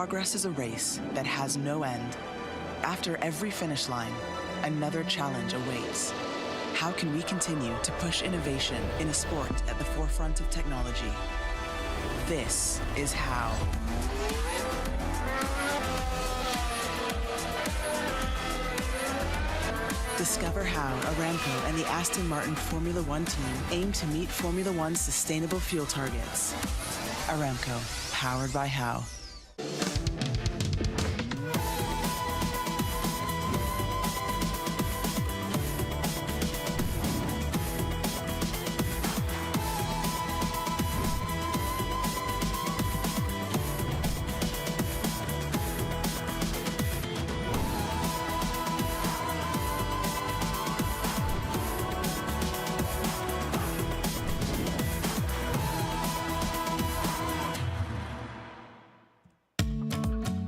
Progress is a race that has no end. After every finish line, another challenge awaits. How can we continue to push innovation in a sport at the forefront of technology? This is how. Discover how Aramco and the Aston Martin Formula One team aim to meet Formula One's sustainable fuel targets. Aramco, powered by how.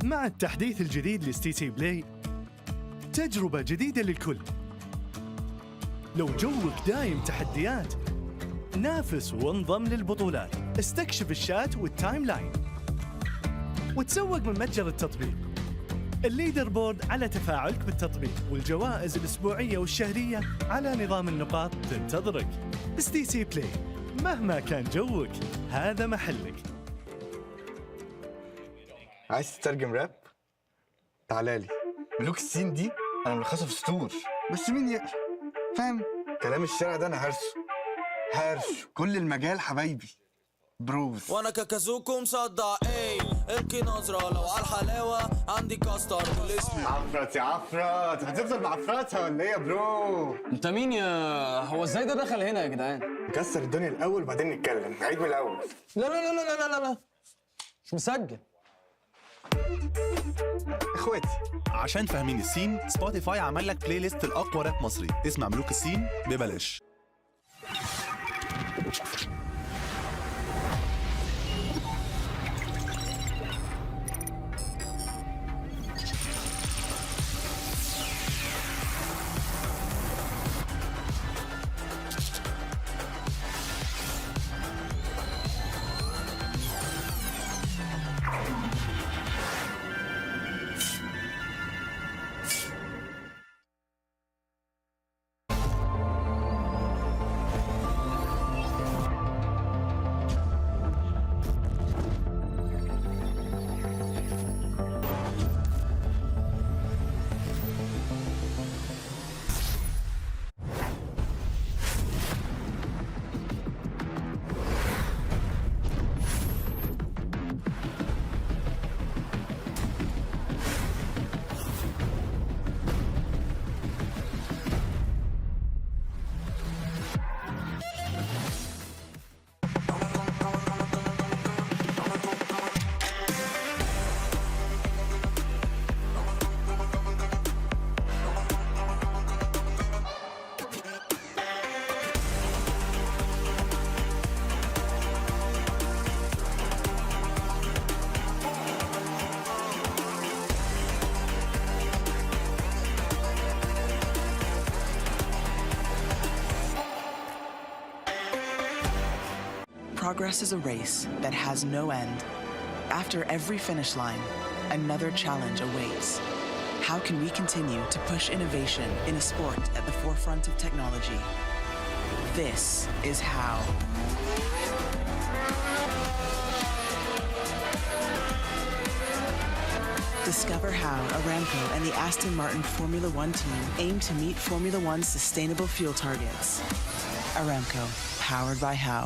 مع التحديث الجديد لستي سي بلاي، تجربة جديدة للكل. لو جوك دايم تحديات، نافس وانضم للبطولات، استكشف الشات والتايم لاين، وتسوق من متجر التطبيق. الليدر بورد على تفاعلك بالتطبيق، والجوائز الأسبوعية والشهرية على نظام النقاط تنتظرك. ستي سي بلاي، مهما كان جوك هذا محلك. عايز تترجم راب؟ تعالى لي. ملوك السين دي انا ملخصها في سطور، بس مين يقرا؟ فاهم؟ كلام الشارع ده انا هرش كل المجال حبايبي بروز. وانا كاكازوكو مصدع ايه القي نظره لو على الحلاوه عندي كاستر والاسم عفرت يا عفرت، هتفضل معفرتها ولا ايه يا برو؟ انت مين يا هو ازاي ده دخل هنا يا جدعان؟ نكسر الدنيا الاول وبعدين نتكلم، نعيد من الاول. لا لا لا لا لا لا لا مش مسجل. اخواتي عشان فاهمين السين، سبوتيفاي عمل لك بلاي ليست الاقوى راب مصري، اسمع ملوك السين ببلاش. Progress is a race that has no end. After every finish line, another challenge awaits. How can we continue to push innovation in a sport at the forefront of technology? This is how. Discover how Aramco and the Aston Martin Formula One team aim to meet Formula One's sustainable fuel targets. Aramco, powered by how.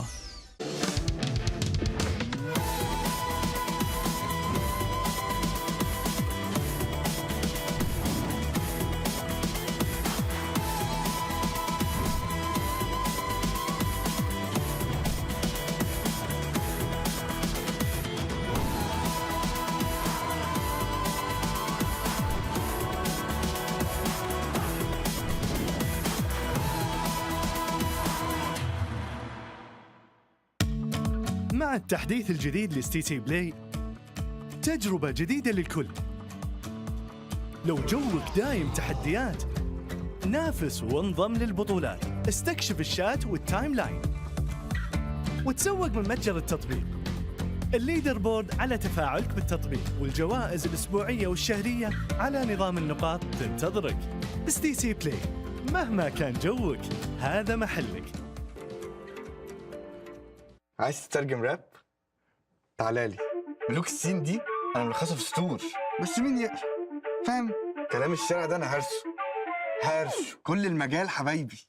مع التحديث الجديد لستي سي بلاي، تجربة جديدة للكل. لو جوك دايم تحديات، نافس وانضم للبطولات، استكشف الشات والتايم لاين، وتسوق من متجر التطبيق. الليدر بورد على تفاعلك بالتطبيق، والجوائز الأسبوعية والشهرية على نظام النقاط تنتظرك. ستي سي بلاي، مهما كان جوك هذا محلك. عايز تترجم راب؟ تعالالي. ملوك السين دي انا ملخصها في سطور، بس مين يقرا؟ فاهم؟ كلام الشارع ده انا هرش كل المجال حبايبي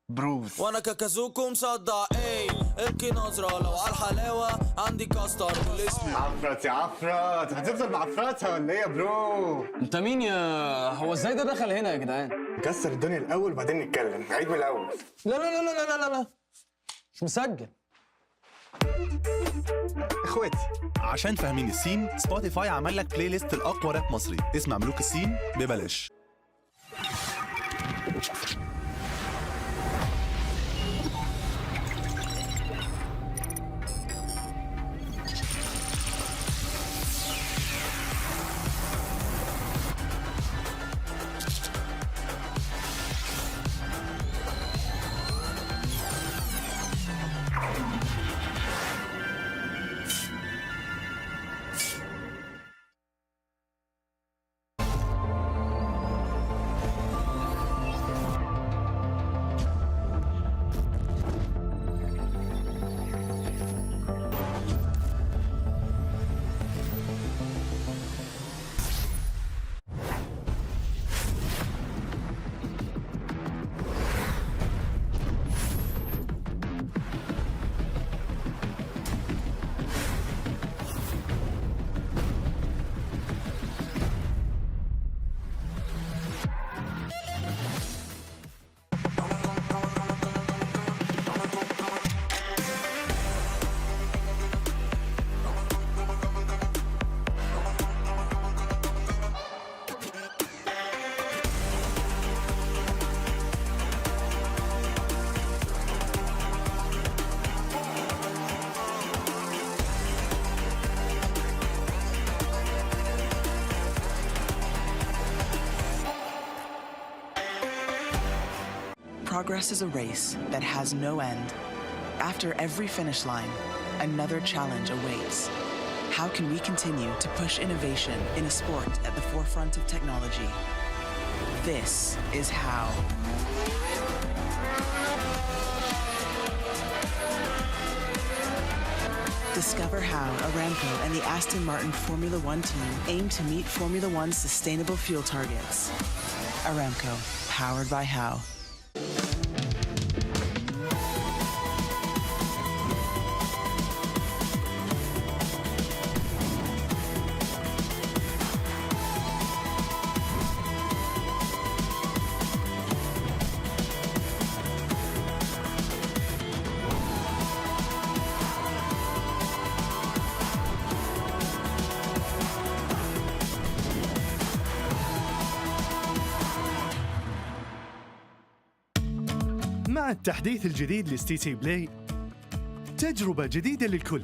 بروز. وانا كاكازوكو مصدع ايه، القي نظرة لو على الحلاوة عندي كاستر والاسم. عفرت يا عفرت، هتفضل معفرتها ولا ايه يا برو؟ انت مين يا هو ازاي ده دخل هنا يا جدعان؟ نكسر الدنيا الاول وبعدين نتكلم، نعيد من الاول. لا لا لا لا لا لا لا، مش مسجل. اخواتي عشان فاهمين السين، سبوتيفاي عمل لك بلاي ليست الاقوى راب مصري، اسمع ملوك السين ببلاش. Progress is a race that has no end. After every finish line, another challenge awaits. How can we continue to push innovation in a sport at the forefront of technology? This is how. Discover how Aramco and the Aston Martin Formula One team aim to meet Formula One's sustainable fuel targets. Aramco, powered by How. مع التحديث الجديد لستي سي بلاي، تجربة جديدة للكل.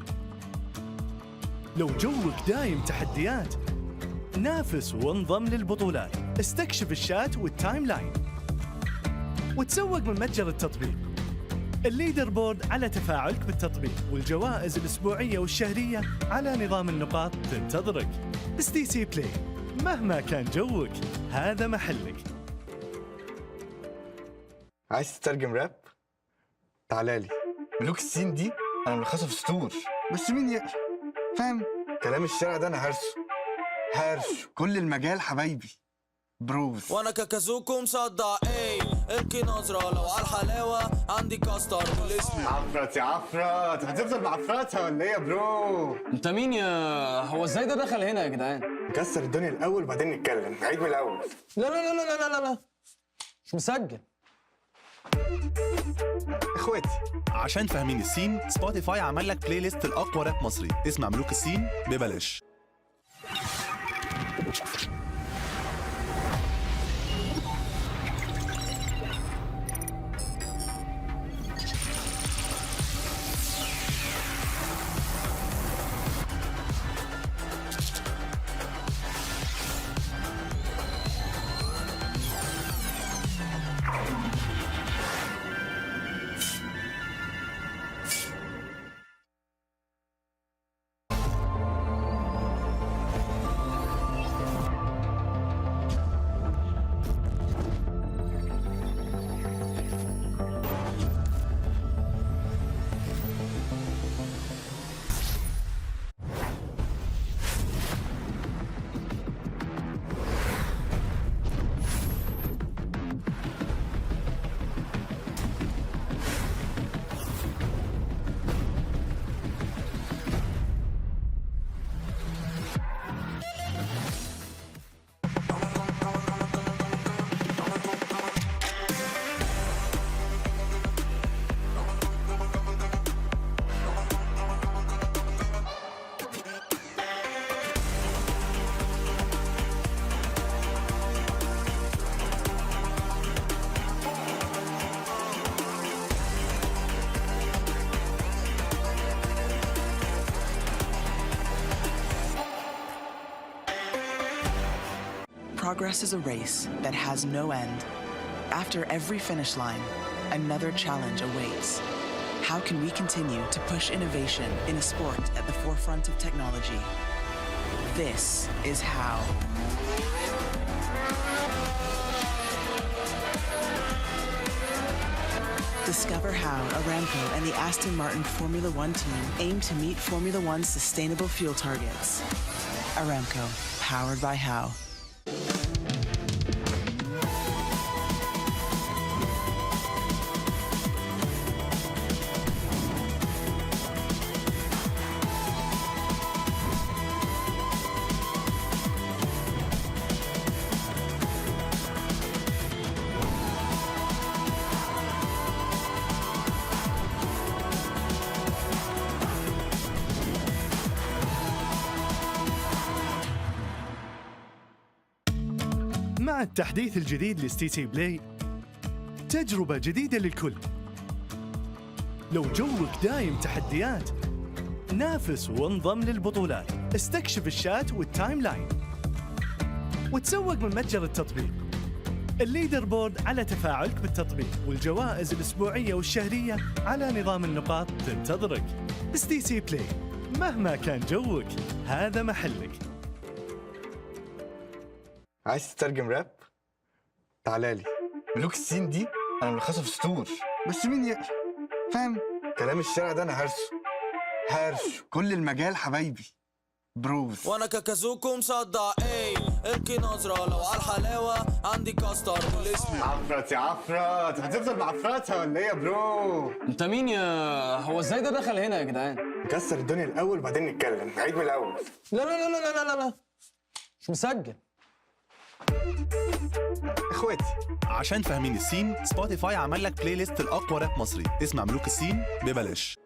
لو جوك دايم تحديات، نافس وانضم للبطولات. استكشف الشات والتايم لاين وتسوق من متجر التطبيق. الليدر بورد على تفاعلك بالتطبيق، والجوائز الأسبوعية والشهرية على نظام النقاط تنتظرك. ستي سي بلاي، مهما كان جوك هذا محلك. عايز تترجم راب؟ تعالالي. ملوك السين دي انا ملخصها في سطور، بس مين يقرا؟ فاهم؟ كلام الشارع ده انا هرش كل المجال حبايبي بروز. وانا كاكازوكو مصدع ايه، القي نظرة لو على الحلاوة عندي كاستر والاسم. عفرت يا عفرت، هتفضل معفرتها ولا ايه يا برو؟ انت مين يا هو ازاي ده دخل هنا يا جدعان؟ نكسر الدنيا الاول وبعدين نتكلم، نعيد من الاول. لا لا لا لا لا لا لا، مش مسجل. اخواتي عشان فاهمين السين، سبوتيفاي عمل لك بلاي ليست الاقوى راب مصري، اسمع ملوك السين ببلاش. Progress is a race that has no end. After every finish line, another challenge awaits. How can we continue to push innovation in a sport at the forefront of technology? This is how. Discover how Aramco and the Aston Martin Formula One team aim to meet Formula One's sustainable fuel targets. Aramco, powered by How. مع التحديث الجديد لستي تي بلاي، تجربة جديدة للكل. لو جوك دايم تحديات، نافس وانضم للبطولات، استكشف الشات والتايم لاين، وتسوق من متجر التطبيق. الليدر بورد على تفاعلك بالتطبيق، والجوائز الأسبوعية والشهرية على نظام النقاط تنتظرك. ستي تي بلاي، مهما كان جوك هذا محلك. عايز تترجم راب؟ تعالى لي. ملوك السين دي انا ملخصها في سطور، بس مين يقرا؟ فاهم؟ كلام الشارع ده انا هرشه كل المجال حبايبي بروز. وانا كاكازوكو مصدع القي نظرة لو على الحلاوة عندي كاستر والاسم عفرت يا عفرت، هتفضل معفرتها ولا ايه يا برو؟ انت مين يا هو ازاي ده دخل هنا يا جدعان؟ نكسر الدنيا الاول وبعدين نتكلم، نعيد من الاول. لا لا لا لا لا لا لا، مش مسجل. اخواتي عشان فاهمين السين، سبوتيفاي عمل لك بلاي ليست الاقوى راب مصري، اسمع ملوك السين ببلاش.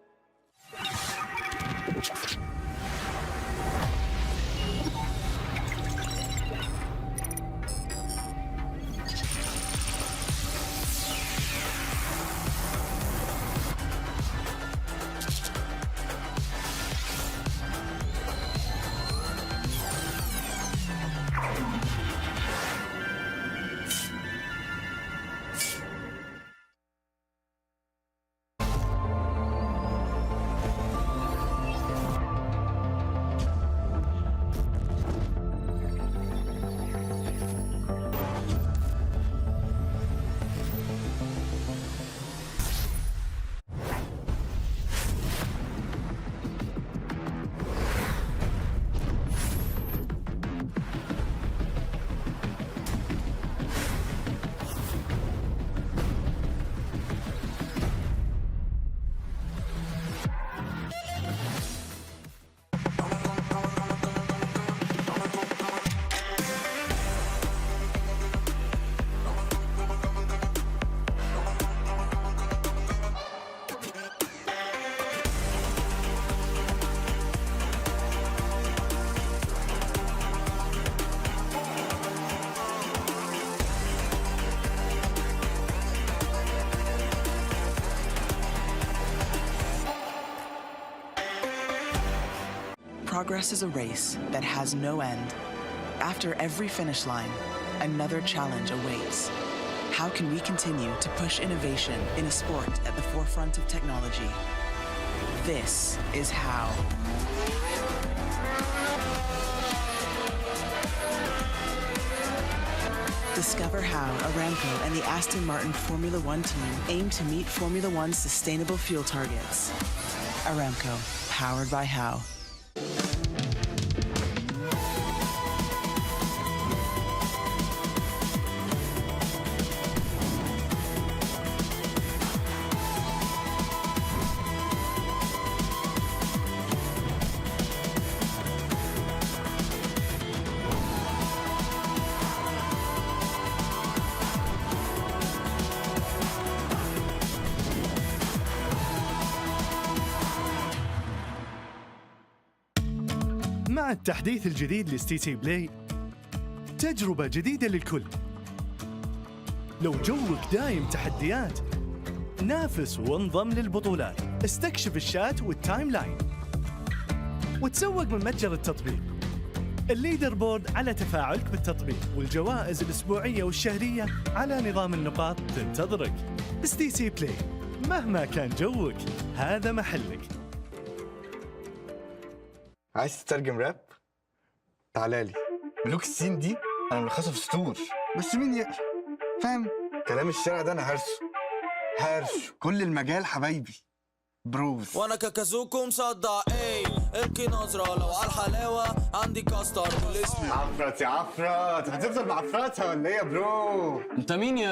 Progress is a race that has no end. After every finish line, another challenge awaits. How can we continue to push innovation in a sport at the forefront of technology? This is how. Discover how Aramco and the Aston Martin Formula One team aim to meet Formula One's sustainable fuel targets. Aramco, powered by How. مع التحديث الجديد لستي تي بلاي، تجربة جديدة للكل. لو جوك دايم تحديات، نافس وانضم للبطولات، استكشف الشات والتايم لاين، وتسوق من متجر التطبيق. الليدر بورد على تفاعلك بالتطبيق، والجوائز الأسبوعية والشهرية على نظام النقاط تنتظرك. ستي سي بلاي، مهما كان جوك هذا محلك. عايز تترجم راب؟ تعالالي. ملوك السين دي انا ملخصها في سطور، بس مين يقرا؟ فاهم؟ كلام الشارع ده انا هرش كل المجال حبايبي بروز. وانا كاكازوكو مصدع ايه، القي نظرة لو على الحلاوة عندي كاستر والاسم عفرت يا عفرت، هتفضل معفرتها ولا ايه يا برو؟ انت مين يا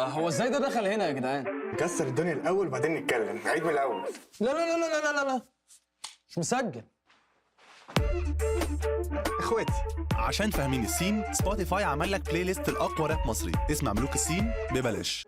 هو ازاي ده دخل هنا يا جدعان؟ نكسر الدنيا الاول وبعدين نتكلم، نعيد من الاول. لا لا لا لا لا لا لا، مش مسجل. اخواتي عشان فاهمين السين، سبوتيفاي عمل لك بلاي ليست الاقوى راب مصري، اسمع ملوك السين ببلاش.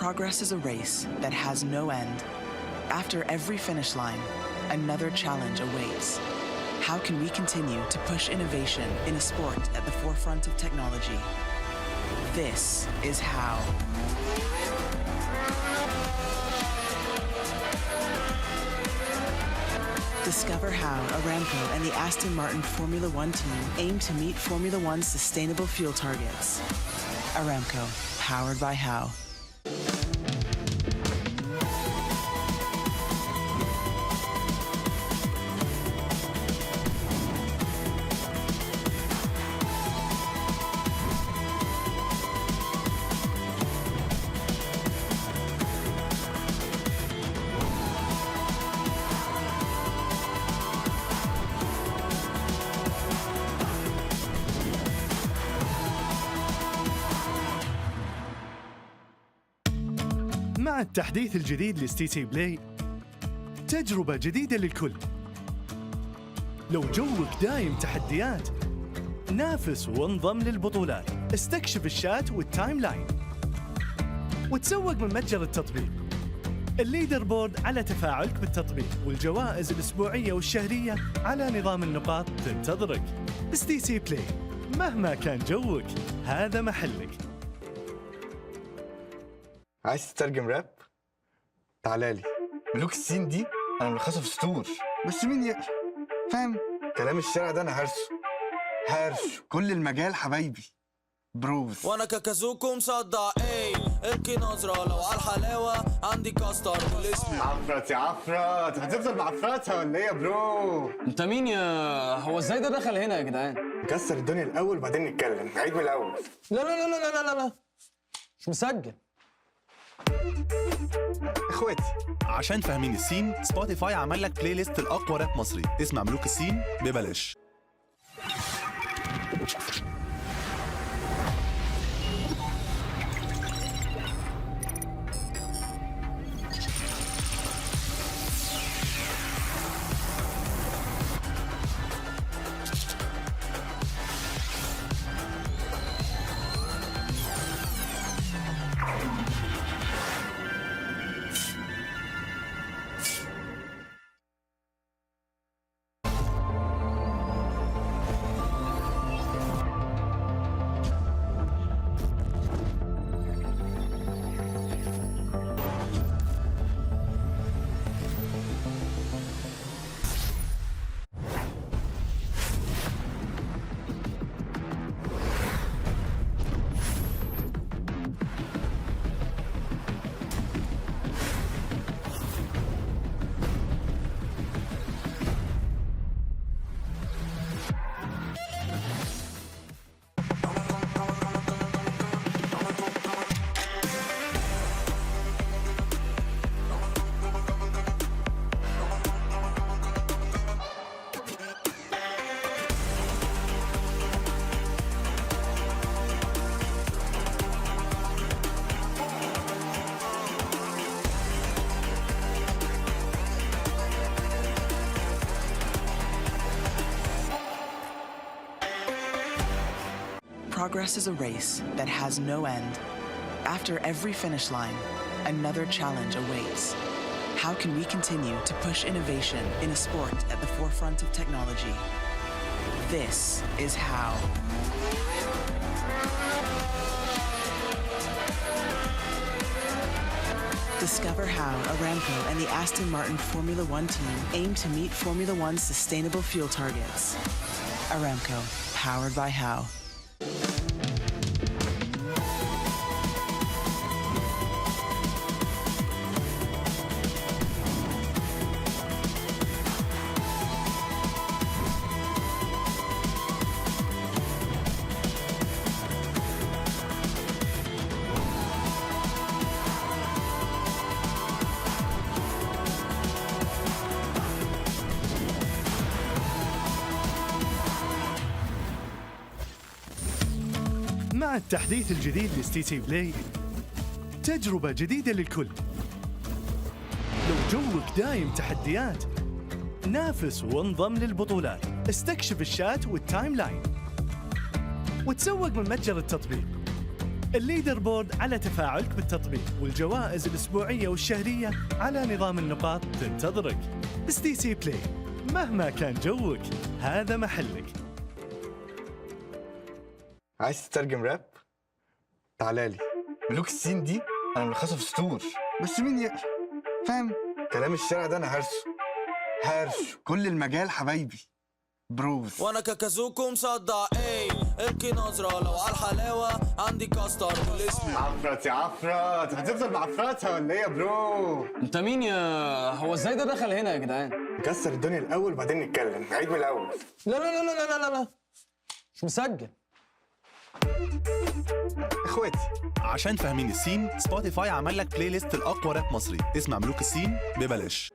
Progress is a race that has no end. After every finish line, another challenge awaits. How can we continue to push innovation in a sport at the forefront of technology? This is how. Discover how Aramco and the Aston Martin Formula One team aim to meet Formula One's sustainable fuel targets. Aramco, powered by How. مع التحديث الجديد لستي سي بلاي، تجربة جديدة للكل. لو جوك دايم تحديات، نافس وانضم للبطولات، استكشف الشات والتايم لاين، وتسوق من متجر التطبيق. الليدر بورد على تفاعلك بالتطبيق، والجوائز الأسبوعية والشهرية على نظام النقاط تنتظرك. ستي سي بلاي، مهما كان جوك هذا محلك. عايز تترجم راب؟ تعالالي. ملوك السين دي انا ملخصها في سطور، بس مين يقرا؟ فاهم؟ كلام الشارع ده انا هرش كل المجال حبايبي بروز. وانا كاكازوكو مصدع ايه، القي نظرة لو على الحلاوة عندي كاستر والاسم عفرت يا عفرت، هتفضل معفرتها ولا ايه يا برو؟ انت مين يا هو ازاي ده دخل هنا يا جدعان؟ نكسر الدنيا الاول وبعدين نتكلم، نعيد من الاول. لا لا لا لا لا لا لا، مش مسجل. اخواتي عشان فاهمين السين، سبوتيفاي عمل لك بلاي ليست الاقوى راب مصري، اسمع ملوك السين ببلاش. Progress is a race that has no end. After every finish line, another challenge awaits. How can we continue to push innovation in a sport at the forefront of technology? This is how. Discover how Aramco and the Aston Martin Formula One team aim to meet Formula One's sustainable fuel targets. Aramco, powered by How. مع التحديث الجديد لستي تي بلاي، تجربة جديدة للكل. لو جوك دايم تحديات، نافس وانضم للبطولات، استكشف الشات والتايم لاين، وتسوق من متجر التطبيق. الليدر بورد على تفاعلك بالتطبيق، والجوائز الأسبوعية والشهرية على نظام النقاط تنتظرك. ستي تي بلاي، مهما كان جوك هذا محلك. عايز تترجم راب؟ تعالى لي. ملوك السين دي انا ملخصه في سطور، بس مين يقرا؟ فاهم؟ كلام الشارع ده انا هرشه كل المجال حبايبي بروز. وانا كاكازوكو مصدع ايه القي نظرة لو على الحلاوة عندي كاستر والاسم عفرت يا عفرت، هتفضل معفرتها ولا ايه يا برو؟ انت مين يا هو ازاي ده دخل هنا يا جدعان؟ نكسر الدنيا الاول وبعدين نتكلم، نعيد من الاول. لا لا لا لا لا لا مش مسجل. اخواتي عشان فاهمين السين، سبوتيفاي عمل لك بلاي ليست الاقوى راب مصري، اسمع ملوك السين ببلاش.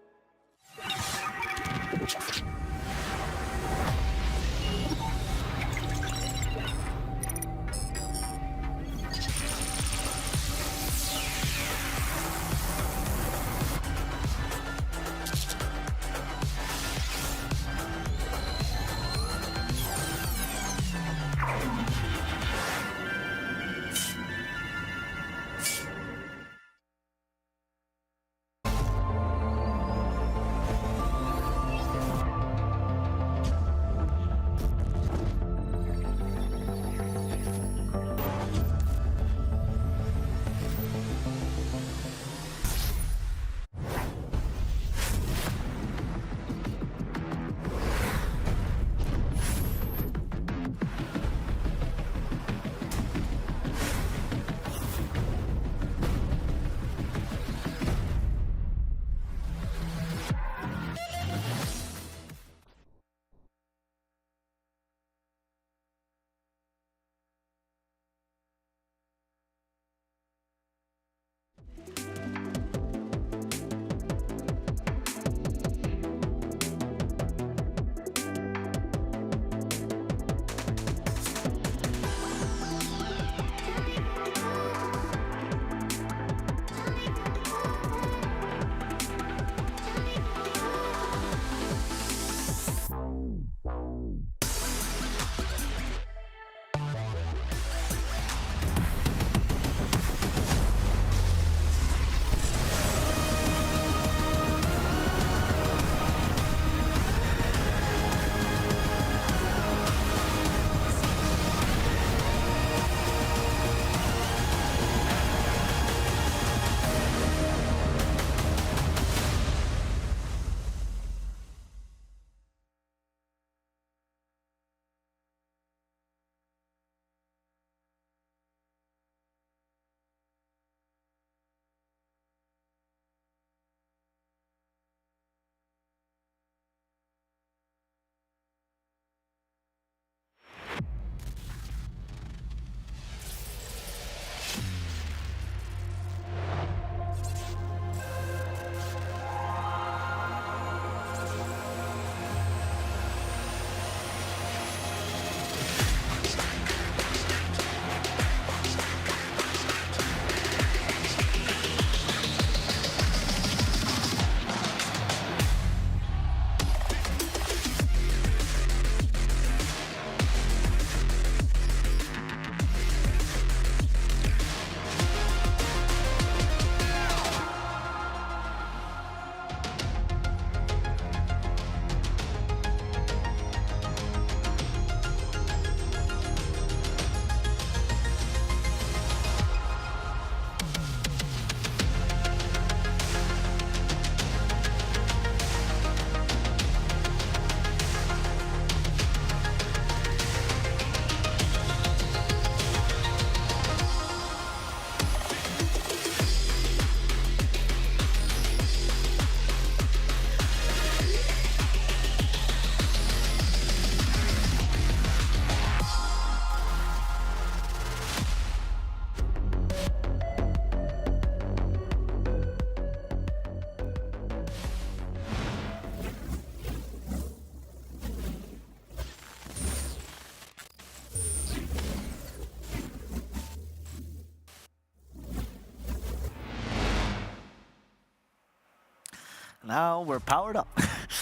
now we're powered up.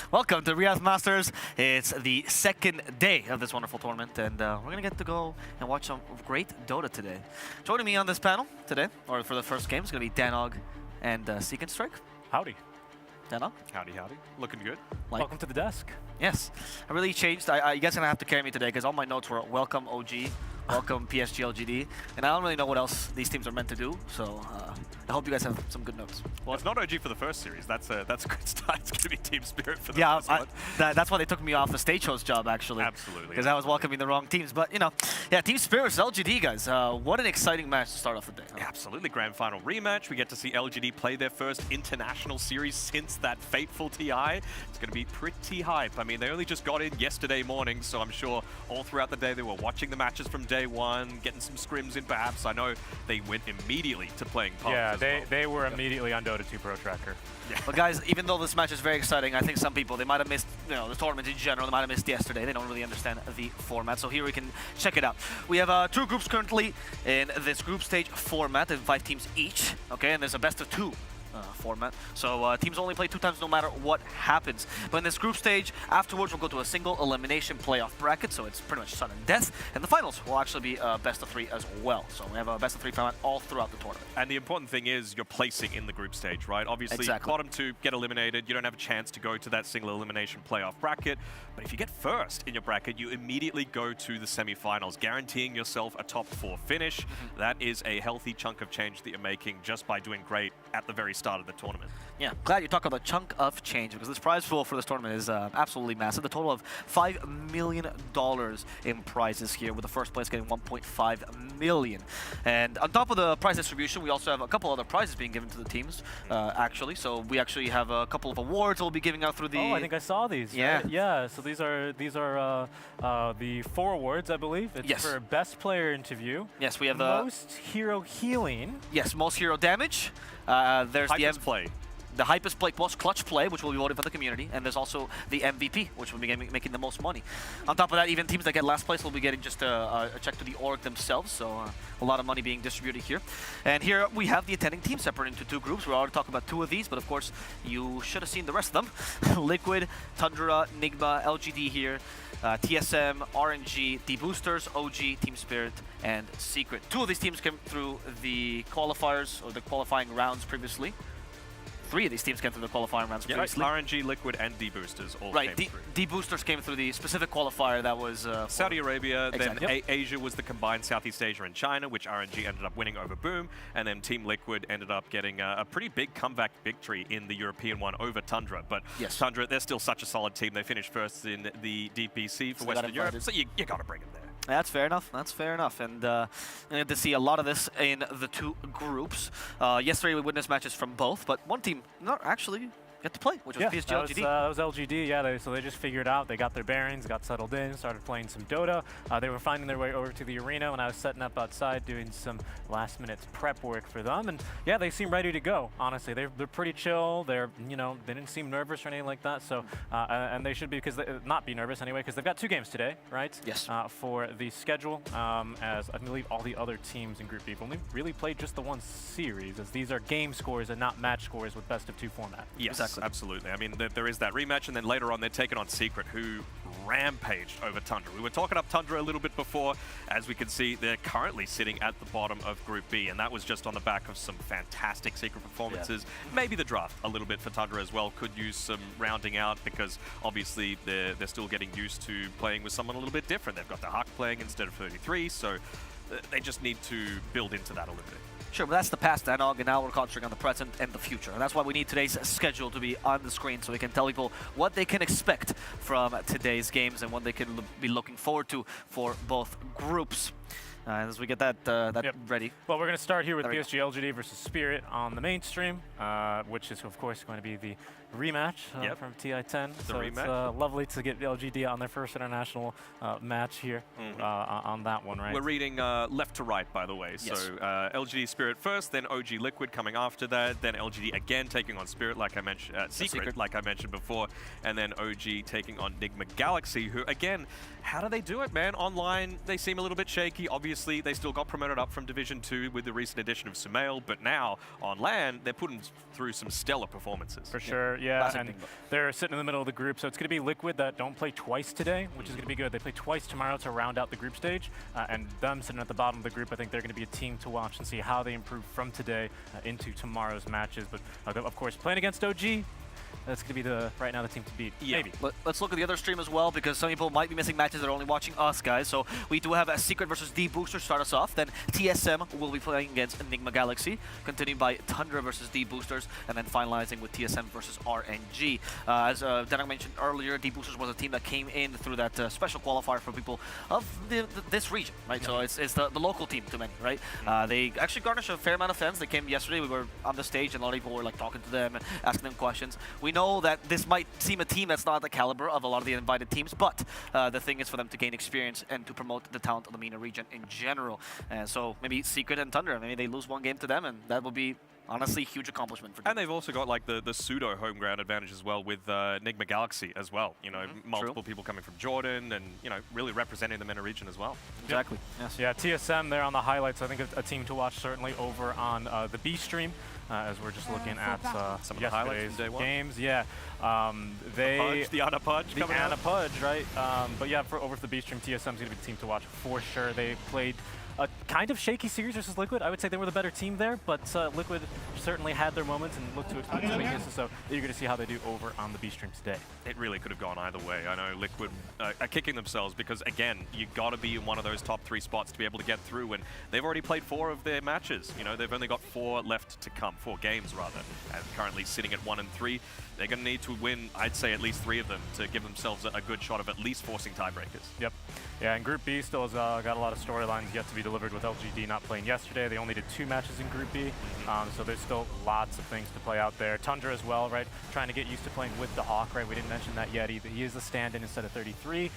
Welcome to Riyadh Masters. It's the second day of this wonderful tournament, and we're going to get to go and watch some great Dota today. Joining me on this panel today, or for the first game, is going to be Danog and Seek and Strike. Howdy. Danog? Howdy, howdy. Looking good. Like, Welcome to the desk. yes. I really changed. You guys are going to have to carry me today because all my notes were welcome OG, welcome PSG LGD, and I don't really know what else these teams are meant to do, so I hope you guys have some good notes. Well, it's not OG for the first series. That's a good start. It's going to be Team Spirit for the Yeah, first one. that's why they took me off the stage host job, actually. Absolutely. Because I was welcoming the wrong teams. But, you know, yeah, Team Spirit versus LGD, guys. What an exciting match to start off the day. Yeah, absolutely. Grand final rematch. We get to see LGD play their first international series since that fateful TI. It's going to be pretty hype. I mean, they only just got in yesterday morning, so I'm sure all throughout the day they were watching the matches from day one, getting some scrims in perhaps. I know they went immediately to playing pubs. Yeah, as they were immediately on Dota 2 Pro Tracker. Yeah. But guys, even though this match is very exciting, I think some people, they might have missed, you know, the tournament in general. They might have missed yesterday. They don't really understand the format. So here we can check it out. We have 2 groups currently in this group stage format, and 5 teams each. Okay, and there's a best of 2 format. So teams only play 2 times no matter what happens. But in this group stage, afterwards we'll go to a single elimination playoff bracket, so it's pretty much sudden death. And the finals will actually be best of 3 as well. So we have a best of 3 format all throughout the tournament. And the important thing is you're placing in the group stage, right? Obviously, bottom 2 get eliminated. You don't have a chance to go to that single elimination playoff bracket. But if you get first in your bracket, you immediately go to the semifinals, guaranteeing yourself a top 4 finish. That is a healthy chunk of change that you're making just by doing great at the very start of the tournament. Yeah, glad you talk about chunk of change, because this prize pool for this tournament is absolutely massive. The total of $5 million in prizes here, with the first place getting $1.5 million. And on top of the prize distribution, we also have a couple other prizes being given to the teams, actually. So we actually have a couple of awards we'll be giving out through the... Oh, I think I saw these. Yeah. Right? Yeah, so these are the 4 awards, I believe. It's for best player interview. Yes, we have the... most hero healing. Yes, most hero damage. There's Hypest play. The hypest play, most clutch play, which will be voted for the community, and there's also the MVP, which will be making the most money. On top of that, even teams that get last place will be getting just a check to the org themselves, so a lot of money being distributed here. And here we have the attending teams separated into 2 groups. We're already talking about 2 of these, but of course, you should have seen the rest of them. Liquid, Tundra, Nigma, LGD here, TSM, RNG, the Boosters, OG, Team Spirit, and Secret. 2 of these teams came through the qualifiers, or the qualifying rounds previously. 3 of these teams came through the qualifying rounds previously. RNG, Liquid, and D-Boosters all came through. D-Boosters came through the specific qualifier that was... Saudi Arabia, Exactly. then Asia was the combined Southeast Asia and China, which RNG ended up winning over Boom, and then Team Liquid ended up getting a pretty big comeback victory in the European one over Tundra. But Tundra, they're still such a solid team. They finished first in the DPC for Western Europe, so you got to bring them there. That's fair enough. That's fair enough. And we had to see a lot of this in the 2 groups. Yesterday we witnessed matches from both, but one team not actually get to play, which was PSG LGD. That was LGD, yeah. So they just figured out, they got their bearings, got settled in, started playing some Dota. They were finding their way over to the arena when I was setting up outside, doing some last-minute prep work for them. And yeah, they seem ready to go, honestly. They're pretty chill. They're, you know, they didn't seem nervous or anything like that. So, and they should be, because not be nervous anyway, because they've got 2 games today, right? Yes. For the schedule, as I believe all the other teams in Group B have only really played just the 1 series, as these are game scores and not match scores with best of 2 format. Yes, exactly. Absolutely. I mean, there is that rematch, and then later on they're taking on Secret, who rampaged over Tundra. We were talking up Tundra a little bit before. As we can see, they're currently sitting at the bottom of Group B, and that was just on the back of some fantastic Secret performances. Yeah. Maybe the draft a little bit for Tundra as well could use some rounding out, because obviously they're still getting used to playing with someone a little bit different. They've got the Huck playing instead of 33, so they just need to build into that a little bit. Sure, but that's the past, Danog, and now we're concentrating on the present and the future. And that's why we need today's schedule to be on the screen, so we can tell people what they can expect from today's games and what they can be looking forward to for both groups. As we get that ready. Well, we're going to start here with PSG LGD versus Spirit on the mainstream, which is, of course, going to be the rematch from TI10. So it's lovely to get LGD on their first international match here on that one, right? We're reading left to right, by the way. Yes. So LGD Spirit first, then OG Liquid coming after that, then LGD again taking on Spirit, like I mentioned, Secret, like I mentioned before, and then OG taking on Nigma Galaxy, who, again, how do they do it, man? Online, they seem a little bit shaky. Obviously, they still got promoted up from Division 2 with the recent addition of Sumail, but now on LAN, they're putting through some stellar performances. For sure. yeah, Classic and Ningbo. they're sitting in the middle of the group, so it's going to be Liquid that don't play twice today, which is going to be good. They play twice tomorrow to round out the group stage, and them sitting at the bottom of the group, I think they're going to be a team to watch and see how they improve from today into tomorrow's matches. But of course, playing against OG, that's going to be right now the team to beat. Yeah. Maybe. Let's look at the other stream as well, because some people might be missing matches that are only watching us, guys. So we do have a Secret versus D Booster start us off. Then TSM will be playing against Enigma Galaxy, continued by Tundra versus D Boosters, and then finalizing with TSM versus RNG. As Denak mentioned earlier, D Boosters was a team that came in through that special qualifier for people of this region, right? So it's the local team to many, right? They actually garnished a fair amount of fans. They came yesterday. We were on the stage, and a lot of people were like talking to them, asking them questions. We know that this might seem a team that's not the caliber of a lot of the invited teams, but the thing is for them to gain experience and to promote the talent of the MENA region in general. And so maybe Secret and Tundra, maybe they lose one game to them, and that will be honestly huge accomplishment for them. And they've also got like the pseudo home ground advantage as well with Enigma Galaxy as well. You know, multiple people coming from Jordan and, you know, really representing the MENA region as well. Exactly. Yes. Yeah, TSM there on the highlights. I think a team to watch certainly over on the B stream. As we're just looking at some of the highlights from day one. Games, yeah. The Ana Pudge coming out. Ana Pudge, right? But yeah, over to the B stream, TSM's going to be the team to watch for sure. They played a kind of shaky series versus Liquid. I would say they were the better team there, but Liquid certainly had their moments and looked to exploit some weaknesses, so eager to see how they do over on the B stream today. It really could have gone either way. I know Liquid are kicking themselves because, again, you got to be in one of those top 3 spots to be able to get through, and they've already played 4 of their matches. You know, they've only got 4 left to come, 4 games rather, and currently sitting at 1 and 3. They're going to need to win, I'd say, at least 3 of them to give themselves a good shot of at least forcing tiebreakers. Yep. Yeah, and Group B still has got a lot of storylines yet to be delivered with LGD not playing yesterday. They only did 2 matches in Group B, so there's still lots of things to play out there. Tundra as well, right? Trying to get used to playing with the Hawk, right? We didn't mention that yet either. He is the stand-in instead of 33,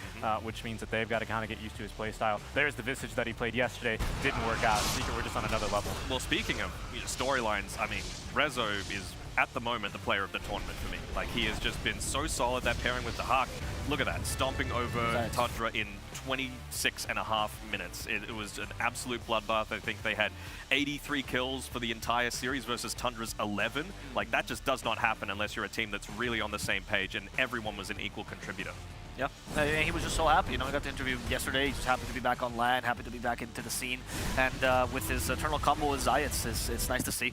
which means that they've got to kind of get used to his play style. There's the Visage that he played yesterday. Didn't work out. Secret, we're just on another level. Well, speaking of storylines, I mean, Rezo is at the moment the player of the tournament for me. Like, he has just been so solid, that pairing with the Hawk. Look at that, stomping over Tundra in 26.5 minutes. It was an absolute bloodbath. I think they had 83 kills for the entire series versus Tundra's 11. Like, that just does not happen unless you're a team that's really on the same page and everyone was an equal contributor. Yeah, and he was just so happy. You know, I got to interview him yesterday. He's just happy to be back on LAN, happy to be back into the scene. And with his eternal combo with Zai, it's nice to see.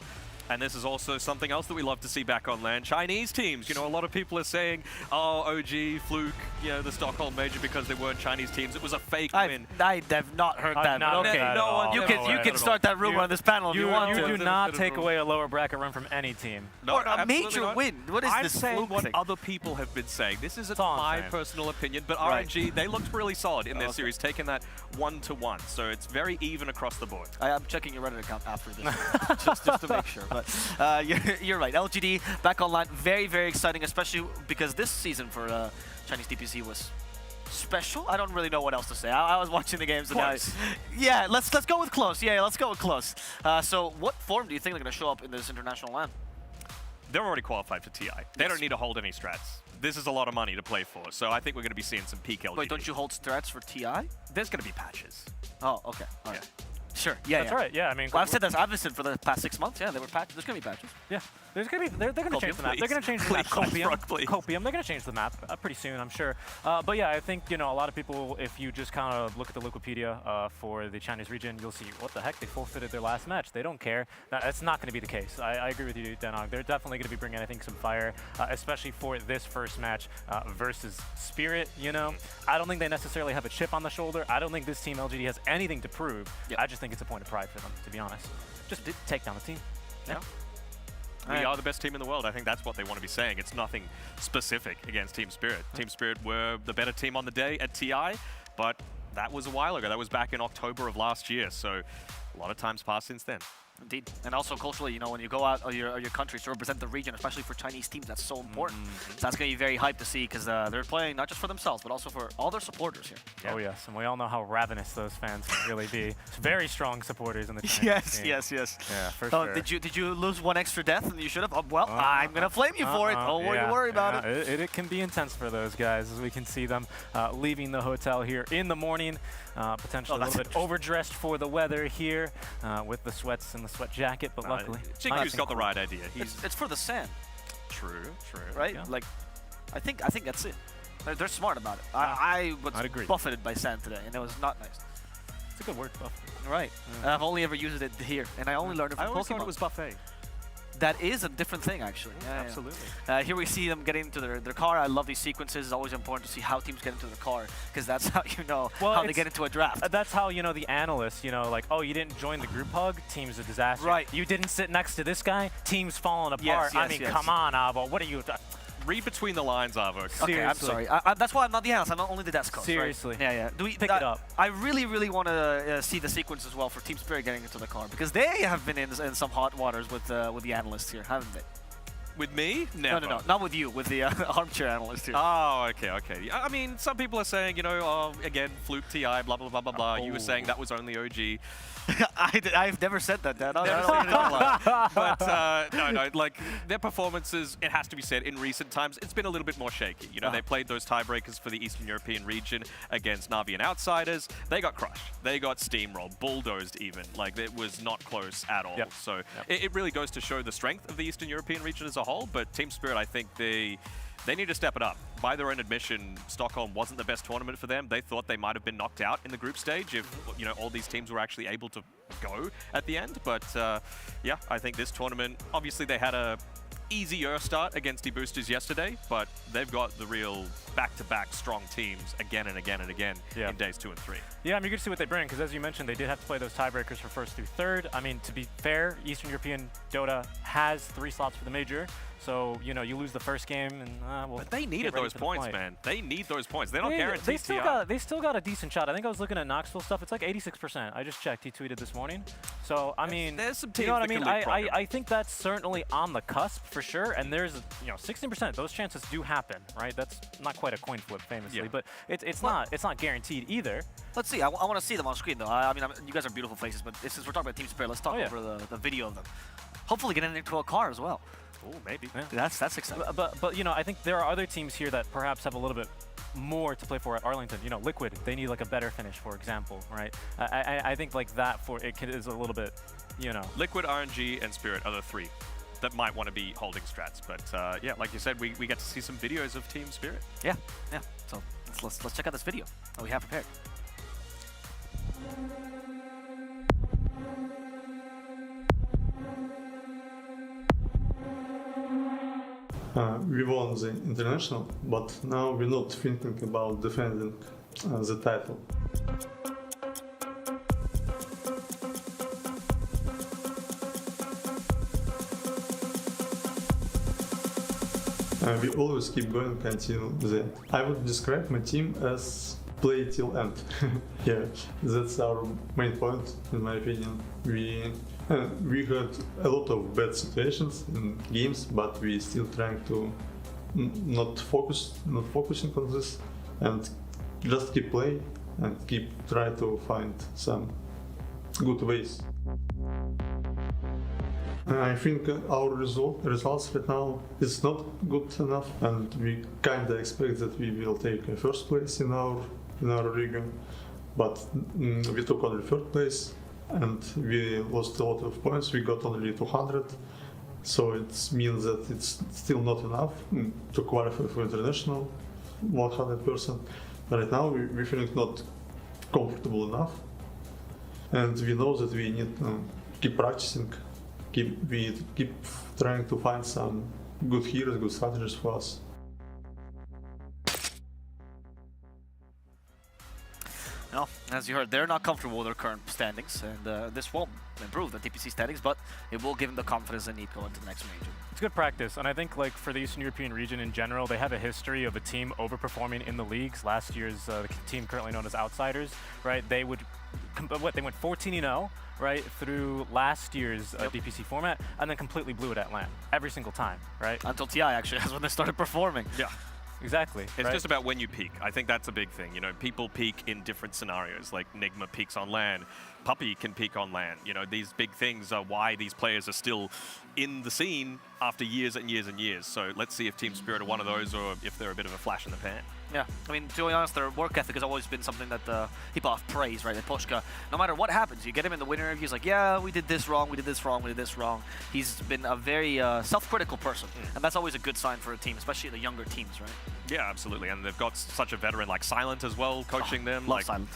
And this is also something else that we love to see back on LAN. Chinese teams. You know, a lot of people are saying, oh, OG, Fluke, you know, the Stockholm Major because they weren't Chinese teams. It was a fake win. I have not heard that. Not Okay, no one. you can start that rumor on this panel if you want to. You do not take away a lower bracket run from any team. No, or a major not. win. What is I'm this saying Fluke what thing? other people have been saying. This isn't all I'm my saying. personal opinion, but Right. RNG, they looked really solid in their series, taking that 1-1. So it's very even across the board. I am checking your Reddit account after this, just to make sure. But you're right. LGD back online, very, very exciting, especially because this season for Chinese DPC was special. I don't really know what else to say. I was watching the games and yeah, let's go with close. Yeah, let's go with close. So what form do you think they're going to show up in this international LAN? They're already qualified for TI. They don't need to hold any strats. This is a lot of money to play for, so I think we're going to be seeing some peak LGD. Wait, don't you hold strats for TI? There's going to be patches. Oh, okay. All right. Sure. Yeah, That's right. Yeah, I mean, well, I've said for the past 6 months. Yeah, there were patches. There's gonna be patches. Yeah, there's gonna be. They're gonna change the map. They're gonna change the map. Copium. They're gonna change the map pretty soon, I'm sure. But yeah, I think, you know, a lot of people, if you just kind of look at the Wikipedia for the Chinese region, you'll see what the heck, they forfeited their last match. They don't care. That's not gonna be the case. I agree with you, Denog. They're definitely gonna be bringing, I think, some fire, especially for this first match versus Spirit. You know, I don't think they necessarily have a chip on the shoulder. I don't think this team LGD has anything to prove. I just think it's a point of pride for them, to be honest. Just take down the team. Yeah. We are the best team in the world. I think that's what they want to be saying. It's nothing specific against Team Spirit. Team Spirit were the better team on the day at TI, but that was a while ago. That was back in October of last year, so a lot of time's passed since then. Indeed. And also culturally, you know, when you go out of your countries to represent the region, especially for Chinese teams, that's so important. So that's going to be very hyped to see because they're playing not just for themselves, but also for all their supporters here. Yeah. Oh, yes. And we all know how ravenous those fans can really be. Very strong supporters in the Chinese team. Yes. Yeah, for sure. Did you lose one extra death and you should have? Oh, well, I'm going to flame you for it. Don't worry about it. It can be intense for those guys, as we can see them leaving the hotel here in the morning. Potentially a little bit overdressed for the weather here with the sweats and the sweat jacket, but luckily. Chiku's got the right idea. It's for the sand. True. right? Yeah. Like, I think that's it. They're smart about it. I was I'd agree. buffeted by sand today, and it was not nice. It's a good word, buff. Right. I've only ever used it here, and I only learned it from I always Pokemon. thought it was buffet. That is a different thing, actually. Yeah, Absolutely. Here we see them getting into their car. I love these sequences. It's always important to see how teams get into their car, because that's how you know how they get into a draft. That's how, you know, the analysts, you know, like, oh, you didn't join the group hug, team's a disaster. Right. You didn't sit next to this guy, team's falling apart. Yes, I mean, yes. come on, Avo, what are you... Read between the lines, Avo. Okay, I'm sorry. That's why I'm not the analyst. I'm only the desk coach. Seriously. Right? Yeah. Do we Pick it up. I really want to see the sequence as well for Team Spirit getting into the car, because they have been in some hot waters with the analysts here, haven't they? With me? Never. No, not with you. With the armchair analyst here. Oh, okay. Yeah, I mean, some people are saying, you know, again, fluke TI, blah, blah, blah, blah, blah. You were saying that was only OG. I've never said that, Dad. But no, like their performances, it has to be said, in recent times, it's been a little bit more shaky. You know, they played those tiebreakers for the Eastern European region against Na'Vi and Outsiders. They got crushed. They got steamrolled, bulldozed even. Like, it was not close at all. Yep. So it really goes to show the strength of the Eastern European region as a whole. But Team Spirit, I think they need to step it up. By their own admission, Stockholm wasn't the best tournament for them. They thought they might have been knocked out in the group stage if, you know, all these teams were actually able to go at the end. But yeah, I think this tournament, obviously they had a easier start against the boosters yesterday, but they've got the real back-to-back strong teams again and again and again in days 2 and 3. Yeah, I'm eager to see what they bring, because as you mentioned, they did have to play those tiebreakers for first through third. I mean, to be fair, Eastern European Dota has 3 slots for the major, so, you know, you lose the first game, and well, but they needed those points, man. They need those points. They're not guaranteed. They still got a decent shot. I think I was looking at Knoxville stuff. It's like 86%. I just checked. He tweeted this morning. So I mean, there's some teams you know what I that mean. can leapfrog I think that's certainly on the cusp for sure. And there's 16%. Those chances do happen, right? That's not quite a coin flip, famously, but it's not guaranteed either. Let's see. I want to see them on screen, though. I mean, you guys are beautiful faces, but since we're talking about Team Spirit, let's talk over the video of them. Hopefully getting into a car as well. Oh, maybe. Yeah. That's exciting. But you know, I think there are other teams here that perhaps have a little bit more to play for at Arlington. You know, Liquid, they need like a better finish, for example, right? I think like that is a little bit, you know. Liquid, RNG, and Spirit are the 3 that might want to be holding strats. But yeah, like you said, we get to see some videos of Team Spirit. Yeah. So let's check out this video that we have prepared. We won the international, but now we're not thinking about defending the title. We always keep going until the end. I would describe my team as play till end. Yeah, that's our main point, in my opinion. We had a lot of bad situations in games, but we still trying to not focusing on this, and just keep playing and try to find some good ways. I think our results right now is not good enough, and we kinda expect that we will take a first place in our region, but we took only third place, and we lost a lot of points. We got only 200, so it means that it's still not enough to qualify for international 100%. Right now we feel not comfortable enough, and we know that we need to keep practicing. Keep trying to find some good heroes, good strategies for us. No, as you heard, they're not comfortable with their current standings, and this won't improve the TPC standings, but it will give them the confidence they need going to the next major. It's good practice, and I think like for the Eastern European region in general, they have a history of a team overperforming in the leagues. Last year's team currently known as Outsiders, right? They went 14-0. Right, through last year's DPC format, and then completely blew it at LAN every single time, right? Until TI, actually, that's when they started performing. Yeah. Exactly. It's just about when you peak. I think that's a big thing. You know, people peak in different scenarios. Like Nigma peaks on LAN, Puppey can peak on LAN. You know, these big things are why these players are still in the scene after years and years and years. So let's see if Team Spirit are one of those or if they're a bit of a flash in the pan. Yeah, I mean, to be honest, their work ethic has always been something that people have praised, right? That Pushka, no matter what happens, you get him in the winter interviews like, yeah, we did this wrong, we did this wrong, we did this wrong. He's been a very self-critical person, and that's always a good sign for a team, especially the younger teams, right? Yeah, absolutely. And they've got such a veteran like Silent as well, coaching them. Love like Silent.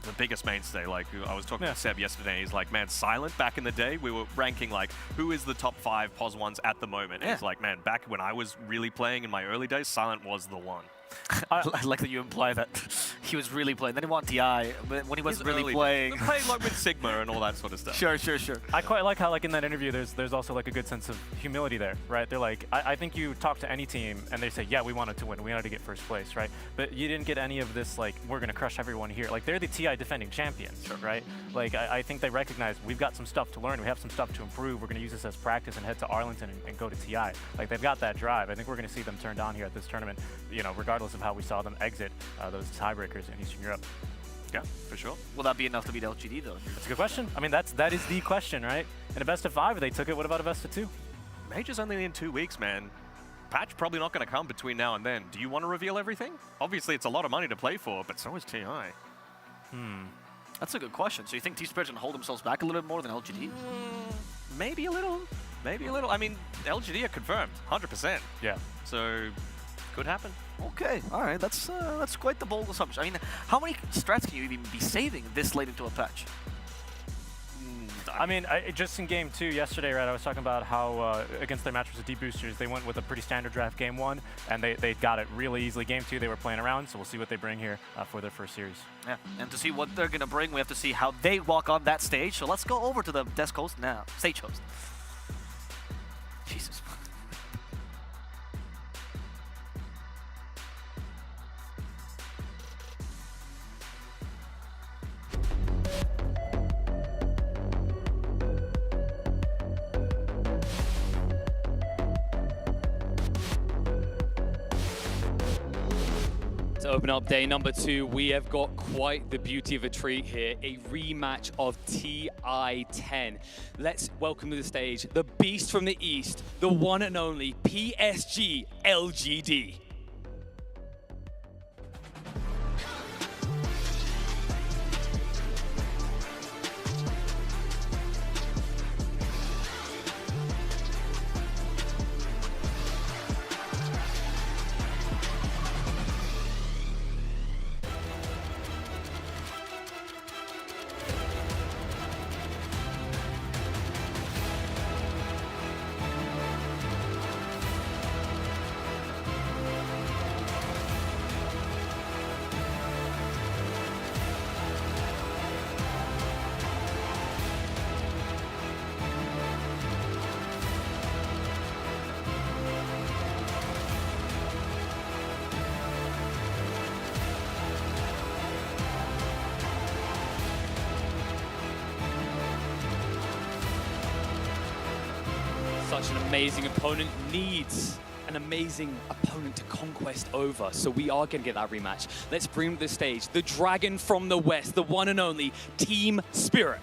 The biggest mainstay. Like I was talking to Seb yesterday, he's like, man, Silent back in the day, we were ranking like who is the top 5 POS ones at the moment. And he's like, man, back when I was really playing in my early days, Silent was the one. I like that you imply that he was really playing. Then he won TI, but when he wasn't really playing. Playing like with Sigma and all that sort of stuff. Sure. I quite like how, like, in that interview, there's also like a good sense of humility there, right? They're like, I think you talk to any team and they say, yeah, we wanted to win, we wanted to get first place, right? But you didn't get any of this, like, we're gonna crush everyone here. Like, they're the TI defending champions, right? Like, I think they recognize we've got some stuff to learn, we have some stuff to improve, we're gonna use this as practice and head to Arlington and go to TI. Like, they've got that drive. I think we're gonna see them turned on here at this tournament, you know, regardless of how we saw them exit those tiebreakers in Eastern Europe. Yeah, for sure. Will that be enough to beat LGD, though? That's a good question. I mean, that is the question, right? In a best of 5, they took it. What about a best of 2? Major's only in 2 weeks, man. Patch probably not going to come between now and then. Do you want to reveal everything? Obviously, it's a lot of money to play for, but so is TI. That's a good question. So you think Team Spirit can hold themselves back a little bit more than LGD? Maybe a little. Maybe a little. I mean, LGD are confirmed, 100%. Yeah. So, could happen. Okay, all right. That's quite the bold assumption. I mean, how many strats can you even be saving this late into a patch? I mean, just in game 2 yesterday, right, I was talking about how against their match with the Deep Boosters, they went with a pretty standard draft game 1, and they got it really easily. Game 2, they were playing around, so we'll see what they bring here for their first series. Yeah, and to see what they're going to bring, we have to see how they walk on that stage. So let's go over to the desk host now, stage host. Jesus. To open up day number 2, we have got quite the beauty of a treat here, a rematch of TI-10. Let's welcome to the stage the beast from the east, the one and only PSG LGD. Such an amazing opponent needs an amazing opponent to conquest over. So we are going to get that rematch. Let's bring to the stage the dragon from the west, the one and only Team Spirit.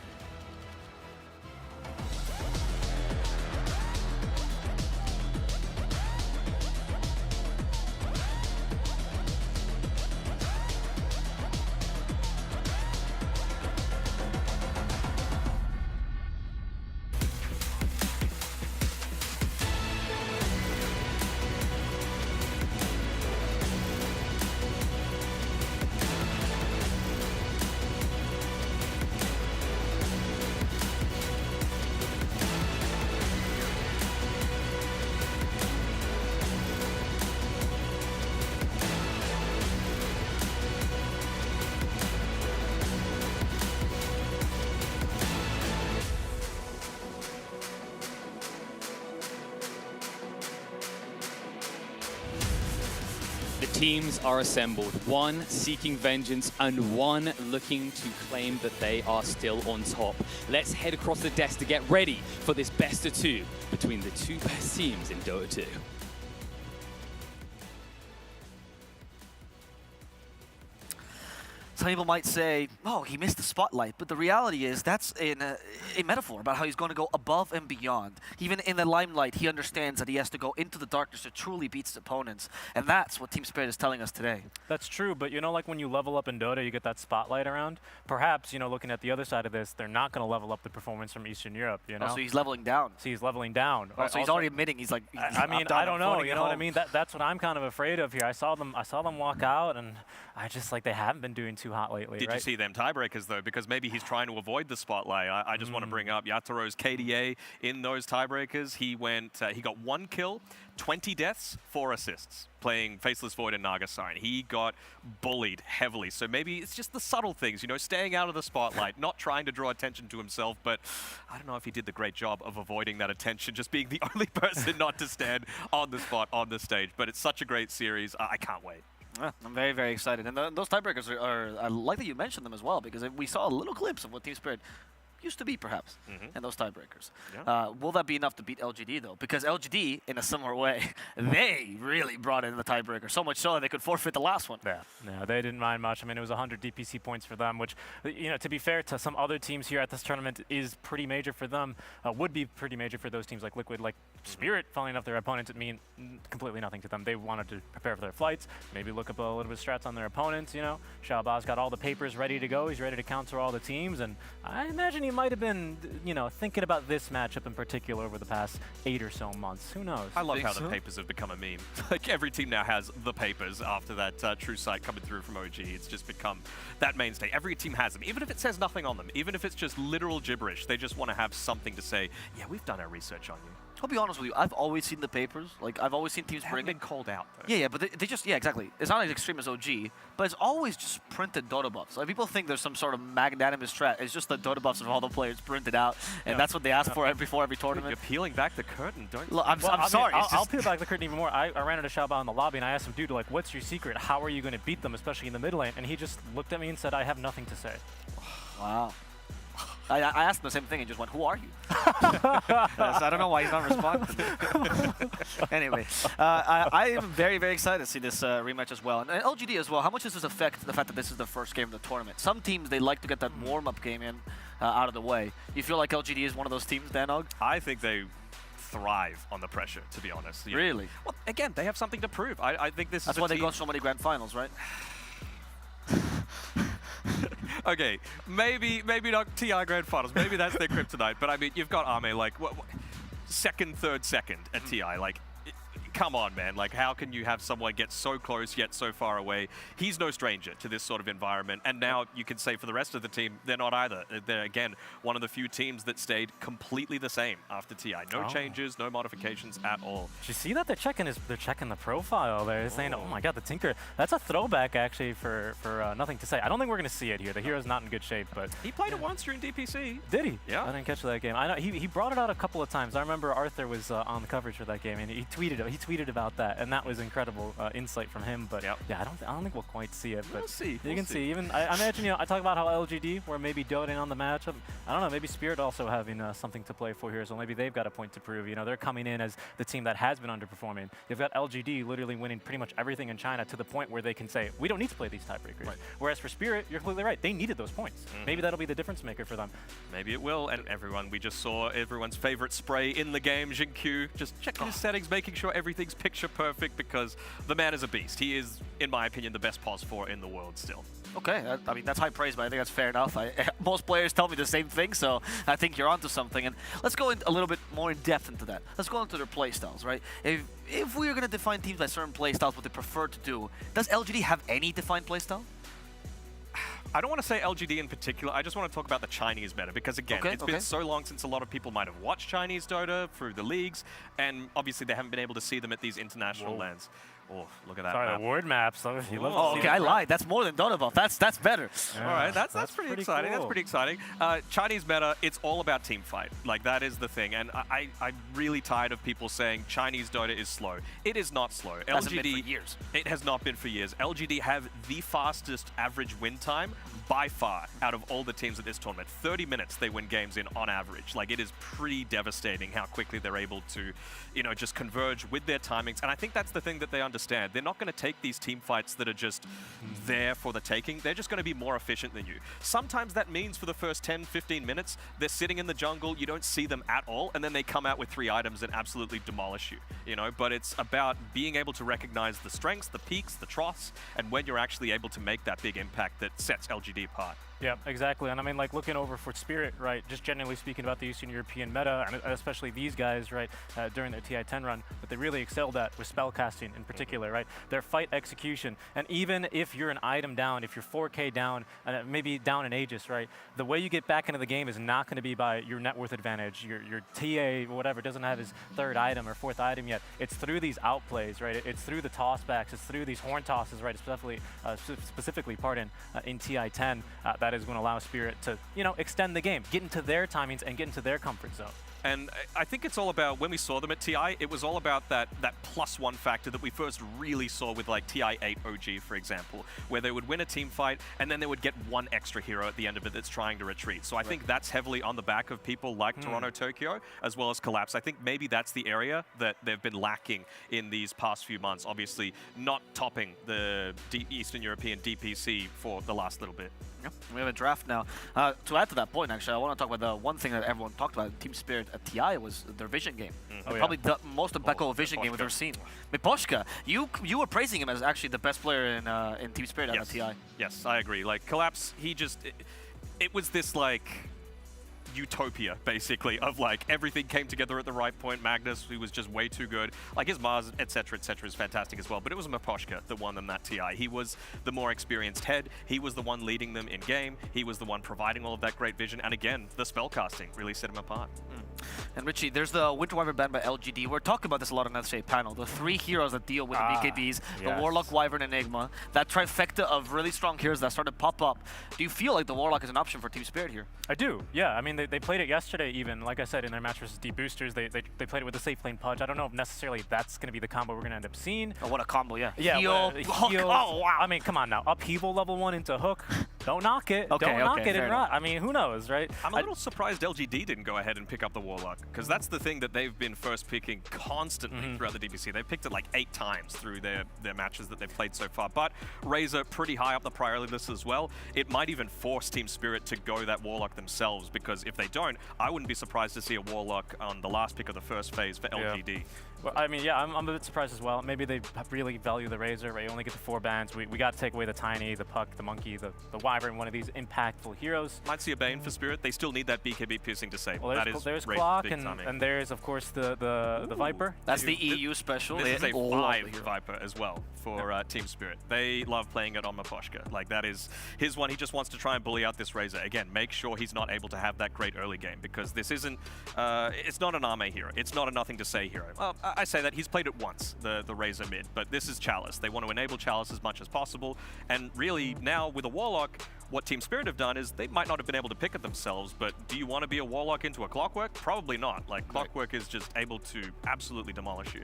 The teams are assembled, one seeking vengeance and one looking to claim that they are still on top. Let's head across the desk to get ready for this best of 2 between the 2 best teams in Dota 2. Some people might say, oh, he missed the spotlight, but the reality is that's a metaphor about how he's going to go above and beyond. Even in the limelight, he understands that he has to go into the darkness to truly beat his opponents, and that's what Team Spirit is telling us today. That's true, but you know, like when you level up in Dota, you get that spotlight around. Perhaps, you know, looking at the other side of this, they're not going to level up the performance from Eastern Europe, you know? Oh, so he's leveling down. So he's leveling down. Oh, so he's already admitting he's like, I mean, I don't know, you know what I mean? That's what I'm kind of afraid of here. I saw them walk out, and I just, like, they haven't been doing too hot lately, Did you see them tiebreakers, though? Because maybe he's trying to avoid the spotlight. I just want to bring up Yataro's KDA in those tiebreakers. He got 1 kill, 20 deaths, 4 assists, playing Faceless Void and Nagasine. He got bullied heavily. So maybe it's just the subtle things, you know, staying out of the spotlight, not trying to draw attention to himself, but I don't know if he did the great job of avoiding that attention, just being the only person not to stand on the spot, on the stage. But it's such a great series. I can't wait. Yeah, I'm very, very excited. And those tiebreakers I like that you mentioned them as well, because we saw a little glimpse of what Team Spirit used to be, perhaps, in those tiebreakers. Yeah. Will that be enough to beat LGD, though? Because LGD, in a similar way, they really brought in the tiebreaker, so much so that they could forfeit the last one. Yeah, no, they didn't mind much. I mean, it was 100 DPC points for them, which, you know, to be fair to some other teams here at this tournament, is pretty major for them. Would be pretty major for those teams like Liquid, like Spirit. Funnily enough, their opponents mean completely nothing to them. They wanted to prepare for their flights, maybe look up a little bit of strats on their opponents, you know. Xiaoba's got all the papers ready to go. He's ready to counter all the teams, and I imagine he might have been, you know, thinking about this matchup in particular over the past 8 or so months. Who knows? I love how the papers have become a meme. Like, every team now has the papers after that true sight coming through from OG. It's just become that mainstay. Every team has them, even if it says nothing on them, even if it's just literal gibberish. They just want to have something to say, yeah, we've done our research on you. I'll be honest with you, I've always seen the papers. Like, I've always seen teams bring been called out, though. Yeah, but they just, yeah, exactly. It's not as extreme as OG, but it's always just printed Dota buffs. Like, people think there's some sort of magnanimous strat. It's just the Dota buffs of all the players printed out, and that's what they ask for before every tournament. You're peeling back the curtain, don't you? Look, I'm sorry. I'll peel back the curtain even more. I ran into Xiaoba in the lobby, and I asked him, dude, like, what's your secret? How are you going to beat them, especially in the mid lane? And he just looked at me and said, I have nothing to say. Wow. I asked him the same thing and just went, who are you? I don't know why he's not responding. Anyway, I am very, very excited to see this rematch as well. And LGD as well, how much does this affect the fact that this is the first game of the tournament? Some teams, they like to get that warm-up game in out of the way. You feel like LGD is one of those teams, Danog? I think they thrive on the pressure, to be honest. Really? Well, again, they have something to prove. I think this That's is why they go so many grand finals, right? Okay, maybe not TI Grand Finals. Maybe that's their kryptonite. But I mean, you've got Ame like second, third, second at TI. Like, come on, man. Like, how can you have someone get so close yet so far away? He's no stranger to this sort of environment. And now you can say for the rest of the team, they're not either. They're, again, one of the few teams that stayed completely the same after TI. No changes, no modifications at all. Did you see that? They're checking the profile. They're saying, oh my god, the Tinker. That's a throwback, actually, for nothing to say. I don't think we're going to see it here. The hero's not in good shape, but... He played it once during DPC. Did he? Yeah. I didn't catch that game. I know he brought it out a couple of times. I remember Arthur was on the coverage for that game, and he tweeted about that, and that was incredible insight from him. But yeah, I don't think we'll quite see it. But we'll see. You can see. Even I imagine, you know, I talk about how LGD were maybe doting on the matchup. I don't know. Maybe Spirit also having something to play for here, so maybe they've got a point to prove. You know, they're coming in as the team that has been underperforming. You've got LGD literally winning pretty much everything in China to the point where they can say, we don't need to play these tiebreakers. Right. Whereas for Spirit, you're completely right. They needed those points. Maybe that'll be the difference maker for them. Maybe it will. And everyone, we just saw everyone's favorite spray in the game, Jin-Q, just checking his settings, making sure everything's picture perfect, because the man is a beast. He is, in my opinion, the best pos 4 in the world still. Okay, I mean, that's high praise, but I think that's fair enough. Most players tell me the same thing, so I think you're onto something. And let's go in a little bit more in depth into that. Let's go into their playstyles, right? If we are going to define teams by certain playstyles, what they prefer to do, does LGD have any defined playstyle? I don't want to say LGD in particular. I just want to talk about the Chinese meta, because again, it's been so long since a lot of people might have watched Chinese Dota through the leagues, and obviously they haven't been able to see them at these international lands. Oh, look at that. Sorry, map. the word maps. Oh, okay, I lied. That's more than Dota buff. That's better. Yeah, all right, that's pretty exciting. Cool. That's pretty exciting. Chinese meta, it's all about team fight. Like, that is the thing. And I'm really tired of people saying Chinese Dota is slow. It is not slow. It hasn't been for years. It has not been for years. LGD have the fastest average win time by far out of all the teams at this tournament. 30 minutes they win games in on average. Like, it is pretty devastating how quickly they're able to, you know, just converge with their timings. And I think that's the thing that they understand. understand. They're not going to take these team fights that are just there for the taking. They're just going to be more efficient than you. Sometimes that means for the first 10, 15 minutes, they're sitting in the jungle, you don't see them at all, and then they come out with 3 items and absolutely demolish you, you know? But it's about being able to recognize the strengths, the peaks, the troughs, and when you're actually able to make that big impact that sets LGD apart. Yeah, exactly. And I mean, like, looking over for Spirit, right, just generally speaking about the Eastern European meta, and especially these guys, right, during their TI-10 run, what they really excelled at was spellcasting in particular, right? Their fight execution. And even if you're an item down, if you're 4K down, and maybe down in Aegis, right, the way you get back into the game is not going to be by your net worth advantage. Your TA, whatever, doesn't have his 3rd item or 4th item yet. It's through these outplays, right? It's through the tossbacks. It's through these horn tosses, right, specifically, in TI-10, that is going to allow Spirit to, you know, extend the game, get into their timings and get into their comfort zone. And I think it's all about, when we saw them at TI, it was all about that +1 factor that we first really saw with like TI-8 OG, for example, where they would win a team fight and then they would get 1 extra hero at the end of it that's trying to retreat. So I think that's heavily on the back of people like Toronto Tokyo, as well as Collapse. I think maybe that's the area that they've been lacking in these past few months, obviously not topping the Eastern European DPC for the last little bit. Yep. We have a draft now. To add to that point, actually, I want to talk about the one thing that everyone talked about in Team Spirit at TI was their vision game. Probably the most impeccable vision game we've ever seen. Miposhka, you were praising him as actually the best player in Team Spirit at TI. Yes, I agree. Like, Collapse, he just... It was this, like... utopia, basically, of like everything came together at the right point. Magnus, who was just way too good, like his Mars, etc., is fantastic as well. But it was Miposhka that won them that TI. He was the more experienced head. He was the one leading them in game. He was the one providing all of that great vision. And again, the spellcasting really set him apart. And Richie, there's the Winter Wyvern banned by LGD. We're talking about this a lot on the SJ panel. The 3 heroes that deal with the BKBs, the Warlock, Wyvern, Enigma. That trifecta of really strong heroes that started to pop up. Do you feel like the Warlock is an option for Team Spirit here? I do, yeah. I mean, they played it yesterday even. Like I said, in their match versus D Boosters, they played it with the safe lane Pudge. I don't know if necessarily that's going to be the combo we're going to end up seeing. Oh, what a combo, yeah. Yeah, heal, hook. Oh, wow. I mean, come on now. Upheaval level 1 into hook. Don't knock it. Don't knock it and rot. I mean, who knows, right? I'm a little surprised LGD didn't go ahead and pick up the Warlock, because that's the thing that they've been first picking constantly throughout the DPC. They've picked it like 8 times through their matches that they've played so far. But Razor pretty high up the priority list as well. It might even force Team Spirit to go that Warlock themselves, because if they don't, I wouldn't be surprised to see a Warlock on the last pick of the first phase for LGD. Well, I mean, yeah, I'm a bit surprised as well. Maybe they really value the Razor, right? You only get the 4 bans. We got to take away the Tiny, the Puck, the Monkey, the Wyvern, one of these impactful heroes. Might see a Bane for Spirit. They still need that BKB piercing to save. Well, there's Clock, and there's, of course, the Viper. That's the EU special. This is a 5 Viper as well for Team Spirit. They love playing it on Miposhka. Like, that is his one. He just wants to try and bully out this Razor. Again, make sure he's not able to have that great early game, because this isn't, it's not an Arme hero. It's not a nothing to say hero. Well, I say that. He's played it once, the Razor mid, but this is Chalice. They want to enable Chalice as much as possible, and really now with a Warlock, what Team Spirit have done is they might not have been able to pick it themselves, but do you want to be a Warlock into a Clockwork? Probably not. Like, Clockwork is just able to absolutely demolish you.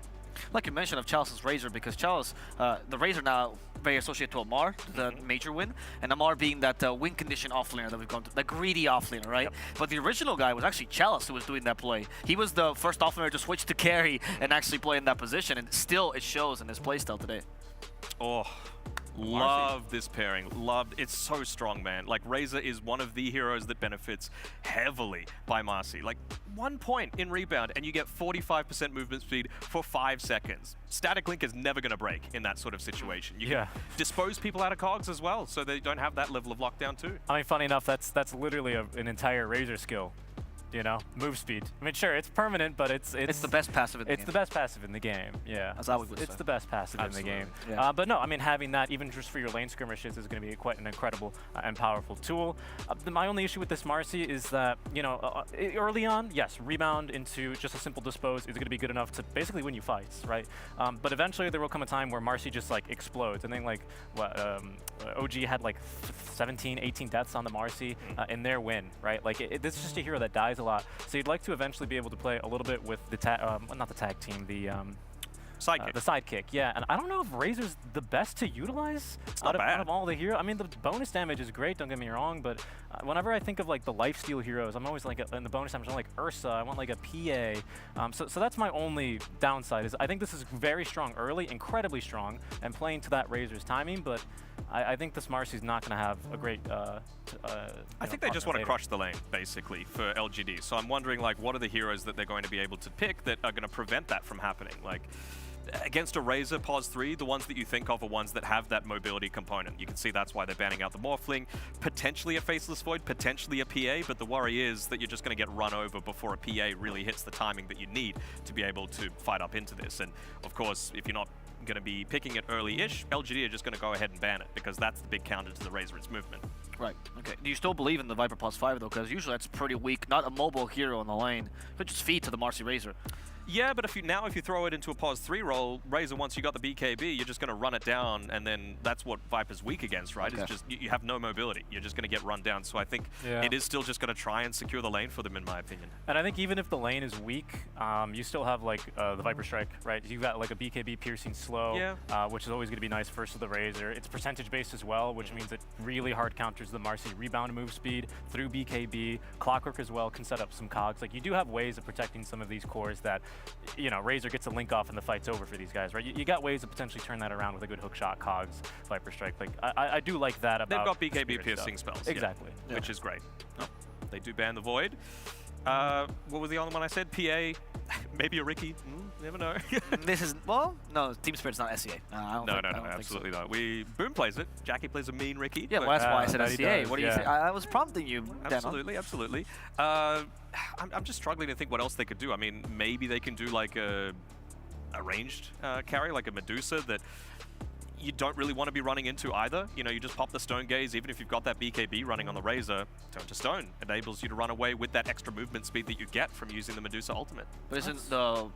Like you mentioned of Chalice's Razor, because Chalice, the Razor now very associated to Amar, the major win, and Amar being that win condition offlaner that we've gone to, the greedy offlaner, right? Yep. But the original guy was actually Chalice who was doing that play. He was the first offlaner to switch to carry and actually play in that position, and still it shows in his playstyle today. Oh, love this pairing. Loved. It's so strong, man. Like, Razor is one of the heroes that benefits heavily by Marcy. Like, 1 point in rebound and you get 45% movement speed for 5 seconds. Static Link is never going to break in that sort of situation. You can dispose people out of cogs as well, so they don't have that level of lockdown too. I mean, funny enough, that's literally an entire Razor skill. You know, move speed. I mean, sure, it's permanent, but it's the best passive in the game. It's the best passive in the game, yeah. As I would say. It's the best passive in the game. Yeah. But no, I mean, having that, even just for your lane skirmishes, is going to be quite an incredible and powerful tool. My only issue with this Marcy is that, you know, early on, yes, rebound into just a simple dispose is going to be good enough to basically win you fights, right? But eventually there will come a time where Marcy just, like, explodes. And then, like, OG had, like, 17, 18 deaths on the Marcy in their win, right? Like, this is just a hero that dies a lot. So you'd like to eventually be able to play a little bit with the not the tag team, the Sidekick. The sidekick, yeah. And I don't know if Razor's the best to utilize not out bad. of all the heroes. I mean, the bonus damage is great, don't get me wrong, but whenever I think of like the lifesteal heroes, I'm always like, in the bonus damage, I'm like Ursa, I want like a PA. So that's my only downside, is I think this is very strong early, incredibly strong, and playing to that Razor's timing, but I think this Marcy's not going to have a great I think they just want to crush the lane, basically, for LGD. So I'm wondering, like, what are the heroes that they're going to be able to pick that are going to prevent that from happening? Like, against a Razor Pos 3, the ones that you think of are ones that have that mobility component. You can see that's why they're banning out the Morphling, potentially a Faceless Void, potentially a PA, but the worry is that you're just going to get run over before a PA really hits the timing that you need to be able to fight up into this. And, of course, if you're not going to be picking it early-ish, LGD are just going to go ahead and ban it, because that's the big counter to the Razor, its movement. Right, okay. Do you still believe in the Viper +5 though? Because usually that's pretty weak, not a mobile hero in the lane. But just feed to the Marcy Razor. Yeah, but if you throw it into a Pos 3 roll, Razor, once you got the BKB, you're just going to run it down, and then that's what Viper's weak against, right? Okay. It's just, you have no mobility. You're just going to get run down. So I think it is still just going to try and secure the lane for them, in my opinion. And I think even if the lane is weak, you still have like the Viper Strike, right? You've got like a BKB piercing slow, which is always going to be nice first with the Razor. It's percentage based as well, which means it really hard counters the Marcy rebound move speed through BKB. Clockwork as well can set up some cogs. Like, you do have ways of protecting some of these cores that, you know, Razor gets a link off and the fight's over for these guys, right? You got ways to potentially turn that around with a good hook shot, cogs, Viper Strike. Like, I do like that about They've got BKB piercing spells. Exactly. Which is great. Oh, they do ban the Void. What was the other one I said? PA? Maybe a Ricky? Never know. This is, well, no, Team Spirit's not SCA. I don't think absolutely so. not. Boom plays it. Jackie plays a mean Ricky. Yeah, well, that's why I said SCA. What do you think? I was prompting you, Absolutely, absolutely. I'm just struggling to think what else they could do. I mean, maybe they can do like a ranged carry, like a Medusa that you don't really want to be running into either. You know, you just pop the Stone Gaze, even if you've got that BKB running on the Razor, turn to Stone. Enables you to run away with that extra movement speed that you get from using the Medusa ultimate. But isn't the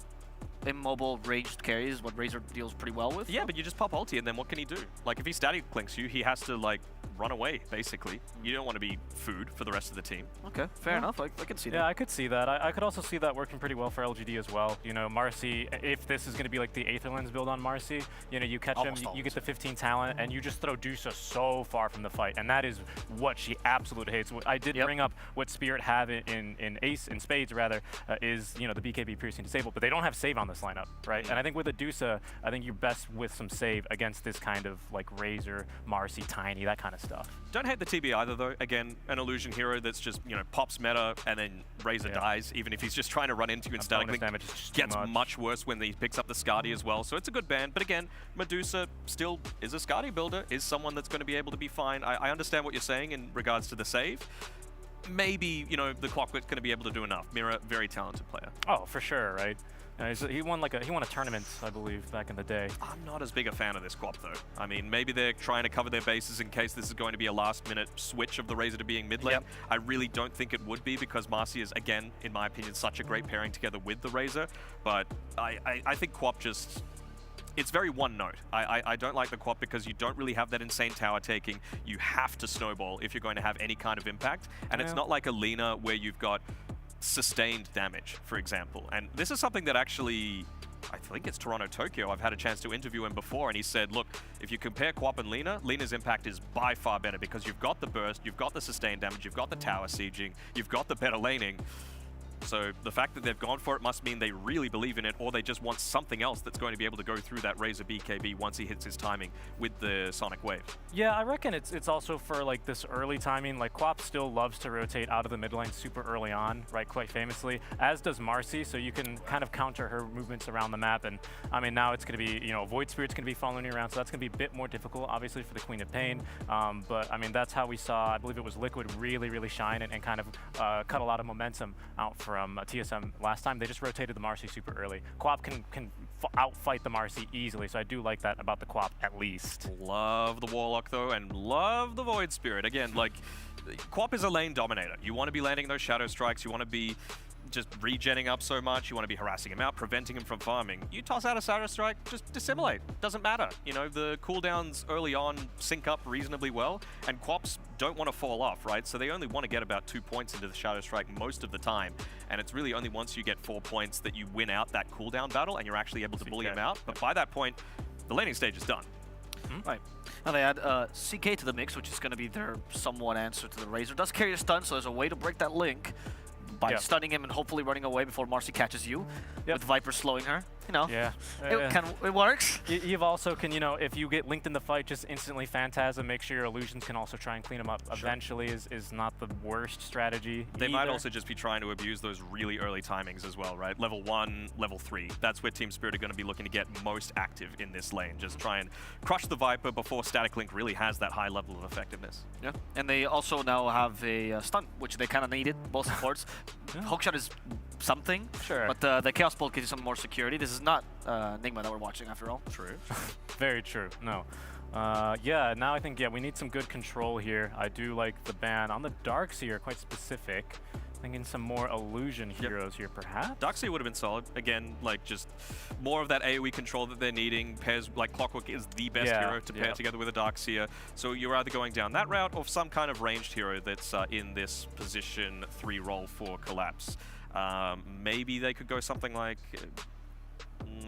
immobile ranged carries what Razor deals pretty well with? Yeah, but you just pop ulti, and then what can he do? Like, if he static clinks you, he has to, like, run away, basically. You don't want to be food for the rest of the team. Okay, fair enough. I can see that. Yeah, I could see that. I could also see that working pretty well for LGD as well. You know, Marcy, if this is going to be like the Aetherlands build on Marcy, you know, you catch him, you get the 15 talent, and you just throw Dusa so far from the fight, and that is what she absolutely hates. I did bring up what Spirit have in Spades, rather, is, you know, the BKB piercing disabled, but they don't have save on this lineup, right? And I think with a Dusa, I think you're best with some save against this kind of like Razor, Marcy, Tiny, that kind of stuff. Don't hate the TB either, though. Again, an illusion hero that's just, you know, pops meta and then Razor dies, even if he's just trying to run into you and static link. Gets much worse when he picks up the Skadi as well, so it's a good ban. But again, Medusa still is a Skadi builder, is someone that's going to be able to be fine. I understand what you're saying in regards to the save. Maybe, you know, the Clockwork's going to be able to do enough. Mira, very talented player. Oh, for sure, right? He won a tournament, I believe, back in the day. I'm not as big a fan of this Quap, though. I mean, maybe they're trying to cover their bases in case this is going to be a last-minute switch of the Razor to being mid lane. I really don't think it would be, because Marcy is, again, in my opinion, such a great pairing together with the Razor. But I think Quap just... It's very one note. I don't like the Quap because you don't really have that insane tower taking. You have to snowball if you're going to have any kind of impact. And it's not like a Lina where you've got sustained damage, for example. And this is something that actually, I think it's Toronto Tokyo, I've had a chance to interview him before, and he said, look, if you compare Quap and Lina, Lina's impact is by far better because you've got the burst, you've got the sustained damage, you've got the tower sieging, you've got the better laning. So the fact that they've gone for it must mean they really believe in it, or they just want something else that's going to be able to go through that Razor BKB once he hits his timing with the Sonic Wave. Yeah, I reckon it's also for like this early timing. Like, Quap still loves to rotate out of the mid lane super early on, right, quite famously, as does Marcy, so you can kind of counter her movements around the map. And I mean, now it's going to be, you know, Void Spirit's going to be following you around, so that's going to be a bit more difficult, obviously, for the Queen of Pain. But I mean, that's how we saw, I believe it was Liquid really shine and kind of cut a lot of momentum out from TSM last time. They just rotated the Marcy super early. Quap can outfight the Marcy easily, so I do like that about the Quap at least. Love the Warlock though, and love the Void Spirit. Again, like, Quap is a lane dominator. You want to be landing those Shadow Strikes, you want to be just regenning up so much. You want to be harassing him out, preventing him from farming. You toss out a Shadow Strike, just dissimulate. Doesn't matter. You know, the cooldowns early on sync up reasonably well, and Quops don't want to fall off, right? So they only want to get about 2 points into the Shadow Strike most of the time, and it's really only once you get 4 points that you win out that cooldown battle, and you're actually able to bully him out. But by that point, the laning stage is done. Right. Now they add CK to the mix, which is going to be their somewhat answer to the Razor. Does carry a stun, so there's a way to break that link by stunning him and hopefully running away before Marcy catches you, with Viper slowing her. You know, it works. Eve also can, you know, if you get linked in the fight, just instantly Phantasm, make sure your illusions can also try and clean them up. Eventually is not the worst strategy. They might also just be trying to abuse those really early timings as well, right? Level 1, level 3. That's where Team Spirit are going to be looking to get most active in this lane. Just try and crush the Viper before Static Link really has that high level of effectiveness. Yeah, and they also now have a stun, which they kind of needed, both supports. Hookshot is something, but the Chaos Bolt gives you some more security. This is not Nigma that we're watching after all. True. Very true. No. Yeah, now I think, we need some good control here. I do like the ban on the Darkseer, quite specific. Thinking some more illusion heroes here, perhaps? Darkseer would have been solid. Again, like just more of that AoE control that they're needing. Pairs, like Clockwork is the best hero to pair together with a Darkseer. So you're either going down that route or some kind of ranged hero that's in this position 3 role for Collapse. Maybe they could go something like...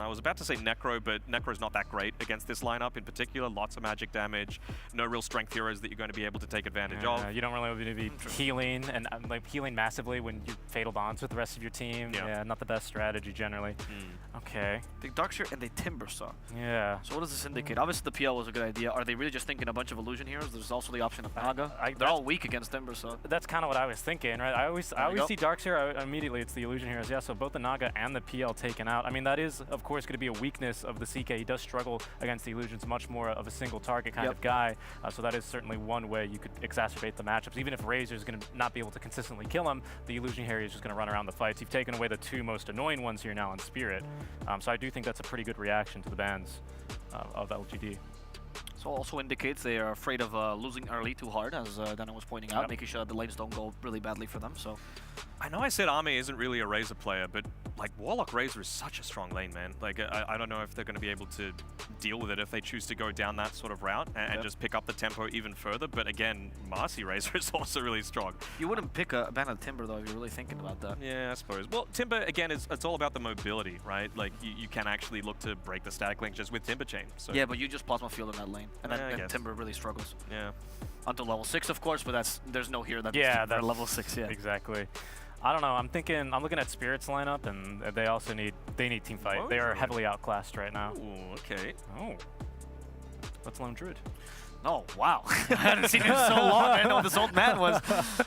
I was about to say Necro, but Necro's not that great against this lineup in particular. Lots of magic damage, no real strength heroes that you're going to be able to take advantage of. You don't really want to be healing and like healing massively when you fatal bonds with the rest of your team. Yeah, not the best strategy generally. Okay. The Darkseer and the Timbersaw. Yeah. So what does this indicate? Obviously the PL was a good idea. Are they really just thinking a bunch of illusion heroes? There's also the option of Naga. They're all weak against Timbersaw. That's kind of what I was thinking, right? I always see Darkseer, immediately it's the illusion heroes. Yeah, so both the Naga and the PL taken out. I mean, that is, of course, going to be a weakness of the CK. He does struggle against the illusions, much more of a single target kind of guy. So that is certainly one way you could exacerbate the matchups. Even if Razor is going to not be able to consistently kill him, the illusion hero is just going to run around the fights. You've taken away the 2 most annoying ones here now in Spirit. So I do think that's a pretty good reaction to the bans of LGD. So also indicates they are afraid of losing early too hard, as Dana was pointing out, making sure the lanes don't go really badly for them. So I know I said Army isn't really a Razor player, but like Warlock Razor is such a strong lane, man. Like I don't know if they're going to be able to deal with it if they choose to go down that sort of route and just pick up the tempo even further. But again, Marcy Razor is also really strong. You wouldn't pick a ban of Timber though if you're really thinking about that. Yeah, I suppose. Well, Timber again it's all about the mobility, right? Like you can actually look to break the static link just with Timber Chain. So. Yeah, but you just plasma field in that lane, and then Timber really struggles. Yeah. Until level 6, of course, but there's no hero that's level 6 yet. Exactly. I don't know. I'm looking at Spirit's lineup, and they also need team fight. They are heavily outclassed right now. Ooh, okay. Oh. What's Lone Druid? Oh, wow. I hadn't seen him so long. I didn't know what this old man was.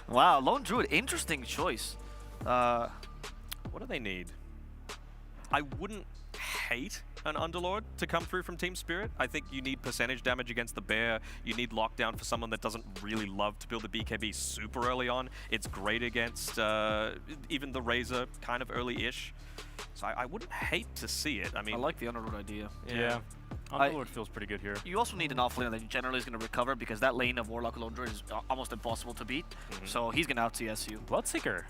Wow, Lone Druid, interesting choice. What do they need? I wouldn't hate an Underlord to come through from Team Spirit. I think you need percentage damage against the bear. You need lockdown for someone that doesn't really love to build the BKB super early on. It's great against even the Razor kind of early-ish. So I wouldn't hate to see it. I mean, I like the Underlord idea. Yeah. Underlord feels pretty good here. You also need an off laner that generally is going to recover because that lane of Warlock Lone Druid is almost impossible to beat. So he's going to out-CS you. Bloodseeker.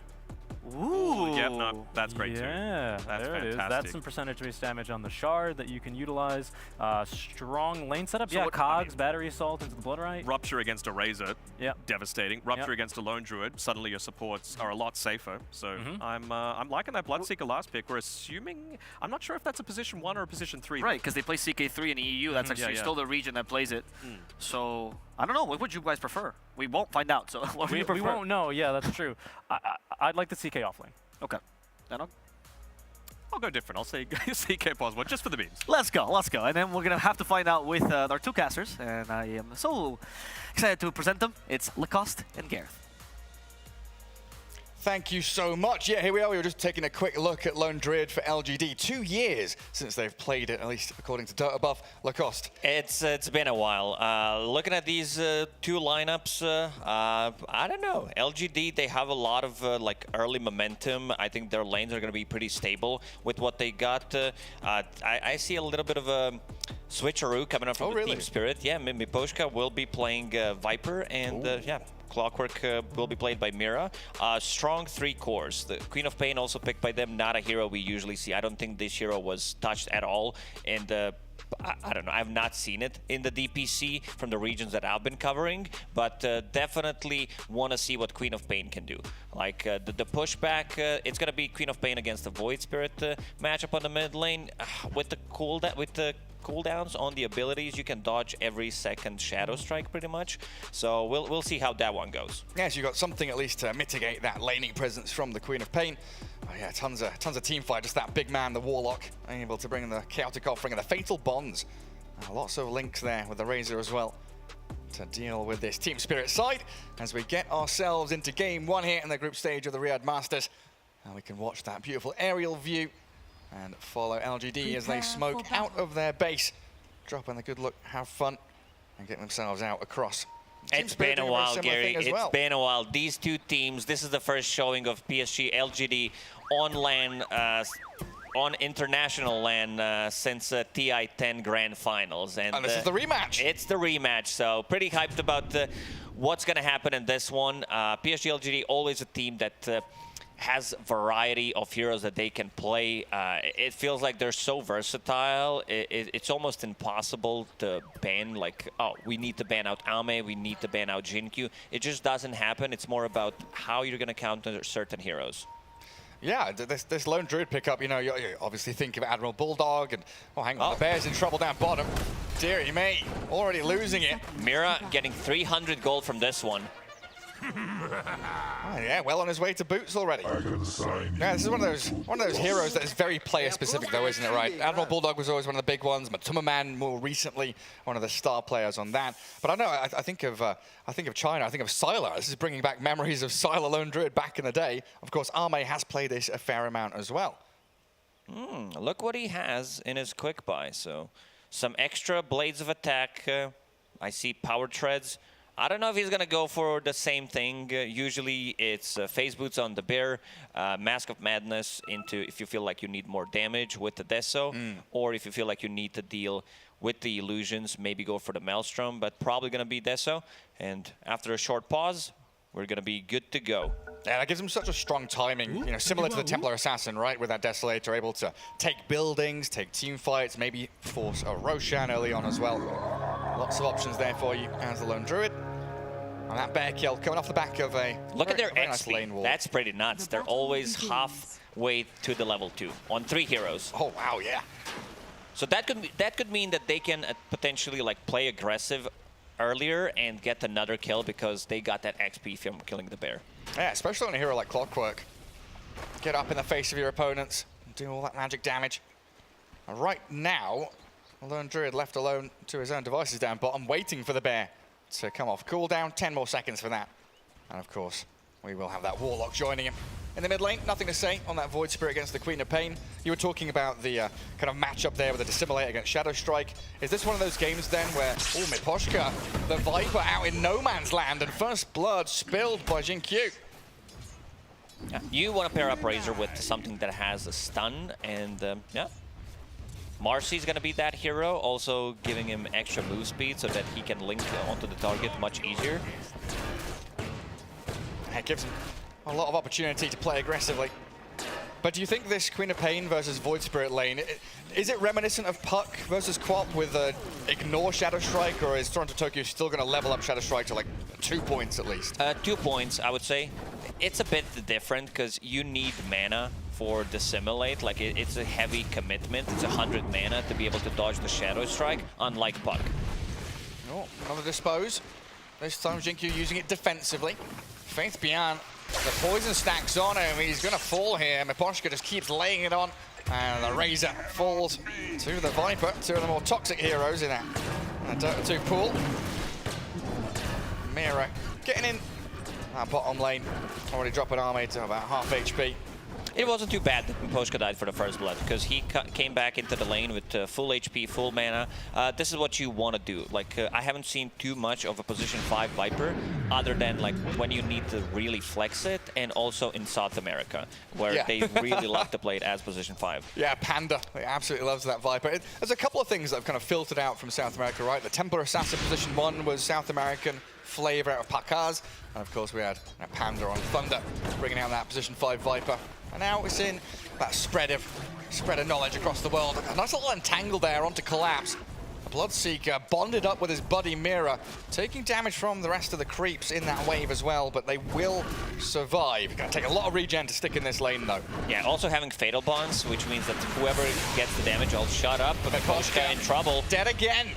Ooh, yeah, no, that's great too. Yeah, that's there fantastic. it is. That's some percentage-based damage on the shard that you can utilize. Strong lane setup. So Cogs, Battery Assault into the Blood Right. Rupture against a Razor, devastating. Rupture against a Lone Druid, suddenly your supports are a lot safer. So I'm liking that Bloodseeker last pick. We're assuming, I'm not sure if that's a position 1 or a position 3. Right, because they play CK3 in EU. That's actually still the region that plays it. So I don't know. What would you guys prefer? We won't find out. So what do you prefer? We won't know. Yeah, that's true. I'd like the CK offlane. Okay. Then I'll go different. I'll say CK pause just for the memes. Let's go. And then we're going to have to find out with our 2 casters. And I am so excited to present them. It's Lacoste and Gareth. Thank you so much. Yeah, here we are. We were just taking a quick look at Lone Druid for LGD. 2 years since they've played it, at least according to Dota Buff. Lacoste. It's been a while. Looking at these 2 lineups, I don't know. LGD, they have a lot of like early momentum. I think their lanes are going to be pretty stable with what they got. I see a little bit of a switcheroo coming up from the Team Spirit. Yeah, Miposhka will be playing Viper, and yeah. Clockwork will be played by Mira. Strong 3 cores. The Queen of Pain also picked by them, not a hero we usually see. I don't think this hero was touched at all in the... I don't know, I've not seen it in the DPC from the regions that I've been covering, but definitely want to see what Queen of Pain can do. Like the pushback, it's going to be Queen of Pain against the Void Spirit matchup on the mid lane. With the cooldowns on the abilities, you can dodge every second Shadow Strike pretty much. So we'll see how that one goes. Yes, you got something at least to mitigate that laning presence from the Queen of Pain. Oh yeah, tons of team fight. Just that big man, the Warlock, able to bring the Chaotic Offering and the Fatal Bonds. Lots of links there with the Razor as well to deal with this team spirit side as we get ourselves into game 1 here in the group stage of the Riyadh Masters. And we can watch that beautiful aerial view and follow LGD as they smoke out of their base, dropping a good look, have fun, and get themselves out across. It's been a while, Gary. It's been a while. These two teams, this is the first showing of PSG LGD on LAN, on international LAN since TI-10 Grand Finals. And this is the rematch. It's the rematch, so pretty hyped about what's going to happen in this one. PSG LGD, always a team that has variety of heroes that they can play. It feels like they're so versatile. It's almost impossible to ban, like, oh, we need to ban out Ame, we need to ban out Jinkyu. It just doesn't happen. It's more about how you're going to counter certain heroes. Yeah, this Lone Druid pickup, you know, you obviously think of Admiral Bulldog and, oh, hang on, the Bear's in trouble down bottom. Dearie me, already losing it. Mira getting 300 gold from this one. Oh, yeah, well on his way to boots already. Yeah, this is one of those heroes that is very player specific though, isn't it, right? Admiral Bulldog was always one of the big ones. Matuma Man more recently, one of the star players on that. But I know, I think of China, I think of Sylar. This is bringing back memories of Sylar Lone Druid back in the day. Of course, Ame has played this a fair amount as well. Look what he has in his quick buy. So some extra blades of attack. I see power treads. I don't know if he's going to go for the same thing. Usually it's phase boots on the bear, Mask of Madness into if you feel like you need more damage with the Deso, or if you feel like you need to deal with the illusions, maybe go for the Maelstrom, but probably going to be Deso. And after a short pause, we're going to be good to go. Yeah, that gives him such a strong timing, you know, similar to the Templar Assassin, right? With that Desolator, able to take buildings, take team fights, maybe force a Roshan early on as well. Lots of options there for you as the Lone Druid. And that bear kill coming off the back of a Look at their XP. Nice lane wall. That's pretty nuts. They're always halfway to the level 2 on 3 heroes. Oh wow, yeah. So that could mean that they can potentially like play aggressive earlier and get another kill because they got that XP from killing the bear. Yeah, especially on a hero like Clockwork. Get up in the face of your opponents, do all that magic damage. And right now, Lone Druid left alone to his own devices down bottom, waiting for the bear to come off cooldown. 10 more seconds for that. And of course, we will have that Warlock joining him. In the mid lane, nothing to say on that Void Spirit against the Queen of Pain. You were talking about the kind of matchup there with the Dissimilate against Shadow Strike. Is this one of those games then where, oh, Miposhka, the Viper out in no man's land, and first blood spilled by Jinkyu? Yeah. You want to pair up Razor with something that has a stun, and yeah. Marcy's going to be that hero, also giving him extra move speed so that he can link onto the target much easier. It gives him a lot of opportunity to play aggressively. But do you think this Queen of Pain versus Void Spirit lane, is it reminiscent of Puck versus Quap with ignore Shadow Strike, or is Toronto Tokyo still going to level up Shadow Strike to like 2 points at least? 2 points, I would say. It's a bit different because you need mana for Dissimilate. Like it's a heavy commitment. It's 100 mana to be able to dodge the Shadow Strike, unlike Puck. Oh, another dispose. This time Jinkyu using it defensively. Faith Bian, the poison stacks on him. He's going to fall here. Miposhka just keeps laying it on. And the Razor falls to the Viper, two of the more toxic heroes in that Dota 2 pool. Mira getting in that bottom lane, already dropping Arme to about half HP. It wasn't too bad that Miposhka died for the first blood, because he came back into the lane with full HP, full mana. This is what you want to do. Like, I haven't seen too much of a position 5 Viper, other than like when you need to really flex it, and also in South America, where they really love to play it as position 5. Yeah, Panda, he absolutely loves that Viper. There's a couple of things that have kind of filtered out from South America, right? The Templar Assassin position 1 was South American. flavor out of Pakaz. And of course we had Panda on Thunder, bringing out that position 5 Viper. And now we're seeing that spread of knowledge across the world. A nice little entangle there onto Collapse. Bloodseeker bonded up with his buddy Mira, taking damage from the rest of the creeps in that wave as well, but they will survive. Gonna take a lot of regen to stick in this lane though. Yeah, also having fatal bonds, which means that whoever gets the damage will shut up, but Koshka in trouble. Dead again.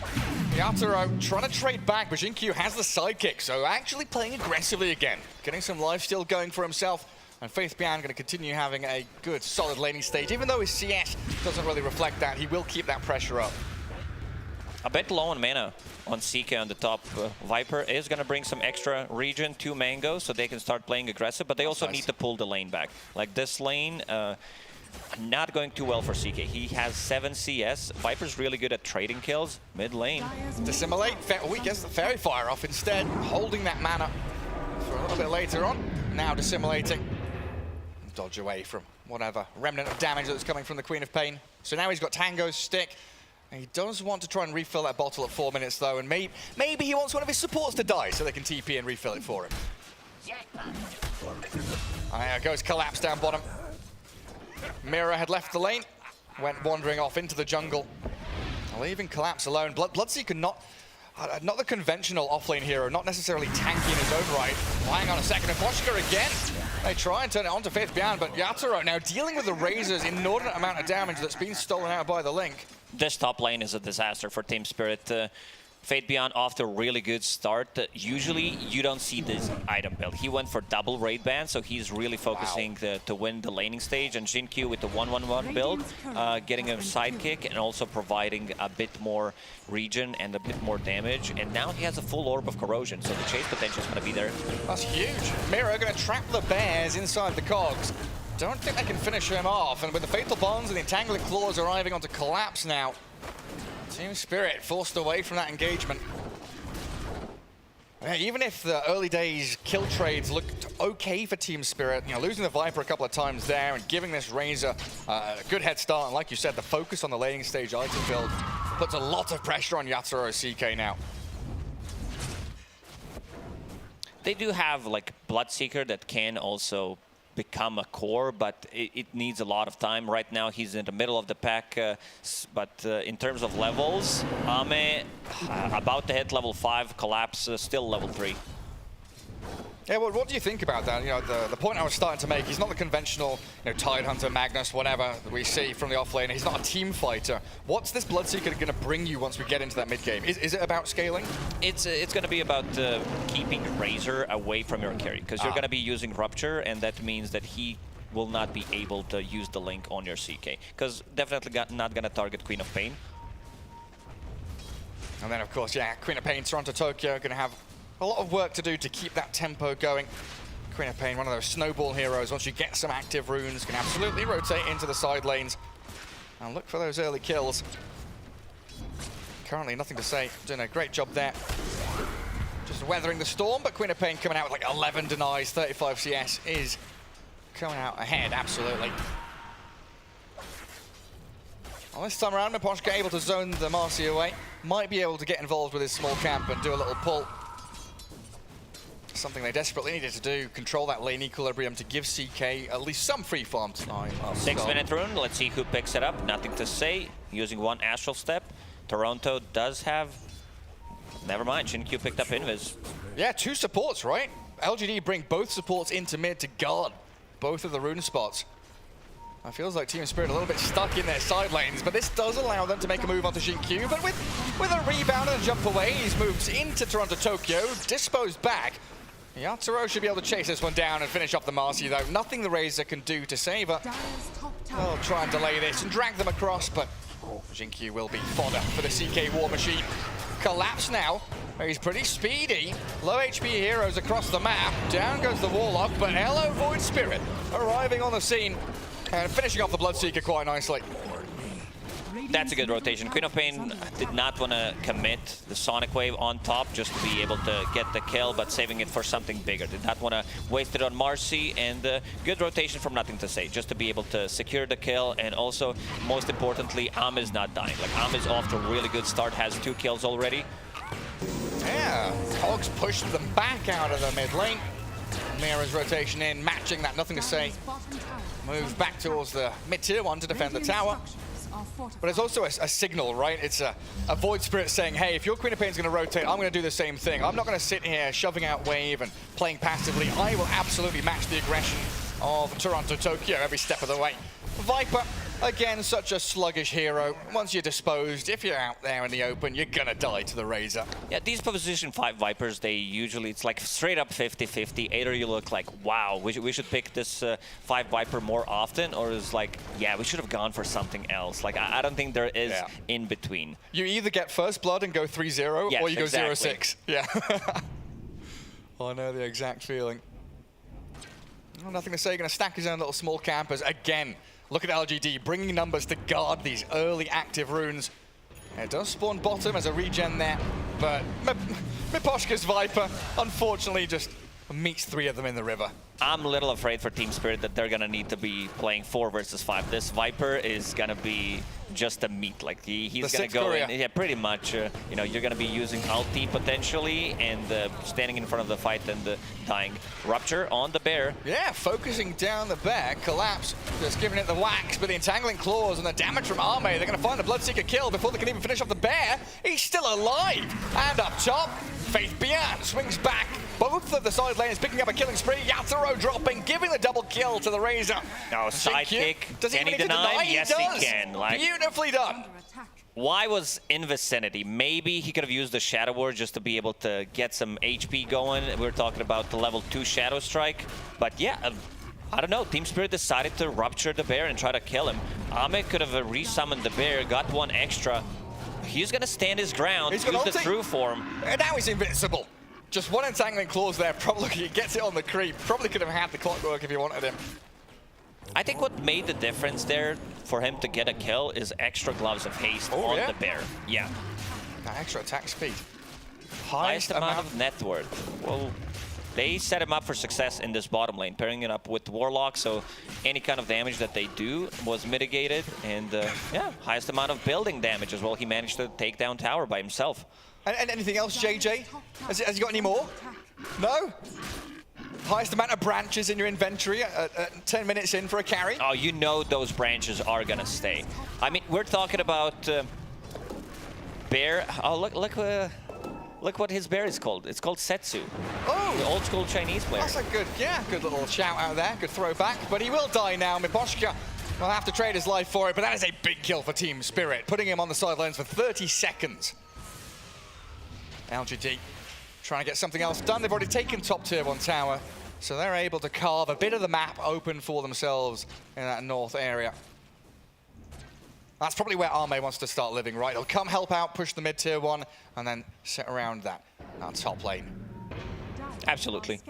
Yatoro trying to trade back, but Jinkyu has the sidekick, so actually playing aggressively again. Getting some lifesteal going for himself. And Faith Bian going to continue having a good, solid laning stage. Even though his CS doesn't really reflect that, he will keep that pressure up. A bit low on mana on CK on the top. Viper is going to bring some extra regen to Mango so they can start playing aggressive, but they also need to pull the lane back. Like this lane, not going too well for CK. He has 7 CS. Viper's really good at trading kills mid lane. Dissimulate. He gets the Fairy Fire off instead, holding that mana for a little bit later on. Now Dissimulating. Dodge away from whatever remnant of damage that's coming from the Queen of Pain. So now he's got Tango's stick. He does want to try and refill that bottle at 4 minutes though, and maybe he wants one of his supports to die so they can TP and refill it for him. There goes Collapse down bottom. Mira had left the lane, went wandering off into the jungle, leaving Collapse alone. Bloodseeker not the conventional offlane hero, not necessarily tanky in his own right. Hang on a second, and Poshka again. They try and turn it onto Faith Bian, but Yatoro now dealing with the Razor's inordinate amount of damage that's been stolen out by the Link. This top lane is a disaster for Team Spirit. Fate Beyond off to a really good start. Usually you don't see this item build. He went for double raid ban, so he's really focusing to win the laning stage. And Jinkyu with the 1-1-1 build, getting a sidekick and also providing a bit more regen and a bit more damage. And now he has a full orb of corrosion, so the chase potential is going to be there. That's huge. Mira going to trap the bears inside the cogs. Don't think they can finish him off, and with the Fatal Bonds and the Entangling Claws arriving onto Collapse now, Team Spirit forced away from that engagement. Yeah, even if the early days kill trades looked okay for Team Spirit, you know, losing the Viper a couple of times there and giving this Razor a good head start, and like you said, the focus on the laning stage item build puts a lot of pressure on Yatoro CK now. They do have like Bloodseeker that can also become a core, but it needs a lot of time. Right now he's in the middle of the pack, but in terms of levels, Ame about to hit level 5, Collapse still level 3. Yeah, well, what do you think about that? You know, the point I was starting to make, he's not the conventional, you know, Tide Hunter, Magnus, whatever that we see from the offlane. He's not a team fighter. What's this Bloodseeker going to bring you once we get into that mid game? Is it about scaling? It's going to be about keeping Razor away from your carry, because you're going to be using Rupture, and that means that he will not be able to use the link on your CK, because definitely not going to target Queen of Pain. And then, of course, yeah, Queen of Pain, Toronto, Tokyo, going to have a lot of work to do to keep that tempo going. Queen of Pain, one of those snowball heroes, once you get some active runes, can absolutely rotate into the side lanes and look for those early kills. Currently, nothing to say. Doing a great job there. Just weathering the storm, but Queen of Pain coming out with like 11 denies, 35 CS is coming out ahead, absolutely. Well, this time around, Miposhka able to zone the Marcy away. Might be able to get involved with his small camp and do a little pull. Something they desperately needed to do, control that lane equilibrium to give CK at least some free farm time. 6-minute rune, let's see who picks it up. Nothing to say, using one Astral Step. Toronto does have... Never mind, Jinkyu picked up Invis. Yeah, 2 supports, right? LGD bring both supports into mid to guard both of the rune spots. It feels like Team Spirit a little bit stuck in their side lanes, but this does allow them to make a move onto Jinkyu. But with a rebound and a jump away, he's moved into Toronto Tokyo, disposed back. Yatoro should be able to chase this one down and finish off the Marcy, though. Nothing the Razor can do to save her. They'll try and delay this and drag them across, but Jinkyu will be fodder for the CK War Machine. Collapse now. He's pretty speedy. Low HP heroes across the map. Down goes the Warlock, but hello Void Spirit arriving on the scene and finishing off the Bloodseeker quite nicely. That's a good rotation. Queen of Pain did not want to commit the Sonic Wave on top just to be able to get the kill, but saving it for something bigger. Did not want to waste it on Marcy, and good rotation from Nothing to Say, just to be able to secure the kill, and also, most importantly, Am is not dying. Like, Am is off to a really good start, has 2 kills already. Yeah, Cogs pushed them back out of the mid lane. Mira's rotation in, matching that, nothing to say. Moves back towards the mid-tier one to defend the tower. But it's also a signal, right? It's a Void Spirit saying, hey, if your Queen of Pain's going to rotate, I'm going to do the same thing. I'm not going to sit here shoving out wave and playing passively. I will absolutely match the aggression of Toronto Tokyo every step of the way. Viper, again, such a sluggish hero. Once you're disposed, if you're out there in the open, you're going to die to the Razor. Yeah, these position 5 Vipers, they usually, it's like straight up 50-50. Either you look like, wow, we should pick this 5 Viper more often, or it's like, yeah, we should have gone for something else. Like, I don't think there is in between. You either get first blood and go 3-0, yes, or you go exactly. 0-6. Yeah. I know the exact feeling. Well, nothing to say, going to stack his own little small campers again. Look at LGD, bringing numbers to guard these early active runes. It does spawn bottom as a regen there, but Miposhka's Viper, unfortunately, just meets 3 of them in the river. I'm a little afraid for Team Spirit that they're going to need to be playing 4 versus 5. This Viper is going to be just a meat. Like, he's going to go in. Yeah, pretty much. You know, you're going to be using ulti potentially and standing in front of the fight and dying. Rupture on the bear. Yeah, focusing down the bear. Collapse, just giving it the whacks, but the entangling claws and the damage from Arme, they're going to find the Bloodseeker kill before they can even finish off the bear. He's still alive. And up top, Faith Bian swings back. Both of the side lanes picking up a killing spree. Yatoro dropping, giving the double kill to the Razor. No, sidekick. Does he Can he need to deny? Yes, he can. Like, beautifully done. why was in vicinity? Maybe he could have used the Shadow Ward just to be able to get some HP going. We're talking about the level 2 Shadow Strike. But yeah, I don't know. Team Spirit decided to rupture the bear and try to kill him. Ame could have resummoned the bear, got 1 extra. He's going to stand his ground, use the true form. And now he's invincible. Just 1 entangling claws there, probably he gets it on the creep. Probably could have had the clockwork if he wanted him. I think what made the difference there for him to get a kill is extra gloves of haste on the bear. Yeah. That extra attack speed. Highest amount of net worth. Well, they set him up for success in this bottom lane, pairing it up with Warlock, so any kind of damage that they do was mitigated. And yeah, highest amount of building damage as well. He managed to take down tower by himself. And anything else, JJ? Has he got any more? No? Highest amount of branches in your inventory at 10 minutes in for a carry? Oh, you know those branches are gonna stay. I mean, we're talking about bear. Oh, look what his bear is called. It's called Setsu. Oh! The old school Chinese player. That's a good little shout out there. Good throwback. But he will die now. Miposhka will have to trade his life for it, but that is a big kill for Team Spirit, putting him on the sidelines for 30 seconds. LGD trying to get something else done. They've already taken top tier 1 tower, so they're able to carve a bit of the map open for themselves in that north area. That's probably where Arme wants to start living, right? He'll come help out, push the mid-tier 1, and then sit around that top lane. Absolutely.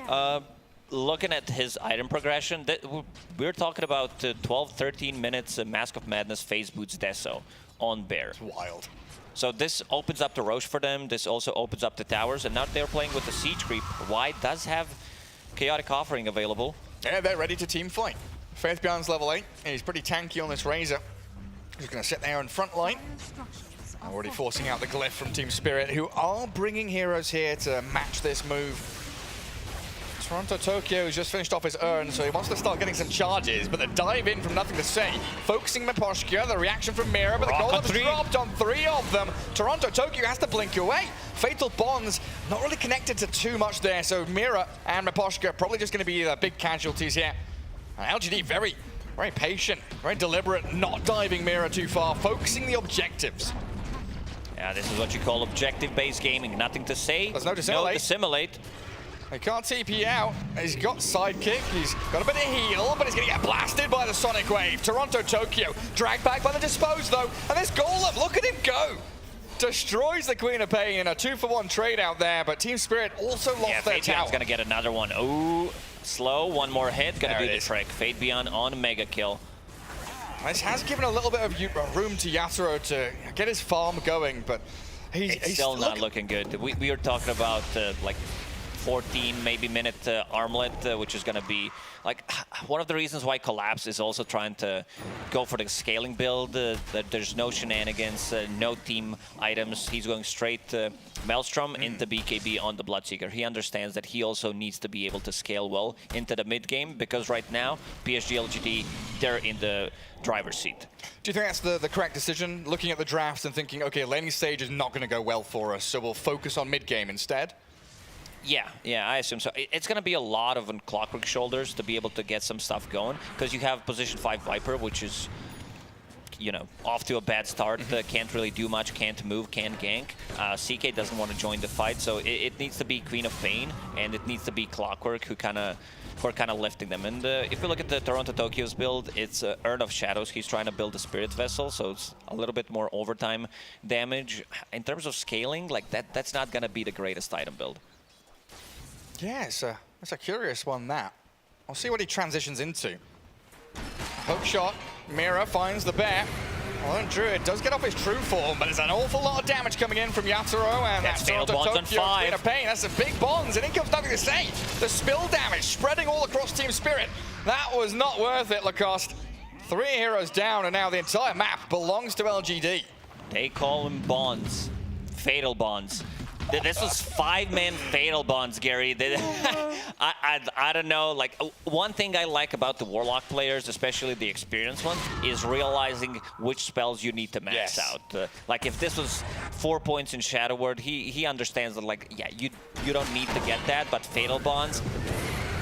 Looking at his item progression, we're talking about 12, 13 minutes Mask of Madness Phase Boots Deso on Bear. It's wild. So this opens up the Roche for them. This also opens up the towers. And now they're playing with the Siege Creep. White does have Chaotic Offering available. Yeah, they're ready to team fight. Faith Bjarn's level 8. He's pretty tanky on this Razor. He's going to sit there in front line. Already forcing out the Glyph from Team Spirit, who are bringing heroes here to match this move. Toronto Tokyo has just finished off his urn, so he wants to start getting some charges, but the dive in from nothing to say. Focusing Miposhka, the reaction from Mira, but the golem's dropped on 3 of them. Toronto Tokyo has to blink away. Fatal Bonds not really connected to too much there, so Mira and Miposhka probably just going to be the big casualties here. And LGD very patient, very deliberate, not diving Mira too far, focusing the objectives. Yeah, this is what you call objective-based gaming. Nothing to say. There's no dissimulate. No dissimulate. He can't TP out. He's got sidekick. He's got a bit of heal, but he's going to get blasted by the Sonic Wave. Toronto Tokyo dragged back by the Dispose, though. And this Golem, look at him go. Destroys the Queen of Pain in a 2-for-1 trade out there, but Team Spirit also lost their tower. Fate's going to get another one. Ooh, slow. One more hit. Going to do the trick. Fate Beyond on Mega Kill. This has given a little bit of room to Yatoro to get his farm going, but he's still not looking good. We are talking about like 14 maybe minute armlet, which is going to be like one of the reasons why Collapse is also trying to go for the scaling build. That there's no shenanigans, no team items. He's going straight Maelstrom into BKB on the Bloodseeker. He understands that he also needs to be able to scale well into the mid game, because right now PSG LGD, they're in the driver's seat. Do you think that's the correct decision? Looking at the drafts and thinking, okay, laning stage is not going to go well for us, so we'll focus on mid game instead? Yeah, I assume so. It's going to be a lot of on Clockwork shoulders to be able to get some stuff going, because you have position 5 Viper, which is, you know, off to a bad start. Can't really do much, can't move, can't gank. CK doesn't want to join the fight, so it needs to be Queen of Pain, and it needs to be Clockwork who kind of lifting them. And if you look at the Toronto Tokyo's build, it's Urn of Shadows. He's trying to build a Spirit Vessel, so it's a little bit more overtime damage. In terms of scaling, like that's not going to be the greatest item build. Yeah, it's a curious one, that. I'll see what he transitions into. Hook shot, Mira finds the bear. Well, Druid does get off his true form, but there's an awful lot of damage coming in from Yatoro, and that's failed bonds on 5. Queen of Pain. That's a big bonds, and in comes nothing to say. The spill damage spreading all across Team Spirit. That was not worth it, Lacoste. 3 heroes down, and now the entire map belongs to LGD. They call them bonds, fatal bonds. This was 5-man fatal bonds, Gary. I don't know. Like, one thing I like about the Warlock players, especially the experienced ones, is realizing which spells you need to max out. Like, if this was 4 points in Shadow Word, he understands that, like, yeah, you don't need to get that, but fatal bonds,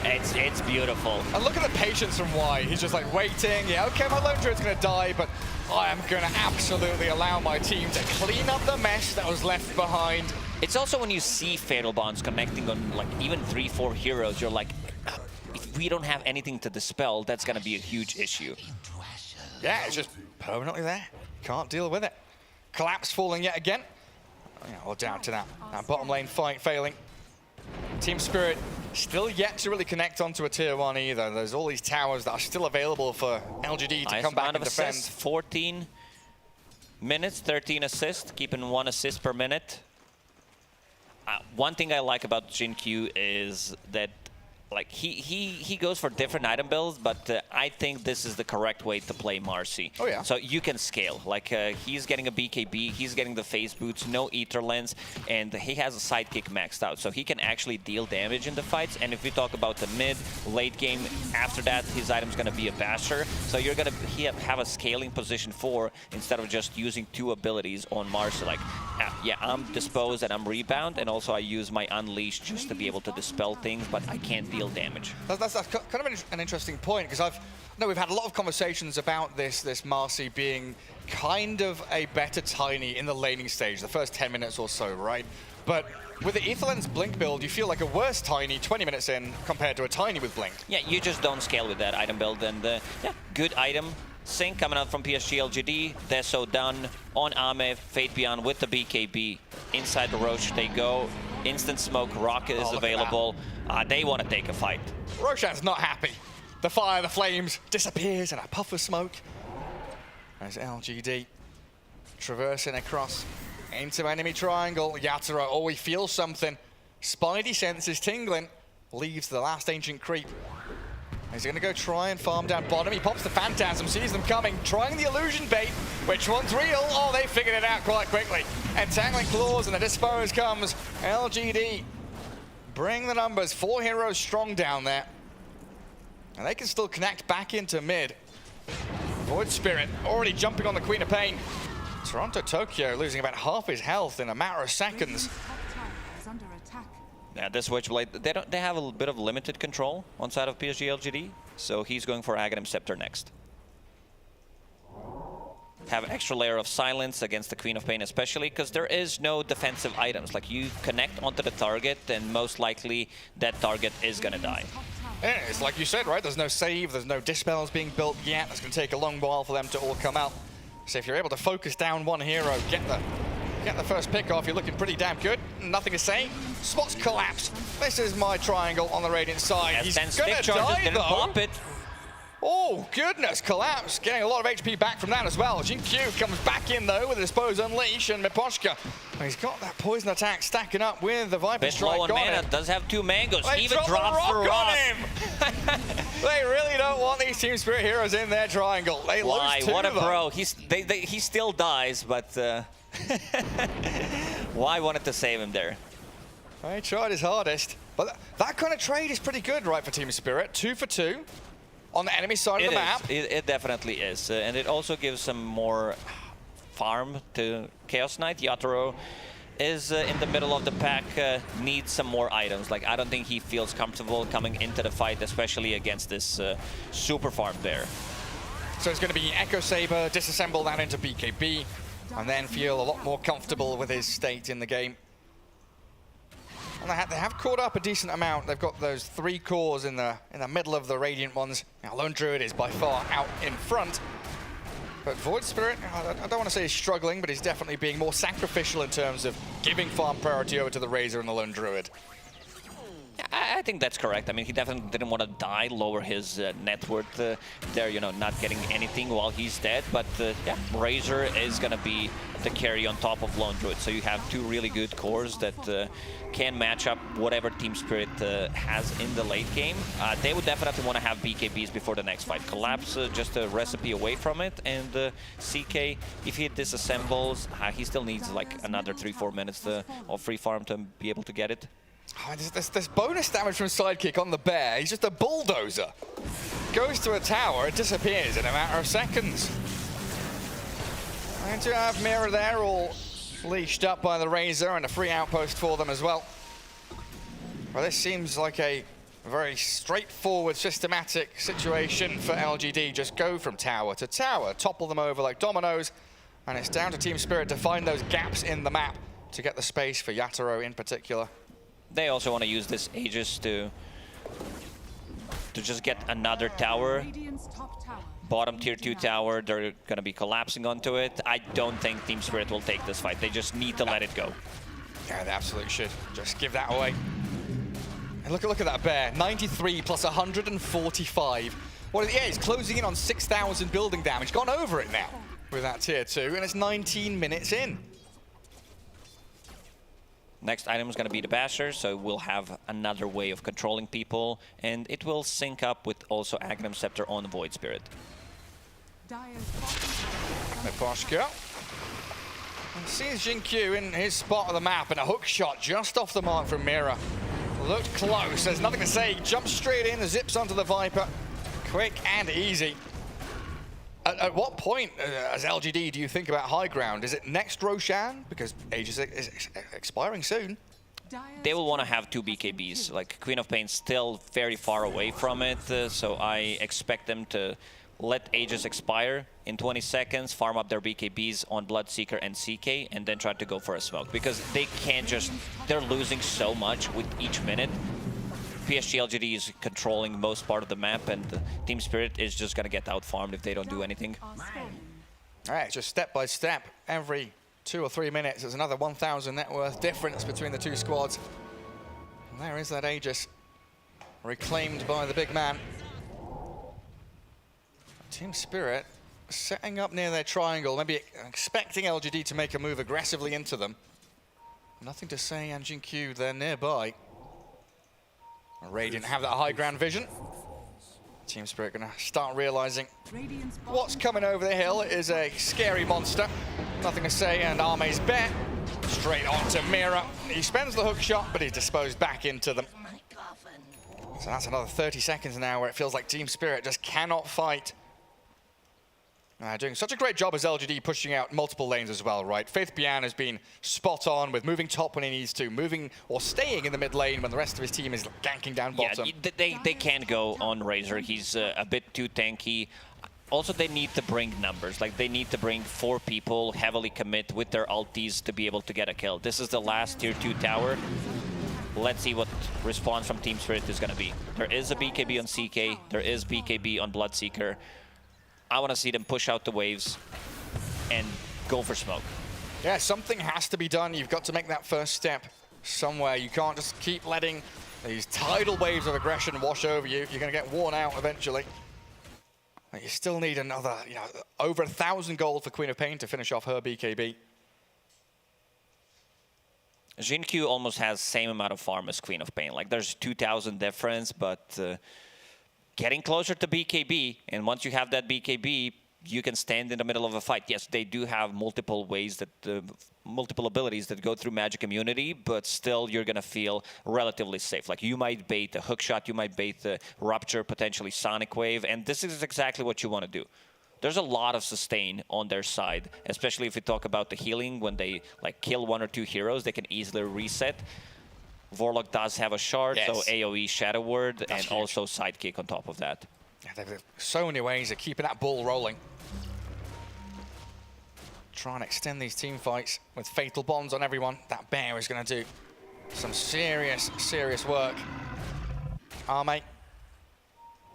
it's beautiful. And look at the patience from White. He's just like waiting. Yeah, okay, my Lone Druid's going to die, but I am going to absolutely allow my team to clean up the mess that was left behind. It's also when you see fatal bonds connecting on like even 3-4 heroes, you're like, if we don't have anything to dispel, that's going to be a huge issue. Yeah, it's just permanently there. Can't deal with it. Collapse falling yet again. Yeah, well, down to that bottom lane fight failing. Team Spirit still yet to really connect onto a tier 1 either. There's all these towers that are still available for LGD to come back and defend. 14 minutes, 13 assists, keeping 1 assist per minute. One thing I like about Jin Q is that, like, he goes for different item builds, but I think this is the correct way to play Marcy. Oh, yeah. So you can scale. Like, he's getting a BKB, he's getting the phase boots, no ether lens, and he has a sidekick maxed out. So he can actually deal damage in the fights. And if we talk about the mid, late game, after that, his item's going to be a basher. So you're going to have a scaling position 4 instead of just using 2 abilities on Marcy. Like, yeah, I'm Dispose and I'm Rebound, and also I use my Unleash just to be able to dispel things, but I can't deal damage. That's kind of an interesting point, because we've had a lot of conversations about this Marcy being kind of a better Tiny in the laning stage, the first 10 minutes or so, right? But with the Aetherlens Blink build, you feel like a worse Tiny 20 minutes in compared to a Tiny with Blink. Yeah, you just don't scale with that item build, and yeah, good item. Sync coming out from PSG LGD, Deso done on Ame, Fate Beyond with the BKB. Inside the Roche they go, instant smoke, rocket is available. They want to take a fight. Roshan's not happy. The fire, the flames, disappears in a puff of smoke. There's LGD traversing across into enemy triangle. Yatoro, oh, he feels something. Spidey senses tingling, leaves the last ancient creep. He's going to go try and farm down bottom. He pops the Phantasm, sees them coming, trying the illusion bait. Which one's real? Oh, they figured it out quite quickly. Entangling Claws and the Dispose comes. LGD bring the numbers. 4 heroes strong down there. And they can still connect back into mid. Void Spirit already jumping on the Queen of Pain. Toronto Tokyo losing about half his health in a matter of seconds. Yeah, this Witchblade, they have a bit of limited control on side of PSG LGD, so he's going for Aghanim Scepter next. Have extra layer of silence against the Queen of Pain, especially because there is no defensive items. Like, you connect onto the target, and most likely that target is gonna die. Yeah, it's like you said, right? There's no save, there's no dispels being built yet. It's gonna take a long while for them to all come out. So if you're able to focus down one hero, get the first pick off, you're looking pretty damn good. Nothing to say. Spots Collapse. This is my triangle on the Radiant side. Yes, He's then gonna stick charges die, didn't though. pop it. Oh, goodness, collapse. Getting a lot of HP back from that as well. Jin-Q comes back in, though, with the Dispose Unleash, and Miposhka, he's got that poison attack stacking up with the Viper Bit Strike low on on mana, him. does have 2 mangoes. They Even dropped the drops rock the rock. on him. They really don't want these Team Spirit heroes in their triangle. They Why? lose 2 What a of them. bro. He still dies, but why wanted to save him there? He tried his hardest. But that kind of trade is pretty good, right, for Team Spirit. 2 for 2 on the enemy side of the map. It definitely is. And it also gives some more farm to Chaos Knight. Yatoro is in the middle of the pack, needs some more items. Like, I don't think he feels comfortable coming into the fight, especially against this super farm there. So it's going to be Echo Saber, disassemble that into BKB, and then feel a lot more comfortable with his state in the game. And they have caught up a decent amount. They've got those 3 cores in the middle of the Radiant ones. Now, Lone Druid is by far out in front. But Void Spirit, I don't want to say he's struggling, but he's definitely being more sacrificial in terms of giving farm priority over to the Razor and the Lone Druid. I think that's correct. I mean, he definitely didn't want to die, lower his net worth there, you know, not getting anything while he's dead. But yeah, Razor is going to be the carry on top of Lone Druid. So you have 2 really good cores that can match up whatever Team Spirit has in the late game. They would definitely want to have BKBs before the next fight. Collapse just a recipe away from it. And CK, if he disassembles, he still needs like another 3-4 minutes of free farm to be able to get it. Oh, there's bonus damage from Sidekick on the bear. He's just a bulldozer. Goes to a tower, it disappears in a matter of seconds. And to have Mira there, all leashed up by the Razor, and a free outpost for them as well. Well, this seems like a very straightforward, systematic situation for LGD. Just go from tower to tower, topple them over like dominoes, and it's down to Team Spirit to find those gaps in the map to get the space for Yatoro in particular. They also want to use this Aegis to just get another tower. Bottom tier 2 tower, they're going to be collapsing onto it. I don't think Team Spirit will take this fight. They just need to let it go. Yeah, they absolutely should. Just give that away. And look at that bear. 93 plus 145. Well, yeah, he's closing in on 6,000 building damage. Gone over it now with that tier 2, and it's 19 minutes in. Next item is going to be the Basher, so we'll have another way of controlling people, and it will sync up with also Aghanim Scepter on Void Spirit. Miposhka. And sees Jin-Q in his spot of the map, and a hook shot just off the mark from Mira. Looked close, there's nothing to say. Jumps straight in, zips onto the Viper. Quick and easy. At what point, as LGD, do you think about high ground? Is it next Roshan? Because Aegis is expiring soon. They will want to have 2 BKBs. Like, Queen of Pain's still very far away from it, so I expect them to let Aegis expire in 20 seconds, farm up their BKBs on Bloodseeker and CK, and then try to go for a smoke. Because they can't just... They're losing so much with each minute. PSG LGD is controlling most part of the map, and Team Spirit is just going to get out-farmed if they don't do anything. All right, just step by step. Every 2 or 3 minutes, there's another 1,000 net worth difference between the 2 squads. And there is that Aegis, reclaimed by the big man. Team Spirit setting up near their triangle, maybe expecting LGD to make a move aggressively into them. Nothing to say, and Jin-Q, they're nearby. Radiant have that high ground vision. Team Spirit gonna start realizing what's coming over the hill is a scary monster. Nothing to say, and Arme's bet straight on to Mira. He spends the hook shot, but he's disposed back into them. So that's another 30 seconds now where it feels like Team Spirit just cannot fight. Doing such a great job as LGD, pushing out multiple lanes as well, right? Faith Bian has been spot on with moving top when he needs to, moving or staying in the mid lane when the rest of his team is ganking down bottom. Yeah, they can't go on Razor. He's a bit too tanky. Also, they need to bring numbers. Like, they need to bring 4 people, heavily commit with their ultis to be able to get a kill. This is the last tier 2 tower. Let's see what response from Team Spirit is going to be. There is a BKB on CK. There is BKB on Bloodseeker. I want to see them push out the waves and go for smoke. Yeah, something has to be done. You've got to make that first step somewhere. You can't just keep letting these tidal waves of aggression wash over you. You're going to get worn out eventually. You still need another, over 1,000 gold for Queen of Pain to finish off her BKB. Jin-Q almost has same amount of farm as Queen of Pain. Like there's 2,000 difference, but getting closer to BKB, and once you have that BKB, you can stand in the middle of a fight. Yes, they do have multiple ways that, multiple abilities that go through magic immunity, but still you're gonna feel relatively safe. Like you might bait a hook shot, you might bait the rupture, potentially sonic wave, and this is exactly what you want to do. There's a lot of sustain on their side, especially if we talk about the healing. When they like kill 1 or 2 heroes, they can easily reset. Vorlog does have a shard, so AoE Shadow Word, and huge. Also Sidekick on top of that. Yeah, there's so many ways of keeping that ball rolling. Try and extend these team fights with fatal bombs on everyone. That bear is going to do some serious, serious work. Arme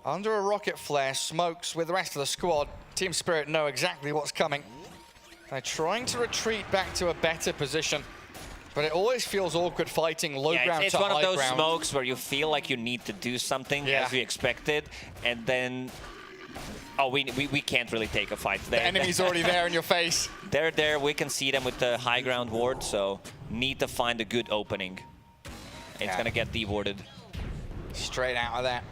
under a rocket flare, smokes with the rest of the squad. Team Spirit know exactly what's coming. They're trying to retreat back to a better position, but it always feels awkward fighting low ground to high ground. It's one of those smokes where you feel like you need to do something as we expected, and then we can't really take a fight. The enemy's already there in your face. They're there. We can see them with the high ground ward, so need to find a good opening. It's gonna get dewarded. Straight out of that.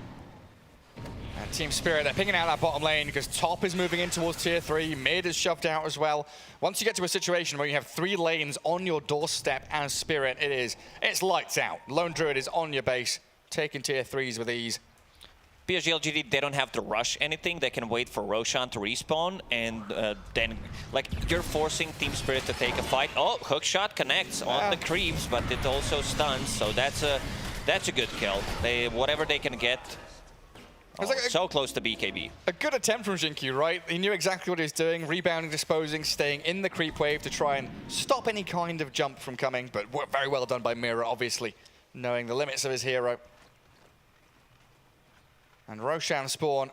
And Team Spirit, they're picking out that bottom lane because top is moving in towards tier 3, mid is shoved out as well. Once you get to a situation where you have 3 lanes on your doorstep as Spirit, it's lights out. Lone Druid is on your base, taking tier 3s with ease. PSG LGD, they don't have to rush anything. They can wait for Roshan to respawn, and then, like, you're forcing Team Spirit to take a fight. Oh, hook shot connects on the creeps, but it also stuns, so that's a good kill. Whatever they can get. So close to BKB. A good attempt from Jin-Q, right? He knew exactly what he was doing, rebounding, disposing, staying in the creep wave to try and stop any kind of jump from coming, but very well done by Mira, obviously, knowing the limits of his hero. And Roshan spawn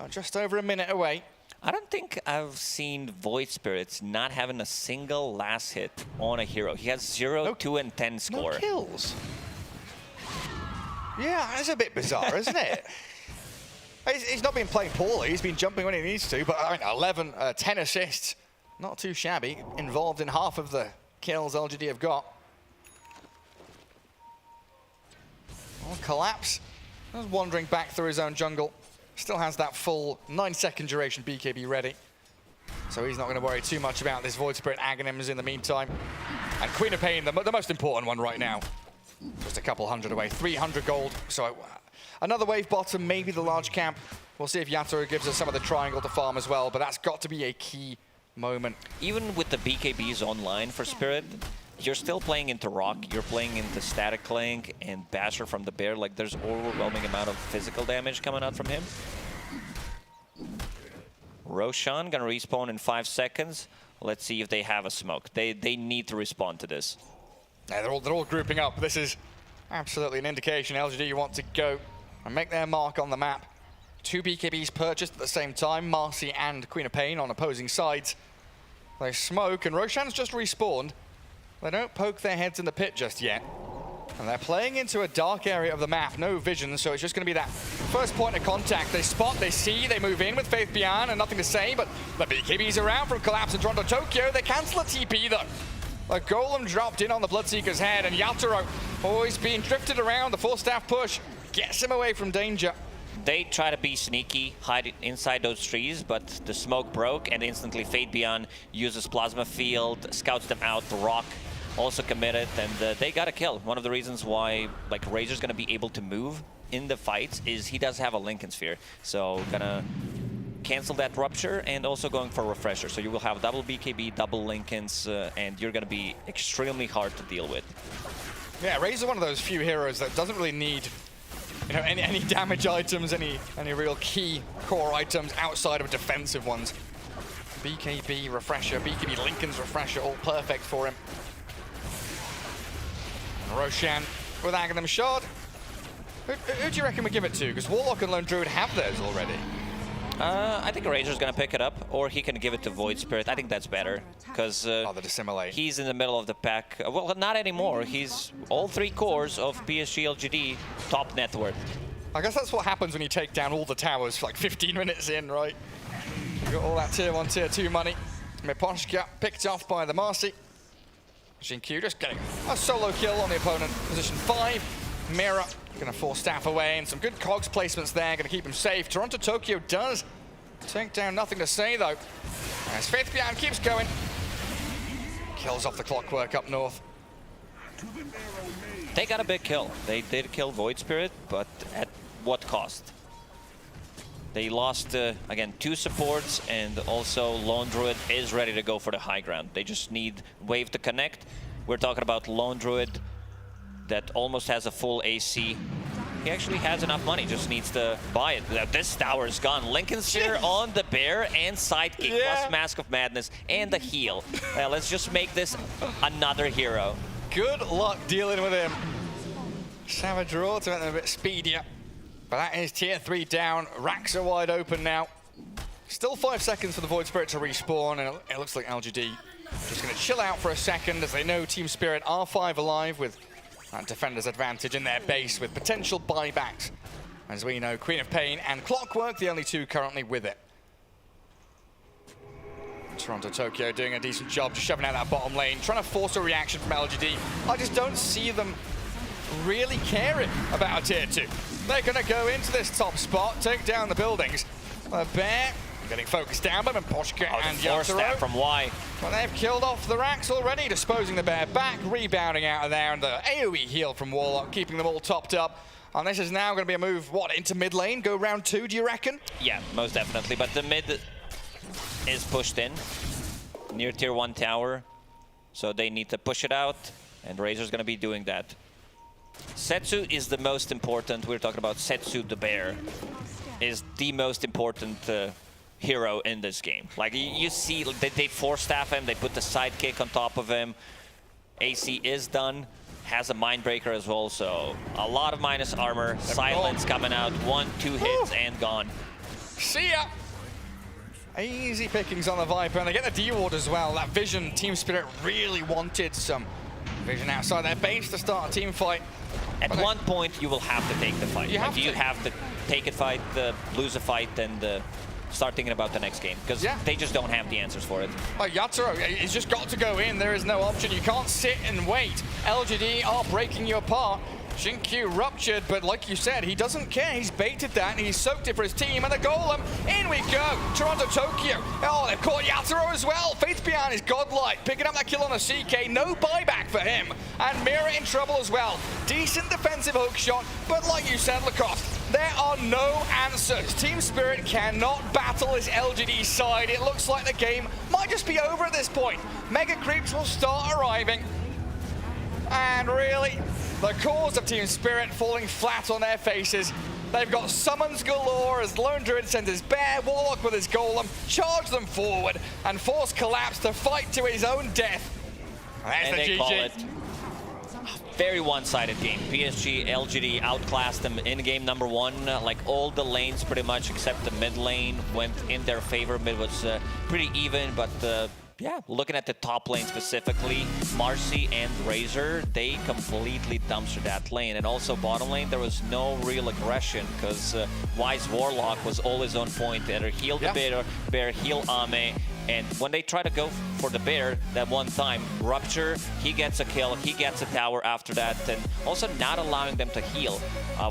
just over a minute away. I don't think I've seen Void Spirits not having a single last hit on a hero. He has 0, 2, and 10 score. No kills. Yeah, that's a bit bizarre, isn't it? He's not been playing poorly. He's been jumping when he needs to, but I mean, 10 assists. Not too shabby. Involved in half of the kills LGD have got. Oh, Collapse. Just wandering back through his own jungle. Still has that full 9-second duration BKB ready. So he's not going to worry too much about this Void Spirit Aghanims in the meantime. And Queen of Pain, the most important one right now. Just a couple hundred away, 300 gold. So another wave bottom, maybe the large camp. We'll see if Yatoro gives us some of the triangle to farm as well, but that's got to be a key moment. Even with the BKBs online for Spirit, you're still playing into Rock, you're playing into Static Clank and Basher from the Bear. Like, there's overwhelming amount of physical damage coming out from him. Roshan gonna respawn in 5 seconds. Let's see if they have a smoke. They need to respond to this. Yeah, they're all grouping up. This is absolutely an indication LGD want to go and make their mark on the map. 2 BKBs purchased at the same time, Marcy and Queen of Pain on opposing sides. They smoke, and Roshan's just respawned. They don't poke their heads in the pit just yet. And they're playing into a dark area of the map, no vision, so it's just going to be that first point of contact. They spot, they see, they move in with Faith Beyond, and nothing to say, but the BKB's around from Collapse in Toronto, Tokyo. They cancel a TP, though. A golem dropped in on the Bloodseeker's head, and Yatoro, always being drifted around. The full-staff push gets him away from danger. They try to be sneaky, hide inside those trees, but the smoke broke, and instantly Fate Beyond uses Plasma Field, scouts them out. The Rock also committed, and they got a kill. One of the reasons why like Razor's gonna be able to move in the fights is he does have a Lincoln Sphere, so gonna cancel that Rupture and also going for Refresher. So you will have double BKB, double Lincolns, and you're gonna be extremely hard to deal with. Yeah, Razor one of those few heroes that doesn't really need any damage items, any real key core items outside of defensive ones. BKB, Refresher, BKB, Lincoln's Refresher, all perfect for him. And Roshan with Aghanim Shard. Who do you reckon we give it to? Because Warlock and Lone Druid have theirs already. I think Razor's gonna pick it up, or he can give it to Void Spirit. I think that's better, because he's in the middle of the pack. Well, not anymore. He's all 3 cores of PSG LGD top net worth. I guess that's what happens when you take down all the towers for like 15 minutes in, right? You got all that tier 1, tier 2 money. Miposhka picked off by the Marcy. Xingqiu just getting a solo kill on the opponent. Position 5. Mira gonna force Staff away, and some good cogs placements there, gonna keep him safe. Toronto Tokyo does take down nothing to say though. As Faith Beyond keeps going. Kills off the Clockwork up north. They got a big kill. They did kill Void Spirit, but at what cost? They lost, again, 2 supports, and also Lone Druid is ready to go for the high ground. They just need Wave to connect. We're talking about Lone Druid that almost has a full AC. He actually has enough money, just needs to buy it. This tower is gone. Lincoln's here on the bear and sidekick, plus Mask of Madness and the heal. Let's just make this another hero. Good luck dealing with him. Savage Raw to make them a bit speedier. But that is tier 3 down. Racks are wide open now. Still 5 seconds for the Void Spirit to respawn, and it looks like LGD just going to chill out for a second, as they know Team Spirit are 5 alive with that defender's advantage in their base with potential buybacks. As we know, Queen of Pain and Clockwork, the only 2 currently with it. Toronto Tokyo doing a decent job, just shoving out that bottom lane, trying to force a reaction from LGD. I just don't see them really caring about a tier 2. They're going to go into this top spot, take down the buildings. Bear getting focused down by Miposhka and Yatoro. From Y. Well, they've killed off the Racks already, disposing the Bear back, rebounding out of there, and the AoE heal from Warlock, keeping them all topped up. And this is now going to be a move, what, into mid lane? Go round 2, do you reckon? Yeah, most definitely. But the mid is pushed in near tier 1 tower, so they need to push it out, and Razor's going to be doing that. Setsu is the most important. We're talking about Setsu the bear is the most important hero in this game. Like you see, they force staff him, they put the sidekick on top of him. AC is done, has a Mindbreaker as well, so a lot of minus armor. Silence coming out, 1, 2 hits and gone. See ya! Easy pickings on the Viper, and they get the D-Ward as well. That Vision, Team Spirit really wanted some Vision outside their base to start a team fight. At one point, you will have to take the fight. You have to take a fight, lose a fight, and start thinking about the next game. Because they just don't have the answers for it. Yatoro, he's just got to go in. There is no option. You can't sit and wait. LGD are breaking you apart. Xingqiu ruptured, but like you said, he doesn't care. He's baited that, and he's soaked it for his team. And the Golem, in we go. Toronto Tokyo. Oh, they've caught Yatoro as well. Faith Beyond is godlike, picking up that kill on the CK. No buyback for him. And Mira in trouble as well. Decent defensive hook shot, but like you said, Lacoste, there are no answers. Team Spirit cannot battle this LGD side. It looks like the game might just be over at this point. Mega creeps will start arriving. And really, the cause of Team Spirit falling flat on their faces. They've got summons galore as Lone Druid sends his bear, Warlock with his golem, charge them forward, and force Collapse to fight to his own death. And they call it very one-sided game. PSG, LGD outclassed them in game number 1. Like all the lanes pretty much except the mid lane went in their favor. Mid was pretty even, but yeah, looking at the top lane specifically, Marcy and Razor, they completely dumpstered that lane. And also bottom lane, there was no real aggression because Wise Warlock was always on point. Either heal the bear, heal Ame. And when they try to go for the bear that one time, Rupture, he gets a kill, he gets a tower after that, and also not allowing them to heal.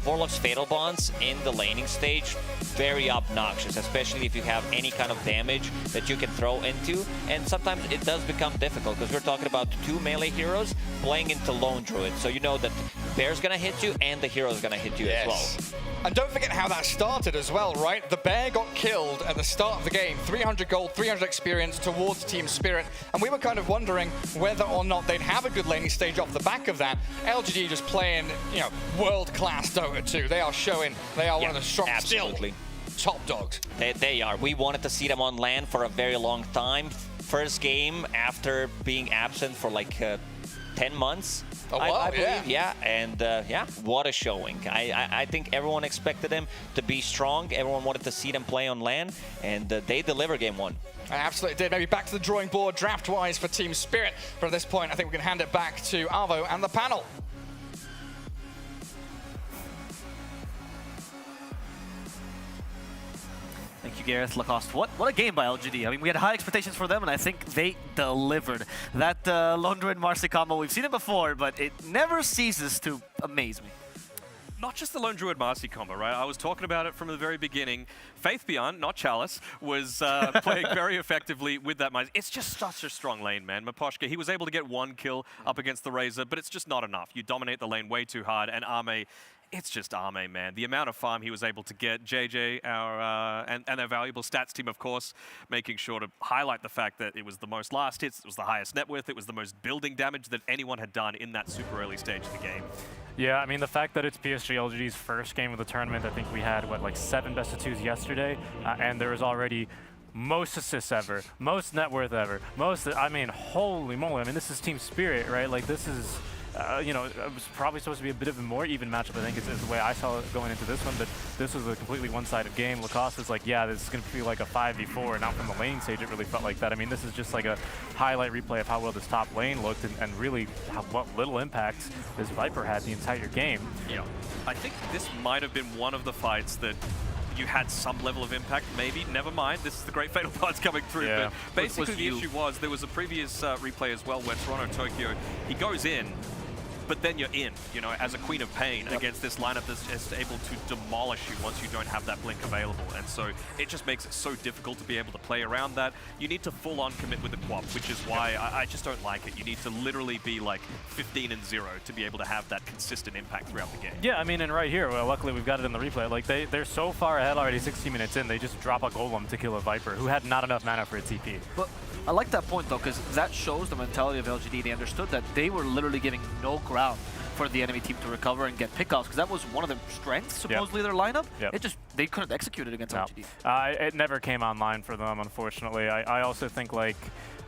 Warlock's Fatal Bonds in the laning stage, very obnoxious, especially if you have any kind of damage that you can throw into. And sometimes it does become difficult because we're talking about 2 melee heroes playing into Lone Druid. So you know that Bear's gonna hit you and the hero's gonna hit you as well. And don't forget how that started as well, right? The bear got killed at the start of the game. 300 gold, 300 experience towards Team Spirit. And we were kind of wondering whether or not they'd have a good laning stage off the back of that. LGD just playing, you know, world-class Dota 2. They are showing they are one of the strongest, still top dogs. They are. We wanted to see them on LAN for a very long time. First game after being absent for like 10 months. Oh, wow, I believe, yeah. And yeah, what a showing. I think everyone expected them to be strong. Everyone wanted to see them play on LAN, and they deliver game 1. I absolutely did. Maybe back to the drawing board draft-wise for Team Spirit. But at this point, I think we can hand it back to Avo and the panel. Gareth, Lacoste. What a game by LGD. I mean, we had high expectations for them, and I think they delivered. That Lone Druid Marcy combo, we've seen it before, but it never ceases to amaze me. Not just the Lone Druid Marcy combo, right? I was talking about it from the very beginning. Faith Beyond, not Chalice, was playing very effectively with that Marcy. It's just such a strong lane, man. Maposhka, he was able to get 1 kill up against the Razor, but it's just not enough. You dominate the lane way too hard, and Ame, it's just Ame, man. The amount of farm he was able to get, JJ, and our valuable stats team, of course, making sure to highlight the fact that it was the most last hits, it was the highest net worth, it was the most building damage that anyone had done in that super early stage of the game. Yeah, I mean, the fact that it's PSG LGD's first game of the tournament, I think we had, what, like 7 best of 2s yesterday, and there was already most assists ever, most net worth ever, I mean, holy moly. I mean, this is team spirit, right? Like, this is, you know, it was probably supposed to be a bit of a more even matchup, I think, is the way I saw it going into this one, but this was a completely one-sided game. Lacoste is like, yeah, this is going to be like a 5v4, and out from the lane stage, it really felt like that. I mean, this is just like a highlight replay of how well this top lane looked, and really what little impact this Viper had the entire game. Yeah, I think this might have been one of the fights that you had some level of impact, maybe. Never mind, this is the great Fatal Parts coming through. Yeah. But basically the issue was, there was a previous replay as well where Toronto Tokyo, he goes in, but then you're in, you know, as a Queen of Pain against this lineup that's just able to demolish you once you don't have that blink available. And so it just makes it so difficult to be able to play around that. You need to full-on commit with the Quap, which is why I just don't like it. You need to literally be like 15-0 to be able to have that consistent impact throughout the game. Yeah, I mean, and right here, well, luckily we've got it in the replay. Like, they're so far ahead already, 16 minutes in, they just drop a Golem to kill a Viper who had not enough mana for a TP. But I like that point, though, because that shows the mentality of LGD. They understood that they were literally giving no ground for the enemy team to recover and get pickoffs, because that was one of their strengths, supposedly, their lineup. It just, they couldn't execute it against LGD. It never came online for them, unfortunately. I also think, like,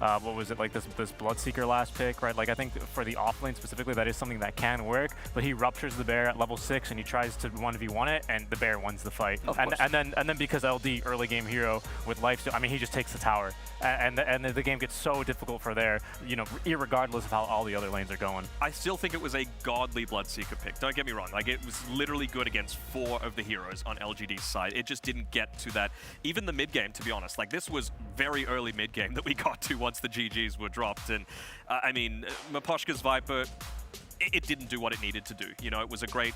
what was it, like this Bloodseeker last pick, right? Like, I think for the offlane specifically, that is something that can work, but he ruptures the bear at level 6 and he tries to 1v1 it, and the bear wins the fight. And then because LD, early game hero with life, I mean, he just takes the tower, and the game gets so difficult for there, you know, irregardless of how all the other lanes are going. I still think it was a godly Bloodseeker pick. Don't get me wrong. Like, it was literally good against 4 of the heroes on LGD's side. It just didn't get to that. Even the mid game, to be honest. Like, this was very early mid game that we got to once the GGs were dropped. And I mean, Maposhka's Viper, it didn't do what it needed to do. You know, it was a great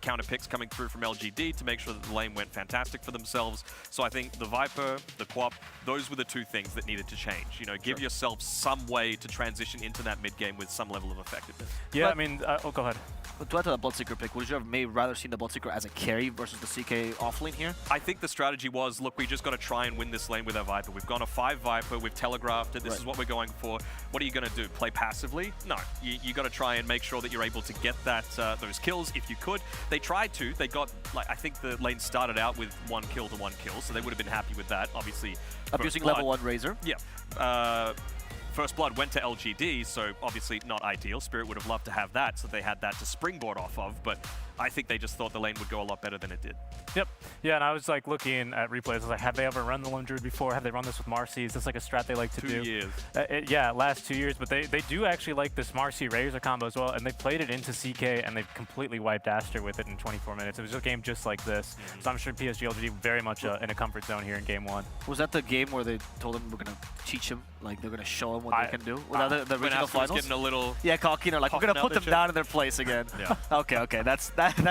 counter picks coming through from LGD to make sure that the lane went fantastic for themselves. So I think the Viper, the Quap, those were the 2 things that needed to change. You know, give yourself some way to transition into that mid game with some level of effectiveness. Yeah, but, I mean, go ahead. But to add to that Bloodseeker pick, would you have maybe rather seen the Bloodseeker as a carry versus the CK offlane here? I think the strategy was, look, we just got to try and win this lane with our Viper. We've gone a 5 Viper, we've telegraphed it, this is what we're going for. What are you going to do? Play passively? No, you got to try and make sure that you're able to get that those kills if you could. They tried to. They got, like, I think the lane started out with 1 kill to 1 kill, so they would have been happy with that. Obviously, abusing level 1 Razor. Yeah. First Blood went to LGD, so obviously not ideal. Spirit would have loved to have that, so they had that to springboard off of, but I think they just thought the lane would go a lot better than it did. Yep. Yeah, and I was like looking at replays. I was like, have they ever run the Lone Druid before? Have they run this with Marcy? Is this like a strat they like to do? 2 years. Yeah, last 2 years, but they do actually like this Marcy Razor combo as well, and they played it into CK, and they've completely wiped Aster with it in 24 minutes. It was a game just like this. So I'm sure PSG LGD very much in a comfort zone here in game 1. Was that the game where they told him we're going to teach him, like they're going to show him what they can do? Was the regional finals? Getting a little cocky, like, we're going to put them down in their place again. Okay, that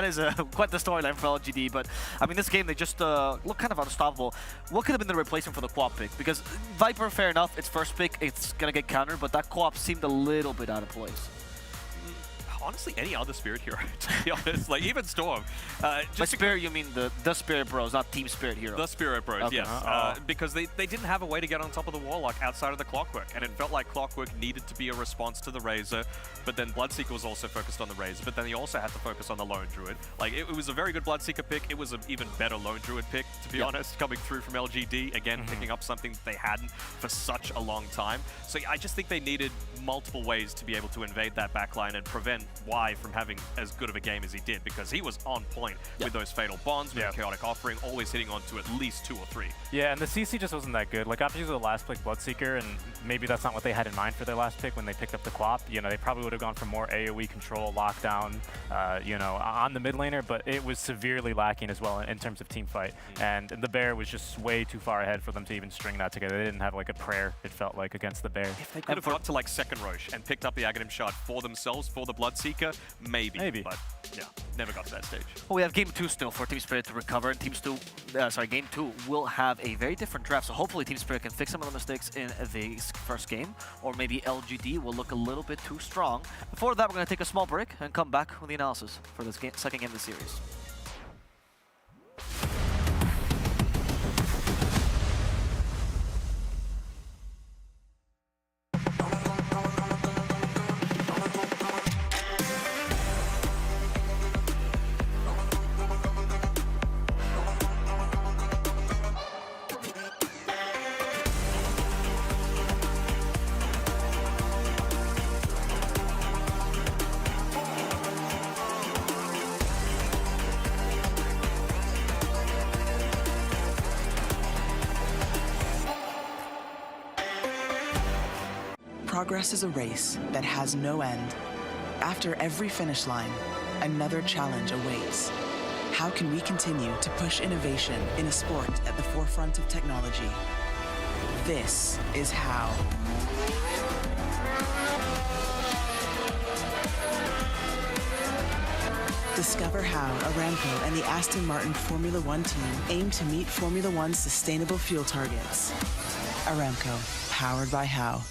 is quite the storyline for LGD, but I mean, this game, they just look kind of unstoppable. What could have been the replacement for the Quap pick? Because Viper, fair enough, it's first pick, it's going to get countered, but that Quap seemed a little bit out of place. Honestly, any other Spirit hero, to be honest. Like, even Storm. By Spirit, you mean the Spirit Bros, not Team Spirit Hero. The Spirit Bros, yes. Because they didn't have a way to get on top of the Warlock outside of the Clockwork, and it felt like Clockwork needed to be a response to the Razor, but then Bloodseeker was also focused on the Razor, but then he also had to focus on the Lone Druid. Like, it was a very good Bloodseeker pick. It was an even better Lone Druid pick, to be honest, coming through from LGD. Again, picking up something that they hadn't for such a long time. So I just think they needed multiple ways to be able to invade that backline and prevent why from having as good of a game as he did, because he was on point with those fatal bonds, with chaotic offering, always hitting onto at least 2 or 3. Yeah, and the CC just wasn't that good. Like, after using the last pick Bloodseeker, and maybe that's not what they had in mind for their last pick when they picked up the Quap. You know, they probably would have gone for more AoE control, lockdown, you know, on the mid laner, but it was severely lacking as well in terms of team fight. And the Bear was just way too far ahead for them to even string that together. They didn't have like a prayer, it felt like, against the Bear. If they could have got to like second Roche and picked up the Aghanim Shard for themselves, for the Bloodseeker, maybe. But yeah, never got to that stage. Well, we have Game 2 still for Team Spirit to recover, and Game 2 will have a very different draft, so hopefully Team Spirit can fix some of the mistakes in the first game, or maybe LGD will look a little bit too strong. Before that, we're going to take a small break and come back with the analysis for this second game of the series. Progress is a race that has no end. After every finish line, another challenge awaits. How can we continue to push innovation in a sport at the forefront of technology? This is how. Discover how Aramco and the Aston Martin Formula One team aim to meet Formula One's sustainable fuel targets. Aramco, powered by How.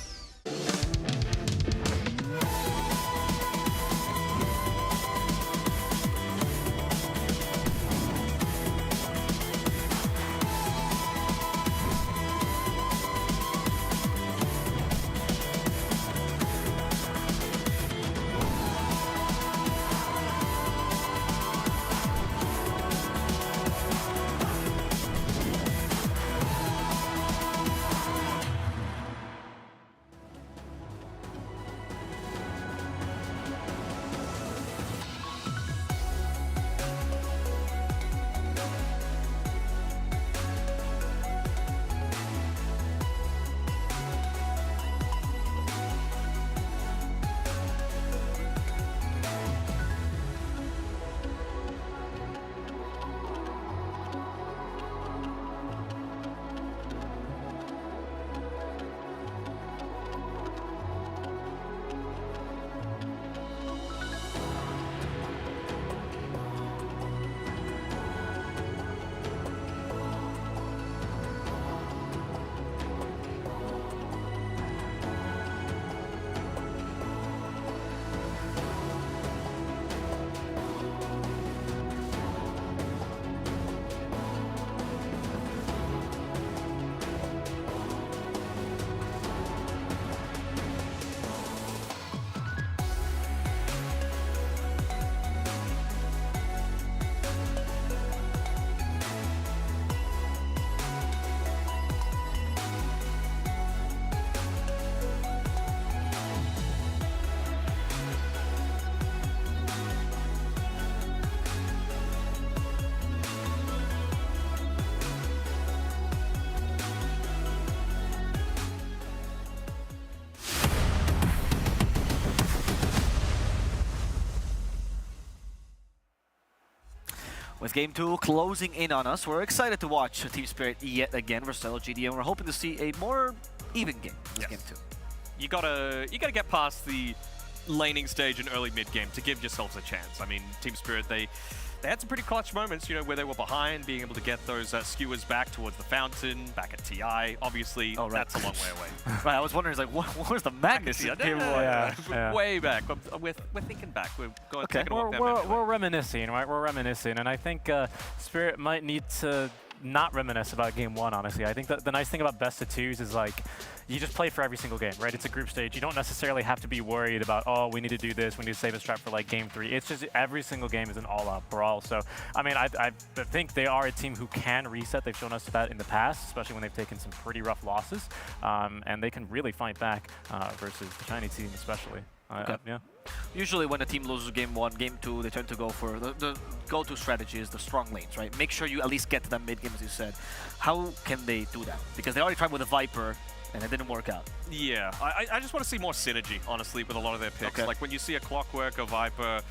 With Game 2 closing in on us, we're excited to watch Team Spirit yet again versus LGD, and we're hoping to see a more even game in Game 2. You gotta get past the laning stage and early mid game to give yourselves a chance. I mean, Team Spirit, they had some pretty clutch moments, you know, where they were behind, being able to get those skewers back towards the fountain, back at TI. Obviously, that's a long way away. Right, I was wondering, like, what was the madness in Game 1? Way back. We're thinking back. We're going okay, we're reminiscing, right? We're reminiscing, and I think Spirit might need to not reminisce about Game 1, honestly. I think that the nice thing about best of twos is, like, you just play for every single game, right? It's a group stage. You don't necessarily have to be worried about, oh, we need to do this, we need to save a strat for like Game 3. It's just every single game is an all-out brawl. So, I mean, I think they are a team who can reset. They've shown us that in the past, especially when they've taken some pretty rough losses. And they can really fight back versus the Chinese team especially. Yeah. Usually when a team loses game 1, game 2, they tend to go for the go-to strategy is the strong lanes, right? Make sure you at least get to that mid game, as you said. How can they do that? Because they already tried with a Viper, and it didn't work out. Yeah, I just want to see more synergy, honestly, with a lot of their picks. Okay. Like when you see a Clockwork, a Viper,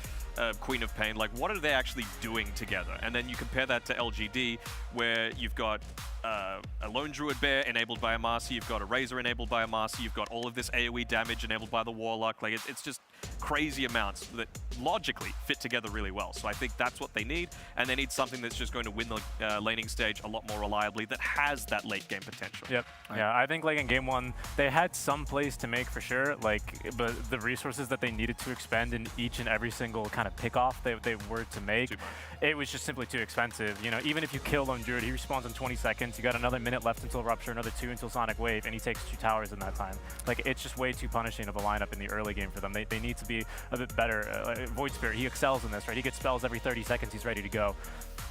Queen of Pain, like what are they actually doing together? And then you compare that to LGD, where you've got a Lone Druid Bear enabled by a Master, you've got a Razor enabled by a Master, you've got all of this AoE damage enabled by the Warlock. Like it's just crazy amounts that logically fit together really well. So I think that's what they need, and they need something that's just going to win the laning stage a lot more reliably, that has that late game potential. Yep. Right. Yeah, I think like in game 1, they had some plays to make for sure, like, but the resources that they needed to expend in each and every single kind of pick off they were to make, it was just simply too expensive. You know, even if you kill Lone Druid, he respawns in 20 seconds. You got another minute left until Rupture, another 2 until Sonic Wave, and he takes 2 towers in that time. Like, it's just way too punishing of a lineup in the early game for them. They need to be a bit better. Void Spirit, he excels in this, right? He gets spells every 30 seconds, he's ready to go.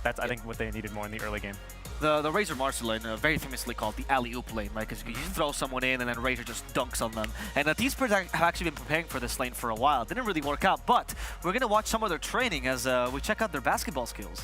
That's, I think, what they needed more in the early game. The Razor Master lane, very famously called the alley-oop lane, right? Because you throw someone in and then Razor just dunks on them. And the T-Spirits have actually been preparing for this lane for a while. It didn't really work out, but we're going to watch some of their training as we check out their basketball skills.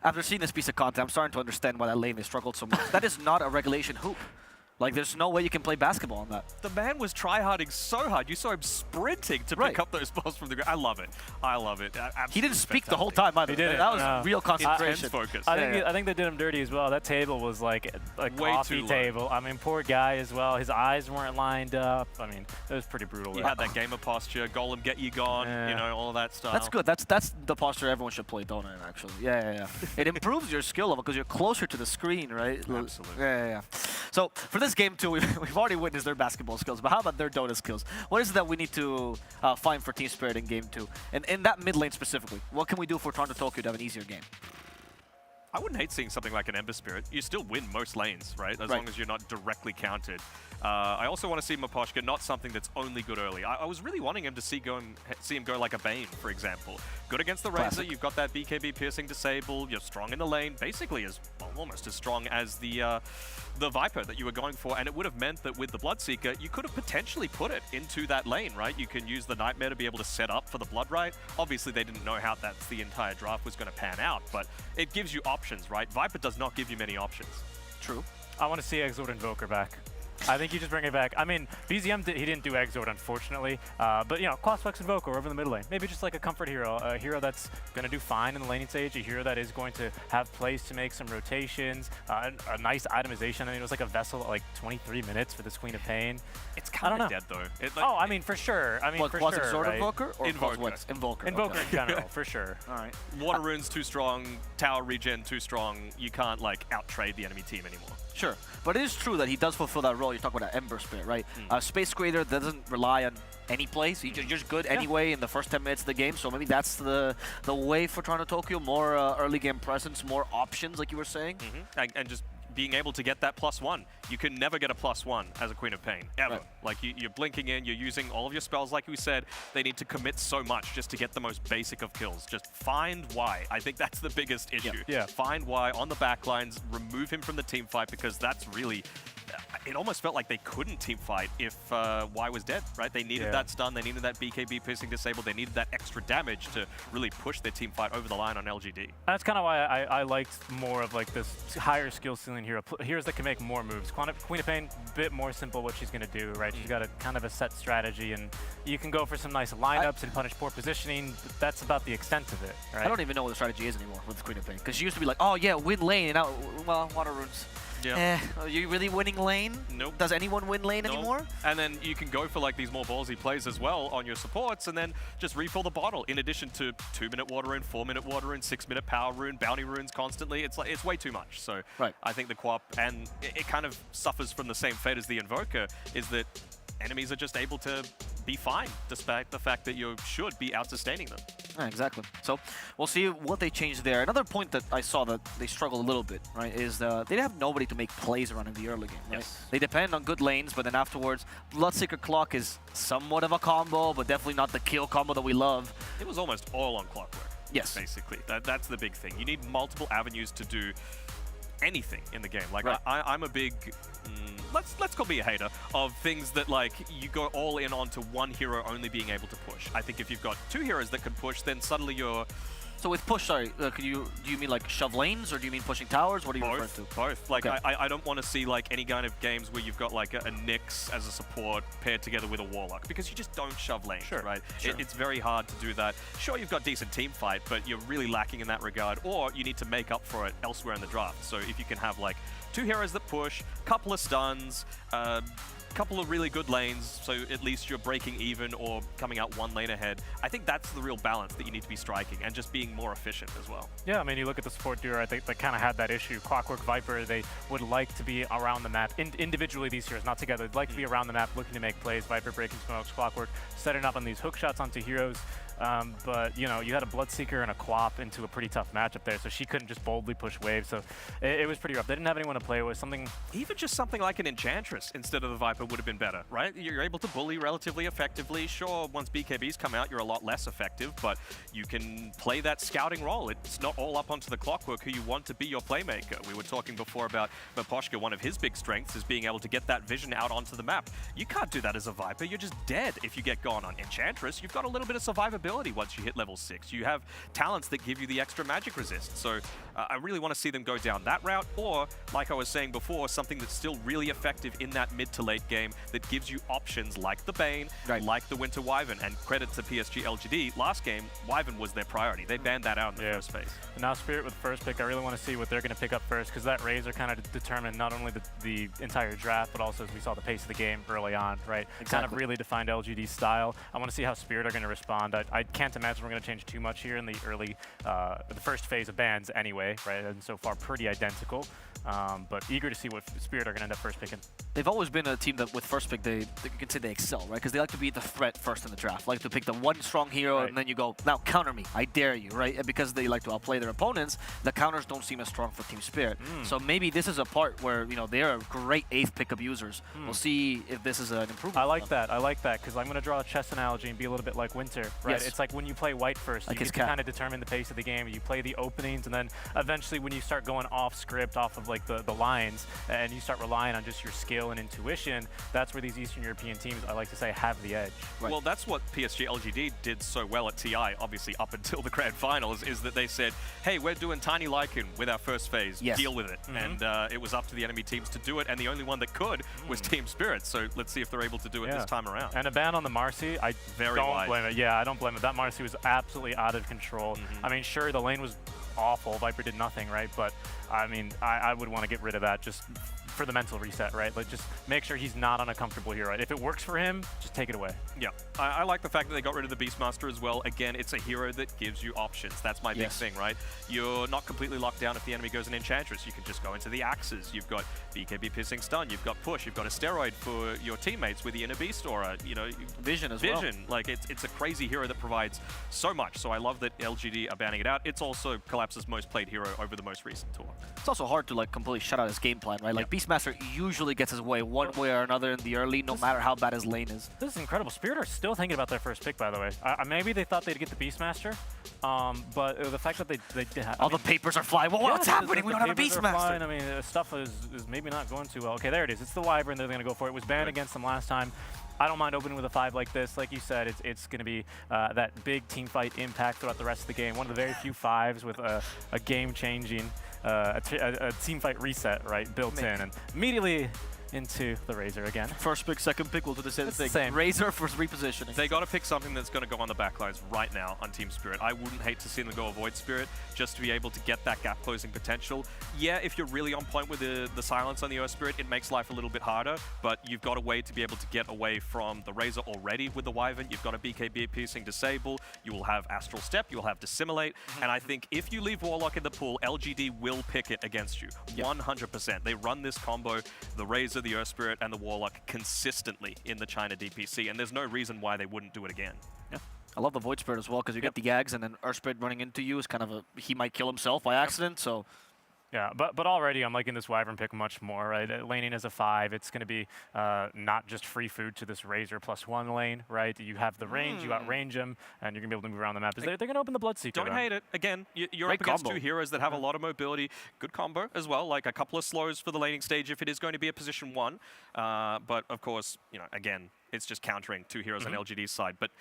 After seeing this piece of content, I'm starting to understand why that lane has struggled so much. That is not a regulation hoop. Like, there's no way you can play basketball on that. The man was tryharding so hard. You saw him sprinting to pick up those balls from the ground. I love it. I love it. He didn't speak the whole time either. He didn't. That was real concentration. Focus. I think they did him dirty as well. That table was like a coffee table. I mean, poor guy as well. His eyes weren't lined up. I mean, it was pretty brutal. You had that gamer posture, Golem get you gone, you know, all of that stuff. That's good. That's the posture everyone should play Dota in, actually. Yeah. It improves your skill level because you're closer to the screen, right? Absolutely. Yeah. So for this game too, we've already witnessed their basketball skills, but how about their Dota skills? What is it that we need to find for Team Spirit in game 2? And in that mid lane specifically, what can we do for Toronto Tokyo to have an easier game? I wouldn't hate seeing something like an Ember Spirit. You still win most lanes, right? As long as you're not directly counted. I also want to see Maposhka not something that's only good early. I was really wanting him to see him go like a Bane, for example. Good against the Razor, you've got that BKB piercing disable, you're strong in the lane, basically almost as strong as the Viper that you were going for, and it would have meant that with the Bloodseeker, you could have potentially put it into that lane, right? You can use the Nightmare to be able to set up for the Blood Right. Obviously, they didn't know how the entire draft was going to pan out, but it gives you options, right? Viper does not give you many options. True. I want to see Exort Invoker back. I think you just bring it back. I mean, BZM, he didn't do Exort, unfortunately. But, you know, Crossflex Invoker over in the mid lane. Maybe just like a comfort hero. A hero that's going to do fine in the laning stage. A hero that is going to have plays to make some rotations. A nice itemization. I mean, it was like a Vessel at like 23 minutes for this Queen of Pain. It's kind of dead, though. I mean, for sure. I mean, what, for was sure, it Sword right? Invoker? Or Invoker. Invoker. Invoker in general, for sure. All right. Water Rune's too strong. Tower Regen too strong. You can't, like, out-trade the enemy team anymore. Sure, but it is true that he does fulfill that role. You're talking about that Ember Spirit, right? Space Creator doesn't rely on any plays. He's just good anyway in the first 10 minutes of the game, so maybe that's the way for Toronto Tokyo. More early game presence, more options, like you were saying. And just being able to get that +1. You can never get a +1 as a Queen of Pain, ever. Right. Like, you're blinking in, you're using all of your spells, like we said. They need to commit so much just to get the most basic of kills. Just find why. I think that's the biggest issue. Yeah. Find why on the backlines, remove him from the team fight, because that's really it almost felt like they couldn't team fight if Y was dead, right? They needed that stun, they needed that BKB piercing disabled, they needed that extra damage to really push their team fight over the line on LGD. That's kind of why I liked more of like this higher skill ceiling hero. Heroes that can make more moves. Queen of Pain, a bit more simple what she's going to do, right? She's got a kind of a set strategy, and you can go for some nice lineups and punish poor positioning, but that's about the extent of it, right? I don't even know what the strategy is anymore with Queen of Pain, because she used to be like, oh yeah, win lane, and now, well, water runes. Yeah. Are you really winning lane? Nope. Does anyone win lane anymore? And then you can go for like these more ballsy plays as well on your supports and then just refill the bottle in addition to 2-minute water rune, 4-minute water rune, 6-minute power rune, bounty runes constantly. It's like it's way too much. So I think the co-op, and it kind of suffers from the same fate as the Invoker, is that enemies are just able to be fine despite the fact that you should be out-sustaining them. Yeah, exactly. So we'll see what they change there. Another point that I saw that they struggle a little bit, right, is they have nobody to make plays around in the early game, right? Yes. They depend on good lanes, but then afterwards, Bloodseeker Clock is somewhat of a combo, but definitely not the kill combo that we love. It was almost all on Clockwork. Yes. Basically. That's the big thing. You need multiple avenues to do anything in the game. Like I'm a big let's call me a hater of things that like you go all in onto one hero only being able to push. I think if you've got two heroes that can push, then suddenly you're So with push, sorry, do you mean like shove lanes, or do you mean pushing towers? What are you referring to? Both. Like, okay. I don't want to see like any kind of games where you've got like a Nyx as a support paired together with a Warlock, because you just don't shove lanes, right? Sure. It's very hard to do that. Sure, you've got decent team fight, but you're really lacking in that regard, or you need to make up for it elsewhere in the draft. So if you can have like two heroes that push, couple of stuns, couple of really good lanes, so at least you're breaking even or coming out one lane ahead. I think that's the real balance that you need to be striking, and just being more efficient as well. Yeah, I mean, you look at the support duo, I think they kind of had that issue. Clockwork, Viper, they would like to be around the map. Individually, these heroes, not together. They'd like to be around the map, looking to make plays. Viper breaking smokes, Clockwork setting up on these hook shots onto heroes. But, you know, you had a Bloodseeker and a Quap into a pretty tough matchup there, so she couldn't just boldly push waves, so it was pretty rough. They didn't have anyone to play with. Even just something like an Enchantress instead of the Viper would have been better, right? You're able to bully relatively effectively. Sure, once BKBs come out, you're a lot less effective, but you can play that scouting role. It's not all up onto the Clockwork who you want to be your playmaker. We were talking before about Maposhka. One of his big strengths is being able to get that vision out onto the map. You can't do that as a Viper. You're just dead if you get gone on Enchantress. You've got a little bit of survivability once you hit level 6. You have talents that give you the extra magic resist. So I really want to see them go down that route, or, like I was saying before, something that's still really effective in that mid to late game that gives you options like the Bane, like the Winter Wyvern. And credit to PSG LGD, last game, Wyvern was their priority. They banned that out in the first phase. And now Spirit with first pick, I really want to see what they're going to pick up first, because that Razor kind of determined not only the entire draft, but also, as we saw, the pace of the game early on, right? Exactly. Kind of really defined LGD's style. I want to see how Spirit are going to respond. I can't imagine we're going to change too much here in the early, the first phase of bans anyway, right? And so far pretty identical. But eager to see what Spirit are going to end up first picking. They've always been a team that with first pick, you can say they excel, right? Because they like to be the threat first in the draft. Like to pick the one strong hero, and then you go, now counter me, I dare you, right? And because they like to outplay their opponents, the counters don't seem as strong for Team Spirit. So maybe this is a part where, you know, they're great 8th pick abusers. We'll see if this is an improvement. I like that, because I'm going to draw a chess analogy and be a little bit like Winter, right? Yes. It's like when you play white first, you can kind of determine the pace of the game. You play the openings, and then eventually when you start going off script, off of like the lines, and you start relying on just your skill and intuition, that's where these Eastern European teams, I like to say, have the edge. Well, that's what PSG LGD did so well at TI, obviously up until the grand finals, is that they said, hey, we're doing Tiny Lycan with our first phase, deal with it. And it was up to the enemy teams to do it, and the only one that could was Team Spirit. So let's see if they're able to do it this time around. And a ban on the Marcy, I don't blame it. Yeah, I don't blame it. That Marcy was absolutely out of control. I mean, sure, the lane was awful. Viper did nothing, right? But I mean, I would want to get rid of that just for the mental reset, right? Like, just make sure he's not on a comfortable hero, right? If it works for him, just take it away. Yeah, I like the fact that they got rid of the Beastmaster as well. Again, it's a hero that gives you options. That's my big thing, right? You're not completely locked down if the enemy goes an Enchantress. You can just go into the Axes. You've got BKB Piercing Stun. You've got Push. You've got a Steroid for your teammates with the Inner Beast Aura. You know, Vision as well. Like, it's a crazy hero that provides so much. So I love that LGD are banning it out. It's also Collapse's most played hero over the most recent tour. It's also hard to like completely shut out his game plan, right? Like Beastmaster usually gets his way one way or another in the early, no matter how bad his lane is. This is incredible. Spirit are still thinking about their first pick, by the way. Maybe they thought they'd get the Beastmaster, but the fact that they did have... All the papers are flying. Well, what's happening? We don't have a Beastmaster. I mean, stuff is maybe not going too well. Okay, there it is. It's the Wyvern. They're going to go for it. It was banned against them last time. I don't mind opening with a 5 like this. Like you said, it's going to be that big team fight impact throughout the rest of the game. One of the very few 5s with a game-changing a team fight reset, right, built in, and immediately into the Razor again. First pick, second pick, we'll do the same thing. Razor for repositioning. They got to pick something that's going to go on the backlines right now on Team Spirit. I wouldn't hate to see them go avoid Spirit just to be able to get that gap closing potential. Yeah, if you're really on point with the silence on the Earth Spirit, it makes life a little bit harder, but you've got a way to be able to get away from the Razor already with the Wyvern. You've got a BKB piercing disable, you will have Astral Step, you will have Dissimulate, and I think if you leave Warlock in the pool, LGD will pick it against you, 100%. They run this combo, the Razor, the Earth Spirit, and the Warlock consistently in the China DPC, and there's no reason why they wouldn't do it again. Yeah, I love the Void Spirit as well, because you get the Yags, and then Earth Spirit running into you is kind of a, he might kill himself by accident, so... Yeah, but already I'm liking this Wyvern pick much more, right? Laning as a 5, it's going to be not just free food to this Razor +1 lane, right? You have the range, you outrange them, and you're going to be able to move around the map. They're going to open the Bloodseeker. Don't hate it. Again, you're up against two heroes that have a lot of mobility. Good combo as well, like a couple of slows for the laning stage if it is going to be a position 1. But of course, you know, again, it's just countering two heroes on LGD's side. But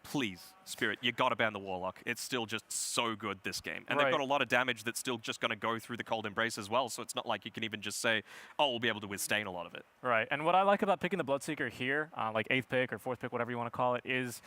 please, Spirit, you got to ban the Warlock. It's still just so good this game. And they've got a lot of damage that's still just going to go through the Cold Embrace as well, so it's not like you can even just say, oh, we'll be able to withstand a lot of it. Right, and what I like about picking the Bloodseeker here, like 8th pick or 4th pick, whatever you want to call it, is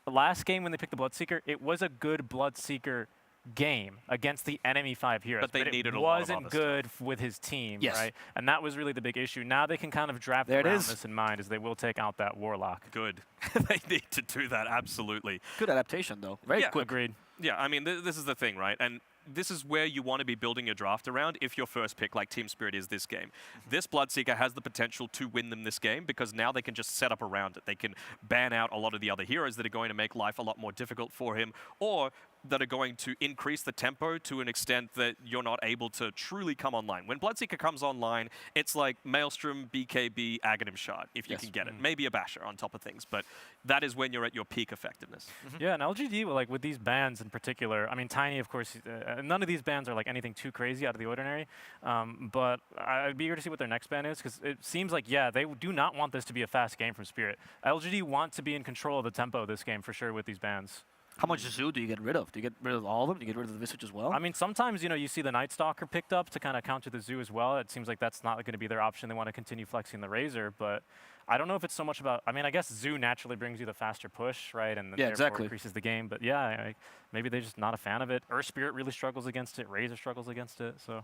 the last game when they picked the Bloodseeker, it was a good Bloodseeker game against the enemy 5 heroes, but they needed it a lot of wasn't good with his team, Yes. right? And that was really the big issue. Now they can kind of draft around this in mind, as they will take out that Warlock. Good. They need to do that, absolutely. Good adaptation, though. Very quick. Agreed. Yeah, I mean, this is the thing, right? And this is where you want to be building your draft around if your first pick, like Team Spirit, is this game. This Bloodseeker has the potential to win them this game because now they can just set up around it. They can ban out a lot of the other heroes that are going to make life a lot more difficult for him, or that are going to increase the tempo to an extent that you're not able to truly come online. When Bloodseeker comes online, it's like Maelstrom, BKB, Aghanim Shard, if you can get it. Maybe a Basher on top of things, but that is when you're at your peak effectiveness. Yeah, and LGD, like with these bans in particular, I mean, Tiny, of course, none of these bans are like anything too crazy out of the ordinary, but I'd be eager to see what their next ban is, because it seems like, yeah, they do not want this to be a fast game from Spirit. LGD want to be in control of the tempo of this game for sure with these bans. How much Zoo do you get rid of? Do you get rid of all of them? Do you get rid of the Visage as well? I mean, sometimes, you know, you see the Night Stalker picked up to kind of counter the Zoo as well. It seems like that's not going to be their option. They want to continue flexing the Razor, but I don't know if it's so much about... I mean, I guess Zoo naturally brings you the faster push, right? And therefore increases the game. But yeah, maybe they're just not a fan of it. Earth Spirit really struggles against it. Razor struggles against it, so...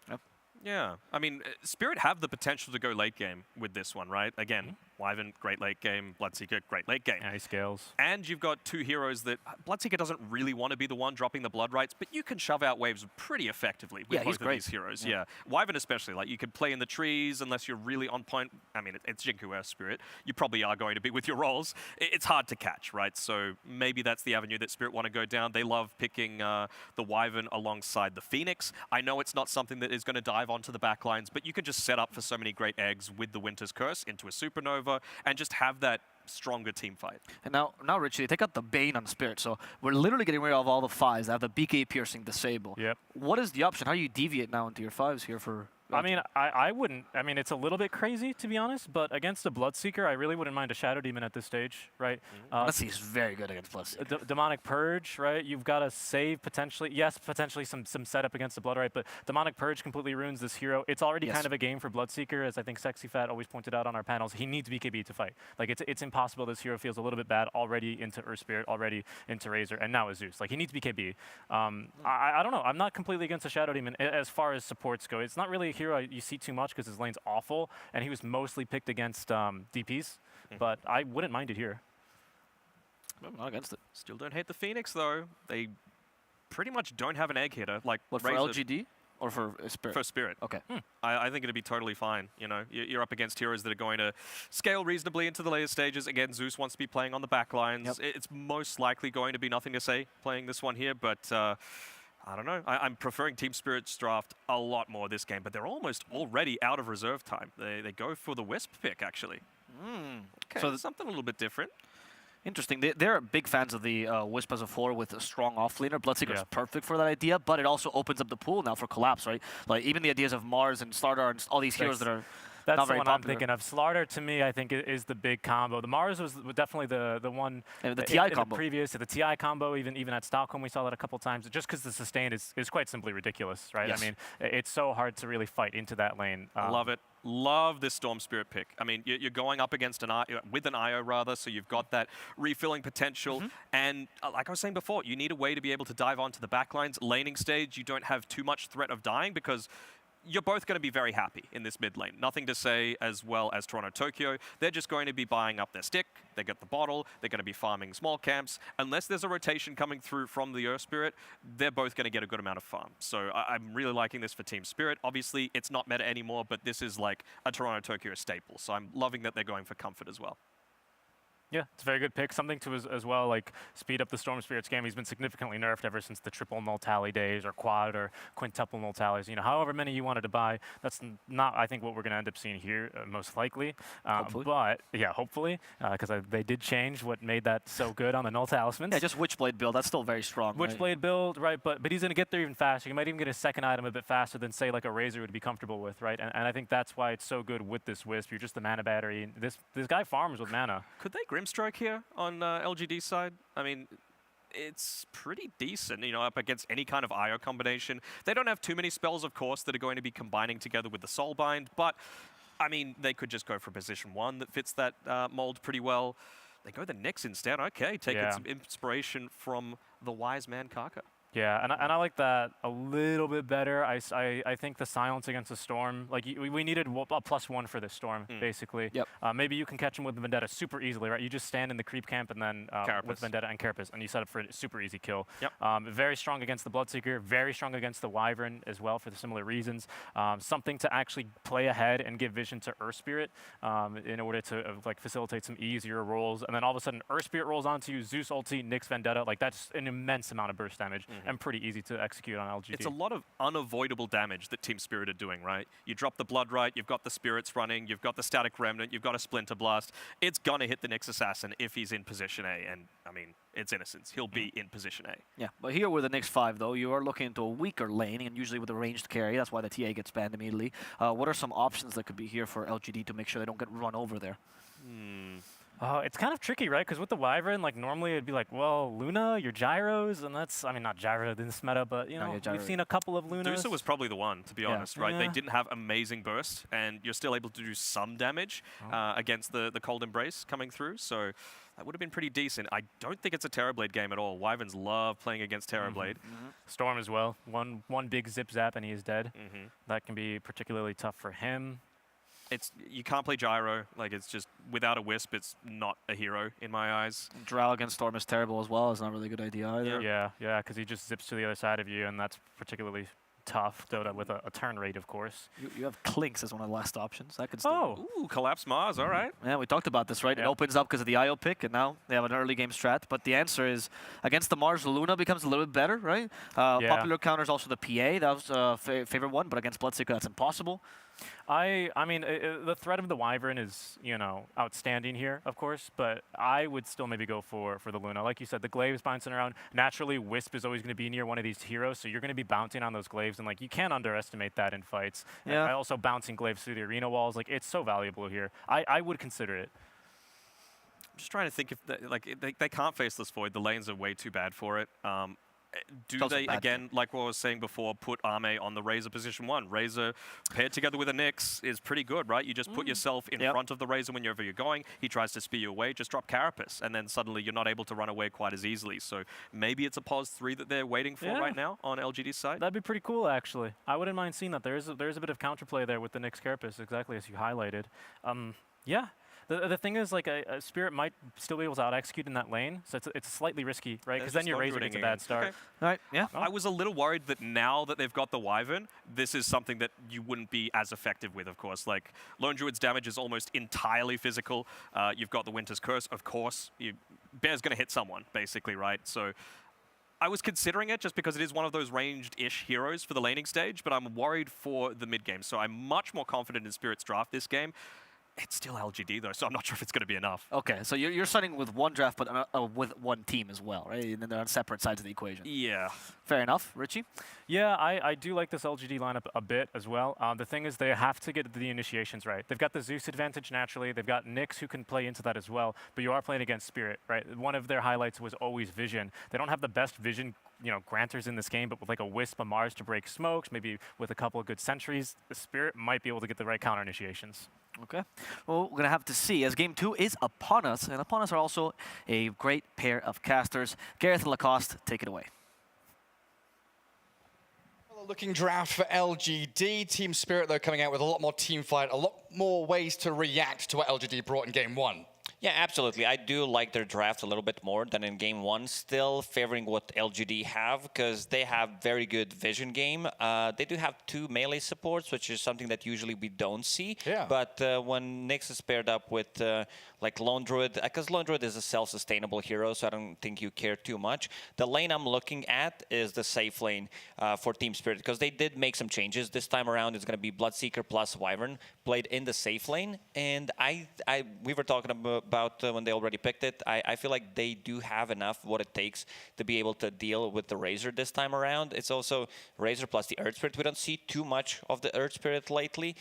Yep. Yeah, I mean, Spirit have the potential to go late game with this one, right? Again, Wyvern, great late game. Bloodseeker, great late game. Yeah, he scales. And you've got two heroes that... Bloodseeker doesn't really want to be the one dropping the blood rights, but you can shove out waves pretty effectively with both of these heroes. Yeah. Wyvern especially, like you could play in the trees unless you're really on point. I mean, it's Jinku Earth Spirit. You probably are going to be with your rolls. It's hard to catch, right? So maybe that's the avenue that Spirit want to go down. They love picking the Wyvern alongside the Phoenix. I know it's not something that is going to dive onto the backlines, but you can just set up for so many great eggs with the Winter's Curse into a Supernova and just have that stronger team fight. And now Richie, they take out the Bane on Spirit, so we're literally getting rid of all the 5s that have the BK piercing disable. Yep. What is the option? How do you deviate now into your 5s here for... I mean, I wouldn't. I mean, it's a little bit crazy, to be honest, but against a Bloodseeker, I really wouldn't mind a Shadow Demon at this stage, right? Bloodseeker is very good against Bloodseeker. Demonic Purge, right? You've got to save potentially, yes, potentially some setup against the Bloodright, but Demonic Purge completely ruins this hero. It's already kind of a game for Bloodseeker, as I think Sexy Fat always pointed out on our panels. He needs BKB to fight. Like, it's impossible. This hero feels a little bit bad already into Earth Spirit, already into Razor, and now is Zeus. Like, he needs BKB. I don't know. I'm not completely against the Shadow Demon as far as supports go. It's not really a hero you see too much because his lane's awful, and he was mostly picked against DPs, but I wouldn't mind it here. I'm not against it. Still don't hate the Phoenix, though. They pretty much don't have an egg hitter. Like what, for LGD? Or for Spirit? For Spirit. Okay. I think it'd be totally fine. You know, you're up against heroes that are going to scale reasonably into the later stages. Again, Zeus wants to be playing on the back lines. It's most likely going to be nothing to say playing this one here, but I don't know. I'm preferring Team Spirit's draft a lot more this game, but they're almost already out of reserve time. They go for the Wisp pick, actually. Okay, so something a little bit different. Interesting. They're big fans of the Wisp as a 4 with a strong off-laner. Bloodseeker's perfect for that idea, but it also opens up the pool now for Collapse, right? Like, even the ideas of Mars and Slardar and all these heroes that are That's not the very one popular. I'm thinking of. Slardar, to me, I think is the big combo. The Mars was definitely the one. And the TI combo. The TI combo, even at Stockholm, we saw that a couple times. Just because the sustain is quite simply ridiculous, right? Yes. I mean, it's so hard to really fight into that lane. Love it. Love this Storm Spirit pick. I mean, you're going up against with an IO rather, so you've got that refilling potential. And like I was saying before, you need a way to be able to dive onto the backlines. Laning stage, you don't have too much threat of dying because you're both going to be very happy in this mid lane. Nothing to say as well as Toronto Tokyo. They're just going to be buying up their stick. They get the bottle. They're going to be farming small camps. Unless there's a rotation coming through from the Earth Spirit, they're both going to get a good amount of farm. So I'm really liking this for Team Spirit. Obviously, it's not meta anymore, but this is like a Toronto Tokyo staple. So I'm loving that they're going for comfort as well. Yeah, it's a very good pick. Something to as well, like speed up the Storm Spirits game. He's been significantly nerfed ever since the triple null tally days or quad or quintuple null tallies. You know, however many you wanted to buy, that's not, I think, what we're going to end up seeing here, most likely. Hopefully. But, yeah, hopefully, because they did change what made that so good on the null talismans. Yeah, just Witchblade build. That's still very strong. Witchblade build, right? But he's going to get there even faster. He might even get a second item a bit faster than, say, like a Razor would be comfortable with, right? And I think that's why it's so good with this Wisp. You're just the mana battery. This guy farms with mana. Could they Grimstroke here on LGD side? I mean, it's pretty decent, you know, up against any kind of IO combination. They don't have too many spells, of course, that are going to be combining together with the Soulbind, but, I mean, they could just go for position 1 that fits that mold pretty well. They go the Nyx instead. Okay, taking some inspiration from the wise man Kaka. Yeah, and I like that a little bit better. I think the silence against the Storm, like we needed a +1 for this Storm, basically. Yep. Maybe you can catch him with the Vendetta super easily, right? You just stand in the creep camp and then with Vendetta and Carapace, and you set up for a super easy kill. Yep. Very strong against the Bloodseeker, very strong against the Wyvern as well for the similar reasons. Something to actually play ahead and give vision to Earth Spirit in order to like facilitate some easier rolls. And then all of a sudden, Earth Spirit rolls onto you, Zeus ulti, Nyx Vendetta. Like that's an immense amount of burst damage. And pretty easy to execute on LGD. It's a lot of unavoidable damage that Team Spirit are doing, right? You drop the Blood Right, you've got the Spirits running, you've got the Static Remnant, you've got a Splinter Blast. It's gonna hit the Nyx Assassin if he's in position A, and I mean, it's Innocence. He'll be in position A. Yeah, but here with the Nyx 5, though, you are looking into a weaker lane, and usually with a ranged carry. That's why the TA gets banned immediately. What are some options that could be here for LGD to make sure they don't get run over there? It's kind of tricky, right? Because with the Wyvern, like normally it'd be like, well, Luna, your gyros, and that's, I mean, not gyro in this meta, but you know, we've seen a couple of Lunas. Dusa was probably the one, to be honest, right? They didn't have amazing burst, and you're still able to do some damage against the Cold Embrace coming through, so that would have been pretty decent. I don't think it's a Terrorblade game at all. Wyverns love playing against Terrorblade. Storm as well. One big zip zap and he is dead. That can be particularly tough for him. You can't play Gyro. Like, it's just, without a Wisp, it's not a hero in my eyes. Drow against Storm is terrible as well. It's not really a good idea either. Yeah, because he just zips to the other side of you, and that's particularly tough. Dota with a turn rate, of course. You have Clinks as one of the last options. That could still Ooh, Collapse Mars, all right. Yeah, we talked about this, right? It opens up because of the IO pick, and now they have an early game strat. But the answer is, against the Mars, Luna becomes a little bit better, right? Popular counter is also the PA. That was a favorite one, but against Bloodseeker, that's impossible. I mean, the threat of the Wyvern is, you know, outstanding here, of course, but I would still maybe go for the Luna. Like you said, the Glaive's bouncing around. Naturally, Wisp is always going to be near one of these heroes, so you're going to be bouncing on those Glaives, and like you can't underestimate that in fights. Yeah. And also bouncing Glaives through the arena walls, like it's so valuable here. I would consider it. I'm just trying to think if they can't face this void. The lanes are way too bad for it. Do they, again, like what I was saying before, put Arme on the Razor position 1? Razor paired together with a Nyx is pretty good, right? You just put yourself in front of the Razor whenever you're going. He tries to spear you away, just drop Carapace, and then suddenly you're not able to run away quite as easily. So maybe it's a pause 3 that they're waiting for right now on LGD's side. That'd be pretty cool, actually. I wouldn't mind seeing that. There's a bit of counterplay there with the Nyx Carapace, exactly as you highlighted. Yeah. The thing is, like, a Spirit might still be able to out-execute in that lane, so it's slightly risky, right? Because then your Razor gets a bad start. Okay. All right, yeah. I was a little worried that now that they've got the Wyvern, this is something that you wouldn't be as effective with, of course. Like, Lone Druid's damage is almost entirely physical. You've got the Winter's Curse, of course. Bear's going to hit someone, basically, right? So I was considering it just because it is one of those ranged-ish heroes for the laning stage, but I'm worried for the mid game. So I'm much more confident in Spirit's draft this game. It's still LGD though, so I'm not sure if it's going to be enough. Okay, so you're starting with one draft, but with one team as well, right? And then they're on separate sides of the equation. Yeah. Fair enough. Richie? Yeah, I do like this LGD lineup a bit as well. The thing is, they have to get the initiations right. They've got the Zeus advantage naturally. They've got Nyx who can play into that as well. But you are playing against Spirit, right? One of their highlights was always vision. They don't have the best vision, granters in this game, but with like a Wisp, a Mars to break smokes, maybe with a couple of good sentries, the Spirit might be able to get the right counter initiations. Okay. Well, we're going to have to see, as Game 2 is upon us, and upon us are also a great pair of casters. Gareth and Lacoste, take it away. Looking draft for LGD. Team Spirit, though, coming out with a lot more team fight, a lot more ways to react to what LGD brought in Game 1. Yeah, absolutely. I do like their draft a little bit more than in Game 1. Still favoring what LGD have, because they have very good vision game. They do have 2 melee supports, which is something that usually we don't see. Yeah. But when Nyx is paired up with like Lone Druid, because Lone Druid is a self-sustainable hero, so I don't think you care too much. The lane I'm looking at is the safe lane for Team Spirit, because they did make some changes. This time around, it's going to be Bloodseeker plus Wyvern played in the safe lane. And we were talking about when they already picked it. I feel like they do have enough what it takes to be able to deal with the Razor this time around. It's also Razor plus the Earth Spirit. We don't see too much of the Earth Spirit lately.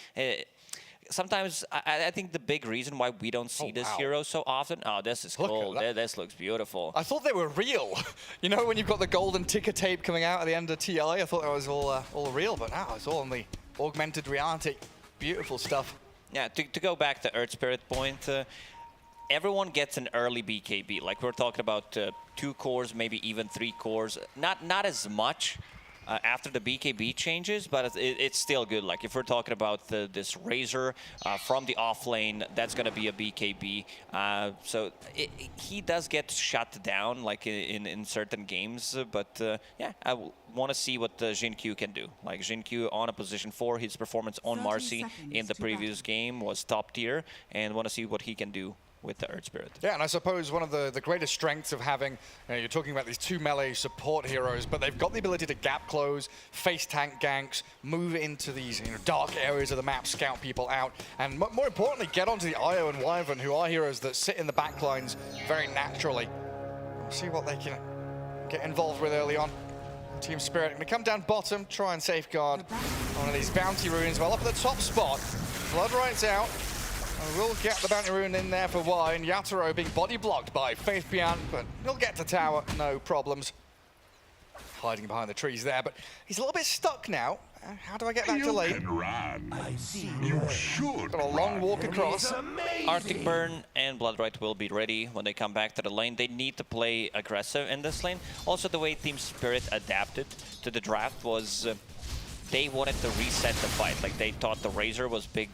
Sometimes I think the big reason why we don't see this hero so often. Oh, this is cool. This looks beautiful. I thought they were real. You know, when you've got the golden ticker tape coming out at the end of TLA, I thought that was all real, but now it's all in the augmented reality. Beautiful stuff. Yeah, to go back to Earth Spirit point, everyone gets an early BKB. Like we're talking about 2 cores, maybe even 3 cores. Not as much after the BKB changes, but it's still good. Like if we're talking about this Razor from the off lane, that's going to be a BKB. So he does get shut down like in certain games, but yeah, I want to see what Jin Q can do. Like Jin Q on a position 4, his performance on Marcy in the previous game was top tier, and want to see what he can do with the Earth Spirit. Yeah, and I suppose one of the greatest strengths of having, you're talking about these 2 melee support heroes, but they've got the ability to gap close, face tank ganks, move into these dark areas of the map, scout people out, and more importantly, get onto the Io and Wyvern, who are heroes that sit in the backlines very naturally. We'll see what they can get involved with early on. Team Spirit going to come down bottom, try and safeguard one of these bounty runes. Well, up at the top spot, Blood Right's out. And we'll get the bounty rune in there for Y, and Yatoro being body blocked by Faith Pian, but he'll get to tower, no problems. Hiding behind the trees there, but he's a little bit stuck now. How do I get back to lane? I see. You should. Got a long walk across. Arctic Burn and Bloodright will be ready when they come back to the lane. They need to play aggressive in this lane. Also, the way Team Spirit adapted to the draft was they wanted to reset the fight. Like they thought the Razor was big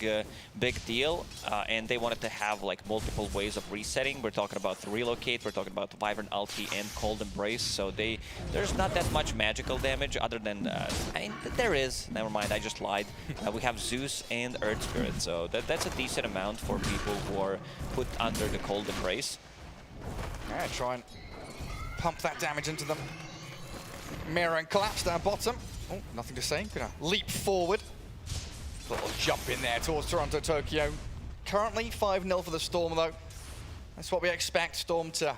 deal, and they wanted to have like multiple ways of resetting. We're talking about the Relocate, we're talking about the Wyvern Ulti and Cold Embrace. So there's not that much magical damage other than, I mean, there is, never mind, I just lied. We have Zeus and Earth Spirit, so that's a decent amount for people who are put under the Cold Embrace. Yeah, try and pump that damage into them. Mirror and collapse down bottom. Oh, nothing to say. Gonna leap forward. Little jump in there towards Toronto Tokyo. Currently 5-0 for the Storm, though. That's what we expect. Storm to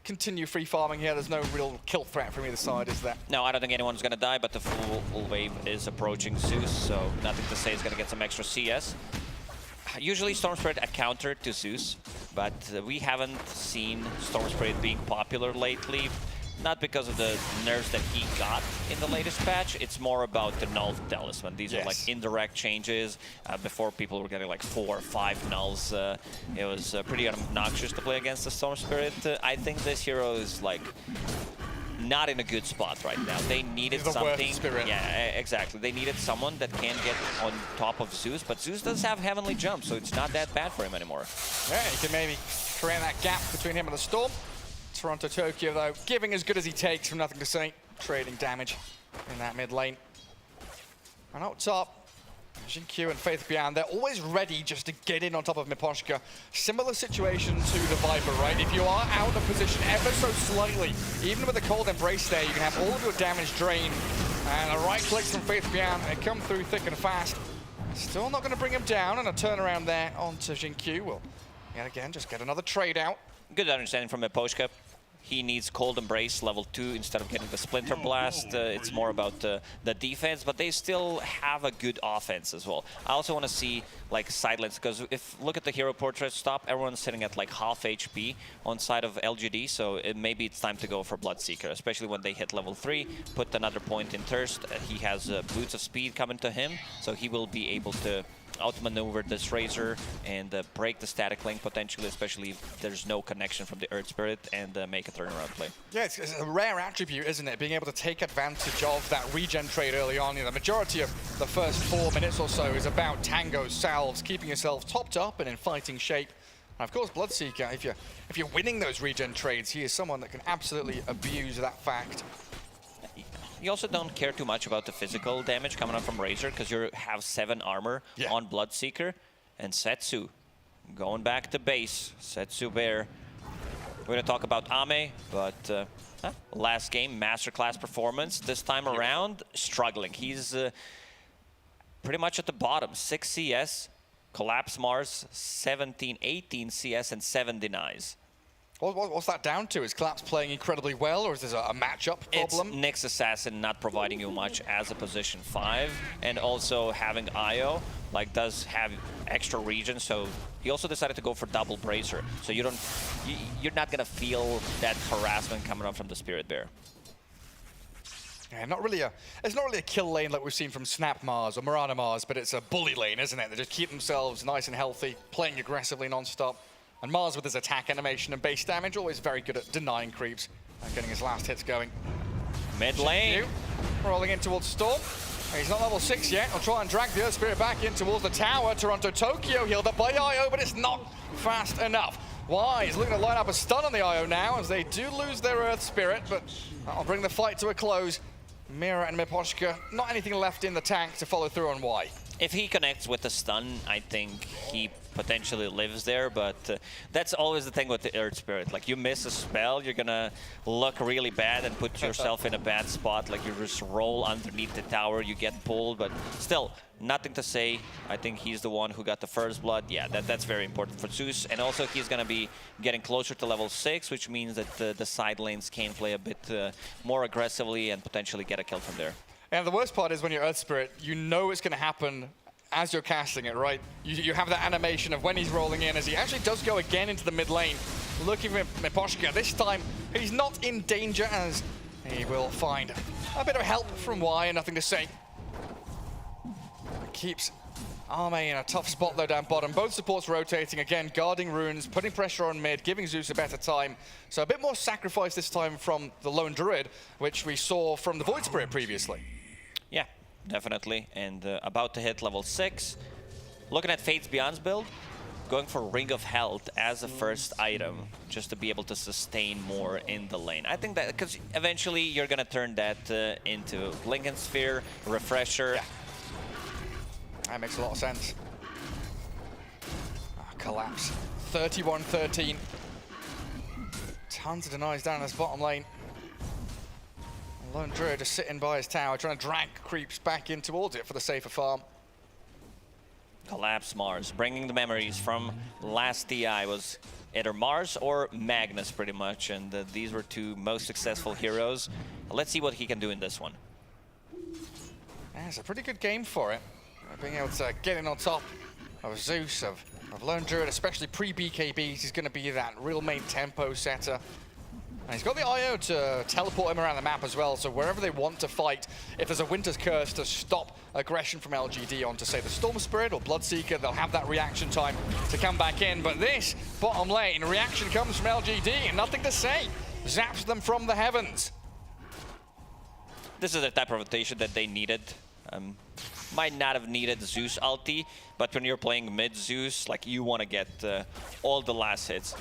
continue free farming here. There's no real kill threat from either side, is there? No, I don't think anyone's gonna die, but the full wave is approaching Zeus, so nothing to say is gonna get some extra CS. Usually Storm Spirit a counter to Zeus, but we haven't seen Storm Spirit being popular lately. Not because of the nerfs that he got in the latest patch, it's more about the null talisman. These are like indirect changes. Before people were getting like 4 or 5 nulls. It was pretty obnoxious to play against the Storm Spirit. I think this hero is like not in a good spot right now. They needed something. Yeah, exactly. They needed someone that can get on top of Zeus, but Zeus does have Heavenly Jump, so it's not that bad for him anymore. Yeah, he can maybe create that gap between him and the Storm. Toronto Tokyo, though, giving as good as he takes from nothing to say. Trading damage in that mid lane. And up top, Q and Faith Beyond, they're always ready just to get in on top of Miposhka. Similar situation to the Viper, right? If you are out of position ever so slightly, even with a Cold Embrace there, you can have all of your damage drained. And a right click from Faith Beyond, they come through thick and fast. Still not going to bring him down, and a turnaround there onto Q will, yet again, just get another trade out. Good understanding from Miposhka. He needs Cold Embrace level 2 instead of getting the Splinter Blast. It's more about the defense, but they still have a good offense as well. I also want to see like side lanes, because if look at the hero portrait stop, everyone's sitting at like half HP on side of LGD, so maybe it's time to go for Bloodseeker, especially when they hit level 3, put another point in Thirst. He has Boots of Speed coming to him, so he will be able to outmaneuver this Razor and break the static link potentially, especially if there's no connection from the Earth Spirit, and make a turnaround play. Yeah, it's a rare attribute, isn't it? Being able to take advantage of that regen trade early on. You know, the majority of the first 4 minutes or so is about tango salves, keeping yourself topped up and in fighting shape. And of course, Bloodseeker, if you're winning those regen trades, he is someone that can absolutely abuse that fact. You also don't care too much about the physical damage coming up from Razor, because you have 7 armor on Bloodseeker. And Setsu going back to base. Setsu Bear. We're going to talk about Ame, but last game, masterclass performance. This time around, struggling. He's pretty much at the bottom. 6 CS, Collapse Mars, 17, 18 CS, and 7 denies. What's that down to? Is Collapse playing incredibly well, or is this a matchup problem? It's Nyx Assassin not providing you much as a position 5, and also having IO, like, does have extra region, so he also decided to go for double Bracer, so you're not gonna feel that harassment coming up from the Spirit Bear. Yeah, it's not really a kill lane like we've seen from Snap Mars or Mirana Mars, but it's a bully lane, isn't it? They just keep themselves nice and healthy, playing aggressively non-stop. And Mars with his attack animation and base damage, always very good at denying creeps and getting his last hits going. Mid lane. Rolling in towards Storm. He's not level 6 yet. He'll try and drag the Earth Spirit back in towards the tower. Toronto Tokyo healed up by IO, but it's not fast enough. Wise looking to line up a stun on the IO now, as they do lose their Earth Spirit, but that'll bring the fight to a close. Mira and Miposhka, not anything left in the tank to follow through on Y. If he connects with the stun, I think he potentially lives there, but that's always the thing with the Earth Spirit. Like, you miss a spell, you're gonna look really bad and put yourself in a bad spot. Like, you just roll underneath the tower, you get pulled, but still, nothing to say. I think he's the one who got the first blood. Yeah, that's very important for Zeus. And also, he's gonna be getting closer to level 6, which means that the side lanes can play a bit more aggressively and potentially get a kill from there. And the worst part is when you're Earth Spirit, you know it's going to happen as you're casting it, right? You have that animation of when he's rolling in, as he actually does go again into the mid lane, looking for Miposhka. This time, he's not in danger, as he will find a bit of help from Y, and nothing to say. Keeps Ame in a tough spot though down bottom. Both supports rotating, again, guarding runes, putting pressure on mid, giving Zeus a better time. So a bit more sacrifice this time from the Lone Druid, which we saw from the Void Spirit previously. Yeah, definitely. And about to hit level 6. Looking at Fates Beyond's build, going for Ring of Health as a first item, just to be able to sustain more in the lane. I think that, because eventually you're going to turn that into Lincoln Sphere, Refresher. Yeah. That makes a lot of sense. Collapse. 31-13. Tons of denies down this bottom lane. Lone Druid just sitting by his tower, trying to drag creeps back in towards it for the safer farm. Collapse Mars, bringing the memories from last TI. Was either Mars or Magnus, pretty much, and these were 2 most successful heroes. Let's see what he can do in this one. Yeah, it's a pretty good game for it. Being able to get in on top of Zeus, of Lone Druid, especially pre-BKBs, he's going to be that real main tempo setter. And he's got the IO to teleport him around the map as well, so wherever they want to fight, if there's a Winter's Curse to stop aggression from LGD onto, say, the Storm Spirit or Bloodseeker, they'll have that reaction time to come back in. But this bottom lane, reaction comes from LGD, and nothing to say. Zaps them from the heavens. This is the type of rotation that they needed. Might not have needed Zeus ulti, but when you're playing mid Zeus, like, you want to get all the last hits.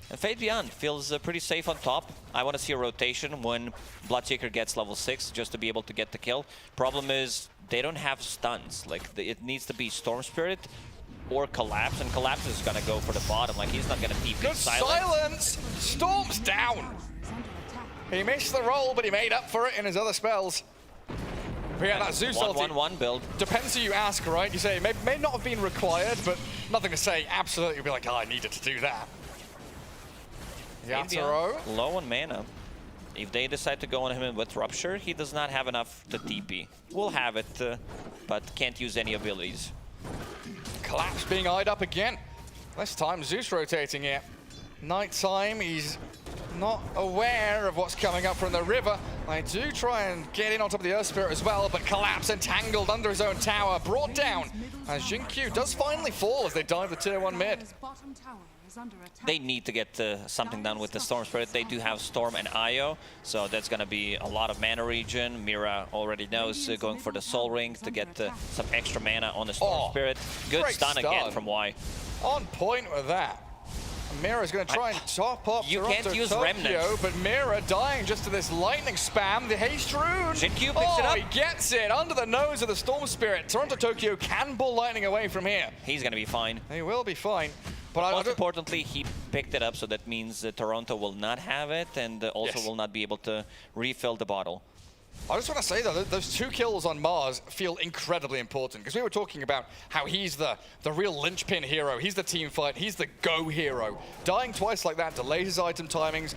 And Fade Beyond feels pretty safe on top. I want to see a rotation when Bloodseeker gets level 6 just to be able to get the kill. Problem is, they don't have stuns. Like, it needs to be Storm Spirit or Collapse, and Collapse is going to go for the bottom. Like, he's not going to TP. Good silence! Storm's down! He missed the roll, but he made up for it in his other spells. But yeah, that Zeus ulti 1-1-1 build. Depends who you ask, right? You say it may not have been required, but nothing to say absolutely be like, oh, I needed to do that. Yatoro. Low on mana. If they decide to go on him with Rupture, he does not have enough to TP. Will have it, but can't use any abilities. Collapse being eyed up again. This time Zeus rotating here. Nighttime, he's not aware of what's coming up from the river. I do try and get in on top of the Earth Spirit as well, but Collapse entangled under his own tower, brought down. As Jin-Q does finally fall as they dive the tier 1 mid. They need to get something done with the Storm Spirit. They do have Storm and Io, so that's going to be a lot of mana regen. Mira already knows going for the Soul Ring to get some extra mana on the Storm Spirit. Good stun again from Y. On point with that. Mira's going to try and top up You can't use Tokyo, Remnant. but Mira dying just to this lightning spam. The Haste Rune. Jin-Q picks it up. He gets it under the nose of the Storm Spirit. Toronto Tokyo can bull lightning away from here. He's going to be fine. He will be fine. But most importantly, he picked it up, so that means Toronto will not have it, and also will not be able to refill the bottle. I just want to say, though, those 2 kills on Mars feel incredibly important, because we were talking about how he's the real linchpin hero. He's the team fight. He's the go hero. Dying twice like that delays his item timings.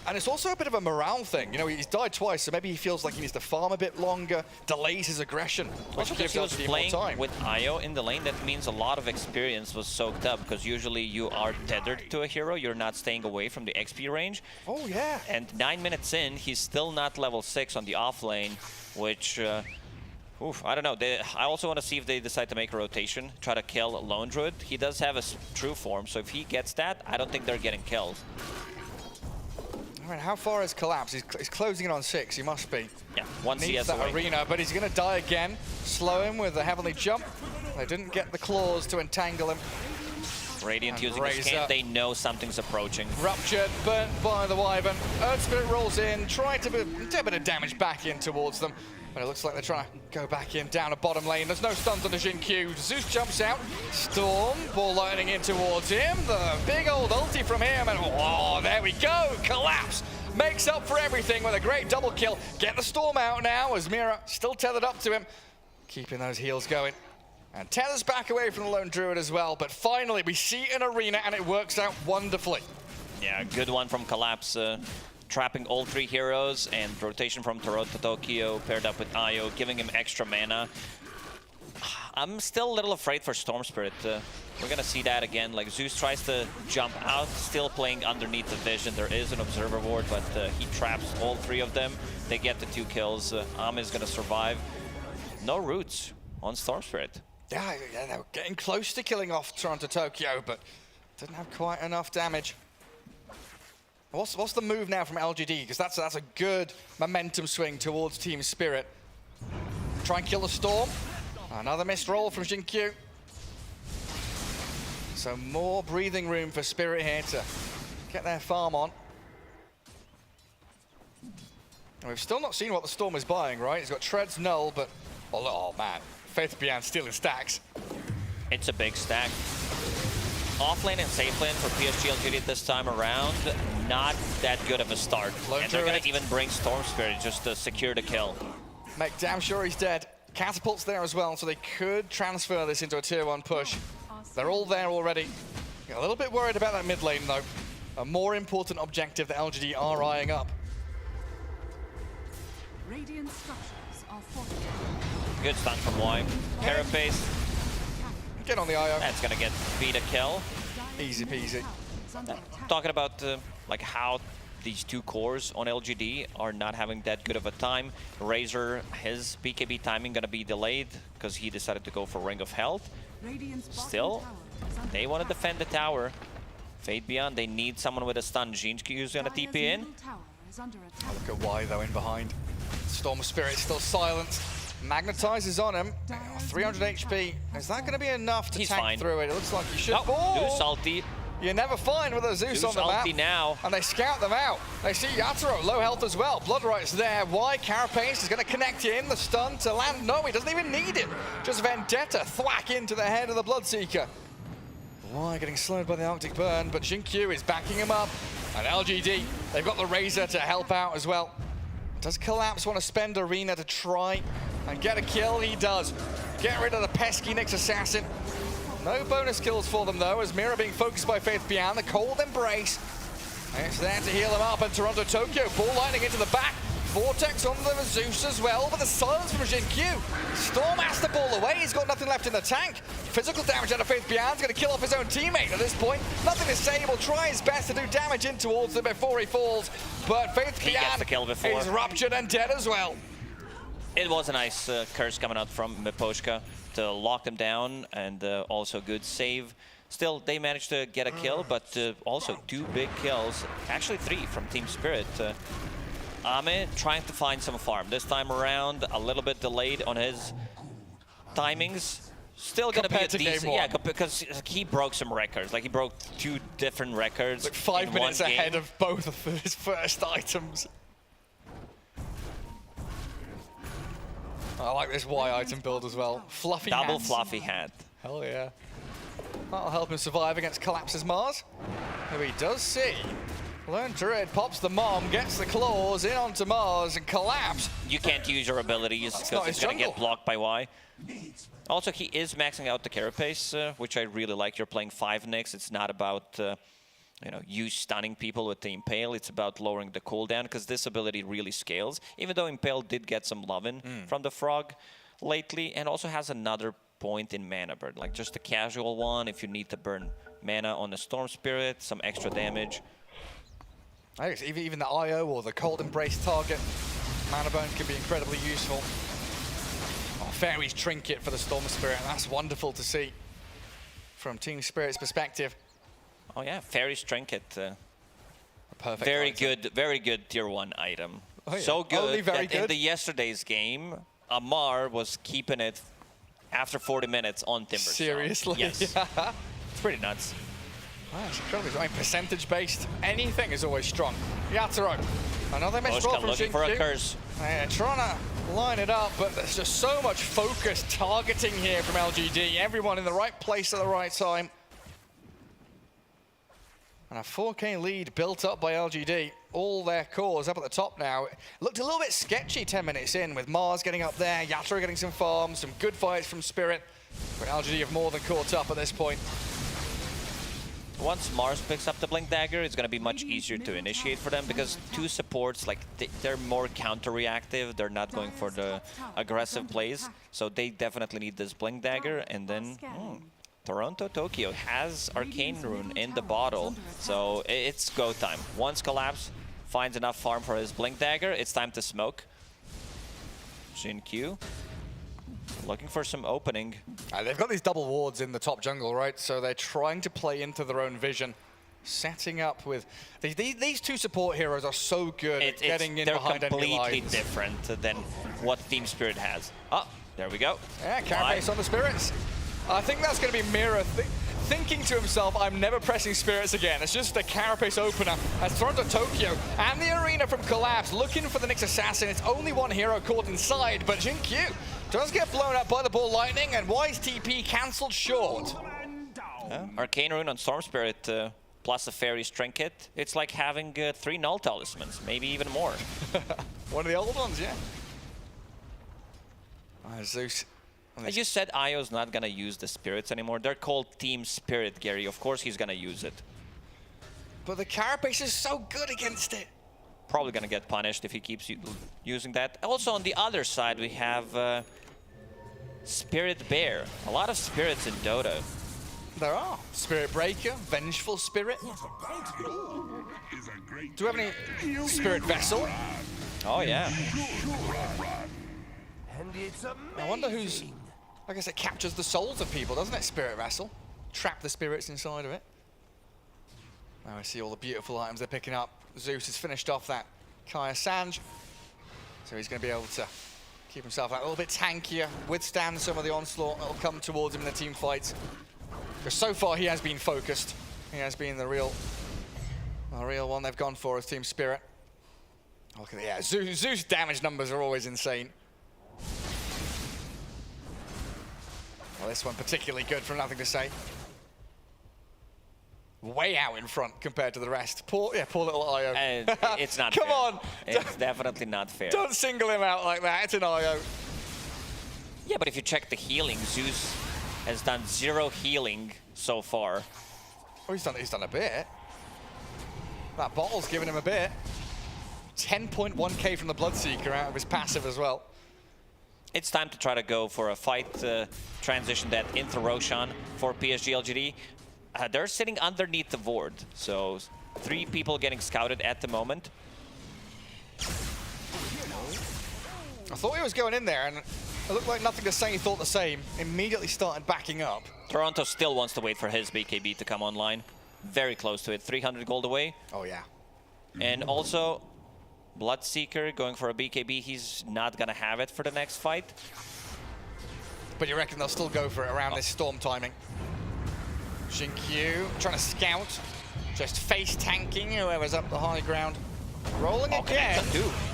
And it's also a bit of a morale thing. You know, he's died twice, so maybe he feels like he needs to farm a bit longer, delays his aggression, which gives he was LGD playing more time. with Io in the lane, that means a lot of experience was soaked up, because usually you are tethered to a hero, you're not staying away from the XP range. Oh, yeah. And 9 minutes in, he's still not level 6 on the off lane, which, I don't know. I also want to see if they decide to make a rotation, try to kill Lone Druid. He does have a true form, so if he gets that, I don't think they're getting killed. I mean, how far is Collapse? He's closing in on 6, he must be. Yeah, once he has that arena, but he's going to die again. Slow him with a Heavenly Jump. They didn't get the claws to entangle him. Radiant And using the scan, they know something's approaching. Ruptured, burnt by the Wyvern. Earth Spirit rolls in, trying to do a bit of damage back in towards them. But it looks like they're trying to go back in down a bottom lane. There's no stuns on the Jin-Q. Zeus jumps out. Storm, ball lightning in towards him. The big old ulti from him. And oh, there we go. Collapse. Makes up for everything with a great double kill. Get the Storm out now as Mira still tethered up to him. Keeping those heals going. And tethers back away from the Lone Druid as well. But finally, we see an arena and it works out wonderfully. Yeah, good one from Collapse. Trapping all 3 heroes, and rotation from Toronto Tokyo paired up with Io, giving him extra mana. I'm still a little afraid for Storm Spirit. We're gonna see that again. Like, Zeus tries to jump out, still playing underneath the vision. There is an Observer Ward, but he traps all 3 of them. They get the 2 kills. Am is gonna survive. No roots on Storm Spirit. Yeah, they were getting close to killing off Toronto Tokyo, but didn't have quite enough damage. What's the move now from LGD? Because that's a good momentum swing towards Team Spirit. Try and kill the Storm. Another missed roll from Jin-Q. So more breathing room for Spirit here to get their farm on. And we've still not seen what the Storm is buying, right? He's got Treads Null, but oh man, Faith Beyond stealing stacks. It's a big stack. Offlane and safe lane for PSG LGD this time around, not that good of a start. And they're going to even bring Storm Spirit just to secure the kill. Make damn sure he's dead. Catapult's there as well, so they could transfer this into a tier 1 push. They're all there already. A little bit worried about that mid lane, though. A more important objective that LGD are eyeing up. Radiant structures are fortified. Good stun from Y. Carapace. Get on the IO. That's gonna get beat a kill. Easy peasy. Talking about like how these 2 cores on LGD are not having that good of a time. Razor, his BKB timing gonna be delayed because he decided to go for Ring of Health. Still, they want to defend the tower. Fade Beyond, they need someone with a stun. Jin-Q's gonna TP in. Oh, look at Y though in behind. Storm Spirit still silenced. Magnetizes on him. 300 HP. Is that going to be enough to tank through it? It looks like he should. Too salty. you never find with a Zeus on the map. Now. And they scout them out. They see Yatoro, low health as well. Bloodright's there. Why? Carapace is going to connect in. The stun to land. No, he doesn't even need it. Just Vendetta thwack into the head of the Bloodseeker. Why? Getting slowed by the Arctic Burn, but Jinkyu is backing him up. And LGD, they've got the Razor to help out as well. Does Collapse want to spend Arena to try and get a kill? He does. Get rid of the pesky Nyx Assassin. No bonus kills for them though, as Mira being focused by Faith Bian. The Cold Embrace. It's there to heal them up, and Toronto Tokyo ball lightning into the back. Vortex on the Zeus as well, but the silence from Jinkyu. Stormmaster ball away, he's got nothing left in the tank. Physical damage out of Faith Bian's going to kill off his own teammate at this point. Nothing to say, will try his best to do damage in towards him before he falls. But Faith Bian is ruptured and dead as well. It was a nice curse coming out from Miposhka to lock them down, and also good save. Still, they managed to get a kill, but also 2 big kills. Actually 3 from Team Spirit. Ame trying to find some farm. This time around, a little bit delayed on his timings. Still gonna be a decent, yeah, because he broke some records. Like he broke 2 different records. Like 5 minutes ahead of both of his first items. I like this Y item build as well. Fluffy Double hands. fluffy hat. Hell yeah. That'll help him survive against Collapse's Mars, who he does see. Lone Druid pops the Mom, gets the claws in onto Mars, and Collapse. You can't use your abilities because it's going to get blocked by Y. Also, he is maxing out the Carapace, which I really like. You're playing 5 Nyx. It's not about you know, you stunning people with the Impale. It's about lowering the cooldown, because this ability really scales. Even though Impale did get some lovin' from the Frog lately, and also has another point in Mana Burn, like just a casual one if you need to burn mana on the Storm Spirit, some extra damage. I guess even the IO or the Cold Embrace target, Mana Burn can be incredibly useful. Oh, Fairy's Trinket for the Storm Spirit, that's wonderful to see from Team Spirit's perspective. Oh yeah, Fairy's Trinket. Perfect. Very good tier 1 item. Oh, yeah. So good Only very that good. in the yesterday's game, Amar was keeping it after 40 minutes on Timber. Seriously? Yes. It's pretty nuts. Wow, it's incredibly, I mean, percentage-based, anything is always strong. Yatoro, another missed roll from looking for a curse. Yeah, trying to line it up, but there's just so much focused targeting here from LGD. Everyone in the right place at the right time. And a 4K lead built up by LGD. All their cores up at the top now. It looked a little bit sketchy 10 minutes in, with Mars getting up there, Yatoro getting some farms, some good fights from Spirit. But LGD have more than caught up at this point. Once Mars picks up the Blink Dagger, it's going to be much easier to initiate for them, because 2 supports, like they're more counter-reactive. They're not going for the aggressive plays. So they definitely need this Blink Dagger. And then Toronto Tokyo has Arcane Rune in the bottle. So it's go time. Once Collapse finds enough farm for his Blink Dagger, it's time to smoke. Jinkyu looking for some opening. They've got these double wards in the top jungle, right? So they're trying to play into their own vision. Setting up with... These 2 support heroes are so good at getting in behind enemy lines. They're completely different than what Team Spirit has. Oh, there we go. Yeah, Carapace on the Spirits. I think that's going to be Mira thinking to himself, I'm never pressing Spirits again. It's just a Carapace opener as Toronto Tokyo and the Arena from Collapse looking for the Nyx Assassin. It's only 1 hero caught inside, but Jinkyu does get blown up by the ball lightning, and Y's TP cancelled short. Arcane Rune on Storm Spirit plus a Fairy's Trinket. It's like having 3 Null Talismans, maybe even more. One of the old ones, yeah. Zeus. You said Io's not going to use the Spirits anymore. They're called Team Spirit, Gary. Of course he's going to use it. But the Carapace is so good against it. Probably going to get punished if he keeps using that. Also on the other side we have Spirit Bear. A lot of spirits in Dota. There are. Spirit Breaker, Vengeful Spirit. Do we have any Spirit Vessel? Oh yeah. I wonder who's... I guess it captures the souls of people, doesn't it, Spirit Vessel? Trap the spirits inside of it. Now I see all the beautiful items they're picking up. Zeus has finished off that Kaya Sanj. So he's going to be able to keep himself a little bit tankier, withstand some of the onslaught that will come towards him in the team fights. Because so far he has been focused. He has been the real one they've gone for as Team Spirit. Look at yeah, Zeus damage numbers are always insane. Well, this one particularly good from nothing to say. Way out in front compared to the rest. Poor little IO. It's not Come fair. on! It's definitely not fair. Don't single him out like that, it's an IO. Yeah, but if you check the healing, Zeus has done 0 healing so far. Oh, he's done a bit. That bottle's giving him a bit. 10.1k from the Bloodseeker out of his passive as well. It's time to try to go for a fight transition that into Roshan for PSG LGD. They're sitting underneath the ward, so 3 people getting scouted at the moment. I thought he was going in there, and it looked like nothing to say he thought the same. Immediately started backing up. Toronto still wants to wait for his BKB to come online. Very close to it, 300 gold away. Oh yeah. And also, Bloodseeker going for a BKB, he's not gonna have it for the next fight. But you reckon they'll still go for it around this storm timing? Xinkyu trying to scout, just face tanking whoever's up the high ground. Rolling again,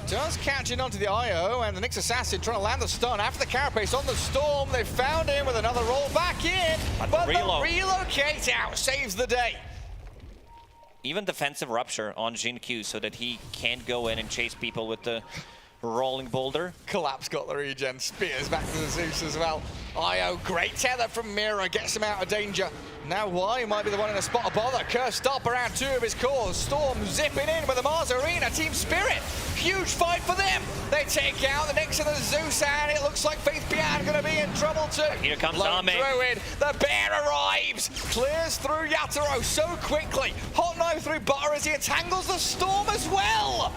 just catching onto the IO, and the Nyx Assassin trying to land the stun after the carapace on the storm. They found him with another roll back in, but the relocate out saves the day. Even defensive rupture on Xinkyu so that he can't go in and chase people with the rolling boulder. Collapse got the regen, spears back to the Zeus as well. IO, great tether from Mira, gets him out of danger. Now Y might be the one in a spot of bother. Curse stop around 2 of his cores. Storm zipping in with the Mars Arena. Team Spirit, huge fight for them. They take out the Nyx and the Zeus, and it looks like Faith Beyond going to be in trouble too. Here comes Lone Ame. Druid, the bear arrives. Clears through Yatoro so quickly. Hot knife through Butter as he entangles the Storm as well.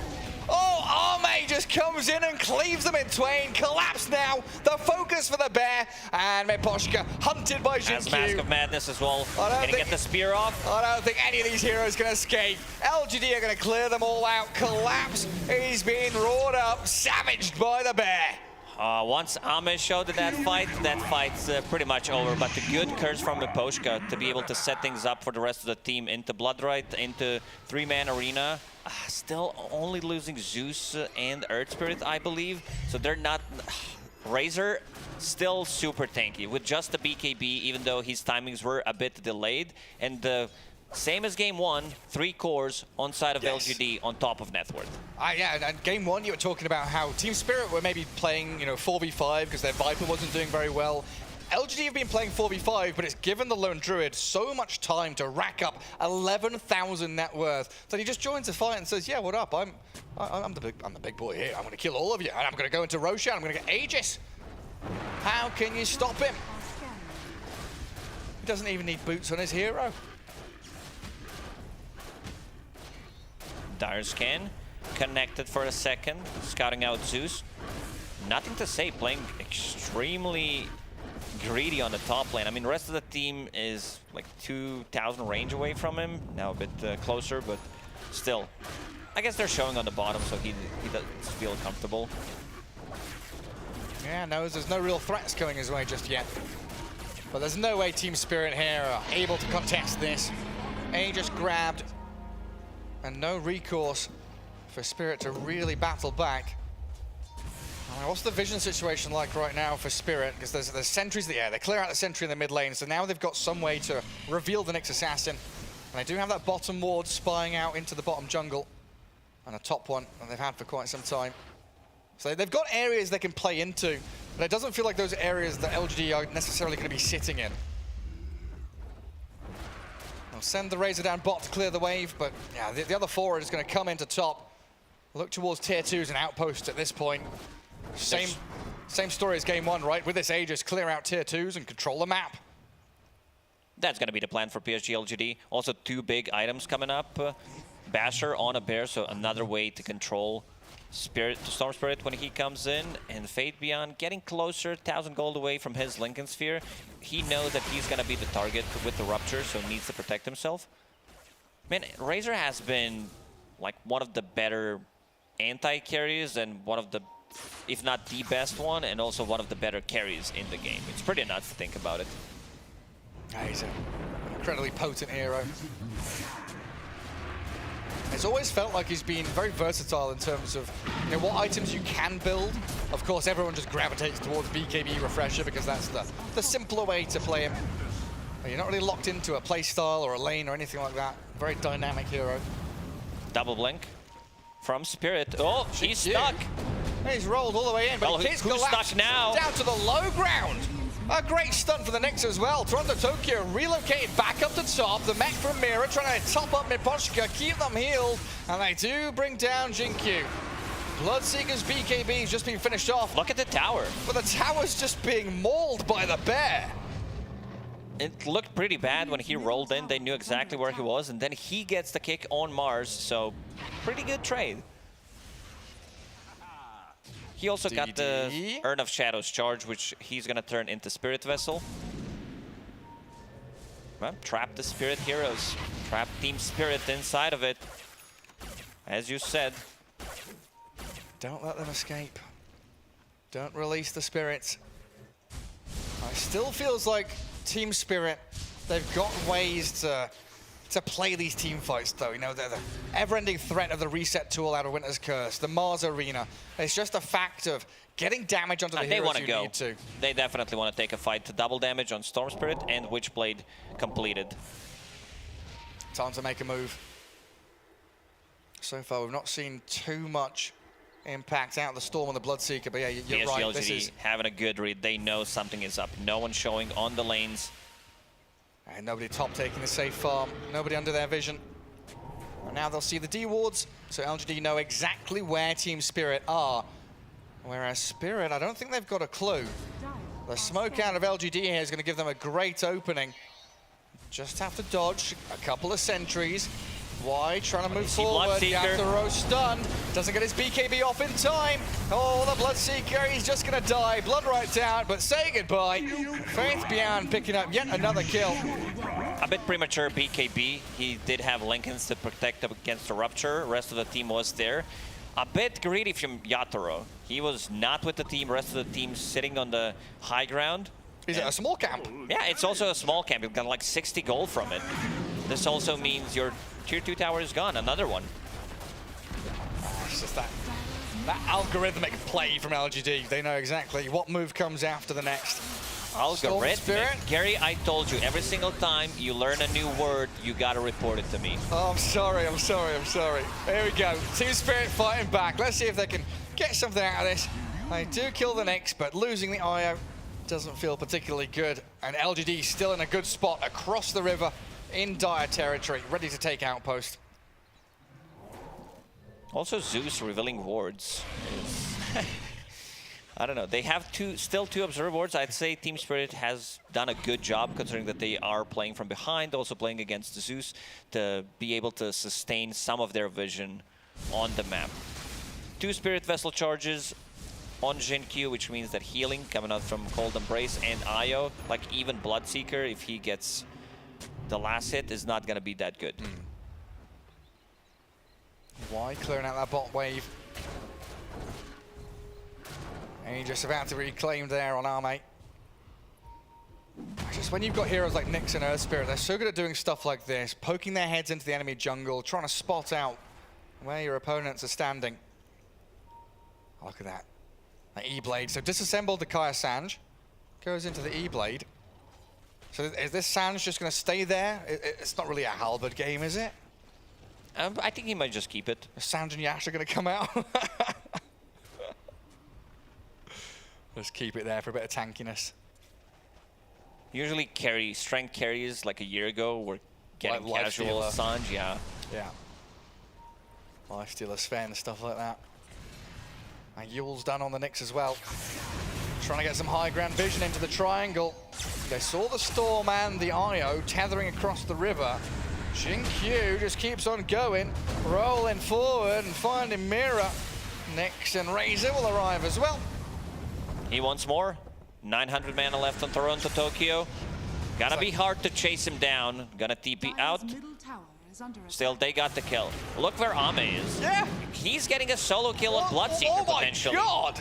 Oh, Ame just comes in and cleaves them in twain. Collapse now. The focus for the bear. And Meposhka hunted by Xinkyu. Has Mask of Madness as well. Can he get the spear off? I don't think any of these heroes can escape. LGD are going to clear them all out. Collapse. He's being roared up, savaged by the bear. Once Ame showed that fight's pretty much over. But the good curse from Meposhka to be able to set things up for the rest of the team into Bloodright, into 3-man arena. Still only losing Zeus and Earth Spirit, I believe. So they're not... Razor still super tanky with just the BKB, even though his timings were a bit delayed. And same as game 1, 3 cores on side of LGD on top of net worth. Yeah, and game 1 you were talking about how Team Spirit were maybe playing, 4v5 because their Viper wasn't doing very well. LGD have been playing 4v5, but it's given the Lone Druid so much time to rack up 11,000 net worth that he just joins the fight and says, "Yeah, what up? I'm the big boy here. I'm going to kill all of you, and I'm going to go into Roshan. I'm going to get Aegis." How can you stop him? He doesn't even need boots on his hero. Dire Scan connected for a second, scouting out Zeus. Nothing to say, playing extremely greedy on the top lane. I mean, the rest of the team is like 2,000 range away from him. Now a bit closer, but still. I guess they're showing on the bottom, so he doesn't feel comfortable. Yeah, there's no real threats coming his way just yet. But there's no way Team Spirit here are able to contest this. Aegis grabbed, and no recourse for Spirit to really battle back. What's the vision situation like right now for Spirit? Because there's sentries in the air. They clear out the sentry in the mid lane, so now they've got some way to reveal the Nyx Assassin. And they do have that bottom ward spying out into the bottom jungle. And a top one that they've had for quite some time. So they've got areas they can play into, but it doesn't feel like those areas that LGD are necessarily going to be sitting in. They'll send the Razor down bot to clear the wave, but yeah, the other forward is going to come into top. Look towards tier 2s and outposts at this point. Same story as game 1, right? With this Aegis, clear out tier 2s and control the map. That's going to be the plan for PSG LGD. Also 2 big items coming up. Basher on a bear, so another way to control Storm Spirit when he comes in. And Fate Beyond getting closer, 1,000 gold away from his Lincoln Sphere. He knows that he's going to be the target with the Rupture, so needs to protect himself. Man, Razor has been like one of the better anti-carries and one of the, if not the best one, and also one of the better carries in the game. It's pretty nuts to think about it. He's a incredibly potent hero. It's always felt like he's been very versatile in terms of what items you can build. Of course, everyone just gravitates towards BKB Refresher because that's the simpler way to play him. But you're not really locked into a playstyle or a lane or anything like that. Very dynamic hero. Double blink from Spirit. Oh, he's stuck. He's rolled all the way in, but well, he's who's stuck now? Down to the low ground. A great stunt for the Knicks as well. Toronto Tokyo relocated back up to top. The mech from Mira trying to top up Miposhka, keep them healed, and they do bring down Jinkyu. Bloodseeker's BKB has just been finished off. Look at the tower. But the tower's just being mauled by the bear. It looked pretty bad when he rolled in. They knew exactly where he was, and then he gets the kick on Mars, so pretty good trade. He also got the Urn of Shadows charge, which he's going to turn into Spirit Vessel. Well, trap the Spirit heroes. Trap Team Spirit inside of it. As you said. Don't let them escape. Don't release the spirits. It still feels like Team Spirit, they've got ways to play these team fights, though. The ever-ending threat of the reset tool out of Winter's Curse, the Mars Arena. It's just a fact of getting damage onto the heroes you need to. They definitely want to take a fight to double damage on Storm Spirit and Witchblade completed. Time to make a move. So far, we've not seen too much impact out of the Storm and the Bloodseeker, but yeah, you're right. This is having a good read. They know something is up. No one showing on the lanes. And nobody top taking the safe farm. Nobody under their vision. And now they'll see the D wards, so LGD know exactly where Team Spirit are. Whereas Spirit, I don't think they've got a clue. The smoke out of LGD here is going to give them a great opening. Just have to dodge a couple of sentries. Why? Trying to move forward. Yathero stunned. Doesn't get his BKB off in time. Oh, the Bloodseeker, he's just going to die. Blood right down, but say goodbye. Faith Beyond picking up yet another kill. A bit premature BKB. He did have Lincolns to protect him against the Rupture. Rest of the team was there. A bit greedy from Yatoro. He was not with the team. Rest of the team sitting on the high ground. Is it a small camp? Yeah, it's also a small camp. You've got like 60 gold from it. This also means your Tier 2 tower is gone. Another one. It's just that algorithmic play from LGD. They know exactly what move comes after the next. Algorithmic. Gary, I told you, every single time you learn a new word, you gotta report it to me. Oh, I'm sorry. Here we go. Team Spirit fighting back. Let's see if they can get something out of this. They do kill the Knicks, but losing the IO doesn't feel particularly good. And LGD still in a good spot across the river in dire territory, ready to take Outpost. Also, Zeus revealing wards. I don't know. They have still two observe wards. I'd say Team Spirit has done a good job considering that they are playing from behind, also playing against Zeus to be able to sustain some of their vision on the map. 2 Spirit Vessel charges on Jinkyu, which means that healing coming out from Cold Embrace and Io, like even Bloodseeker, if he gets the last hit, is not going to be that good. Why clearing out that bot wave? And he's just about to reclaim there on our mate. Just when you've got heroes like Nyx and Earth Spirit, they're so good at doing stuff like this, poking their heads into the enemy jungle, trying to spot out where your opponents are standing. Oh, look at that. That E-Blade. So disassembled the Kaya Sanj. Goes into the E-Blade. So is this Sanj just going to stay there? It's not really a halberd game, is it? I think he might just keep it. Sanj and Yash are going to come out. Let's keep it there for a bit of tankiness. Usually strength carries like a year ago were getting like casual Sanj, yeah. Yeah. Lifestealer Sven and stuff like that. And Yule's done on the Knicks as well. Trying to get some high ground vision into the triangle. They saw the Storm and the Io tethering across the river. Jinkyu just keeps on going, rolling forward and finding Mira. Nyx and Razor will arrive as well. He wants more. 900 mana left on Toronto Tokyo. Gonna be hard to chase him down. Gonna TP out. Still, they got the kill. Look where Ame is. Yeah. He's getting a solo kill on Bloodseeker potentially. Oh my god!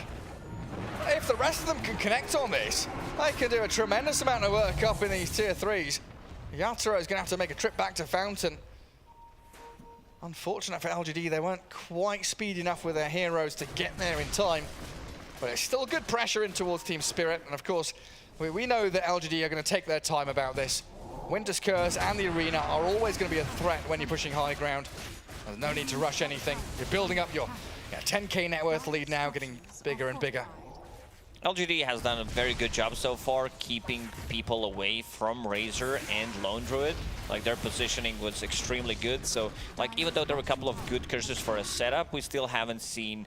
If the rest of them can connect on this, they can do a tremendous amount of work up in these tier 3s. Yatoro is going to have to make a trip back to Fountain. Unfortunate for LGD, they weren't quite speedy enough with their heroes to get there in time. But it's still good pressure in towards Team Spirit. And of course, we know that LGD are going to take their time about this. Winter's Curse and the Arena are always going to be a threat when you're pushing high ground. There's no need to rush anything. You're building up your 10k net worth lead now, getting bigger and bigger. LGD has done a very good job so far keeping people away from Razor and Lone Druid. Like, their positioning was extremely good. So, like, even though there were a couple of good curses for a setup, we still haven't seen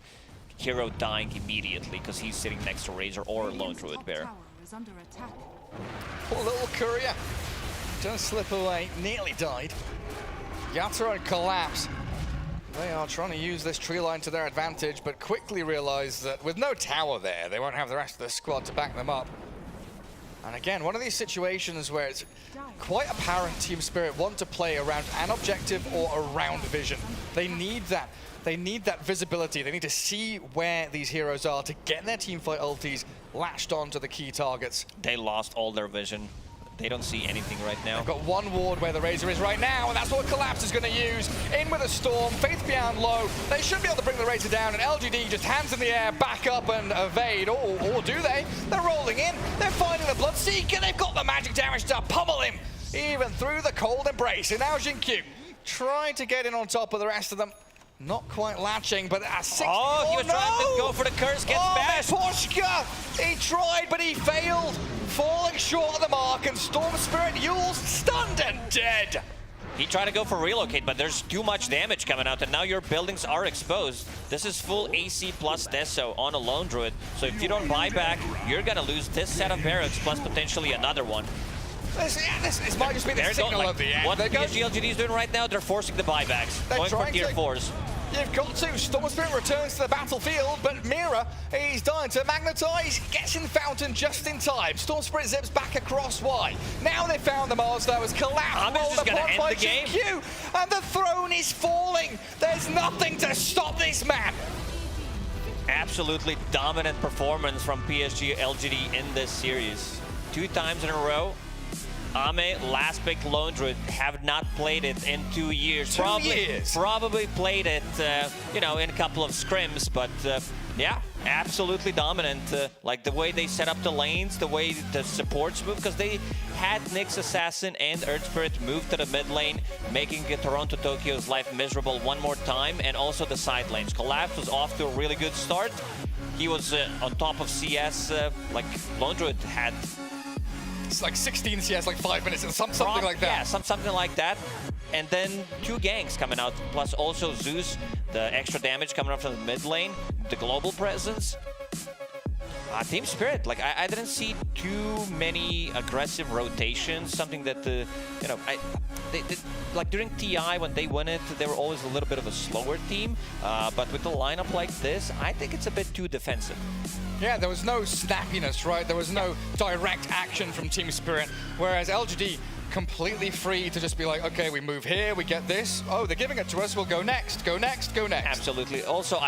Hero dying immediately because he's sitting next to Razor or Lone Druid Bear. Poor little courier. Just slip away, nearly died. Yatoro and Collapse. They are trying to use this tree line to their advantage, but quickly realize that with no tower there, they won't have the rest of the squad to back them up. And again, one of these situations where it's quite apparent Team Spirit want to play around an objective or around vision. They need that. They need that visibility. They need to see where these heroes are to get their teamfight ultis latched onto the key targets. They lost all their vision. They don't see anything right now. They've got one ward where the Razor is right now, and that's what Collapse is going to use. In with a Storm, Faith Beyond low. They should be able to bring the Razor down, and LGD just hands in the air, back up and evade. Or do they? They're rolling in. They're finding the Bloodseeker. They've got the magic damage to pummel him, even through the cold embrace. And now Jinkyu trying to get in on top of the rest of them. Not quite latching, but at 60. Oh, he was trying to go for the curse, gets bashed. Poshka! He tried, but he failed. Falling short of the mark, and Storm Spirit Yule's stunned and dead. He tried to go for relocate, but there's too much damage coming out, and now your buildings are exposed. This is full AC plus Deso on a Lone Druid, so if you don't buy back, you're gonna lose this set of barracks plus potentially another one. This might just be the signal of the end. What PSG LGD is doing right now, they're forcing the buybacks, going for tier 4s. You've got to. Storm Spirit returns to the battlefield, but Mira, he's dying to magnetize, gets in Fountain just in time. Storm Spirit zips back across Y. Now they found the Mars that was collapsed. Just gonna end the game. GQ, and the throne is falling. There's nothing to stop this man. Absolutely dominant performance from PSG LGD in this series. 2 times in a row. Ame, last pick Lone Druid, have not played it in 2 years. Probably played it, you know, in a couple of scrims, but yeah, absolutely dominant. Like the way they set up the lanes, the way the supports move, because they had Nyx Assassin and Earth Spirit move to the mid lane, making Toronto Tokyo's life miserable one more time, and also the side lanes. Collapse was off to a really good start. He was on top of CS, like Lone Druid had. It's like 16 CS, like 5 minutes, and something like that. Yeah, something like that. And then 2 ganks coming out, plus also Zeus, the extra damage coming up from the mid lane, the global presence. Team Spirit, like I didn't see too many aggressive rotations, something that you know, they like during TI when they won it, they were always a little bit of a slower team, but with a lineup like this, I think it's a bit too defensive. Yeah, there was no snappiness, right? There was no direct action from Team Spirit, whereas LGD completely free to just be like, okay, we move here, we get this. Oh, they're giving it to us, we'll go next, go next, go next. Absolutely. Also,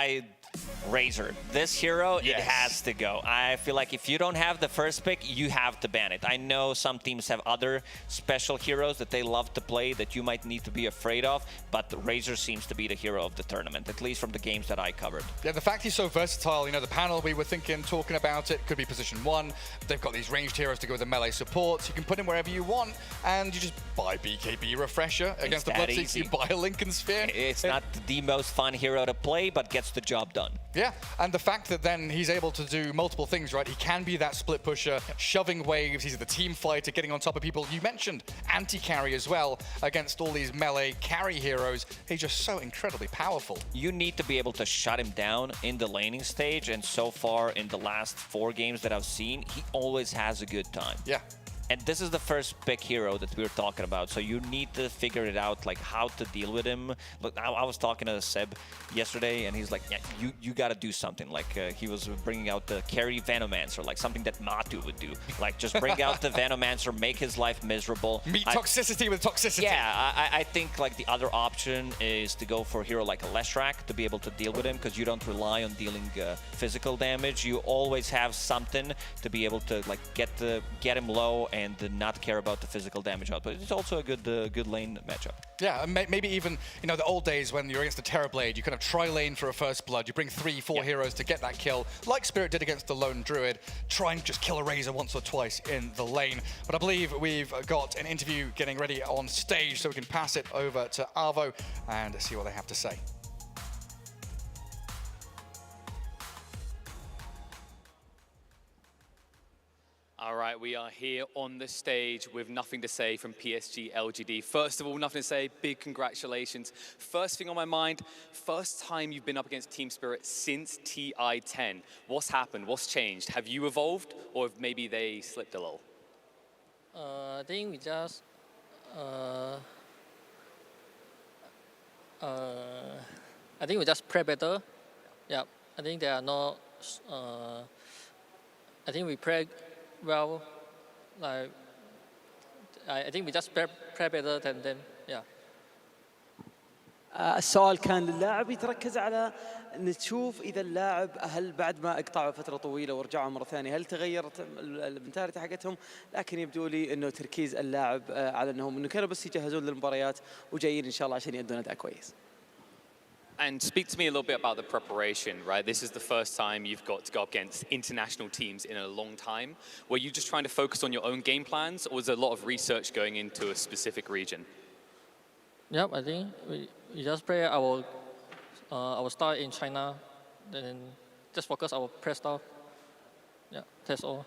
Razor, this hero, it has to go. I feel like if you don't have the first pick, you have to ban it. I know some teams have other special heroes that they love to play that you might need to be afraid of, but Razor seems to be the hero of the tournament, at least from the games that I covered. Yeah, the fact he's so versatile, you know, the panel we were talking about it, could be position 1. They've got these ranged heroes to go with the melee supports. You can put him wherever you want, and you just buy BKB Refresher against the Bloodseeker. You buy a Lincoln Sphere. It's not the most fun hero to play, but gets the job done. Yeah, and the fact that then he's able to do multiple things, right? He can be that split pusher, shoving waves. He's the team fighter, getting on top of people. You mentioned anti-carry as well against all these melee carry heroes. He's just so incredibly powerful. You need to be able to shut him down in the laning stage, and so far in the last 4 games that I've seen, he always has a good time. Yeah. And this is the first pick hero that we were talking about, so you need to figure it out, like how to deal with him. Look, I was talking to Seb yesterday, and he's like, yeah, you got to do something. Like he was bringing out the carry Venomancer, like something that Matu would do. Like just bring out the Venomancer, make his life miserable. Meet toxicity with toxicity. Yeah, I think like the other option is to go for a hero like a Leshrac to be able to deal with him, because you don't rely on dealing physical damage. You always have something to be able to like get him low and not care about the physical damage output. It's also a good lane matchup. Yeah, and maybe even, you know, the old days when you're against a Terrorblade, you kind of tri-lane for a first blood, you bring 3-4 heroes to get that kill, like Spirit did against the lone Druid, try and just kill a Razor once or twice in the lane. But I believe we've got an interview getting ready on stage, so we can pass it over to Arvo and see what they have to say. All right, we are here on the stage with Nothing to Say from PSG LGD. First of all, Nothing to Say, big congratulations. First thing on my mind, first time you've been up against Team Spirit since TI10. What's happened? What's changed? Have you evolved, or have maybe they slipped a little? I think we just play better. Yeah, I think they are not. I think we play well. Like I think we just play better than them. Yeah. السؤال كان للاعب يتركز على نشوف اذا اللاعب هل بعد ما اقطعوا فتره طويله ورجعوا مره ثانيه هل تغيرت المنتاليتي حقتهم، لكن يبدو لي انه تركيز اللاعب على انهم كانوا بس يجهزون للمباريات وجايين ان شاء الله عشان يأدون اداء كويس. And speak to me a little bit about the preparation, right? This is the first time you've got to go against international teams in a long time. Were you just trying to focus on your own game plans, or was there a lot of research going into a specific region? Yep, I think we just play our style in China, then just focus our press style. Yeah, that's all.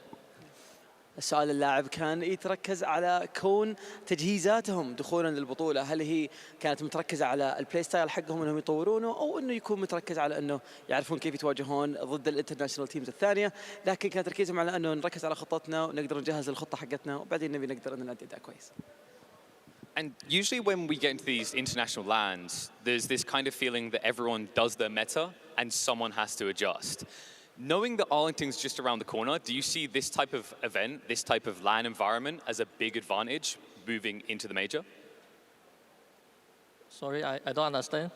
السؤال اللاعب كان يتركز على كون تجهيزاتهم دخولا للبطولة، هل هي كانت متركزة على البلاي ستايل حقهم انهم يطورونه، او انه يكون متركز على انه يعرفون كيف يتواجهون ضد الانترناشونال تيمز الثانية، لكن كان تركيزهم على انه نركز على خطتنا ونقدر نجهز الخطة حقتنا وبعدين نبي نقدر ان نأدي أداء كويس. And usually when we get into these international lands, there's this kind of feeling that everyone does their meta and someone has to adjust. Knowing that Arlington's just around the corner, do you see this type of event, this type of LAN environment as a big advantage moving into the major? Sorry, I don't understand.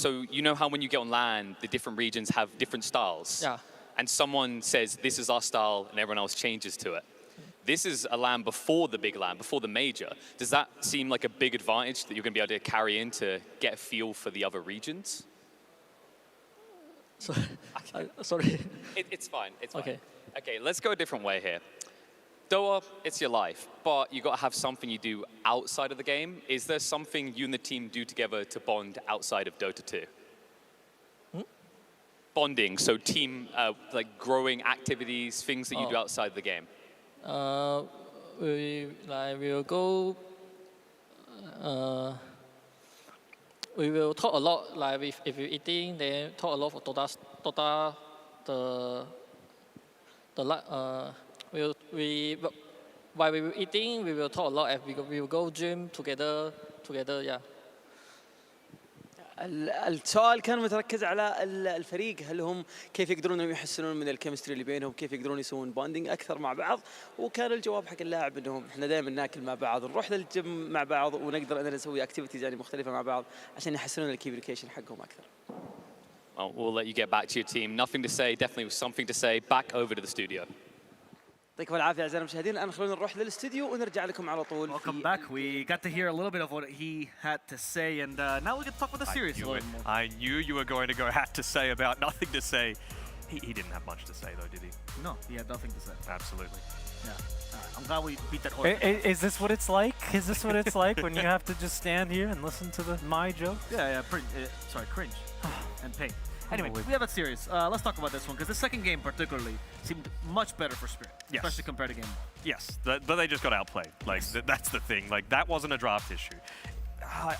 So you know how when you get on LAN, the different regions have different styles? Yeah. And someone says, this is our style, and everyone else changes to it. This is a LAN before the big LAN, before the major. Does that seem like a big advantage that you're going to be able to carry in to get a feel for the other regions? Sorry. It's fine. It's fine. Okay. Okay, let's go a different way here. Dota, it's your life, but you got to have something you do outside of the game. Is there something you and the team do together to bond outside of Dota 2? Bonding, so team, like growing activities, things that you do outside the game. We will go. We will talk a lot. Like if you're eating, then talk a lot for Dota. While we were eating, we will talk a lot. We will go gym together. Yeah. السؤال كان متركز على الفريق، هل هم كيف يقدرون انهم يحسنون من الكيمستري اللي بينهم، كيف يقدرون يسوون بوندينج اكثر مع بعض، وكان الجواب حق اللاعب انهم احنا دائما ناكل مع بعض، نروح للجيم مع بعض، ونقدر اننا نسوي اكتيفيتيز يعني مختلفه مع بعض عشان يحسنون الكوميونيكيشن حقهم اكثر. We'll let you get back to your team. Nothing to say, definitely something to say. Back over to the studio. يعطيكم العافيه اعزائنا المشاهدين، الان خلونا نروح للاستوديو ونرجع لكم على طول. Welcome back. We got to hear a little bit of what he had to say, and now we get to talk about the series a little more. I knew you were going to go had to say about nothing to say. He didn't have much to say though, did he? No, he had nothing to say. Absolutely. Yeah. I'm glad we beat that horse. Is this what it's like? Is this what it's like when you have to just stand here and listen to my jokes? Yeah. Sorry, cringe and pain. Anyway, we have a series. Let's talk about this one, because the second game particularly seemed much better for Spirit, especially compared to game 1. Yes, but they just got outplayed. Like, that's the thing. Like, that wasn't a draft issue.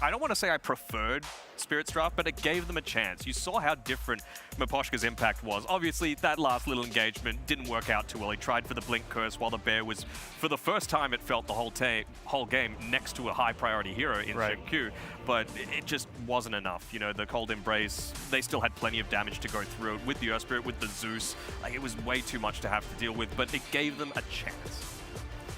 I don't want to say I preferred Spirit's draft, but it gave them a chance. You saw how different Miposhka's impact was. Obviously, that last little engagement didn't work out too well. He tried for the Blink Curse while the Bear was, for the first time, it felt the whole game next to a high-priority hero in Shenku, but it just wasn't enough. You know, the Cold Embrace, they still had plenty of damage to go through it with the Earth Spirit, with the Zeus. Like, it was way too much to have to deal with, but it gave them a chance.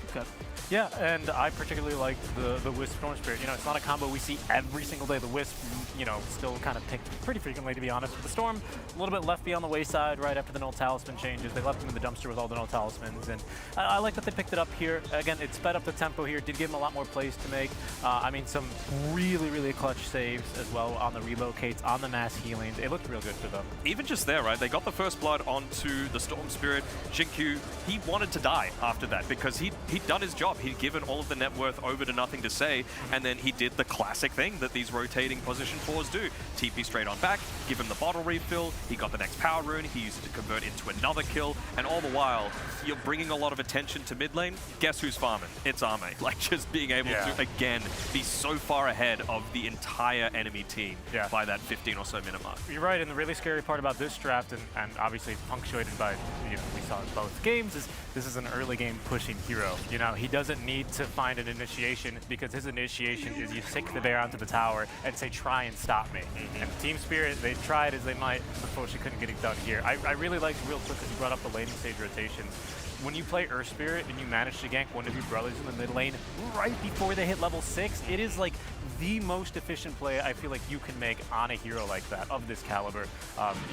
Okay. Yeah, and I particularly liked the Wisp Storm Spirit. You know, it's not a combo we see every single day. The Wisp, you know, still kind of picked pretty frequently, to be honest. But the Storm, a little bit left beyond the wayside right after the Null Talisman changes. They left him in the dumpster with all the Null Talismans, and I like that they picked it up here. Again, it sped up the tempo here, did give him a lot more plays to make. I mean, some really, really clutch saves as well on the relocates, on the mass healings. It looked real good for them. Even just there, right? They got the first blood onto the Storm Spirit. Jinkyu, he wanted to die after that because he'd done his job. He'd given all of the net worth over to nothing to say, and then he did the classic thing that these rotating position 4s do. TP straight on back, give him the bottle refill, he got the next power rune, he used it to convert into another kill, and all the while, you're bringing a lot of attention to mid lane. Guess who's farming? It's Ame. Like, just being able to, again, be so far ahead of the entire enemy team by that 15 or so minute mark. You're right, and the really scary part about this draft, and obviously punctuated by, you know, we saw in both games, is this is an early game pushing hero. You know, he doesn't need to find an initiation because his initiation is you sick the bear onto the tower and say, try and stop me. And Team Spirit, they tried as they might, unfortunately couldn't get it done here. I really liked real quick because you brought up the laning stage rotations. When you play Earth Spirit and you manage to gank one of your brothers in the mid lane right before they hit level 6, it is like the most efficient play I feel like you can make on a hero like that, of this caliber.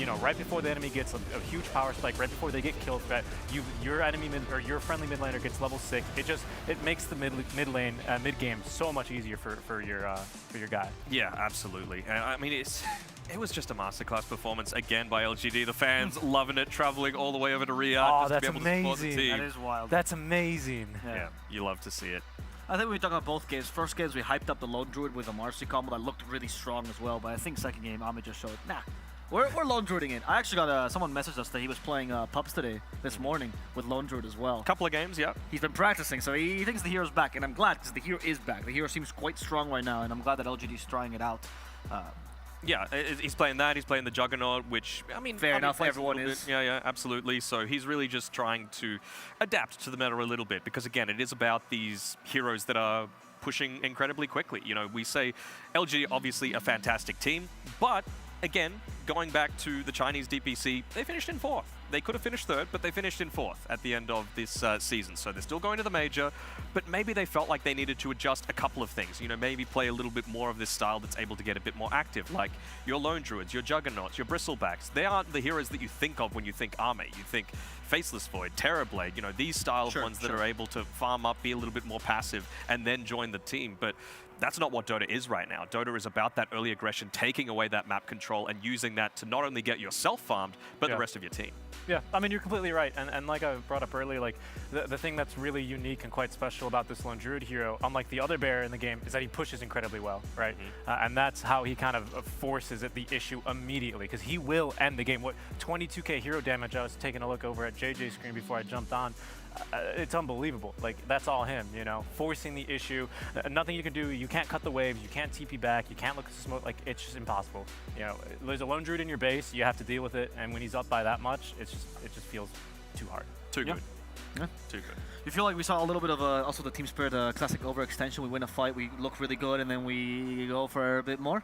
You know, right before the enemy gets a huge power spike, right before they get kill threat, your enemy or your friendly mid laner gets level 6. It makes the mid lane mid game so much easier for your guy. Yeah, absolutely. And I mean, it was just a masterclass performance again by LGD. The fans loving it, traveling all the way over to Riyadh just to be able to support the team. That is wild. That's amazing. Yeah, you love to see it. I think we talked about both games. First games, we hyped up the Lone Druid with a Marcy combo that looked really strong as well, but I think second game, Ame just showed, nah, we're Lone Druiding it. I actually got someone messaged us that he was playing Pups today, this morning, with Lone Druid as well. Couple of games, yeah. He's been practicing, so he thinks the hero's back, and I'm glad, because the hero is back. The hero seems quite strong right now, and I'm glad that LGD's trying it out. Yeah, he's playing that. He's playing the Juggernaut, which, I mean... Fair enough, everyone is. Yeah, absolutely. So he's really just trying to adapt to the meta a little bit, because again, it is about these heroes that are pushing incredibly quickly. You know, we say LG obviously a fantastic team, but again, going back to the Chinese DPC, they finished in 4th. They could have finished 3rd, but they finished in 4th at the end of this season. So they're still going to the major, but maybe they felt like they needed to adjust a couple of things. You know, maybe play a little bit more of this style that's able to get a bit more active, like your Lone Druids, your Juggernauts, your Bristlebacks. They aren't the heroes that you think of when you think Ame. You think Faceless Void, Terrorblade, you know, these style of ones that are able to farm up, be a little bit more passive, and then join the team. But that's not what Dota is right now. Dota is about that early aggression, taking away that map control and using that to not only get yourself farmed, but the rest of your team. Yeah, I mean, you're completely right. And like I brought up earlier, like the thing that's really unique and quite special about this Lone Druid hero, unlike the other bear in the game, is that he pushes incredibly well, right? And that's how he kind of forces the issue immediately, because he will end the game. What, 22k hero damage? I was taking a look over at JJ's screen before I jumped on. It's unbelievable. Like, that's all him, you know, forcing the issue. Nothing you can do. You can't cut the waves. You can't TP back. You can't look at the smoke. Like, it's just impossible. You know, there's a Lone Druid in your base. You have to deal with it. And when he's up by that much, it just feels too hard. Too good. Yeah. Too good. You feel like we saw a little bit of also the Team Spirit classic overextension. We win a fight, we look really good, and then we go for a bit more?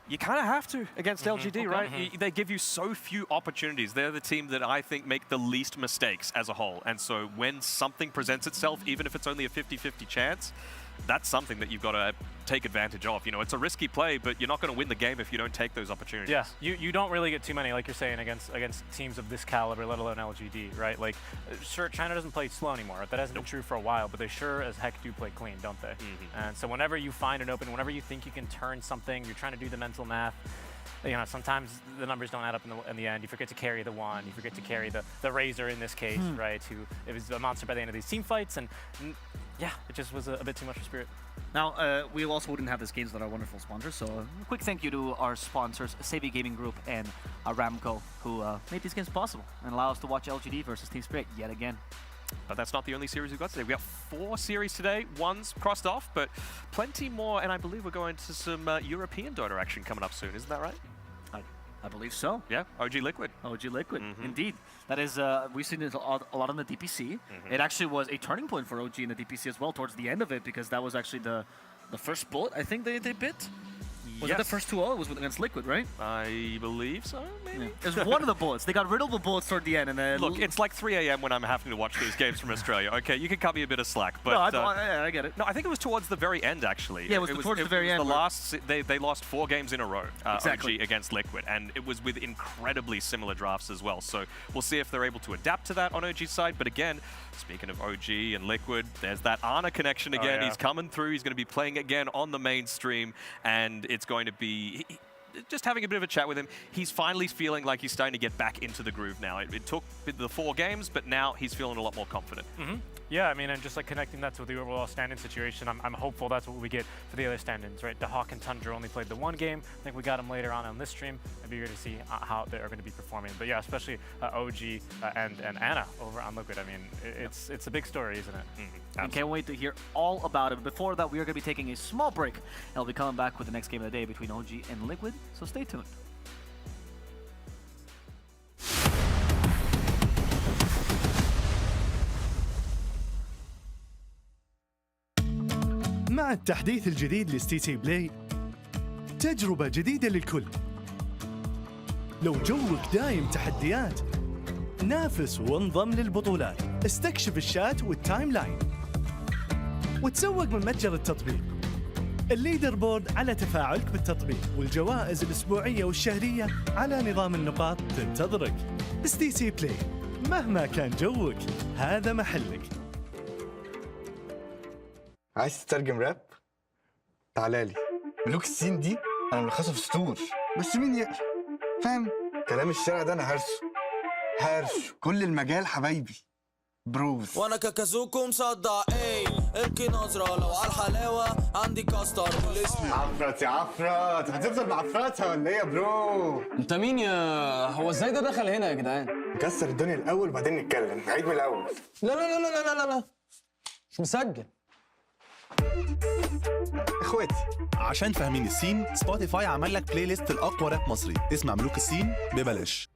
You kind of have to against LGD, right? They give you so few opportunities. They're the team that I think make the least mistakes as a whole. And so when something presents itself, even if it's only a 50-50 chance, that's something that you've got to take advantage of. You know, it's a risky play, but you're not going to win the game if you don't take those opportunities. Yeah, you don't really get too many, like you're saying, against teams of this caliber, let alone LGD, right? Like, sure, China doesn't play slow anymore. That hasn't been true for a while, but they sure as heck do play clean, don't they? And so whenever you find an open, whenever you think you can turn something, you're trying to do the mental math. You know, sometimes the numbers don't add up in the end. You forget to carry the one. You forget to carry the Razor in this case, right? Who it was a monster by the end of these team fights, and yeah, it just was a bit too much for Spirit. Now, we also wouldn't have this games without our wonderful sponsors, so a quick thank you to our sponsors, Savvy Gaming Group and Aramco, who made these games possible and allow us to watch LGD versus Team Spirit yet again. But that's not the only series we've got today. We got 4 series today. One's crossed off, but plenty more, and I believe we're going to some European Dota action coming up soon. Isn't that right? I believe so. Yeah, OG Liquid. OG Liquid, indeed. That is, we've seen it a lot on the DPC. It actually was a turning point for OG in the DPC as well towards the end of it, because that was actually the first bullet I think they bit. Was it the first 2-0? It was against Liquid, right? I believe so, maybe? Yeah. It was one of the bullets. They got rid of the bullets toward the end. And then Look, it's like 3 a.m. when I'm having to watch these games from Australia. Okay, you can cut me a bit of slack, but... No, I get it. No, I think it was towards the very end, actually. Yeah, it was towards the very end. They lost 4 games in a row, exactly. OG against Liquid, and it was with incredibly similar drafts as well. So we'll see if they're able to adapt to that on OG's side. But again, speaking of OG and Liquid, there's that Ana connection again. He's coming through. He's going to be playing again on the mainstream, and it's going to be... Just having a bit of a chat with him, he's finally feeling like he's starting to get back into the groove now. It took the 4 games, but now he's feeling a lot more confident. Yeah, I mean, and just like connecting that to the overall stand-in situation, I'm hopeful that's what we get for the other stand-ins, right? Dahawk and Tundra only played the 1 game. I think we got them later on this stream. I'd be eager to see how they're going to be performing. But yeah, especially OG and Ana over on Liquid. I mean, it's a big story, isn't it? I can't wait to hear all about it. Before that, we are going to be taking a small break. I'll be coming back with the next game of the day between OG and Liquid, so stay tuned. مع التحديث الجديد لستي تي بلاي تجربة جديدة للكل. لو جوك دايم تحديات نافس وانضم للبطولات. استكشف الشات والتايم لاين وتسوق من متجر التطبيق. الليدر بورد على تفاعلك بالتطبيق والجوائز الأسبوعية والشهرية على نظام النقاط تنتظرك. ستي تي بلاي مهما كان جوك هذا محلك. عايز تترجم راب؟ تعالى لي. ملوك السين دي انا ملخصه في سطور، بس مين يقرا؟ فاهم؟ كلام الشارع ده انا هرشه كل المجال حبايبي بروز. وانا كاكازوكو مصدع القي نظرة لو على الحلاوة عندي كاستر والاسم عفرت يا عفرت، هتفضل معفرتها ولا ايه يا برو؟ انت مين يا... هو ازاي ده دخل هنا يا جدعان؟ نكسر الدنيا الاول وبعدين نتكلم، نعيد من الاول. لا لا لا لا لا لا مش مسجل. اخواتي عشان فاهمين السين، سبوتيفاي عمل لك بلاي ليست الاقوى راب مصري، اسمع ملوك السين ببلاش.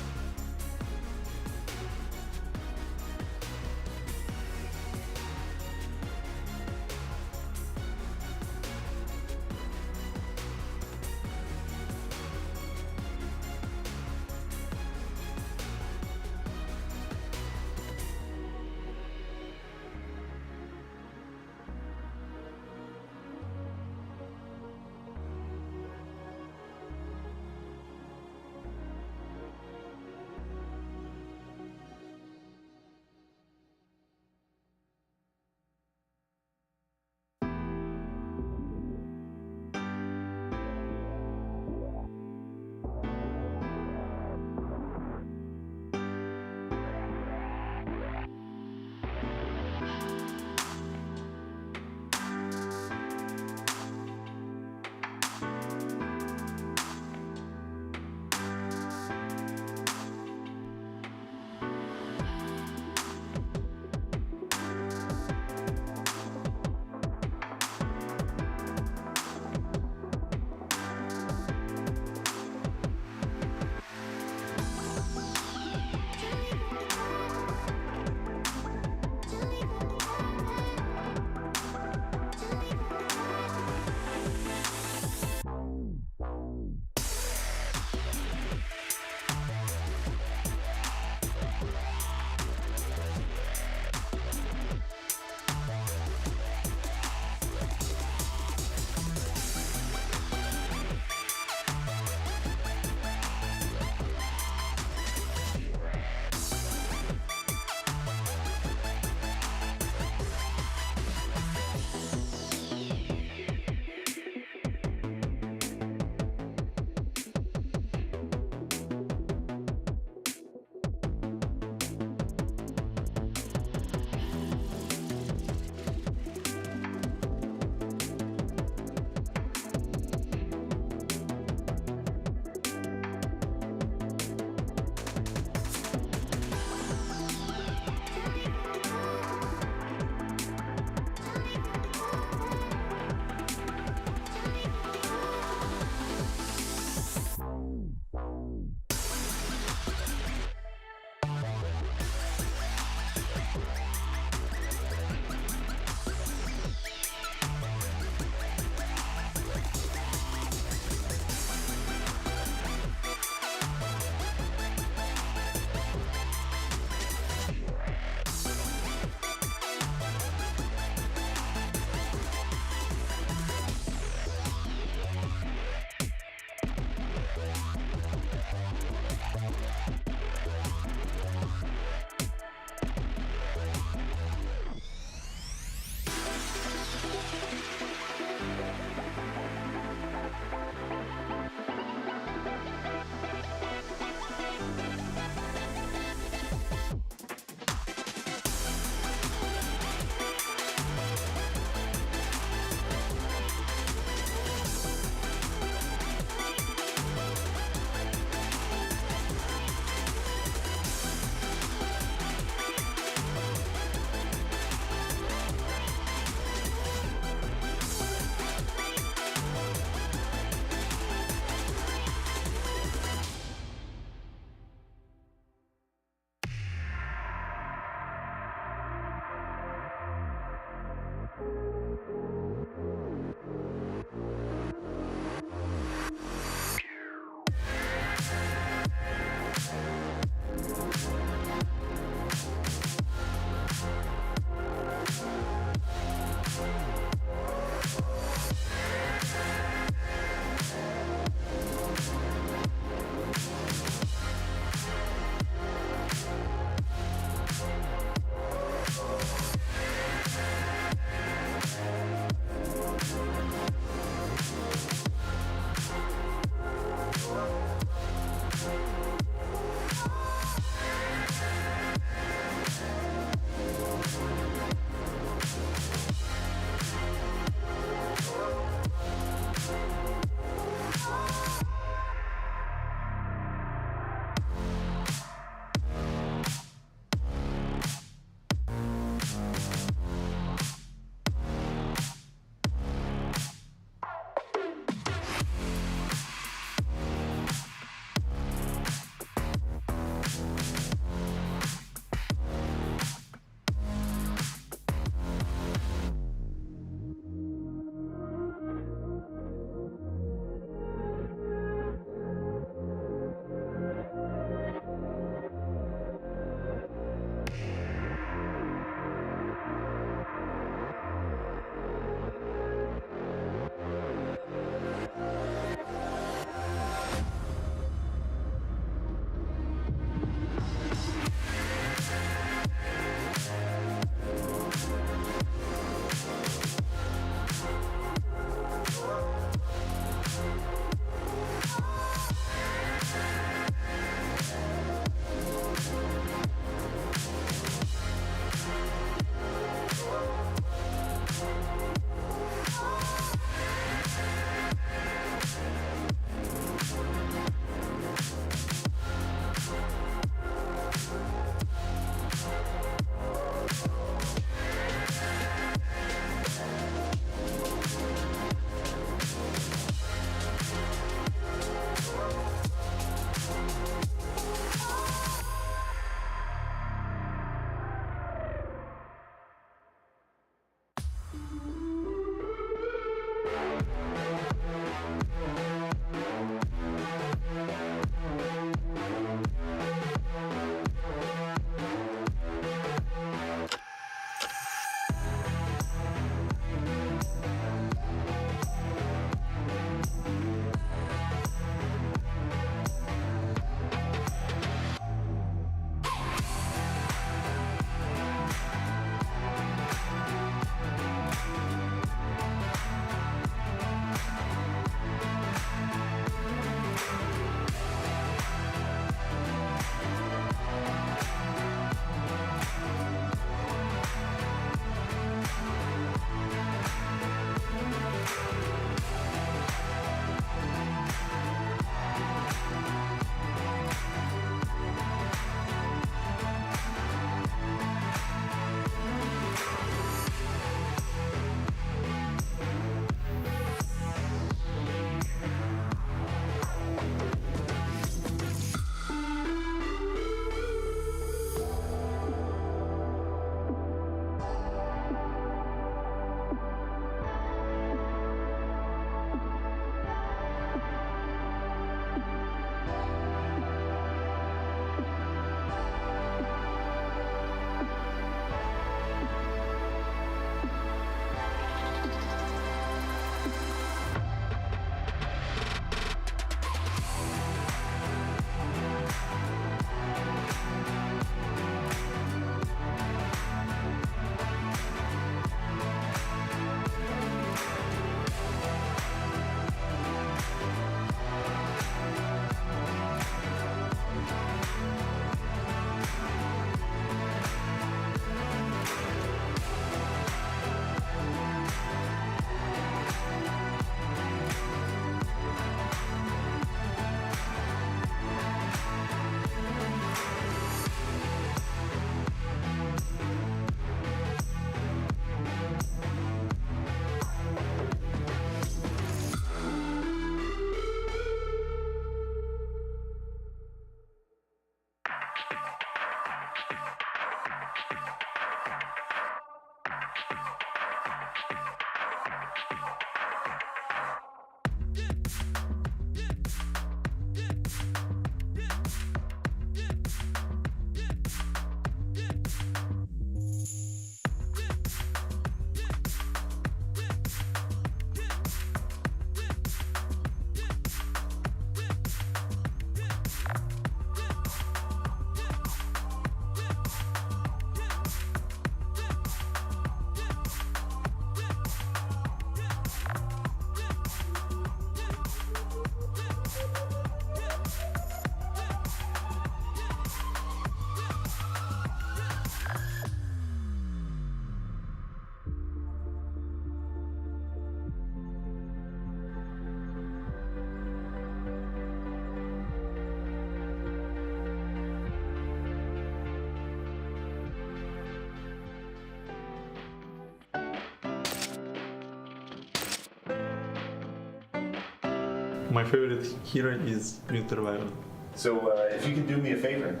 My favorite hero is Winter Wyvern. So if you can do me a favor,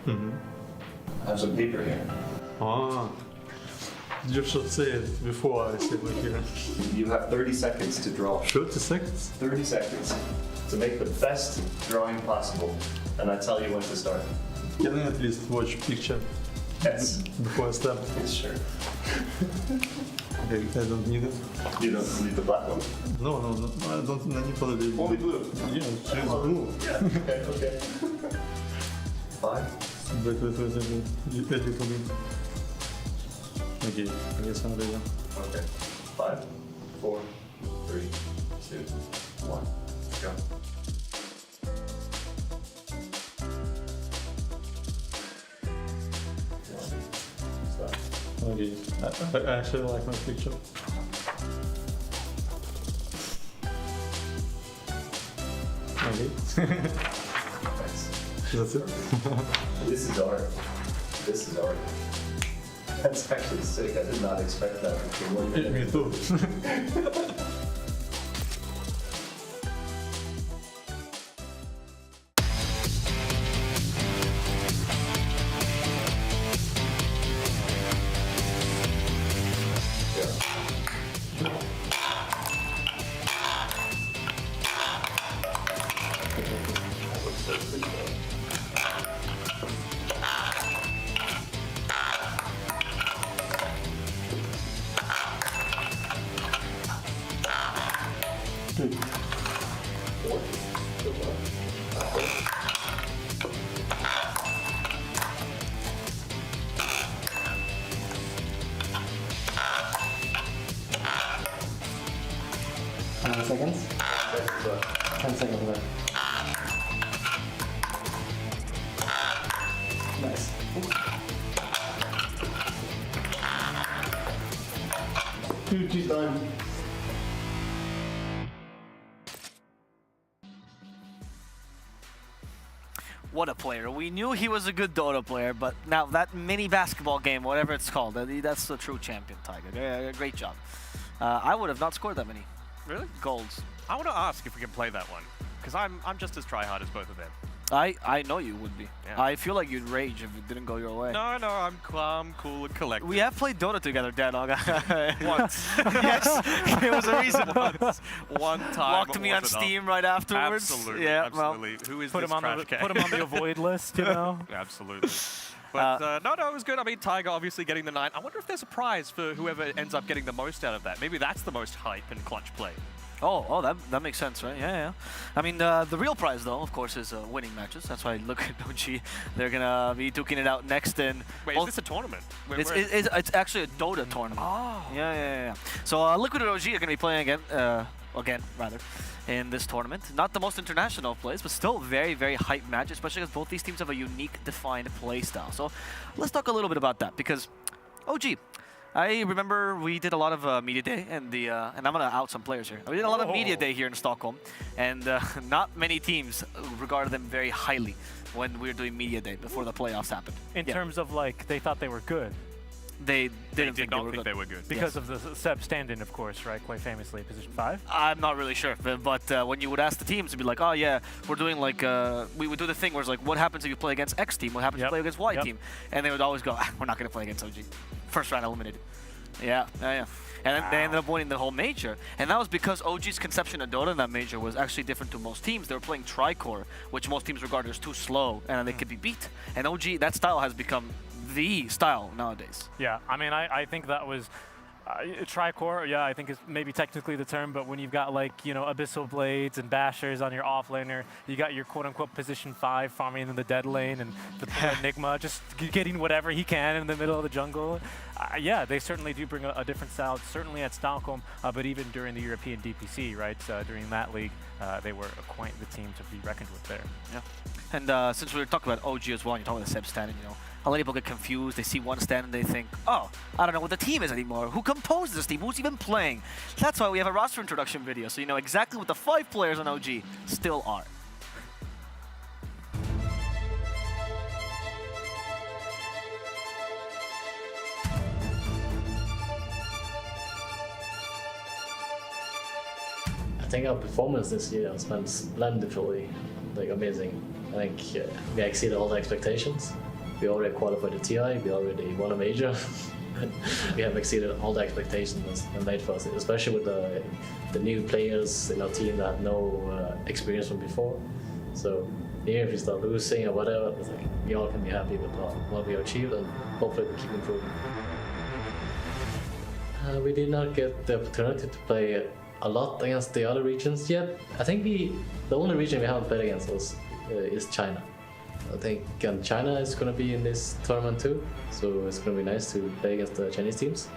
I have some paper here. Ah, you should say it before I say my hero. You have 30 seconds to draw. 30 seconds? 30 seconds to make the best drawing possible, and I tell you when to start. Can I at least watch picture? Yes. Before I start? Sure. I don't need it. You don't need the black one? No, I don't need probably. Only blue? Yeah, choose blue. Yeah, okay. 5? Wait. A little bit. Okay, I guess I'm ready. Okay. 5, 4, 3, 2, 1. Go. Okay, I actually like my picture. Okay. That's it? This is art. This is art. That's actually sick. I did not expect that from you. Me too. Seconds? 10 seconds left. Nice. Dude, done. What a player. We knew he was a good Dota player, but now that mini basketball game, whatever it's called, that's the true champion, Tiger. Great job. I would have not scored that many. Really? Golds. I want to ask if we can play that one, because I'm just as tryhard as both of them. I know you would be. Yeah. I feel like you'd rage if it didn't go your way. No, I'm calm, cool, and collected. We have played Dota together, Dad. Once. Yes, there was a reason. One time. Walked me on Steam right afterwards. Absolutely. Yeah, absolutely. Well, Who is put this him on trash can? Put him on the avoid list, you know? Absolutely. But no, it was good. I mean, Tiger obviously getting the 9. I wonder if there's a prize for whoever ends up getting the most out of that. Maybe that's the most hype and clutch play. Oh, that makes sense, right? Yeah. I mean, the real prize, though, of course, is winning matches. That's why look at OG. They're going to be duking it out next in... Wait, is this a tournament? It's actually a Dota tournament. Oh. Yeah. So Liquid and OG are going to be playing again, in this tournament. Not the most international plays, but still very, very hype match, especially because both these teams have a unique, defined play style. So let's talk a little bit about that, because OG... I remember we did a lot of media day, and I'm gonna out some players here. We did a lot of media day here in Stockholm, and not many teams regarded them very highly when we were doing media day before the playoffs happened. In terms of like, they thought they were good. they didn't did not think they were good. Because of the Seb stand-in, of course, right? Quite famously, position 5. I'm not really sure, but when you would ask the teams, it'd be like, oh yeah, we're doing like, we would do the thing where it's like, what happens if you play against X team? What happens if you play against Y team? And they would always go, we're not going to play against OG. First round eliminated. Yeah. And then they ended up winning the whole major. And that was because OG's conception of Dota in that major was actually different to most teams. They were playing Tricore, which most teams regarded as too slow, and they could be beat. And OG, that style has become the style nowadays. Yeah, I mean, I think that was Tricore, yeah, I think is maybe technically the term, but when you've got like, you know, Abyssal Blades and Bashers on your offlaner, you got your quote-unquote position 5 farming in the dead lane, and the Enigma just getting whatever he can in the middle of the jungle. Yeah, they certainly do bring a different style, certainly at Stockholm, but even during the European DPC, right, during that league, they were quite the team to be reckoned with there. Yeah, and since we were talking about OG as well, and you're talking about the Seb stand, you know, a lot of people get confused. They see one stand and they think, oh, I don't know what the team is anymore. Who composed this team? Who's even playing? That's why we have a roster introduction video, so you know exactly what the 5 players on OG still are. I think our performance this year has been splendidly, like, amazing. I think we exceeded all the expectations. We already qualified the TI, we already won a major. We have exceeded all the expectations and made for us, especially with the new players in our team that had no experience from before. So even if we start losing or whatever, it's like we all can be happy with what we achieved, and hopefully we keep improving. We did not get the opportunity to play a lot against the other regions yet. I think the only region we haven't played against is China. I think China is going to be in this tournament too, so it's going to be nice to play against the Chinese teams.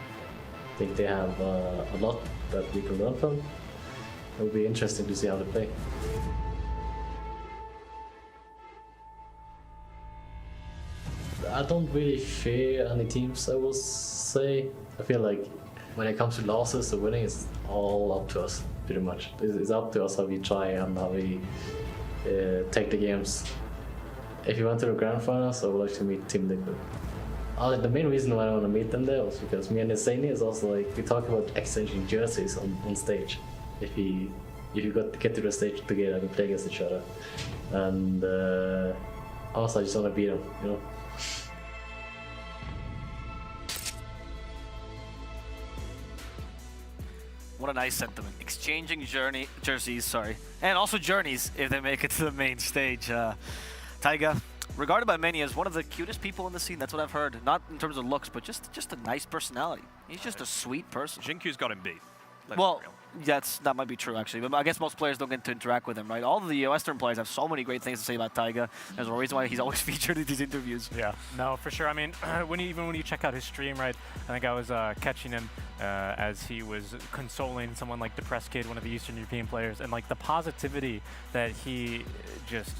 I think they have a lot that we can learn from. It will be interesting to see how they play. I don't really fear any teams, I will say. I feel like when it comes to losses or winning, it's all up to us, pretty much. It's up to us how we try and how we take the games. If you went to the grand finals, I would like to meet Team Liquid. The main reason why I want to meet them there was because me and Insani is also like, we talk about exchanging jerseys on stage. If you get to the stage together, we play against each other. And also I just want to beat them, you know? What a nice sentiment. Exchanging jerseys, sorry. And also journeys if they make it to the main stage. Taiga, regarded by many as one of the cutest people in the scene, that's what I've heard. Not in terms of looks, but just a nice personality. He's just a sweet person. Jinku's got him beat. Well, that might be true, actually. But I guess most players don't get to interact with him, right? All of the Western players have so many great things to say about Taiga. There's a reason why he's always featured in these interviews. Yeah, no, for sure. I mean, even when you check out his stream, right, I think I was catching him as he was consoling someone like Depressed Kid, one of the Eastern European players, and like the positivity that he just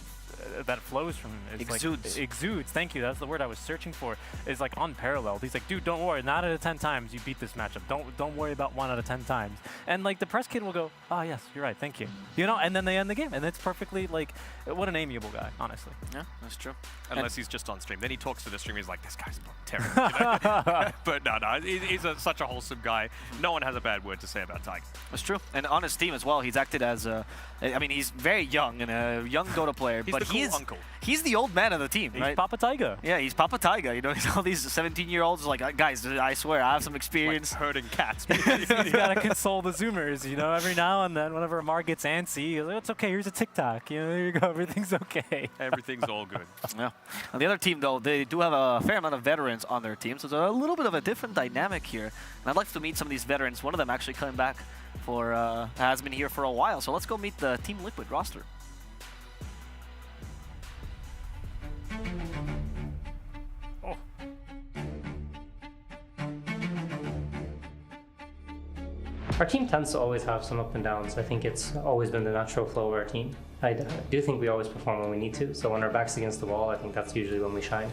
that flows from him. Exudes. Like, exudes, thank you, that's the word I was searching for, is like unparalleled. He's like, dude, don't worry, 9 out of 10 times you beat this matchup. Don't worry about 1 out of 10 times. And like the press kid will go, oh yes, you're right, thank you. You know, and then they end the game, and it's perfectly like, what an amiable guy, honestly. Yeah, that's true. Unless he's just on stream. Then he talks to the stream, he's like, this guy's terrible. You know? But no, he's such a wholesome guy. No one has a bad word to say about Taiga. That's true. And on his team as well, he's acted as I mean, he's very young and a young Dota player, he's but the cool uncle. He's the old man of the team, right? He's Papa Taiga. Yeah, he's Papa Taiga. You know, all these 17-year-olds like, guys, I swear, I have some experience. Like herding cats. He's got to console the Zoomers, you know, every now and then, whenever Amar gets antsy, he's like, it's okay, here's a TikTok. You know, there you go, everything's okay. Everything's all good. Yeah. On the other team, though, they do have a fair amount of veterans on their team, so there's a little bit of a different dynamic here. And I'd like to meet some of these veterans. One of them actually coming back has been here for a while, so let's go meet the Team Liquid roster. Oh. Our team tends to always have some up and downs. I think it's always been the natural flow of our team. I do think we always perform when we need to, so when our back's against the wall, I think that's usually when we shine.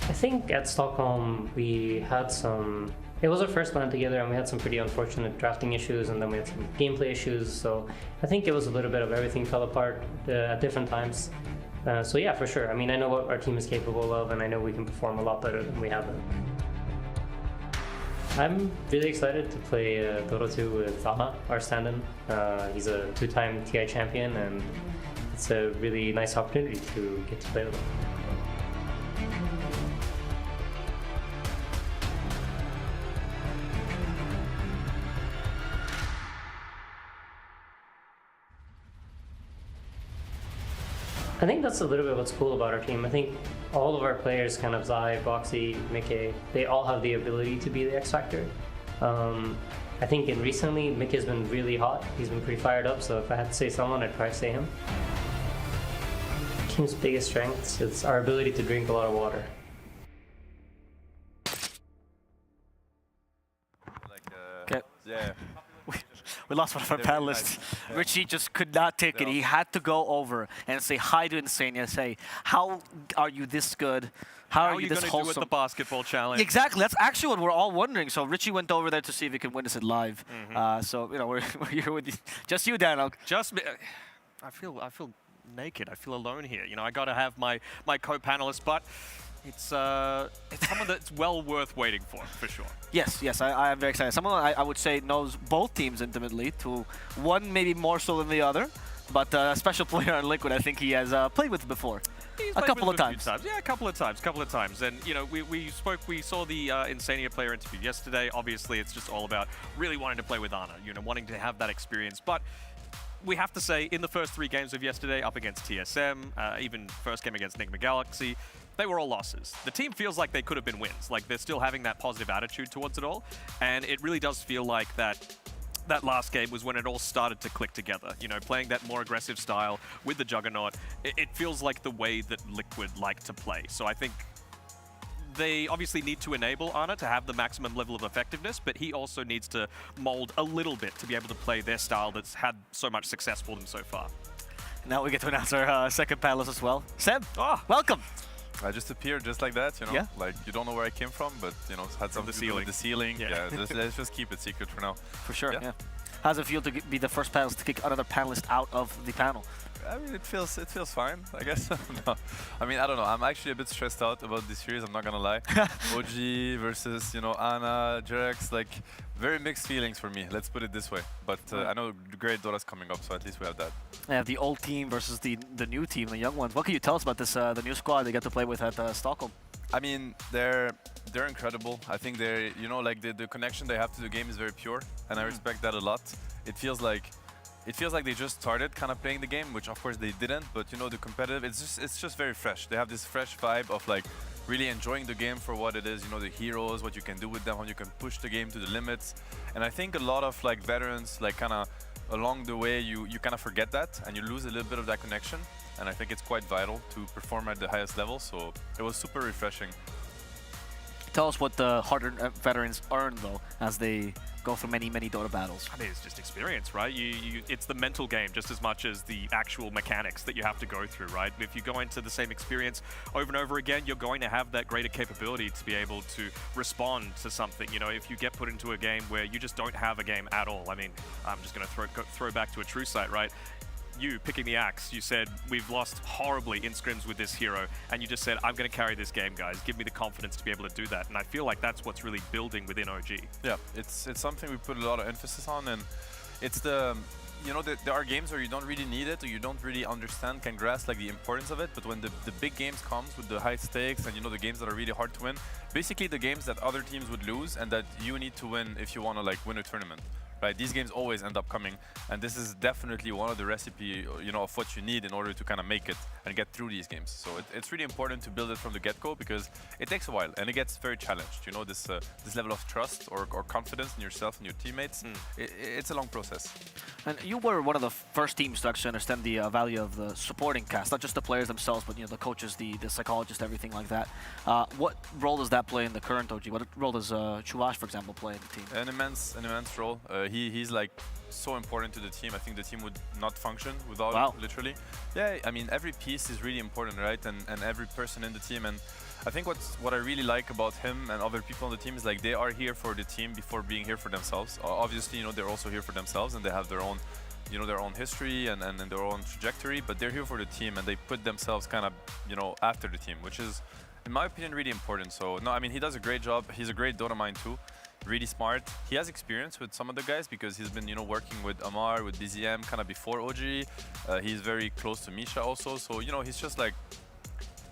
I think at Stockholm we had some... It was our first one together, and we had some pretty unfortunate drafting issues, and then we had some gameplay issues, so I think it was a little bit of everything fell apart at different times. So yeah, for sure. I mean, I know what our team is capable of, and I know we can perform a lot better than we have been. I'm really excited to play Dota 2 with Taha, our stand-in. He's a 2-time TI champion, and it's a really nice opportunity to get to play with him. I think that's a little bit what's cool about our team. I think all of our players, kind of Zai, Boxy, Mickey, they all have the ability to be the X Factor. I think recently, Mickey's been really hot. He's been pretty fired up, so if I had to say someone, I'd probably say him. Our team's biggest strengths is our ability to drink a lot of water. Yeah. We lost one of our panelists. Richie just could not take it. He had to go over and say hi to Insania, say, how are you this good? How are you this wholesome? How are you going to do at the basketball challenge? Exactly. That's actually what we're all wondering. So Richie went over there to see if he could witness it live. So, you know, we're here with you. Just you, Daniel. Just me. I feel naked. I feel alone here. You know, I got to have my co-panelist, but it's someone that's well worth waiting for sure. Yes, I am very excited. Someone I would say knows both teams intimately, to one maybe more so than the other, but a special player on Liquid I think he has played with before. A couple of times. Yeah, a couple of times. And, you know, we saw the Insania player interview yesterday. Obviously, it's just all about really wanting to play with Ana, you know, wanting to have that experience. But we have to say, in the first 3 games of yesterday, up against TSM, even first game against Enigma Galaxy, they were all losses. The team feels like they could have been wins. Like, they're still having that positive attitude towards it all. And it really does feel like that last game was when it all started to click together. You know, playing that more aggressive style with the Juggernaut, it feels like the way that Liquid like to play. So I think they obviously need to enable Ana to have the maximum level of effectiveness, but he also needs to mold a little bit to be able to play their style that's had so much success for them so far. Now we get to announce our second panelist as well. Seb, welcome. I just appeared just like that, you know? Yeah. Like, you don't know where I came from, but, you know, had something to do with the ceiling. Yeah, let's just keep it secret for now. For sure, yeah. How does it feel to be the first panelist to kick another panelist out of the panel? I mean, it feels fine, I guess. No. I mean, I don't know. I'm actually a bit stressed out about this series, I'm not gonna lie. OG versus, you know, Ana, Jerex, like, very mixed feelings for me, let's put it this way. But I know the great Dota's coming up, so at least we have that. Yeah, the old team versus the new team, the young ones. What can you tell us about this, the new squad they get to play with at Stockholm? I mean, they're incredible. I think they're, you know, like the connection they have to the game is very pure, and I respect that a lot. It feels like they just started kind of playing the game, which of course they didn't, but you know, the competitive, it's just very fresh. They have this fresh vibe of like really enjoying the game for what it is, you know, the heroes, what you can do with them, how you can push the game to the limits. And I think a lot of like veterans, like kind of along the way, you kind of forget that and you lose a little bit of that connection. And I think it's quite vital to perform at the highest level, so it was super refreshing. Tell us what the hardened veterans earn, though, as they go through many Dota battles. I mean, it's just experience, right? It's the mental game just as much as the actual mechanics that you have to go through, right? If you go into the same experience over and over again, you're going to have that greater capability to be able to respond to something. You know, if you get put into a game where you just don't have a game at all, I mean, I'm just going to throw back to a true sight, right? You picking the axe, you said we've lost horribly in scrims with this hero, and you just said I'm going to carry this game, guys. Give me the confidence to be able to do that, and I feel like that's what's really building within OG. Yeah, it's something we put a lot of emphasis on, and it's the, you know, there are games where you don't really need it or you don't really understand, can grasp like the importance of it, but when the big games comes with the high stakes and, you know, the games that are really hard to win, basically the games that other teams would lose and that you need to win if you want to like win a tournament. Right, these games always end up coming, and this is definitely one of the recipe, you know, of what you need in order to kind of make it and get through these games. So it's really important to build it from the get-go because it takes a while and it gets very challenged. You know, this level of trust or confidence in yourself and your teammates. It's a long process. And you were one of the first teams to actually understand the value of the supporting cast, not just the players themselves, but, you know, the coaches, the psychologists, everything like that. What role does that play in the current OG? What role does Chuvash, for example, play in the team? An immense role. He's like so important to the team. I think the team would not function without him, literally. Yeah, I mean, every piece is really important, right? And every person in the team. And I think what I really like about him and other people on the team is like they are here for the team before being here for themselves. Obviously, you know, they're also here for themselves and they have their own you know, their own history and their own trajectory, but they're here for the team and they put themselves kind of, you know, after the team, which is, in my opinion, really important. So, no, I mean, he does a great job. He's a great Dota mind too. Really smart. He has experience with some of the guys because he's been, you know, working with Amar, with BZM kind of before OG. He's very close to Misha also. So, you know, he's just like,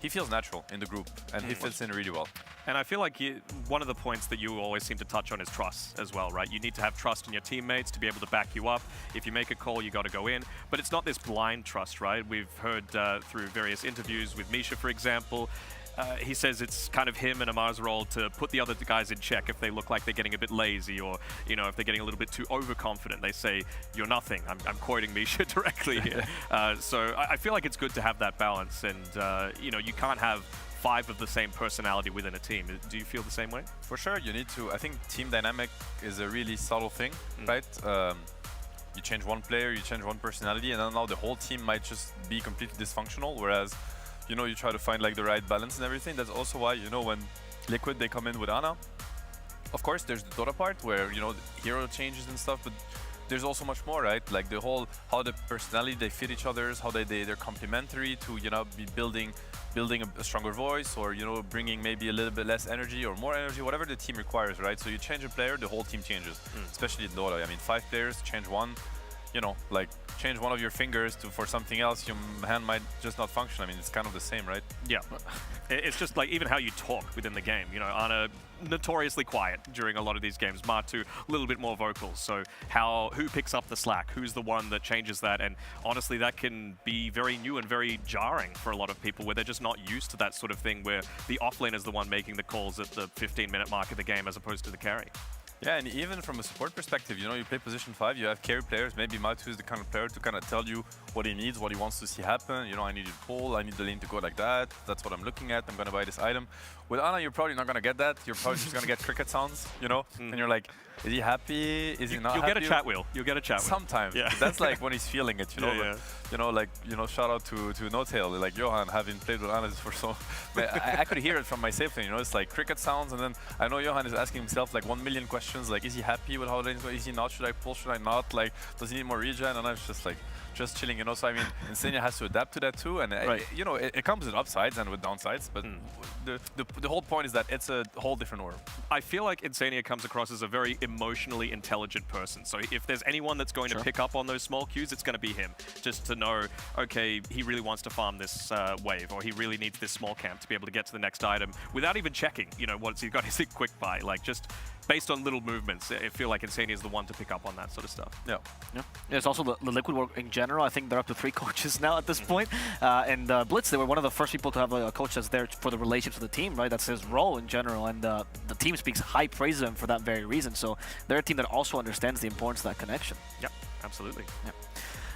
he feels natural in the group and he fits in really well. And I feel like one of the points that you always seem to touch on is trust as well, right? You need to have trust in your teammates to be able to back you up. If you make a call, you got to go in. But it's not this blind trust, right? We've heard through various interviews with Misha, for example, he says it's kind of him and Amar's role to put the other guys in check if they look like they're getting a bit lazy or, you know, if they're getting a little bit too overconfident. They say, you're nothing. I'm quoting Misha directly here. So I feel like it's good to have that balance. And, you know, you can't have 5 of the same personality within a team. Do you feel the same way? For sure, you need to. I think team dynamic is a really subtle thing, right? You change one player, you change one personality, and then now the whole team might just be completely dysfunctional, whereas, you know, you try to find like the right balance and everything. That's also why, you know, when Liquid, they come in with Ana, of course, there's the Dota part where, you know, the hero changes and stuff, but there's also much more, right? Like the whole, how the personality, they fit each other's, how they're complementary to, you know, be building a stronger voice or, you know, bringing maybe a little bit less energy or more energy, whatever the team requires, right? So you change a player, the whole team changes, especially in Dota. I mean, 5 players, change one, you know, like change one of your fingers for something else, your hand might just not function. I mean, it's kind of the same, right? Yeah. It's just like even how you talk within the game. You know, Ana notoriously quiet during a lot of these games. Matu, a little bit more vocal. So who picks up the slack? Who's the one that changes that? And honestly, that can be very new and very jarring for a lot of people where they're just not used to that sort of thing where the offlane is the one making the calls at the 15-minute mark of the game as opposed to the carry. Yeah, and even from a support perspective, you know, you play position 5, you have carry players. Maybe Matu is the kind of player to kind of tell you what he needs, what he wants to see happen. You know, I need you to pull, I need the lane to go like that. That's what I'm looking at. I'm going to buy this item. With Ana, you're probably not going to get that. You're probably just going to get cricket sounds, you know? And you're like, is he happy? Is he not happy? You'll get a chat wheel. You'll get a chat wheel. Sometimes. Yeah. That's like when he's feeling it, you know? Yeah, you know, like, you know, shout out to No-Tail. Like, Johan, having played with Ana for so... I could hear it from my safe lane, you know? It's like cricket sounds, and then I know Johan is asking himself like 1 million questions, like, is he happy with how lanes go? Is he not? Should I pull? Should I not? Like, does he need more regen? And I was just like, just chilling, you know? So, I mean, Insania has to adapt to that too, and, you know, it comes with upsides and with downsides, but the whole point is that it's a whole different world. I feel like Insania comes across as a very emotionally intelligent person. So if there's anyone that's going to pick up on those small cues, it's going to be him. Just to know, okay, he really wants to farm this wave, or he really needs this small camp to be able to get to the next item without even checking, you know, once he's got his quick buy. Like, just based on little movements, I feel like Insania is the one to pick up on that sort of stuff. Yeah. It's also the Liquid work in general. I think they're up to 3 coaches now at this point. And Blitz, they were one of the first people to have a coach that's there for the relationship with the team, right? That's his role in general. And the team speaks high praise of him for that very reason. So they're a team that also understands the importance of that connection. Yep, absolutely. Yep.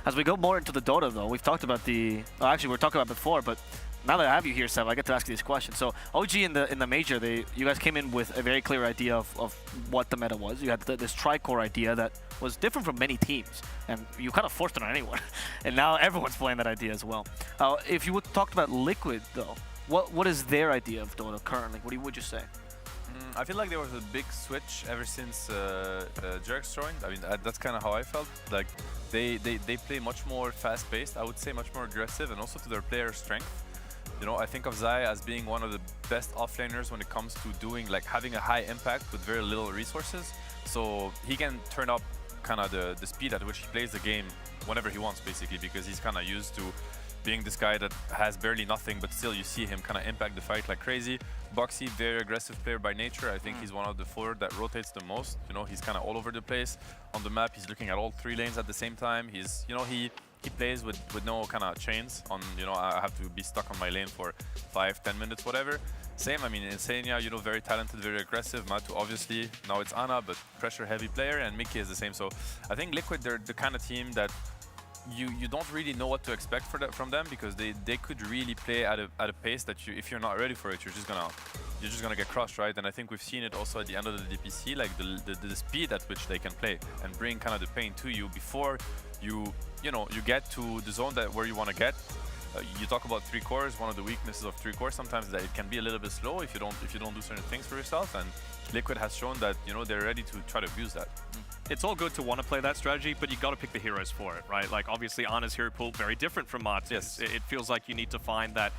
As we go more into the Dota, though, we've talked about actually, we were talking about it before, but now that I have you here, Sev, I get to ask you these questions. So OG in the major, you guys came in with a very clear idea of what the meta was. You had this tri-core idea that was different from many teams, and you kind of forced it on anyone. And now everyone's playing that idea as well. If you would talk about Liquid, though, what is their idea of Dota currently? What would you say? I feel like there was a big switch ever since Jerks joined. I mean, that's kind of how I felt. Like they play much more fast-paced. I would say much more aggressive, and also to their player strength. You know, I think of Zai as being one of the best offlaners when it comes to doing, like, having a high impact with very little resources. So he can turn up kind of the speed at which he plays the game whenever he wants, basically, because he's kind of used to being this guy that has barely nothing, but still you see him kind of impact the fight like crazy. Boxy, very aggressive player by nature. I think he's one of the 4 that rotates the most. You know, he's kind of all over the place on the map. He's looking at all 3 lanes at the same time. He's, you know, he plays with no kind of chains on, you know, I have to be stuck on my lane for 5-10 minutes, whatever. Same, I mean, Insania, you know, very talented, very aggressive. Matu, obviously, now it's Ana, but pressure-heavy player, and Mickey is the same. So I think Liquid, they're the kind of team that you don't really know what to expect from them, because they could really play at a pace that if you're not ready for it, you're just gonna get crushed, right? And I think we've seen it also at the end of the DPC, like the speed at which they can play and bring kind of the pain to you before you get to the zone where you want to get. You talk about 3 cores. One of the weaknesses of 3 cores sometimes is that it can be a little bit slow if you don't do certain things for yourself. And Liquid has shown that, you know, they're ready to try to abuse that. it's all good to want to play that strategy, but you got to pick the heroes for it, right? Like obviously Ana's hero pool very different from Martin's. Yes. It feels like you need to find that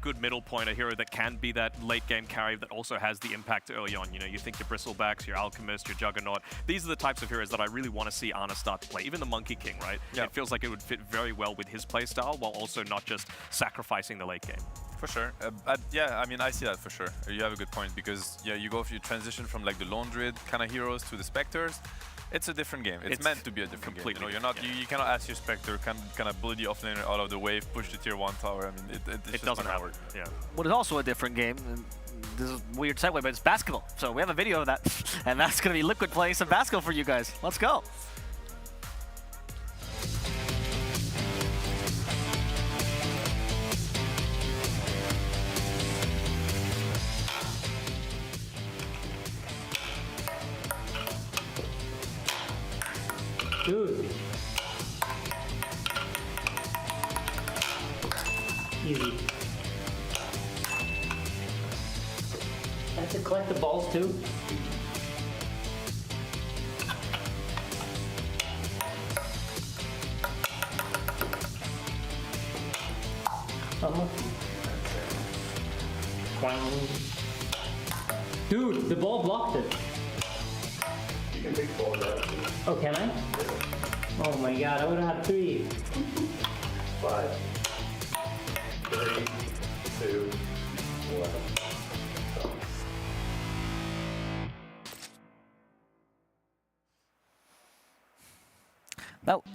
good middle point, a hero that can be that late game carry that also has the impact early on. You know, you think your Bristlebacks, your Alchemist, your Juggernaut. These are the types of heroes that I really want to see Ana start to play. Even the Monkey King, right? Yeah. It feels like it would fit very well with his playstyle while also not just sacrificing the late game. For sure. Yeah, I mean, I see that for sure. You have a good point because yeah, you transition from like the Lone Druid kind of heroes to the Spectres. It's a different game. It's meant to be a different game. You know, you're not. Yeah. You cannot ask your Spectre kind of bully the offlaner out of the wave, push the tier 1 tower. I mean, it doesn't work. Yeah. What is also a different game, and this is a weird segue, but it's basketball. So we have a video of that, and that's going to be Liquid playing some basketball for you guys. Let's go. Dude. Easy. I have to collect the balls too. Dude, the ball blocked it. You can pick ball down. Oh, can I? Oh my god, I would have had 3. 5, 3, 2, 1.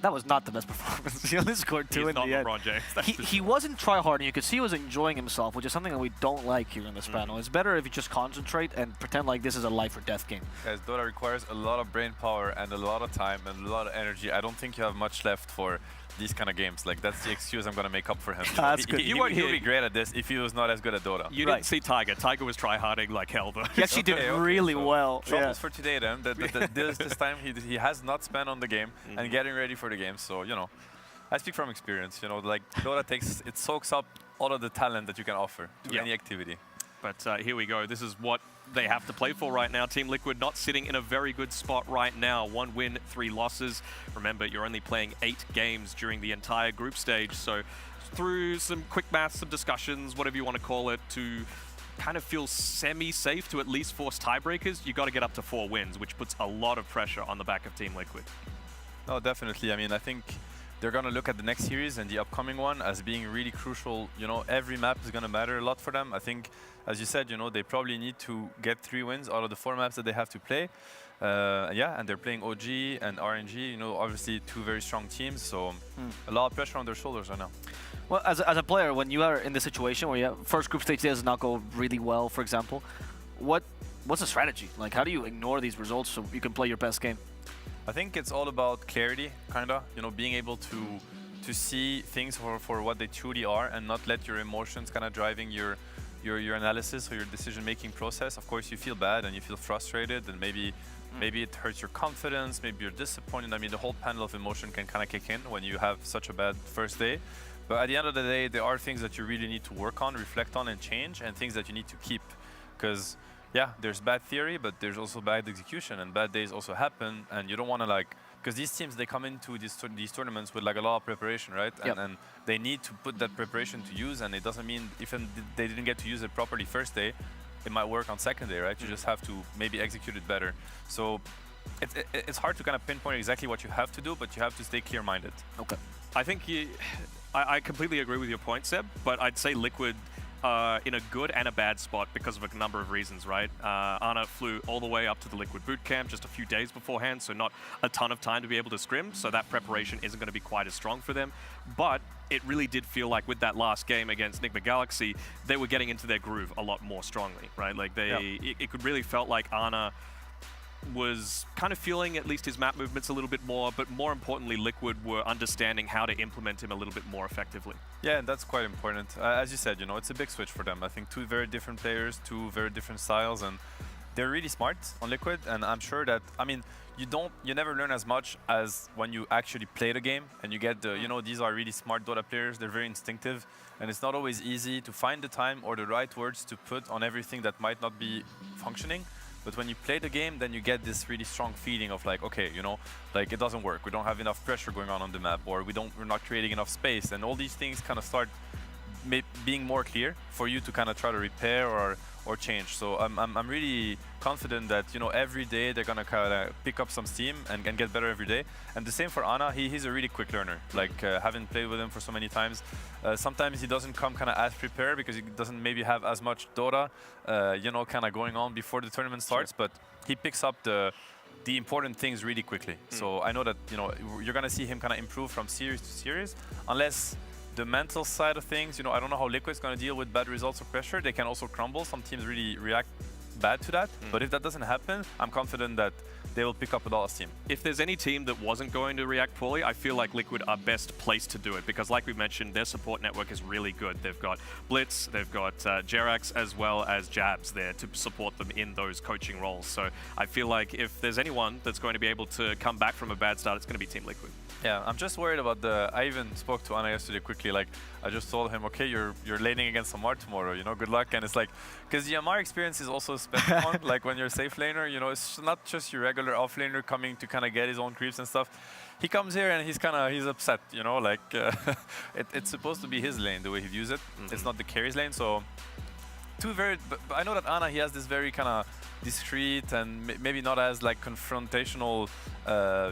That was not the best performance. He only scored 2 He's in not the end. LeBron James. He wasn't try-harding. You could see he was enjoying himself, which is something that we don't like here in this panel. It's better if you just concentrate and pretend like this is a life or death game. Guys, Dota requires a lot of brain power and a lot of time and a lot of energy. I don't think you have much left for these kind of games. Like, that's the excuse I'm going to make up for him. That's good. He'll be great at this if he was not as good at Dota. You didn't see Tiger. Tiger was try-harding like hell, though. He actually did really well. Troubles for today, then. This time he has not spent on the game and getting ready for the game. So, you know, I speak from experience. You know, like Dota soaks up all of the talent that you can offer to any activity. But here we go. This is what they have to play for right now. Team Liquid not sitting in a very good spot right now. 1 win, 3 losses. Remember, you're only playing 8 games during the entire group stage. So through some quick maths, some discussions, whatever you want to call it, to kind of feel semi-safe to at least force tiebreakers, you got to get up to 4 wins, which puts a lot of pressure on the back of Team Liquid. No, definitely. I mean, I think they're going to look at the next series and the upcoming one as being really crucial. You know, every map is going to matter a lot for them. I think, as you said, you know, they probably need to get 3 wins out of the 4 maps that they have to play. Yeah, and they're playing OG and RNG, you know, obviously 2 very strong teams. So a lot of pressure on their shoulders right now. Well, as a player, when you are in this situation where your first group stage does not go really well, for example, what's the strategy? Like, how do you ignore these results so you can play your best game? I think it's all about clarity, kinda. You know, being able to see things for what they truly are and not let your emotions kind of driving your analysis or your decision-making process. Of course, you feel bad and you feel frustrated, and maybe it hurts your confidence. Maybe you're disappointed. I mean, the whole panel of emotion can kind of kick in when you have such a bad first day. But at the end of the day, there are things that you really need to work on, reflect on, and change, and things that you need to keep, because. Yeah, there's bad theory, but there's also bad execution, and bad days also happen, and you don't want to like, because these teams, they come into these tournaments with like a lot of preparation, right? And they need to put that preparation to use, and it doesn't mean even they didn't get to use it properly first day, it might work on second day, right? You just have to maybe execute it better. So it's hard to kind of pinpoint exactly what you have to do, but you have to stay clear-minded. Okay. I think I completely agree with your point, Seb, but I'd say Liquid in a good and a bad spot because of a number of reasons, right? Ana flew all the way up to the Liquid bootcamp just a few days beforehand, so not a ton of time to be able to scrim, so that preparation isn't going to be quite as strong for them. But it really did feel like with that last game against Enigma Galaxy, they were getting into their groove a lot more strongly, right? Like it could really felt like Ana was kind of feeling at least his map movements a little bit more, but more importantly, Liquid were understanding how to implement him a little bit more effectively. Yeah, and that's quite important. As you said, you know, it's a big switch for them. I think 2 very different players, 2 very different styles, and they're really smart on Liquid, and I'm sure that, I mean, you never learn as much as when you actually play the game, and you get the, you know, these are really smart Dota players, they're very instinctive, and it's not always easy to find the time or the right words to put on everything that might not be functioning. But when you play the game, then you get this really strong feeling of like, okay, you know, like it doesn't work. We don't have enough pressure going on the map, or we're not creating enough space, and all these things kind of start being more clear for you to kind of try to repair or change. So I'm really confident that, you know, every day they're gonna kind of pick up some steam and get better every day. And the same for Ana. He's a really quick learner. Like having played with him for so many times, sometimes he doesn't come kind of as prepared because he doesn't maybe have as much Dota, you know, kind of going on before the tournament starts. But he picks up the important things really quickly. So I know that, you know, you're gonna see him kind of improve from series to series, unless the mental side of things, you know, I don't know how Liquid's going to deal with bad results or pressure. They can also crumble. Some teams really react bad to that. But if that doesn't happen, I'm confident that they will pick up a lot of steam. If there's any team that wasn't going to react poorly, I feel like Liquid are best placed to do it, because like we mentioned, their support network is really good. They've got Blitz, they've got Jerax, as well as Jabs there to support them in those coaching roles. So I feel like if there's anyone that's going to be able to come back from a bad start, it's going to be Team Liquid. Yeah, I'm just worried about I even spoke to Ana yesterday quickly. Like, I just told him, okay, you're laning against Amar tomorrow, you know, good luck. And it's like, because the Amar experience is also a special one. Like when you're a safe laner, you know, it's not just your regular off laner coming to kind of get his own creeps and stuff. He comes here and he's upset, you know, like it's supposed to be his lane the way he views it. It's not the carry's lane, so but I know that Ana, he has this very kind of discreet and maybe not as like confrontational,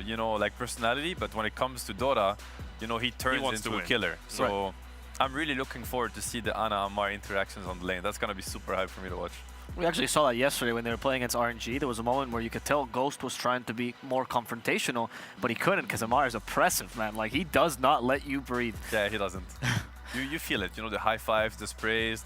you know, like personality. But when it comes to Dota, you know, he turns into a killer. So I'm really looking forward to see the Ana Amar interactions on the lane. That's gonna be super hype for me to watch. We actually saw that yesterday when they were playing against RNG. There was a moment where you could tell Ghost was trying to be more confrontational, but he couldn't because Amar is oppressive, man. Like, he does not let you breathe. Yeah, he doesn't. You feel it, you know, the high fives, the sprays,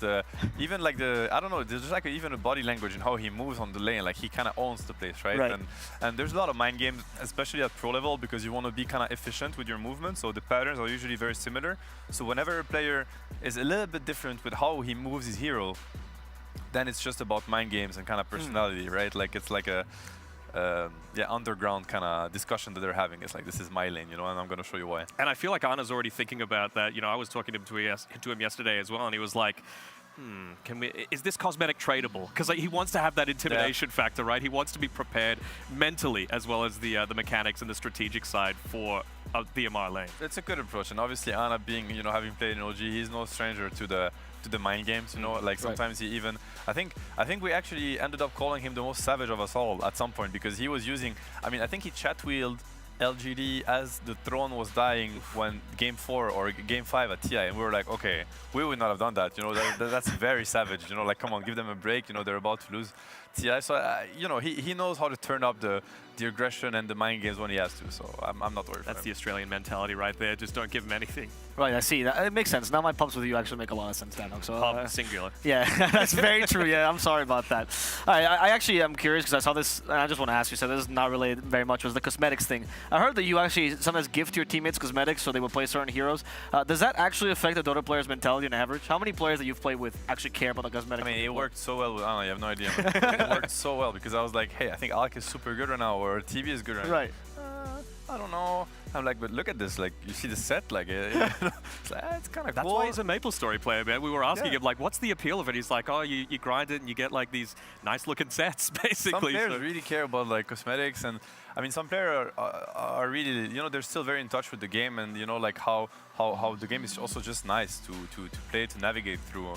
even like I don't know, there's like even a body language in how he moves on the lane. Like, he kind of owns the place, right? And there's a lot of mind games, especially at pro level, because you want to be kind of efficient with your movement. So the patterns are usually very similar. So whenever a player is a little bit different with how he moves his hero, then it's just about mind games and kind of personality, right? Like, it's like a underground kind of discussion that they're having. It's like, this is my lane, you know, and I'm going to show you why. And I feel like Ana's already thinking about that. You know, I was talking to him yesterday as well, and he was like, is this cosmetic tradable? Because like, he wants to have that intimidation factor, right? He wants to be prepared mentally as well as the mechanics and the strategic side for the Amar lane. It's a good approach, and obviously Ana, being, you know, having played in OG, he's no stranger to the mind games, you know. Like, sometimes he even, I think we actually ended up calling him the most savage of us all at some point, because he was using, I mean, I think he chat wheeled LGD as the throne was dying when game 4 or game 5 at TI, and we were like, okay, we would not have done that, you know. That's very savage, you know. Like, come on, give them a break, you know, they're about to lose TI. So you know, he knows how to turn up the aggression and the mind games when he has to. So I'm not worried. That's the Australian mentality right there. Just don't give him anything. Right, I see. It makes sense. Now my pumps with you actually make a lot of sense, Dano. So, singular. Yeah, that's very true. Yeah, I'm sorry about that. I actually am curious because I saw this, and I just want to ask you, so this is not related very much, was the cosmetics thing. I heard that you actually sometimes gift your teammates cosmetics so they will play certain heroes. Does that actually affect the Dota player's mentality on average? How many players that you've played with actually care about the cosmetics? I mean, it worked so well with Ana, you have no idea. It worked so well because I was like, hey, I think Alec is super good right now, or TV is good right now. Right. I don't know. I'm like, but look at this. Like, you see the set? Like, it's kind of cool. That's why he's a MapleStory player, man. We were asking him, like, what's the appeal of it? He's like, oh, you grind it and you get, like, these nice-looking sets, basically. Some players really care about, like, cosmetics. And, I mean, some players are really, you know, they're still very in touch with the game. And, you know, like, how the game is also just nice to play, to navigate through.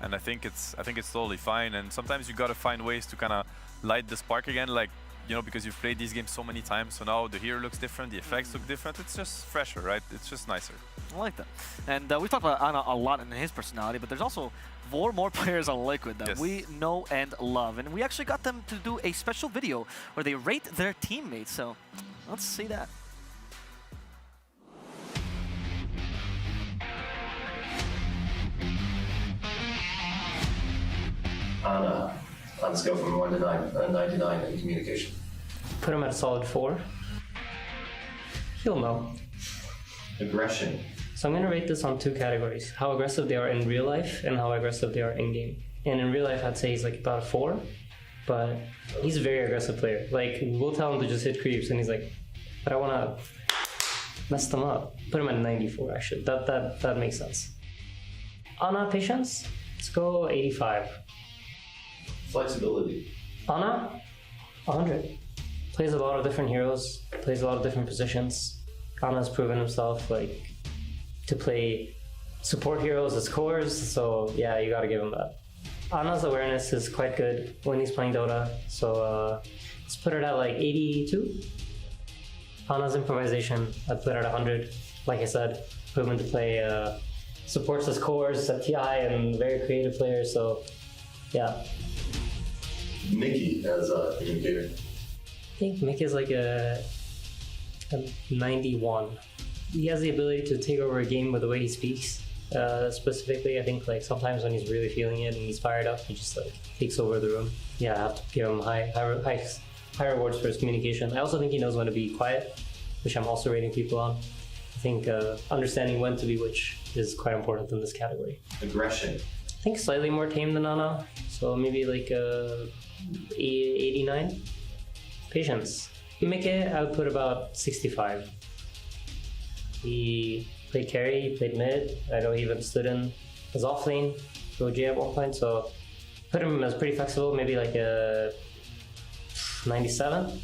And I think it's totally fine. And sometimes you got to find ways to kind of light the spark again. Like, you know, because you've played these games so many times, so now the hero looks different, the effects look different. It's just fresher, right? It's just nicer. I like that. And we talked about Ana a lot in his personality, but there's also four more players on Liquid that we know and love. And we actually got them to do a special video where they rate their teammates. So let's see that. Ana, on a scale from 1 to 99 in communication. Put him at a solid 4. He'll know. Aggression. So I'm going to rate this on 2 categories. How aggressive they are in real life and how aggressive they are in-game. And in real life, I'd say he's like about a 4. But he's a very aggressive player. Like, we'll tell him to just hit creeps and he's like, but I want to mess them up. Put him at 94, actually. That makes sense. Ana patience, let's go 85. Flexibility. Ana, 100. Plays a lot of different heroes, plays a lot of different positions. Ana's proven himself like to play support heroes as cores, so yeah, you gotta give him that. Ana's awareness is quite good when he's playing Dota, so let's put it at like 82. Ana's improvisation, I'd put it at 100. Like I said, proven to play supports as cores at TI and very creative players, so yeah. Mickey as a communicator. I think Mick is like a 91. He has the ability to take over a game with the way he speaks. Specifically, I think like sometimes when he's really feeling it and he's fired up, he just like takes over the room. Yeah, I have to give him high rewards for his communication. I also think he knows when to be quiet, which I'm also rating people on. I think understanding when to be which is quite important in this category. Aggression. I think slightly more tame than Ana, so maybe like 89. Patience. Mike, I would put about 65. He played carry, he played mid. I know he even stood in his offlane for OG at one point, so put him as pretty flexible, maybe like a 97.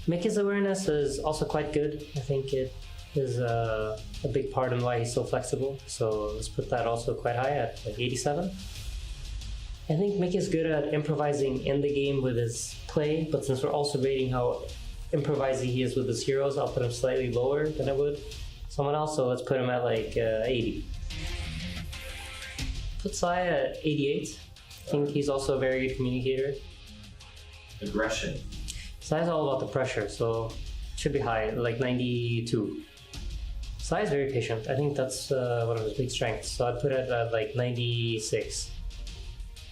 Mickey's awareness is also quite good. I think it is a big part in why he's so flexible, so let's put that also quite high at like 87. I think Mickey is good at improvising in the game with his play, but since we're also rating how improvising he is with his heroes, I'll put him slightly lower than I would someone else, so let's put him at like 80. Put Sai at 88. I think he's also a very good communicator. Aggression. Sai's all about the pressure, so it should be high, like 92. Sai is very patient. I think that's one of his big strengths, so I'd put it at like 96.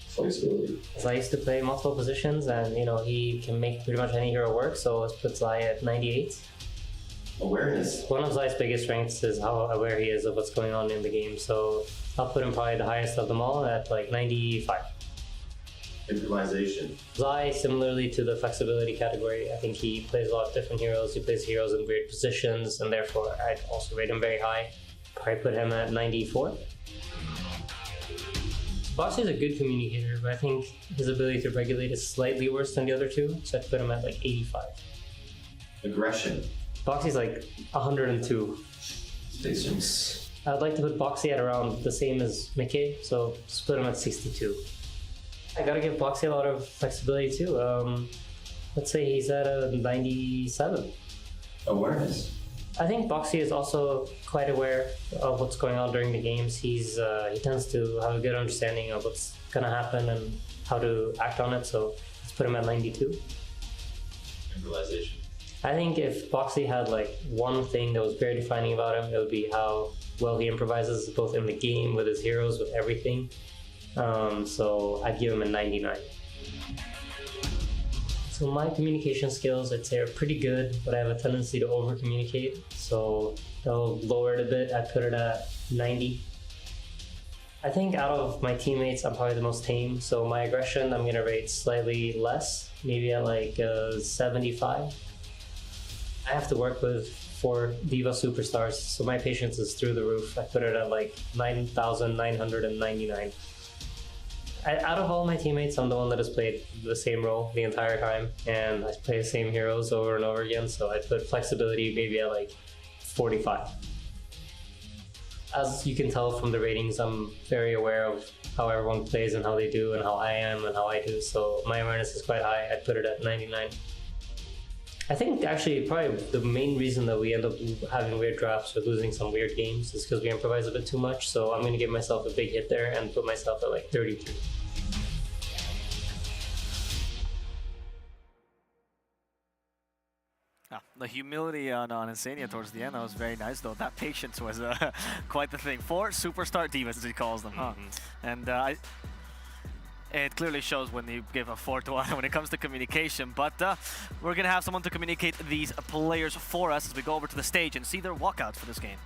Flexibility. Zai used to play multiple positions, and you know he can make pretty much any hero work. So let's put Zai at 98. Awareness. One of Zai's biggest strengths is how aware he is of what's going on in the game. So I'll put him probably the highest of them all at like 95. Improvisation. Zai, similarly to the flexibility category, I think he plays a lot of different heroes. He plays heroes in weird positions, and therefore I'd also rate him very high. Probably put him at 94. Bossy is a good communicator, but I think his ability to regulate is slightly worse than the other two, so I'd put him at like 85. Aggression. Boxy's like 102. Patience. I'd like to put Boxy at around the same as Mickey, so split him at 62. I gotta give Boxy a lot of flexibility too. Let's say he's at a 97. Awareness. I think Boxy is also quite aware of what's going on during the games. He tends to have a good understanding of what's gonna happen and how to act on it, so let's put him at 92. Improvisation. I think if Boxy had like one thing that was very defining about him, it would be how well he improvises both in the game, with his heroes, with everything. So I'd give him a 99. So my communication skills, I'd say, are pretty good, but I have a tendency to over-communicate, so I'll lower it a bit. I'd put it at 90. I think out of my teammates, I'm probably the most tame, so my aggression, I'm gonna rate slightly less, maybe at like 75. I have to work with 4 Diva superstars, so my patience is through the roof. I put it at like 9,999. Out of all my teammates, I'm the one that has played the same role the entire time, and I play the same heroes over and over again, so I'd put flexibility maybe at like 45. As you can tell from the ratings, I'm very aware of how everyone plays and how they do and how I am and how I do, so my awareness is quite high. I'd put it at 99. I think actually probably the main reason that we end up having weird drafts or losing some weird games is because we improvise a bit too much, so I'm going to give myself a big hit there and put myself at like 33. The humility on Insania towards the end, that was very nice though. That patience was quite the thing. 4 superstar divas, as he calls them, huh? And it clearly shows when you give a 4 to 1 when it comes to communication. But we're going to have someone to communicate these players for us as we go over to the stage and see their walkouts for this game.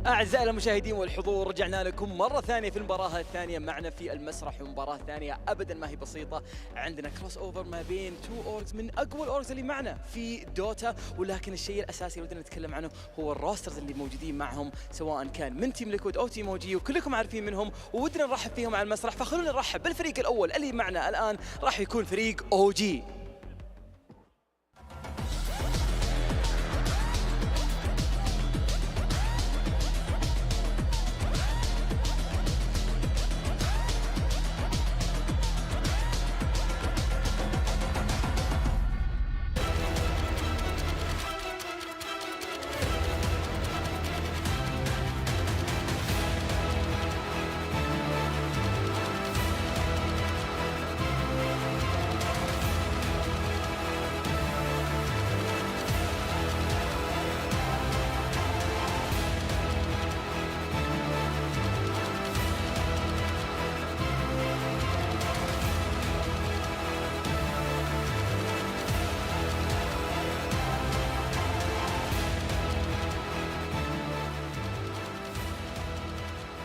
أعزائي المشاهدين والحضور، رجعنا لكم مرة ثانية في المباراة الثانية معنا في المسرح. ومباراة ثانية أبدا ما هي بسيطة، عندنا كروس أوفر ما بين تو أورجز من أقوى الأورجز اللي معنا في دوتا. ولكن الشيء الأساسي اللي بدنا نتكلم عنه هو الروسترز اللي موجودين معهم، سواء كان من تيم ليكويد أو تيم OG، وكلكم عارفين منهم ودنا نرحب فيهم على المسرح. فخلونا نرحب بالفريق الأول اللي معنا الآن، راح يكون فريق OG.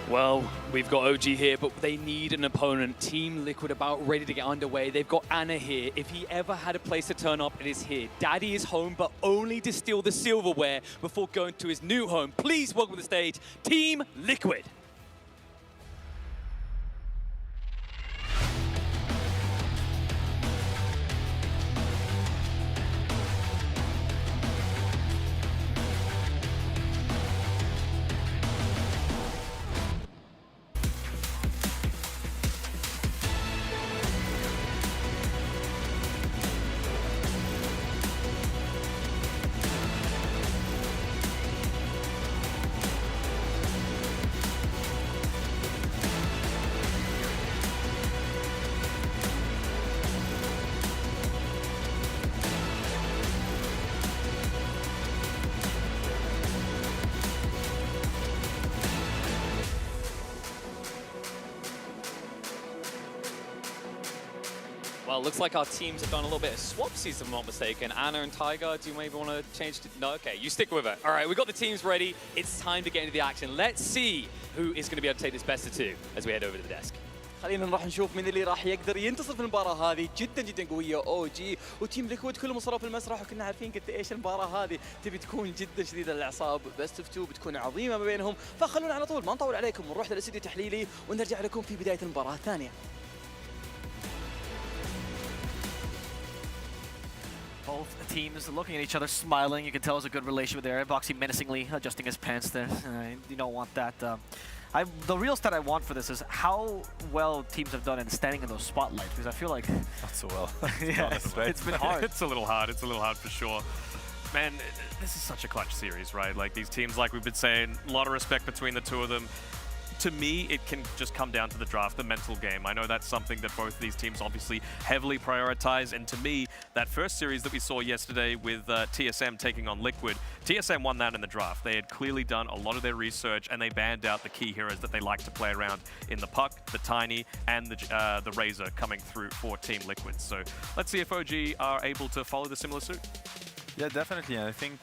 Well, we've got OG here, but they need an opponent. Team Liquid about ready to get underway. They've got Anna here. If he ever had a place to turn up, it is here. Daddy is home, but only to steal the silverware before going to his new home. Please welcome to the stage, Team Liquid. Well, looks like our teams have done a little bit of swapsies, if I'm not mistaken. Anna and Tiger, do you maybe want to change? No, okay, you stick with it. All right, we've got the teams ready. It's time to get into the action. Let's see who is going to be able to take this best of two as we head over to the desk. خلينا نروح نشوف مين اللي راح يقدر ينتصر في المباراة هذه. جدا جدا قوية OG وتيم ليكويد، كلهم وصلوا في المسرح وكنا عارفين قد ايش المباراة هذه تبي تكون جدا شديدة الأعصاب. بيست اوف 2 بتكون عظيمة ما بينهم. فخلونا على طول ما نطول عليكم ونروح للاستديو التحليلي ونرجع لكم في بداية المباراة الثانية. Both teams looking at each other, smiling. You can tell it's a good relationship there. Boxy menacingly adjusting his pants there. You don't want that. The real stat I want for this is how well teams have done in standing in those spotlights, because I feel like... Not so well. Yeah, honest, right? it's been hard. It's a little hard. It's a little hard for sure. Man, this is such a clutch series, right? Like these teams, like we've been saying, a lot of respect between the two of them. To me, it can just come down to the draft, the mental game. I know that's something that both of these teams obviously heavily prioritize. And to me, that first series that we saw yesterday with TSM taking on Liquid, TSM won that in the draft. They had clearly done a lot of their research and they banned out the key heroes that they like to play around in the Puck, the Tiny, and the Razor coming through for Team Liquid. So let's see if OG are able to follow the similar suit. Yeah, definitely. And I think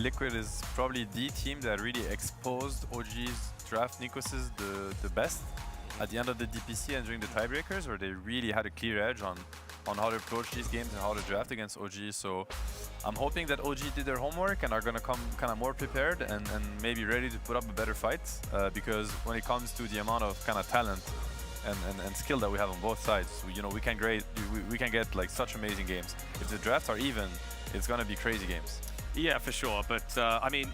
Liquid is probably the team that really exposed OG's draft Nikos' the best at the end of the DPC and during the tiebreakers, where they really had a clear edge on how to approach these games and how to draft against OG. So I'm hoping that OG did their homework and are going to come kind of more prepared and maybe ready to put up a better fight, because when it comes to the amount of kind of talent and skill that we have on both sides, you know, we can get like such amazing games. If the drafts are even, it's going to be crazy games. Yeah, for sure. But I mean,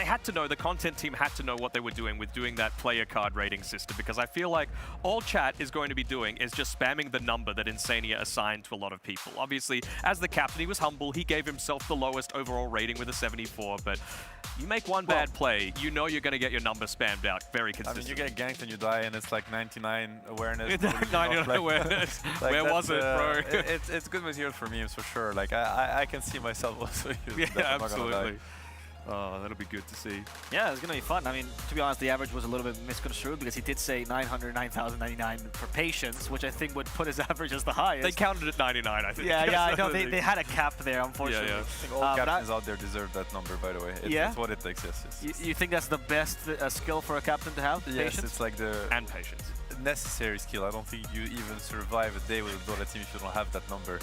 they had to know, the content team had to know what they were doing with doing that player card rating system, because I feel like all chat is going to be doing is just spamming the number that Insania assigned to a lot of people. Obviously, as the captain, he was humble. He gave himself the lowest overall rating with a 74, but you make one bad play, you know you're going to get your number spammed out very consistently. I mean, you get ganked and you die, and it's like 99 awareness. 99 awareness. Like where was it, bro? It's good material for memes, for sure. Like, I can see myself also using that. Yeah, absolutely. Oh, that'll be good to see. Yeah, it's gonna be fun. I mean, to be honest, the average was a little bit misconstrued because he did say 9,099 for patience, which I think would put his average as the highest. They counted at 99, I think. Yeah, I know. They had a cap there, unfortunately. I think all captains out there deserve that number, by the way. It's what it takes, yes. You think that's the best skill for a captain to have? Yes, patience? it's like the... And patience. Necessary skill. I don't think you even survive a day with a Dota team if you don't have that number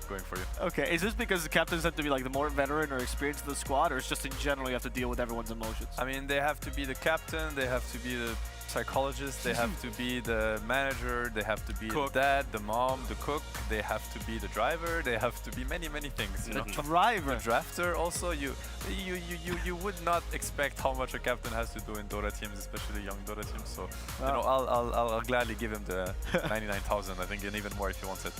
going for you. Okay, is this because the captains have to be like the more veteran or experienced of the squad, or it's just in general you have to deal with everyone's emotions? I mean, they have to be the captain, they have to be the psychologist, they have to be the manager, they have to be the dad, the mom, the cook, they have to be the driver, they have to be many things. You know? Driver. The drafter also. You would not expect how much a captain has to do in Dota teams, especially young Dota teams. So you know, I'll gladly give him the 99,000. I think, and even more if he wants it.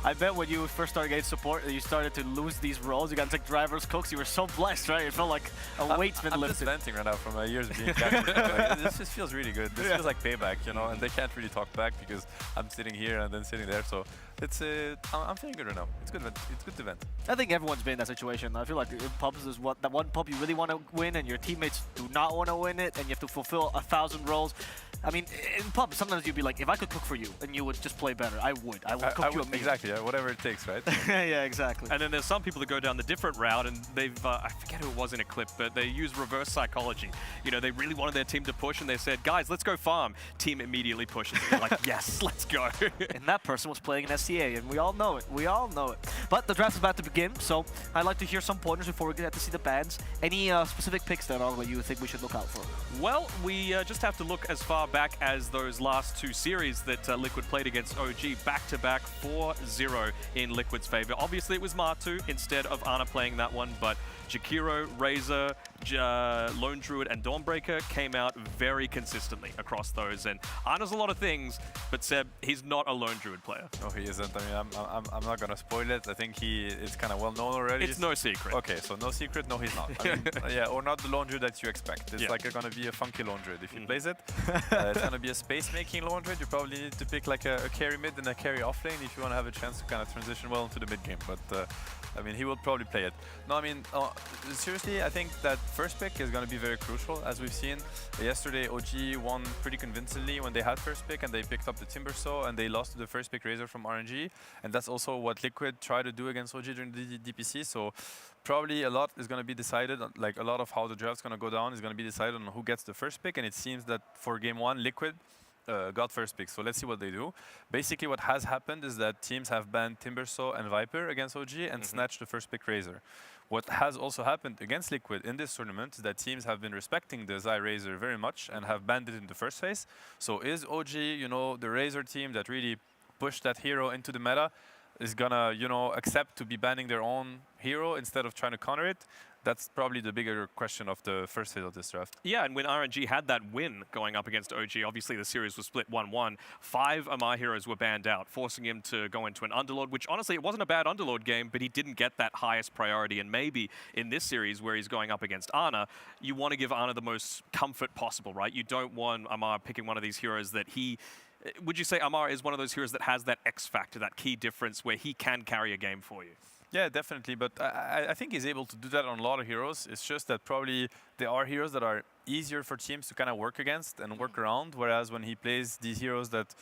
I bet when you first started getting support, you started to lose these roles. You got to take drivers, cooks. You were so blessed, right? It felt like a weight's been lifted. I'm just venting right now from my years being captain. Like, this just feels really good. This feels like payback, you know, and they can't really talk back because I'm sitting here and then sitting there. So it's I'm feeling good right now. It's good. It's good to vent. I think everyone's been in that situation. I feel like in pubs is that one pub you really want to win and your teammates do not want to win it, and you have to fulfill 1,000 roles. I mean, in pubs, sometimes you'd be like, if I could cook for you and you would just play better, I would cook you a meal. Exactly, yeah, whatever it takes, right? Yeah, exactly. And then there's some people that go down the different route, and they've, I forget who it was in a clip, but they use reverse psychology. You know, they really wanted their team to push, and they said, guys, let's go farm. Team immediately pushes. They're like, yes, let's go. And that person was playing an SCA, and we all know it. We all know it. But the draft is about to begin, so I'd like to hear some pointers before we get to see the bans. Any specific picks that you think we should look out for? Well, we just have to look as far back as those last two series that Liquid played against OG, back-to-back 4-0 in Liquid's favor. Obviously, it was Martu instead of Ana playing that one, but Jakiro, Razor, Lone Druid, and Dawnbreaker came out very consistently across those. And Ana's a lot of things, but Seb, he's not a Lone Druid player. No, he isn't. I mean, I'm not gonna spoil it. I think it's kind of well known already. It's no secret. Okay, so no secret. No, he's not. I mean, yeah, or not the Lone Druid that you expect. It's like gonna be a funky Lone Druid if he plays it. It's gonna be a space-making Lone Druid. You probably need to pick like a carry mid and a carry off lane if you want to have a chance to kind of transition well into the mid game. But I mean, he will probably play it. No, I mean, seriously, I think that first pick is going to be very crucial, as we've seen. Yesterday, OG won pretty convincingly when they had first pick, and they picked up the Timbersaw, and they lost to the first pick Razor from RNG. And that's also what Liquid tried to do against OG during the DPC. So probably a lot is going to be decided, like a lot of how the draft's going to go down is going to be decided on who gets the first pick. And it seems that for game one, Liquid got first pick, so let's see what they do. Basically, what has happened is that teams have banned Timbersaw and Viper against OG and snatched the first pick Razor. What has also happened against Liquid in this tournament is that teams have been respecting the Zai Razor very much and have banned it in the first phase. So is OG, you know, the Razor team that really pushed that hero into the meta, is gonna, you know, accept to be banning their own hero instead of trying to counter it? That's probably the bigger question of the first phase of this draft. Yeah, and when RNG had that win going up against OG, obviously the series was split 1-1. 5 Amar heroes were banned out, forcing him to go into an Underlord, which honestly, it wasn't a bad Underlord game, but he didn't get that highest priority. And maybe in this series where he's going up against Ana, you want to give Ana the most comfort possible, right? You don't want Amar picking one of these heroes that he... Would you say Amar is one of those heroes that has that X factor, that key difference where he can carry a game for you? Yeah, definitely, but I think he's able to do that on a lot of heroes. It's just that probably there are heroes that are easier for teams to kind of work against and work around, whereas when he plays these heroes that,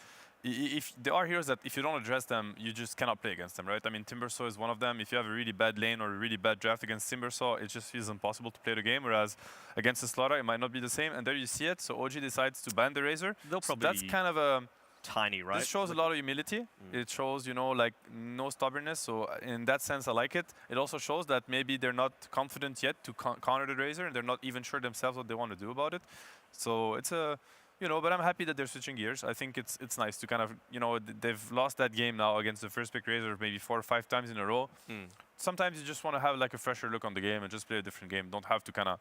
if there are heroes that if you don't address them, you just cannot play against them, right? I mean, Timbersaw is one of them. If you have a really bad lane or a really bad draft against Timbersaw, it just feels impossible to play the game, whereas against the Slaughter, it might not be the same, and there you see it. So OG decides to ban the Razor. They'll probably that's kind of a... tiny, right? This shows a lot of humility. It shows, you know, like no stubbornness. So in that sense, I like it. It also shows that maybe they're not confident yet to counter the Razor, and they're not even sure themselves what they want to do about it. So it's a, you know, but I'm happy that they're switching gears. I think it's nice to kind of, you know, they've lost that game now against the first pick Razor maybe 4 or 5 times in a row. Sometimes you just want to have like a fresher look on the game and just play a different game. Don't have to kind of,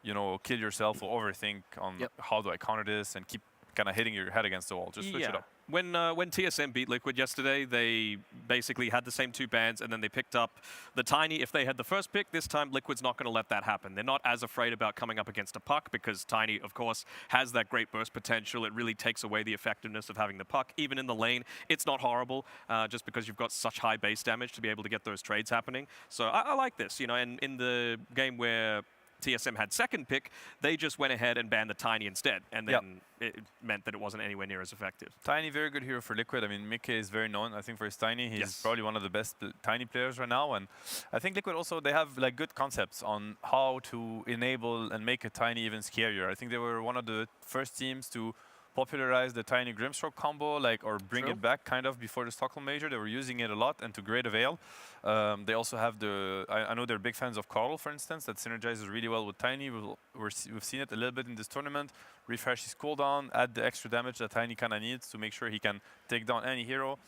you know, kill yourself or overthink on how do I counter this and keep kind of hitting your head against the wall. Just switch it up. When TSM beat Liquid yesterday, they basically had the same two bans, and then they picked up the Tiny. If they had the first pick, this time Liquid's not going to let that happen. They're not as afraid about coming up against a puck because Tiny, of course, has that great burst potential. It really takes away the effectiveness of having the puck. Even in the lane, it's not horrible, just because you've got such high base damage to be able to get those trades happening. So I like this, you know, and in the game where TSM had second pick, they just went ahead and banned the Tiny instead, and then it meant that it wasn't anywhere near as effective. Tiny, very good hero for Liquid. I mean, Mickey is very known, I think, for his Tiny. He's probably one of the best Tiny players right now, and I think Liquid also, they have like good concepts on how to enable and make a Tiny even scarier. I think they were one of the first teams to popularize the Tiny Grimstroke combo, like, or bring it back kind of before the Stockholm Major. They were using it a lot and to great avail. They also have the, I know they're big fans of Carl, for instance, that synergizes really well with Tiny. We've seen it a little bit in this tournament. Refresh his cooldown, add the extra damage that Tiny kind of needs to make sure he can take down any hero.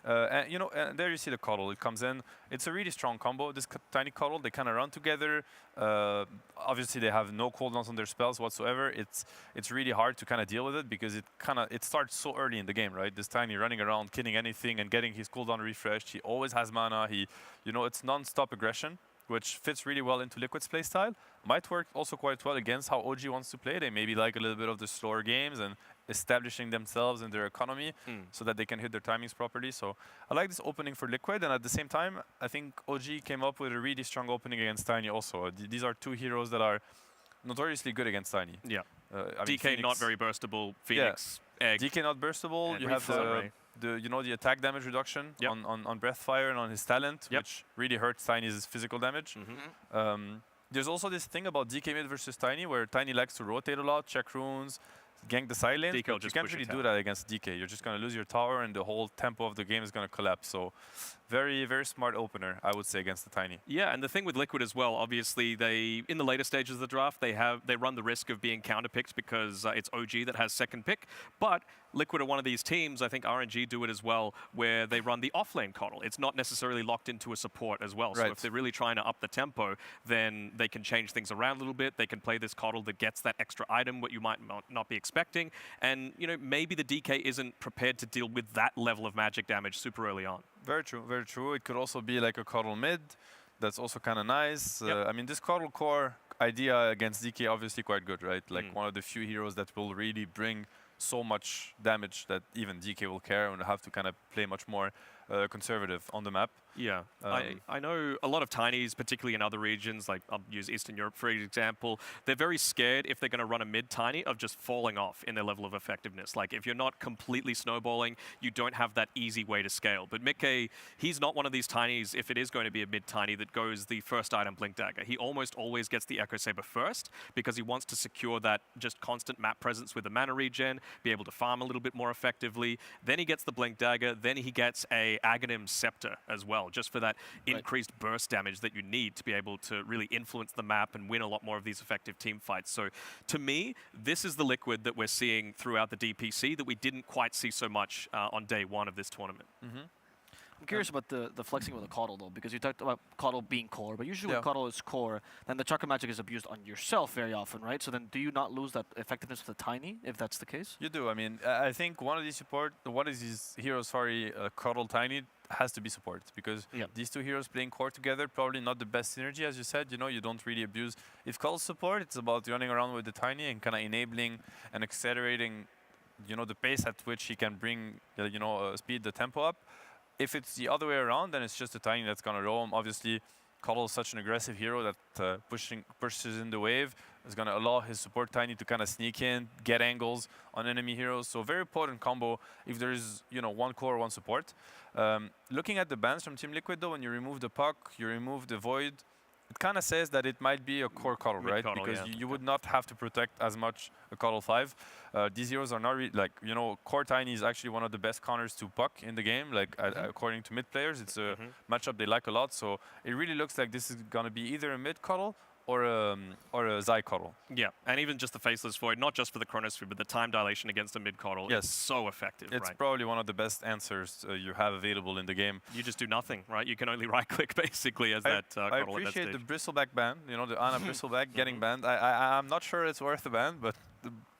And you know, and there you see the Cuddle. It comes in. It's a really strong combo. This Tiny Cuddle, they kind of run together. Obviously, they have no cooldowns on their spells whatsoever. It's really hard to kind of deal with it because it starts so early in the game, right? This Tiny running around, killing anything and getting his cooldown refreshed. He always has mana. You know, it's non-stop aggression, which fits really well into Liquid's playstyle. Might work also quite well against how OG wants to play. They maybe like a little bit of the slower games and establishing themselves in their economy so that they can hit their timings properly. So I like this opening for Liquid, and at the same time, I think OG came up with a really strong opening against Tiny also. These are two heroes that are notoriously good against Tiny. Yeah. I mean, DK Phoenix, not very burstable, Phoenix, Egg. DK not burstable, you have the attack damage reduction on Breathfire and on his talent, which really hurts Tiny's physical damage. There's also this thing about DK mid versus Tiny, where Tiny likes to rotate a lot, check runes, gank the side lanes, but you can't really do that against DK. You're just going to lose your tower and the whole tempo of the game is going to collapse. So very, very smart opener, I would say, against the Tiny. Yeah, and the thing with Liquid as well, obviously, they in the later stages of the draft, they run the risk of being counterpicked because it's OG that has second pick. But Liquid are one of these teams, I think RNG do it as well, where they run the offlane Coddle. It's not necessarily locked into a support as well. So if they're really trying to up the tempo, then they can change things around a little bit. They can play this Coddle that gets that extra item, what you might not be expecting. And, you know, maybe the DK isn't prepared to deal with that level of magic damage super early on. Very true, very true. It could also be like a Coddle mid. That's also kind of nice. I mean, this Coddle core idea against DK obviously quite good, right? Like one of the few heroes that will really bring so much damage that even DK will care and have to kind of play much more conservative on the map. Yeah, I know a lot of Tinies, particularly in other regions, like I'll use Eastern Europe for example, they're very scared if they're going to run a mid-Tiny of just falling off in their level of effectiveness. Like if you're not completely snowballing, you don't have that easy way to scale. But Mickey, he's not one of these Tinies, if it is going to be a mid-Tiny, that goes the first item Blink Dagger. He almost always gets the Echo Saber first because he wants to secure that just constant map presence with the mana regen, be able to farm a little bit more effectively. Then he gets the Blink Dagger, then he gets a Aghanim Scepter as well, just for that increased burst damage that you need to be able to really influence the map and win a lot more of these effective team fights. So to me, this is the Liquid that we're seeing throughout the DPC that we didn't quite see so much on day one of this tournament. I'm curious about the flexing with the Coddle, though, because you talked about Coddle being core, but usually when Coddle is core, then the Chakra Magic is abused on yourself very often, right? So then do you not lose that effectiveness with the Tiny, if that's the case? You do. I mean, I think one of these heroes, Coddle Tiny, has to be support, because these two heroes playing core together, probably not the best synergy, as you said. You know, you don't really abuse. If Coddle support, it's about running around with the Tiny and kind of enabling and accelerating, you know, the pace at which he can bring, speed the tempo up. If it's the other way around, then it's just the Tiny that's going to roam. Obviously, Coddle is such an aggressive hero that pushes in the wave is going to allow his support Tiny to kind of sneak in, get angles on enemy heroes. So very potent combo if there is, one core, one support. Looking at the bans from Team Liquid, though, when you remove the puck, you remove the void, it kind of says that it might be a core Coddle, right? Because you would not have to protect as much a Coddle 5. These heroes are not really, core Tiny is actually one of the best counters to puck in the game, according to mid players. It's a matchup they like a lot. So it really looks like this is going to be either a mid Coddle or a Zai Coddle. Yeah, and even just the Faceless Void, not just for the Chronosphere, but the time dilation against a mid Coddle is so effective, It's probably one of the best answers you have available in the game. You just do nothing, right? You can only right-click, basically, as that Coddle I appreciate the Bristleback ban, the Anna Bristleback getting banned. I'm not sure it's worth the ban, but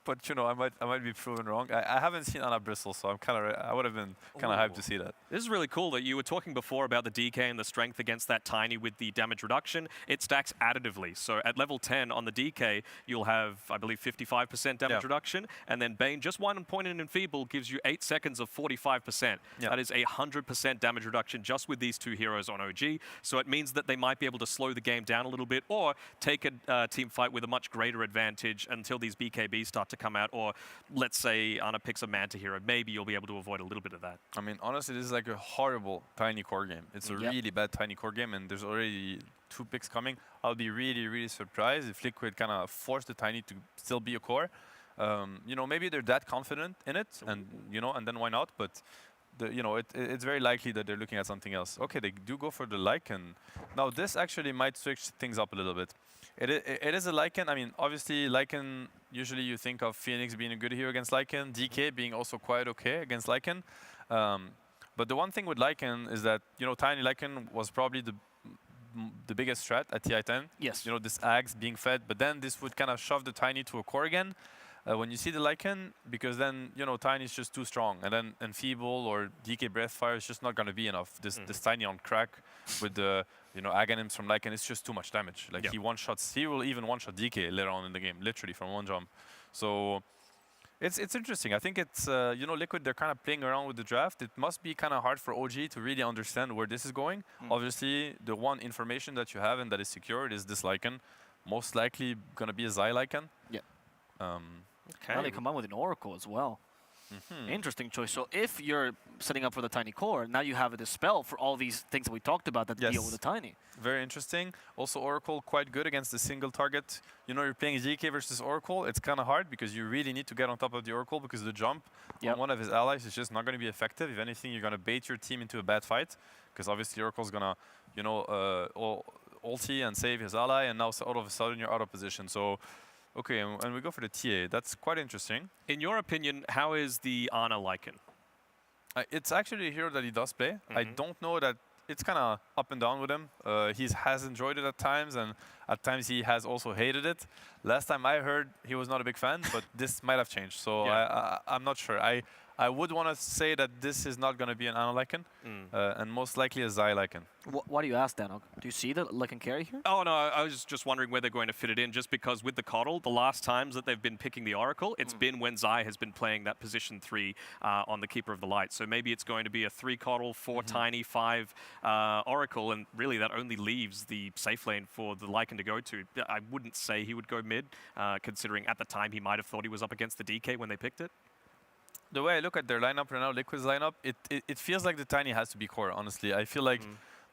but you know, I might be proven wrong. I haven't seen Anna Bristle, so I would have been kind of hyped to see that. This is really cool that you were talking before about the DK and the strength against that Tiny with the damage reduction. It stacks additively. So at level 10 on the DK, you'll have, I believe, 55% damage reduction. And then Bane, just 1 point in Enfeeble gives you 8 seconds of 45%. That is 100% damage reduction just with these 2 heroes on OG. So it means that they might be able to slow the game down a little bit or take a team fight with a much greater advantage until these BKBs start to come out. Or let's say Ana picks a Manta hero. Maybe you'll be able to avoid a little bit of that. I mean, honestly, this is like a horrible Tiny core game. It's a really bad Tiny core game, and there's already 2 picks coming. I'll be really, really surprised if Liquid kind of force the Tiny to still be a core. You know, maybe they're that confident in it, and you know, and then why not? But you know, it's very likely that they're looking at something else. Okay, they do go for the Lycan. Now this actually might switch things up a little bit. It is a Lycan. I mean, obviously Lycan, usually you think of Phoenix being a good hero against Lycan, DK being also quite okay against Lycan. But the one thing with Lycan is that, you know, Tiny Lycan was probably the biggest threat at TI10. Yes. You know, this Axe being fed, but then this would kind of shove the Tiny to a core again. When you see the Lycan, because then, you know, Tiny is just too strong. And then Enfeeble or DK Breathfire is just not going to be enough. This Tiny on crack with the, you know, Aghanims from Lycan, it's just too much damage. Like, he one-shots, he will even one-shot DK later on in the game, literally from one jump. So it's interesting. I think it's, you know, Liquid, they're kind of playing around with the draft. It must be kind of hard for OG to really understand where this is going. Obviously, the one information that you have and that is secured is this Lycan. Most likely going to be a Zai Lycan. Yeah. Okay. Now they come out with an Oracle as well. Interesting choice. So if you're setting up for the Tiny core, now you have a dispel for all these things that we talked about that deal with the Tiny. Very interesting. Also, Oracle quite good against the single target. You know, you're playing GK versus Oracle. It's kind of hard because you really need to get on top of the Oracle because the jump on one of his allies is just not going to be effective. If anything, you're going to bait your team into a bad fight because obviously Oracle's going to, you know, ulti and save his ally, and now all of a sudden you're out of position. So okay, and we go for the TA. That's quite interesting. In your opinion, how is the Ana Lycan? It's actually a hero that he does play. I don't know that it's kind of up and down with him. He has enjoyed it at times, and at times he has also hated it. Last time I heard, he was not a big fan, but this might have changed. So I'm not sure. I would want to say that this is not going to be an Ana Lycan, and most likely a Zai Lycan. Why do you ask, Dan? Do you see the Lycan carry here? Oh, no, I was just wondering where they're going to fit it in, just because with the Coddle, the last times that they've been picking the Oracle, it's been when Zai has been playing that position 3 on the Keeper of the Light. So maybe it's going to be a 3 Coddle, 4 Tiny, 5 Oracle, and really that only leaves the safe lane for the Lycan to go to. I wouldn't say he would go mid, considering at the time he might have thought he was up against the DK when they picked it. The way I look at their lineup right now, Liquid's lineup, it feels like the Tiny has to be core, honestly. I feel like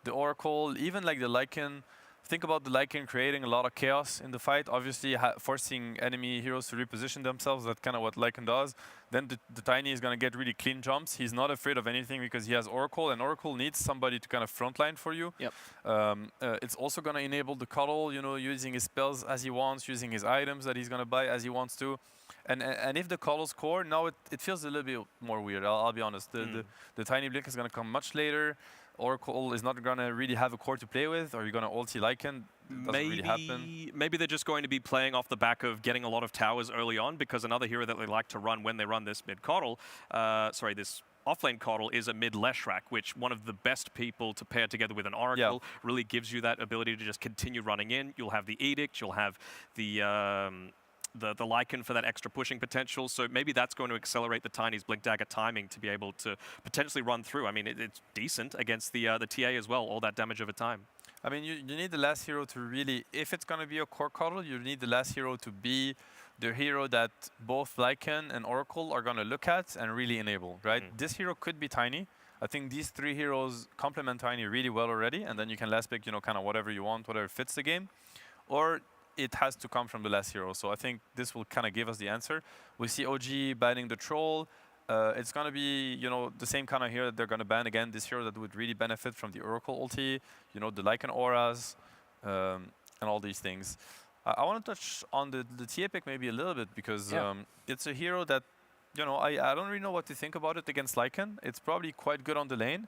the Oracle, even like the Lycan, think about the Lycan creating a lot of chaos in the fight, obviously forcing enemy heroes to reposition themselves. That's kind of what Lycan does. Then the Tiny is going to get really clean jumps. He's not afraid of anything because he has Oracle, and Oracle needs somebody to kind of frontline for you. It's also going to enable the Coddle, you know, using his spells as he wants, using his items that he's going to buy as he wants to. And if the Coddle's core, now it feels a little bit more weird, I'll be honest. The Tiny Blink is going to come much later. Oracle is not going to really have a core to play with, or you're going to ulti Lycan. Doesn't really happen. Maybe they're just going to be playing off the back of getting a lot of towers early on, because another hero that they like to run when they run this mid Coddle, this offlane Coddle is a mid Leshrac, which one of the best people to pair together with an Oracle really gives you that ability to just continue running in. You'll have the Edict, you'll have the Lycan for that extra pushing potential, so maybe that's going to accelerate the Tiny's Blink Dagger timing to be able to potentially run through. I mean, it's decent against the TA as well, all that damage over time. I mean, you need the last hero to really, if it's going to be a core Coddle, you need the last hero to be the hero that both Lycan and Oracle are going to look at and really enable, right? This hero could be Tiny. I think these 3 heroes complement Tiny really well already, and then you can last pick, you know, kind of whatever you want, whatever fits the game. Or it has to come from the last hero. So I think this will kind of give us the answer. We see OG banning the Troll. It's going to be, you know, the same kind of hero that they're going to ban again. This hero that would really benefit from the Oracle ulti, you know, the Lycan auras, and all these things. I want to touch on the TA pick maybe a little bit because it's a hero that, you know, I don't really know what to think about it against Lycan. It's probably quite good on the lane.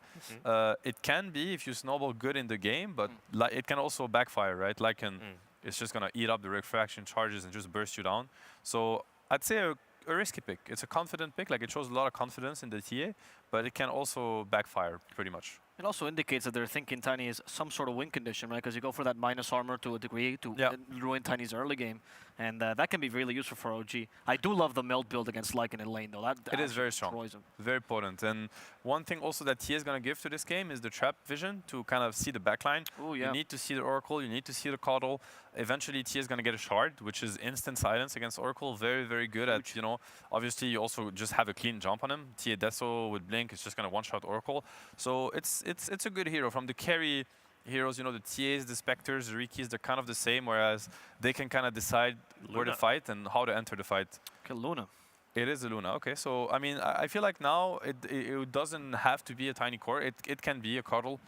It can be if you snowball good in the game, but it can also backfire, right? Lycan it's just going to eat up the refraction charges and just burst you down. So I'd say a risky pick. It's a confident pick. Like, it shows a lot of confidence in the TA, but it can also backfire pretty much. It also indicates that they're thinking Tiny is some sort of win condition, right? Because you go for that minus armor to a degree to ruin Tiny's early game. And that can be really useful for OG. I do love the melt build against Lycan in lane, though. It is very strong, very potent. And one thing also that TA is going to give to this game is the trap vision to kind of see the backline. Ooh, yeah. You need to see the Oracle, you need to see the Coddle. Eventually, TA is going to get a shard, which is instant silence against Oracle. Very, very good at, you know, obviously you also just have a clean jump on him. TA Deso with Blink is just going to one-shot Oracle. So it's a good hero. From the carry heroes, you know, the TAs, the Spectres, the Rikis, they're kind of the same, whereas they can kind of decide where to fight and how to enter the fight. Okay, Luna. It is a Luna, okay. So, I mean, I feel like now it doesn't have to be a Tiny core. It can be a Coddle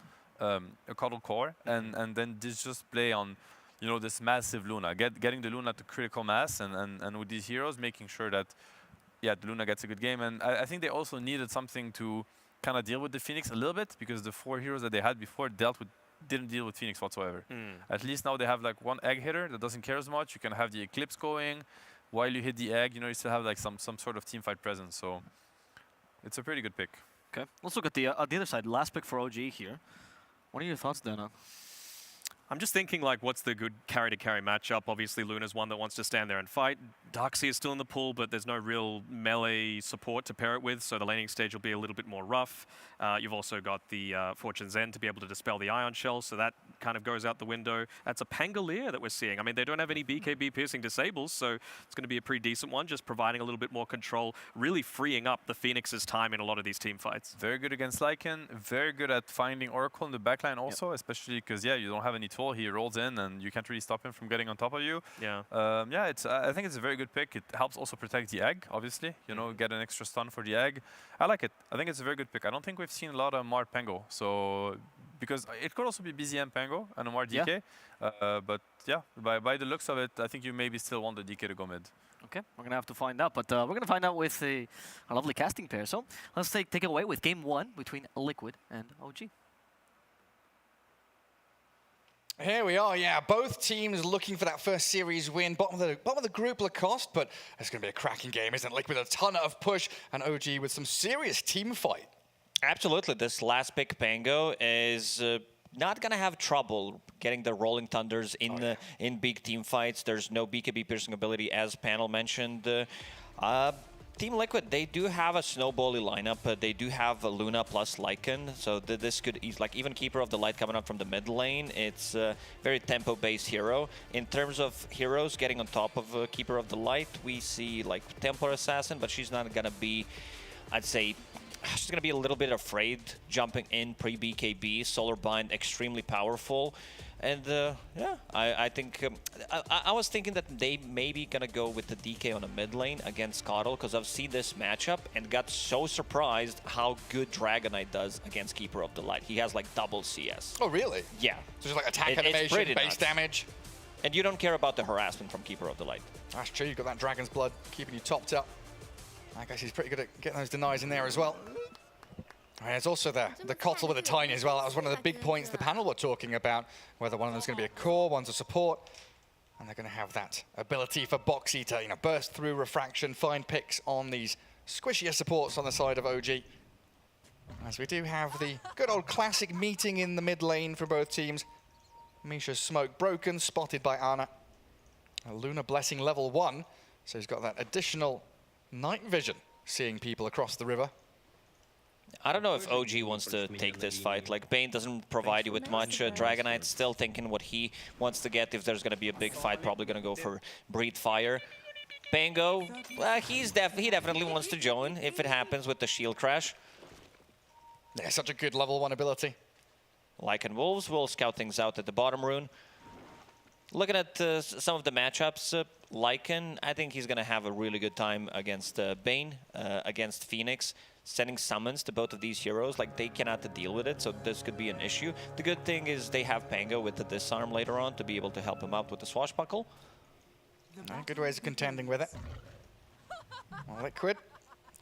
core, and then just play on, you know, this massive Luna. Getting the Luna to critical mass, and with these heroes, making sure that, yeah, the Luna gets a good game. And I think they also needed something to kind of deal with the Phoenix a little bit, because the 4 heroes that they had before didn't deal with Phoenix whatsoever. At least now they have like one egg hitter that doesn't care as much. You can have the Eclipse going while you hit the egg. You know, you still have like some sort of team fight presence. So it's a pretty good pick. Okay, let's look at the other side. Last pick for OG here. What are your thoughts, Dana? I'm just thinking, like, what's the good carry-to-carry matchup? Obviously, Luna's one that wants to stand there and fight. Darkseid is still in the pool, but there's no real melee support to pair it with, so the laning stage will be a little bit more rough. You've also got the Fortune's End to be able to dispel the Ion Shell, so that kind of goes out the window. That's a Pangolier that we're seeing. I mean, they don't have any BKB piercing disables, so it's going to be a pretty decent one, just providing a little bit more control, really freeing up the Phoenix's time in a lot of these team fights. Very good against Lycan, very good at finding Oracle in the backline also, especially because, yeah, you don't have any tool. He rolls in and you can't really stop him from getting on top of you. Yeah. Yeah, I think it's a very good pick. It helps also protect the egg, obviously. You know, get an extra stun for the egg. I like it. I think it's a very good pick. I don't think we've seen a lot of Mar Pango, so because it could also be BZM Pango and a Mar DK. But yeah, by the looks of it, I think you maybe still want the DK to go mid. Okay, we're going to have to find out, but we're going to find out with a lovely casting pair. So let's take it away with game 1 between Liquid and OG. Here we are, yeah. Both teams looking for that first series win. Bottom of the group, Lacoste, but it's going to be a cracking game, isn't it? Liquid with a ton of push, and OG with some serious team fight. Absolutely. This last pick, Pango, is not going to have trouble getting the Rolling Thunders in big team fights. There's no BKB piercing ability, as Panel mentioned. Team Liquid, they do have a snowbally lineup. They do have a Luna plus Lycan, so this could like even Keeper of the Light coming up from the mid lane. It's a very tempo-based hero. In terms of heroes getting on top of Keeper of the Light, we see like Templar Assassin, but she's not gonna be, I'd say, she's gonna be a little bit afraid jumping in pre-BKB. Solar Bind, extremely powerful. And yeah, I think I was thinking that they maybe gonna go with the DK on the mid lane against Coddle, because I've seen this matchup and got so surprised how good Dragonite does against Keeper of the Light. He has like double CS. Oh really? Yeah. So just like attack animation, base damage. And you don't care about the harassment from Keeper of the Light. That's true. You've got that Dragon's Blood keeping you topped up. I guess he's pretty good at getting those denies in there as well. And it's also the Coddle with the Tiny as well. That was one of the big points the panel were talking about, whether one of them's going to be a core, one's a support. And they're going to have that ability for Boxy to, you know, burst through refraction, find picks on these squishier supports on the side of OG. As we do have the good old classic meeting in the mid lane for both teams. Misha's smoke broken, spotted by Ana. A Luna Blessing level 1, so he's got that additional night vision, seeing people across the river. I don't know if OG wants to take this fight. Like, Bane doesn't provide you with much. Dragonite's still thinking what he wants to get. If there's going to be a big fight, probably going to go for Breathe Fire. Pango, well, he definitely wants to join if it happens with the shield crash. Yeah, such a good level 1 ability. Lycan Wolves will scout things out at the bottom rune. Looking at some of the matchups, Lycan, I think he's going to have a really good time against Bane, against Phoenix. Sending summons to both of these heroes, like they cannot deal with it, so this could be an issue. The good thing is they have Pango with the disarm later on to be able to help him out with the swashbuckle. Good ways of contending with it. Well, Liquid,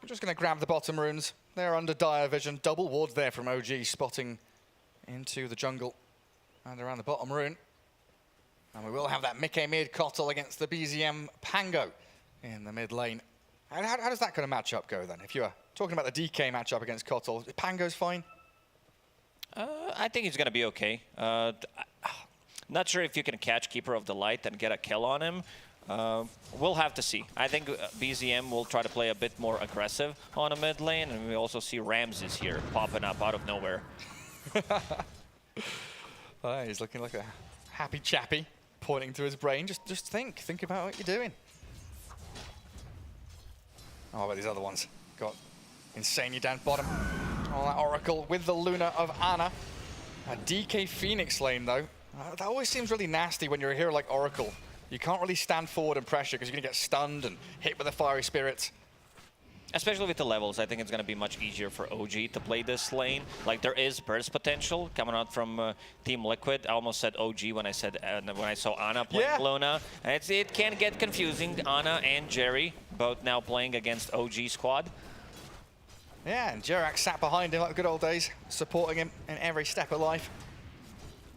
we're just going to grab the bottom runes. They're under dire vision. Double wards there from OG, spotting into the jungle and around the bottom rune. And we will have that Mickey mid Coddle against the BZM Pango. in the mid lane. And how does that kind of matchup go then? If you're talking about the DK matchup against Kotal, Pango's fine? I think he's going to be okay. Not sure if you can catch Keeper of the Light and get a kill on him. We'll have to see. I think BZM will try to play a bit more aggressive on a mid lane, and we also see Ramses here popping up out of nowhere. He's looking like a happy chappy, pointing to his brain. Just think about what you're doing. Oh, but these other ones got Insania down bottom. Oh, that Oracle with the Luna of Ana. A DK Phoenix lane though. That always seems really nasty when you're a hero like Oracle. You can't really stand forward and pressure because you're gonna get stunned and hit with the fiery spirits. Especially with the levels, I think it's going to be much easier for OG to play this lane. Like, there is burst potential coming out from Team Liquid. I almost said OG when I saw Ana playing Luna. It can get confusing. Ana and Jerry both now playing against OG squad. Yeah, and Jerax sat behind him like the good old days, supporting him in every step of life.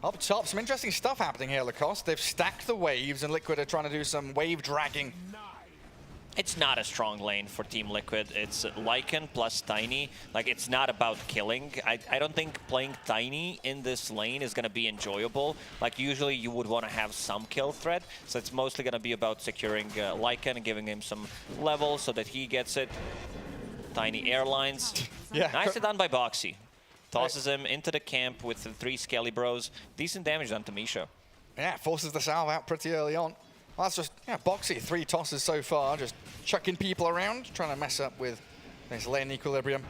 Up top, some interesting stuff happening here, Lacoste. They've stacked the waves, and Liquid are trying to do some wave dragging. It's not a strong lane for Team Liquid. It's Lycan plus Tiny. Like, it's not about killing. I don't think playing Tiny in this lane is going to be enjoyable. Like, usually you would want to have some kill threat. So it's mostly going to be about securing Lycan and giving him some levels so that he gets it. Tiny airlines. Yeah. Nicely done by Boxy. Tosses him into the camp with the 3 Skelly Bros. Decent damage done to Misha. Yeah, forces the salve out pretty early on. Well, that's just, Boxy, 3 tosses so far, just chucking people around, trying to mess up with this lane equilibrium.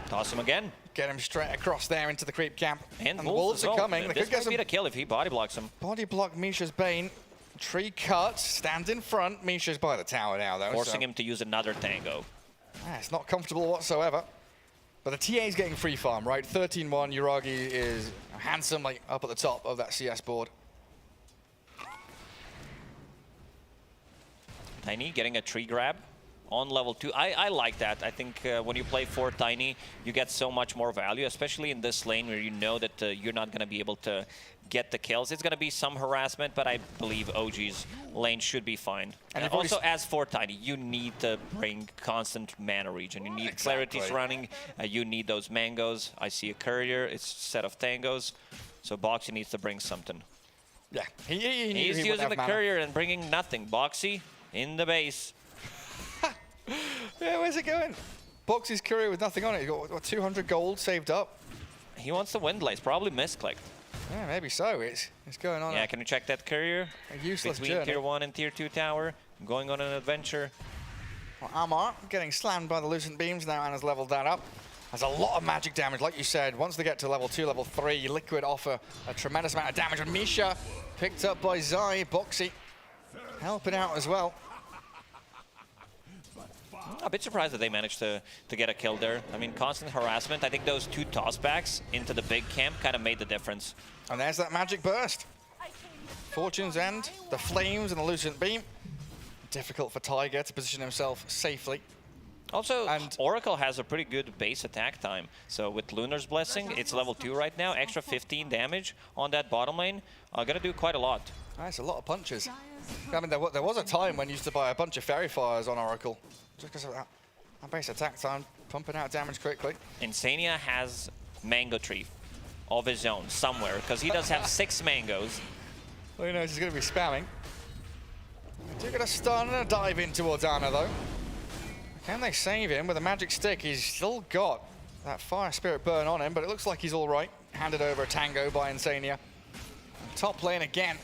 Toss him again. Get him straight across there into the creep camp. And the wolves are coming. They could get some... a kill if he body blocks him. Body block Misha's Bane. Tree cut, stand in front. Misha's by the tower now, though. Forcing him to use another tango. It's not comfortable whatsoever. But the TA's getting free farm, right? 13-1, Yuragi is handsomely up at the top of that CS board. Tiny getting a tree grab on level 2. I like that. I think when you play for Tiny, you get so much more value, especially in this lane where you know that you're not going to be able to get the kills. It's going to be some harassment, but I believe OG's lane should be fine. And also, as for Tiny, you need to bring constant mana regen. You need Clarity's running. You need those mangoes. I see a courier. It's a set of tangos. So Boxy needs to bring something. Yeah, he's using the courier and bringing nothing. Boxy in the base. Yeah, where's it going? Boxy's courier with nothing on it. He's got what, 200 gold saved up. He wants the Windlace. Probably misclicked. Yeah, maybe so. It's going on. Yeah, can you check that courier? A useless between journey. Tier 1 and Tier 2 tower. Going on an adventure. Well, Amar getting slammed by the Lucent Beams now and has leveled that up. Has a lot of magic damage, like you said. Once they get to level 2, level 3, Liquid offer a tremendous amount of damage. And Misha picked up by Zai. Boxy helping out as well. A bit surprised that they managed to get a kill there. I mean, constant harassment. I think those 2 tossbacks into the big camp kind of made the difference. And there's that magic burst. Fortune's End, the flames and the Lucent Beam. Difficult for Tiger to position himself safely. Also, Oracle has a pretty good base attack time. So with Lunar's Blessing, it's level 2 right now. Extra 15 damage on that bottom lane. Gonna do quite a lot. That's a lot of punches. I mean, there was a time when you used to buy a bunch of Fairy Fires on Oracle. Just because of that base attack time, pumping out damage quickly. Insania has Mango Tree of his own somewhere, because he does have 6 mangoes. Well, he knows he's going to be spamming. They're going to stun and a dive in towards Ana, though. Can they save him with a magic stick? He's still got that Fire Spirit burn on him, but it looks like he's all right. Handed over a tango by Insania. Top lane again.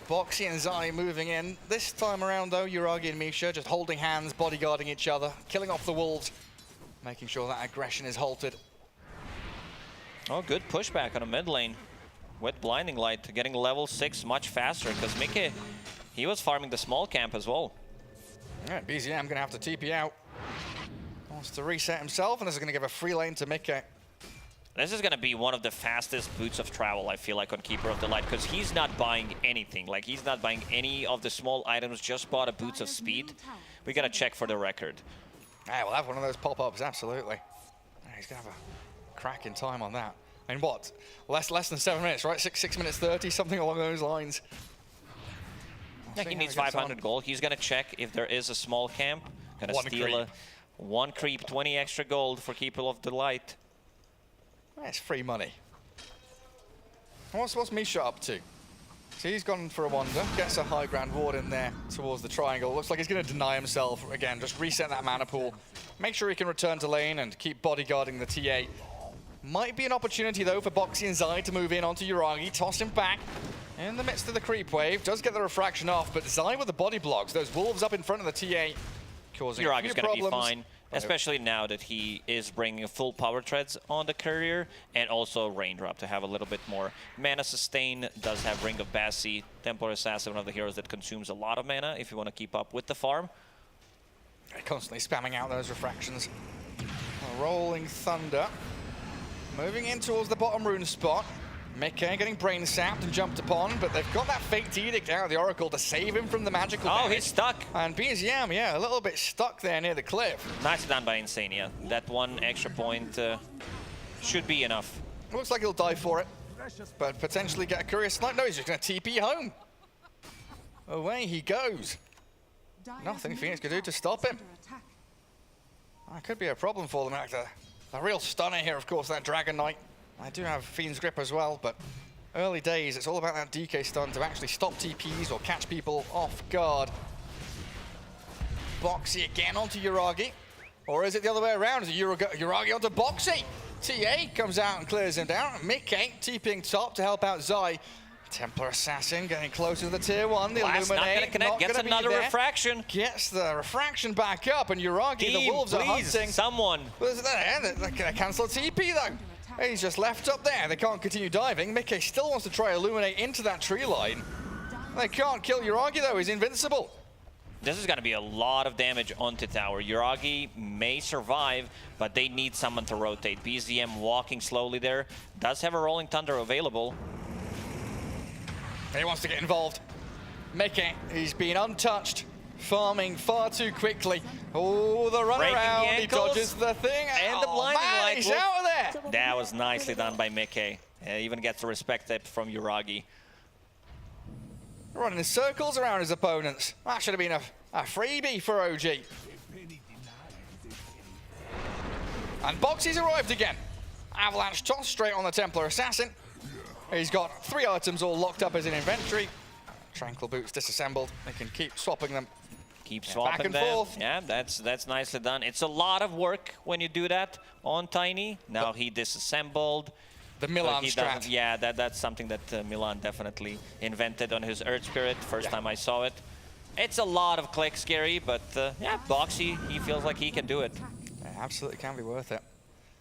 Boxy and Zai moving in. This time around, though, Yuragi and Misha just holding hands, bodyguarding each other, killing off the wolves, making sure that aggression is halted. Oh, good pushback on a mid lane with Blinding Light, getting level 6 much faster, because Mickey, he was farming the small camp as well. Yeah, BZM going to have to TP out. Wants to reset himself, and this is going to give a free lane to Mickey. This is going to be one of the fastest boots of travel, I feel like, on Keeper of the Light, because he's not buying anything. Like, he's not buying any of the small items, just bought a Boots of Speed. We got to check for the record. Yeah, we'll have one of those pop-ups, absolutely. Yeah, he's going to have a crack in time on that. I mean, what? Less than 7 minutes, right? 6 minutes 30, something along those lines. Yeah, he needs 500 gold. He's gonna check if there is a small camp. Gonna steal one creep, 20 extra gold for Keeper of the Light. That's free money. What's Misha up to? So he's gone for a wander, gets a high ground ward in there towards the triangle. Looks like he's going to deny himself again, just reset that mana pool. Make sure he can return to lane and keep bodyguarding the TA. Might be an opportunity though for Boxy and Zai to move in onto Yuragi, toss him back in the midst of the creep wave. Does get the refraction off, but Zai with the body blocks. Those wolves up in front of the TA causing Yuragi's a few going to be problems. fine, especially now that he is bringing full power treads on the courier and also raindrop to have a little bit more mana sustain. Does have Ring of Bassi, Templar Assassin, one of the heroes that consumes a lot of mana if you want to keep up with the farm. Constantly spamming out those refractions. Rolling Thunder. Moving in towards the bottom rune spot. Mickey getting brain sapped and jumped upon, but they've got that Fate Edict out of the Oracle to save him from the magical damage. He's stuck. And BZM, yeah, a little bit stuck there near the cliff. Nicely done by Insania. That one extra point should be enough. Looks like he'll die for it, but potentially get a curious snipe. No, he's just going to TP home. Away he goes. Nothing Phoenix can do to stop him. That could be a problem for them. The real stunner here, of course, that Dragon Knight. I do have Fiend's Grip as well, but early days, it's all about that DK stun to actually stop TPs or catch people off guard. Boxy again onto Yuragi. Or is it the other way around? Is it Yuragi onto Boxy? TA comes out and clears him down. Mickey TPing top to help out Zai. Templar Assassin getting closer to the tier 1. The Last Illuminate not gonna connect, gets another refraction. Gets the refraction back up, and Yuragi, the Wolves are hunting. Someone. They're gonna cancel TP though. He's just left up there. They can't continue diving. Mickey still wants to try Illuminate into that tree line. They can't kill Yuragi though, he's invincible. This is going to be a lot of damage onto tower. Yuragi may survive, but they need someone to rotate. BZM walking slowly there. Does have a Rolling Thunder available. He wants to get involved. Mickey, he's been untouched. Farming far too quickly. Oh, the run around. He dodges the thing. And the blinding light. He's out of there. That was nicely done by Mickey. Even gets a respect tip from Yuragi. Running in circles around his opponents. That should have been a freebie for OG. And Boxy's arrived again. Avalanche toss straight on the Templar Assassin. He's got 3 items all locked up as an inventory. Tranquil Boots disassembled. They can keep swapping them. Keep swapping back and them. forth. Yeah, that's nicely done. It's a lot of work when you do that on Tiny. Now he disassembled. The Milan strat. Yeah, that's something that Milan definitely invented on his Earth Spirit. First time I saw it. It's a lot of clicks, Scary, but yeah, Boxy, he feels like he can do it. Yeah, absolutely can be worth it.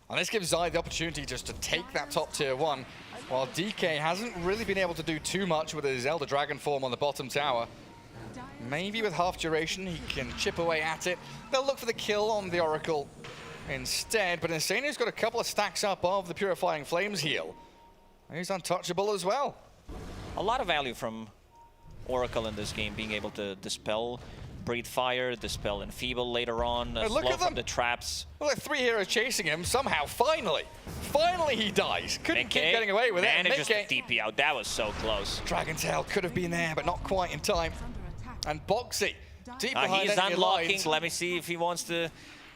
And this gives Zai the opportunity just to take that top tier 1, while DK hasn't really been able to do too much with his Elder Dragon form on the bottom tower. Maybe with half duration, he can chip away at it. They'll look for the kill on the Oracle instead, but Insania's got a couple of stacks up of the Purifying Flames heal. He's untouchable as well. A lot of value from Oracle in this game, being able to dispel Breathe Fire, dispel Enfeeble later on, look slow at from the traps. Well, like 3 heroes chasing him, somehow, finally he dies. Couldn't keep getting away with it. Manages to TP out, that was so close. Dragon Tail could have been there, but not quite in time. And Boxy, deep behind he's enemy unlocking, lines. let me see if he wants to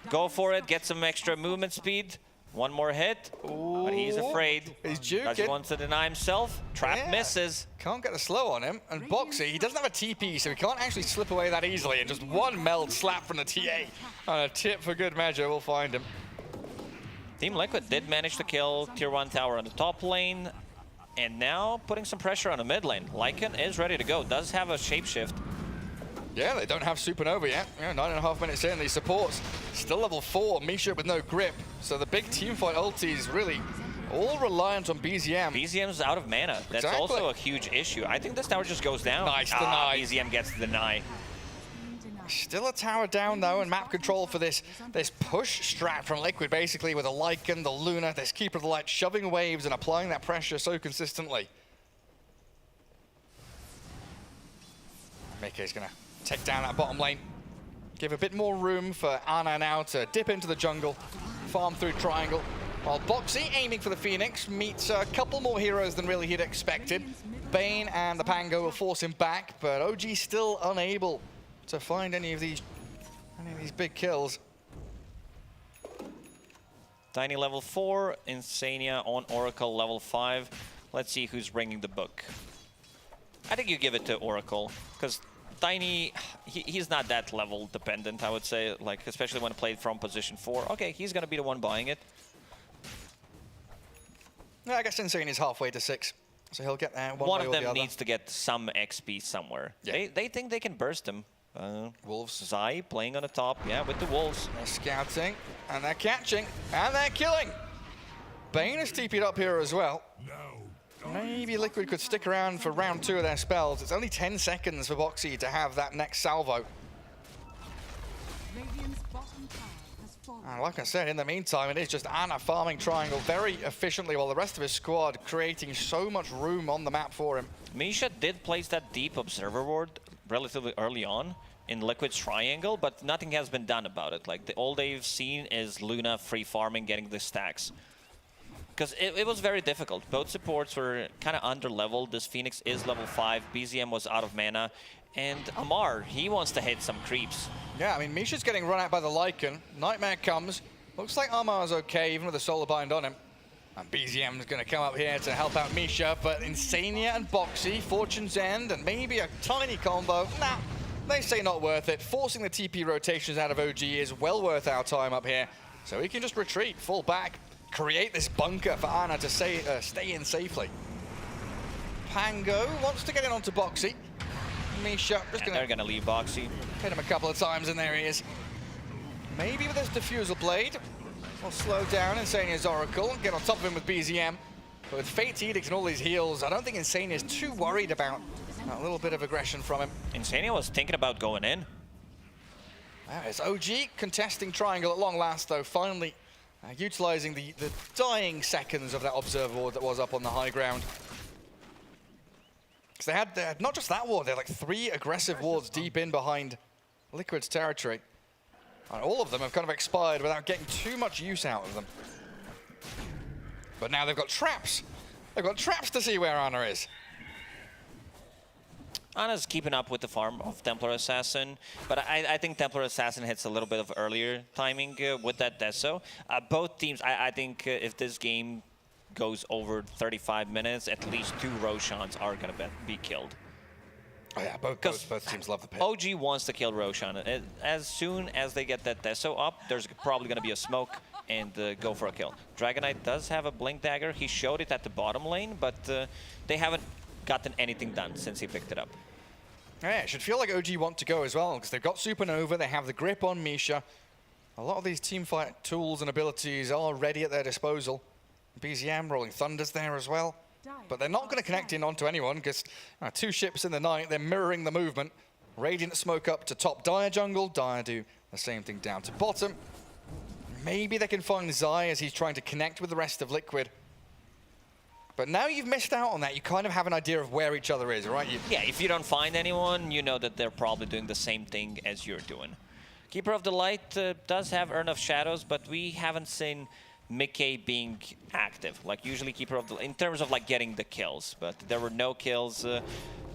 go for it, get some extra movement speed. One more hit, but he's afraid. He's juking. Does he want to deny himself? Trap misses. Can't get the slow on him. And Boxy, he doesn't have a TP, so he can't actually slip away that easily. And just one meld slap from the TA. And a tip for good measure will find him. Team Liquid did manage to kill Tier 1 tower on the top lane. And now putting some pressure on the mid lane. Lycan is ready to go. Does have a shapeshift. Yeah, they don't have Supernova yet. 9.5 minutes in, these supports still level 4, Misha with no grip. So the big teamfight ulti is really all reliant on BZM. BZM's out of mana. That's also a huge issue. I think this tower just goes down. Nice deny. BZM gets the deny. Still a tower down though, and map control for this push strat from Liquid, basically with a Lycan, the Luna, this Keeper of the Light shoving waves and applying that pressure so consistently. Mickey's gonna take down that bottom lane. Give a bit more room for Ana now to dip into the jungle, farm through triangle. While Boxy, aiming for the Phoenix, meets a couple more heroes than really he'd expected. Bane and the Pango will force him back, but OG still unable to find any of these big kills. Tiny level 4, Insania on Oracle level 5. Let's see who's bringing the book. I think you give it to Oracle, because Tiny, he's not that level dependent, I would say, like especially when played from position 4. Okay, he's gonna be the one buying it. Yeah, I guess Insania's halfway to 6, so he'll get there One of way or the them other. needs to get some XP somewhere. Yeah. They think they can burst him. Wolves. Zai playing on the top, yeah, with the Wolves. They're scouting, and they're catching, and they're killing. Bane is TP'd up here as well. Maybe Liquid could stick around for round 2 of their spells. It's only 10 seconds for Boxy to have that next salvo. Radiant's bottom tower has fallen. And like I said, in the meantime, it is just Ana farming Triangle very efficiently while the rest of his squad creating so much room on the map for him. Misha did place that deep observer ward relatively early on in Liquid's Triangle, but nothing has been done about it. Like, all they've seen is Luna free farming, getting the stacks. Because it was very difficult. Both supports were kind of under-leveled. This Phoenix is level 5. BZM was out of mana. And Amar, he wants to hit some creeps. Yeah, I mean, Misha's getting run out by the Lycan. Nightmare comes. Looks like Amar's okay, even with the Solar Bind on him. And BZM's going to come up here to help out Misha, but Insania and Boxy, Fortune's End, and maybe a tiny combo. Nah, they say not worth it. Forcing the TP rotations out of OG is well worth our time up here. So we can just retreat, fall back, create this bunker for Ana to stay in safely. Pango wants to get in onto Boxy. Misha just They're gonna leave Boxy. Hit him a couple of times, and there he is. Maybe with this Diffusal Blade, we'll slow down Insania's Oracle and get on top of him with BZM. But with Fate's Edict and all these heals, I don't think Insania's too worried about a little bit of aggression from him. Insania was thinking about going in. It's OG contesting Triangle at long last, though, finally utilizing the dying seconds of that Observer Ward that was up on the high ground. Because they had not just that ward, they had like 3 aggressive wards deep in behind Liquid's territory. And all of them have kind of expired without getting too much use out of them. But now they've got traps. They've got traps to see where Ana is. Ana's keeping up with the farm of Templar Assassin, but I think Templar Assassin hits a little bit of earlier timing with that Deso. Both teams, I think if this game goes over 35 minutes, at least 2 Roshans are going to be killed. Oh yeah, both teams love the pit. OG wants to kill Roshan. As soon as they get that Deso up, there's probably going to be a smoke and go for a kill. Dragon Knight does have a Blink Dagger. He showed it at the bottom lane, but they haven't gotten anything done since he picked it up. Yeah, it should feel like OG want to go as well, because they've got Supernova, they have the grip on Misha. A lot of these teamfight tools and abilities are ready at their disposal. BZM, Rolling Thunder's there as well. But they're not going to connect in onto anyone, because 2 ships in the night, they're mirroring the movement. Radiant smoke up to top Dire jungle, Dire do the same thing down to bottom. Maybe they can find Zai as he's trying to connect with the rest of Liquid. But now you've missed out on that, you kind of have an idea of where each other is, right? Yeah, if you don't find anyone, you know that they're probably doing the same thing as you're doing. Keeper of the Light does have Urn of Shadows, but we haven't seen Mickey being active. Like, usually Keeper of the... in terms of, like, getting the kills. But there were no kills,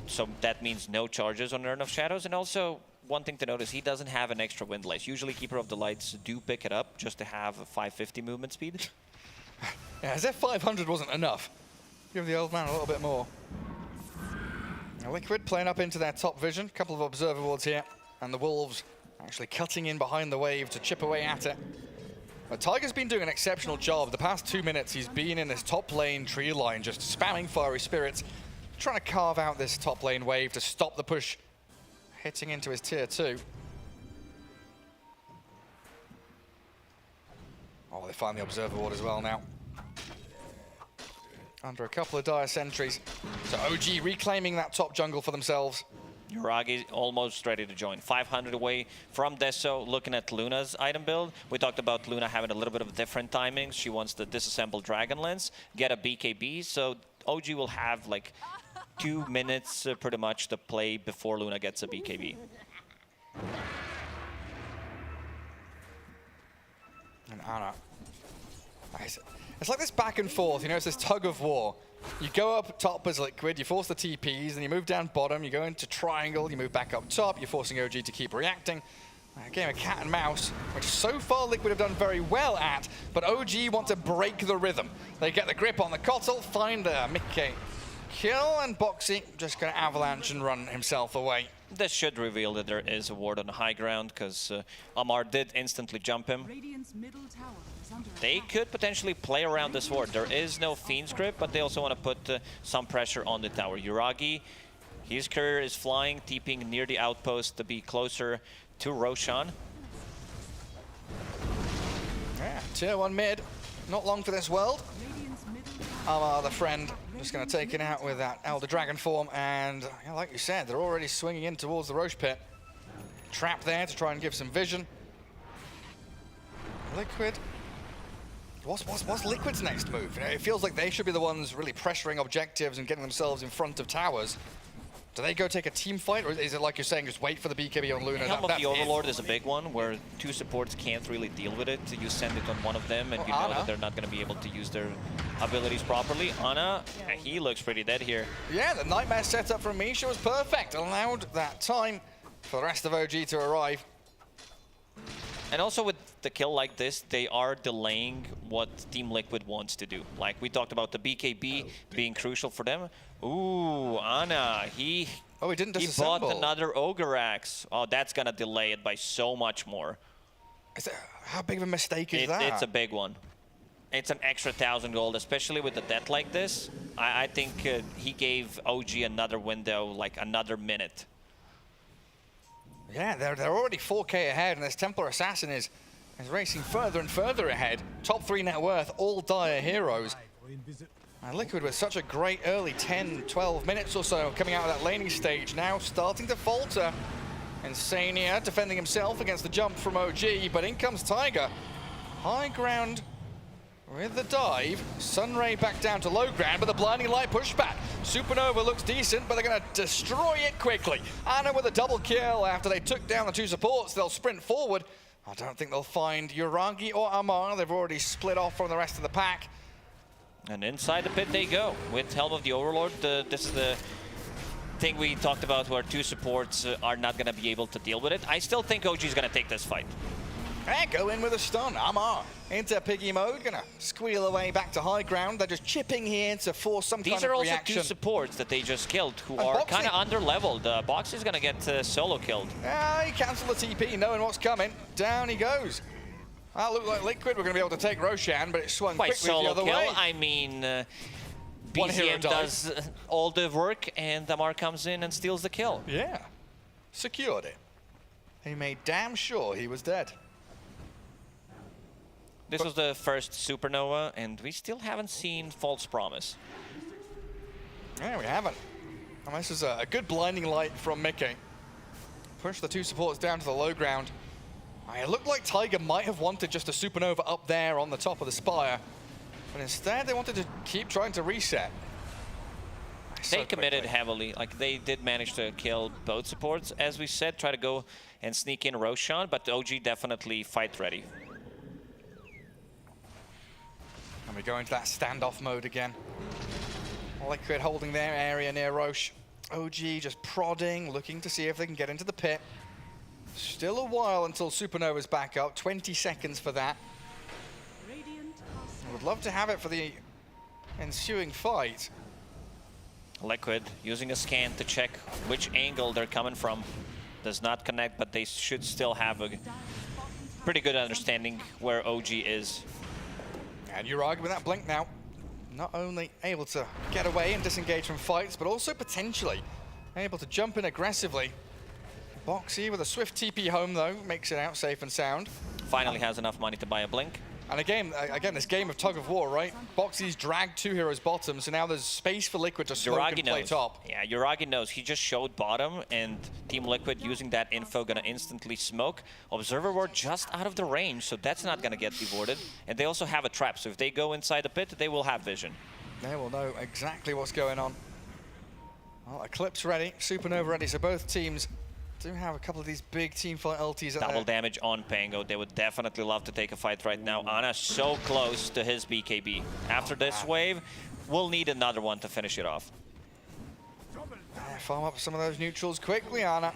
so that means no charges on Urn of Shadows. And also, one thing to notice, he doesn't have an extra Windlace. Usually Keeper of the Lights do pick it up just to have a 550 movement speed. Yeah, as if 500 wasn't enough. Give the old man a little bit more. Now, Liquid playing up into their top vision. A couple of Observer Wards here. And the Wolves actually cutting in behind the wave to chip away at it. But Tiger's been doing an exceptional job. The past 2 minutes, he's been in this top lane tree line, just spamming Fiery Spirits, trying to carve out this top lane wave to stop the push, hitting into his tier 2. Oh, they find the Observer Ward as well now. Under a couple of Dire sentries. So OG reclaiming that top jungle for themselves. Yuragi almost ready to join. 500 away from Deso. Looking at Luna's item build, we talked about Luna having a little bit of different timings. She wants to disassemble Dragon Lance, get a BKB, so OG will have like 2 minutes pretty much to play before Luna gets a BKB. And Ana. Nice. It's like this back and forth, you know, it's this tug of war. You go up top as Liquid, you force the TPs, then you move down bottom, you go into triangle, you move back up top, you're forcing OG to keep reacting. A game of cat and mouse, which so far Liquid have done very well at, but OG want to break the rhythm. They get the grip on the Kotl, find Mickey kill, and Boxy just going to avalanche and run himself away. This should reveal that there is a ward on the high ground, because Amar did instantly jump him. They could potentially play around this ward. There is no Fiend's Grip, but they also want to put some pressure on the tower. Yuragi, his career is flying, TPing near the outpost to be closer to Roshan. Yeah, tier 1 mid. Not long for this world. Amar, the friend, just going to take it out with that Elder Dragon form. And yeah, like you said, they're already swinging in towards the Roche pit. Trap there to try and give some vision. Liquid. What's Liquid's next move? You know, it feels like they should be the ones really pressuring objectives and getting themselves in front of towers. Do they go take a team fight, or is it like you're saying, just wait for the BKB on Luna? Helm of the Overlord is a big one, where two supports can't really deal with it. You send it on one of them, and you know that they're not going to be able to use their abilities properly. Ana, he looks pretty dead here. Yeah, the Nightmare setup from Misha was perfect. Allowed that time for the rest of OG to arrive. And also with the kill like this, they are delaying what Team Liquid wants to do. Like we talked about the BKB being crucial for them. Ooh, Ana, he didn't he bought another Ogre Axe. Oh, that's gonna delay it by so much more. How big of a mistake is that? It's a big one. It's an extra 1,000 gold, especially with a death like this. I think he gave OG another window, like another minute. Yeah, they're already 4K ahead, and this Templar Assassin is racing further and further ahead. Top 3 net worth, all dire heroes. And Liquid with such a great early 10, 12 minutes or so coming out of that laning stage, now starting to falter. Insania defending himself against the jump from OG, but in comes Tiger. High ground with the dive. Sunray back down to low ground, but the blinding light pushback. Supernova looks decent, but they're going to destroy it quickly. Ana with a double kill after they took down the two supports. They'll sprint forward. I don't think they'll find Yuragi or Amar. They've already split off from the rest of the pack. And inside the pit they go with Helm of the Overlord. This is the thing we talked about where two supports are not going to be able to deal with it. I still think OG is going to take this fight. And go in with a stun. Amar into piggy mode, gonna squeal away back to high ground. They're just chipping here to force some kind of reaction. These are also two supports that they just killed who are kind of under-leveled. Boxy is gonna get solo killed. He cancelled the TP, knowing what's coming. Down he goes. That looked like Liquid were gonna be able to take Roshan, but it swung quickly the other way. I mean, BCM does all the work, and Amar comes in and steals the kill. Yeah, secured it. He made damn sure he was dead. This was the first Supernova, and we still haven't seen False Promise. Yeah, we haven't. And this is a good blinding light from Mickey. Push the two supports down to the low ground. It looked like Tiger might have wanted just a Supernova up there on the top of the spire, but instead they wanted to keep trying to reset. They committed heavily. Like, they did manage to kill both supports, as we said, try to go and sneak in Roshan, but OG definitely fight ready. And we go into that standoff mode again. Liquid holding their area near Roche. OG just prodding, looking to see if they can get into the pit. Still a while until Supernova's back up. 20 seconds for that. I would love to have it for the ensuing fight. Liquid using a scan to check which angle they're coming from. Does not connect, but they should still have a pretty good understanding where OG is. And Yuragi with that blink now, not only able to get away and disengage from fights, but also potentially able to jump in aggressively. Boxy with a swift TP home though, makes it out safe and sound. Finally has enough money to buy a blink. And again, this game of tug of war, right? Boxy's dragged two heroes bottom, so now there's space for Liquid to smoke and play top. Yeah, Yuragi knows. He just showed bottom, and Team Liquid using that info gonna instantly smoke. Observer ward just out of the range, so that's not gonna get devoted. And they also have a trap, so if they go inside the pit, they will have vision. They will know exactly what's going on. Well, Eclipse ready, Supernova ready, so both teams do have a couple of these big team fight ultis. Double damage on Pango. They would definitely love to take a fight right now. Ana so close to his BKB. After this wave, we'll need another one to finish it off. Farm up some of those neutrals quickly, Ana.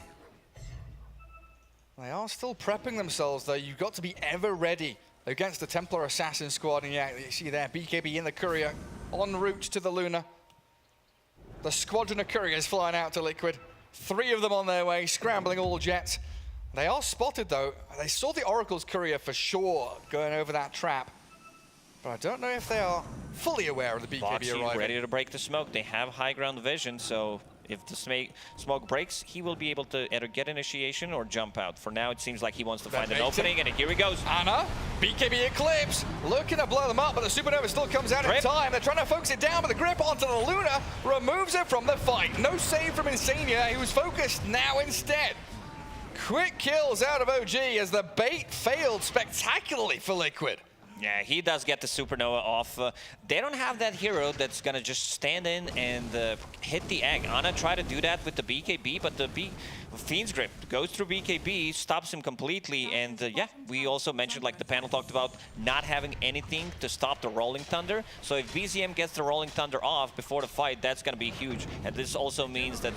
They are still prepping themselves, though. You've got to be ever ready against the Templar Assassin squad. And yeah, you see there, BKB in the courier, en route to the Luna. The squadron of couriers flying out to Liquid. 3 of them on their way, scrambling all jets. They are spotted, though. They saw the Oracle's courier for sure going over that trap. But I don't know if they are fully aware of the BKB Boxy arriving. ready to break the smoke. They have high ground vision, so if the smoke breaks, he will be able to either get initiation or jump out. For now, it seems like he wants to find an opening, and here he goes. Ana, BKB Eclipse, looking to blow them up, but the Supernova still comes out in time. They're trying to focus it down, but the grip onto the Luna removes it from the fight. No save from Insania, he was focused now instead. Quick kills out of OG as the bait failed spectacularly for Liquid. Yeah, he does get the Supernova off. They don't have that hero that's gonna just stand in and hit the egg. Ana tried to do that with the BKB, but the Fiend's Grip goes through BKB, stops him completely, and yeah, we also mentioned, like the panel talked about, not having anything to stop the Rolling Thunder. So if BZM gets the Rolling Thunder off before the fight, that's gonna be huge. And this also means that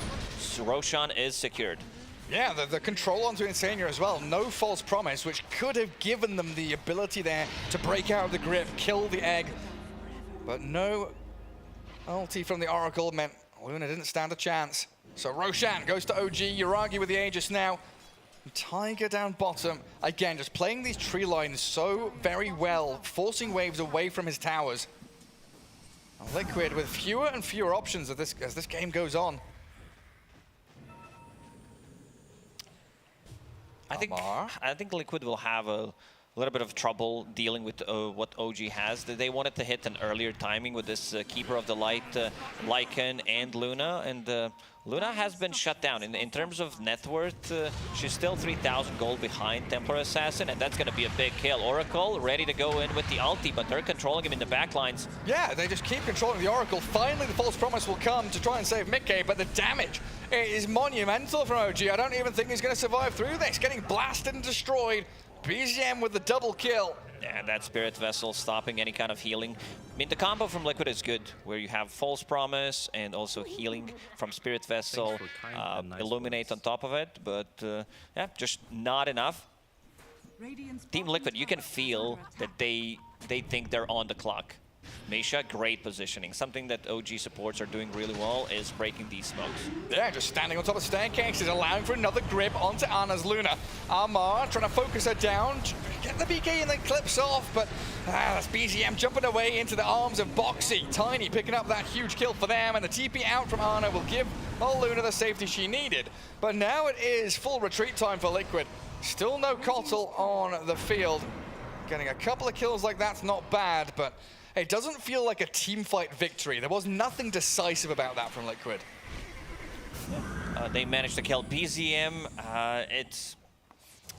Roshan is secured. Yeah, the control onto Insania as well. No false promise, which could have given them the ability there to break out of the grip, kill the egg. But no ulti from the Oracle meant Luna didn't stand a chance. So Roshan goes to OG, Yuragi with the Aegis now. Tiger down bottom. Again, just playing these tree lines so very well, forcing waves away from his towers. Liquid with fewer and fewer options as this game goes on. I think Liquid will have a little bit of trouble dealing with what OG has. They wanted to hit an earlier timing with this Keeper of the Light, Lycan and Luna, and Luna has been shut down. In terms of net worth, she's still 3,000 gold behind Templar Assassin, and that's going to be a big kill. Oracle ready to go in with the ulti, but they're controlling him in the backlines. Yeah, they just keep controlling the Oracle. Finally, the false promise will come to try and save Mickey, but the damage is monumental from OG. I don't even think he's going to survive through this. Getting blasted and destroyed. BZM with the double kill. Yeah, that Spirit Vessel stopping any kind of healing. I mean, the combo from Liquid is good, where you have False Promise and also healing from Spirit Vessel, Illuminate on top of it, but yeah, just not enough. Team Liquid, you can feel that they think they're on the clock. Misha, great positioning. Something that OG supports are doing really well is breaking these smokes. Yeah, just standing on top of staircases, allowing for another grip onto Ana's Luna. Amar trying to focus her down, get the BK and then clips off, but that's BZM jumping away into the arms of Boxy. Tiny picking up that huge kill for them, and the TP out from Ana will give Luna the safety she needed. But now it is full retreat time for Liquid. Still no Kotl on the field. Getting a couple of kills like that's not bad, but it doesn't feel like a team fight victory. There was nothing decisive about that from Liquid. They managed to kill BZM.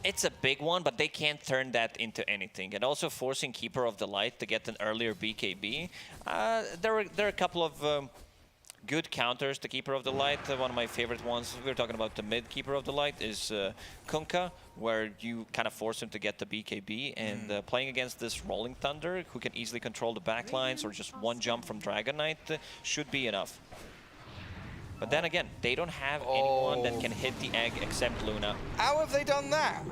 It's a big one, but they can't turn that into anything. And also forcing Keeper of the Light to get an earlier BKB. There are a couple of good counters to Keeper of the Light. One of my favorite ones, we were talking about the mid Keeper of the Light, is Kunkka, where you kind of force him to get the BKB. And playing against this Rolling Thunder, who can easily control the backlines, or just one jump from Dragon Knight, should be enough. But then again, they don't have anyone that can hit the egg except Luna. How have they done that?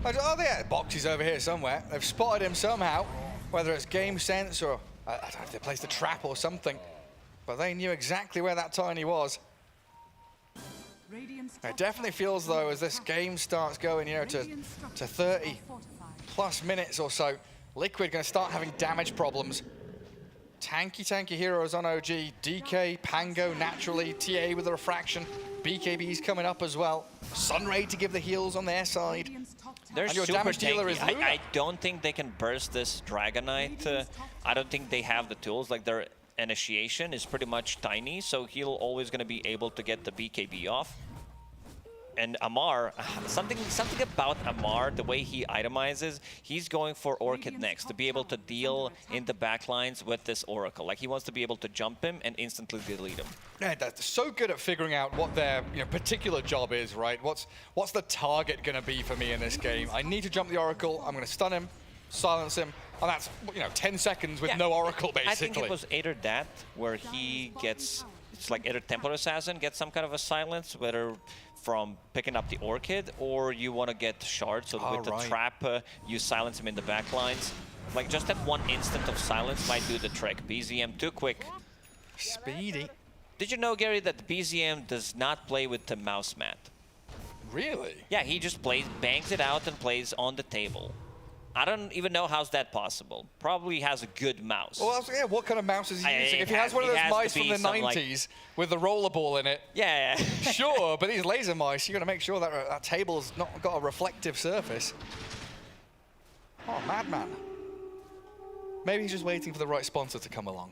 Oh, yeah, Boxy's over here somewhere. They've spotted him somehow, whether it's game sense or I don't know if they placed a trap or something. But they knew exactly where that Tiny was. It definitely feels, though, as this game starts going, you know, to 30 plus minutes or so, Liquid going to start having damage problems. Tanky heroes on OG. DK, Pango naturally, TA with the refraction. BKB's coming up as well. Sunray to give the heals on their side. They're and your super damage dealer tanky. is Luna. I don't think they can burst this Dragon Knight. I don't think they have the tools. Like, their initiation is pretty much Tiny, so he'll always going to be able to get the BKB off. And Amar, something about Amar, the way he itemizes, he's going for Orchid next to be able to deal in the backlines with this Oracle. Like he wants to be able to jump him and instantly delete him. Yeah, they're so good at figuring out what their particular job is, right? What's the target going to be for me in this game? I need to jump the Oracle. I'm going to stun him, silence him, and that's 10 seconds with no Oracle basically. I think it was either that where he gets, it's like either Templar Assassin gets some kind of a silence, whether from picking up the Orchid, or you want to get Shard, so with the trap, you silence him in the backlines. Like, just that one instant of silence might do the trick. BZM too quick. Speedy. Did you know, Gary, that BZM does not play with the mouse mat? Really? Yeah, he just bangs it out and plays on the table. I don't even know how's that possible. Probably has a good mouse. Well, yeah, what kind of mouse is he using? If he has one of those mice from the 90s with the rollerball in it, yeah. Sure, but these laser mice, you got to make sure that that table's not got a reflective surface. Oh, madman. Maybe he's just waiting for the right sponsor to come along.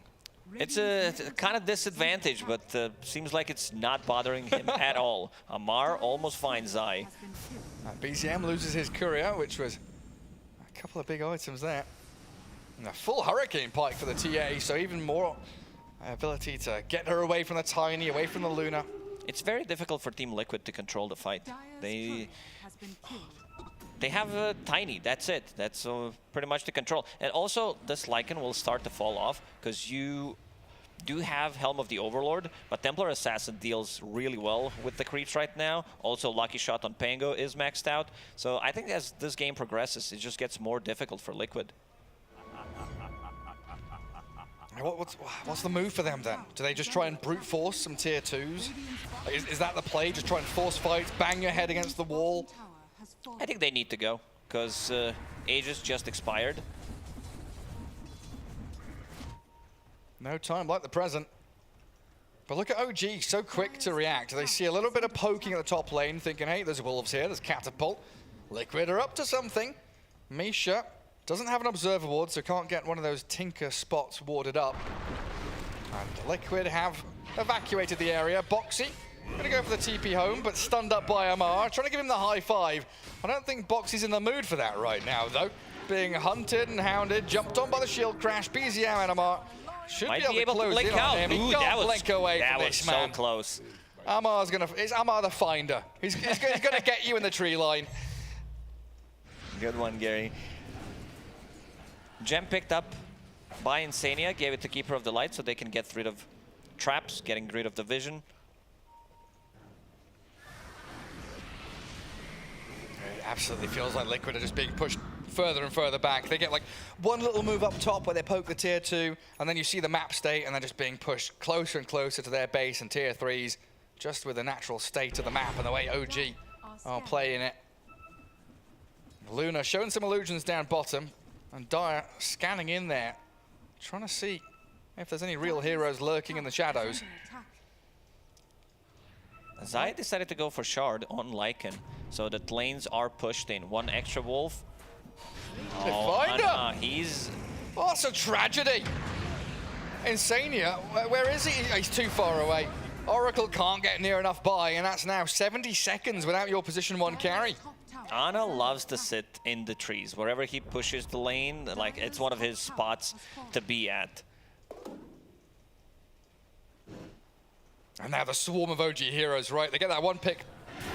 It's a kind of disadvantage, but seems like it's not bothering him at all. Amar almost finds Zai. BZM loses his courier, which was a couple of big items there. And a full Hurricane Pike for the TA, so even more ability to get her away from the Tiny, away from the Luna. It's very difficult for Team Liquid to control the fight. They have a Tiny, that's it. That's pretty much the control. And also, this Lycan will start to fall off, because you do have Helm of the Overlord, but Templar Assassin deals really well with the creeps right now. Also, Lucky Shot on Pango is maxed out. So I think as this game progresses, it just gets more difficult for Liquid. What's the move for them then? Do they just try and brute force some tier 2s? Is that the play? Just try and force fights, bang your head against the wall? I think they need to go, because Aegis just expired. No time like the present. But look at OG, so quick to react. They see a little bit of poking at the top lane, thinking, hey, there's wolves here, there's Catapult. Liquid are up to something. Misha doesn't have an Observer Ward, so can't get one of those Tinker spots warded up. And Liquid have evacuated the area. Boxy gonna go for the TP home, but stunned up by Amar, trying to give him the high five. I don't think Boxy's in the mood for that right now, though. Being hunted and hounded, jumped on by the shield crash. BZM and Amar should Might be able to close in on him. He can't blink away from this man. That was so close. Amar's gonna, is Amar the finder? He's gonna get you in the tree line. Good one, Gary. Gem picked up by Insania, gave it to Keeper of the Light so they can get rid of traps, getting rid of the vision. It absolutely feels like Liquid are just being pushed further and further back. They get like one little move up top where they poke the tier 2, and then you see the map state, and they're just being pushed closer and closer to their base and tier 3s, just with the natural state of the map and the way OG are playing it. Luna showing some illusions down bottom, and Dire scanning in there, trying to see if there's any real heroes lurking in the shadows. Zai decided to go for Shard on Lycan, so that lanes are pushed in. One extra wolf. Finder! He's... Oh, that's a tragedy. Insania, where is he? He's too far away. Oracle can't get near enough by, and that's now 70 seconds without your position 1 carry. Ana loves to sit in the trees. Wherever he pushes the lane, like it's one of his spots to be at. And now the swarm of OG heroes, right? They get that one pick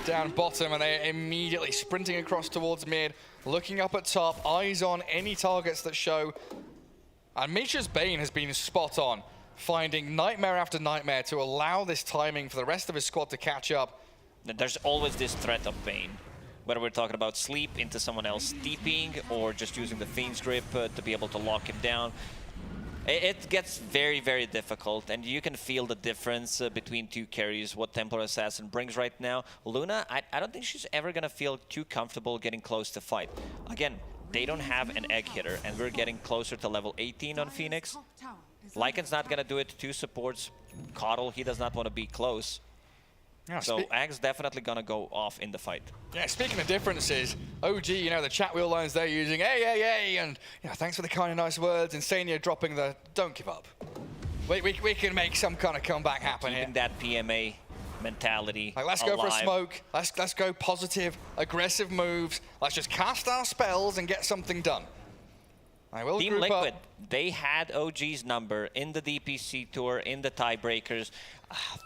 down bottom, and they're immediately sprinting across towards mid, looking up at top, eyes on any targets that show. And Misha's Bane has been spot on, finding nightmare after nightmare to allow this timing for the rest of his squad to catch up. There's always this threat of Bane, whether we're talking about sleep into someone else steeping or just using the Fiend's Grip to be able to lock him down. It gets very, very difficult, and you can feel the difference between two carries, what Templar Assassin brings right now. Luna, I don't think she's ever going to feel too comfortable getting close to fight. Again, they don't have an egg hitter, and we're getting closer to level 18 on Phoenix. Lycan's not going to do it. 2 supports. Coddle, he does not want to be close. Yeah, so Ag's definitely going to go off in the fight. Yeah, speaking of differences, OG, you know, the chat wheel lines they're using, hey, and you know, thanks for the kind of nice words. Insania dropping the don't give up. We can make some kind of comeback happen Keeping here. that PMA mentality. Like, let's go for a smoke. Let's go positive, aggressive moves. Let's just cast our spells and get something done. I will Team group Liquid, up. they had OG's number in the DPC tour, in the tiebreakers.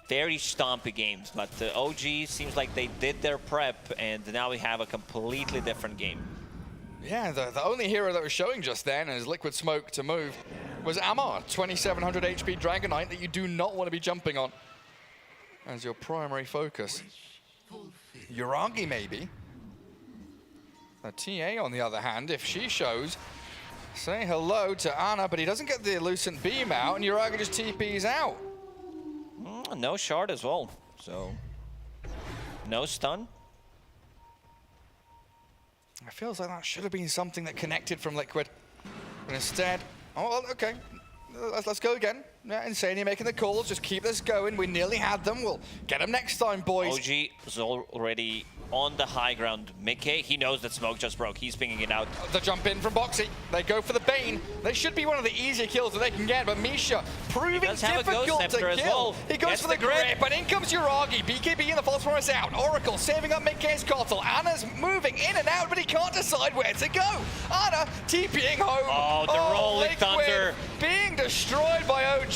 Very stompy games, but the OG seems like they did their prep, and now we have a completely different game. Yeah, the only hero that was showing just then as Liquid Smoke to move was Amar, 2700 HP Dragon Knight that you do not want to be jumping on as your primary focus. Yuragi maybe. A TA on the other hand, if she shows, say hello to Ana, but he doesn't get the Lucent Beam out, and Yuragi just TPs out. No shard as well, so no stun. It feels like that should have been something that connected from Liquid. But instead, oh, well, okay, let's go again. Yeah, Insania making the calls, just keep this going. We nearly had them, we'll get them next time, boys. OG is already on the high ground. Mickey, he knows that smoke just broke. He's pinging it out. The jump in from Boxy. They go for the Bane. They should be one of the easier kills that they can get, but Misha proving difficult to kill. Well. He goes Gets for the grip, and in comes Yuragi. BKB and the false promise out. Oracle saving up Mickey's Kotl. Anna's moving in and out, but he can't decide where to go. Anna TPing home. Oh, the rolling Liquid thunder. being destroyed by OG.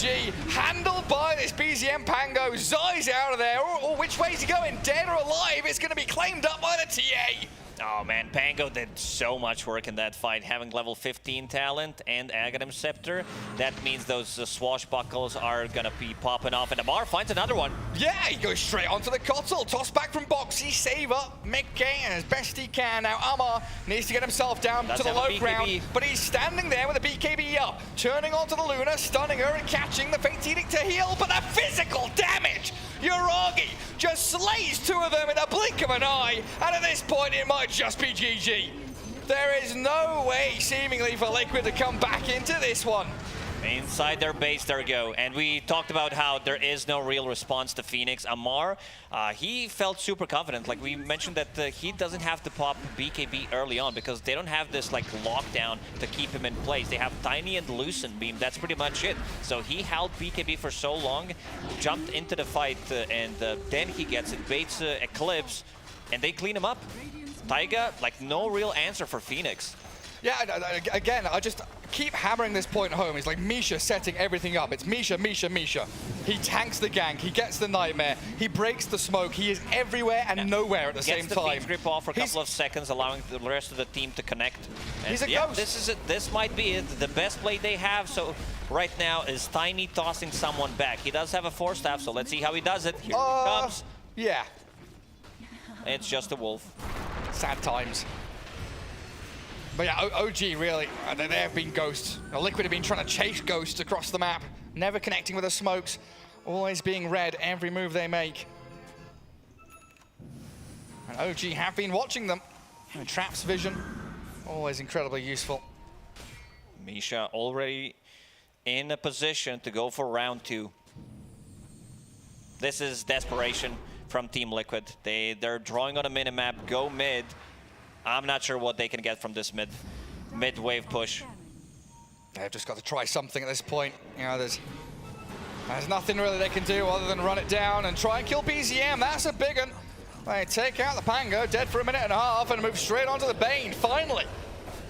Handled by this BZM Pango. Zai's out of there. Or which way is he going? Dead or alive? It's going to be claimed up by the TA. Oh man, Pango did so much work in that fight, having level 15 talent and Aghanim Scepter. That means those swashbuckles are gonna be popping off, and Amar finds another one. Yeah, he goes straight onto the Kotl. Toss back from Boxy, save up Mickey as best he can. Now Amar needs to get himself down to the low ground, but he's standing there with a BKB up, turning onto the Luna, stunning her and catching the Fate's Edict to heal, but the physical damage! Yuragi just slays two of them in a blink of an eye, and at this point it might just be GG. There is no way, seemingly, for Liquid to come back into this one. Inside their base, there we go. And we talked about how there is no real response to Phoenix. Amar, he felt super confident. Like we mentioned that he doesn't have to pop BKB early on because they don't have this like lockdown to keep him in place. They have Tiny and Lucent Beam. That's pretty much it. So he held BKB for so long, jumped into the fight, and then he gets it, baits Eclipse, and they clean him up. Taiga, like no real answer for Phoenix. Yeah, again, I just keep hammering this point home. It's like Misha setting everything up. It's Misha, Misha, Misha. He tanks the gank, he gets the Nightmare, he breaks the smoke, he is everywhere and nowhere at the same time. Gets the grip off for a couple of seconds, allowing the rest of the team to connect. And he's a ghost. This is it. This might be it. The best play they have so right now is Tiny tossing someone back. He does have a Force Staff, so let's see how he does it. Here he comes. Yeah. It's just a wolf. Sad times. But yeah, OG really, they have been ghosts. Now, Liquid have been trying to chase ghosts across the map, never connecting with the smokes, always being read every move they make. And OG have been watching them. And Trap's vision, always incredibly useful. Misha already in a position to go for round 2. This is desperation from Team Liquid. They're drawing on a minimap, go mid. I'm not sure what they can get from this mid wave push. They've just got to try something at this point. You know, there's nothing really they can do other than run it down and try and kill BZM. That's a big one. They take out the Pango, dead for a minute and a half, and move straight onto the Bane, finally.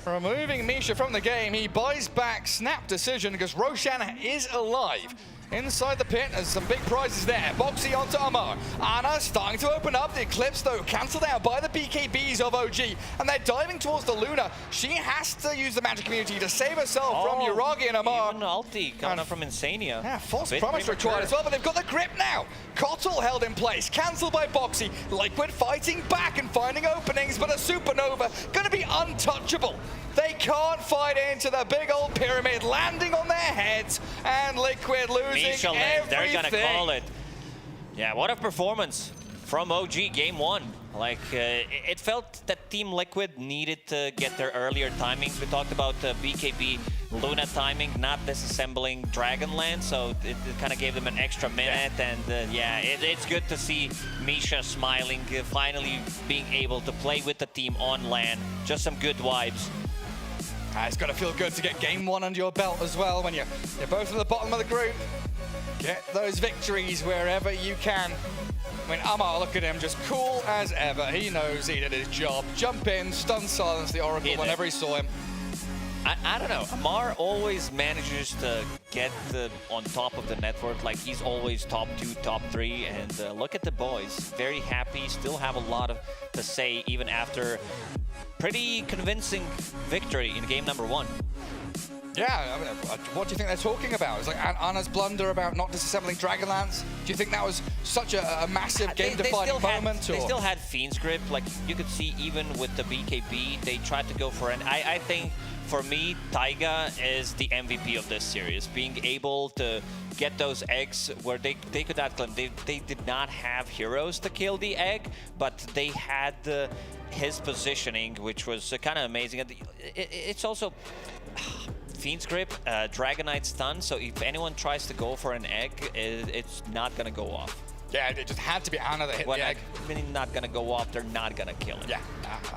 Removing Misha from the game, he buys back Snap Decision because Roshan is alive. Inside the pit, there's some big prizes there. Boxy onto Amar. Ana starting to open up. The Eclipse, though, cancelled out by the BKBs of OG. And they're diving towards the Luna. She has to use the magic community to save herself from Yuragi and Amar. Even ulti coming up from Insania. Yeah, false promise required as well, but they've got the grip now. Kotl held in place, cancelled by Boxy. Liquid fighting back and finding openings, but a Supernova going to be untouchable. They can't fight into the big old pyramid, landing on their heads, and Liquid losing everything. They're gonna call it. Yeah, what a performance from OG game 1. Like, it felt that Team Liquid needed to get their earlier timings. We talked about BKB Luna timing, not disassembling Dragonland, so it kind of gave them an extra minute. And yeah, it's good to see Misha smiling, finally being able to play with the team on LAN. Just some good vibes. It's got to feel good to get game 1 under your belt as well when you're both at the bottom of the group. Get those victories wherever you can. I mean, Amar, look at him, just cool as ever. He knows he did his job. Jump in, stun silence the Oracle whenever he saw him. I don't know. Amar always manages to get on top of the network. Like, he's always top 2, top 3. And look at the boys. Very happy. Still have a lot to say even after pretty convincing victory in game number 1. Yeah, I mean, what do you think they're talking about? It's like Anna's blunder about not disassembling Dragonlance. Do you think that was such a massive game-defining moment? They still had Fiend's Grip. Like, you could see even with the BKB, they tried to go for an... I think, for me, Taiga is the MVP of this series. Being able to get those eggs where they could not claim. They did not have heroes to kill the egg, but they had his positioning, which was kind of amazing. And it's also... Fiend's Grip, Dragonite stun, so if anyone tries to go for an egg, it's not gonna go off. Yeah, it just had to be Anna that hit the egg. When not gonna go off, they're not gonna kill it. Yeah,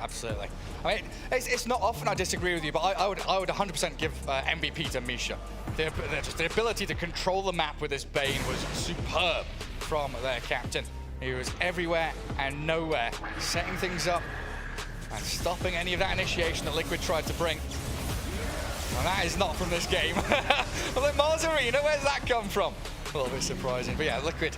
absolutely. I mean, it's not often I disagree with you, but I would 100% give MVP to Misha. Just the ability to control the map with this Bane was superb from their captain. He was everywhere and nowhere, setting things up and stopping any of that initiation that Liquid tried to bring. Well, that is not from this game. Well, then Mars Arena, where's that come from? A little bit surprising, but yeah, Liquid.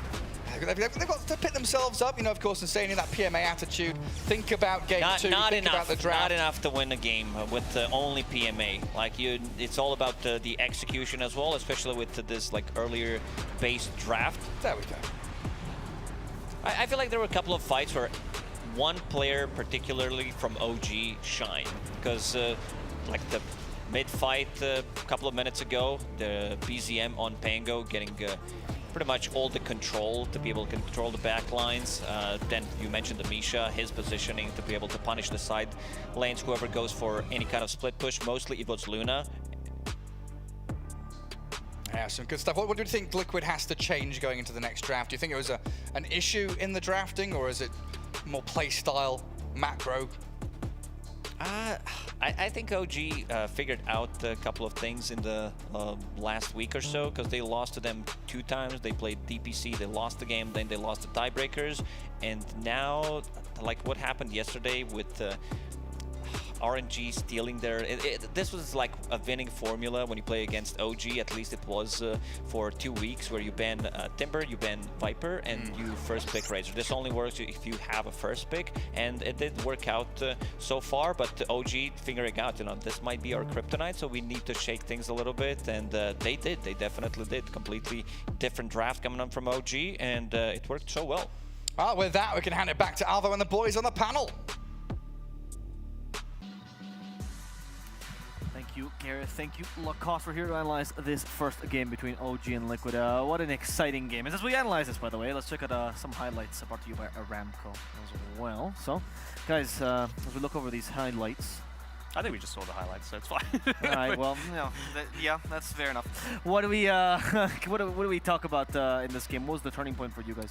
They've got to pick themselves up, you know, of course, and staying in that PMA attitude. Think about game 2, think about the draft. Not enough to win a game with only PMA. Like, it's all about the execution as well, especially with this like earlier base draft. There we go. I feel like there were a couple of fights where one player, particularly from OG, shined because like the mid-fight a couple of minutes ago, the BZM on Pango getting pretty much all the control to be able to control the back lines. Then you mentioned the Misha, his positioning to be able to punish the side lanes, whoever goes for any kind of split push. Mostly it was Luna. Yeah, some good stuff. What do you think Liquid has to change going into the next draft? Do you think it was an issue in the drafting, or is it more play style, macro? I think OG figured out a couple of things in the last week or so, because they lost to them 2 times. They played DPC, they lost the game, then they lost the tiebreakers, and now, like what happened yesterday with RNG stealing their... this was like a winning formula when you play against OG. At least it was for 2 weeks, where you ban Timber, you ban Viper, and you first pick Razor. This only works if you have a first pick, and it did work out so far, but OG figuring out, you know, this might be our kryptonite, so we need to shake things a little bit, and they did. They definitely did. Completely different draft coming up from OG, and it worked so well. With that, we can hand it back to Alvo and the boys on the panel. Thank you, Gareth. Thank you, Lacoste. We're here to analyze this first game between OG and Liquid. What an exciting game. And as we analyze this, by the way, let's check out some highlights brought to you by Aramco as well. So, guys, as we look over these highlights... I think we just saw the highlights, so it's fine. All right, well, you know, yeah, that's fair enough. What do we what do we talk about in this game? What was the turning point for you guys?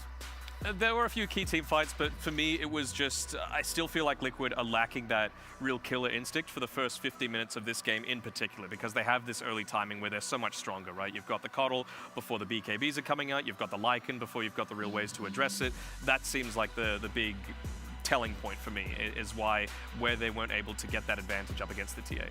There were a few key team fights, but for me, it was just, I still feel like Liquid are lacking that real killer instinct for the first 50 minutes of this game in particular, because they have this early timing where they're so much stronger, right? You've got the Coddle before the BKBs are coming out, you've got the Lycan before you've got the real ways to address it. That seems like the big telling point for me, is where they weren't able to get that advantage up against the TA.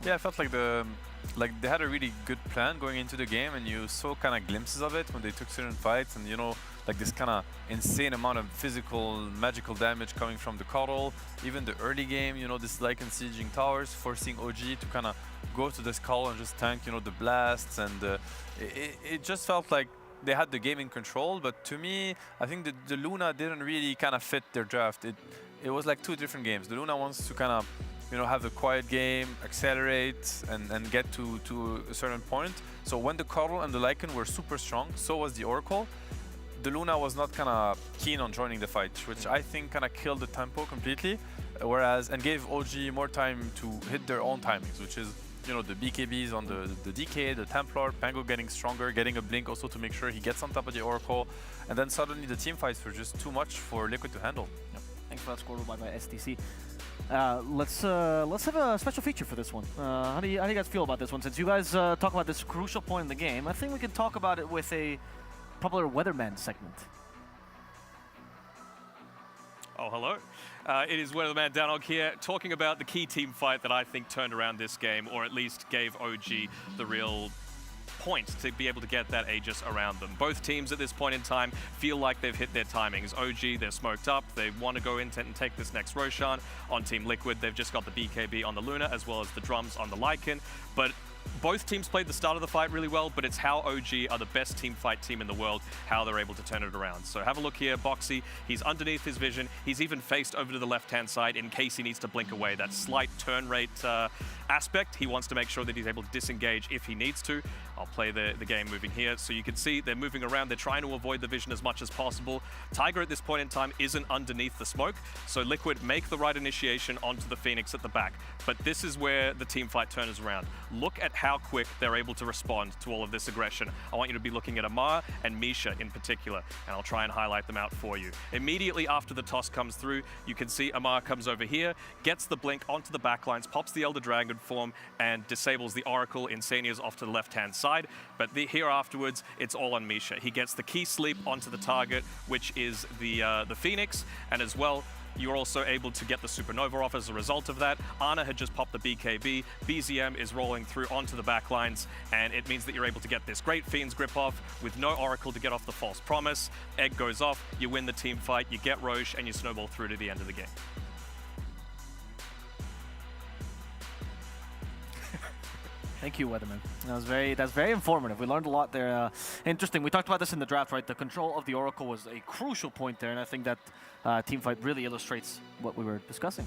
Yeah, I felt like they had a really good plan going into the game, and you saw kind of glimpses of it when they took certain fights, and you know, like this kind of insane amount of physical, magical damage coming from the Coddle. Even the early game, you know, this Lycan sieging towers, forcing OG to kind of go to this call and just tank, you know, the blasts, and it just felt like they had the game in control. But to me, I think the Luna didn't really kind of fit their draft. It was like 2 different games. The Luna wants to kind of, you know, have a quiet game, accelerate, and get to a certain point. So when the Coddle and the Lycan were super strong, so was the Oracle. The Luna was not kind of keen on joining the fight, which I think kind of killed the tempo completely, and gave OG more time to hit their own timings, which is, you know, the BKBs on the DK, the Templar, Pango getting stronger, getting a Blink also to make sure he gets on top of the Oracle, and then suddenly the team fights were just too much for Liquid to handle. Yep. Thanks for that score by STC. Let's have a special feature for this one. How do you guys feel about this one? Since you guys talk about this crucial point in the game, I think we can talk about it with a popular Weatherman segment. Oh, hello. It is Weatherman Danog here, talking about the key team fight that I think turned around this game, or at least gave OG the real point to be able to get that Aegis around them. Both teams at this point in time feel like they've hit their timings. OG, they're smoked up. They want to go in and take this next Roshan. On Team Liquid, they've just got the BKB on the Luna, as well as the drums on the Lycan. But both teams played the start of the fight really well, but it's how OG are the best team fight team in the world, how they're able to turn it around. So have a look here, Boxy, he's underneath his vision. He's even faced over to the left-hand side in case he needs to blink away. That slight turn rate aspect, he wants to make sure that he's able to disengage if he needs to. I'll play the game moving here. So you can see they're moving around. They're trying to avoid the vision as much as possible. Tiger at this point in time isn't underneath the smoke. So Liquid make the right initiation onto the Phoenix at the back. But this is where the team fight turns around. Look at how quick they're able to respond to all of this aggression. I want you to be looking at Amar and Misha in particular, and I'll try and highlight them out for you. Immediately after the toss comes through, you can see Amar comes over here, gets the blink onto the backlines, pops the Elder Dragon form, and disables the Oracle. Insania's off to the left-hand side, but here afterwards, it's all on Misha. He gets the key sleep onto the target, which is the Phoenix, and as well, you're also able to get the Supernova off as a result of that. Ana had just popped the BKB. BZM is rolling through onto the backlines, and it means that you're able to get this great Fiend's Grip off with no Oracle to get off the False Promise. Egg goes off, you win the team fight, you get Roche, and you snowball through to the end of the game. Thank you, Weatherman. That's very informative. We learned a lot there. Interesting. We talked about this in the draft, right? The control of the Oracle was a crucial point there, and I think that teamfight really illustrates what we were discussing.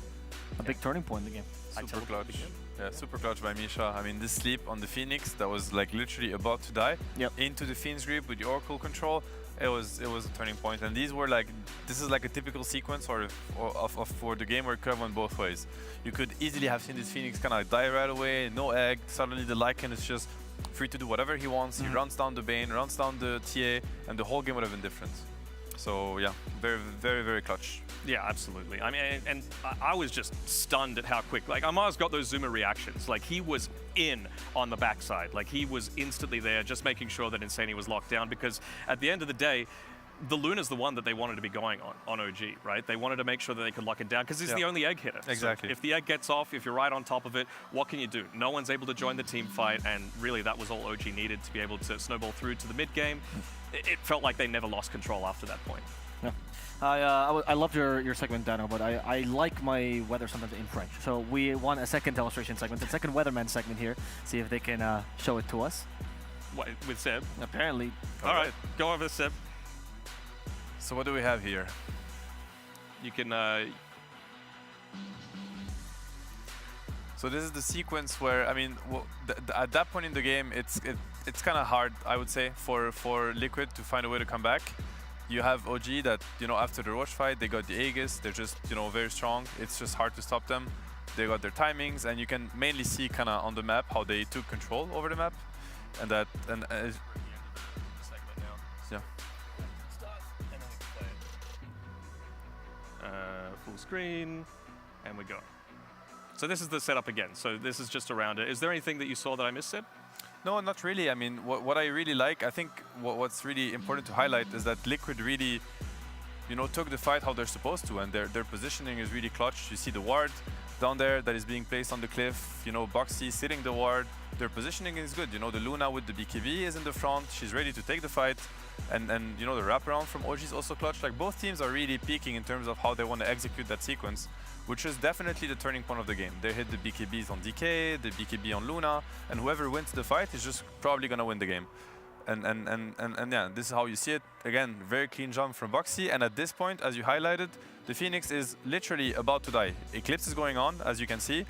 A big turning point in the game. Super clutch. Yeah, super clutch by Misha. I mean, this sleep on the Phoenix that was like literally about to die into the Fiend's Grip with the Oracle control. It was a turning point, and these were like, this is like a typical sequence for the game where it could have went both ways. You could easily have seen this Phoenix kind of die right away, no egg. Suddenly the Lycan is just free to do whatever he wants. He runs down the Bane, runs down the TA, and the whole game would have been different. So yeah, very, very, very clutch. Yeah, absolutely. I mean, and I was just stunned at how quick. Like, Amar's got those Zuma reactions. Like, he was in on the backside. Like, he was instantly there, just making sure that Insania was locked down, because at the end of the day, the Luna's the one that they wanted to be going on OG, right? They wanted to make sure that they could lock it down, because he's the only egg hitter. Exactly. So if the egg gets off, if you're right on top of it, what can you do? No one's able to join the team fight, and really that was all OG needed to be able to snowball through to the mid game. It felt like they never lost control after that point. Yeah. I loved your segment, Dano, but I like my weather sometimes in French. So we want a second illustration segment, a second Weatherman segment here. See if they can show it to us. What, with Seb? Apparently. All right, go over, Seb. So what do we have here? You can... So this is the sequence where, I mean, at that point in the game, it's kind of hard, I would say, for Liquid to find a way to come back. You have OG that, you know, after the Roche fight, they got the Aegis. They're just, you know, very strong. It's just hard to stop them. They got their timings, and you can mainly see kind of on the map how they took control over the map, and that yeah. Full screen, and we go. So this is the setup again. So this is just around it. Is there anything that you saw that I missed, Seb? No, not really. I mean, what I really like, I think what's really important to highlight is that Liquid really, you know, took the fight how they're supposed to, and their positioning is really clutch. You see the ward down there that is being placed on the cliff, you know, Boxy sitting the ward. Their positioning is good. You know, the Luna with the BKB is in the front. She's ready to take the fight. And you know, the wraparound from OG is also clutch. Like, both teams are really peaking in terms of how they want to execute that sequence, which is definitely the turning point of the game. They hit the BKBs on DK, the BKB on Luna, and whoever wins the fight is just probably gonna win the game. And yeah, this is how you see it. Again, very clean jump from Boxy, and at this point, as you highlighted, the Phoenix is literally about to die. Eclipse is going on, as you can see.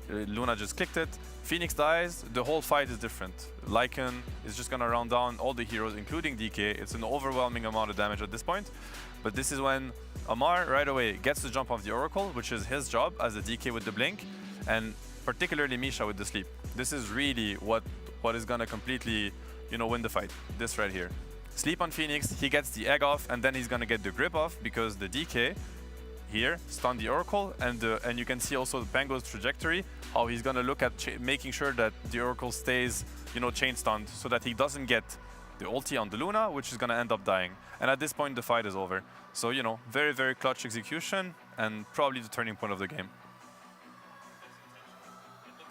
Luna just clicked it. Phoenix dies, the whole fight is different. Lycan is just gonna round down all the heroes, including DK. It's an overwhelming amount of damage at this point. But this is when Amar right away gets the jump of the Oracle, which is his job as a DK with the blink, and particularly Misha with the sleep. This is really what is gonna completely, you know, win the fight. This right here. Sleep on Phoenix, he gets the egg off, and then he's gonna get the grip off because the DK here stun the Oracle, and you can see also the Pango's trajectory, how he's gonna look at making sure that the Oracle stays, you know, chain stunned, so that he doesn't get the ulti on the Luna, which is going to end up dying. And at this point, the fight is over. So, you know, very, very clutch execution and probably the turning point of the game.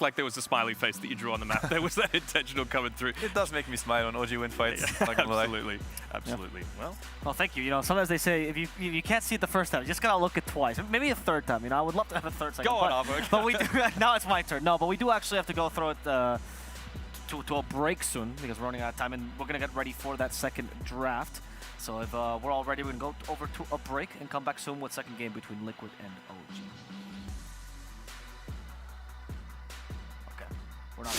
Like there was a smiley face that you drew on the map. There was that intentional coming through. It does make me smile on OG win fights. Yeah, absolutely, absolutely. Yeah. Well, thank you. You know, sometimes they say if you can't see it the first time, you just gotta look it twice, maybe a third time. You know, I would love to have a third second. Go on, Arvo. But we do, now it's my turn. No, but we do actually have to go throw it to a break soon because we're running out of time, and we're gonna get ready for that second draft. So if we're all ready, we can go over to a break and come back soon with second game between Liquid and OG. We're not.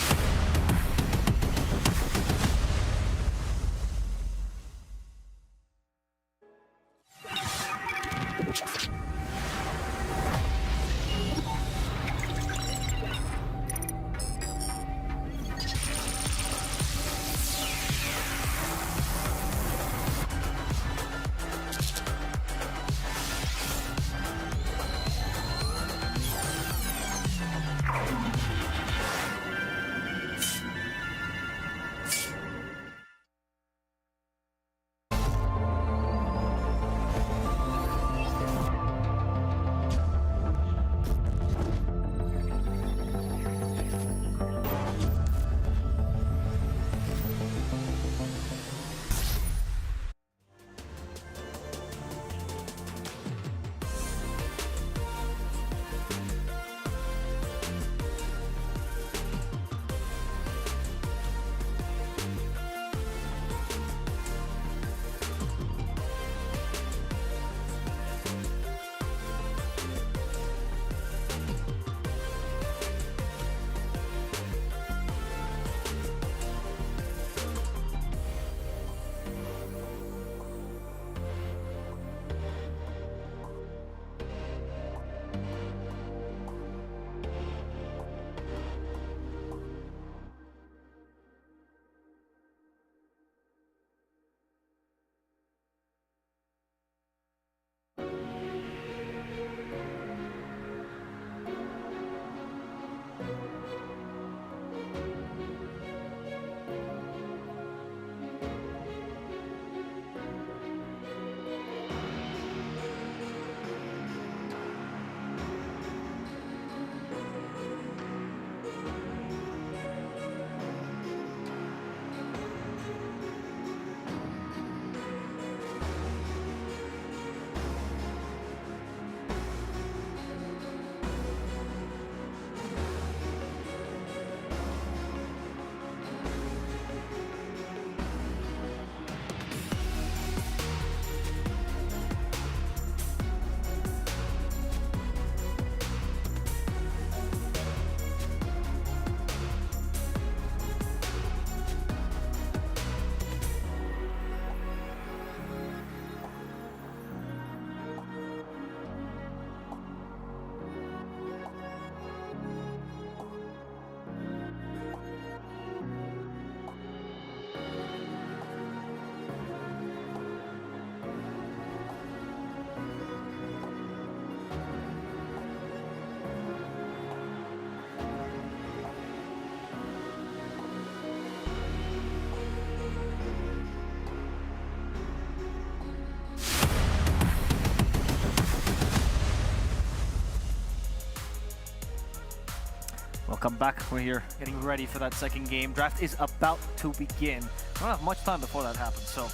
Welcome back. We're here getting ready for that second game. Draft is about to begin. I don't have much time before that happens, so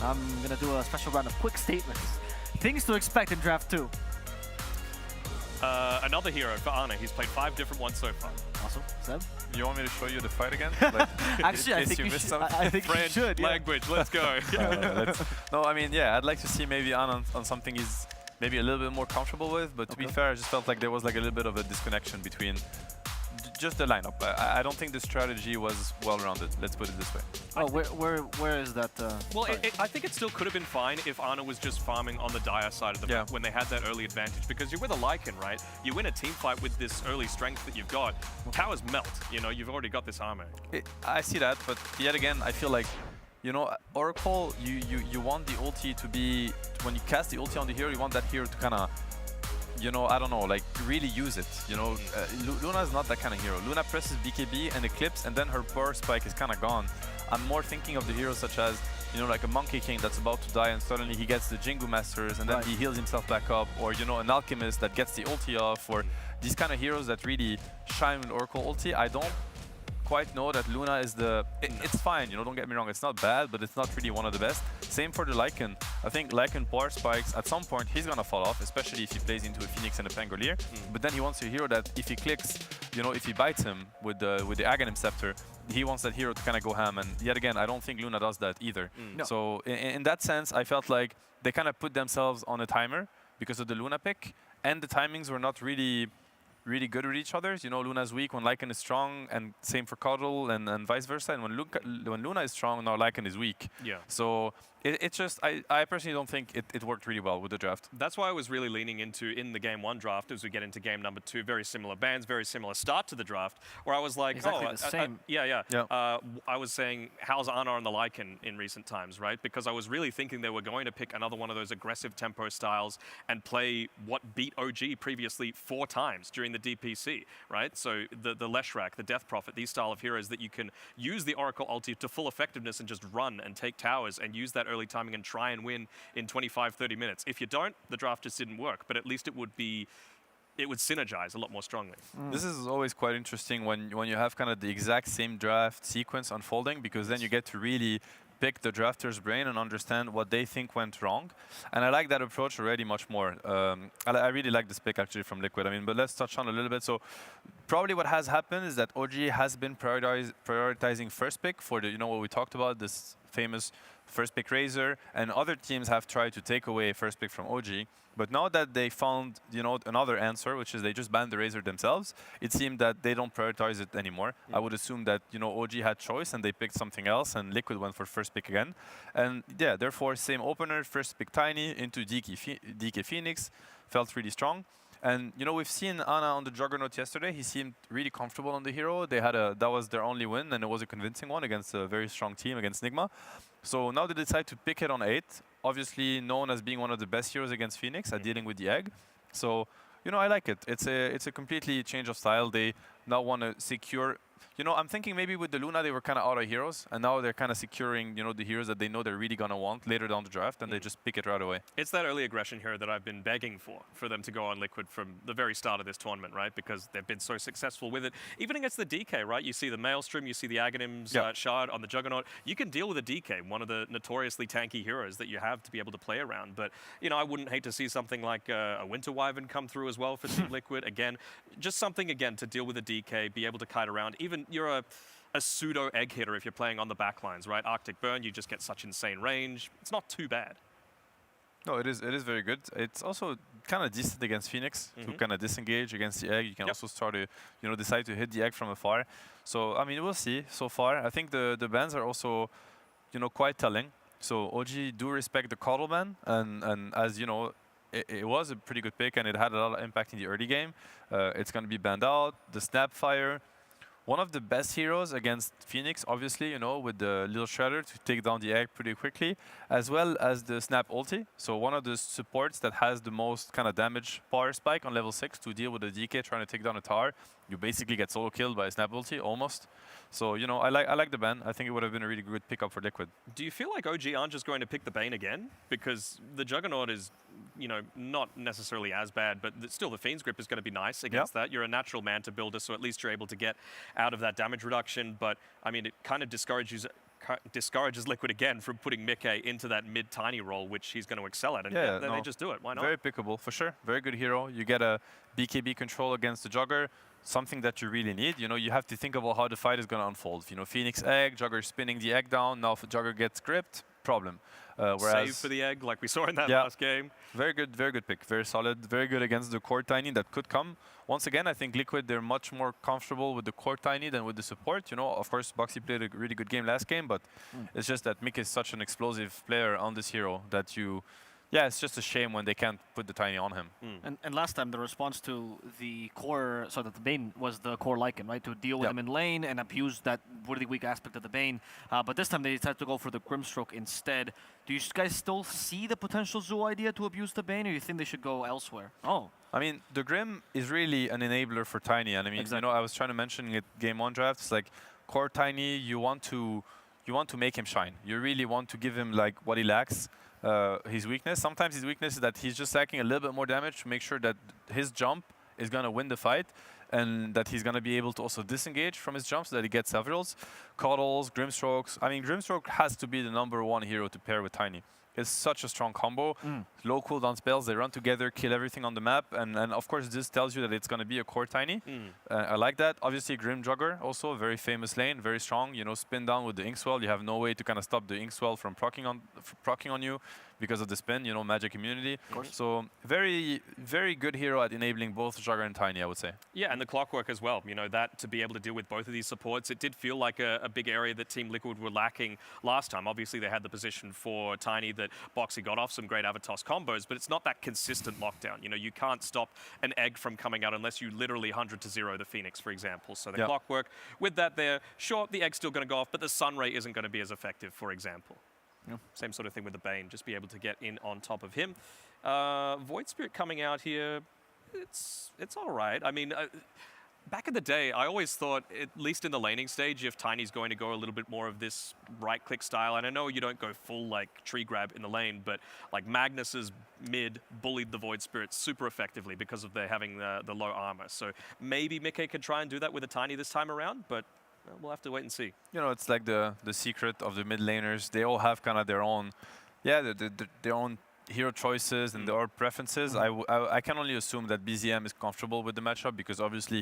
I'm going to do a special round of quick statements. Things to expect in Draft 2. Another hero for Arne. He's played 5 different ones so far. Awesome. Seb? You want me to show you the fight again? Like, Actually, I think you should. Yeah. Language, let's go. No, I mean, yeah, I'd like to see maybe on something he's maybe a little bit more comfortable with, but to be fair, I just felt like there was like a little bit of a disconnection between just the lineup. I don't think the strategy was well-rounded, let's put it this way. Oh, where is that? Well, I think it still could have been fine if Arne was just farming on the Dire side of the map when they had that early advantage, because you're with a Lycan, right? You win a team fight with this early strength that you've got. Towers melt, you know, you've already got this armor. I see that, but yet again, I feel like, you know, Oracle, you want the ulti to be, when you cast the ulti on the hero, you want that hero to kind of, you know, I don't know, like really use it. You know, Luna is not that kind of hero. Luna presses BKB and Eclipse, and then her burst spike is kind of gone. I'm more thinking of the heroes such as, you know, like a Monkey King that's about to die and suddenly he gets the Jingu Masters and then he heals himself back up, or, you know, an Alchemist that gets the ulti off, or these kind of heroes that really shine with Oracle ulti. I don't quite know that Luna is the... It's fine, you know, don't get me wrong, it's not bad, but it's not really one of the best. Same for the Lycan. I think Lycan power spikes, at some point he's gonna fall off, especially if he plays into a Phoenix and a Pangolier. But then he wants a hero that if he clicks, you know, if he bites him with the Aghanim Scepter, he wants that hero to kind of go ham. And yet again, I don't think Luna does that either. No. So in that sense, I felt like they kind of put themselves on a timer because of the Luna pick, and the timings were not really good with each other. You know, Luna's weak when Lycan is strong, and same for Cuddle, and vice versa. And when Luna is strong, now Lycan is weak. Yeah. So it's just, I personally don't think it worked really well with the draft. That's why I was really leaning into, in the game 1 draft, as we get into game number 2, very similar bans, very similar start to the draft, where I was like, Exactly the same. I was saying, how's Ana on the Lycan in recent times, right? Because I was really thinking they were going to pick another one of those aggressive tempo styles and play what beat OG previously 4 times during the DPC, right? So the Leshrac, the Death Prophet, these style of heroes that you can use the Oracle ulti to full effectiveness and just run and take towers and use that early timing and try and win in 25-30 minutes. If you don't, the draft just didn't work, but at least it would synergize a lot more strongly. This is always quite interesting when you have kind of the exact same draft sequence unfolding, because then you get to really pick the drafter's brain and understand what they think went wrong. And I like that approach already much more. I really like this pick actually from Liquid. I mean, but let's touch on a little bit. So probably what has happened is that OG has been prioritizing first pick for the, you know, what we talked about, this famous first pick Razor, and other teams have tried to take away first pick from OG. But now that they found, you know, another answer, which is they just banned the Razor themselves, it seemed that they don't prioritize it anymore. I would assume that, you know, OG had choice and they picked something else, and Liquid went for first pick again. And yeah, therefore, same opener, first pick Tiny into DK Phoenix, felt really strong. And, you know, we've seen Ana on the Juggernaut yesterday. He seemed really comfortable on the hero. That was their only win, and it was a convincing one against a very strong team, against Nigma. So now they decide to pick it on 8. Obviously known as being one of the best heroes against Phoenix at dealing with the egg. So, you know, I like it. It's a completely change of style. They now want to secure... You know, I'm thinking maybe with the Luna they were kind of out of heroes, and now they're kind of securing, you know, the heroes that they know they're really going to want later down the draft, and they just pick it right away. It's that early aggression hero that I've been begging for them to go on Liquid from the very start of this tournament, right? Because they've been so successful with it. Even against the DK, right? You see the Maelstrom, you see the Aghanim's Shard on the Juggernaut. You can deal with a DK, one of the notoriously tanky heroes that you have to be able to play around. But, you know, I wouldn't hate to see something like a Winter Wyvern come through as well for Team Liquid. Again, just something, again, to deal with a DK, be able to kite around. Even you're a pseudo egg hitter if you're playing on the back lines, right? Arctic Burn, you just get such insane range. It's not too bad. No, it is very good. It's also kind of decent against Phoenix to kind of disengage against the egg. You can also start to, you know, decide to hit the egg from afar. So, I mean, we'll see so far. I think the bans are also, you know, quite telling. So OG do respect the Cuddle ban, and as you know, it was a pretty good pick and it had a lot of impact in the early game. It's going to be banned out. The Snapfire, one of the best heroes against Phoenix, obviously, you know, with the little shredder to take down the egg pretty quickly, as well as the Snap ulti. So one of the supports that has the most kind of damage power spike on level 6 to deal with the DK trying to take down a tower. You basically get solo killed by a Snap ulti, almost. So, you know, I like the ban. I think it would have been a really good pickup for Liquid. Do you feel like OG aren't just going to pick the Bane again? Because the Juggernaut is, you know, not necessarily as bad, but still the Fiend's Grip is going to be nice against that. You're a natural man to builder, so at least you're able to get out of that damage reduction. But, I mean, it kind of discourages Liquid again from putting Mikke into that mid-tiny role, which he's going to excel at. And they just do it. Why not? Very pickable, for sure. Very good hero. You get a BKB control against the Jugger, something that you really need. You know, you have to think about how the fight is going to unfold. You know, Phoenix egg, Jugger spinning the egg down. Now if Jugger gets gripped, problem. Save for the egg, like we saw in that last game. Very good pick. Very solid. Very good against the core Tiny that could come. Once again, I think Liquid, they're much more comfortable with the core Tiny than with the support. You know, of course, Boxy played a really good game last game, but it's just that Mikke is such an explosive player on this hero that you... Yeah, it's just a shame when they can't put the Tiny on him. And last time, the response to the core, so that the Bane was the core Lycan, right? To deal with him in lane and abuse that really weak aspect of the Bane. But this time, they decided to go for the Grimstroke instead. Do you guys still see the potential Zoo idea to abuse the Bane, or you think they should go elsewhere? Oh. I mean, the Grim is really an enabler for Tiny. And I mean, you know, I was trying to mention it game 1 draft. It's like core Tiny, you want to you want to make him shine. You really want to give him like what he lacks, his weakness. Sometimes his weakness is that he's just lacking a little bit more damage to make sure that his jump is going to win the fight, and that he's going to be able to also disengage from his jump so that he gets severals. Coddles, Grimstrokes. I mean, Grimstroke has to be the #1 hero to pair with Tiny. It's such a strong combo. Low cooldown spells, they run together, kill everything on the map, and of course this tells you that it's going to be a core Tiny. I like that. Obviously Grim Jugger, also a very famous lane, very strong. You know, spin down with the Inkswell. You have no way to kind of stop the Inkswell from proccing on you because of the spin, you know, magic immunity. So very, very good hero at enabling both Jugger and Tiny, I would say. Yeah, and the clockwork as well. You know, that to be able to deal with both of these supports, it did feel like a big area that Team Liquid were lacking last time. Obviously they had the position for Tiny that Boxy got off some great Avatos combos, but it's not that consistent lockdown. You know, you can't stop an egg from coming out unless you literally 100-0 the Phoenix, for example. So the clockwork, with that there, sure, the egg's still going to go off, but the Sunray isn't going to be as effective, for example. Same sort of thing with the Bane, just be able to get in on top of him. Void Spirit coming out here, it's all right. I mean, back in the day, I always thought, at least in the laning stage, if Tiny's going to go a little bit more of this right-click style, and I know you don't go full like tree grab in the lane, but like Magnus's mid bullied the Void Spirit super effectively because of their having the low armor. So maybe Mickey could try and do that with a Tiny this time around, but we'll have to wait and see. You know, it's like the secret of the mid laners. They all have kind of their own, their own hero choices and their preferences. I can only assume that BZM is comfortable with the matchup because obviously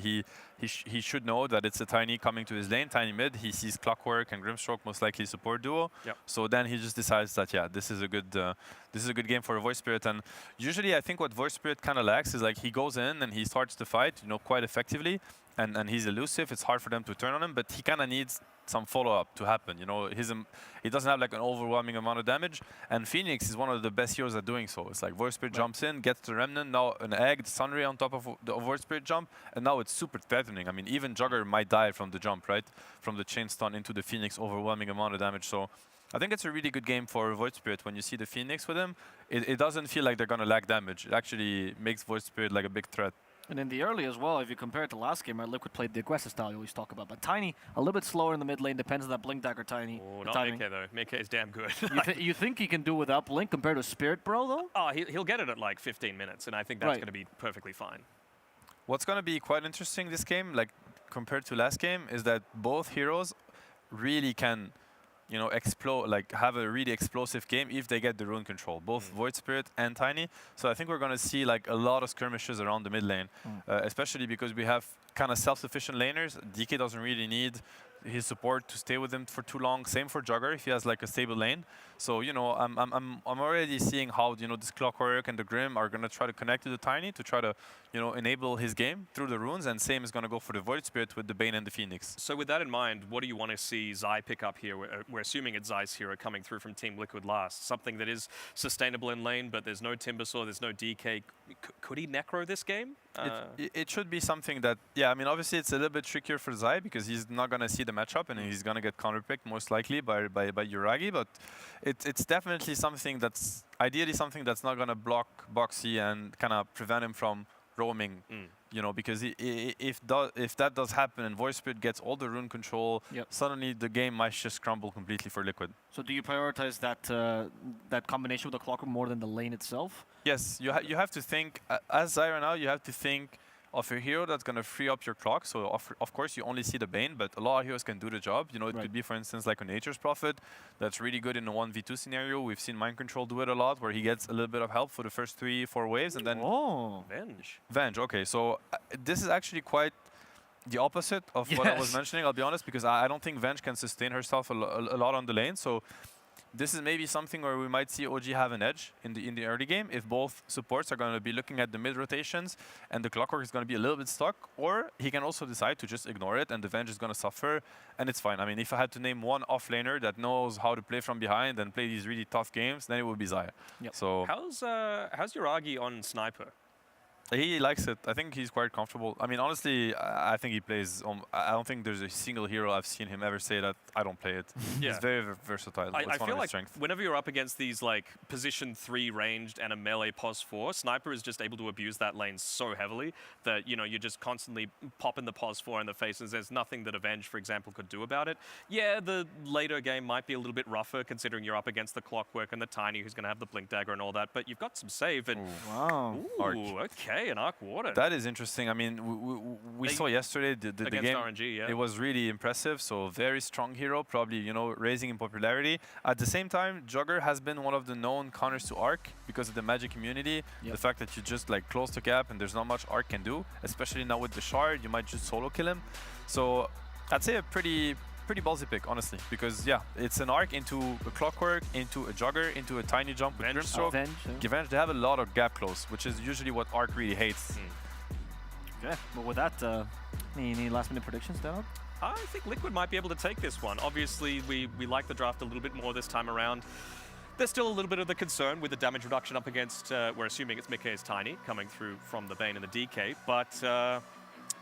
he should know that it's a Tiny coming to his lane, Tiny mid. He sees Clockwork and Grimstroke most likely support duo. So then he just decides that this is a good game for a Void Spirit. And usually I think what Void Spirit kind of lacks is like he goes in and he starts the fight, you know, quite effectively. And he's elusive. It's hard for them to turn on him, but he kind of needs some follow-up to happen. You know, he doesn't have like an overwhelming amount of damage, and Phoenix is one of the best heroes at doing so. It's like Void Spirit jumps in, gets the Remnant, now an egg, Sunray on top of the Void Spirit jump, and now it's super threatening. I mean, even Jugger might die from the jump, right? From the chain stun into the Phoenix, overwhelming amount of damage. So I think it's a really good game for Void Spirit. When you see the Phoenix with him, it doesn't feel like they're going to lack damage. It actually makes Void Spirit like a big threat. And in the early as well, if you compare it to last game, Liquid played the aggressive style you always talk about. But Tiny, a little bit slower in the mid lane, depends on that Blink Dagger Tiny. Oh, not Mickey though. Mickey is damn good. You think he can do without Blink compared to Spirit Bro though? Oh, he'll get it at like 15 minutes, and I think that's going to be perfectly fine. What's going to be quite interesting this game, like compared to last game, is that both heroes really can, you know, explode, like have a really explosive game if they get the rune control, both Void Spirit and Tiny. So I think we're going to see like a lot of skirmishes around the mid lane, especially because we have kind of self-sufficient laners. DK doesn't really need his support to stay with him for too long. Same for Jugger if he has like a stable lane. So, you know, I'm already seeing how, you know, this Clockwork and the Grim are going to try to connect to the Tiny to try to, you know, enable his game through the runes, and same is going to go for the Void Spirit with the Bane and the Phoenix. So with that in mind, what do you want to see Zai pick up here? We're assuming it's Zai's hero coming through from Team Liquid last. Something that is sustainable in lane, but there's no Timbersaw, there's no DK. Could he necro this game? It should be something that, yeah, I mean, obviously it's a little bit trickier for Zai because he's not going to see the matchup and he's going to get counterpicked most likely by Yuragi, but it's definitely something that's ideally something that's not going to block Boxy and kind of prevent him from roaming, you know, because if that does happen and Void Spirit gets all the rune control, suddenly the game might just crumble completely for Liquid. So do you prioritize that combination with the Clockwork more than the lane itself? Yes, you have to think, as Zyra now, you have to think of a hero that's going to free up your clock. So of course you only see the Bane, but a lot of heroes can do the job. You know, it could be, for instance, like a Nature's Prophet that's really good in a 1v2 scenario. We've seen Mind Control do it a lot, where he gets a little bit of help for the first 3-4 waves, and then Venge. Okay, so this is actually quite the opposite of what I was mentioning. I'll be honest, because I don't think Venge can sustain herself a lot on the lane. So this is maybe something where we might see OG have an edge in the early game if both supports are going to be looking at the mid rotations and the Clockwork is going to be a little bit stuck, or he can also decide to just ignore it and the Venge is going to suffer, and it's fine. I mean, if I had to name one off-laner that knows how to play from behind and play these really tough games, then it would be Zaya. So how's Yuragi on Sniper? He likes it. I think he's quite comfortable. I mean, honestly, I think he plays. I don't think there's a single hero I've seen him ever say that I don't play it. Yeah. He's very versatile. I It's one feel of his like strengths. whenever you're up against these like position 3 ranged and a melee pos 4, Sniper is just able to abuse that lane so heavily that, you know, you're just constantly popping the pos 4 in the faces. There's nothing that Avenge, for example, could do about it. Yeah, the later game might be a little bit rougher considering you're up against the Clockwork and the Tiny who's going to have the Blink Dagger and all that, but you've got some save and... Wow. Ooh, okay, an Arc Warden. That is interesting. I mean, we saw yesterday the game. RNG, yeah. It was really impressive. So very strong hero, probably, you know, raising in popularity. At the same time, Jugger has been one of the known counters to Arc because of the magic immunity. Yep. The fact that you just like close the gap and there's not much Arc can do, especially now with the shard, you might just solo kill him. So I'd say a pretty ballsy pick, honestly, because yeah, it's an Arc into a Clockwork, into a Jugger, into a Tiny Jump with Grimstroke. Avenge, they have a lot of gap close, which is usually what Arc really hates. Okay, well with that, any last minute predictions, Dad? I think Liquid might be able to take this one. Obviously, we like the draft a little bit more this time around. There's still a little bit of the concern with the damage reduction up against, we're assuming it's Mickey's Tiny coming through from the Bane and the DK, but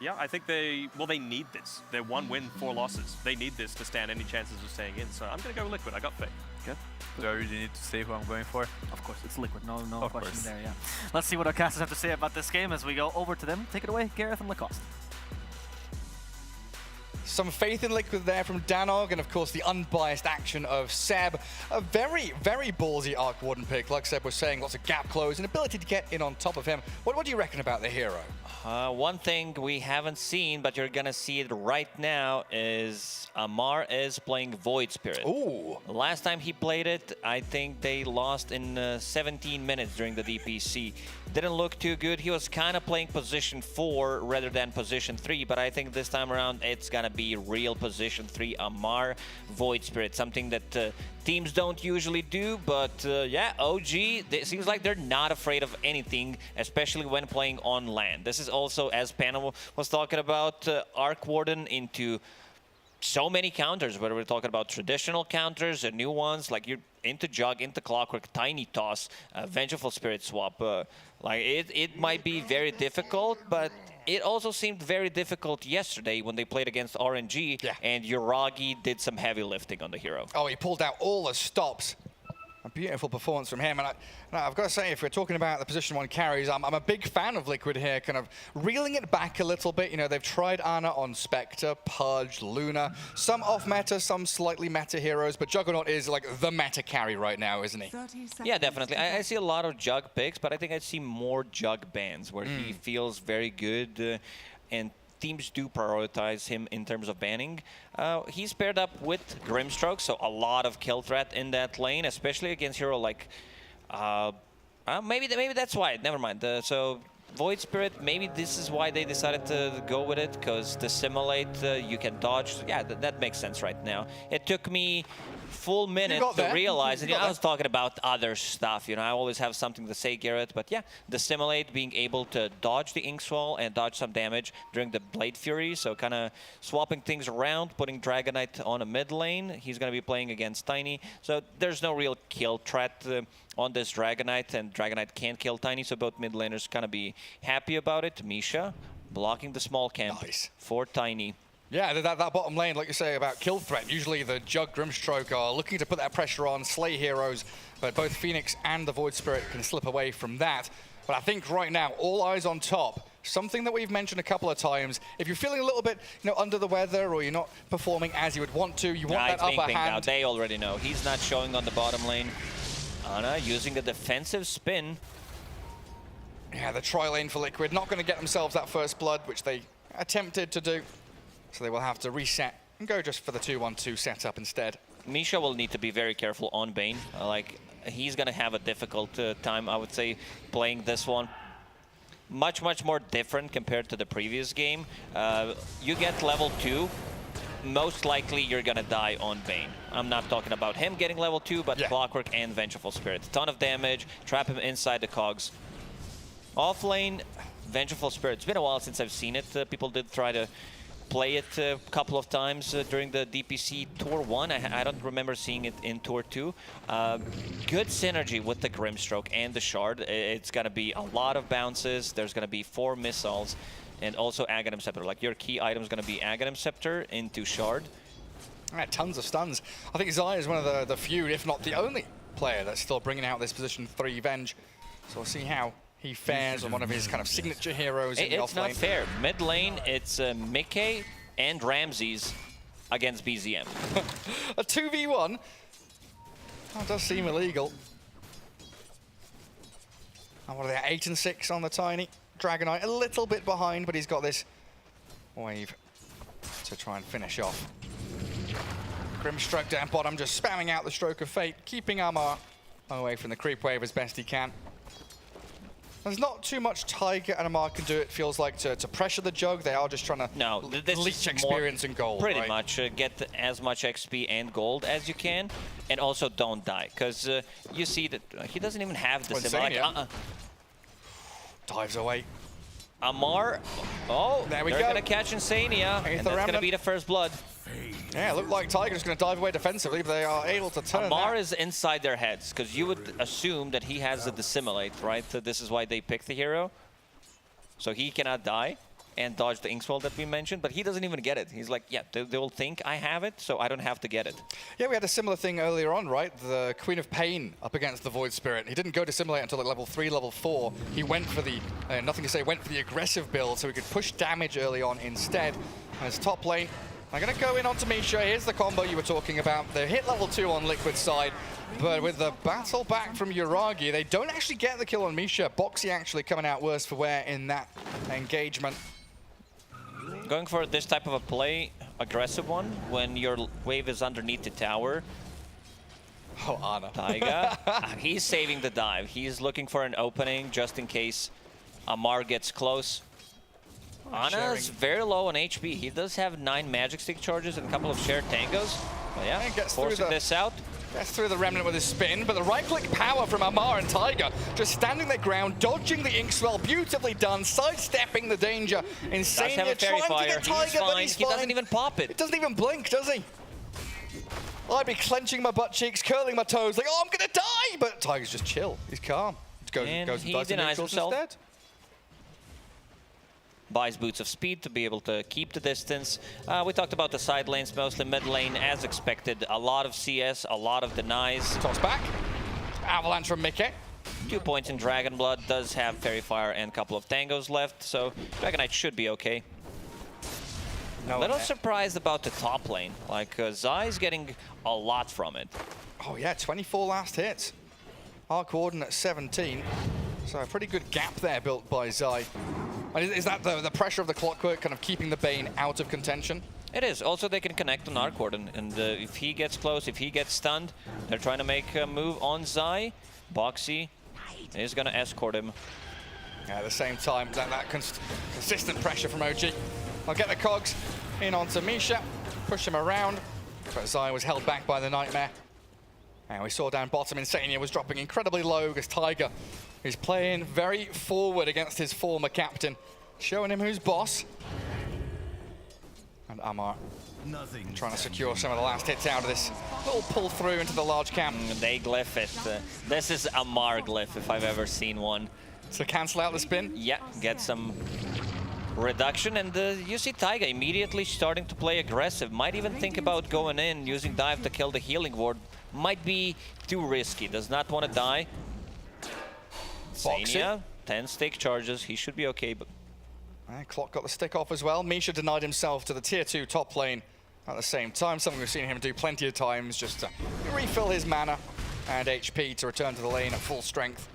yeah, I think they need this. They're 1 win, 4 losses. They need this to stand any chances of staying in, so I'm going to go Liquid. I got faith. Good. Do I really need to say who I'm going for? Of course, it's Liquid. No Of question course. there, yeah. Let's see what our casters have to say about this game as we go over to them. Take it away, Gareth and Lacoste. Some faith in Liquid there from Danog, and of course the unbiased action of Seb. A very, very ballsy Arc Warden pick. Like Seb was saying, lots of gap close and ability to get in on top of him. What do you reckon about the hero? One thing we haven't seen, but you're gonna see it right now, is Amar is playing Void Spirit. Ooh. Last time he played it, I think they lost in 17 minutes during the DPC. Didn't look too good. He was kind of playing position 4 rather than position 3, but I think this time around it's gonna be real position 3 Amar Void Spirit, something that teams don't usually do, but yeah, OG, it seems like they're not afraid of anything, especially when playing on land. This is also, as Panel was talking about, Arc Warden into so many counters, whether we're talking about traditional counters and new ones, like you're into Jug, into Clockwork, Tiny Toss, Vengeful Spirit swap. Like it might be very difficult, but it also seemed very difficult yesterday when they played against RNG, and Yuragi did some heavy lifting on the hero. Oh, he pulled out all the stops. A beautiful performance from him, and I've got to say, if we're talking about the position 1 carries, I'm a big fan of Liquid here, kind of reeling it back a little bit. You know, they've tried Ana on Spectre, Pudge, Luna, some off-meta, some slightly meta heroes, but Juggernaut is like the meta carry right now, isn't he? Yeah, definitely. I see a lot of Jug picks, but I think I see more Jug bans where he feels very good, and teams do prioritize him in terms of banning. He's paired up with Grimstroke, so a lot of kill threat in that lane, especially against hero like... maybe that's why. Never mind. So Void Spirit, maybe this is why they decided to go with it, because the Simulate, you can dodge. Yeah, that makes sense right now. It took me full minute to realize, and I was talking about other stuff, you know, I always have something to say, Garrett, but yeah, the Simulate, being able to dodge the Inkswall and dodge some damage during the Blade Fury, so kind of swapping things around, putting Dragonite on a mid lane. He's going to be playing against Tiny, so there's no real kill threat on this Dragonite, and Dragonite can't kill Tiny, so both mid laners kind of be happy about it. Misha blocking the small camp for Tiny. Yeah, that bottom lane, like you say, about kill threat. Usually the Jug Grimstroke are looking to put that pressure on, slay heroes, but both Phoenix and the Void Spirit can slip away from that. But I think right now, all eyes on top. Something that we've mentioned a couple of times. If you're feeling a little bit, you know, under the weather, or you're not performing as you would want to, you want that upper hand. Now, they already know. He's not showing on the bottom lane. Ana using a defensive spin. Yeah, the try lane for Liquid. Not going to get themselves that first blood, which they attempted to do. So they will have to reset and go just for the 2-1-2 setup instead. Misha will need to be very careful on Bane. Like, he's going to have a difficult time, I would say, playing this one. Much more different compared to the previous game. You get level 2, most likely you're going to die on Bane. I'm not talking about him getting level 2, but Clockwork and Vengeful Spirit. Ton of damage, trap him inside the cogs. Off lane, Vengeful Spirit. It's been a while since I've seen it. People did try to play it a couple of times during the DPC Tour 1. I don't remember seeing it in Tour 2. Good synergy with the Grimstroke and the Shard. It's going to be a lot of bounces. There's going to be 4 missiles and also Aghanim Scepter. Like your key item is going to be Aghanim Scepter into Shard. Right, tons of stuns. I think Zai is one of the few, if not the only player that's still bringing out this position 3 Venge. So we'll see how he fares on one of his kind of signature heroes in the It's offlane. not fair. Mid lane, it's Mickey and Ramses against BZM. A 2v1? That does seem illegal. And what are they, 8 and 6 on the Tiny? Dragonite a little bit behind, but he's got this wave to try and finish off. Grimstroke down bottom, just spamming out the Stroke of Fate, keeping Amar away from the creep wave as best he can. There's not too much Tiger and Amar can do, it feels like, to pressure the Jug. They are just trying to leech experience and gold, Pretty right? much. Get as much XP and gold as you can, and also don't die, because you see that he doesn't even have the sim. Like, dives away. Amar, there we go. They're going to catch Insania, and that's going to be the first blood. Yeah, it looked like Tiger's going to dive away defensively, but they are able to turn Amar is inside their heads, because you would assume that he has the Dissimulate, right? So this is why they picked the hero. So he cannot die and dodge the Inkswell that we mentioned, but he doesn't even get it. He's like, yeah, they will think I have it, so I don't have to get it. Yeah, we had a similar thing earlier on, right? The Queen of Pain up against the Void Spirit. He didn't go Dissimulate until like level 3, level 4. He went for the, nothing to say, went for the aggressive build, so he could push damage early on instead. As top lane, I'm going to go in onto Misha. Here's the combo you were talking about. They hit level 2 on Liquid's side, but with the battle back from Yuragi, they don't actually get the kill on Misha. Boxy actually coming out worse for wear in that engagement. Going for this type of a play, aggressive one, when your wave is underneath the tower. Oh, Ana. Taiga, he's saving the dive. He's looking for an opening just in case Amar gets close. Ana's very low on HP. He does have 9 magic stick charges and a couple of shared tangos. But yeah, forcing this out. Gets through the Remnant with his spin, but the right-click power from Amar and Tiger just standing their ground, dodging the Inkswell, beautifully done, sidestepping the danger. Insane, have a fairy trying fire. to get Tiger, He's but fine. he's He fine. doesn't even pop it. It doesn't even blink, does he? I'd be clenching my butt cheeks, curling my toes, like, oh, I'm gonna die! But Tiger's just chill. He's calm. Goes and he dies denies himself. Instead. Buys Boots of Speed to be able to keep the distance. We talked about the side lanes, mostly mid lane, as expected. A lot of CS, a lot of denies. Toss back. Avalanche from Mickey. 2 points in Dragon Blood, does have Fairy Fire and a couple of tangos left, so Dragonite should be okay. A little surprised about the top lane. Like, Zai's getting a lot from it. Oh yeah, 24 last hits. Our coordinate 17. So a pretty good gap there built by Zai. And is that the pressure of the Clockwork kind of keeping the Bane out of contention? It is. Also, they can connect on Arcord, and if he gets close, if he gets stunned, they're trying to make a move on Zai. Boxy is going to escort him. At the same time, that consistent pressure from OG. I'll get the cogs in onto Misha, push him around, but Zai was held back by the Nightmare. And we saw down bottom, Insania was dropping incredibly low because Tiger is playing very forward against his former captain, showing him who's boss. And Amar trying to secure some of the last hits out of this little pull through into the large camp. They glyph it. This is Amar glyph if I've ever seen one. So cancel out the spin? Yeah, get some reduction, and you see Taiga immediately starting to play aggressive. Might even think about going in, using dive to kill the healing ward. Might be too risky, does not want to die. Insania, 10 stick charges, he should be okay, but... Clock got the stick off as well. Misha denied himself to the tier 2 top lane at the same time, something we've seen him do plenty of times, just to refill his mana and HP to return to the lane at full strength.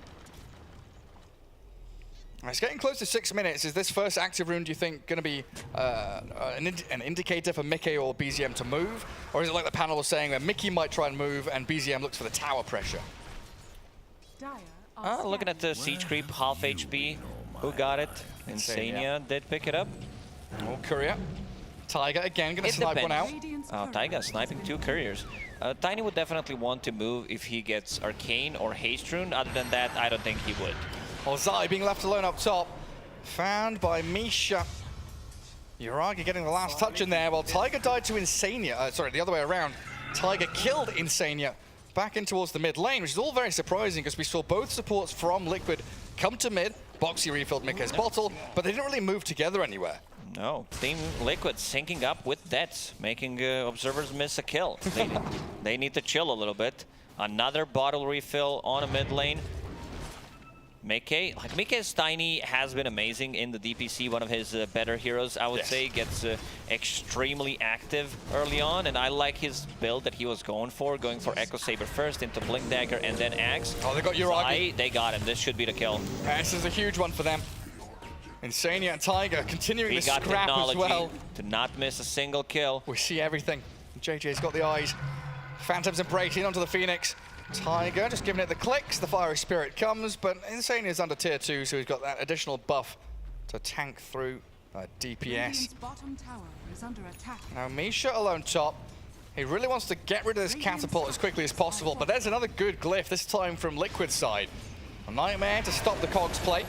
It's getting close to 6 minutes. Is this first active rune, do you think, going to be an indicator for Mickey or BZM to move? Or is it like the panel was saying, where Mickey might try and move and BZM looks for the tower pressure? Looking at the siege creep, half HP. Who got it? Insania did pick it up. Oh, Courier. Tiger again, going to snipe one out. Oh, Taiga sniping 2 couriers. Tiny would definitely want to move if he gets Arcane or Haste Rune. Other than that, I don't think he would. Zai being left alone up top. Found by Misha. Yuragi getting the last touch in there, while Tiger died to Insania. Sorry, the other way around. Tiger killed Insania back in towards the mid lane, which is all very surprising because we saw both supports from Liquid come to mid. Boxy refilled Mika's bottle, but they didn't really move together anywhere. No, Team Liquid syncing up with Dets, making observers miss a kill. They need to chill a little bit. Another bottle refill on a mid lane. Mike's Tiny has been amazing in the DPC, one of his better heroes, I would say. Gets extremely active early on, and I like his build that he was going for Echo Saber first, into Blink Dagger, and then Axe. Oh, they got Yuragi. They got him. This should be the kill. This is a huge one for them. Insania and Tiger continuing the scrap as well. To not miss a single kill. We see everything. JJ's got the eyes. Phantom's embracing onto the Phoenix. Tiger just giving it the clicks, the Fiery Spirit comes, but Insania's under tier 2, so he's got that additional buff to tank through DPS. Bottom tower is under attack. Now Misha alone top. He really wants to get rid of this catapult as quickly as possible, but there's another good glyph, this time from Liquid's side. A Nightmare to stop the Cogs play.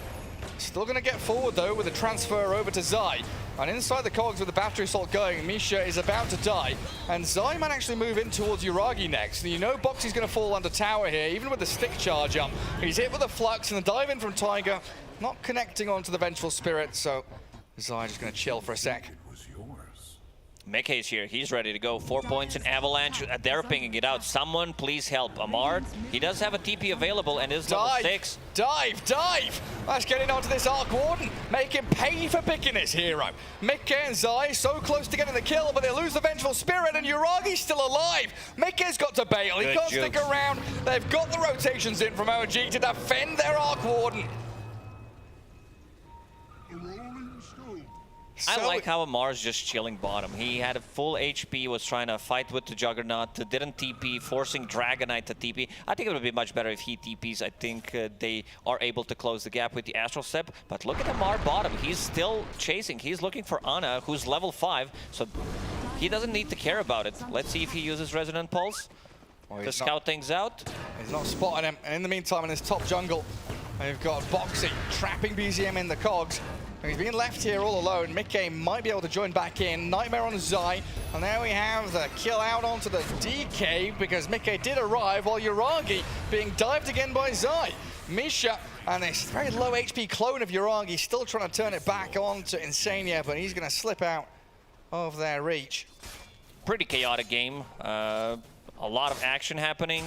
Still going to get forward though with a transfer over to Zai. And inside the Cogs with the battery assault going, Misha is about to die. And Zai might actually move in towards Yuragi next. And you know Boxy's going to fall under tower here, even with the stick charge up. He's hit with a flux and the dive in from Tiger, not connecting onto the Vengeful Spirit, so Zai just going to chill for a sec. Mekke's here, he's ready to go. 4 points in Avalanche, they're pinging it out. Someone please help Amar. He does have a TP available and is level 6. Dive! Let's get in onto this Arc Warden. Make him pay for picking this hero. Mikke and Zai so close to getting the kill, but they lose the Vengeful Spirit and Yuragi's still alive. Mikke's got to bail, he can't stick around. They've got the rotations in from OG to defend their Arc Warden. I like how Amar's just chilling bottom. He had a full HP, was trying to fight with the Juggernaut, didn't TP, forcing Dragonite to TP. I think it would be much better if he TPs. I think they are able to close the gap with the Astral Step. But look at Amar bottom. He's still chasing. He's looking for Ana, who's level 5. So he doesn't need to care about it. Let's see if he uses Resonant Pulse to scout things out. He's not spotting him. And in the meantime, in this top jungle, they've got Boxy trapping BZM in the Cogs. He's being left here all alone. Mikke might be able to join back in. Nightmare on Zai. And there we have the kill out onto the DK because Mikke did arrive while Yuragi being dived again by Zai. Misha and this very low HP clone of Yuragi still trying to turn it back on to Insania, but he's going to slip out of their reach. Pretty chaotic game. A lot of action happening.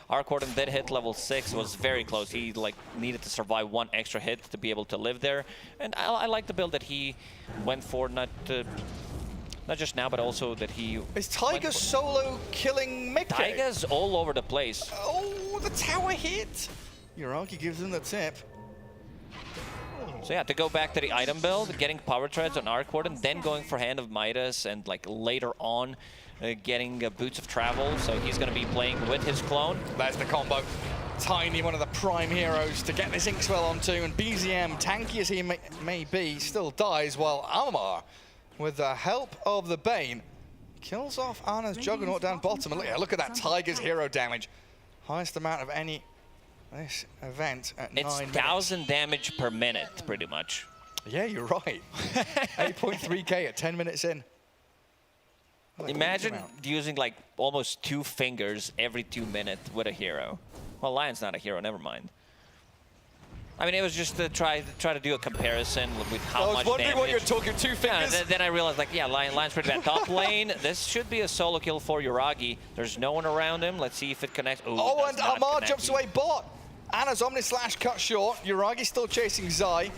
Arcorden did hit level 6, was very close. He needed to survive one extra hit to be able to live there. And I like the build that he went for, not just now, but also that he... Is Tiger solo killing Mikke? Tiger's all over the place. Oh, the tower hit! Yuragi gives him the tip. So yeah, to go back to the item build, getting power treads on Arcorden, then going for Hand of Midas, and later on, getting Boots of Travel, so he's going to be playing with his clone. There's the combo. Tiny, one of the prime heroes to get this Inkswell onto, and BZM, tanky as he may be, still dies, while Amar, with the help of the Bane, kills off Ana's Juggernaut down bottom. And look at that Tiger's hero damage. Highest amount of any this event at 9 minutes. It's 1,000 damage per minute, pretty much. Yeah, you're right. 8.3k at 10 minutes in. Imagine using almost 2 fingers every 2 minutes with a hero. Well, Lion's not a hero, never mind. I mean, it was just to try to do a comparison with how much damage. I was wondering what you're talking, 2 fingers. Yeah, then I realized, Lion's pretty bad. Top lane, this should be a solo kill for Yuragi. There's no one around him. Let's see if it connects. Oh, and Amar jumps away bot. Ana's Omni Slash cut short. Yuragi's still chasing Zai.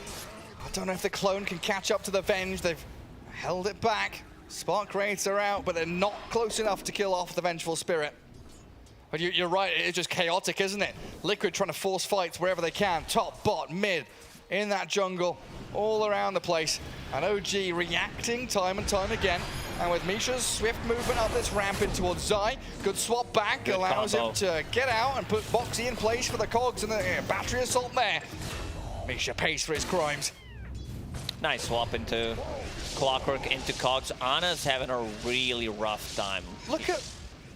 I don't know if the clone can catch up to the Venge. They've held it back. Spark Raids are out, but they're not close enough to kill off the Vengeful Spirit. But you're right, it's just chaotic, isn't it? Liquid trying to force fights wherever they can. Top, bot, mid, in that jungle, all around the place. And OG reacting time and time again. And with Misha's swift movement up this ramp in towards Zai, good swap back, good allows him to get out and put Boxy in place for the Cogs and the battery assault there. Misha pays for his crimes. Nice swap into Clockwork, into Cogs. Ana's having a really rough time. Look at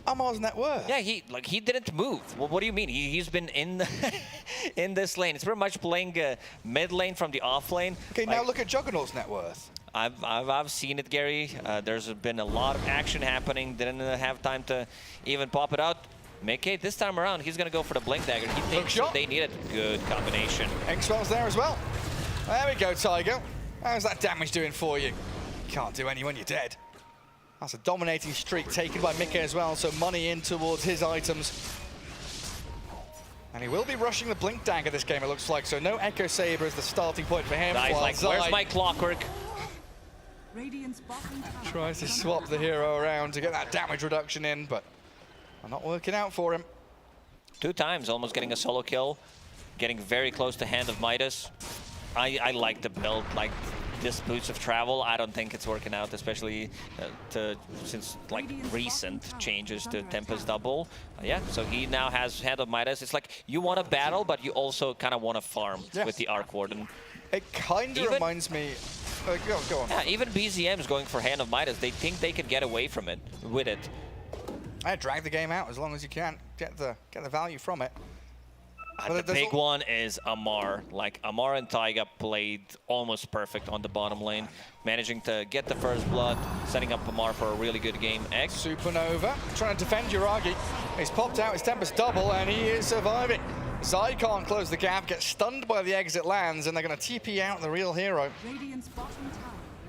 Amar's net worth. Yeah, he didn't move. Well, what do you mean? He's been in the in this lane. It's pretty much playing mid lane from the off lane. Okay, now look at Juggernaut's net worth. I've seen it, Gary. There's been a lot of action happening. Didn't have time to even pop it out. Mickey, this time around, he's going to go for the Blink Dagger. He thinks they need it. Good combination. X-Well's there as well. There we go, Tiger. How's that damage doing for you? Can't do any when you're dead. That's a dominating streak taken by Mickey as well, so money in towards his items. And he will be rushing the Blink Dagger this game, it looks like, so no Echo Saber is the starting point for him. He's like, where's my clockwork? Tries to swap the hero around to get that damage reduction in, but not working out for him. 2 times, almost getting a solo kill. Getting very close to Hand of Midas. I like the build, like this boots of travel. I don't think it's working out, especially since like recent changes to Tempest Double. Yeah, so he now has Hand of Midas. It's like you want to battle, but you also kind of want to farm with the Arc Warden. It kind of reminds me... go on. Yeah, even BZM's going for Hand of Midas. They think they could get away from it, with it. Drag the game out as long as you can. Get the value from it. The big one is Amar. Like, Amar and Taiga played almost perfect on the bottom lane, managing to get the first blood, setting up Amar for a really good game. X. Supernova trying to defend Yuragi. He's popped out his Tempest Double, and he is surviving. Zai can't close the gap, gets stunned by the exit lands, and they're going to TP out the real hero.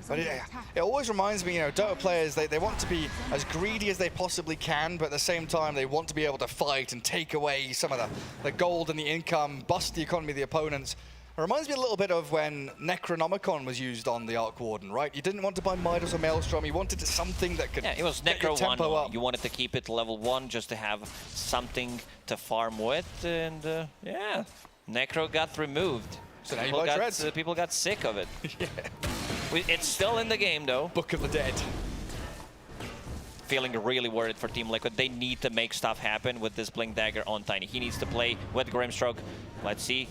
But it always reminds me, you know, Dota players, they want to be as greedy as they possibly can, but at the same time, they want to be able to fight and take away some of the gold and the income, bust the economy of the opponents. It reminds me a little bit of when Necronomicon was used on the Arc Warden, right? You didn't want to buy Midas or Maelstrom, you wanted something that could it was Necro 1. You wanted to keep it level 1 just to have something to farm with, and yeah, Necro got removed. So now you buy Dreads. People got sick of it. Yeah. It's still in the game, though. Book of the Dead. Feeling really worried for Team Liquid. They need to make stuff happen with this Blink Dagger on Tiny. He needs to play with Grimstroke. Let's see.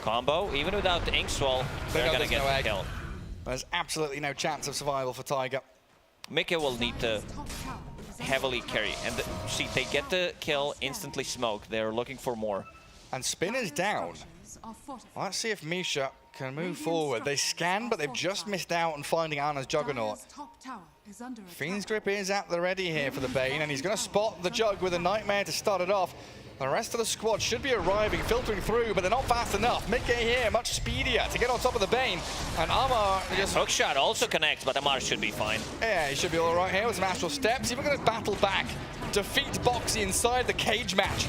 Combo, even without the Inkswell, they're going to get the kill. There's absolutely no chance of survival for Tiger. Mickey will need to heavily carry. And see, they get the kill, instantly smoke. They're looking for more. And Spin is down. Let's see if Misha can move forward. They scan, but they've just missed out on finding Ana's Juggernaut. Fiend's Grip is at the ready here for the Bane, and he's going to spot the Jug with a Nightmare to start it off. The rest of the squad should be arriving, filtering through, but they're not fast enough. Mickey here, much speedier to get on top of the Bane. And Amar just... Hookshot also connects, but Amar should be fine. Yeah, he should be all right here with some Astral Steps. Even going to battle back, defeat Boxy inside the cage match.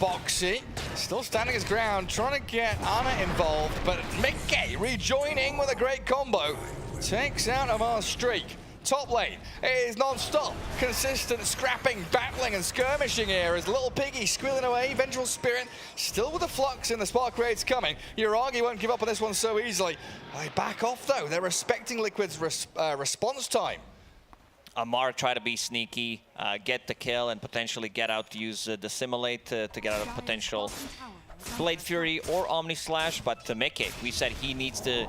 Boxy still standing his ground, trying to get Ana involved, but Mickey rejoining with a great combo. Takes out Amar's streak. Top lane, it is non-stop, consistent scrapping, battling and skirmishing here as Little Piggy squealing away. Vengeful Spirit still with the flux and the spark raid's coming. Yuragi won't give up on this one so easily. They back off though, they're respecting Liquid's response time. Amar try to be sneaky, get the kill and potentially get out to use the Simulate to get out of potential Blade Fury or Omni Slash, but to Mickey, we said he needs to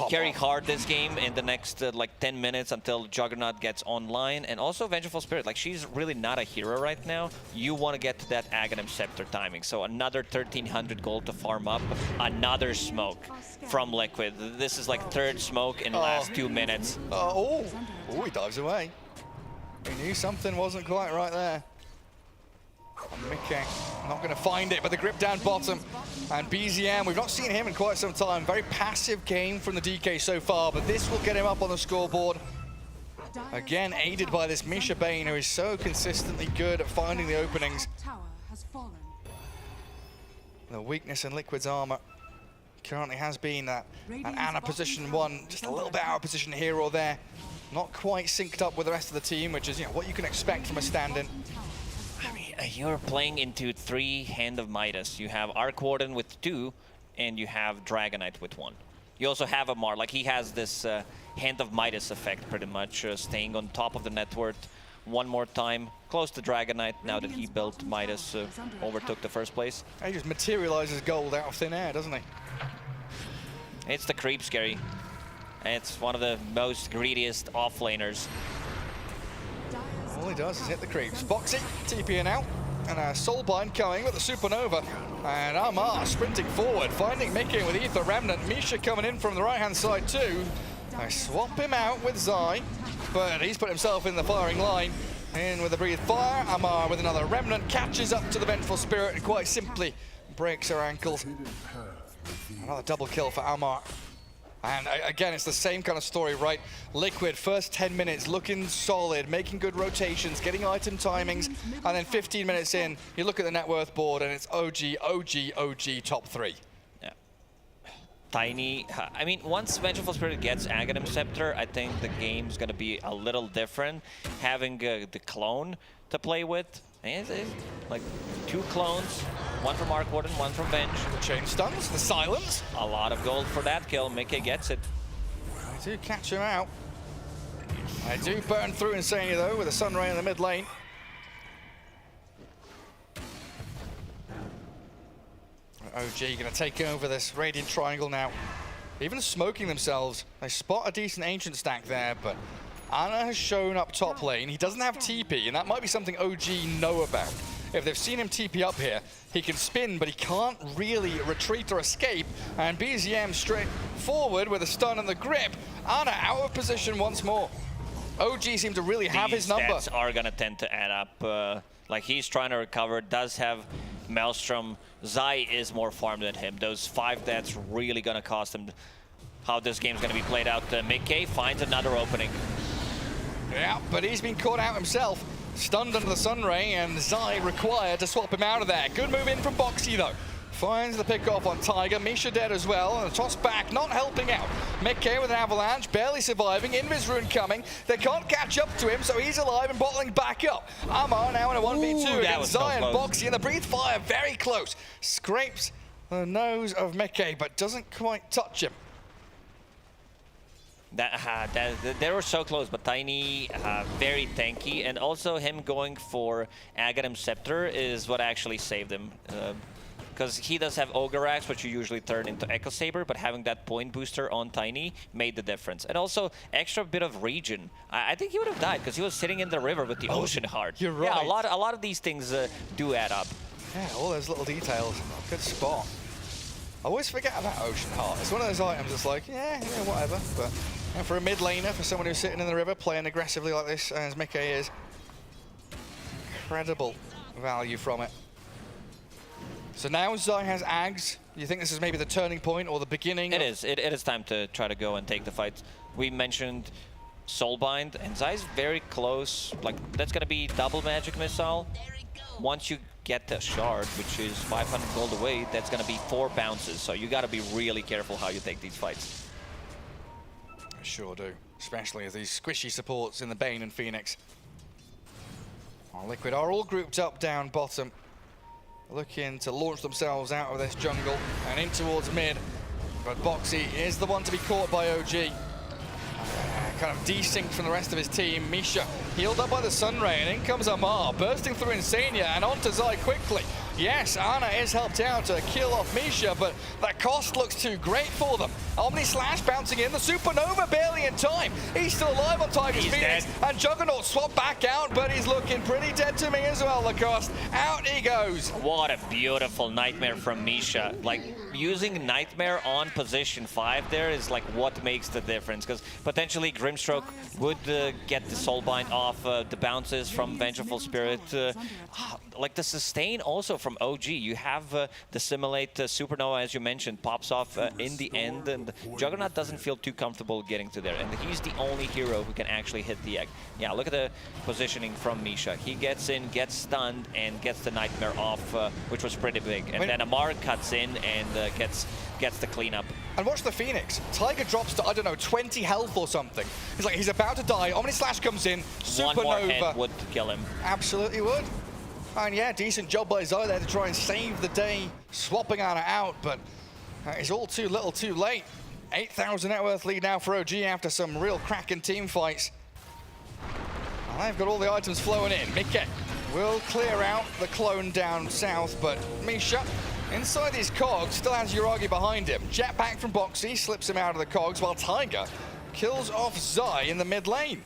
carry hard this game in the next like 10 minutes until Juggernaut gets online. And also Vengeful Spirit, like she's really not a hero right now. You want to get to that Aghanim Scepter timing. So another 1300 gold to farm up, another smoke from Liquid. This is like third smoke in the last 2 minutes. Oh, he dives away. He knew something wasn't quite right there. Mickey not going to find it, but the grip down bottom. And BZM, we've not seen him in quite some time. Very passive game from the DK so far, but this will get him up on the scoreboard. Again, aided by this Misha Bane, who is so consistently good at finding the openings. The weakness in Liquid's armor currently has been that Ana position 1, just a little bit out of position here or there. Not quite synced up with the rest of the team, which is what you can expect from a stand-in. You're playing into 3 Hand of Midas. You have Arc Warden with 2, and you have Dragonite with 1. You also have Amar, like he has this Hand of Midas effect pretty much, staying on top of the net worth one more time, close to Dragonite, now that he built Midas, overtook the first place. He just materializes gold out of thin air, doesn't he? It's the creep, Scary. It's one of the most greediest offlaners. All he does is hit the creeps. Boxy TPing out, and a Soulbind coming with the Supernova. And Amar sprinting forward, finding Mickey with Ether Remnant. Misha coming in from the right-hand side too. They swap him out with Zai, but he's put himself in the firing line. In with a breathe fire, Amar with another remnant catches up to the Vengeful Spirit and quite simply breaks her ankles. Another double kill for Amar. And again, it's the same kind of story, right? Liquid, first 10 minutes, looking solid, making good rotations, getting item timings, and then 15 minutes in, you look at the net worth board and it's OG, top 3. Yeah. Tiny, I mean, once Vengeful Spirit gets Aghanim Scepter, I think the game's gonna be a little different. Having the clone to play with, it's like 2 clones, one from Arc Warden, one from Venge. The chain stuns, the silence. A lot of gold for that kill. Mickey gets it. They do catch him out. They do burn through Insania though with a Sunray in the mid lane. OG gonna take over this Radiant Triangle now. Even smoking themselves. They spot a decent Ancient stack there, but Ana has shown up top lane. He doesn't have TP, and that might be something OG know about. If they've seen him TP up here, he can spin, but he can't really retreat or escape. And BZM straight forward with a stun and the grip. Ana out of position once more. OG seemed to really have his number. These stats are gonna tend to add up. Like he's trying to recover, does have Maelstrom. Zai is more farmed than him. Those 5 deaths really gonna cost him how this game's gonna be played out. Mickey finds another opening. Yeah, but he's been caught out himself. Stunned under the Sunray, and Zai required to swap him out of there. Good move in from Boxy, though. Finds the pick off on Tiger. Misha dead as well, and a toss back, not helping out. Mickey with an avalanche, barely surviving. Invis rune coming. They can't catch up to him, so he's alive and bottling back up. Amar now in a 1v2 against Zai and Boxy, and the breathe fire very close. Scrapes the nose of Mickey, but doesn't quite touch him. They were so close, but Tiny very tanky, and also him going for Aghanim Scepter is what actually saved him. Because he does have Ogre Axe, which you usually turn into Echo Saber, but having that point booster on Tiny made the difference. And also, extra bit of regen. I think he would have died, because he was sitting in the river with the Ocean Heart. You're right. Yeah, a lot of these things do add up. Yeah, all those little details. Good spot. I always forget about Ocean Heart. It's one of those items that's like, yeah, whatever. But for a mid laner, for someone who's sitting in the river playing aggressively like this, as Mickey is, incredible value from it. So now Zai has Ags. You think this is maybe the turning point or the beginning? It is. It is time to try to go and take the fight. We mentioned Soulbind, and Zai's very close. Like, that's going to be double magic missile. Once you get the shard, which is 500 gold away, that's going to be 4 bounces. So you got to be really careful how you take these fights. I sure do. Especially as these squishy supports in the Bane and Phoenix. Liquid are all grouped up down bottom, looking to launch themselves out of this jungle and in towards mid. But Boxy is the one to be caught by OG. Kind of desynced from the rest of his team. Misha healed up by the Sunray, and in comes Amar, bursting through Insania and onto Zai quickly. Yes, Ana is helped out to kill off Misha, but that cost looks too great for them. Omni Slash bouncing in, the Supernova barely in time. He's still alive on Tiger's Phoenix, and Juggernaut swapped back out, but he's looking pretty dead to me as well, Lacoste. Out he goes. What a beautiful Nightmare from Misha. Like, using Nightmare on position 5 there is like what makes the difference, because potentially Grimstroke would get the Soulbind off the bounces from Vengeful Spirit. Like the sustain also from OG. You have the Simulate Supernova, as you mentioned, pops off in the end, and Juggernaut doesn't feel too comfortable getting to there, and he's the only hero who can actually hit the egg. Yeah, look at the positioning from Misha. He gets in, gets stunned, and gets the Nightmare off, which was pretty big. And then Amar cuts in and gets the cleanup. And watch the Phoenix. Tiger drops to, I don't know, 20 health or something. He's like, he's about to die. Omni Slash comes in. Supernova. One more hit would kill him. Absolutely would. And yeah, decent job by Zai there to try and save the day, swapping Ana out, but it's all too little too late. 8,000 net worth lead now for OG after some real cracking team fights. And they've got all the items flowing in. Mickey will clear out the clone down south, but Misha, inside these cogs, still has Uragi behind him. Jetpack from Boxy slips him out of the cogs, while Tiger kills off Zai in the mid lane.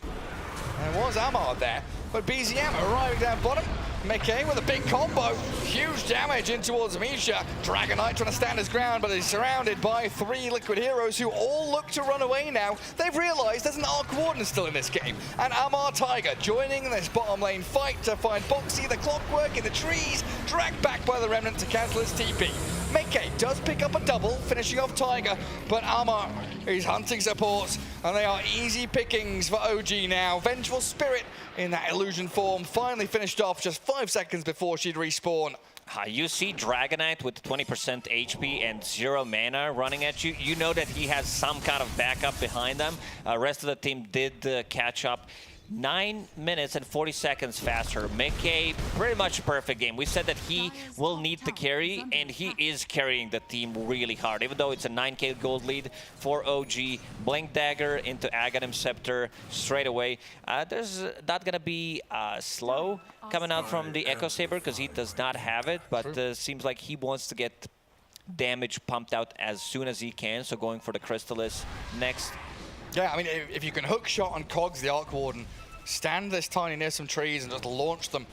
There was Amar there, but BZM arriving down bottom. Mickey with a big combo. Huge damage in towards Misha. Dragon Knight trying to stand his ground, but he's surrounded by 3 Liquid heroes who all look to run away now. They've realized there's an Arc Warden still in this game. And Amar Tiger joining this bottom lane fight to find Boxy, the Clockwork in the trees, dragged back by the Remnant to cancel his TP. Meke does pick up a double, finishing off Tiger, but Amar is hunting supports, and they are easy pickings for OG now. Vengeful Spirit in that illusion form finally finished off just 5 seconds before she'd respawn. You see Dragon Knight with 20% HP and 0 mana running at you. You know that he has some kind of backup behind them. Rest of the team did catch up. 9 minutes and 40 seconds faster. Mickey, pretty much a perfect game. We said that he will need the carry, and he is carrying the team really hard. Even though it's a 9k gold lead for OG. Blink Dagger into Aghanim Scepter straight away. There's not going to be slow coming out from the Echo Saber because he does not have it, but seems like he wants to get damage pumped out as soon as he can, so going for the Crystallis next. Yeah, I mean, if you can hook shot on Cogs, the Arc Warden, stand this tiny near some trees and just launch them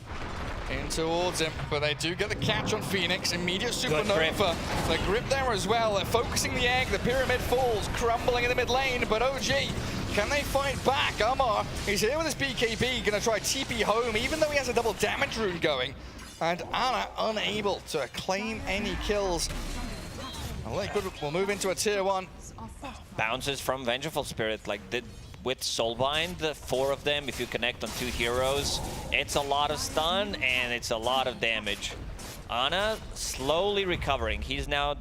in towards him. But they do get the catch on Phoenix. Immediate Supernova. The grip there as well. They're focusing the egg. The pyramid falls, crumbling in the mid lane. But OG, can they fight back? Amar, he's here with his BKB, going to try TP home, even though he has a double damage rune going. And Anna unable to claim any kills. Liquid will move into a tier 1. Bounces from Vengeful Spirit, like with Soulbind, 4 of them, if you connect on 2 heroes, it's a lot of stun and it's a lot of damage. Ana slowly recovering. He's now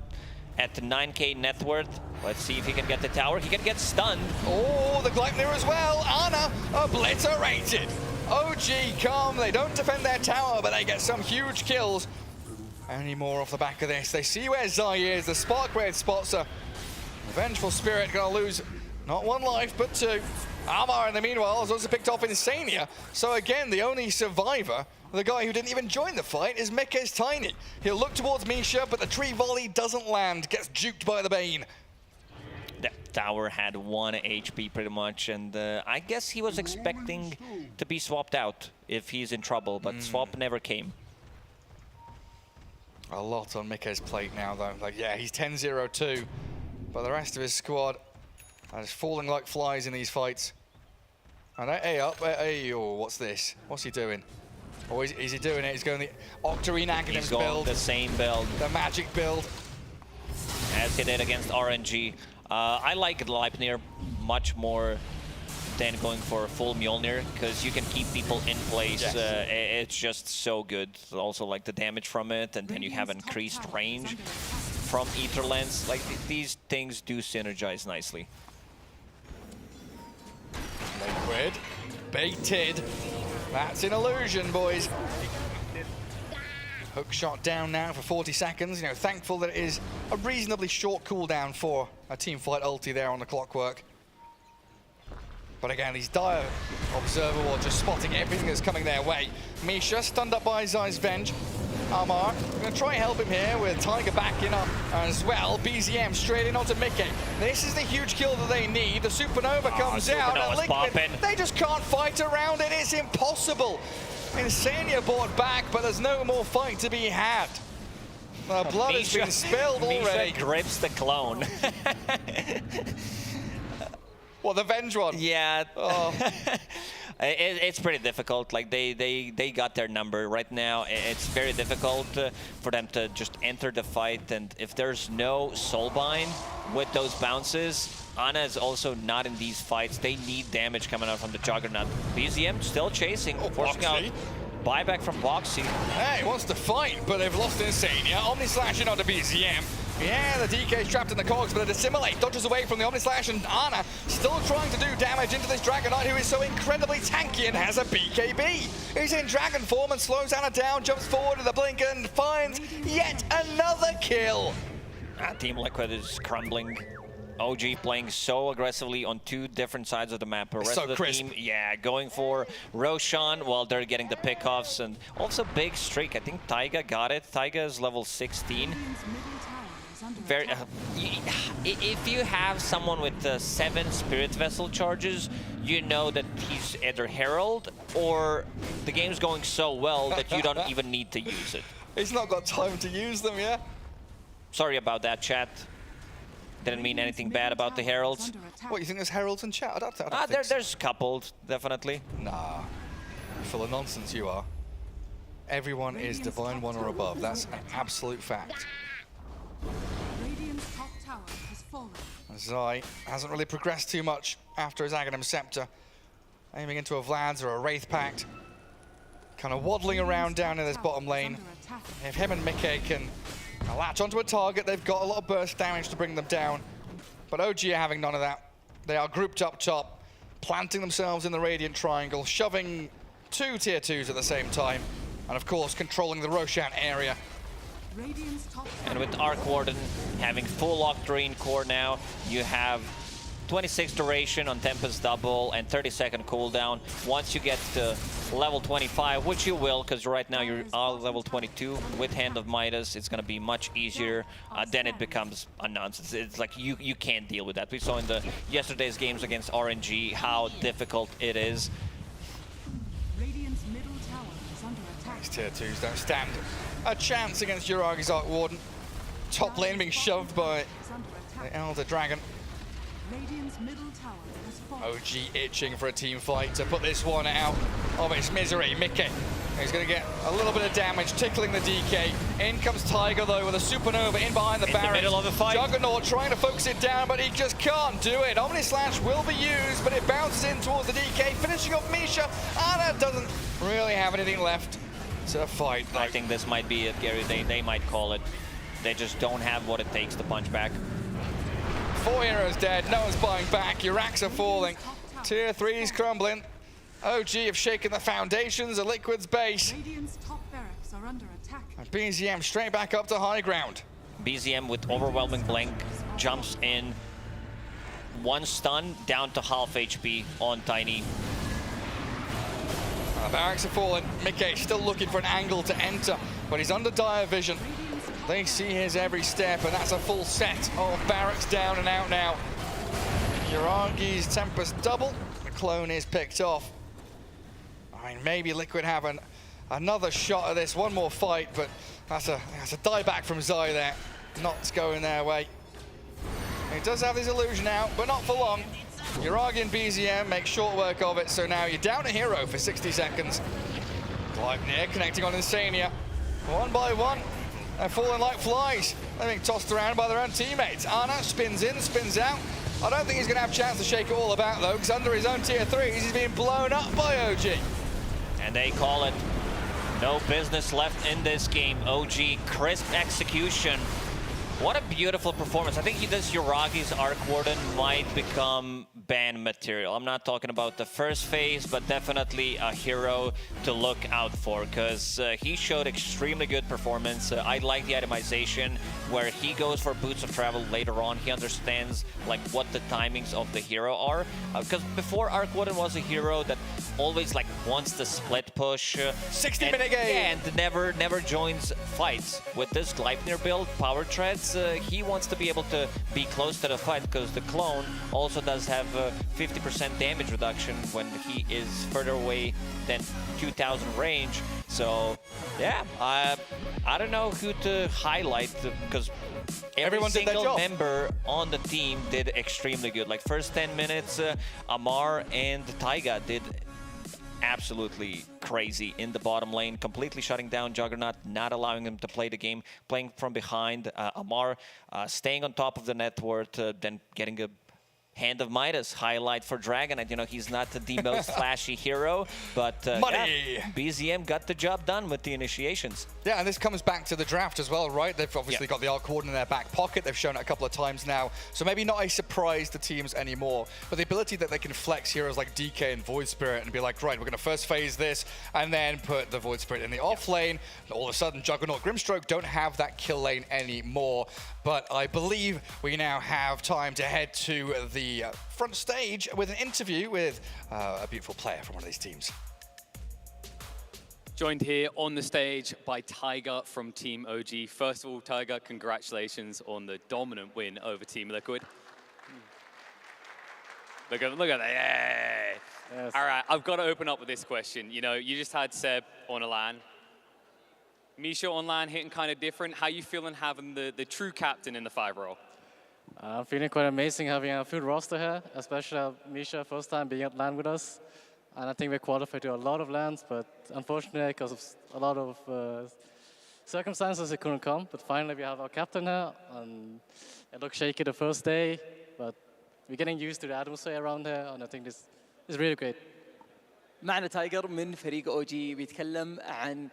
at the 9k net worth. Let's see if he can get the tower. He can get stunned. Oh, the Gleipnir as well. Ana obliterated. OG calm. They don't defend their tower, but they get some huge kills. Any more off the back of this? They see where Zai is. The Spark Blade spots her. The Vengeful Spirit gonna lose not 1 life, but 2. Amar, in the meanwhile, has also picked off Insania. So again, the only survivor, the guy who didn't even join the fight, is Mike's Tiny. He'll look towards Misha, but the tree volley doesn't land. Gets juked by the Bane. That tower had 1 HP pretty much, and I guess he was expecting to be swapped out if he's in trouble, but swap never came. A lot on Mike's plate now, though. Like, yeah, he's 10-0-2. But the rest of his squad is falling like flies in these fights. And hey, oh, what's this? What's he doing? Or is he doing it? He's going the Octarine Aghanim's build. He's going the same build. The magic build. As he did against RNG. I like Gleipnir much more than going for a full Mjolnir, because you can keep people in place. Yes. It's just so good. Also like the damage from it, and then you have increased range from Ether Lens. Like these things do synergize nicely. Liquid, baited. That's an illusion, boys. Hook shot down now for 40 seconds. You know, thankful that it is a reasonably short cooldown for a teamfight ulti there on the Clockwork. But again, these dire Observer Ward just spotting everything that's coming their way. Misha stunned up by Zai's Venge. Amar, we're going to try and help him here with Tiger back in as well. BZM straight in onto Mickey. This is the huge kill that they need. The Supernova comes out. And Liquid, they just can't fight around it. It's impossible. Insania bought back, but there's no more fight to be had. The blood has been spilled already. Misha grips the clone. What, the Venge one? Yeah. Oh. It's pretty difficult. Like they got their number right now. It's very difficult for them to just enter the fight. And if there's no Soulbind with those bounces, Ana is also not in these fights. They need damage coming out from the Juggernaut. BZM still chasing, forcing out buyback from Boxy. Hey, he wants to fight, but they've lost Insania. Omni slashing onto BZM. Yeah, the DK is trapped in the cogs, but the Dissimilate dodges away from the Omnislash, and Ana still trying to do damage into this Dragon Knight, who is so incredibly tanky and has a BKB. He's in Dragon form and slows Ana down, jumps forward with a blink and finds yet another kill. Team Liquid is crumbling. OG playing so aggressively on 2 different sides of the map. The rest of the team, yeah, going for Roshan while they're getting the pickoffs, and also big streak. I think Taiga got it. Taiga is level 16. very. If you have someone with 7 Spirit Vessel charges, you know that he's either Herald or the game's going so well that you don't even need to use it. He's not got time to use them, yeah? Sorry about that, chat. Didn't mean anything bad about the Heralds. What, you think there's Heralds in chat? I don't think so. There's coupled, definitely. Nah, full of nonsense you are. Everyone is Divine 1 or above. That's an absolute fact. Radiant's top tower has fallen. Zai hasn't really progressed too much after his Aghanim Scepter. Aiming into a Vlad's or a Wraith Pact. Kind of waddling around down in this bottom lane. If him and Mickey can latch onto a target, they've got a lot of burst damage to bring them down. But OG are having none of that. They are grouped up top, planting themselves in the Radiant Triangle, shoving 2 tier 2s at the same time. And of course, controlling the Roshan area. And with Arc Warden having full Octarine core now, you have 26 duration on Tempest Double and 30-second cooldown. Once you get to level 25, which you will, because right now you're level 22 with Hand of Midas, it's going to be much easier. Then it becomes a nonsense. It's like you can't deal with that. We saw in the yesterday's games against RNG how difficult it is. Radiant's middle tower is under attack. These tier 2s don't stand a chance against Yuragi's Arc Warden. Top lane being shoved by the Elder Dragon. Radiant's middle tower has fallen. OG itching for a team fight to put this one out of its misery. Mickey, he's going to get a little bit of damage, tickling the DK. In comes Tiger though with a supernova in behind the barracks. In the middle of the fight. Juggernaut trying to focus it down, but he just can't do it. Omni Slash will be used, but it bounces in towards the DK, finishing off Misha. Ana doesn't really have anything left to fight though. I think this might be it, Gary. They might call it. They just don't have what it takes to punch back. 4 heroes dead, no one's buying back. Your racks are falling. Tier 3's crumbling. OG have shaken the foundations of Liquid's base. Radiant's top barracks are under attack. And BZM straight back up to high ground. BZM with overwhelming blink jumps in. 1 stun down to half HP on Tiny. Barracks are falling. Mickey still looking for an angle to enter, but he's under dire vision. They see his every step, and that's a full set of barracks down and out now. Yuragi's Tempest Double. The clone is picked off. I mean, maybe Liquid have another shot at this, one more fight, but that's a die back from Zai there. Not going their way. He does have his illusion out, but not for long. Yuragi and BZM make short work of it, so now you're down a hero for 60 seconds. Gleipnir connecting on Insania. 1 by 1. They're falling like flies. They're being tossed around by their own teammates. Ana spins in, spins out. I don't think he's going to have a chance to shake it all about, though, because under his own tier 3s, he's being blown up by OG. And they call it no business left in this game. OG, crisp execution. What a beautiful performance. I think this Yuragi's Arc Warden might become ban material. I'm not talking about the first phase, but definitely a hero to look out for, because he showed extremely good performance. I like the itemization where he goes for Boots of Travel later on. He understands like what the timings of the hero are. Because before, Arc Warden was a hero that always like wants the split push. 60-minute game! And never joins fights. With this Gleipnir build, Power Treads, he wants to be able to be close to the fight, because the clone also does have 50% damage reduction when he is further away than 2000 range. So yeah, I don't know who to highlight, because every single member on the team did extremely good. Like first 10 minutes, Amar and Taiga did absolutely crazy in the bottom lane, completely shutting down Juggernaut, not allowing him to play the game, playing from behind. Amar staying on top of the net worth, then getting a Hand of Midas highlight for Dragon. And you know, he's not the most flashy hero, but yeah, BZM got the job done with the initiations. Yeah, and this comes back to the draft as well, right? They've obviously got the Arc Warden in their back pocket. They've shown it a couple of times now. So maybe not a surprise to teams anymore, but the ability that they can flex heroes like DK and Void Spirit and be like, right, we're going to first phase this and then put the Void Spirit in the off lane. All of a sudden, Juggernaut, Grimstroke don't have that kill lane anymore. But I believe we now have time to head to the front stage with an interview with a beautiful player from one of these teams. Joined here on the stage by Tiger from Team OG. First of all, Tiger, congratulations on the dominant win over Team Liquid. Look at that, yay! Yes. All right, I've got to open up with this question. You know, you just had Seb on a LAN. Misha on LAN hitting kind of different. How you feeling having the true captain in the 5 role? I'm feeling quite amazing having a full roster here, especially Misha first time being at LAN with us. And I think we qualified to a lot of LANs, but unfortunately, because of a lot of circumstances, it couldn't come. But finally, we have our captain here, and it looked shaky the first day, but we're getting used to the atmosphere around here, and I think this is really great. معنا تايجر من فريق OG بيتكلم عن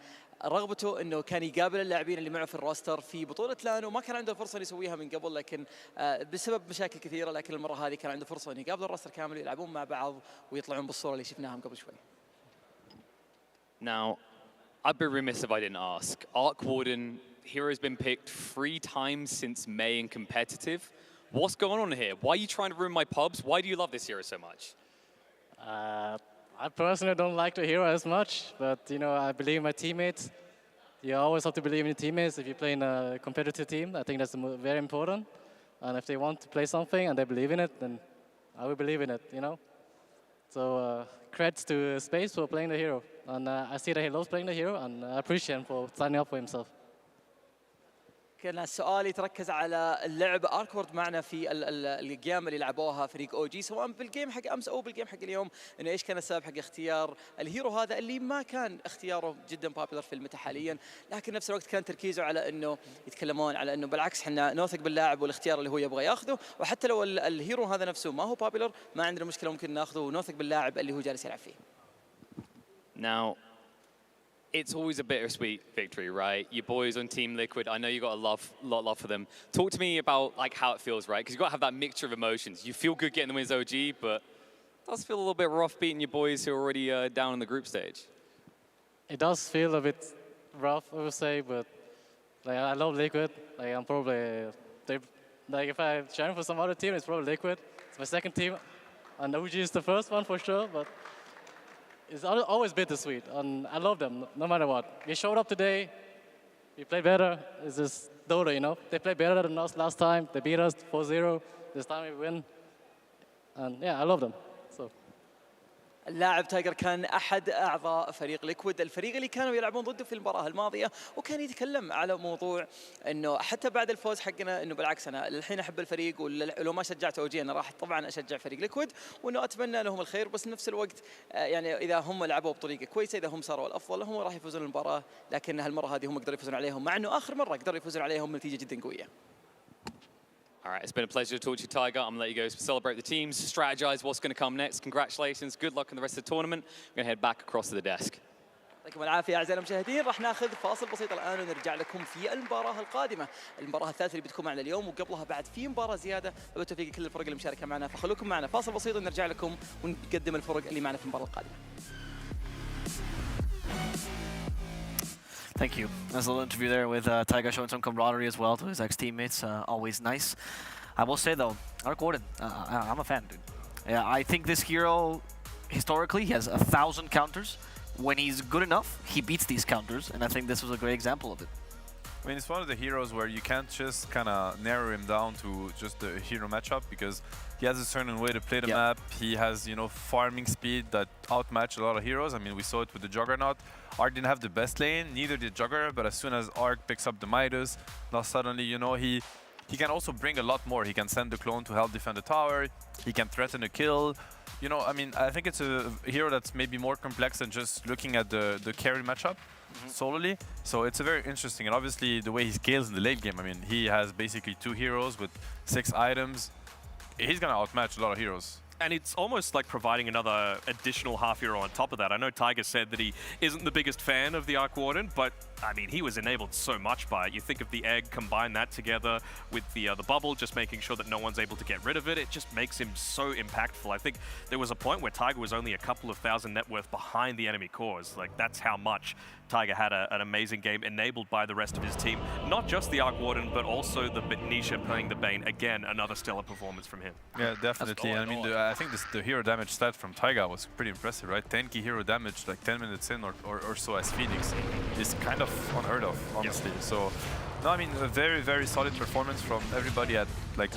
رغبته انه كان يقابل اللاعبين اللي معه في الروستر في بطوله لان وما كان عنده فرصه يسويها من قبل لكن بسبب مشاكل كثيره لكن المره هذه كان عنده فرصه انه يقابل الروستر كامل ويلعبون مع بعض ويطلعون بالصوره اللي شفناهم قبل شوي. Now, I'd be remiss if I didn't ask. Arc Warden, hero's been picked 3 times since May in competitive. What's going on here? Why are you trying to ruin my pubs? Why do you love this hero so much? I personally don't like the hero as much, but you know, I believe in my teammates. You always have to believe in your teammates if you play in a competitive team. I think that's very important. And if they want to play something and they believe in it, then I will believe in it, you know? So credits to Space for playing the hero. And I see that he loves playing the hero, and I appreciate him for standing up for himself. كان السؤال يتركز على اللعب اركورد معنا في الجيم اللي لعبوها فريق او جي سواء بالجيم حق امس او بالجيم حق اليوم انه ايش كان السبب حق اختيار الهيرو هذا اللي ما كان اختياره جدا بابيلر في الميتا حاليا لكن نفس الوقت كان تركيزه على انه يتكلمون على انه بالعكس احنا نوثق باللاعب والاختيار اللي هو يبغى ياخذه وحتى لو الهيرو هذا نفسه ما هو بابيلر ما عندنا مشكله ممكن ناخذه ونوثق باللاعب اللي هو جالس يلعب فيه. Now, it's always a bittersweet victory, right? Your boys on Team Liquid, I know you got a lot of love for them. Talk to me about like how it feels, right? Because you got to have that mixture of emotions. You feel good getting the wins OG, but it does feel a little bit rough beating your boys who are already down in the group stage. It does feel a bit rough, I would say, but like I love Liquid. Like I'm probably like if I'm cheering for some other team, it's probably Liquid. It's my second team, and OG is the first one for sure, but. It's always bittersweet, and I love them, no matter what. We showed up today, we played better. It's just Dota, you know? They played better than us last time. They beat us 4-0. This time we win. And yeah, I love them. So. اللاعب تايجر كان احد اعضاء فريق ليكويد الفريق اللي كانوا يلعبون ضده في المباراه الماضيه وكان يتكلم على موضوع انه حتى بعد الفوز حقنا انه بالعكس انا للحين احب الفريق ولو ما شجعت اوجي انا راح طبعا اشجع فريق ليكويد وانه اتمنى لهم الخير بس نفس الوقت يعني اذا هم لعبوا بطريقه كويسه اذا هم صاروا الافضل هم راح يفوزون المباراه لكن هالمره هذه هم قدروا يفوزون عليهم مع انه اخر مره قدروا يفوزون عليهم نتيجه جدا قويه. All right, it's been a pleasure to talk to you, Tiger. I'm going to let you go celebrate the teams, strategize what's going to come next. Congratulations, good luck in the rest of the tournament. I'm going to head back across to the desk. يعطيكم العافيه اعزائي المشاهدين راح ناخذ فاصل بسيط الان ونرجع لكم في المباراه القادمه المباراه الثالثه اللي بتكون معنا اليوم وقبلها بعد في مباراه زياده وبالتوفيق كل الفرق اللي مشاركه معنا فخلوكم معنا فاصل بسيط ونرجع لكم ونقدم الفرق اللي معنا في المباراه القادمه. Thank you. There's a little interview there with Tiger showing some camaraderie as well to his ex-teammates. Always nice. I will say though, Arc Warden, I'm a fan, dude. Yeah, I think this hero, historically, he has 1,000 counters. When he's good enough, he beats these counters, and I think this was a great example of it. I mean, it's one of the heroes where you can't just kind of narrow him down to just the hero matchup because he has a certain way to play the map. He has, you know, farming speed that outmatch a lot of heroes. I mean, we saw it with the Juggernaut. Arc didn't have the best lane, neither did Jugger, but as soon as Arc picks up the Midas, now suddenly, you know, he can also bring a lot more. He can send the clone to help defend the tower. He can threaten a kill. You know, I mean, I think it's a hero that's maybe more complex than just looking at the carry matchup solely. So it's a very interesting, and obviously the way he scales in the late game. I mean, he has basically 2 heroes with 6 items. He's gonna outmatch a lot of heroes. And it's almost like providing another additional half hero on top of that. I know Tiger said that he isn't the biggest fan of the Arc Warden, but I mean, he was enabled so much by it. You think of the egg, combine that together with the bubble, just making sure that no one's able to get rid of it. It just makes him so impactful. I think there was a point where Tiger was only a couple of thousand net worth behind the enemy cores. Like, that's how much Tiger had an amazing game enabled by the rest of his team. Not just the Arc Warden, but also the Nisha playing the Bane. Again, another stellar performance from him. Yeah, definitely. I mean, I think the hero damage stat from Taiga was pretty impressive, right? 10k hero damage like 10 minutes in or so as Phoenix is kind of unheard of, honestly. So, no, I mean, a very, very solid performance from everybody at like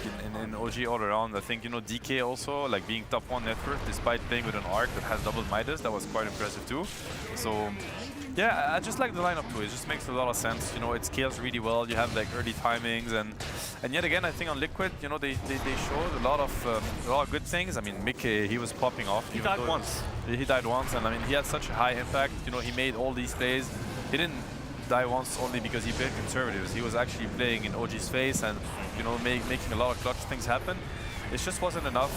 in OG all around. I think, you know, DK also, like being top 1 net worth despite playing with an arc that has double Midas, that was quite impressive too. So, yeah, I just like the lineup too. It just makes a lot of sense. You know, it scales really well. You have like early timings, and yet again, I think on Liquid, you know, they showed a lot of good things. I mean, Mickey, he was popping off. He died once. He died once, and I mean, he had such a high impact. You know, he made all these plays. He didn't die once only because he played conservatives. He was actually playing in OG's face and, you know, making a lot of clutch things happen. It just wasn't enough.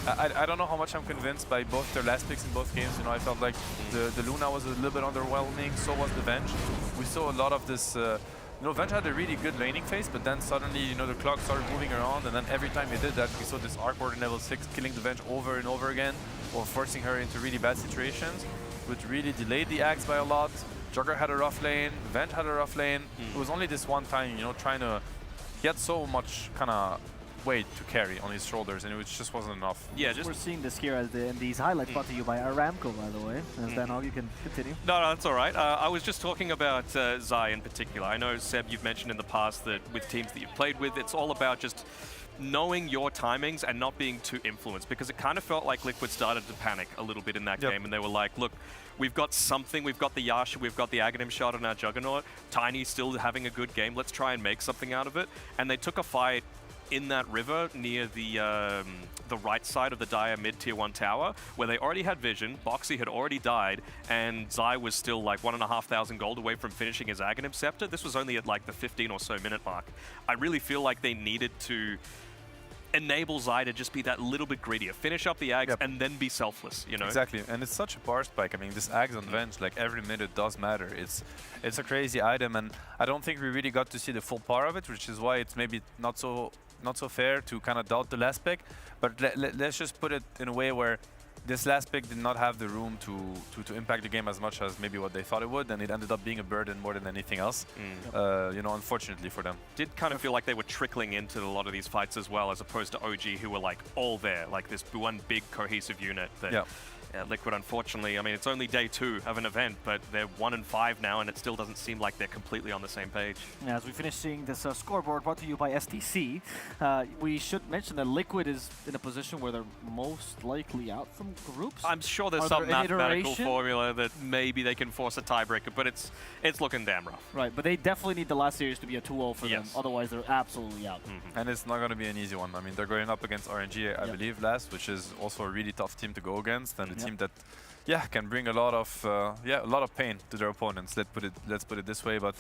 I don't know how much I'm convinced by both their last picks in both games. You know, I felt like the Luna was a little bit underwhelming, so was the Venge. We saw a lot of this, you know, Venge had a really good laning phase, but then suddenly, you know, the clock started moving around, and then every time he did that, we saw this Arc Warden level 6 killing the Venge over and over again, or forcing her into really bad situations, which really delayed the Axe by a lot. Jugger had a rough lane, Venge had a rough lane. It was only this one time, you know, he had so much kind of weight to carry on his shoulders, and it just wasn't enough. Yeah, we're seeing this here in these highlights brought to you by Aramco, by the way. As Danhog, you can continue. No, that's all right. I was just talking about Zai in particular. I know, Seb, you've mentioned in the past that with teams that you've played with, it's all about just knowing your timings and not being too influenced, because it kind of felt like Liquid started to panic a little bit in that game, and they were like, look, we've got something, we've got the Yasha, we've got the Aghanim shot on our Juggernaut, Tiny still having a good game, let's try and make something out of it. And they took a fight in that river near the right side of the Dire mid tier 1 tower, where they already had vision, Boxy had already died, and Zai was still like 1,500 gold away from finishing his Aghanim Scepter. This was only at like the 15 or so minute mark. I really feel like they needed to enable Zai to just be that little bit greedier, finish up the Ags and then be selfless, you know? Exactly, and it's such a bar spike. I mean, this Ags on Venge, like every minute does matter. It's a crazy item, and I don't think we really got to see the full power of it, which is why it's maybe not so fair to kind of doubt the last pick. But let's just put it in a way where this last pick did not have the room to impact the game as much as maybe what they thought it would, and it ended up being a burden more than anything else. You know, unfortunately for them. Did kind of feel like they were trickling into a lot of these fights as well, as opposed to OG, who were like all there, like this one big cohesive unit that Liquid, unfortunately, I mean, it's only day 2 of an event, but they're 1-5 now, and it still doesn't seem like they're completely on the same page. Yeah, as we finish seeing this scoreboard brought to you by STC, we should mention that Liquid is in a position where they're most likely out from groups. I'm sure there's some mathematical formula that maybe they can force a tiebreaker, but it's looking damn rough. Right, but they definitely need the last series to be a 2-0 for them, otherwise they're absolutely out. And it's not going to be an easy one. I mean, they're going up against RNG, I believe, last, which is also a really tough team to go against, and a team that, can bring a lot of pain to their opponents. Let's put it this way. But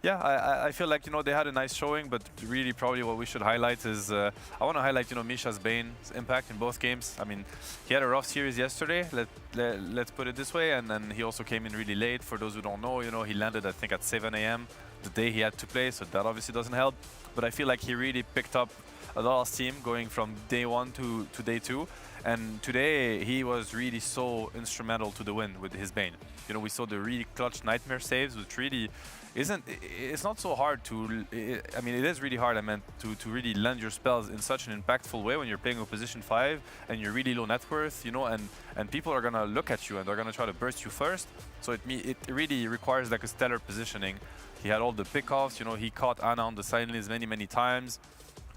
I feel like, you know, they had a nice showing, but really probably what we should highlight is I want to highlight, you know, Misha's Bane's impact in both games. I mean, he had a rough series yesterday. Let's put it this way, and then he also came in really late. For those who don't know, you know, he landed I think at 7 AM the day he had to play, so that obviously doesn't help. But I feel like he really picked up a lot of steam going from day 1 to day 2. And today he was really so instrumental to the win with his Bane. You know, we saw the really clutch Nightmare saves, which really it's not so hard to, I mean, it is really hard, I meant, to really land your spells in such an impactful way when you're playing with position 5 and you're really low net worth, you know, and people are gonna look at you and they're gonna try to burst you first. So it really requires like a stellar positioning. He had all the pickoffs, you know, he caught Ana on the sidelines many times.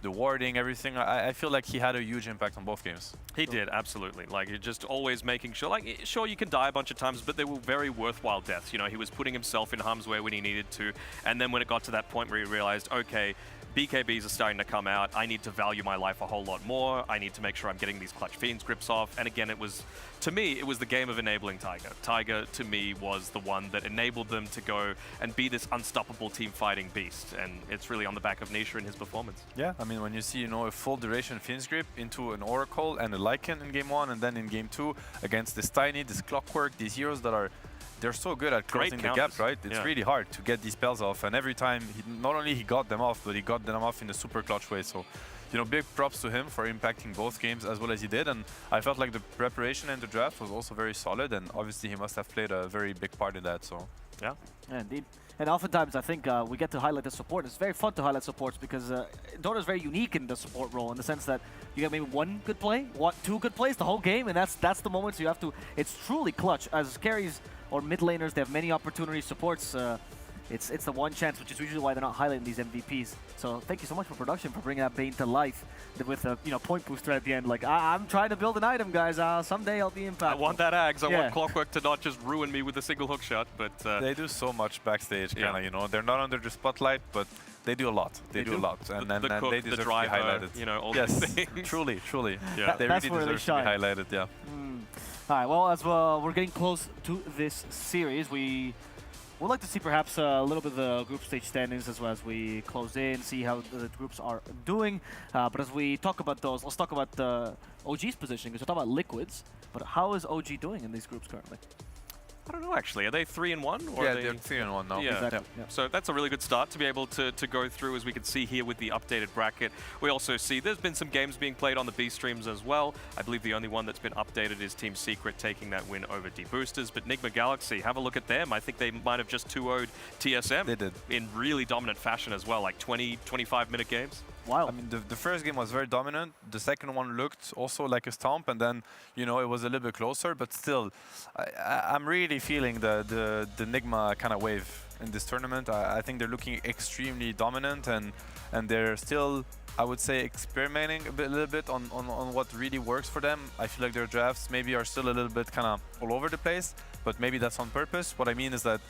The warding, everything. I feel like he had a huge impact on both games. He did, absolutely. Like, you're just always making sure, like, sure, you can die a bunch of times, but they were very worthwhile deaths. You know, he was putting himself in harm's way when he needed to, and then when it got to that point where he realized, okay, BKBs are starting to come out, I need to value my life a whole lot more, I need to make sure I'm getting these clutch Fiends grips off, and again, it was, to me, it was the game of enabling Tiger. Tiger, to me, was the one that enabled them to go and be this unstoppable team fighting beast, and it's really on the back of Nisha and his performance. Yeah, I mean, when you see, you know, a full duration Fiends grip into an Oracle and a Lycan in game 1, and then in game 2, against this Tiny, this Clockwork, these heroes that are, they're so good at closing the gap, right? It's really hard to get these spells off, and every time, not only he got them off, but he got them off in a super clutch way. So, you know, big props to him for impacting both games as well as he did, and I felt like the preparation and the draft was also very solid, and obviously he must have played a very big part in that, so. Yeah, indeed. And oftentimes, I think we get to highlight the support. It's very fun to highlight supports because Dota is very unique in the support role in the sense that you get maybe one good play, two good plays the whole game, and that's the moments you have to. It's truly clutch. As carries or mid laners, they have many opportunities. Supports, it's the one chance, which is usually why they're not highlighting these MVPs. So thank you so much for production for bringing that Bane to life with a point booster at the end. Like I'm trying to build an item, guys. Someday I'll be impactful. I want that Ags. I want Clockwork to not just ruin me with a single hook shot, but they do so much backstage, kind of. You know, they're not under the spotlight, but they do a lot. They do a lot, and the cook, they deserve the driver, to be highlighted. You know, all yes, these things. truly. Yeah, they really deserve to be highlighted. Yeah. All right. Well, as well, we're getting close to this series. We would like to see perhaps a little bit of the group stage standings as well as we close in, see how the groups are doing. But as we talk about those, let's talk about OG's positioning, because we're talking about Liquids. But how is OG doing in these groups currently? I don't know, actually. Are they 3-1? Or yeah, are they... they're 3-1 now. Yeah. Exactly. Yeah. So that's a really good start to be able to go through, as we can see here with the updated bracket. We also see there's been some games being played on the B streams as well. I believe the only one that's been updated is Team Secret taking that win over D-Boosters. But Nigma Galaxy, have a look at them. I think they might have just 2-0'd TSM. They did. In really dominant fashion as well, like 20, 25-minute games. Wow. I mean, the first game was very dominant. The second one looked also like a stomp, and then, you know, it was a little bit closer. But still, I'm really feeling the Nigma kind of wave in this tournament. I think they're looking extremely dominant, and they're still, I would say, experimenting a little bit on what really works for them. I feel like their drafts maybe are still a little bit kind of all over the place, but maybe that's on purpose. What I mean is that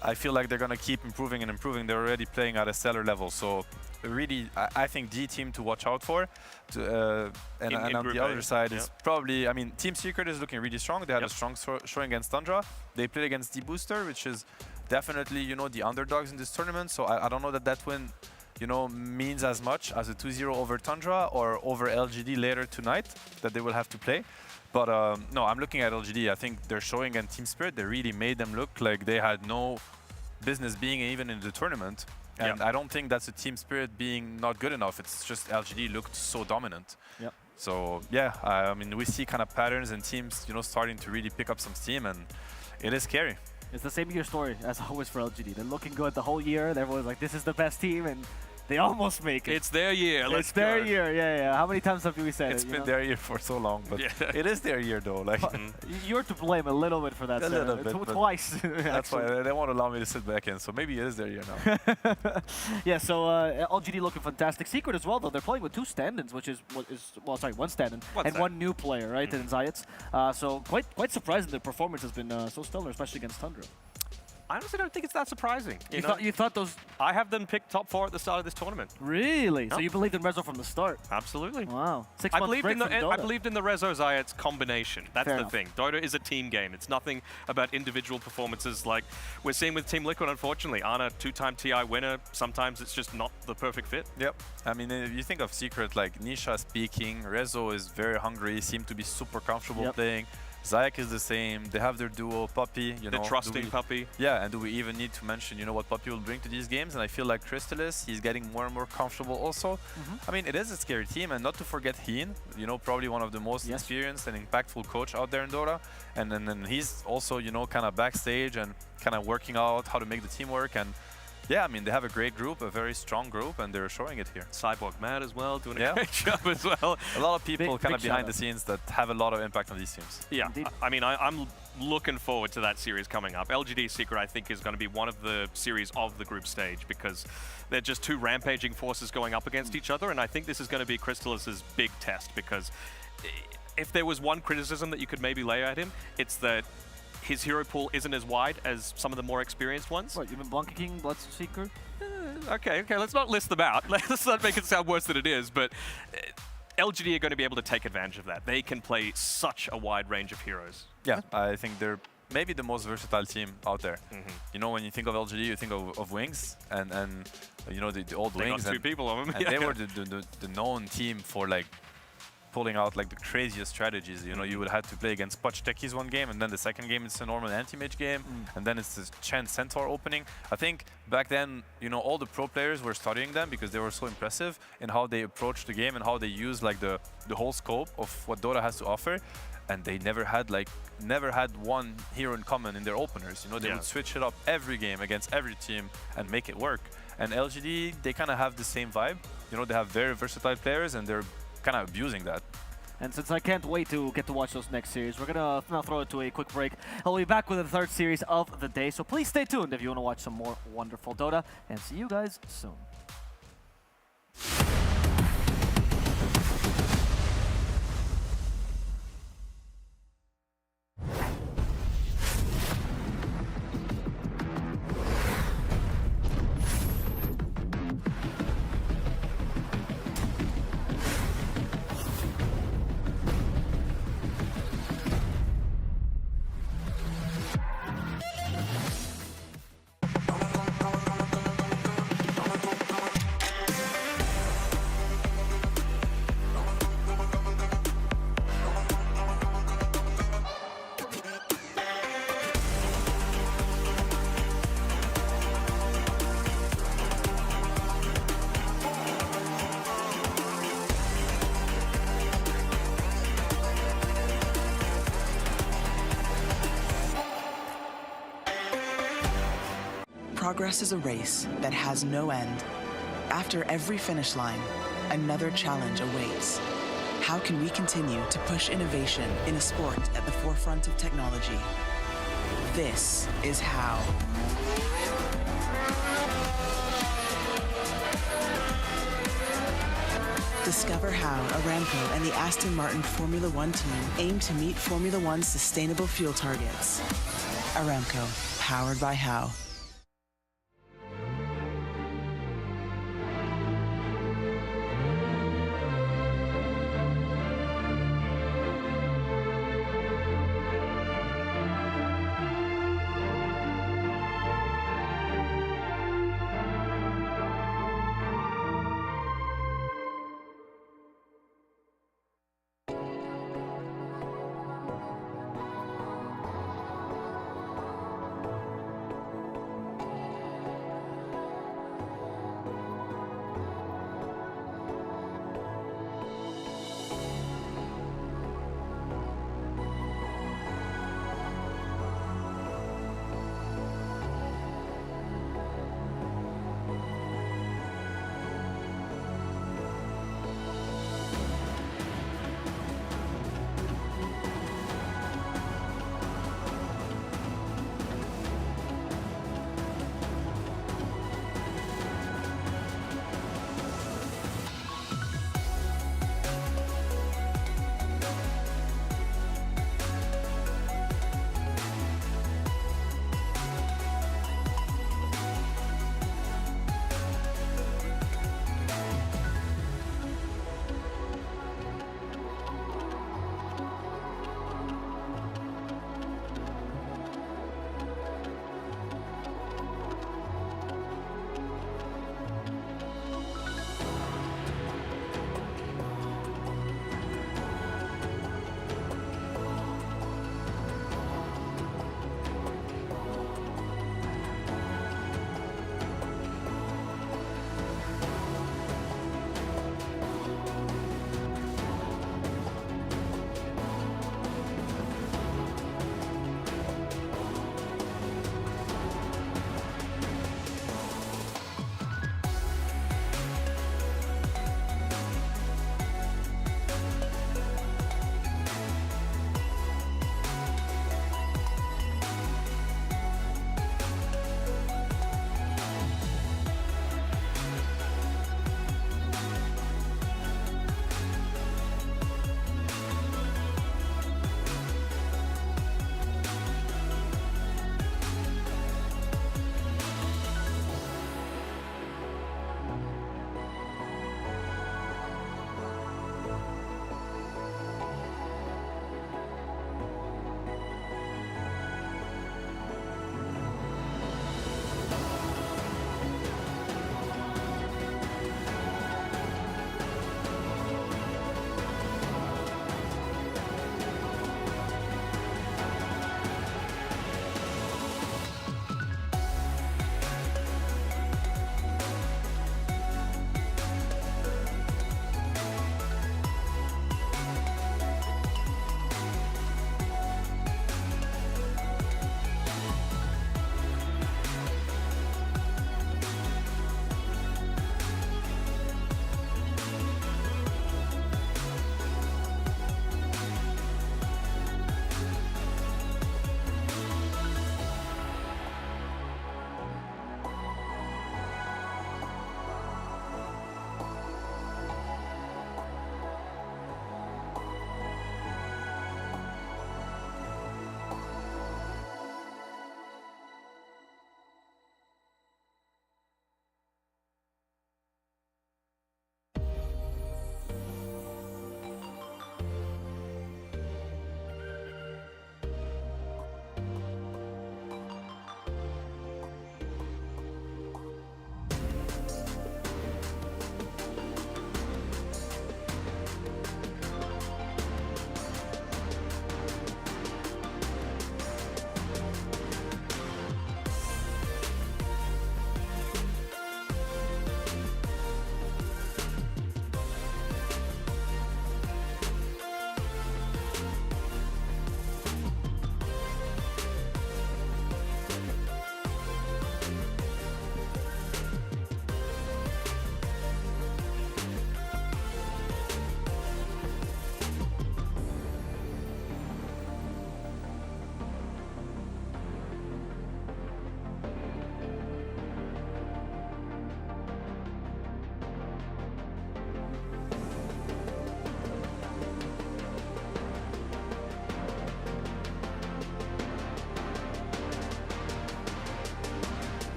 I feel like they're going to keep improving and improving. They're already playing at a stellar level. So really, I think G team to watch out for. And on the other side is probably, I mean, Team Secret is looking really strong. They had a strong showing against Tundra. They played against D-Booster, which is definitely, you know, the underdogs in this tournament. So I don't know that win, you know, means as much as a 2-0 over Tundra or over LGD later tonight that they will have to play. But no, I'm looking at LGD. I think they're showing in Team Spirit, they really made them look like they had no business being even in the tournament. And I don't think that's a Team Spirit being not good enough. It's just LGD looked so dominant. Yep. So yeah, I mean, we see kind of patterns and teams, you know, starting to really pick up some steam, and it is scary. It's the same year story as always for LGD. They're looking good the whole year. Everyone's like, this is the best team, and they almost make it. It's their year. It's their year. Yeah. How many times have we said it? It's been their year for so long, but it is their year though. Like you're to blame a little bit for that. A little bit, twice. That's why they won't allow me to sit back in. So maybe it is their year now. Yeah. So LGD looking fantastic. Secret as well though. They're playing with two stand-ins, which is one stand-in and one new player, right? In Zayats. So quite surprising. Their performance has been so stellar, especially against Tundra. I honestly don't think it's that surprising. You thought those... I have them picked top 4 at the start of this tournament. Really? So you believed in Rezo from the start? Absolutely. Wow. 6 I months believed break in the from Dota. I believed in the Rezo Zayats combination. That's Fair the enough. thing. Dota is a team game. It's nothing about individual performances like we're seeing with Team Liquid, unfortunately. Ana, 2-time TI winner. Sometimes it's just not the perfect fit. Yep. I mean, if you think of Secret, like Nisha speaking, Rezo is very hungry, seem to be super comfortable playing. Zayak is the same. They have their duo, Puppy. You know, the trusting Puppy. Yeah, and do we even need to mention, you know, what Puppy will bring to these games? And I feel like Crystalis, he's getting more and more comfortable also. I mean, it is a scary team, and not to forget Heen, you know, probably one of the most experienced and impactful coach out there in Dota. And then he's also, you know, kind of backstage and kind of working out how to make the team work. And yeah, I mean, they have a great group, a very strong group, and they're showing it here. Cyborg Mad as well, doing a great job as well. A lot of people kind of behind the scenes that have a lot of impact on these teams. Yeah, I mean, I'm looking forward to that series coming up. LGD Secret, I think, is going to be one of the series of the group stage because they're just two rampaging forces going up against each other, and I think this is going to be Crystallis's big test because if there was one criticism that you could maybe lay at him, it's that his hero pool isn't as wide as some of the more experienced ones. What, you've been Blanca King, Bloodseeker? Okay, let's not list them out. Let's not make it sound worse than it is, but LGD are going to be able to take advantage of that. They can play such a wide range of heroes. Yeah, I think they're maybe the most versatile team out there. You know, when you think of LGD, you think of Wings and you know, the old they Wings. Got two people of them. And they were the known team for like pulling out like the craziest strategies. You know, you would have to play against Pudge Techies one game, and then the second game it's a normal anti-mage game, and then it's the Chen Centaur opening. I think back then, you know, all the pro players were studying them because they were so impressive in how they approach the game and how they use like the whole scope of what Dota has to offer. And they never had one hero in common in their openers. You know, they would switch it up every game against every team and make it work. And LGD, they kind of have the same vibe. You know, they have very versatile players and they're kind of abusing that. And since I can't wait to get to watch those next series, we're gonna now throw it to a quick break. I'll be back with the third series of the day, so please stay tuned if you want to watch some more wonderful Dota, and see you guys soon. Progress is a race that has no end. After every finish line, another challenge awaits. How can we continue to push innovation in a sport at the forefront of technology? This is how. Discover how Aramco and the Aston Martin Formula One team aim to meet Formula One's sustainable fuel targets. Aramco, powered by How.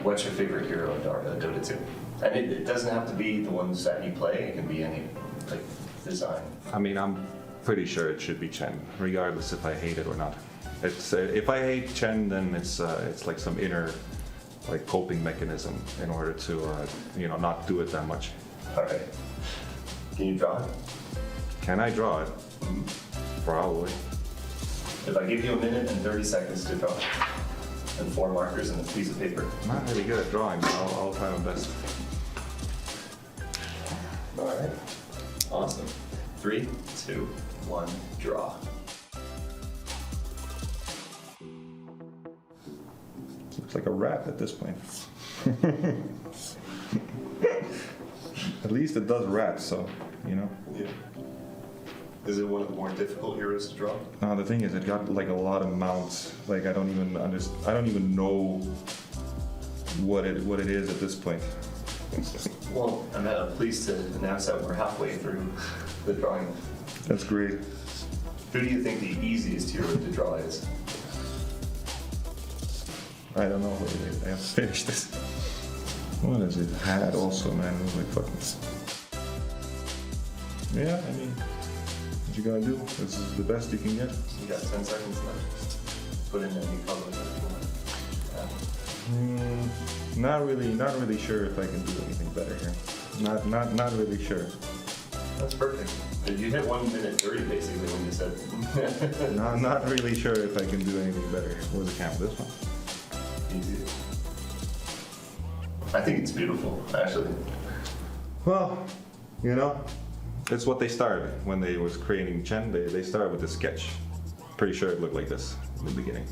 What's your favorite hero in Dota 2? And it doesn't have to be the ones that you play, it can be any like design. I mean, I'm pretty sure it should be Chen, regardless if I hate it or not. It's if I hate Chen, then it's like some inner like coping mechanism in order to not do it that much. All right. Can you draw it? Can I draw it? Probably. If I give you a minute and 30 seconds to draw, and 4 markers and a piece of paper. I'm not really good at drawing, but I'll try my best. All right. Awesome. 3, 2, 1, draw. Looks like a rat at this point. At least it does rat, so, Yeah. Is it one of the more difficult heroes to draw? No, the thing is, it got like a lot of mounts. Like I don't even know what it is at this point. Well, I'm pleased to announce that we're halfway through the drawing. That's great. Who do you think the easiest hero to draw is? I don't know. I have to finish this. What is it? Had also, man. It was like fucking. Yeah, I mean. What you gonna do? This is the best you can get. You got 10 seconds left. Put in any color that you want. Not really sure if I can do anything better here. Not really sure. That's perfect. You hit 1 minute 30 basically when you said. Not really sure if I can do anything better. What was the count? This one? Easy. I think it's beautiful, actually. Well, it's what they started when they was creating Chen. They started with this sketch. Pretty sure it looked like this in the beginning.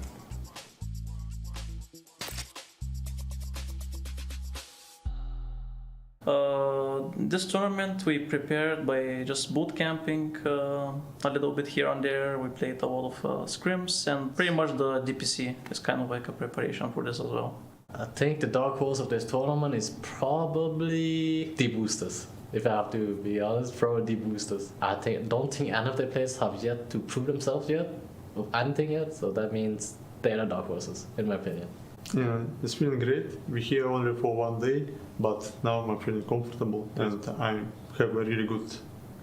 This tournament we prepared by just boot camping a little bit here and there. We played a lot of scrims, and pretty much the DPC is kind of like a preparation for this as well. I think the dark horse of this tournament is probably the boosters. If I have to be honest, probably the boosters. Don't think any of the players have yet to prove themselves yet, of anything yet. So that means they're the dark horses, in my opinion. Yeah, it's feeling great. We're here only for one day, but now I'm feeling comfortable and I have a really good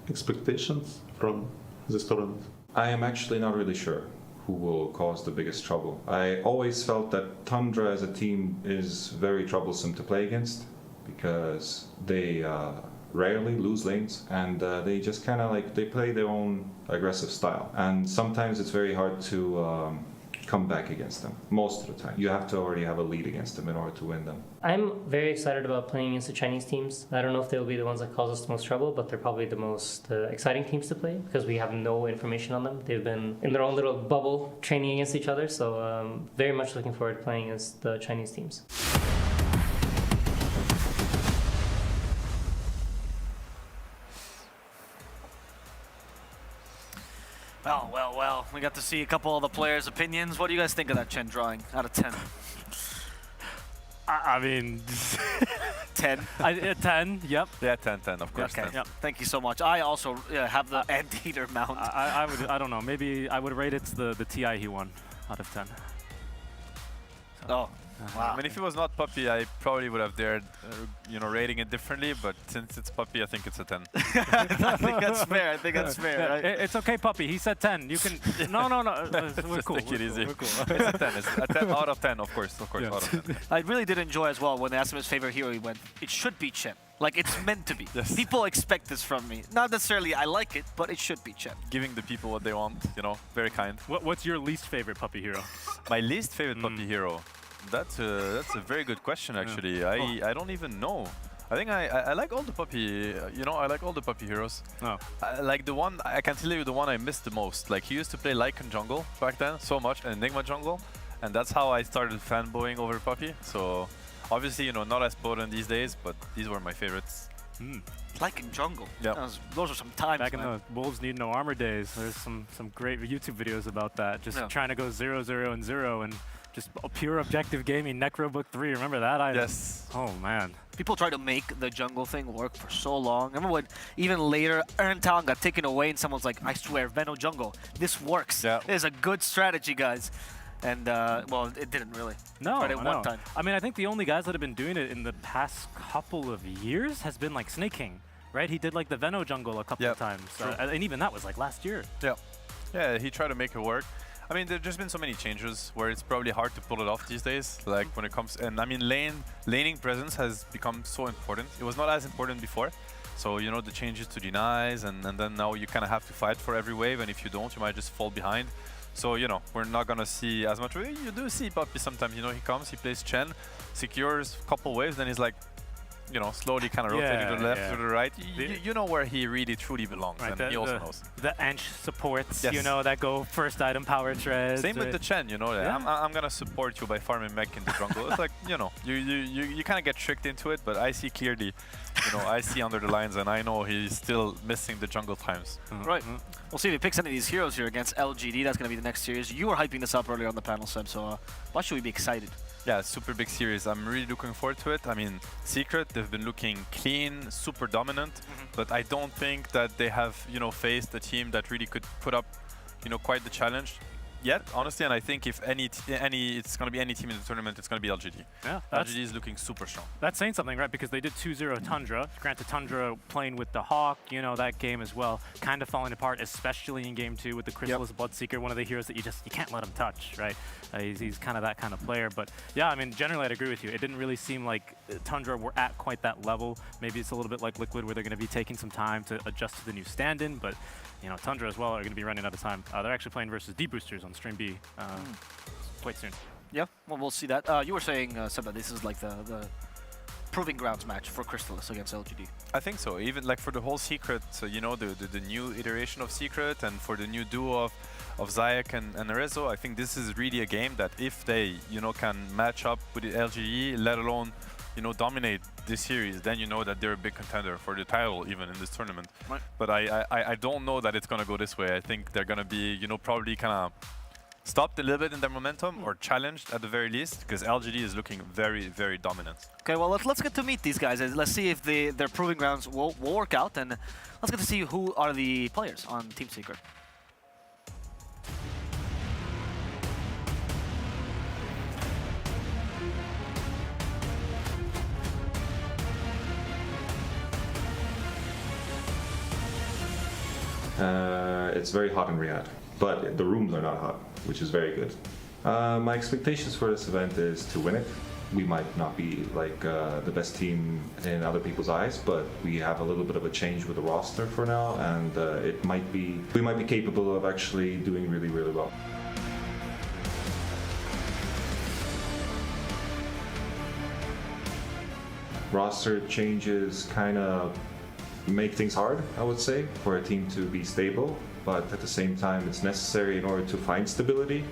expectations from this tournament. I am actually not really sure who will cause the biggest trouble. I always felt that Tundra as a team is very troublesome to play against because they rarely lose lanes and they just kind of like, they play their own aggressive style. And sometimes it's very hard to come back against them. Most of the time. You have to already have a lead against them in order to win them. I'm very excited about playing against the Chinese teams. I don't know if they'll be the ones that cause us the most trouble, but they're probably the most exciting teams to play because we have no information on them. They've been in their own little bubble training against each other, so very much looking forward to playing against the Chinese teams. Well, we got to see a couple of the players' opinions. What do you guys think of that Chen drawing out of 10? I mean, 10? 10, yep. Yeah, 10, of course. Okay, 10. yep. Thank you so much. I also have the Anteater mount. I don't know, maybe I would rate it the TI he won out of 10. Oh. Wow. I mean, if it was not Puppy, I probably would have dared, rating it differently. But since it's Puppy, I think it's a 10. I think that's fair. I think that's fair. Yeah, Right? it's okay, Puppy. He said 10. You can. No. We're cool. Take it easy. We're cool. It's a 10. It's a 10 out of 10, of course. Yeah. Out of 10. I really did enjoy as well when they asked him his favorite hero. He went, "It should be Chen. Like it's meant to be. Yes. People expect this from me. Not necessarily I like it, but it should be Chen." Giving the people what they want. Very kind. What's your least favorite Puppy hero? My least favorite Puppy hero. That's a very good question, actually. I don't even know. I think I like all the Puppy, I like all the Puppy heroes. Oh. Like the one, I can tell you the one I missed the most. Like he used to play Lycan jungle back then so much, and Enigma jungle. And that's how I started fanboying over Puppy. So obviously, not as potent these days, but these were my favorites. Lycan jungle. Yeah. Those are some times, Back in the Wolves Need No Armor days, there's some great YouTube videos about that. Just trying to go 0, 0, and 0 and just pure objective gaming, Necrobook 3, remember that item? Yes. Oh man. People try to make the jungle thing work for so long. Remember when even later Ern Talon got taken away and someone's like, "I swear, Veno jungle, this works. Yeah. This is a good strategy, guys." And well, it didn't really. No, Tried it one time. I mean, I think the only guys that have been doing it in the past couple of years has been like Snake King, right? He did like the Veno jungle a couple of times, and even that was like last year. Yeah, he tried to make it work. I mean, there's just been so many changes where it's probably hard to pull it off these days. Like when it comes, and I mean, laning presence has become so important. It was not as important before. So, the changes to denies, and then now you kind of have to fight for every wave, and if you don't, you might just fall behind. So, we're not going to see as much. You do see Puppy sometimes, he comes, he plays Chen, secures a couple waves, then he's like, slowly kind of rotating to the left, to the right. You know where he really truly belongs, right, and he also knows. The Ench supports, Yes. that go first item power treads. Same with the Chen, I'm gonna support you by farming mech in the jungle. It's like, you kind of get tricked into it, but I see clearly, I see under the lines, and I know he's still missing the jungle times. Right. We'll see if he picks any of these heroes here against LGD. That's going to be the next series. You were hyping this up earlier on the panel, Seb, so why should we be excited? Yeah, super big series. I'm really looking forward to it. I mean, Secret, they've been looking clean, super dominant, but I don't think that they have, faced a team that really could put up, quite the challenge yet, honestly. And I think if it's going to be any team in the tournament, it's going to be LGD. Yeah, LGD is looking super strong. That's saying something, right? Because they did 2-0 Tundra. Granted, Tundra playing with the Hawk, that game as well, kind of falling apart, especially in game 2 with the Chrysalis Bloodseeker, one of the heroes that you can't let him touch, right? He's kind of that kind of player. But yeah, I mean, generally I'd agree with you. It didn't really seem like Tundra were at quite that level. Maybe it's a little bit like Liquid, where they're going to be taking some time to adjust to the new stand-in, but Tundra as well are going to be running out of time. They're actually playing versus D-Boosters on Stream B quite soon. Yeah, well, we'll see that. You were saying, Seb, that this is like the proving grounds match for Chrysalis against LGD. I think so. Even like for the whole Secret, the new iteration of Secret, and for the new duo of Zayak and Arezzo, I think this is really a game that if they, can match up with the LGD, let alone, dominate this series, then that they're a big contender for the title even in this tournament. Right. But I don't know that it's going to go this way. I think they're going to be, probably kind of stopped a little bit in their momentum or challenged at the very least, because LGD is looking very, very dominant. Okay, well, let's get to meet these guys. Let's see if their proving grounds will work out, and let's get to see who are the players on Team Secret. It's very hot in Riyadh, but the rooms are not hot, which is very good. My expectations for this event is to win it. We might not be like the best team in other people's eyes, but we have a little bit of a change with the roster for now, and we might be capable of actually doing really, really well. Roster changes kind of make things hard, I would say, for a team to be stable, but at the same time it's necessary in order to find stability.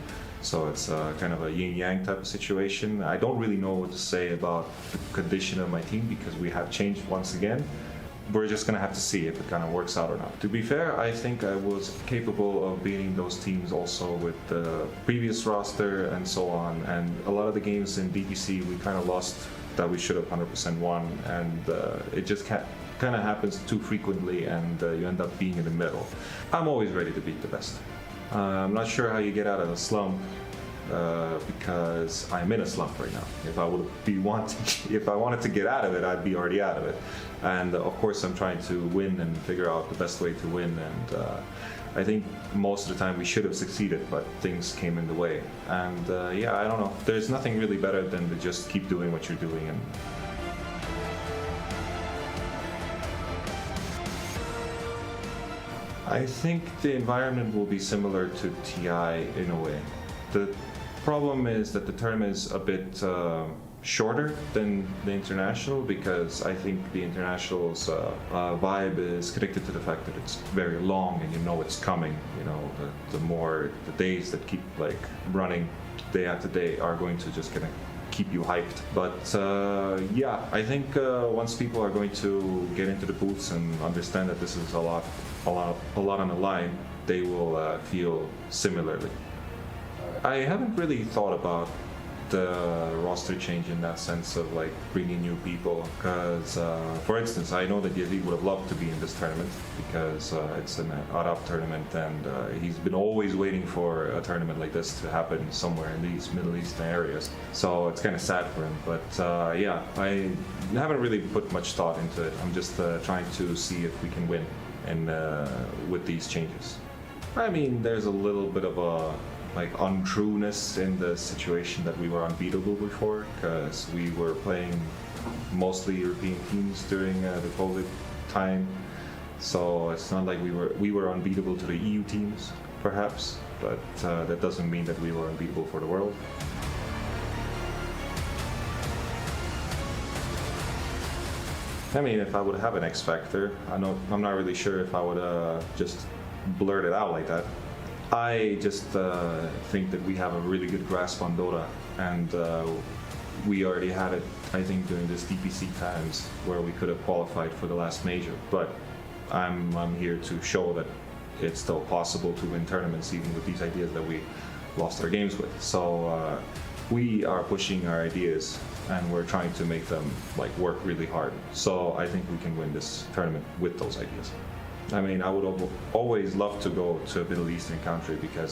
So it's kind of a yin-yang type of situation. I don't really know what to say about the condition of my team because we have changed once again. We're just gonna have to see if it kind of works out or not. To be fair, I think I was capable of beating those teams also with the previous roster and so on. And a lot of the games in DPC we kind of lost that we should have 100% won, and it just kind of happens too frequently, and you end up being in the middle. I'm always ready to beat the best. I'm not sure how you get out of a slump because I'm in a slump right now. If I wanted to get out of it, I'd be already out of it. And of course, I'm trying to win and figure out the best way to win. And I think most of the time we should have succeeded, but things came in the way. And yeah, I don't know. There's nothing really better than to just keep doing what you're doing. And I think the environment will be similar to TI in a way. The problem is that the tournament is a bit shorter than the international, because I think the international's vibe is connected to the fact that it's very long and you know it's coming. You know, the days that keep like running day after day are going to just kind of keep you hyped. But yeah, I think once people are going to get into the booths and understand that this is a lot on the line, they will feel similarly. I haven't really thought about the roster change in that sense of like bringing new people, because for instance, I know that Yazid would have loved to be in this tournament because it's an Arab tournament, and he's been always waiting for a tournament like this to happen somewhere in these Middle Eastern areas. So it's kind of sad for him, but yeah, I haven't really put much thought into it. I'm just trying to see if we can win and with these changes. I mean, there's a little bit of a like untrueness in the situation that we were unbeatable before, because we were playing mostly European teams during the COVID time. So it's not like we were unbeatable to the EU teams, perhaps, but that doesn't mean that we were unbeatable for the world. I mean, if I would have an X Factor, I'm not really sure if I would just blurt it out like that. I just think that we have a really good grasp on Dota, and we already had it, I think, during this DPC times where we could have qualified for the last major. But I'm here to show that it's still possible to win tournaments even with these ideas that we lost our games with. So we are pushing our ideas and we're trying to make them like work really hard. So I think we can win this tournament with those ideas. I mean, I would always love to go to a Middle Eastern country because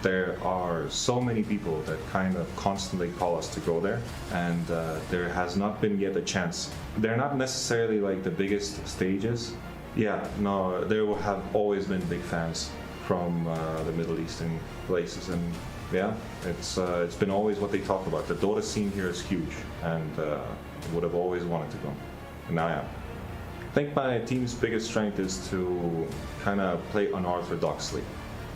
there are so many people that kind of constantly call us to go there, and there has not been yet a chance. They're not necessarily like the biggest stages. Yeah, no, there have always been big fans from the Middle Eastern places, and yeah, it's been always what they talk about. The Dota scene here is huge, and would have always wanted to go, and now I am. I think my team's biggest strength is to kind of play unorthodoxly.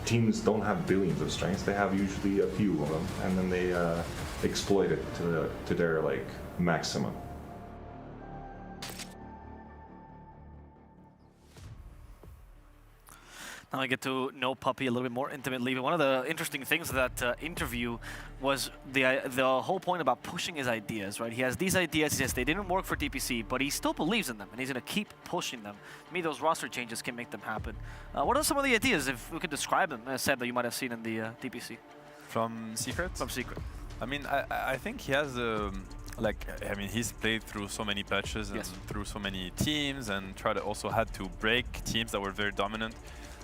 Teams don't have billions of strengths; they have usually a few of them, and then they exploit it to their like maximum. Now I get to know Puppy a little bit more intimately. But one of the interesting things of that interview was the whole point about pushing his ideas, right? He has these ideas, yes, they didn't work for DPC, but he still believes in them, and he's going to keep pushing them. To me, those roster changes can make them happen. What are some of the ideas, if we could describe them, Seb, that you might have seen in the DPC? From Secret? From Secret. I mean, I think he has he's played through so many patches and through so many teams, and also had to break teams that were very dominant.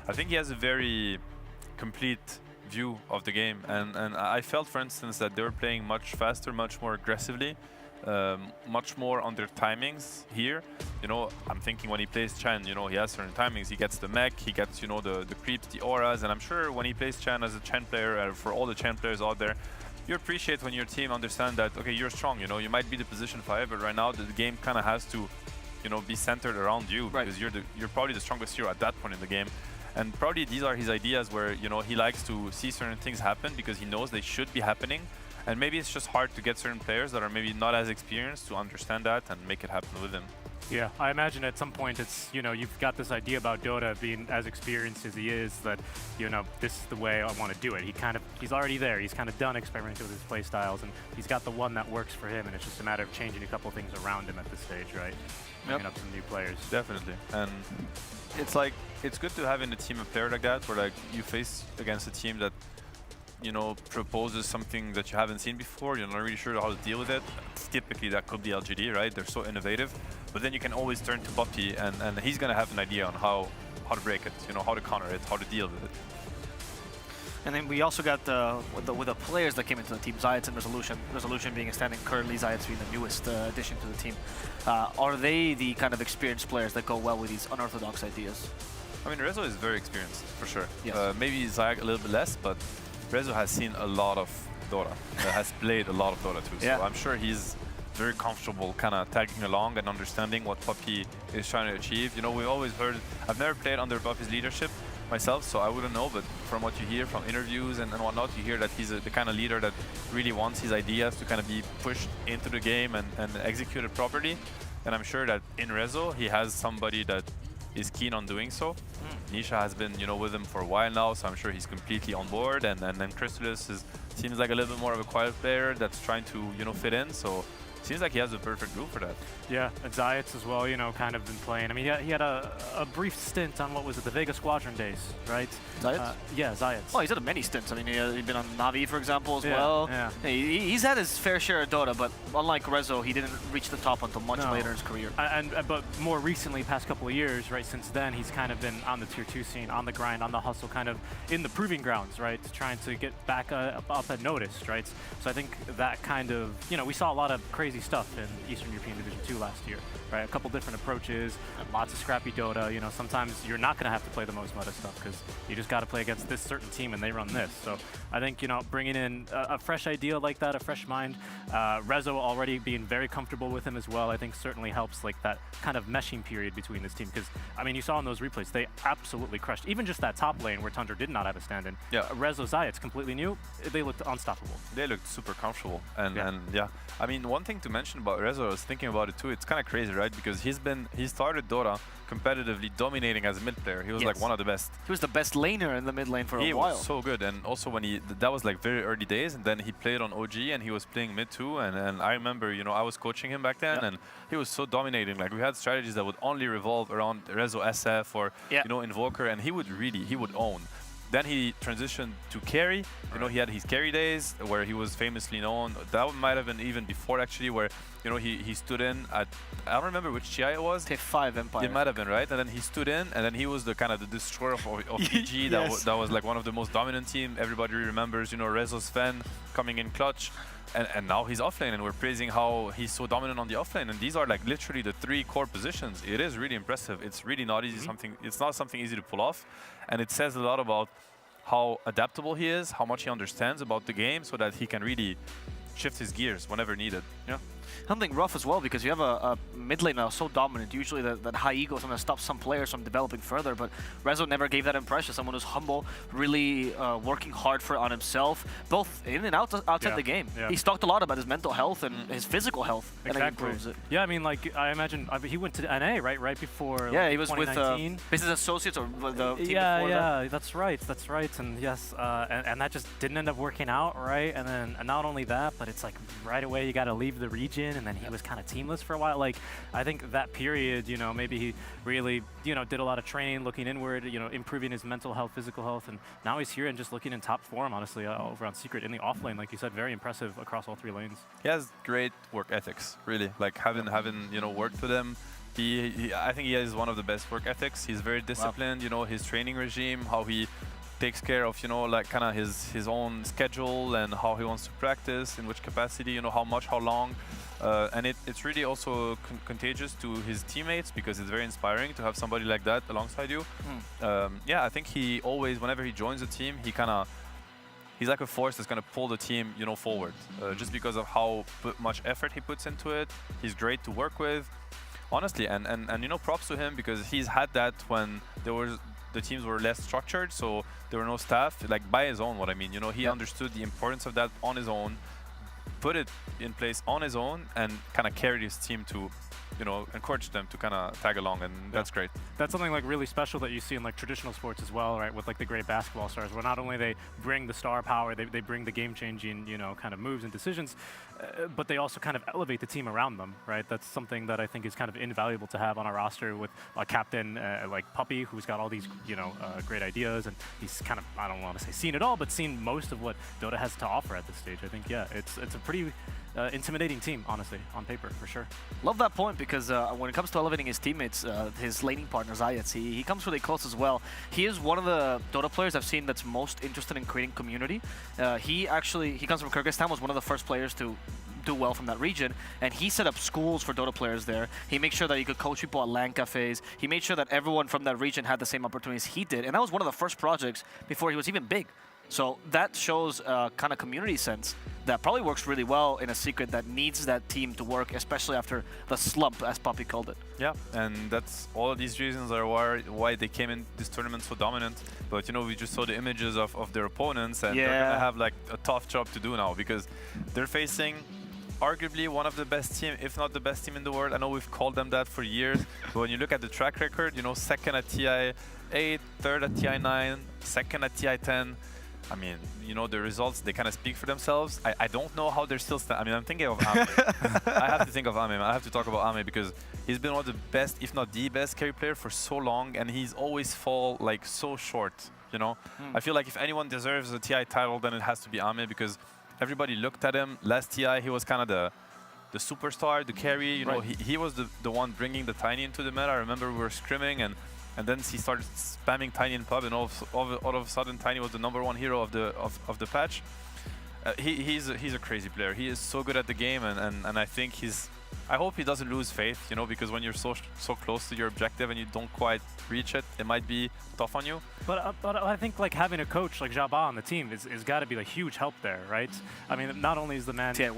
I think he has a very complete view of the game, and I felt, for instance, that they were playing much faster, much more aggressively, much more on their timings here. You know, I'm thinking when he plays Chen, you know, he has certain timings. He gets the mech, he gets, you know, the creeps, the auras, and I'm sure when he plays Chen as a Chen player, for all the Chen players out there, you appreciate when your team understand that, okay, you're strong, you know, you might be the position 5, but right now the game kind of has to, you know, be centered around you, because you're probably the strongest hero at that point in the game. And probably these are his ideas where, you know, he likes to see certain things happen because he knows they should be happening. And maybe it's just hard to get certain players that are maybe not as experienced to understand that and make it happen with him. Yeah, I imagine at some point it's, you know, you've got this idea about Dota being as experienced as he is that, you know, this is the way I want to do it. He's already there. He's kind of done experimenting with his play styles, and he's got the one that works for him, and it's just a matter of changing a couple things around him at this stage, right? Bringing up some new players. Definitely. And it's like, it's good to have in a team a player like that, where like you face against a team that, you know, proposes something that you haven't seen before. You're not really sure how to deal with it. Typically, that could be LGD, right? They're so innovative. But then you can always turn to Puppy, and he's going to have an idea on how to break it, you know, how to counter it, how to deal with it. And then we also got with the players that came into the team, Zayats and Resolution. Resolution being a standing currently, Zayats being the newest addition to the team. Are they the kind of experienced players that go well with these unorthodox ideas? I mean, Rezo is very experienced, for sure. Yes. Maybe Zayak a little bit less, but Rezo has seen a lot of Dota, has played a lot of Dota too, so I'm sure he's very comfortable kind of tagging along and understanding what Puppy is trying to achieve. You know, we've always heard, I've never played under Puppy's leadership myself, so I wouldn't know, but from what you hear from interviews and whatnot, you hear that he's the kind of leader that really wants his ideas to kind of be pushed into the game and executed properly. And I'm sure that in Rezo, he has somebody that is keen on doing so. Nisha has been, you know, with him for a while now, so I'm sure he's completely on board. And then Crystallis seems like a little bit more of a quiet player that's trying to, you know, fit in. So seems like he has the perfect group for that. Yeah, and Zayats as well, you know, kind of been playing. I mean, he had a brief stint on, what was it, the Vega Squadron days, right? Zayats? Yeah, Zayats. Oh, he's had many stints. I mean, he's been on Navi, for example, as well. Yeah. He's had his fair share of Dota, but unlike Rezo, he didn't reach the top until much later in his career. But more recently, past couple of years, right, since then, he's kind of been on the Tier 2 scene, on the grind, on the hustle, kind of in the proving grounds, right, trying to get back up and noticed, right? So I think that kind of, you know, we saw a lot of crazy stuff in Eastern European Division 2 last year, right? A couple different approaches, lots of scrappy Dota. You know, sometimes you're not going to have to play the most meta stuff because you just got to play against this certain team and they run this. So I think, you know, bringing in a fresh idea like that, a fresh mind, Rezo already being very comfortable with him as well, I think certainly helps like that kind of meshing period between this team. Because, I mean, you saw in those replays, they absolutely crushed. Even just that top lane where Tundra did not have a stand-in. Yeah. Rezo Zayats completely new. They looked unstoppable. They looked super comfortable. And yeah, I mean, one thing to mention about Rezo, I was thinking about it too, it's kind of crazy, right? Because he started Dota competitively dominating as a mid player. He was like one of the best. He was the best laner in the mid lane for a while. He was so good, and also when that was like very early days, and then he played on OG and he was playing mid too, and I remember, you know, I was coaching him back then, and he was so dominating. Like we had strategies that would only revolve around Rezo SF or, you know, Invoker, and he would own. Then he transitioned to carry. You know, he had his carry days where he was famously known. That might have been even before actually, where, you know, he stood in at, I don't remember which TI it was. T5 Empire. It might have been, right? And then he stood in, and then he was the kind of the destroyer of PG. That was like one of the most dominant team. Everybody remembers, you know, Rezo Sven coming in clutch. And now he's offlane, and we're praising how he's so dominant on the offlane. And these are like literally the 3 core positions. It is really impressive. It's really not easy. It's not something easy to pull off, and it says a lot about how adaptable he is, how much he understands about the game, so that he can really shift his gears whenever needed. Yeah. Something rough as well, because you have a mid lane now so dominant. Usually that high ego sometimes stops some players from developing further, but Rezo never gave that impression. Someone who's humble, really working hard on himself, both in and outside the game. Yeah. He's talked a lot about his mental health and his physical health, and he improves it. Yeah, I mean, like, I imagine he went to NA, right before he was with Business Associates or the team before that. That's right. And yes, and that just didn't end up working out, right? And then not only that, but it's like right away you got to leave the region, and then he was kind of teamless for a while. Like, I think that period, you know, maybe he really, you know, did a lot of training, looking inward, you know, improving his mental health, physical health, and now he's here and just looking in top form, honestly, over on Secret in the off lane, like you said, very impressive across all 3 lanes. He has great work ethics, really. Like having you know, worked with him, I think he has one of the best work ethics. He's very disciplined. You know, his training regime, how he takes care of, you know, like kind of his own schedule and how he wants to practice, in which capacity, you know, how much, how long. And it's really also contagious to his teammates because it's very inspiring to have somebody like that alongside you. Yeah, I think he always, whenever he joins a team, he's like a force that's going to pull the team, you know, forward. Just because of how much effort he puts into it. He's great to work with, honestly. And you know, props to him because he's had that when the teams were less structured, so there were no staff, like by his own, what I mean. You know, he understood the importance of that on his own, put it in place on his own, and kind of carried his team to, you know, encourage them to kind of tag along, and that's great. That's something like really special that you see in like traditional sports as well, right? With like the great basketball stars, where not only they bring the star power, they bring the game-changing, you know, kind of moves and decisions, but they also kind of elevate the team around them, right? That's something that I think is kind of invaluable to have on a roster with a captain like Puppy, who's got all these, you know, great ideas, and he's kind of, I don't want to say seen it all, but seen most of what Dota has to offer at this stage. I think, yeah, it's a pretty intimidating team, honestly, on paper, for sure. Love that point because when it comes to elevating his teammates, his laning partner, Zayats, he comes really close as well. He is one of the Dota players I've seen that's most interested in creating community. He comes from Kyrgyzstan, was one of the first players to do well from that region, and he set up schools for Dota players there. He made sure that he could coach people at LAN cafes. He made sure that everyone from that region had the same opportunities he did, and that was one of the first projects before he was even big. So that shows a kind of community sense that probably works really well in a secret that needs that team to work, especially after the slump, as Poppy called it. Yeah, and that's all of these reasons are why they came in this tournament so dominant. But you know, we just saw the images of their opponents, and they're gonna have like a tough job to do now because they're facing arguably one of the best team, if not the best team in the world. I know we've called them that for years, but when you look at the track record, you know, second at TI8, third at TI9, second at TI10. I mean, you know, the results, they kind of speak for themselves. I don't know how they're still I mean, I'm thinking of Ame. I have to think of Ame. I have to talk about Ame because he's been one of the best, if not the best carry player for so long, and he's always fall like so short, you know? I feel like if anyone deserves a TI title, then it has to be Ame because everybody looked at him. Last TI, he was kind of the superstar, the carry. You know, he was the one bringing the Tiny into the meta. I remember we were scrimming, and then he started spamming Tiny in pub, and all of a sudden Tiny was the #1 hero of the patch. He's a crazy player. He is so good at the game, and I think I hope he doesn't lose faith, you know, because when you're so close to your objective and you don't quite reach it, it might be tough on you. But I think like having a coach like Jabba on the team is got to be a huge help there, right? I mean, not only is the man TI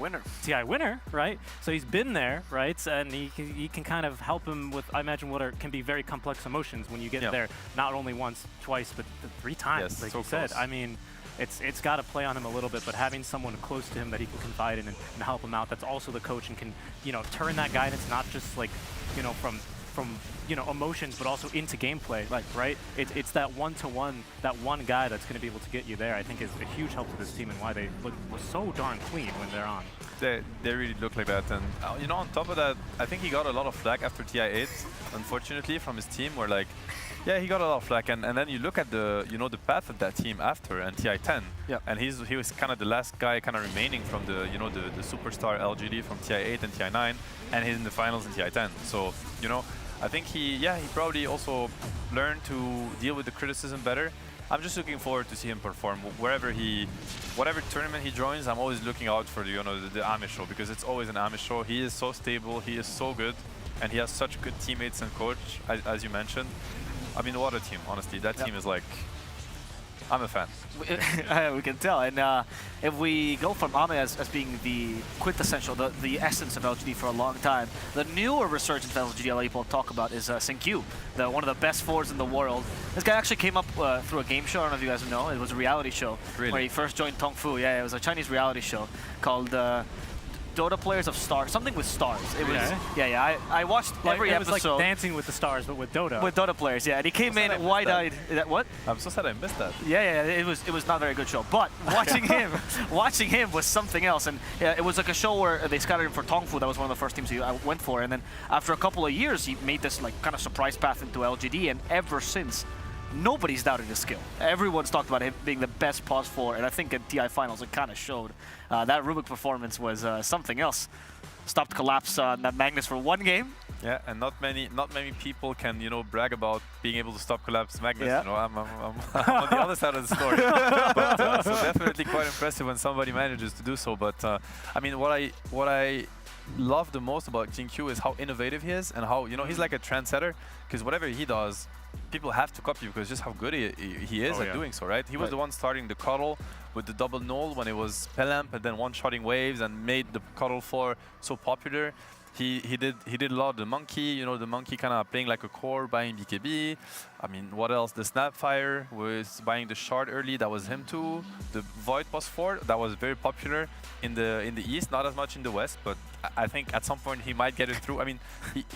winner, right? So he's been there, right? And he can kind of help him with, I imagine, can be very complex emotions when you get there, not only once, twice, but 3 times, like you said. I mean, it's got to play on him a little bit, but having someone close to him that he can confide in and help him out, that's also the coach and can, you know, turn that guidance not just like, you know, from you know, emotions, but also into gameplay, right? It's that one-to-one, that one guy that's going to be able to get you there, I think is a huge help to this team and why they look so darn clean when they're on. They really look like that, and you know, on top of that, I think he got a lot of flack after TI8, unfortunately, from his team, where like, yeah, he got a lot of flack, and then you look at the, you know, the path of that team after, and TI10, and he was kind of the last guy kind of remaining from the, you know, the superstar LGD from TI8 and TI9, and he's in the finals in TI10. So, you know, I think he probably also learned to deal with the criticism better. I'm just looking forward to see him perform whatever tournament he joins. I'm always looking out for the, you know, the Ame show, because it's always an Ame show. He is so stable, he is so good, and he has such good teammates and coach, as you mentioned. I mean, what a team, honestly. That team is like, I'm a fan. We can tell. And if we go from Ame as being the quintessential, the essence of LGD for a long time, the newer resurgence of LGD people talk about is Senkyu, one of the best forwards in the world. This guy actually came up through a game show. I don't know if you guys know. It was a reality show where he first joined Tongfu. Yeah, it was a Chinese reality show called Dota Players of Stars, something with stars. It was, I watched every episode. It was like Dancing with the Stars, but with Dota. With Dota players, yeah. And he came in wide-eyed. What? I'm so sad I missed that. Yeah, it was not a very good show. But watching him was something else. And it was like a show where they scouted him for Tongfu. That was one of the first teams he went for. And then after a couple of years, he made this like kind of surprise path into LGD. And ever since, nobody's doubted his skill. Everyone's talked about him being the best pause forward, and I think at TI finals it kind of showed. That Rubik performance was something else. Stopped collapse on that Magnus for 1 game, Yeah, and not many people can, you know, brag about being able to stop collapse Magnus. Yeah. You know, I'm on the other side of the story. But, so definitely quite impressive when somebody manages to do so. But I mean, what I love the most about TNQ is how innovative he is, and how, you know, he's like a trendsetter, because whatever he does, people have to copy because just how good he is at doing so, right? He was the one starting the cuddle with the double null when it was Pelamp, and then one-shotting waves and made the cuddle 4 so popular. He did a lot of the monkey, you know, the monkey kind of playing like a core, buying BKB. I mean, what else? The Snapfire was buying the shard early, that was him too. The Void Boss 4, that was very popular in the East, not as much in the West, but I think at some point he might get it through. I mean,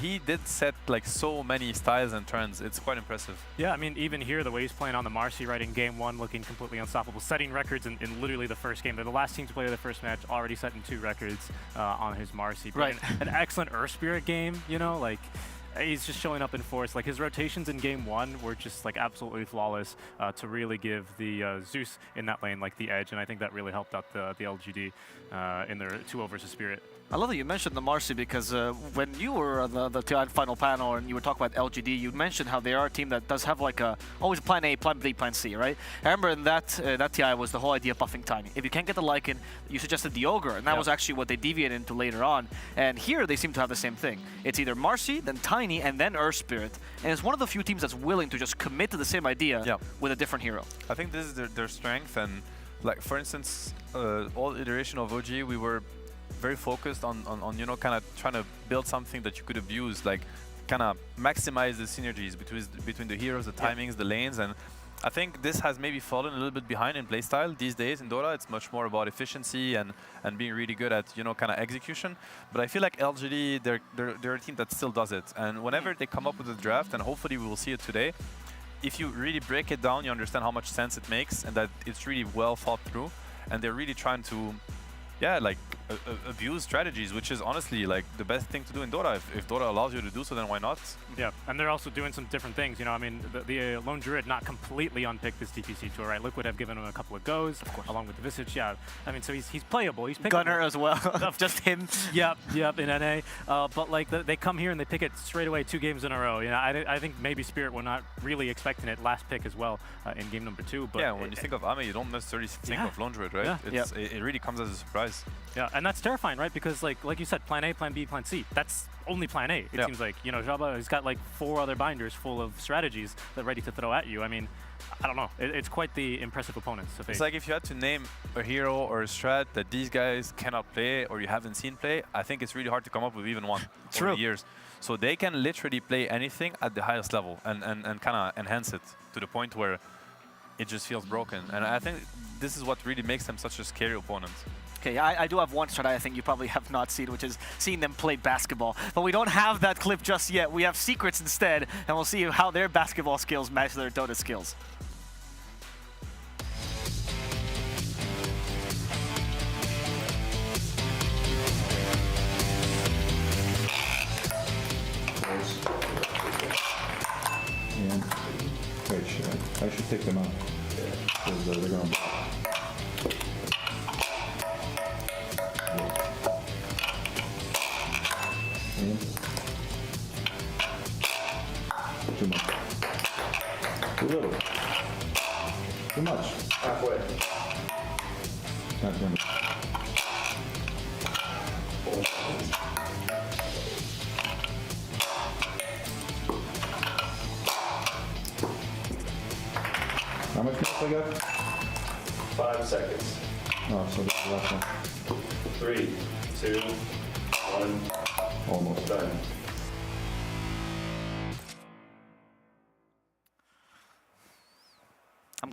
he did set like so many styles and turns. It's quite impressive. Yeah, I mean, even here, the way he's playing on the Marcy, right, in game 1, looking completely unstoppable, setting records in literally the first game. They're the last team to play the first match, already setting 2 records on his Marcy. Right. An excellent Earth Spirit game, you know, like, he's just showing up in force. Like, his rotations in game 1 were just like absolutely flawless to really give the Zeus in that lane like the edge, and I think that really helped out the LGD in their 2-0 versus Spirit. I love that you mentioned the Marcy, because when you were on the TI final panel and you were talking about LGD, you mentioned how they are a team that does have like always plan A, plan B, plan C, right? I remember in that TI was the whole idea of buffing Tiny. If you can't get the Lycan, you suggested the Ogre, and that was actually what they deviated into later on. And here they seem to have the same thing. It's either Marcy, then Tiny, and then Earth Spirit. And it's one of the few teams that's willing to just commit to the same idea with a different hero. I think this is their strength, and like for instance, all iteration of OG, we were very focused on you know, kind of trying to build something that you could abuse, like kind of maximize the synergies between the heroes, the timings, the lanes, and I think this has maybe fallen a little bit behind in playstyle these days in Dota. It's much more about efficiency and being really good at, you know, kind of execution. But I feel like LGD, they're a team that still does it, and whenever they come up with a draft, and hopefully we will see it today, if you really break it down, you understand how much sense it makes and that it's really well thought through, and they're really trying to like abuse strategies, which is honestly like the best thing to do in Dota. If Dota allows you to do so, then why not? Yeah, and they're also doing some different things. You know, I mean, the Lone Druid not completely unpicked this DPC tour, right? Liquid have given him a couple of goes, along with the Visage. Yeah, I mean, so he's playable. He's pickable. Gunner as well, just him. Yep, in NA. But like they come here and they pick it straight away 2 games in a row. You know, I think maybe Spirit were not really expecting it last pick as well in game number 2. But yeah, when you think of Ame, you don't necessarily think of Lone Druid, right? Yeah. It really comes as a surprise. Yeah, and that's terrifying, right? Because like you said, plan A, plan B, plan C. That's only plan A. It seems like, you know, Jabba has got like 4 other binders full of strategies that are ready to throw at you. I mean, I don't know. It's quite the impressive opponents to face. It's like if you had to name a hero or a strat that these guys cannot play or you haven't seen play, I think it's really hard to come up with even one over the years. So they can literally play anything at the highest level and kind of enhance it to the point where it just feels broken. And I think this is what really makes them such a scary opponent. Okay, I do have one strat I think you probably have not seen, which is seeing them play basketball. But we don't have that clip just yet. We have secrets instead, and we'll see how their basketball skills match their Dota skills. And wait, I should take them out. Because they're going to... Too much. Too little. Too much. Halfway. Not done. How much minutes I got? 5 seconds. Oh, so this is the last one. 3, 2, 1. Almost done. I'm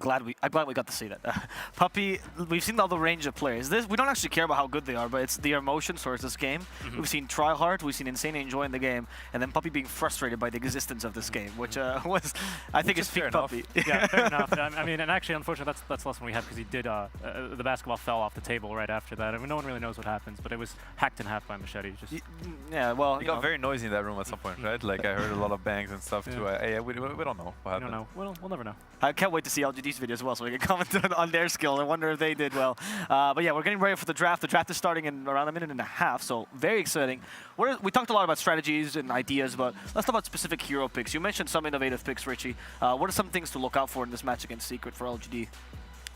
glad we got to see that. Puppy, we've seen all the range of players. We don't actually care about how good they are, but it's the emotions towards this game. We've seen Tryhard, we've seen Insane enjoying the game, and then Puppy being frustrated by the existence of this game, which was, I think, is peak Puppy. Yeah, fair enough. I mean, and actually, unfortunately, that's the lesson we have, because he did, the basketball fell off the table right after that. I mean, no one really knows what happens, but it was hacked in half by Machete. Just yeah, well, it got very noisy in that room at some point, right? Like I heard a lot of bangs and stuff too. We don't know what happened. We don't know. We'll never know. I can't wait to see LGD LGD's video as well, so we can comment on their skill. I wonder if they did well. But yeah, we're getting ready for the draft. The draft is starting in around a minute and a half, so very exciting. We talked a lot about strategies and ideas, but let's talk about specific hero picks. You mentioned some innovative picks, Richie. What are some things to look out for in this match against Secret for LGD?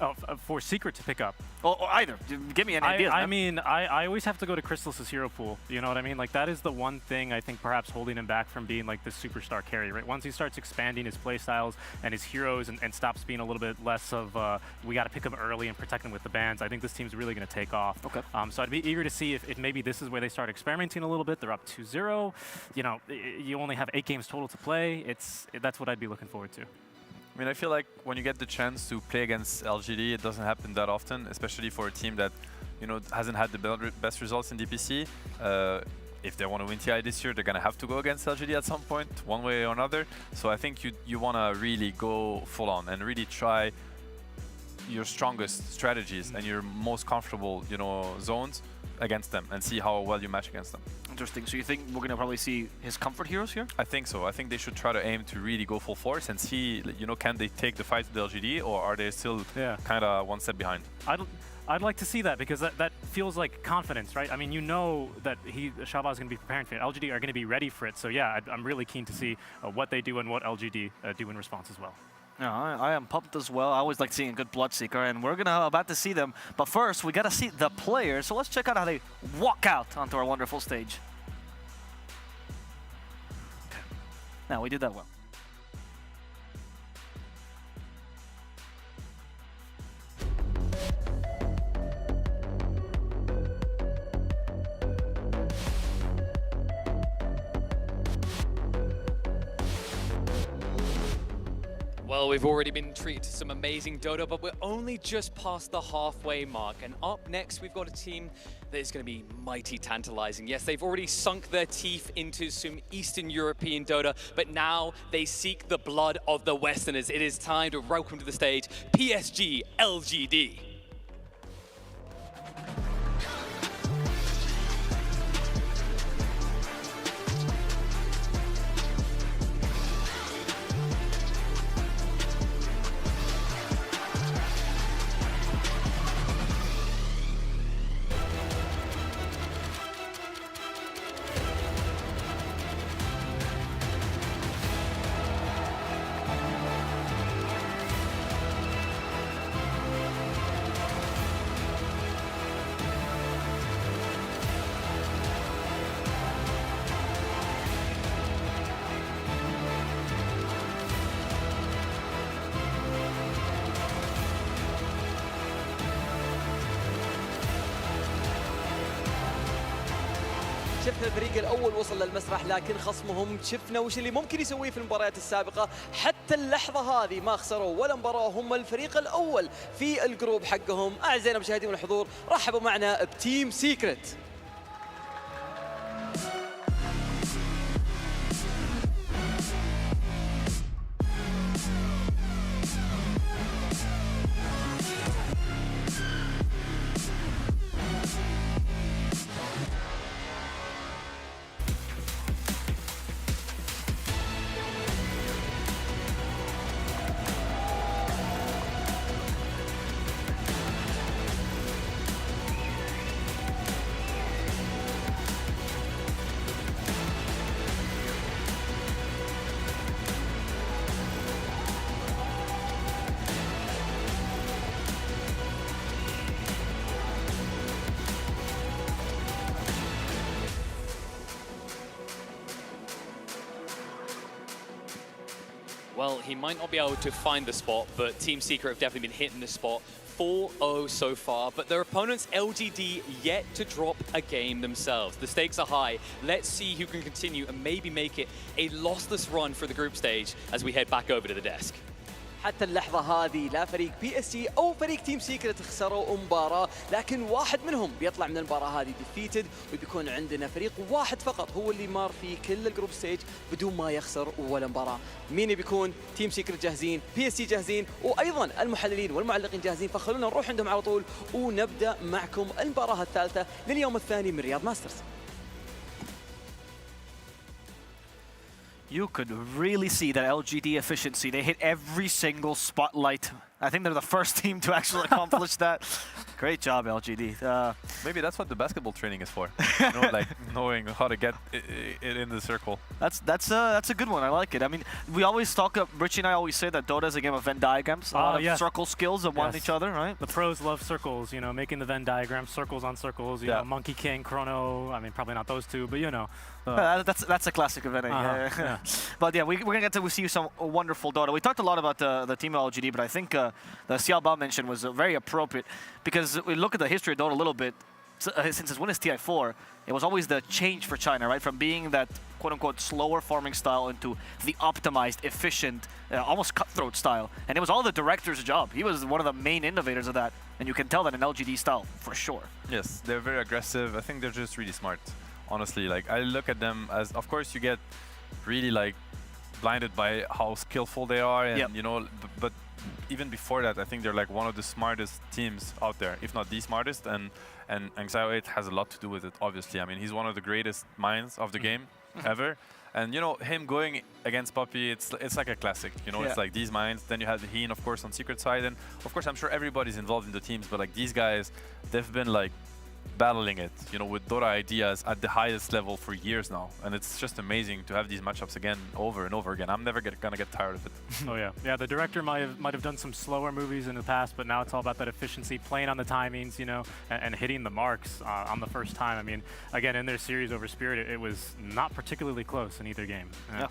Oh, for Secret to pick up. Or either. Give me an idea. I mean, I always have to go to Crystal's hero pool. You know what I mean? Like, that is the one thing I think perhaps holding him back from being like the superstar carry, right? Once he starts expanding his playstyles and his heroes and stops being a little bit less of, we got to pick him early and protect him with the bans, I think this team's really going to take off. Okay. So I'd be eager to see if maybe this is where they start experimenting a little bit. They're up 2-0. You know, you only have 8 games total to play. That's what I'd be looking forward to. I mean, I feel like when you get the chance to play against LGD, it doesn't happen that often, especially for a team that, you know, hasn't had the best results in DPC. If they want to win TI this year, they're going to have to go against LGD at some point, one way or another. So I think you want to really go full on and really try your strongest strategies and your most comfortable, you know, zones against them and see how well you match against them. Interesting. So you think we're going to probably see his comfort heroes here? I think so. I think they should try to aim to really go full force and see, you know, can they take the fight to the LGD, or are they still kind of one step behind? I'd like to see that, because that feels like confidence, right? I mean, you know that Shabba is going to be preparing for it. LGD are going to be ready for it. So yeah, I'm really keen to see what they do and what LGD do in response as well. Yeah, I am pumped as well. I always like seeing a good Bloodseeker, and we're about to see them. But first, we got to see the players. So let's check out how they walk out onto our wonderful stage. Okay. Now, we did that well. Well, we've already been treated to some amazing Dota, but we're only just past the halfway mark. And up next, we've got a team that is going to be mighty tantalizing. Yes, they've already sunk their teeth into some Eastern European Dota, but now they seek the blood of the Westerners. It is time to welcome to the stage PSG LGD. شفنا الفريق الأول وصل للمسرح، لكن خصمهم شفنا وش اللي ممكن يسويه في المباريات السابقة. حتى اللحظة هذه ما خسروا ولا مباراة، هم الفريق الأول في الجروب حقهم. أعزائنا المشاهدين والحضور، رحبوا معنا بتيم سيكرت. Well, he might not be able to find the spot, but Team Secret have definitely been hitting the spot. 4-0 so far, but their opponents, LGD, yet to drop a game themselves. The stakes are high. Let's see who can continue and maybe make it a lossless run for the group stage as we head back over to the desk. حتى اللحظة هذه لا فريق PSG أو فريق تيم سيكرت خسروا مباراة، لكن واحد منهم بيطلع من المباراة هذه ديفيتد، وبيكون عندنا فريق واحد فقط هو اللي مار في كل الجروب ستيج بدون ما يخسر ولا مباراة. مين بيكون؟ تيم سيكرت جاهزين، PSG جاهزين، وأيضا المحللين والمعلقين جاهزين، فخلونا نروح عندهم على طول ونبدأ معكم المباراة الثالثة لليوم الثاني من رياض ماسترز. You could really see that LGD efficiency. They hit every single spotlight I think they're the first team to actually accomplish that. Great job, LGD. Maybe that's what the basketball training is for. You know, like knowing how to get it in the circle. That's a good one. I like it. I mean, we always talk. Richie and I always say that Dota is a game of Venn diagrams. A lot of circle skills that want each other, right? The pros love circles. You know, making the Venn diagram, circles on circles. You know, Monkey King, Chrono. I mean, probably not those two, but you know. That's a classic event. Yeah. But yeah, we're gonna get to see some wonderful Dota. We talked a lot about the team of LGD, but I think the Xiaobao mention was very appropriate because we look at the history of Dota a little bit. Since its win as TI4, it was always the change for China, right? From being that quote-unquote slower farming style into the optimized, efficient, almost cutthroat style. And it was all the director's job. He was one of the main innovators of that. And you can tell that in LGD style, for sure. Yes, they're very aggressive. I think they're just really smart, honestly. Like, I look at them as, of course, you get really, like, blinded by how skillful they are. And, you know, but even before that, I think they're, like, one of the smartest teams out there, if not the smartest. And Gamers8 has a lot to do with it, obviously. I mean, he's one of the greatest minds of the game ever. And, you know, him going against Puppy, it's like a classic. You know, it's like these minds. Then you have Heen, of course, on Secret side. And, of course, I'm sure everybody's involved in the teams. But, like, these guys, they've been, like, battling it, you know, with Dota ideas at the highest level for years now. And it's just amazing to have these matchups again over and over again. I'm never gonna get tired of it. Oh yeah. Yeah, the director might have done some slower movies in the past, but now it's all about that efficiency, playing on the timings, you know, and hitting the marks on the first time. I mean, again, in their series over Spirit, it was not particularly close in either game. Yeah.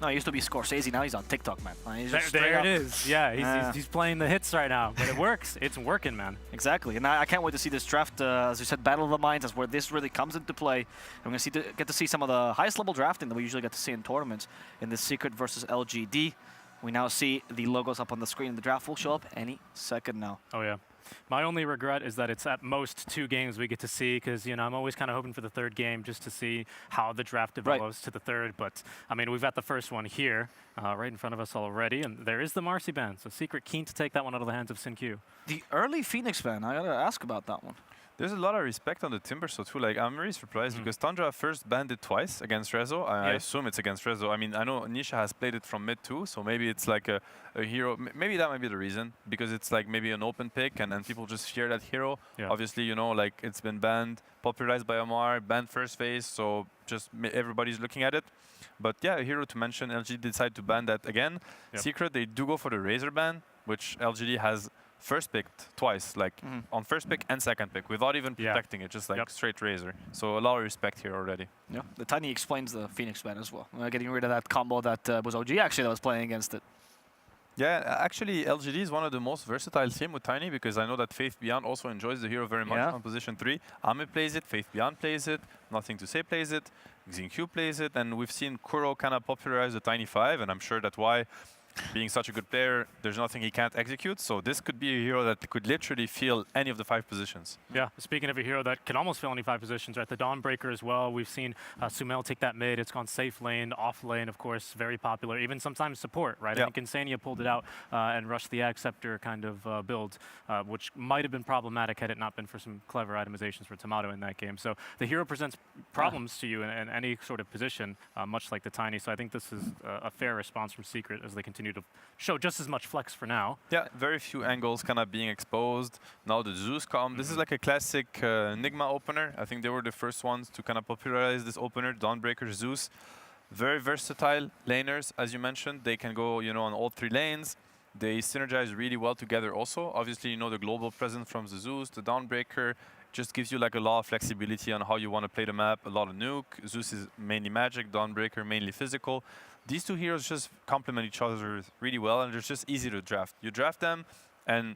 No, he used to be Scorsese, now he's on TikTok, man. He's just there it is. Yeah, he's playing the hits right now. But it works. It's working, man. Exactly. And I can't wait to see this draft. As you said, Battle of the Minds is where this really comes into play. And we're going to get to see some of the highest level drafting that we usually get to see in tournaments in the Secret versus LGD. We now see the logos up on the screen. The draft will show up any second now. Oh, yeah. My only regret is that it's at most 2 games we get to see because, you know, I'm always kind of hoping for the third game just to see how the draft develops to the third. But, I mean, we've got the first one here right in front of us already. And there is the Marcy ban. So Secret keen to take that one out of the hands of SinQ. The early Phoenix ban, I got to ask about that one. There's a lot of respect on the Timbersaw too. Like, I'm really surprised because Tundra first banned it twice against Rezo. I assume it's against Rezo. I mean, I know Nisha has played it from mid too, so maybe it's like a hero. Maybe that might be the reason, because it's like maybe an open pick and people just fear that hero. Obviously, you know, like it's been banned, popularized by Omar, banned first phase, so just everybody's looking at it. But yeah, a hero to mention, LGD decided to ban that again. Secret, they do go for the Razor ban, which LGD has first picked twice, like on first pick and second pick, without even protecting it, just like straight Razor. So a lot of respect here already. Yeah, the Tiny explains the Phoenix ban as well. Getting rid of that combo that was OG actually that was playing against it. Yeah, actually LGD is one of the most versatile team with Tiny, because I know that Faith Beyond also enjoys the hero very much on position 3. Ame plays it, Faith Beyond plays it, Nothing to Say plays it, XinQ plays it, and we've seen Kuro kind of popularize the Tiny 5, and I'm sure that's why, being such a good player, there's nothing he can't execute. So this could be a hero that could literally fill any of the 5 positions. Yeah, speaking of a hero that can almost fill any 5 positions, right? The Dawnbreaker as well. We've seen Sumail take that mid. It's gone safe lane, off lane, of course, very popular. Even sometimes support, right? I think Insania pulled it out and rushed the Acceptor kind of build, which might have been problematic had it not been for some clever itemizations for Tomato in that game. So the hero presents problems to you in any sort of position, much like the Tiny. So I think this is a fair response from Secret as they continue to show just as much flex for now. Yeah, very few angles kind of being exposed. Now the Zeus come. This is like a classic Enigma opener. I think they were the first ones to kind of popularize this opener, Dawnbreaker, Zeus. Very versatile laners, as you mentioned. They can go, you know, on all 3 lanes. They synergize really well together also. Obviously, you know, the global presence from the Zeus, the Dawnbreaker, just gives you like a lot of flexibility on how you want to play the map. A lot of nuke. Zeus is mainly magic, Dawnbreaker mainly physical. These 2 heroes just complement each other really well, and they're just easy to draft. You draft them, and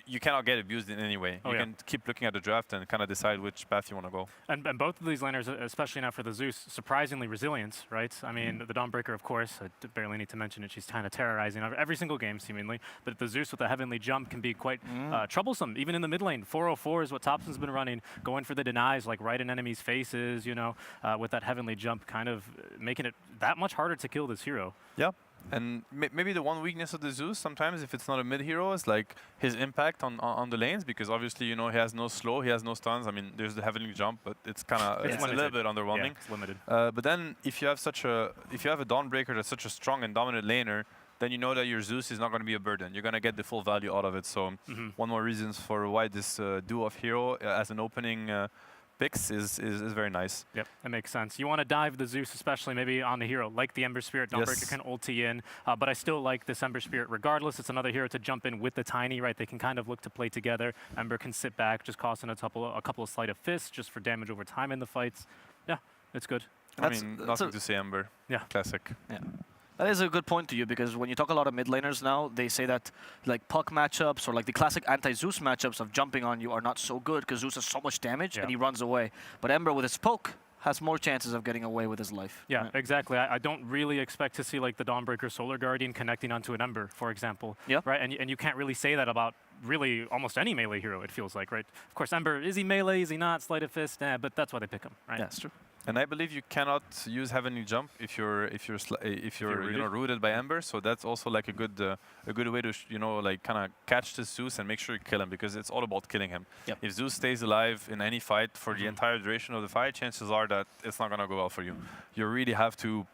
you cannot get abused in any way. You can keep looking at the draft and kind of decide which path you want to go. And both of these laners, especially now for the Zeus, surprisingly resilient, right? I mean, the Dawnbreaker, of course, I barely need to mention it. She's kind of terrorizing every single game, seemingly. But the Zeus with the Heavenly Jump can be quite troublesome, even in the mid lane. 404 is what Thompson's been running, going for the denies, like right in enemies' faces, you know, with that Heavenly Jump, kind of making it that much harder to kill this hero. Yeah. And maybe the one weakness of the Zeus, sometimes if it's not a mid hero, is like his impact on the lanes, because obviously, you know, he has no slow, he has no stuns. I mean, there's the Heavenly Jump, but it's kind of it's a little bit underwhelming. Yeah, it's limited. But then if you have a Dawnbreaker that's such a strong and dominant laner, then you know that your Zeus is not going to be a burden. You're going to get the full value out of it. So one more reasons for why this duo of hero as an opening picks is very nice. Yep, that makes sense. You want to dive the Zeus, especially maybe on the hero, like the Ember Spirit. Dawnbreaker can ulti in, but I still like this Ember Spirit regardless. It's another hero to jump in with the Tiny, right? They can kind of look to play together. Ember can sit back, just costing a couple of sleight of fists just for damage over time in the fights. Yeah, it's good. I mean, nothing to say Ember. Yeah. Classic. Yeah. That is a good point to you, because when you talk a lot of mid laners now, they say that like puck matchups or like the classic anti-Zeus matchups of jumping on you are not so good because Zeus has so much damage and he runs away. But Ember with his poke has more chances of getting away with his life. Yeah, exactly. I don't really expect to see like the Dawnbreaker Solar Guardian connecting onto an Ember, for example. Yeah. Right, and you can't really say that about really almost any melee hero, it feels like, right? Of course, Ember, is he melee, is he not? Sleight of fist, but that's why they pick him, right? Yeah, that's true. And I believe you cannot use Heavenly Jump if you're rooted by Ember. So that's also like a good way to like kind of catch the Zeus and make sure you kill him, because it's all about killing him. Yep. If Zeus stays alive in any fight for the entire duration of the fight, chances are that it's not gonna go well for you. You really have to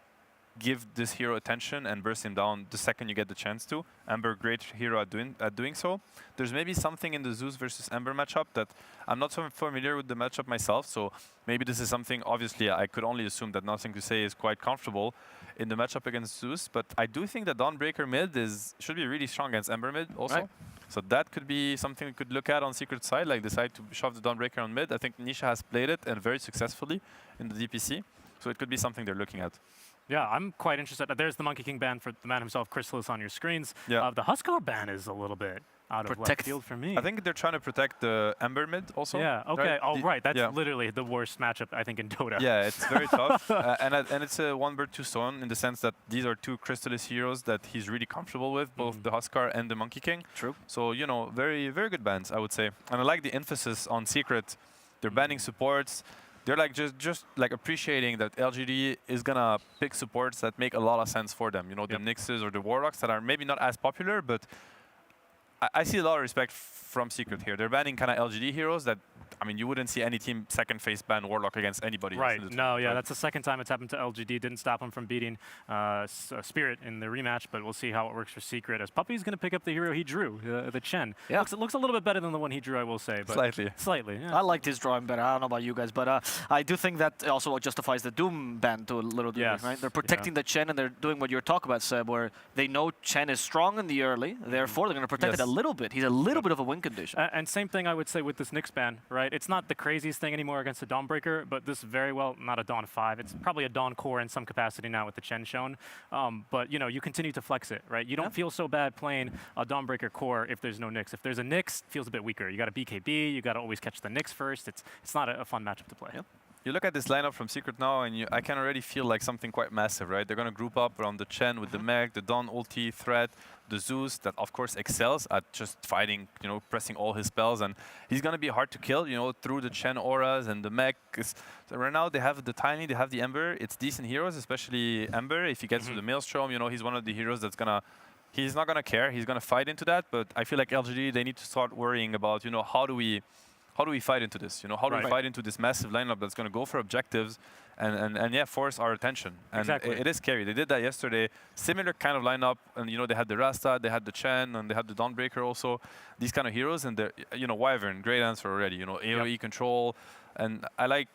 give this hero attention and burst him down the second you get the chance to. Ember, great hero at doing so. There's maybe something in the Zeus versus Ember matchup that I'm not so familiar with the matchup myself, so maybe this is something, obviously I could only assume that Nothing to Say is quite comfortable in the matchup against Zeus, but I do think that Dawnbreaker mid should be really strong against Ember mid also. Right. So that could be something we could look at on Secret side, like decide to shove the Dawnbreaker on mid. I think Nisha has played it and very successfully in the DPC, so it could be something they're looking at. Yeah, I'm quite interested. There's the Monkey King ban for the man himself, Chrysalis, on your screens. Yeah. The Huskar ban is a little bit out of left field for me. I think they're trying to protect the Ember mid also. Yeah, okay. Right? Oh, right. That's literally the worst matchup, I think, in Dota. Yeah, it's very tough. And it's a one bird, two stone in the sense that these are two Chrysalis heroes that he's really comfortable with, both the Huskar and the Monkey King. True. So, very, very good bans, I would say. And I like the emphasis on Secret. They're banning supports. They're like just like appreciating that LGD is gonna pick supports that make a lot of sense for them. The Nyxes or the Warlocks that are maybe not as popular, but I see a lot of respect from Secret here. They're banning kind of LGD heroes that, I mean, you wouldn't see any team second phase ban Warlock against anybody else Right. in the No, team, yeah, right? that's the second time it's happened to LGD. Didn't stop him from beating Spirit in the rematch, but we'll see how it works for Secret. As Puppy's going to pick up the hero he drew, the Chen. Yeah. Looks a little bit better than the one he drew, I will say. But Slightly. Slightly, yeah. I liked his drawing better. I don't know about you guys, but I do think that also justifies the Doom ban to a little degree, Yes, right? They're protecting the Chen and they're doing what you're talking about, Seb, where they know Chen is strong in the early, therefore they're going to protect it a little bit. He's a little bit of a win condition. And same thing I would say with this Nyx ban, right? It's not the craziest thing anymore against the Dawnbreaker, but this very well, not a Dawn 5. It's probably a Dawn core in some capacity now with the Chen shown. But, you continue to flex it, right? You don't feel so bad playing a Dawnbreaker core if there's no Nyx. If there's a Nyx, it feels a bit weaker. You got a BKB, you got to always catch the Nyx first. It's not a fun matchup to play. You look at this lineup from Secret now, and I can already feel like something quite massive, right? They're going to group up around the Chen with the Meg, the Dawn ulti threat, the Zeus that, of course, excels at just fighting, pressing all his spells. And he's going to be hard to kill, through the Chen auras and the Meg. So right now, they have the Tiny, they have the Ember. It's decent heroes, especially Ember. If he gets to the Maelstrom, he's one of the heroes that's going to... He's not going to care. He's going to fight into that. But I feel like LGD, they need to start worrying about, how do we fight into this? How do we fight into this massive lineup that's going to go for objectives and yeah, force our attention? And exactly. It is scary. They did that yesterday. Similar kind of lineup, and they had the Rasta, they had the Chen, and they had the Dawnbreaker also. These kind of heroes, and they're, Wyvern, great answer already. AoE control, and I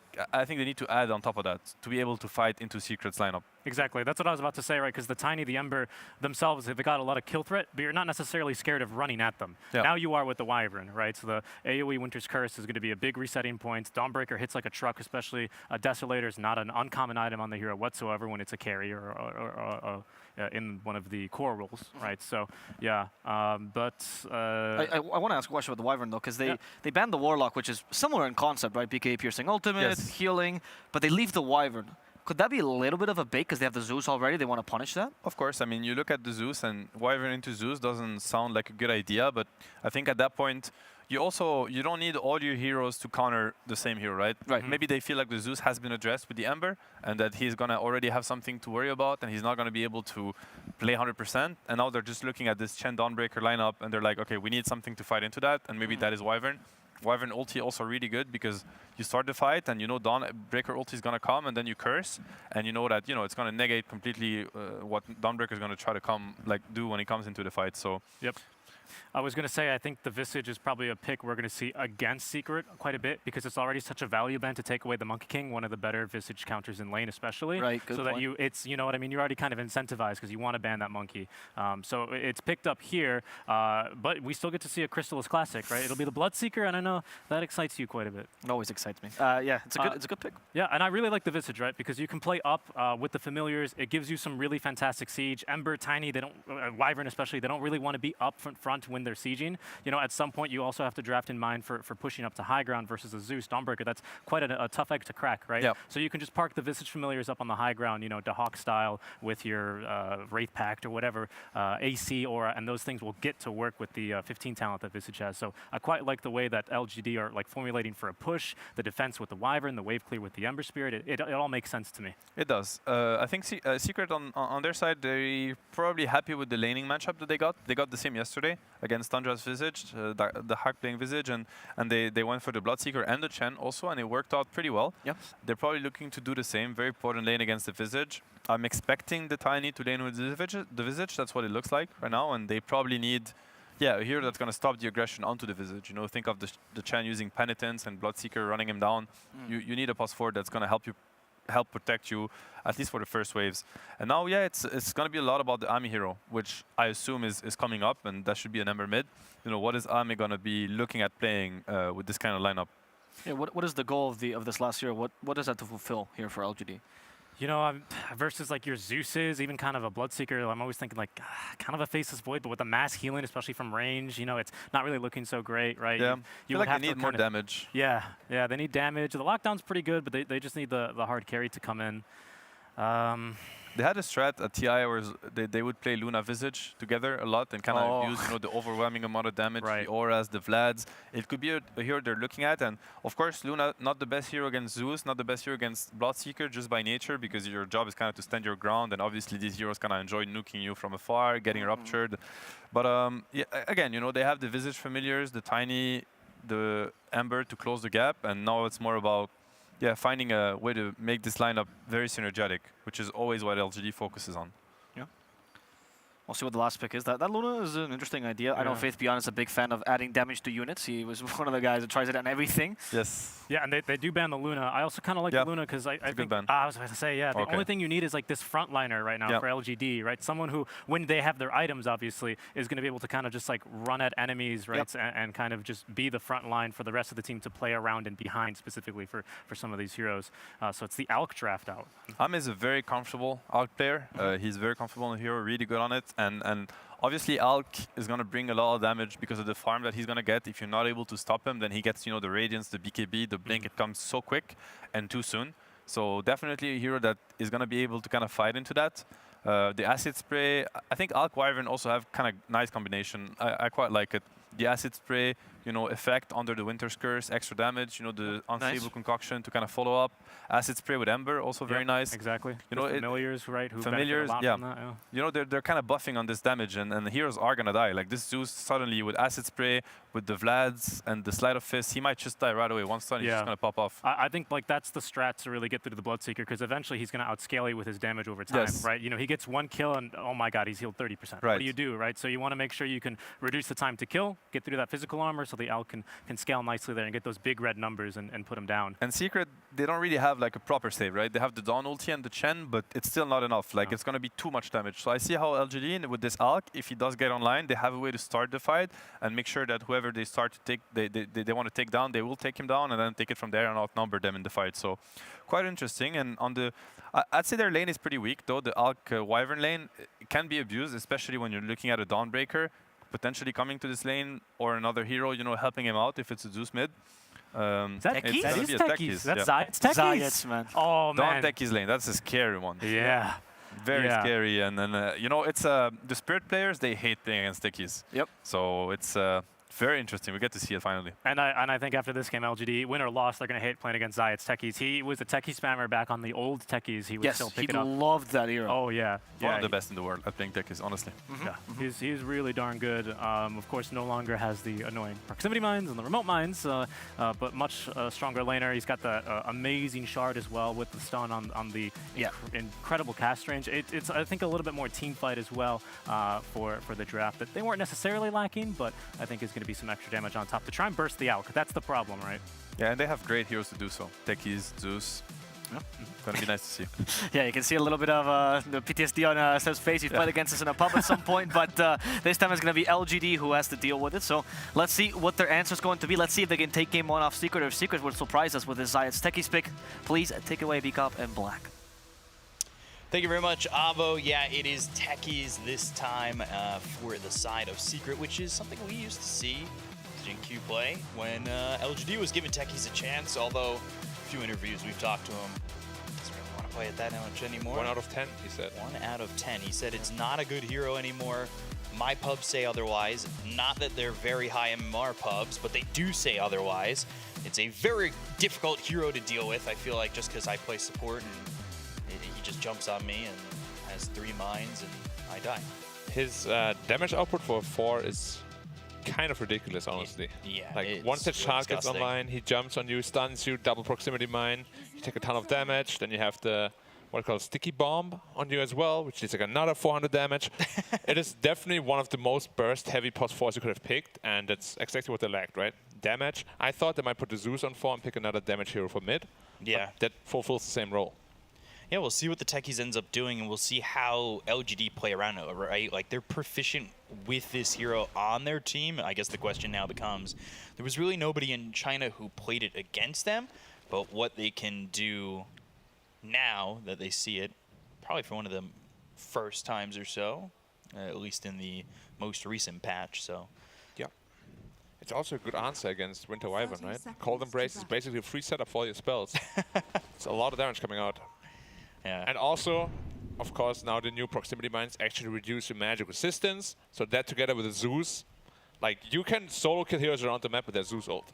think they need to add on top of that to be able to fight into Secret's lineup. Exactly. That's what I was about to say, right? Because the Tiny, the Ember themselves, they got a lot of kill threat, but you're not necessarily scared of running at them. Yeah. Now you are with the Wyvern, right? So the AoE Winter's Curse is going to be a big resetting point. Dawnbreaker hits like a truck, especially a Desolator is not an uncommon item on the hero whatsoever when it's a carry or in one of the core roles, right? So, yeah. I want to ask a question about the Wyvern, though, because they banned the Warlock, which is similar in concept, right? BK piercing ultimate, healing, but they leave the Wyvern. Could that be a little bit of a bait because they have the Zeus already? They want to punish that? Of course. I mean, you look at the Zeus, and Wyvern into Zeus doesn't sound like a good idea, but I think at that point, you don't need all your heroes to counter the same hero, right? Right. Maybe they feel like the Zeus has been addressed with the Ember, and that he's going to already have something to worry about, and he's not going to be able to play 100%. And now they're just looking at this Chen Dawnbreaker lineup, and they're like, okay, we need something to fight into that, and maybe that is Wyvern. Wyvern ulti also really good because you start the fight and you know Dawnbreaker ulti is gonna come and then you curse and you know that it's gonna negate completely what Dawnbreaker is gonna try to do when he comes into the fight. So yep. I was going to say, I think the Visage is probably a pick we're going to see against Secret quite a bit because it's already such a value ban to take away the Monkey King, one of the better Visage counters in lane especially. Right, good so point. that you know what I mean, you're already kind of incentivized because you want to ban that Monkey. So it's picked up here, but we still get to see a Crystallis Classic, right? It'll be the Bloodseeker, and I know that excites you quite a bit. It always excites me. Yeah, it's a good pick. Yeah, and I really like the Visage, right? Because you can play up with the Familiars. It gives you some really fantastic siege. Ember, Tiny, they don't, Wyvern especially, they don't really want to be up front when they're sieging. At some point you also have to draft in mind for pushing up to high ground versus a Zeus Dawnbreaker. That's quite a tough egg to crack, right? Yep. So you can just park the Visage Familiars up on the high ground, Dahawk style with your Wraith Pact or whatever, AC Aura, and those things will get to work with the 15 talent that Visage has. So I quite like the way that LGD are formulating for a push, the defense with the Wyvern, the wave clear with the Ember Spirit. It all makes sense to me. It does. I think Secret on their side, they're probably happy with the laning matchup that they got. They got the same yesterday against Tundra's Visage, the Hack playing Visage, and they went for the Bloodseeker and the Chen also, and it worked out pretty well. Yep. They're probably looking to do the same, very potent lane against the Visage. I'm expecting the Tiny to lane with the Visage. That's what it looks like right now, and they probably need a hero that's going to stop the aggression onto the Visage. Think of the Chen using Penitence and Bloodseeker running him down. You need a +4 that's going to help protect you, at least for the first waves. And now, it's going to be a lot about the Ami hero, which I assume is coming up, and that should be an Ember mid. What is Ami going to be looking at playing with this kind of lineup? Yeah, what is the goal of this last year? What does that to fulfill here for LGD? Versus your Zeuses, even kind of a Bloodseeker, I'm always thinking kind of a Faceless Void, but with the mass healing, especially from range, it's not really looking so great, right? Yeah, you would have they need more damage. Yeah, they need damage. The lockdown's pretty good, but they just need the hard carry to come in. They had a strat at TI where they would play Luna Visage together a lot and kind of use the overwhelming amount of damage, the auras, the Vlads. It could be a hero they're looking at, and of course Luna not the best hero against Zeus, not the best hero against Bloodseeker just by nature, because your job is kind of to stand your ground, and obviously these heroes kind of enjoy nuking you from afar, getting ruptured. But again, they have the Visage Familiars, the Tiny, the Ember to close the gap, and now it's more about finding a way to make this lineup very synergetic, which is always what LGD focuses on. Yeah. We'll see what the last pick is. That Luna is an interesting idea. Yeah. I know Faith Beyond is a big fan of adding damage to units. He was one of the guys that tries it on everything. Yes. Yeah, and they do ban the Luna. I also kind of like the Luna because I think I was about to say, the only thing you need is this frontliner right now for LGD, right? Someone who, when they have their items, obviously, is going to be able to kind of just run at enemies, right? And kind of just be the front line for the rest of the team to play around and behind, specifically for some of these heroes. So it's the Alk draft out. Am is a very comfortable Alk player. He's very comfortable on the hero, really good on it. And obviously Alk is going to bring a lot of damage because of the farm that he's going to get. If you're not able to stop him, then he gets, the Radiance, the BKB, the Blink. It comes so quick and too soon. So definitely a hero that is going to be able to kind of fight into that. The Acid Spray, I think Alk Wyvern also have kind of nice combination. I quite like it. The Acid Spray, effect under the Winter's Curse, extra damage, the Unstable Concoction to kind of follow up. Acid Spray with Ember, also very nice. Exactly. Familiars, right? Who Familiars, benefit a lot from that, they're kind of buffing on this damage, and the heroes are going to die. Like this Zeus, suddenly with Acid Spray, with the Vlads, and the Sleight of Fist, he might just die right away. One stun, he's just going to pop off. I think that's the strat to really get through the Bloodseeker, because eventually he's going to outscale you with his damage over time, right? He gets one kill, and oh my god, he's healed 30%. Right. What do you do, right? So you want to make sure you can reduce the time to kill, get through that physical armor, so the Alk can scale nicely there and get those big red numbers and put him down. And Secret, they don't really have a proper save, right? They have the Dawn ulti and the Chen, but it's still not enough. It's going to be too much damage. So I see how LGD, with this Alk, if he does get online, they have a way to start the fight and make sure that whoever they start to take, they want to take down, they will take him down and then take it from there and outnumber them in the fight. So quite interesting. And on the, I'd say their lane is pretty weak, though. The Alk Wyvern lane can be abused, especially when you're looking at a Dawnbreaker potentially coming to this lane, or another hero, helping him out if it's a Zeus mid. Techies? That is Techies. That's Techies? Zayats, man. Oh, man. Dawn Techies lane, that's a scary one. Yeah. Very scary, and then, it's the Spirit players, they hate playing against Techies. Yep. So it's Very interesting. We get to see it finally. And I think after this game, LGD, win or loss, they're going to hate playing against Zayat's Techies. He was a Techie spammer back on the old Techies. He was still picking up. Yes, he loved that hero. Oh, yeah. One of the best in the world at playing Techies, honestly. Yeah, he's really darn good. Of course, no longer has the annoying proximity mines and the remote mines, but much stronger laner. He's got the amazing shard as well with the stun on the incredible cast range. It's, I think, a little bit more team fight as well for the draft that they weren't necessarily lacking, but I think is going to be some extra damage on top to try and burst the Alk. That's the problem, right? Yeah, and they have great heroes to do so. Techies, Zeus. Gonna be nice to see. Yeah, you can see a little bit of the PTSD on Seb's face. He's played against us in a pub at some point, but this time it's going to be LGD who has to deal with it. So let's see what their answer is going to be. Let's see if they can take game one off Secret, or if Secret would surprise us with his Zayat's Techies pick. Please take away VCOP and Black. Thank you very much, Avo. Yeah, it is Techies this time for the side of Secret, which is something we used to see in Q play when LGD was giving Techies a chance, although a few interviews we've talked to him, doesn't really want to play it that much anymore. 1 out of 10, he said. 1 out of 10. He said it's not a good hero anymore. My pubs say otherwise. Not that they're very high MMR pubs, but they do say otherwise. It's a very difficult hero to deal with, I feel like, just because I play support and he just jumps on me and has 3 mines and I die. His damage output for 4 is kind of ridiculous, honestly. Yeah, like once the shard gets online, he jumps on you, stuns you, double proximity mine, you take a ton of damage, then you have the what I call sticky bomb on you as well, which is like another 400 damage. It is definitely one of the most burst heavy pos 4s you could have picked, and that's exactly what they lacked, right? Damage. I thought they might put the Zeus on 4 and pick another damage hero for mid. Yeah. That fulfills the same role. Yeah, we'll see what the Techies ends up doing, and we'll see how LGD play around it, right? Like, they're proficient with this hero on their team. I guess the question now becomes, there was really nobody in China who played it against them, but what they can do now that they see it, probably for one of the first times or so, at least in the most recent patch, so. Yeah. It's also a good answer against Winter Wyvern, right? Cold Embrace is basically a free setup for all your spells. It's a lot of damage coming out. Yeah. And also, of course, now the new proximity mines actually reduce your magic resistance. So that together with the Zeus, like you can solo kill heroes around the map with their Zeus ult.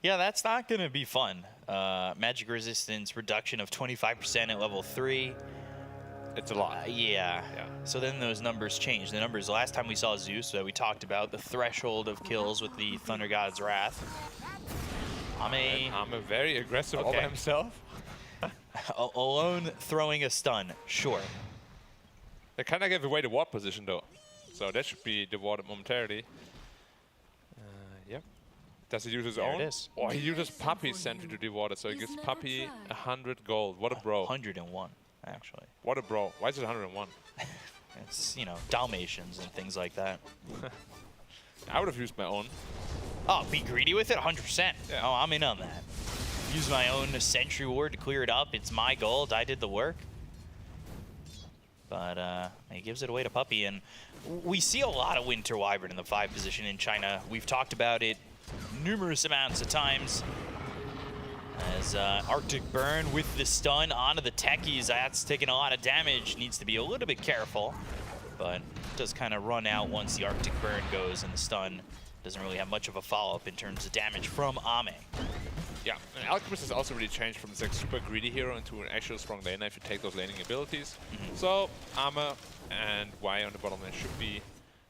Yeah, that's not going to be fun. Magic resistance reduction of 25% at level 3. It's a lot. Yeah. So then those numbers change. The numbers, last time we saw Zeus, that we talked about, the threshold of kills with the Thunder God's Wrath. I'm a very aggressive all by himself. Alone throwing a stun, sure. They kind of gave away the ward position though, so that should be rewarded momentarily. Yep. Does he use his own? It is. Or he uses Puppy's sentry to reward it, so he gives Puppy 100 gold. What a bro. 101, actually. What a bro. Why is it 101? It's, you know, Dalmatians and things like that. I would have used my own. Oh, be greedy with it? 100%. Yeah. Oh, I'm in on that. Use my own sentry ward to clear it up. It's my gold. I did the work. But he gives it away to Puppy. And we see a lot of Winter Wyvern in the 5 position in China. We've talked about it numerous amounts of times. As Arctic Burn with the stun onto the Techies. That's taking a lot of damage. Needs to be a little bit careful. But does kind of run out once the Arctic Burn goes, and the stun doesn't really have much of a follow-up in terms of damage from Ame. Yeah, and Alchemist has also really changed from this like super greedy hero into an actual strong laner if you take those laning abilities. So Armor and Y on the bottom lane should be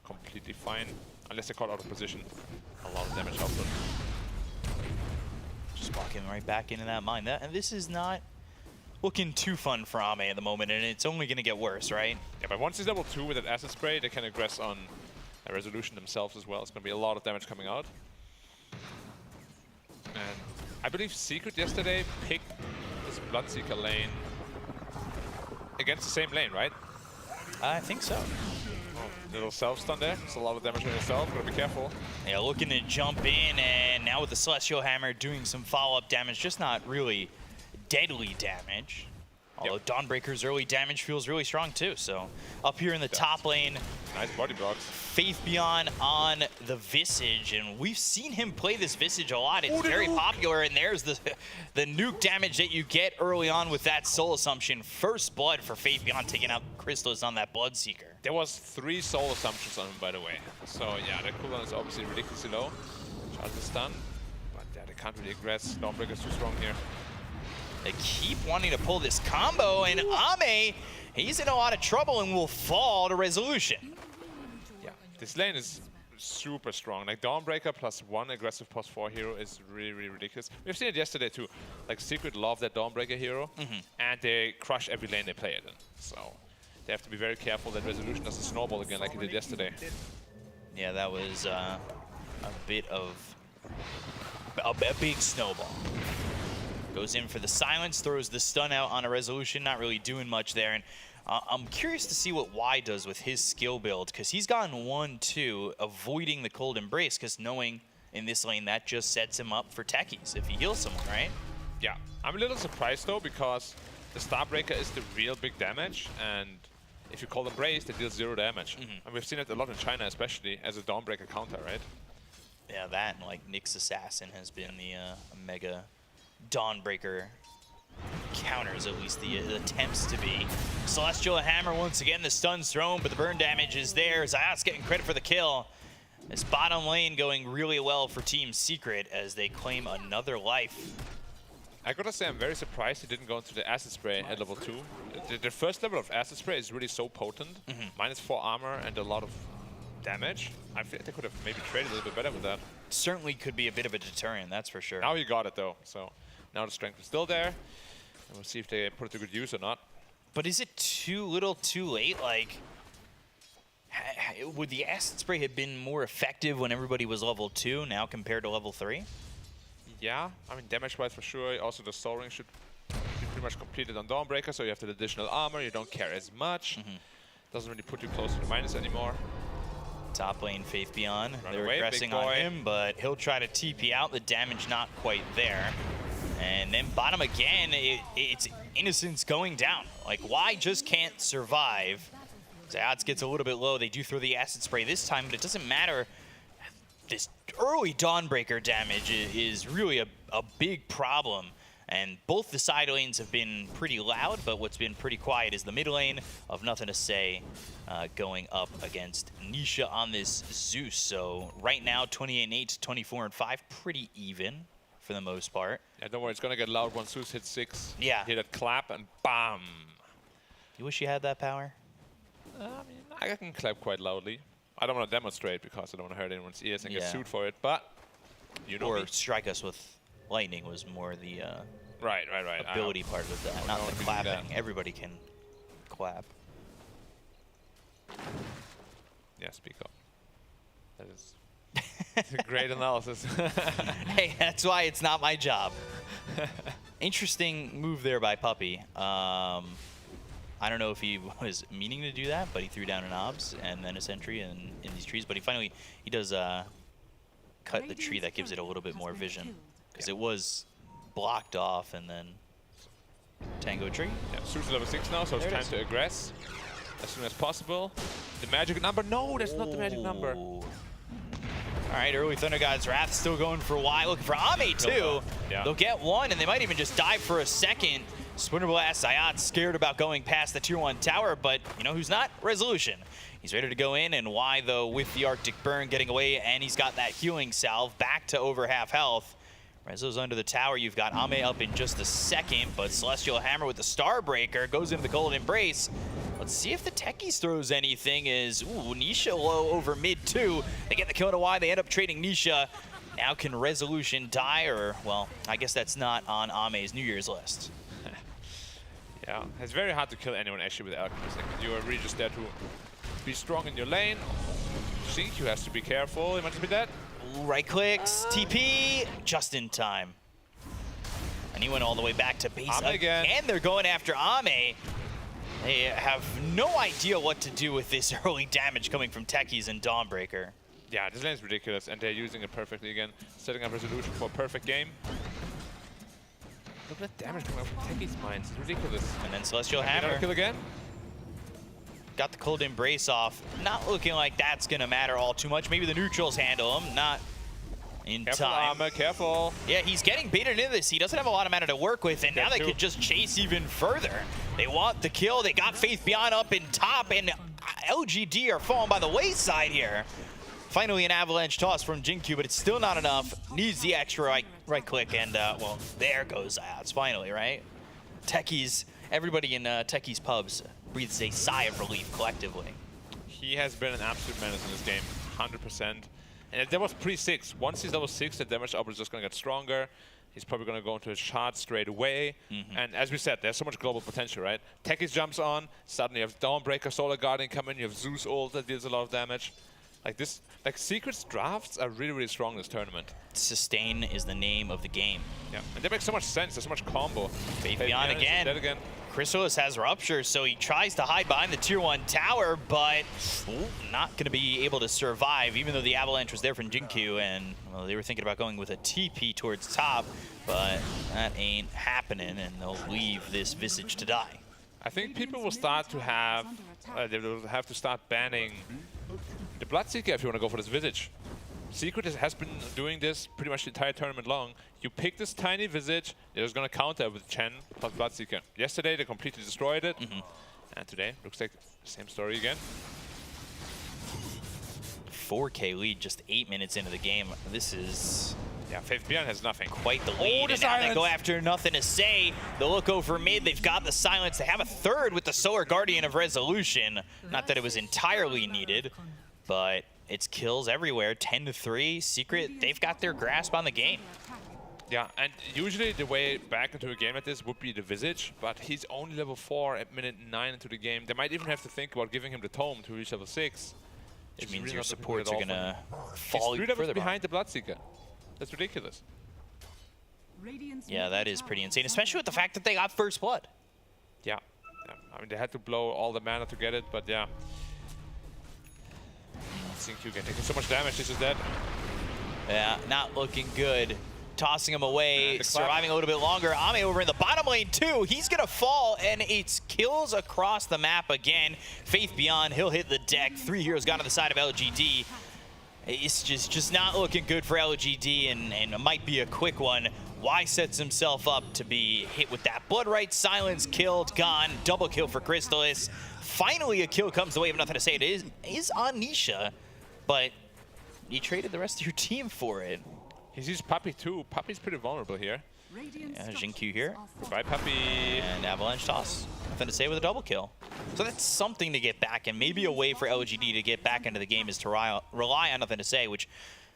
completely fine, unless they caught out of position. A lot of damage output. Just walking right back into that mine. And this is not looking too fun for Ame at the moment, and it's only going to get worse, right? Yeah, but once he's level 2 with that acid spray, they can aggress on a resolution themselves as well. It's going to be a lot of damage coming out. And I believe Secret yesterday picked this Bloodseeker lane against the same lane, right? I think so. Oh, little self-stun there. It's a lot of damage on yourself. Gotta be careful. Yeah, looking to jump in, and now with the Celestial Hammer doing some follow-up damage, just not really deadly damage. Although Dawnbreaker's early damage feels really strong too. So up here in the top lane, nice body blocks. Faith Beyond on the Visage, and we've seen him play this Visage a lot. It's very popular, and there's the nuke damage that you get early on with that Soul Assumption. First blood for Faith Beyond, taking out Crystallis on that Bloodseeker. There was 3 Soul Assumptions on him, by the way. So yeah, the cooldown is obviously ridiculously low. Charge the stun, but yeah, they can't really aggress. Dawnbreaker's too strong here. They keep wanting to pull this combo, and Ame, he's in a lot of trouble and will fall to Resolution. Yeah, this lane is super strong. Like Dawnbreaker plus 1 aggressive plus 4 hero is really, really ridiculous. We've seen it yesterday too. Like Secret love that Dawnbreaker hero, and they crush every lane they play it in. So they have to be very careful that Resolution doesn't snowball again like he did yesterday. Yeah, that was a bit of a big snowball. Goes in for the silence, throws the stun out on a Resolution, not really doing much there. And I'm curious to see what Y does with his skill build, because he's gone 1-2, avoiding the Cold Embrace, because knowing in this lane that just sets him up for techies if he heals someone, right? Yeah, I'm a little surprised though, because the Starbreaker is the real big damage, and if you Cold Embrace, they deal 0 damage. And we've seen it a lot in China, especially as a Dawnbreaker counter, right? Yeah, that and like Nyx Assassin has been the mega Dawnbreaker counters, at least the attempts to be. Celestial Hammer once again, the stun's thrown, but the burn damage is there. Zayat's getting credit for the kill. This bottom lane going really well for Team Secret as they claim another life. I gotta say, I'm very surprised he didn't go into the Acid Spray at level 2. The first level of Acid Spray is really so potent. -4 armor and a lot of damage. I feel like they could have maybe traded a little bit better with that. Certainly could be a bit of a deterrent, that's for sure. Now he got it though, so now the strength is still there. And we'll see if they put it to good use or not. But is it too little too late? Like, would the Acid Spray have been more effective when everybody was level 2 now compared to level 3? Yeah, I mean damage-wise for sure. Also the Soul Ring should be pretty much completed on Dawnbreaker, so you have the additional armor, you don't care as much. Doesn't really put you close to the minus anymore. Top lane Faith Beyond. Run They're away, aggressing big boy. on him, but he'll try to TP out. The damage not quite there. And then bottom again, it's Innocence going down. Like, Y just can't survive. The odds gets a little bit low. They do throw the Acid Spray this time, but it doesn't matter. This early Dawnbreaker damage is really a big problem. And both the side lanes have been pretty loud, but what's been pretty quiet is the mid lane of Nothing to Say going up against Nisha on this Zeus. So right now, 28-8, 24-5, pretty even for the most part. Yeah, don't worry, it's gonna get loud once Zeus hits 6. Yeah. Hear that clap and bam! You wish you had that power? I mean, I can clap quite loudly. I don't want to demonstrate because I don't want to hurt anyone's ears and get sued for it, but you know or strike us with lightning was more the right. ability part of that, not the clapping. Everybody can clap. Yeah, speak up. That is a great analysis. Hey, that's why it's not my job. Interesting move there by Puppy. I don't know if he was meaning to do that, but he threw down an obs and then a sentry in these trees. But he does cut the tree that gives it a little bit more vision, because it was blocked off and then Tango tree. Yeah, Zeus is level 6 now, so it's time to aggress as soon as possible. The magic number? No, that's not the magic number. All right, early Thunder God's Wrath still going for Y, looking for Ame too. Yeah. They'll get one, and they might even just dive for a second. Splinter Blast, Zayat scared about going past the tier 1 tower, but you know who's not? Resolution. He's ready to go in, and Y though with the Arctic Burn getting away, and he's got that healing salve back to over half health. Rezo's under the tower. You've got Ame up in just a second, but Celestial Hammer with the Starbreaker goes into the Cold Embrace. Let's see if the Techies throws anything. Nisha low over mid 2. They get the kill to Y. They end up trading Nisha. Now can Resolution die, or, well, I guess that's not on Ame's New Year's list. Yeah, it's very hard to kill anyone actually with Alchemist. Like, you are really just there to be strong in your lane. Xingqiu has to be careful. He might just be dead. Right clicks, TP, just in time. And he went all the way back to base again. And they're going after Ame. They have no idea what to do with this early damage coming from Techies and Dawnbreaker. Yeah, this lane is ridiculous, and they're using it perfectly again. Setting up Resolution for a perfect game. Look at the damage coming out from Techies mines. It's ridiculous. And then Celestial Another Hammer. kill again. Got the cold embrace off. Not looking like that's gonna matter all too much. Maybe the neutrals handle him. Not in Careful, time. Armor, careful. Yeah, he's getting baited into this. He doesn't have a lot of mana to work with, and now they could just chase even further. They want the kill. They got Faith Beyond up in top, and LGD are falling by the wayside here. Finally, an avalanche toss from Jinkyu, but it's still not enough. Needs the extra right click, and well, there goes Ayats finally, right? Techies, everybody in Techies pubs breathes a sigh of relief collectively. He has been an absolute menace in this game, 100%. And that was pre-6. Once he's level 6, the damage up is just going to get stronger. He's probably going to go into a shard straight away. And as we said, there's so much global potential, right? Techies jumps on, suddenly you have Dawnbreaker, Solar Guardian come in, you have Zeus ult that deals a lot of damage. Like this, like Secret's drafts are really, really strong this tournament. Sustain is the name of the game. Yeah, and that makes so much sense. There's so much combo. Faith Beyond again. Dead again. Chrysalis has Rupture, so he tries to hide behind the tier 1 tower, but not going to be able to survive, even though the avalanche was there from Jinkyu, and well, they were thinking about going with a TP towards top, but that ain't happening, and they'll leave this Visage to die. I think people will start to have, they will have to start banning the Bloodseeker if you want to go for this Visage. Secret has been doing this pretty much the entire tournament long. You pick this tiny Visage, they're just going to counter with Chen plus Bloodseeker. Yesterday they completely destroyed it, and today looks like the same story again. 4K lead just 8 minutes into the game. This is... Yeah, Faith Beyond has nothing. Quite the lead, and now they go after Nothing to Say. They'll look over mid, they've got the silence. They have a third with the Solar Guardian of Resolution. Not that it was entirely needed, but it's kills everywhere, 10-3. Secret, they've got their grasp on the game. Yeah, and usually the way back into a game like this would be the Visage, but he's only level 4 at minute 9 into the game. They might even have to think about giving him the Tome to reach level 6. Which means your supports are gonna fall even further behind the Bloodseeker. That's ridiculous. Yeah, that is pretty insane, especially with the fact that they got First Blood. Yeah. I mean, they had to blow all the mana to get it, but yeah. Xinkyu taking so much damage, this is dead. Yeah, not looking good. Tossing him away, surviving a little bit longer. Ame over in the bottom lane too. He's gonna fall, and it's kills across the map again. Faith Beyond, he'll hit the deck. 3 heroes got on the side of LGD. It's just not looking good for LGD, and it might be a quick one. Y sets himself up to be hit with that Bloodright, silence, killed, gone. Double kill for Chrysalis. Finally a kill comes the way of Nothing to Say. It is on Nisha, but you traded the rest of your team for it. He's used Puppey too. Puppey's pretty vulnerable here. Yeah, Jinkyu here. Goodbye, Puppey. And Avalanche Toss. Nothing to Say with a double kill. So that's something to get back, and maybe a way for LGD to get back into the game is to rely on Nothing to Say, which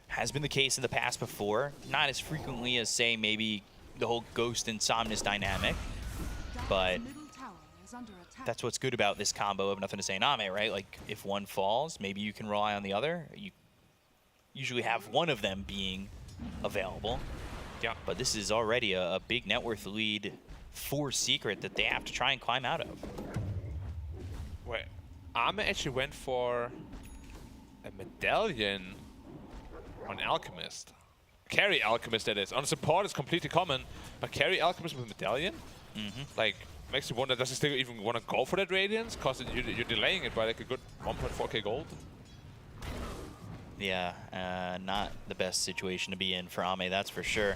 has been the case in the past before. Not as frequently as, say, maybe the whole Ghost and Somnus dynamic, but that's what's good about this combo of Nothing to Say and Ame, right? Like, if one falls, maybe you can rely on the other. You usually have one of them being available. Yeah. But this is already a big net worth lead for Secret that they have to try and climb out of. Wait, Ame actually went for a medallion on Alchemist. Carry Alchemist, that is. On support is completely common, but carry Alchemist with medallion? Like, makes you wonder, does he still even want to go for that Radiance? Because you're delaying it by like a good 1.4k gold. Yeah, not the best situation to be in for Ame, that's for sure.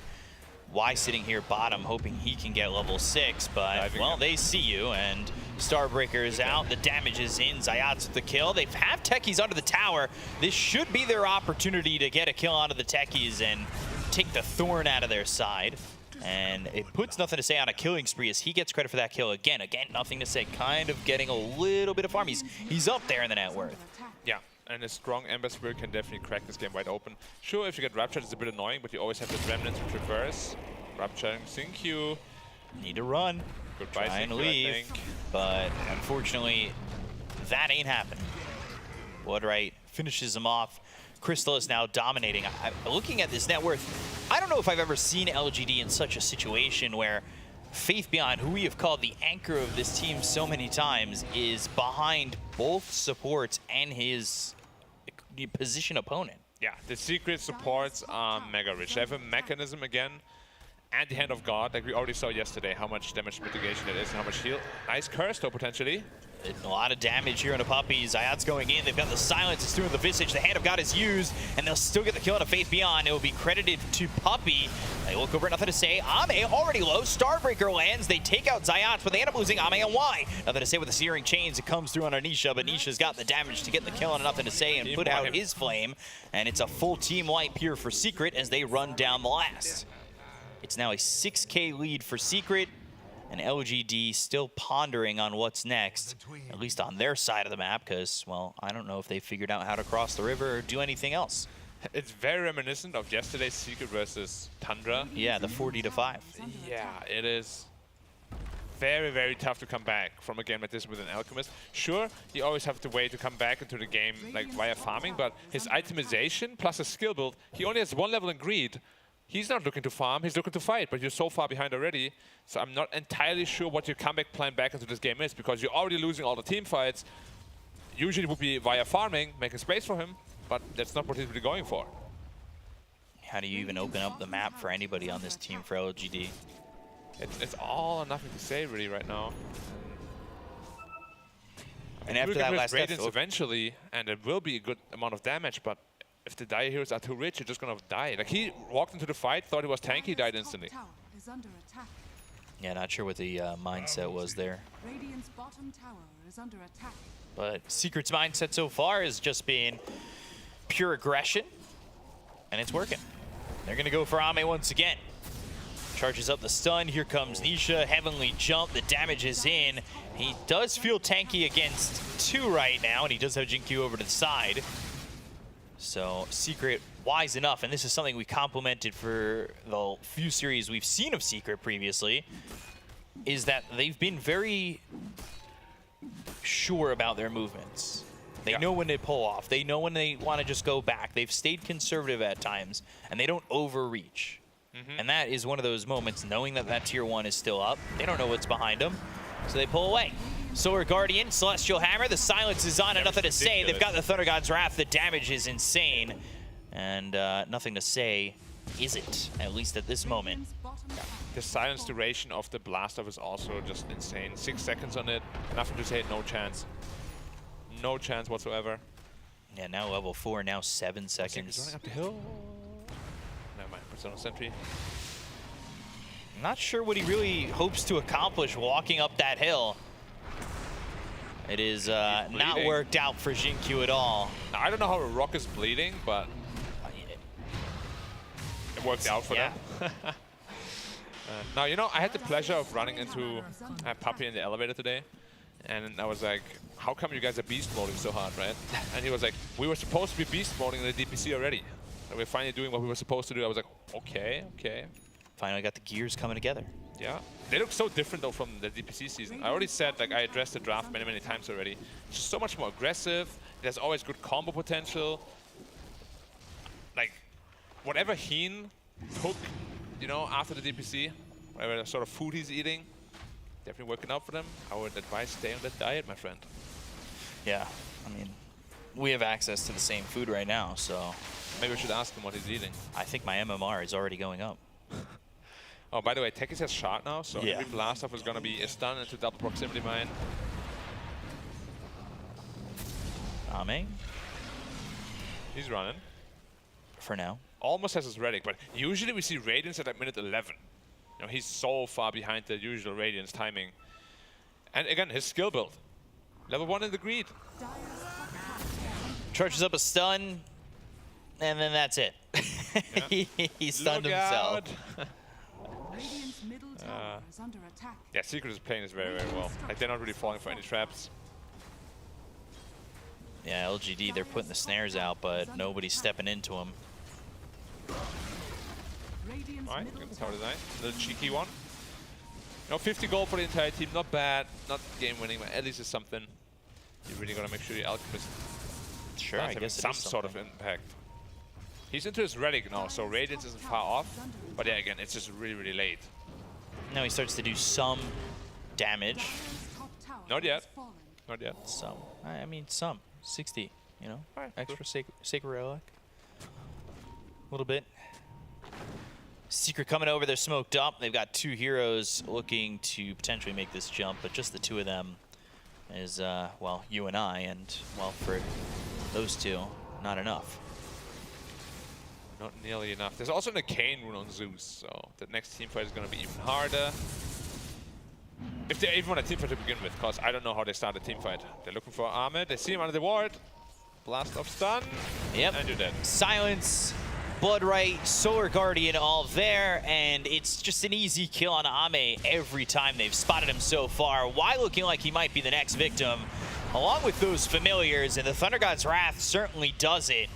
Y sitting here bottom, hoping he can get level 6, but, well, they see you, and Starbreaker is out, the damage is in, Zayat's with the kill. They have Techies under the tower. This should be their opportunity to get a kill onto the Techies and take the Thorn out of their side. And it puts Nothing to Say on a killing spree as he gets credit for that kill again. Again, Nothing to Say kind of getting a little bit of farm. He's up there in the net worth. Yeah. And a strong Ember Spirit can definitely crack this game wide open. Sure, if you get Raptured, it's a bit annoying, but you always have the Remnants which reverse. Rapturing Xinkyu. Need to run. Goodbye, Try and Xinkyu, leave. But unfortunately, that ain't happening. Bloodright finishes him off. Crystal is now dominating. Looking at this net worth, I don't know if I've ever seen LGD in such a situation where Faith Beyond, who we have called the anchor of this team so many times, is behind both supports and his position opponent. Yeah, the Secret supports are mega rich. They have a mechanism again, and the Hand of God. Like we already saw yesterday how much damage mitigation it is and how much heal. Nice curse though, potentially. A lot of damage here on a Puppey. Zayat's going in. They've got the silence. It's doing the Visage. The Hand of God is used, and they'll still get the kill on a Faith Beyond. It will be credited to Puppey. They look over, nothing to say. Ame already low. Starbreaker lands. They take out Zayat, but they end up losing Ame and Y. Nothing to say with the Searing Chains. It comes through on Anisha, but Nisha's got the damage to get the kill on nothing to say and put out his flame. And it's a full team wipe here for Secret as they run down the last. It's now a 6K lead for Secret. And LGD still pondering on what's next, at least on their side of the map, because, well, I don't know if they figured out how to cross the river or do anything else. It's very reminiscent of yesterday's Secret versus Tundra. Yeah, the 40-5. Yeah, it is very, very tough to come back from a game like this with an Alchemist. Sure, you always have to wait to come back into the game like via farming, but his itemization plus his skill build, he only has 1 level in greed. He's not looking to farm, he's looking to fight, but you're so far behind already. So I'm not entirely sure what your comeback plan back into this game is, because you're already losing all the team fights. Usually it would be via farming, making space for him, but that's not what he's really going for. How do you even open up the map for anybody on this team for LGD? It's all or nothing to say really right now. And after that last Radiance eventually, and it will be a good amount of damage, but if the Dire Heroes are too rich, you're just gonna die. Like he walked into the fight, thought he was tanky, died instantly. Yeah, not sure what the mindset was there. Radiant's bottom tower is under attack. But Secret's mindset so far has just been pure aggression, and it's working. They're gonna go for Ame once again. Charges up the stun, here comes Nisha, Heavenly Jump, the damage is in. He does feel tanky against 2 right now, and he does have Jinkyu over to the side. So Secret wise enough, and this is something we complimented for the few series we've seen of Secret previously, is that they've been very sure about their movements. They know when to pull off. They know when they want to just go back. They've stayed conservative at times, and they don't overreach. And that is one of those moments, knowing that that tier 1 is still up. They don't know what's behind them, so they pull away. Solar Guardian, Celestial Hammer, the silence is on and nothing to say. They've got the Thunder God's Wrath, the damage is insane. And nothing to say, is it? At least at this moment. The silence duration of the blast off is also just insane. 6 seconds on it, nothing to say, no chance. No chance whatsoever. Yeah, now level 4, now 7 seconds. He's running up the hill. Never mind, Persona Sentry. I'm not sure what he really hopes to accomplish walking up that hill. It is not worked out for Jinkyu at all. Now, I don't know how a rock is bleeding, but it worked out for them. Now, you know, I had the pleasure of running into Puppey in the elevator today, and I was like, how come you guys are beast moding so hard, right? And he was like, we were supposed to be beast moding in the DPC already. And we're finally doing what we were supposed to do. I was like, okay, okay. Finally got the gears coming together. Yeah. They look so different though from the DPC season. I already said, like, I addressed the draft many, many times already. It's just so much more aggressive. There's always good combo potential. Like, whatever Heen took, you know, after the DPC, whatever sort of food he's eating, definitely working out for them. I would advise stay on that diet, my friend. Yeah, I mean, we have access to the same food right now, so... Maybe we should ask him what he's eating. I think my MMR is already going up. Oh, by the way, Tekis has shot now, so every blast off is going to be a stun into double proximity mine. Ame? He's running. For now. Almost has his Relic, but usually we see Radiance at like minute 11. You know, he's so far behind the usual Radiance timing. And again, his skill build. Level 1 in the greed. Charges up a stun, and then that's it. He stunned himself. Yeah, Secret is playing this very, very well. Like, they're not really falling for any traps. Yeah, LGD, they're putting the snares out, but nobody's stepping into them. Alright, good tower design. A little cheeky one. You know, 50 gold for the entire team, not bad. Not game winning, but at least it's something. You really gotta make sure your Alchemist I guess some sort of impact. He's into his Relic now, so Radiance isn't far off. But yeah, again, it's just really, really late. Now he starts to do some damage. Not yet. Not yet. Some. I mean, some. 60, you know? Right, extra Sacred Relic. A little bit. Secret coming over, they're smoked up. They've got 2 heroes looking to potentially make this jump, but just the 2 of them is, well, you and I, and, well, for those 2, not enough. Not nearly enough. There's also an Arcane rune on Zeus, so the next teamfight is going to be even harder. If they even want a teamfight to begin with, because I don't know how they start a teamfight. They're looking for Ahmed, they see him under the ward. Blast off stun. Yep. And you're dead. Silence, Bloodright, Solar Guardian all there, and it's just an easy kill on Ame every time they've spotted him so far. Why looking like he might be the next victim, along with those familiars, and the Thunder God's Wrath certainly does it.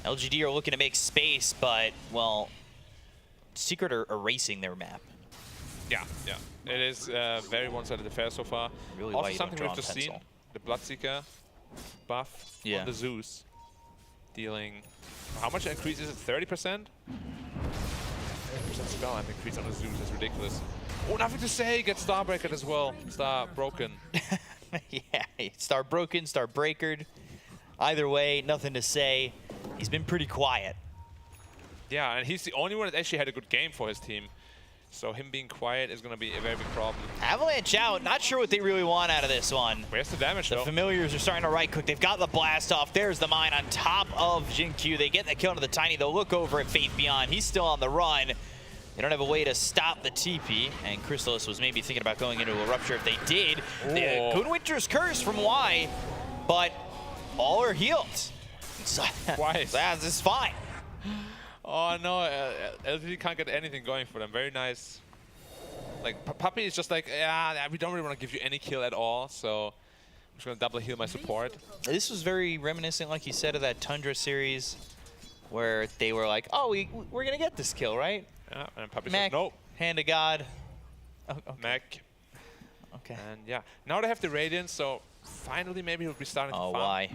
LGD are looking to make space, but, well, Secret are erasing their map. Yeah, yeah. It is very one-sided affair so far. Really also something we've just seen, the Bloodseeker buff on the Zeus, dealing, how much increase is it, 30%? 30% spell amp increase on the Zeus is ridiculous. Oh, nothing to say, get Starbreaker as well. Star broken. Yeah, Star broken, Star breakered. Either way, nothing to say. He's been pretty quiet. Yeah, and he's the only one that actually had a good game for his team. So him being quiet is going to be a very big problem. Avalanche out. Not sure what they really want out of this one. Where's the damage, though? The familiars are starting to right-click. They've got the blast off. There's the mine on top of Jin-Q. They get the kill into the Tiny. They'll look over at Faith Beyond. He's still on the run. They don't have a way to stop the TP, and Chrysalis was maybe thinking about going into a Rupture if they did. The Good Winter's Curse from Y, but all are healed. Why? This is fine. Oh no, LGD can't get anything going for them. Very nice. Like, Puppy is just like, yeah, we don't really want to give you any kill at all, so I'm just going to double heal my support. This was very reminiscent, like you said, of that Tundra series, where they were like, oh, we're going to get this kill, right? Yeah, and Puppy Mac, said, nope. Hand of God. Oh, okay. Mac. Okay. And yeah, now they have the Radiance, so finally maybe he'll be starting to farm. Why?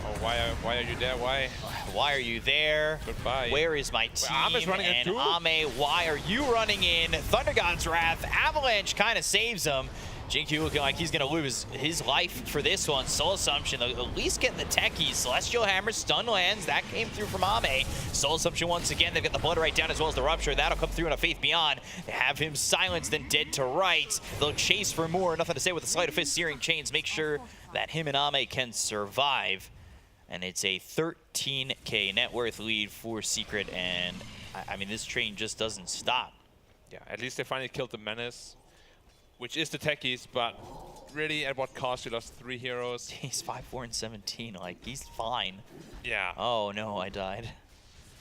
Oh, why are you there? Why? Why are you there? Goodbye. Where is my team? Ame's running in too? Ame, why are you running in? Thunder God's Wrath. Avalanche kind of saves him. Jin-Q looking like he's going to lose his life for this one. Soul Assumption, they'll at least get the techies. Celestial Hammer, stun lands. That came through from Ame. Soul Assumption once again. They've got the Blood right down as well as the Rupture. That'll come through in a Faith Beyond. They have him silenced and dead to rights. They'll chase for more. Nothing to say with the Sleight of Fist, Searing Chains. Make sure that him and Ame can survive. And it's a 13K net worth lead for Secret. And, I mean, this train just doesn't stop. Yeah, at least they finally killed the Menace, which is the techies, but really at what cost? You lost 3 heroes. He's 5, 4, and 17. Like, he's fine. Yeah. Oh, no, I died.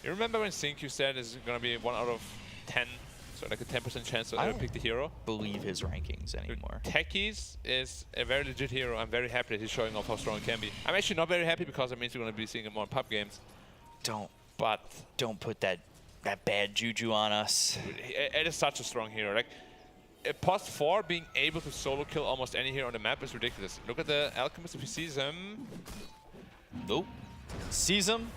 You remember when Sync you said is going to be 1 out of 10? So like a 10% chance to ever pick the hero? Believe his rankings anymore. Techies is a very legit hero. I'm very happy that he's showing off how strong he can be. I'm actually not very happy because it means we're going to be seeing him more in pub games. Don't put that bad juju on us. It is such a strong hero. Like, post 4 being able to solo kill almost any hero on the map is ridiculous. Look at the Alchemist if he sees him. Nope. Sees him.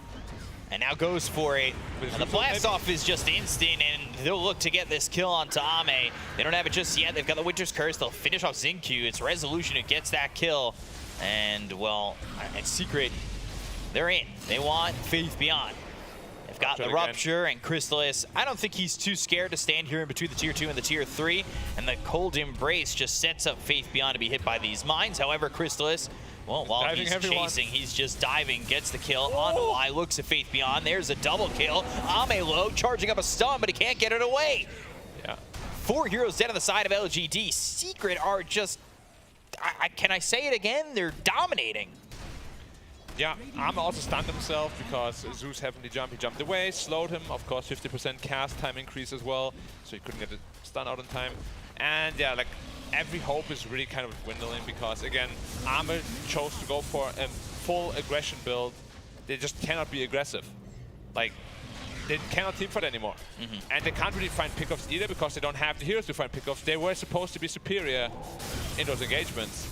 And now goes for it. And the blast off is just instant, and they'll look to get this kill onto Ame. They don't have it just yet. They've got the Winter's Curse. They'll finish off Xingqiu. It's Resolution who gets that kill. And, well, at Secret, they're in. They want Faith Beyond. They've got the Rupture and Chrysalis. I don't think he's too scared to stand here in between the Tier 2 and the Tier 3. And the Cold Embrace just sets up Faith Beyond to be hit by these mines. However, Chrysalis, well, while he's chasing, he's just diving, gets the kill on Y, looks at Faith Beyond. There's a double kill. Ame low, charging up a stun, but he can't get it away. Yeah. 4 heroes dead on the side of LGD. Secret are just, can I say it again? They're dominating. Yeah, Ame also stunned himself because Zeus heavenly jump. He jumped away, slowed him. Of course, 50% cast time increase as well, so he couldn't get the stun out in time. And yeah, like, every hope is really kind of dwindling because, again, Ame chose to go for a full aggression build. They just cannot be aggressive. Like, they cannot teamfight anymore. And they can't really find pickoffs either because they don't have the heroes to find pickoffs. They were supposed to be superior in those engagements,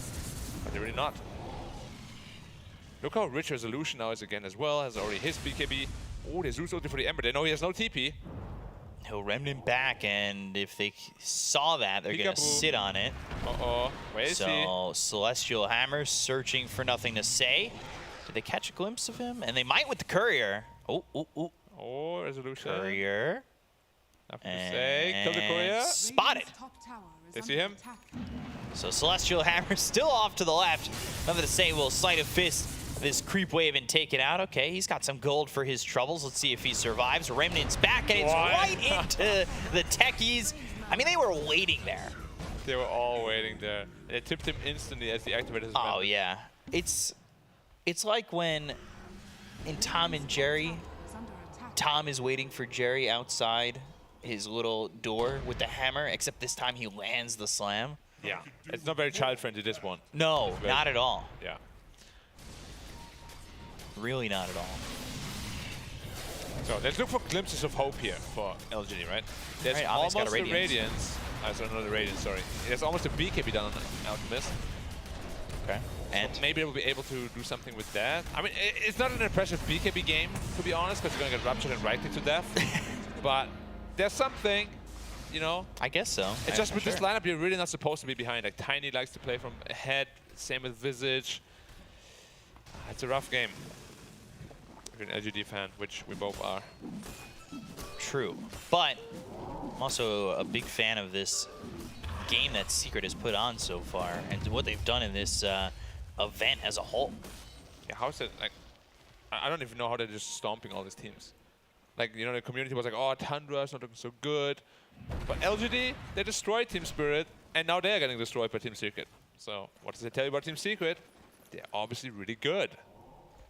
but they're really not. Look how rich Resolution now is again as well. Has already his BKB. Oh, there's Zeus ulti for the Ember. They know he has no TP. He'll Remnant back, and if they saw that, they're going to sit on it. Uh-oh. Where is he? So, Celestial Hammer searching for nothing to say. Did they catch a glimpse of him? And they might with the Courier. Oh, Resolution. Courier. Kill the courier. Spotted. They see him. So Celestial Hammer still off to the left. Nothing to say. Will Sleight of Fist this creep wave and take it out. Okay, he's got some gold for his troubles. Let's see if he survives. Remnant's back, and it's right into the techies. I mean, they were waiting there. They were all waiting there. And they tipped him instantly as he activated his Oh, yeah. It's like when in Tom and Jerry, Tom is waiting for Jerry outside his little door with the hammer, except this time he lands the slam. Yeah, it's not very child-friendly, this one. No, not at all. Yeah. Really not at all. So let's look for glimpses of hope here for LGD, right? There's Right, almost got a a Radiance. Radiance. Sorry, not a Radiance, sorry. There's almost a BKB done on Alchemist. Okay. And so maybe we'll be able to do something with that. I mean, it's not an impressive BKB game, to be honest, because you're going to get ruptured and right-clicked to death. But there's something, you know? I guess so. It's just with this lineup, you're really not supposed to be behind. Like, Tiny likes to play from ahead, same with Visage. It's a rough game. If you're an LGD fan, which we both are. True. But I'm also a big fan of this game that Secret has put on so far and what they've done in this event as a whole. Yeah, how's it, like, I don't even know how they're just stomping all these teams. Like, you know, the community was like, oh, Tundra's not looking so good. But LGD, they destroyed Team Spirit, and now they're getting destroyed by Team Secret. So, what does it tell you about Team Secret? They're obviously really good.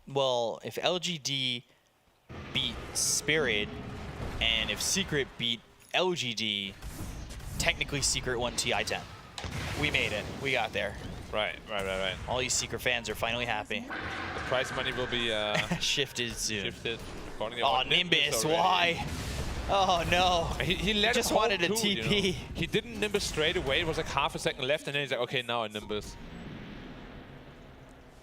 Well, if LGD beat Spirit, and if Secret beat LGD, technically Secret won TI-10. We made it. We got there. Right. All you Secret fans are finally happy. The prize money will be shifted soon. Shifted. Oh, Nimbus, why? Oh, no. He let just it hold wanted a too, TP. You know? He didn't Nimbus straight away. It was like half a second left, and then he's like, okay, now I Nimbus.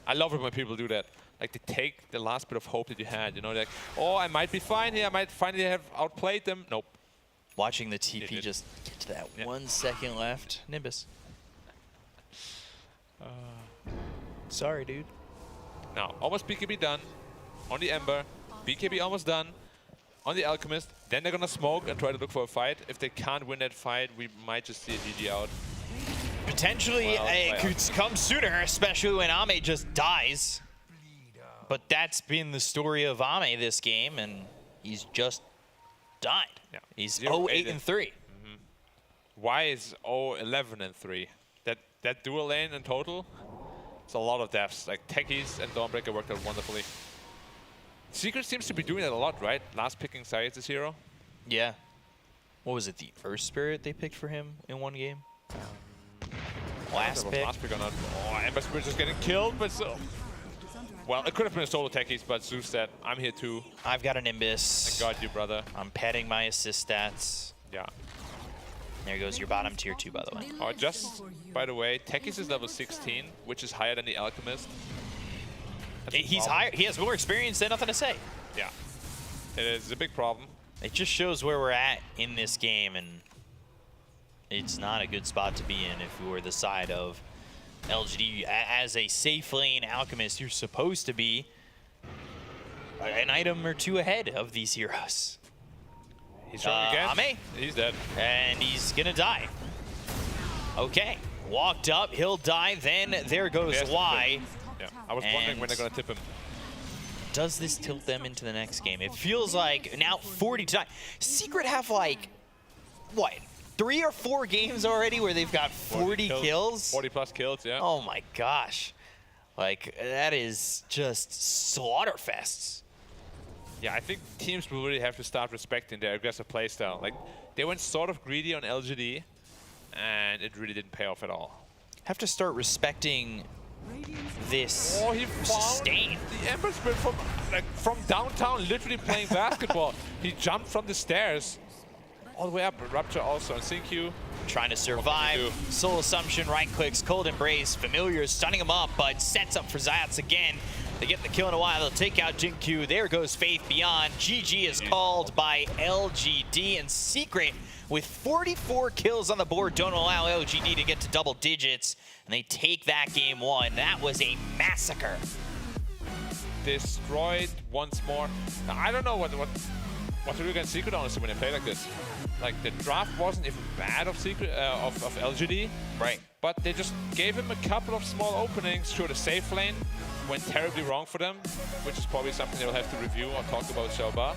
I love it when people do that. Like, they take the last bit of hope that you had. You know, like, oh, I might be fine here. I might finally have outplayed them. Nope. Watching the TP just get to that 1 second left. Nimbus. Sorry, dude. Now, almost BKB done on the Ember. BKB almost done on the Alchemist. Then they're going to smoke and try to look for a fight. If they can't win that fight, we might just see a GG out. Potentially, it could come sooner, especially when Ame just dies. But that's been the story of Ame this game, and he's just died. Yeah. He's 0-8-3. Mm-hmm. Why is 0-11-3? That dual lane in total, it's a lot of deaths. Like, Techies and Dawnbreaker worked out wonderfully. Secret seems to be doing that a lot, right? Last picking Science as hero. Yeah. What was it, the Earth Spirit they picked for him in one game? Last pick? Last pick or not. Oh, Ember Spirit just getting killed, but so... Well, it could have been a solo Techies, but Zeus said, I'm here too. I've got a Nimbus. I got you, brother. I'm padding my assist stats. Yeah. There goes your bottom tier 2, by the way. Oh, just, by the way, Techies is level 16, which is higher than the Alchemist. He's higher. He has more experience than nothing to say. Yeah. It is a big problem. It just shows where we're at in this game, and it's not a good spot to be in if we were the side of LGD. As a safe lane Alchemist, you're supposed to be an item or two ahead of these heroes. He's trying again. Ame. He's dead. And he's gonna die. Okay. Walked up, he'll die, then there goes Y. Yeah. I was wondering when they're gonna tip him. Does this tilt them into the next game? It feels like now 40 to 9. Secret have like, what, 3 or 4 games already where they've got 40 kills? 40 plus kills, yeah. Oh my gosh. Like, that is just slaughterfests. Yeah, I think teams will really have to start respecting their aggressive playstyle. Like, they went sort of greedy on LGD, and it really didn't pay off at all. Have to start respecting this he sustain. The Ember Spirit from downtown, literally playing basketball. He jumped from the stairs all the way up. Rupture also on Sync-Q. Trying to survive. Soul Assumption, right clicks, Cold Embrace. Familiar stunning him up, but sets up for Zayats again. They get the kill in a while. They'll take out Jin-Q. There goes Faith Beyond. GG is called by LGD, and Secret with 44 kills on the board don't allow LGD to get to double digits, and they take that game 1. That was a massacre. Destroyed once more. I don't know what what's really against Secret, honestly, when they play like this. Like, the draft wasn't even bad of Secret, of LGD. Right. But they just gave him a couple of small openings through the safe lane. Went terribly wrong for them, which is probably something they'll have to review or talk about Xiaoba.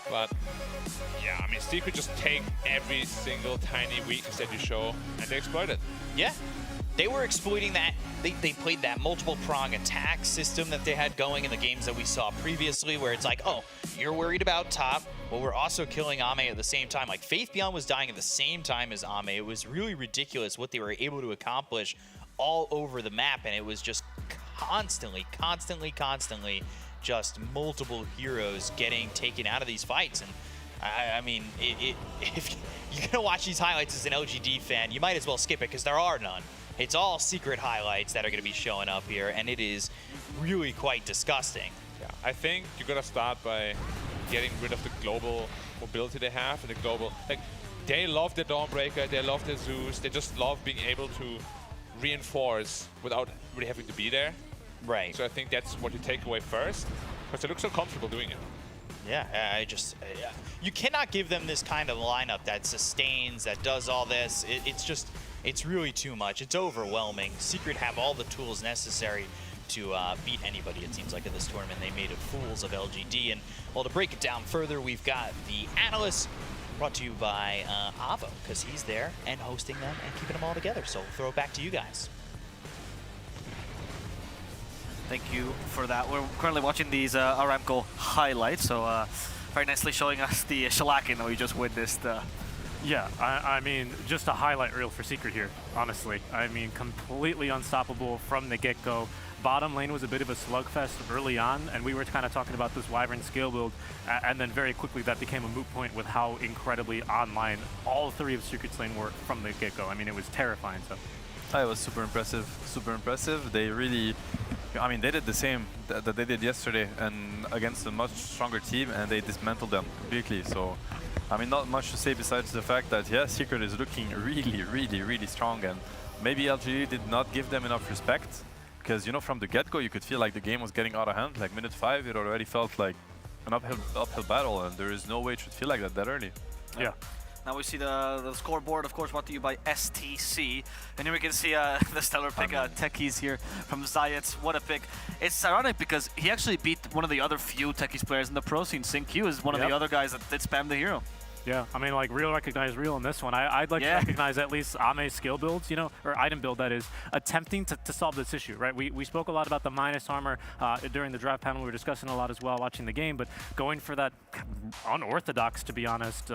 But yeah, I mean, Secret just take every single tiny weakness that you show and they exploit it. Yeah. They were exploiting that. They played that multiple prong attack system that they had going in the games that we saw previously, where it's like, oh, you're worried about top, but we're also killing Ame at the same time. Like, Faith Beyond was dying at the same time as Ame. It was really ridiculous what they were able to accomplish all over the map, and it was just constantly just multiple heroes getting taken out of these fights. And I mean, if you're gonna watch these highlights as an LGD fan, you might as well skip it because there are none. It's all secret highlights that are going to be showing up here, and it is really quite disgusting. Yeah, I think you're going to start by getting rid of the global mobility they have, and the global, like, they love their Dawnbreaker, they love their Zeus, they just love being able to reinforce without really having to be there. Right. So I think that's what you take away first, because they look so comfortable doing it. Yeah, you cannot give them this kind of lineup that sustains, that does all this. It's really too much. It's overwhelming. Secret have all the tools necessary to beat anybody, it seems like, in this tournament. They made fools of LGD. And, well, to break it down further, we've got the analysts brought to you by Avo, because he's there and hosting them and keeping them all together. So we'll throw it back to you guys. Thank you for that. We're currently watching these Aramco highlights, so very nicely showing us the shellacking that we just witnessed. Yeah, I mean, just a highlight reel for Secret here, honestly. I mean, completely unstoppable from the get-go. Bottom lane was a bit of a slugfest early on, and we were kind of talking about this Wyvern skill build, and then very quickly that became a moot point with how incredibly online all three of Secret's lane were from the get-go. I mean, it was terrifying. So. It was super impressive, super impressive. They really, I mean, they did the same that they did yesterday and against a much stronger team, and they dismantled them completely. So, I mean, not much to say besides the fact that, yeah, Secret is looking really strong, and maybe LGD did not give them enough respect, because, you know, from the get-go, you could feel like the game was getting out of hand. Like, minute 5, it already felt like an uphill battle, and there is no way it should feel like that early. Yeah. Now we see the scoreboard, of course, brought to you by STC. And here we can see the stellar pick, Techies here from Zayats. What a pick. It's ironic because he actually beat one of the other few Techies players in the pro scene. SyncQ is one of the other guys that did spam the hero. Yeah, I mean, like, real recognize real in this one. I'd like to recognize at least Ame's skill builds, you know, or item build, that is, attempting to solve this issue, right? We spoke a lot about the minus armor during the draft panel. We were discussing a lot as well watching the game, but going for that unorthodox, to be honest,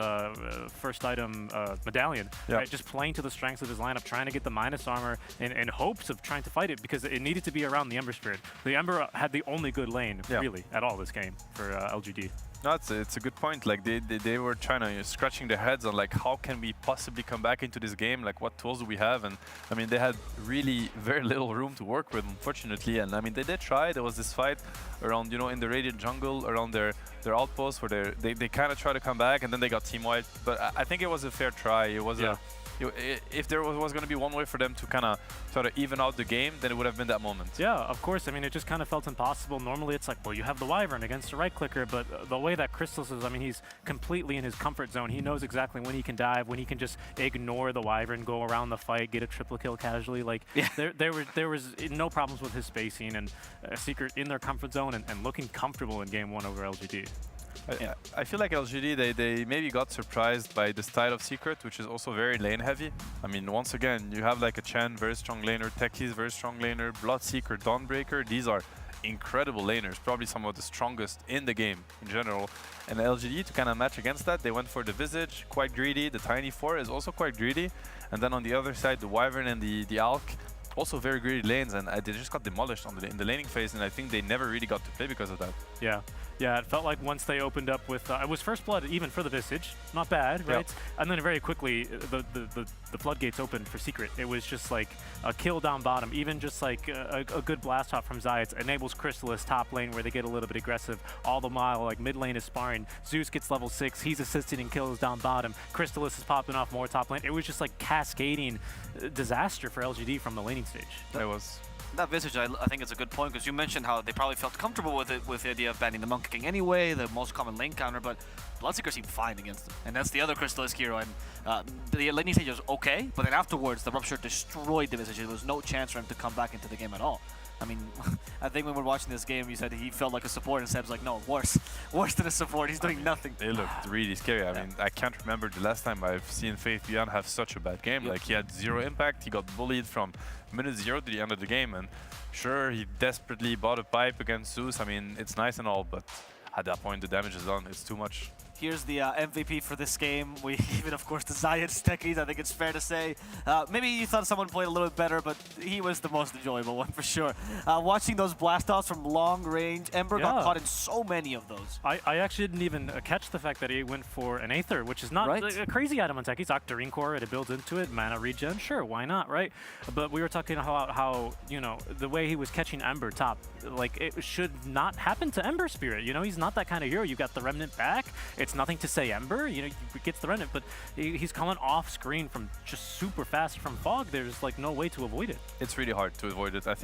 first item medallion, right? Just playing to the strengths of his lineup, trying to get the minus armor in hopes of trying to fight it, because it needed to be around the Ember Spirit. The Ember had the only good lane, really, at all this game for LGD. No, it's a good point. Like, they were trying to, scratching their heads on, like, how can we possibly come back into this game? Like, what tools do we have? And, I mean, they had really very little room to work with, unfortunately. And, I mean, they did try. There was this fight around, you know, in the Radiant jungle, around their outpost, where they kind of tried to come back, and then they got team wiped. But I think it was a fair try. It was if there was going to be one way for them to kind of try to even out the game, then it would have been that moment. Yeah, of course. I mean, it just kind of felt impossible. Normally, it's like, well, you have the Wyvern against the right clicker, but the way that Crystallis is, I mean, he's completely in his comfort zone. He knows exactly when he can dive, when he can just ignore the Wyvern, go around the fight, get a triple kill casually. Like, there was no problems with his spacing, and Secret in their comfort zone and looking comfortable in game 1 over LGD. I feel like LGD, they maybe got surprised by the style of Secret, which is also very lane heavy. I mean, once again, you have like a Chen, very strong laner, Techies, very strong laner, Bloodseeker, Dawnbreaker. These are incredible laners, probably some of the strongest in the game in general. And LGD, to kind of match against that, they went for the Visage, quite greedy. The Tiny 4 is also quite greedy. And then on the other side, the Wyvern and the Alk, also very greedy lanes, and they just got demolished on in the laning phase, and I think they never really got to play because of that. Yeah, it felt like once they opened up with, it was first blood even for the Visage, not bad, right? And then very quickly, the floodgates opened for Secret. It was just like a kill down bottom, even just like a good blast off from Zayats enables Crystallis top lane where they get a little bit aggressive. All the while, like mid lane is sparring. Zeus gets level 6, he's assisting in kills down bottom. Crystallis is popping off more top lane. It was just like cascading disaster for LGD from the laning stage. It was. That Visage, I think it's a good point, because you mentioned how they probably felt comfortable with it, with the idea of banning the Monkey King anyway, the most common lane counter, but Bloodseeker seemed fine against them. And that's the other Crystallisk hero, and the laning stage was okay, but then afterwards, the Rupture destroyed the Visage. There was no chance for him to come back into the game at all. I mean, I think when we were watching this game, you said he felt like a support, and Seb's like, no, worse than a support. He's doing nothing. They looked really scary. I mean, I can't remember the last time I've seen Faith Beyond have such a bad game. Like, he had 0 impact. He got bullied from minute 0 to the end of the game, and sure, he desperately bought a pipe against Zeus. I mean, it's nice and all, but at that point, the damage is done. It's too much. Here's the MVP for this game. We even, of course, the Zayed techies, I think it's fair to say. Maybe you thought someone played a little bit better, but he was the most enjoyable one for sure. Watching those blast-offs from long range, Ember got caught in so many of those. I actually didn't even catch the fact that he went for an Aether, which is not a crazy item on techies. Octarine Core, it builds into it, mana regen, sure, why not, right? But we were talking about how, you know, the way he was catching Ember top, like, it should not happen to Ember Spirit, you know? He's not that kind of hero. You got the Remnant back. It's nothing to say Ember, you know, he gets the Remnant, but he's coming off screen from just super fast from Fog. There's like no way to avoid it. It's really hard to avoid it. I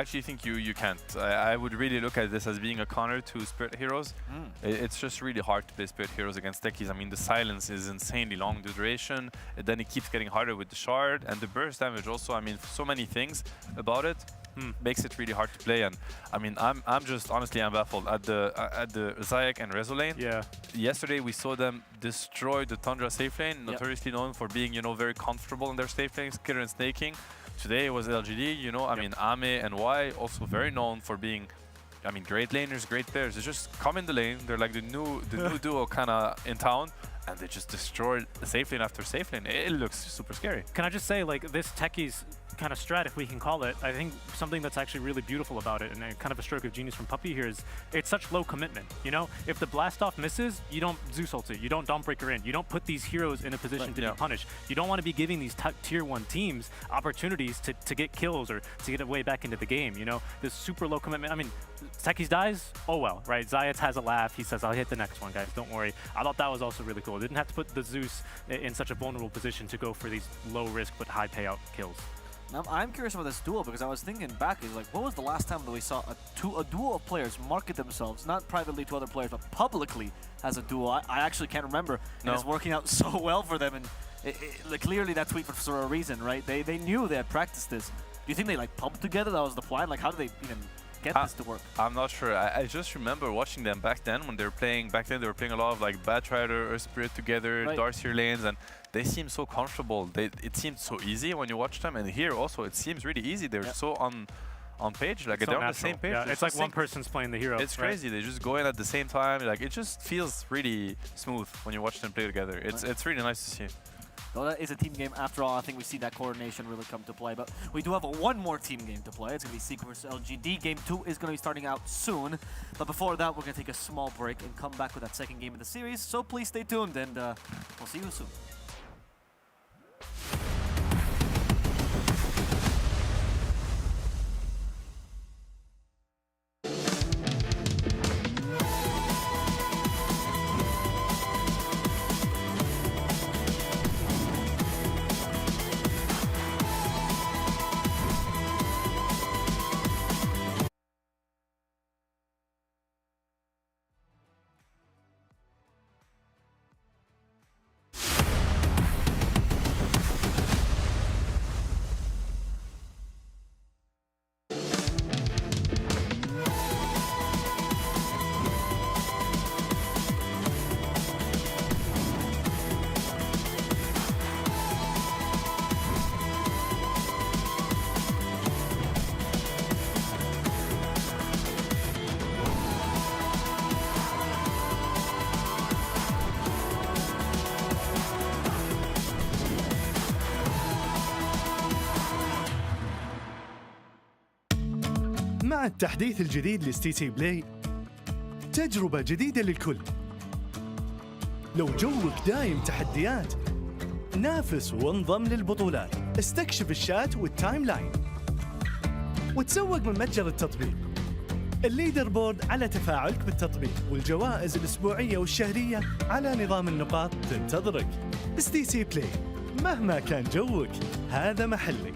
actually think you can't. I would really look at this as being a counter to Spirit Heroes. It's just really hard to play Spirit Heroes against techies. I mean, the silence is insanely long, the duration, and then it keeps getting harder with the shard, and the burst damage also. I mean, so many things about it. Makes it really hard to play, and I mean, I'm just honestly I'm baffled at the Zayak and Rezo lane. Yeah. Yesterday we saw them destroy the Tundra safe lane, notoriously known for being, you know, very comfortable in their safe lanes, killer and snaking. Today it was LGD, you know. I mean, Ame and Y also very known for being, I mean, great laners, great players. They just come in the lane. They're like the new duo kind of in town. And they just destroyed safe lane after safe lane. It looks super scary. Can I just say, like, this techies kind of strat, if we can call it, I think something that's actually really beautiful about it, and kind of a stroke of genius from Puppy here, is it's such low commitment. You know, if the blast off misses, you don't Zeus ult it, you don't Dawnbreaker in, you don't put these heroes in a position to be punished. You don't want to be giving these tier 1 teams opportunities to get kills or to get a way back into the game. You know, this super low commitment. I mean, techies dies, oh well, right? Zayat has a laugh. He says, I'll hit the next one, guys, don't worry. I thought that was also really cool. Didn't have to put the Zeus in such a vulnerable position to go for these low risk but high payout kills. Now, I'm curious about this duel, because I was thinking back, is like, what was the last time that we saw a duo of players market themselves, not privately to other players, but publicly as a duo? I actually can't remember. And it's working out so well for them, and like, clearly that tweet was for a reason, right? They knew they had practiced this. Do you think they like pumped together? That was the plan? Like, how did they even get this to work? I'm not sure. I just remember watching them back then when they were playing. Back then they were playing a lot of like Batrider or Spirit together, Darcy lanes, and they seem so comfortable. It seemed so easy when you watch them, and here also it seems really easy. They're so on page, like they're on the same page. Yeah, it's like one person's playing the hero. It's crazy. They just go in at the same time. Like, it just feels really smooth when you watch them play together. It's really nice to see. Well, that is a team game after all. I think we see that coordination really come to play. But we do have one more team game to play. It's going to be Secret vs LGD. Game 2 is going to be starting out soon. But before that, we're going to take a small break and come back with that second game of the series. So please stay tuned, and we'll see you soon. مع التحديث الجديد لستي سي بلاي، تجربة جديدة للكل. لو جوك دايم تحديات، نافس وانضم للبطولات، استكشف الشات والتايم لاين، وتسوق من متجر التطبيق. الليدر بورد على تفاعلك بالتطبيق، والجوائز الأسبوعية والشهرية على نظام النقاط تنتظرك. ستي سي بلاي، مهما كان جوك، هذا محلك.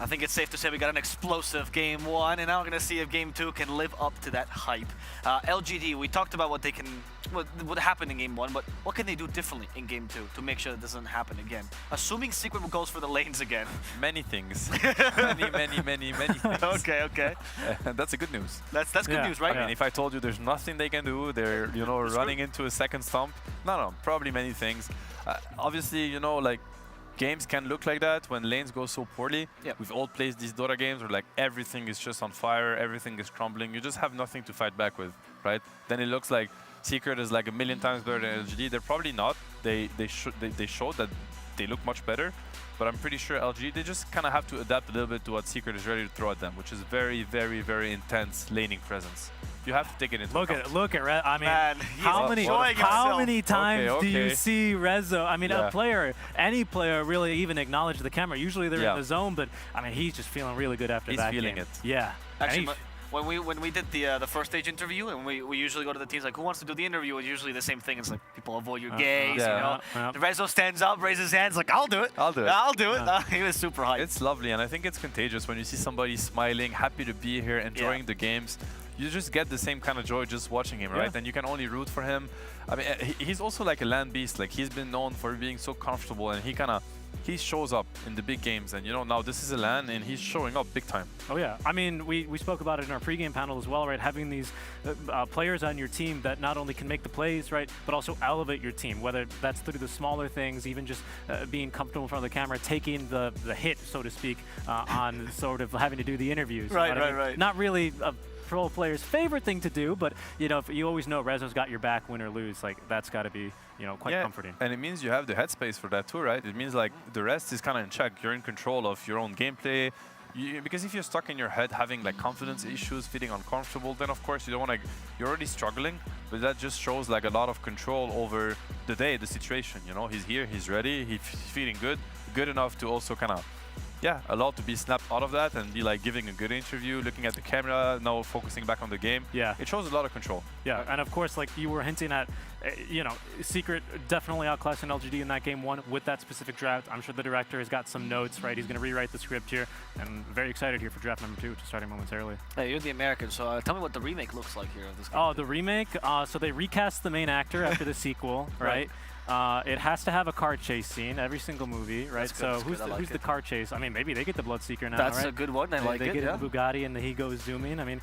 I think it's safe to say we got an explosive game 1, and now we're going to see if game 2 can live up to that hype. LGD, we talked about what happened in game 1, but what can they do differently in game 2 to make sure that doesn't happen again? Assuming Secret goes for the lanes again. Many things. many things. Okay. That's a good news. That's good news, right? I mean, if I told you there's nothing they can do, they're running into a second stump. No, probably many things. Obviously, like games can look like that when lanes go so poorly. Yep. We've all played these Dota games where like everything is just on fire, everything is crumbling. You just have nothing to fight back with, right? Then it looks like Secret is like a million times better than LGD. They're probably not. They showed that they look much better, but I'm pretty sure LGD, they just kind of have to adapt a little bit to what Secret is ready to throw at them, which is very, very, very intense laning presence. You have to take it into account. Look at Rez. I mean, Man, how many times do you Okay. see Rezo? I mean, a player, any player, really even acknowledge the camera. Usually they're in the zone, but I mean, he's just feeling really good after that. He's feeling game. it. Yeah. Actually, when we did the first stage interview, and we usually go to the teams like, who wants to do the interview? It's usually the same thing. It's like people avoid your gaze. The Rezo stands up, raises his hands, like, I'll do it. I'll do it. I'll do it. He was super hyped. It's lovely, and I think it's contagious when you see somebody smiling, happy to be here, enjoying the games. You just get the same kind of joy just watching him, right? And you can only root for him. I mean, he's also like a land beast. Like, he's been known for being so comfortable, and he shows up in the big games. And, now this is a LAN, and he's showing up big time. Oh, yeah. I mean, we spoke about it in our pregame panel as well, right? Having these players on your team that not only can make the plays, right, but also elevate your team, whether that's through the smaller things, even just being comfortable in front of the camera, taking the hit, so to speak, on sort of having to do the interviews. Right. Not really a pro player's favorite thing to do, but, you always know Rezo's got your back, win or lose. Like, that's got to be, quite comforting. And it means you have the headspace for that too, right? It means like the rest is kind of in check. You're in control of your own gameplay. Because if you're stuck in your head having like confidence issues, feeling uncomfortable, then of course you don't want to, you're already struggling, but that just shows like a lot of control over the day, the situation, He's here, he's ready, he's feeling good enough to also kind of, allowed to be snapped out of that and be like giving a good interview, looking at the camera, now focusing back on the game. Yeah. It shows a lot of control. Yeah, and of course, like you were hinting at, Secret definitely outclassing LGD in that game 1 with that specific draft. I'm sure the director has got some notes, right? He's going to rewrite the script here, and very excited here for draft number 2, starting momentarily. Hey, you're the American, so tell me what the remake looks like here of this game. Oh, the remake? So they recast the main actor after the sequel, right? It has to have a car chase scene, every single movie, right? So who's the car chase? I mean, maybe they get the Bloodseeker now, That's right? a good one. I like it. They get the Bugatti and he goes zooming. I mean,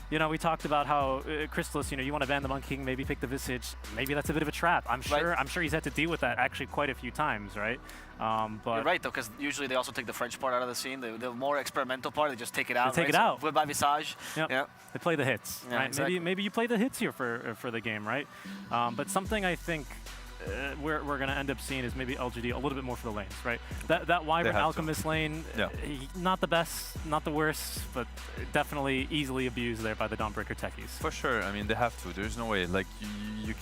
we talked about how Crystallis, you want to ban the Monkey King, maybe pick the Visage. Maybe that's a bit of a trap. I'm sure he's had to deal with that actually quite a few times, right? But you're right though, because usually they also take the French part out of the scene. The more experimental part, they just take it out. They take it out. By Visage. Yep. Yeah. They play the hits. Yeah, right? exactly. Maybe you play the hits here for the game, right? But something I think we're going to end up seeing is maybe LGD a little bit more for the lanes, right? That Wyvern Alchemist lane, not the best, not the worst, but definitely easily abused there by the Dawnbreaker techies. For sure. I mean, they have to. There's no way. Like, you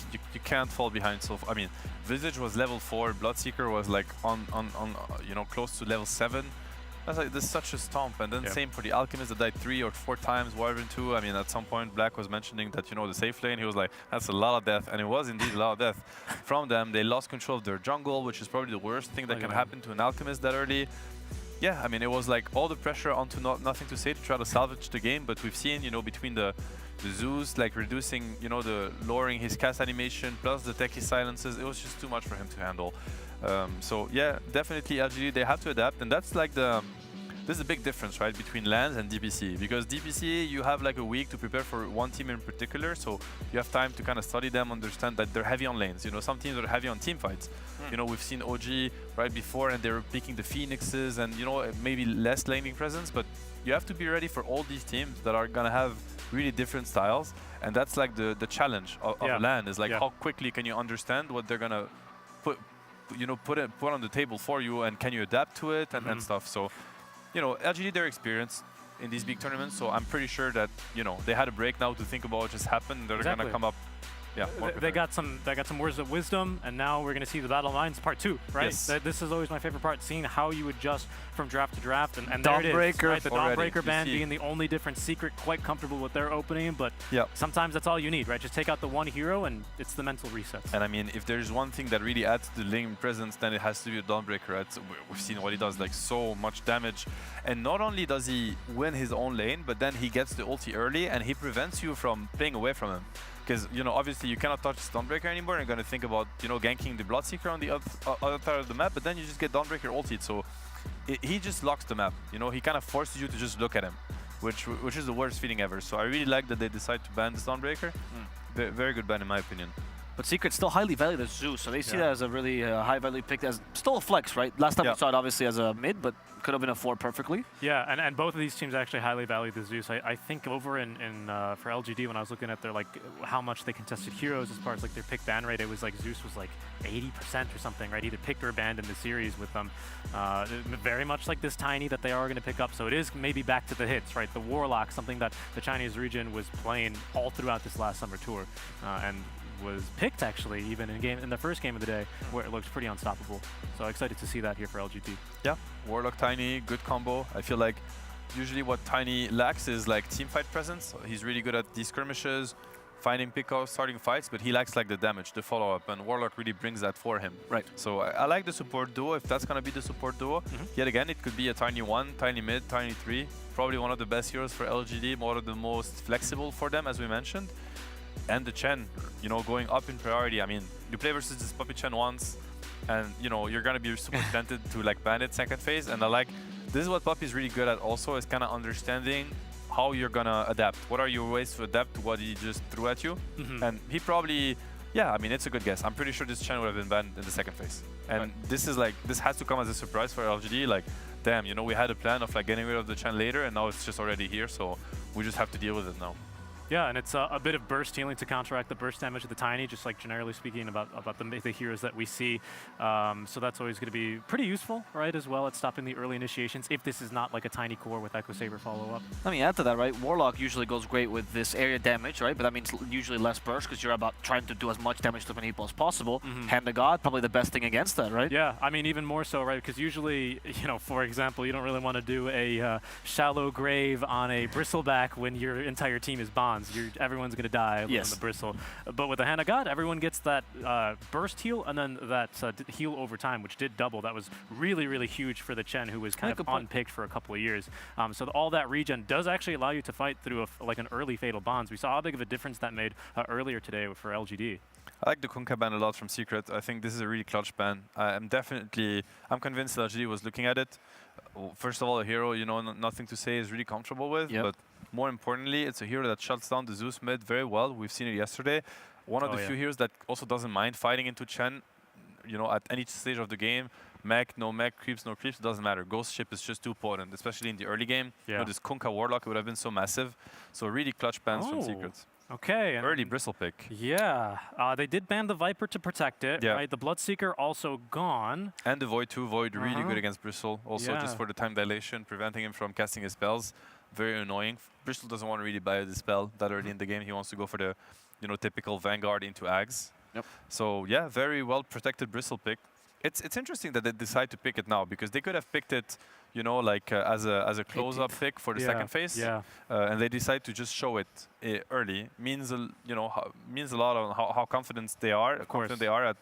can't fall behind. So, I mean, Visage was level 4. Bloodseeker was like on close to level 7. That's like, there's such a stomp. And then same for the Alchemist that died 3 or 4 times, Wyvern 2. I mean, at some point, Black was mentioning that, the safe lane, he was like, that's a lot of death. And it was indeed a lot of death from them. They lost control of their jungle, which is probably the worst thing that can happen to an Alchemist that early. Yeah, I mean, it was like all the pressure onto nothing to say to try to salvage the game. But we've seen, between the Zeus, like reducing, the lowering his cast animation, plus the techie silences, it was just too much for him to handle. So yeah, definitely LGD, they have to adapt, and that's like this is a big difference, right, between LANs and DPC, because DPC, you have like a week to prepare for one team in particular, so you have time to kind of study them, understand that they're heavy on lanes. Some teams are heavy on team fights. We've seen OG right before, and they were picking the Phoenixes and, maybe less laning presence, but you have to be ready for all these teams that are gonna have really different styles, and that's like the challenge of LAN, is like how quickly can you understand what they're gonna put on the table for you, and can you adapt to it and stuff. So, LGD, they're experienced in these big tournaments, so I'm pretty sure that, they had a break now to think about what just happened. They're gonna come up Yeah, they got some words of wisdom, and now we're going to see the battle lines part 2, right? Yes. This is always my favorite part, seeing how you adjust from draft to draft, and there it is, Dawnbreaker right? The already. Dawnbreaker You band see- being the only different secret, quite comfortable with their opening, but Yeah. sometimes that's all you need, right? Just take out the one hero, and it's the mental resets. And I mean, if there's one thing that really adds to the lane presence, then it has to be a Dawnbreaker. Right? So we've seen what he does, like so much damage. And not only does he win his own lane, but then he gets the ulti early and he prevents you from playing away from him. Because, you know, obviously you cannot touch Dawnbreaker anymore. You're going to think about, you know, ganking the Bloodseeker on the other side of the map, but then you just get Dawnbreaker ultied. So he just locks the map. You know, he kind of forces you to just look at him, which is the worst feeling ever. So I really like that they decide to ban this Dawnbreaker. Very good ban in my opinion. But Secret still highly valued as Zeus, so they see that as a really high value pick. As still a flex, right? Last time we saw it obviously as a mid, but could have been a 4 perfectly. Yeah, and both of these teams actually highly value the Zeus. I think over in for LGD, when I was looking at their like how much they contested heroes as far as like their pick ban rate, it was like Zeus was like 80% or something, right? Either picked or banned in the series with them. Very much like this Tiny that they are going to pick up. So it is maybe back to the hits, right? The Warlock, something that the Chinese region was playing all throughout this last summer tour, and was picked actually even in the first game of the day, where it looked pretty unstoppable. So excited to see that here for LGT. Yeah, Warlock Tiny, good combo. I feel like usually what Tiny lacks is like teamfight presence. He's really good at these skirmishes, finding pickoffs, starting fights, but he lacks like the damage, the follow-up, and Warlock really brings that for him. Right. So I like the support duo, if that's gonna be the support duo. Yet again, it could be a Tiny 1, Tiny mid, Tiny 3. Probably one of the best heroes for LGD, one of the most flexible for them, as we mentioned. And the Chen, you know, going up in priority. I mean, you play versus this Puppy Chen once, and you know you're gonna be super tempted to like ban it second phase. And I like this is what Puppy's really good at. Also, is kind of understanding how you're gonna adapt. What are your ways to adapt to what he just threw at you? And he probably, yeah. I mean, it's a good guess. I'm pretty sure this Chen would have been banned in the second phase. And this is like this has to come as a surprise for LGD. Like, damn, you know, we had a plan of like getting rid of the Chen later, and now it's just already here. So we just have to deal with it now. Yeah, and it's a bit of burst healing to counteract the burst damage of the Tiny, just like generally speaking about the heroes that we see. So that's always going to be pretty useful, right, as well at stopping the early initiations, if this is not like a Tiny core with Echo Saber follow-up. I mean, add to that, right, Warlock usually goes great with this area damage, right, but that means usually less burst because you're about trying to do as much damage to as many people as possible. Hand of God, probably the best thing against that, right? Yeah, I mean, even more so, right, because usually, you know, for example, you don't really want to do a shallow grave on a bristleback when your entire team is bonds. Everyone's going to die on the bristle. But with the Hand of God, everyone gets that burst heal and then that heal over time, which did double. That was really, really huge for the Chen, who was kind of unpicked for a couple of years. So all that regen does actually allow you to fight through like an early fatal bonds. We saw how big of a difference that made earlier today for LGD. I like the Kunkka ban a lot from Secret. I think this is a really clutch ban. I'm convinced LGD was looking at it. First of all, a hero, you know, nothing to say, is really comfortable with. But more importantly, it's a hero that shuts down the Zeus mid very well. We've seen it yesterday. One of the few heroes that also doesn't mind fighting into Chen, you know, at any stage of the game. Mech, no mech, creeps, no creeps, doesn't matter. Ghost Ship is just too potent, especially in the early game. You know, this Kunkka Warlock would have been so massive. So really clutch bans from Secrets. Okay. Early Bristle pick. Yeah. They did ban the Viper to protect it, right? The Bloodseeker also gone. And the Void too. Void really good against Bristle. Also just for the time dilation, preventing him from casting his spells. Very annoying. Bristle doesn't want to really buy the spell that early in the game. He wants to go for the, you know, typical Vanguard into Ags. So yeah, very well protected Bristle pick. It's interesting that they decide to pick it now, because they could have picked it, you know, like as a close-up pick for the second phase. And they decide to just show it early. Means means a lot on how confident they are. At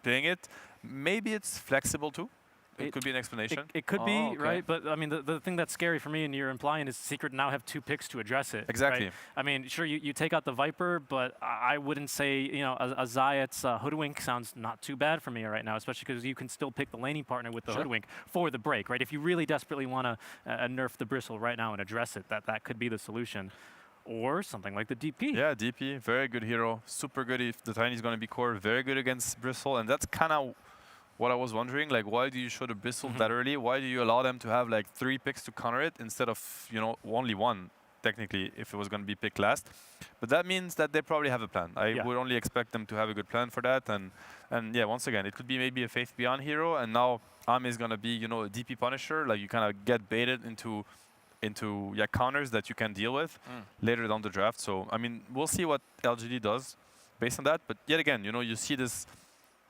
playing it. Maybe it's flexible too. It could be an explanation. It could be, right? But I mean, the thing that's scary for me, and you're implying, is Secret now have 2 picks to address it. Exactly. Right? I mean, sure, you take out the Viper, but I wouldn't say, you know, a Zayat's Hoodwink sounds not too bad for me right now, especially because you can still pick the laning partner with the Hoodwink for the break, right? If you really desperately want to nerf the Bristle right now and address it, that could be the solution. Or something like the DP. Yeah, DP, very good hero. Super good if the Tiny's going to be core. Very good against Bristle, and that's kind of what I was wondering, like, why do you show the Bristle that early? Why do you allow them to have like 3 picks to counter it instead of, you know, only 1, technically, if it was going to be picked last? But that means that they probably have a plan. I would only expect them to have a good plan for that. And yeah, once again, it could be maybe a Faith Beyond hero, and now Ame is going to be, you know, a DP Punisher. Like, you kind of get baited into counters that you can deal with later down the draft. So, I mean, we'll see what LGD does. based on that. But yet again, you know, you see this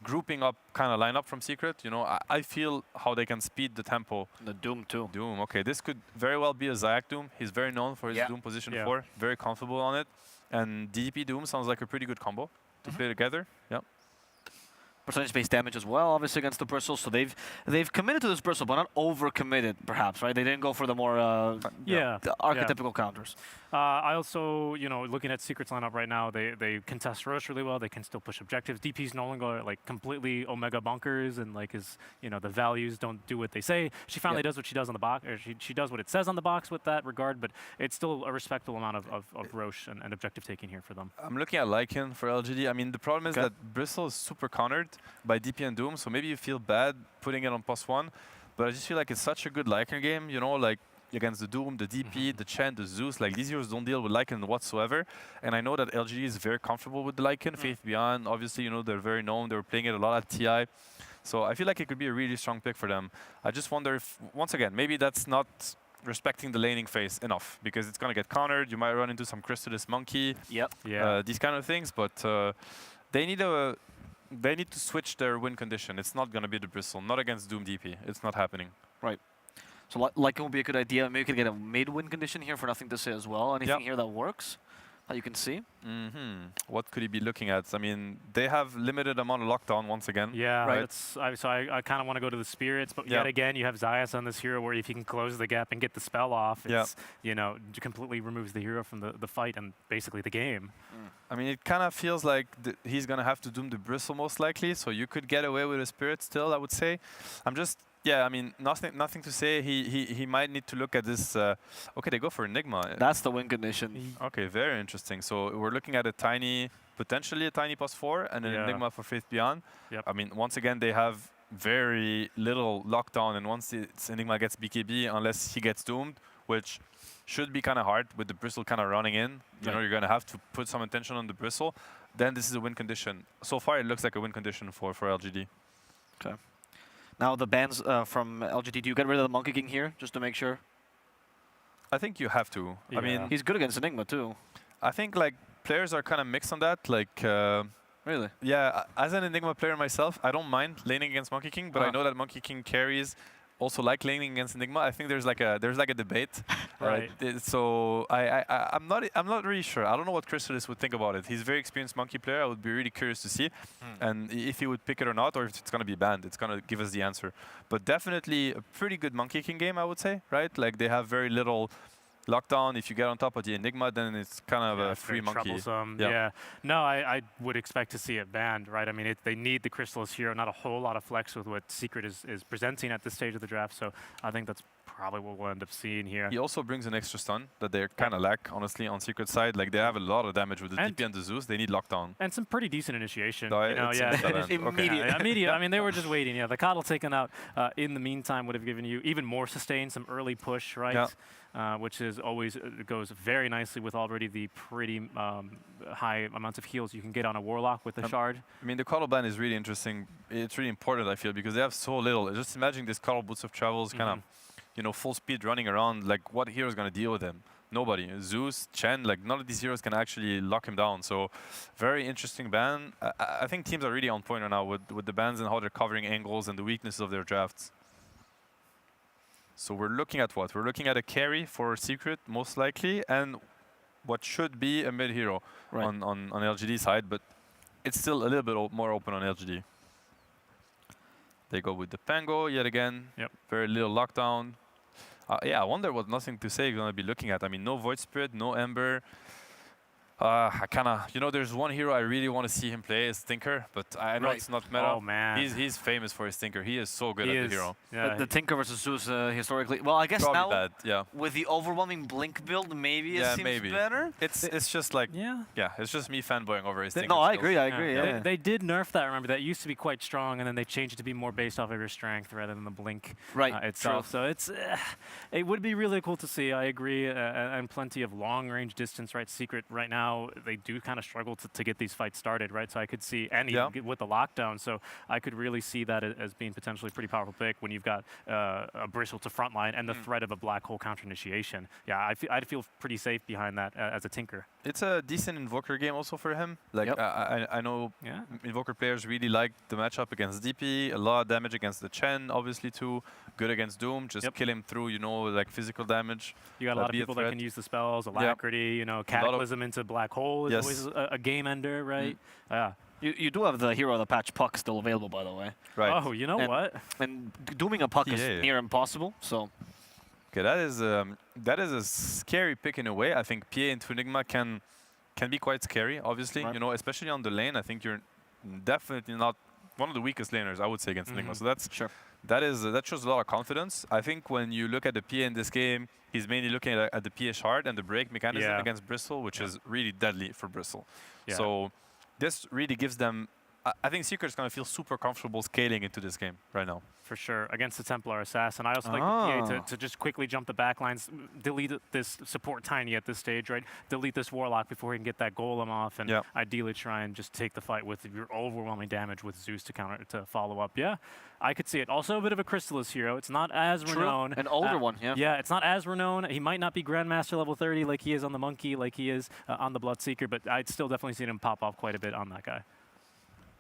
grouping up kind of lineup from Secret. You know, I feel how they can speed the tempo. The Doom too. Doom, okay. This could very well be a Zayak Doom. He's very known for his Doom position 4. Very comfortable on it. And DDP Doom sounds like a pretty good combo to play together. Yeah. Percentage-based damage as well, obviously, against the Bristle. So they've committed to this Bristle, but not over-committed, perhaps, right? They didn't go for the more the archetypical counters. I also, you know, looking at Secret's lineup right now, they contest Roche really well. They can still push objectives. DP's no longer like completely Omega bonkers and like his, you know, the values don't do what they say. She finally does what she does on the box, or she does what it says on the box with that regard, but it's still a respectable amount of Roche and objective taking here for them. I'm looking at Lycan for LGD. I mean, the problem is that Bristle is super countered by DP and Doom, so maybe you feel bad putting it on +1, but I just feel like it's such a good Lycan game, you know, like against the Doom, the DP, the Chen, the Zeus, like these heroes don't deal with Lycan whatsoever, and I know that LGD is very comfortable with the Lycan. Faith Beyond, obviously, you know, they're very known, they were playing it a lot at TI, so I feel like it could be a really strong pick for them. I just wonder if, once again, maybe that's not respecting the laning phase enough, because it's gonna get countered, you might run into some Chrysalis Monkey, these kind of things, but they need to switch their win condition. It's not going to be the Bristle, not against Doom DP. It's not happening. Right. So Lycan would be a good idea. Maybe we could get a mid-win condition here for nothing to say as well. Anything here that works that you can see? What could he be looking at? I mean, they have limited amount of lockdown once again. Yeah, right. So I kind of want to go to the Spirits, but yet again, you have Zayas on this hero where if you can close the gap and get the spell off, it's, you know, completely removes the hero from the fight and basically the game. I mean, it kind of feels like he's going to have to Doom the Bristle most likely, so you could get away with a Spirit still, I would say. I'm just... Yeah, I mean, nothing to say. He might need to look at this. Okay, they go for Enigma. That's the win condition. Okay, very interesting. So we're looking at potentially a tiny +4 and an Enigma for Faith Beyond. I mean, once again, they have very little lockdown, and once Enigma gets BKB, unless he gets doomed, which should be kind of hard with the Bristle kind of running in. You know, you're going to have to put some attention on the Bristle. Then this is a win condition. So far, it looks like a win condition for LGD. Okay. Now the bans from LGD, do you get rid of the Monkey King here, just to make sure? I think you have to. I mean, he's good against Enigma too. I think like players are kind of mixed on that. Like, really? Yeah, as an Enigma player myself, I don't mind laning against Monkey King, but I know that Monkey King carries also like laning against Enigma. I think there's like a debate. Right. So I'm not really sure. I don't know what Chrysalis would think about it. He's a very experienced Monkey player. I would be really curious to see, and if he would pick it or not, or if it's gonna be banned. It's gonna give us the answer. But definitely a pretty good Monkey King game, I would say. Right? Like they have very little lockdown. If you get on top of the Enigma, then it's kind of a free monkey. Troublesome. Yeah. No, I would expect to see it banned, right? I mean, they need the Chrysalis hero, not a whole lot of flex with what Secret is presenting at this stage of the draft. So I think that's probably what we'll end up seeing here. He also brings an extra stun that they kind of lack, honestly, on Secret side. Like they have a lot of damage with the DP and the Zeus. They need lockdown. And some pretty decent initiation. No, you know, immediate. Immediate. I mean, they were just waiting. Yeah, the Coddle taken out in the meantime would have given you even more sustain, some early push, right? Yeah. Which is always goes very nicely with already the pretty high amounts of heals you can get on a Warlock with a Shard. I mean, the Coddle ban is really interesting. It's really important, I feel, because they have so little. Just imagine this Coddle Boots of Travels kind of, you know, full speed running around. Like, what hero is going to deal with him? Nobody. Zeus, Chen, like, none of these heroes can actually lock him down. So, very interesting ban. I think teams are really on point right now with the bans and how they're covering angles and the weaknesses of their drafts. So we're looking at what? We're looking at a carry for Secret, most likely, and what should be a mid hero on LGD side, but it's still a little bit more open on LGD. They go with the Pango yet again. Very little lockdown. Yeah, I wonder what Nothing to Say is going to be looking at. I mean, no Void Spirit, no Ember. I kind of, you know, there's one hero I really want to see him play is Tinker, but I know it's not meta. Oh, man. He's famous for his Tinker. He is so good at the hero. Yeah. The Tinker versus Zeus historically. Well, I guess probably now with the overwhelming Blink build, maybe it seems better. It's just like it's just me fanboying over his Tinker. No, I agree. Yeah. They did nerf that. Remember, that used to be quite strong, and then they changed it to be more based off of your strength rather than the Blink itself. So it would be really cool to see. I agree, and plenty of long range distance. Right, Secret right now they do kind of struggle to get these fights started. Right, so I could see even with the lockdown. So I could really see that as being potentially a pretty powerful pick when you've got a Bristle to frontline and the threat of a black hole counter initiation. Yeah, I'd feel pretty safe behind that as a Tinker. It's a decent Invoker game also for him. Like I know Invoker players really like the matchup against DP. A lot of damage against the Chen, obviously too. Good against Doom. Just kill him through, you know, like physical damage. You got a lot of people that can use the spells. Alacrity, you know, Cataclysm into Black Hole is always a game ender, right? You do have the hero of the patch Puck still available, by the way. Right. Oh, you know what? And dooming a Puck is near impossible. So. Okay, that is a scary pick in a way. I think PA into Enigma can be quite scary, obviously. You know, especially on the lane. I think you're definitely not one of the weakest laners, I would say, against Enigma. So that's that shows a lot of confidence. I think when you look at the PA in this game, he's mainly looking at the PA shard and the break mechanism against Bristol, which is really deadly for Bristol. So this really gives them. I think Secret's going to feel super comfortable scaling into this game right now. For sure, against the Templar Assassin. I also like the PA to just quickly jump the backlines, delete this support Tiny at this stage, right? Delete this Warlock before he can get that Golem off, and ideally try and just take the fight with your overwhelming damage with Zeus to follow up. Yeah, I could see it. Also a bit of a Crystallis hero. It's not as renowned. An older one, Yeah, it's not as renowned. He might not be Grandmaster level 30 like he is on the Monkey, like he is on the Bloodseeker, but I'd still definitely seen him pop off quite a bit on that guy.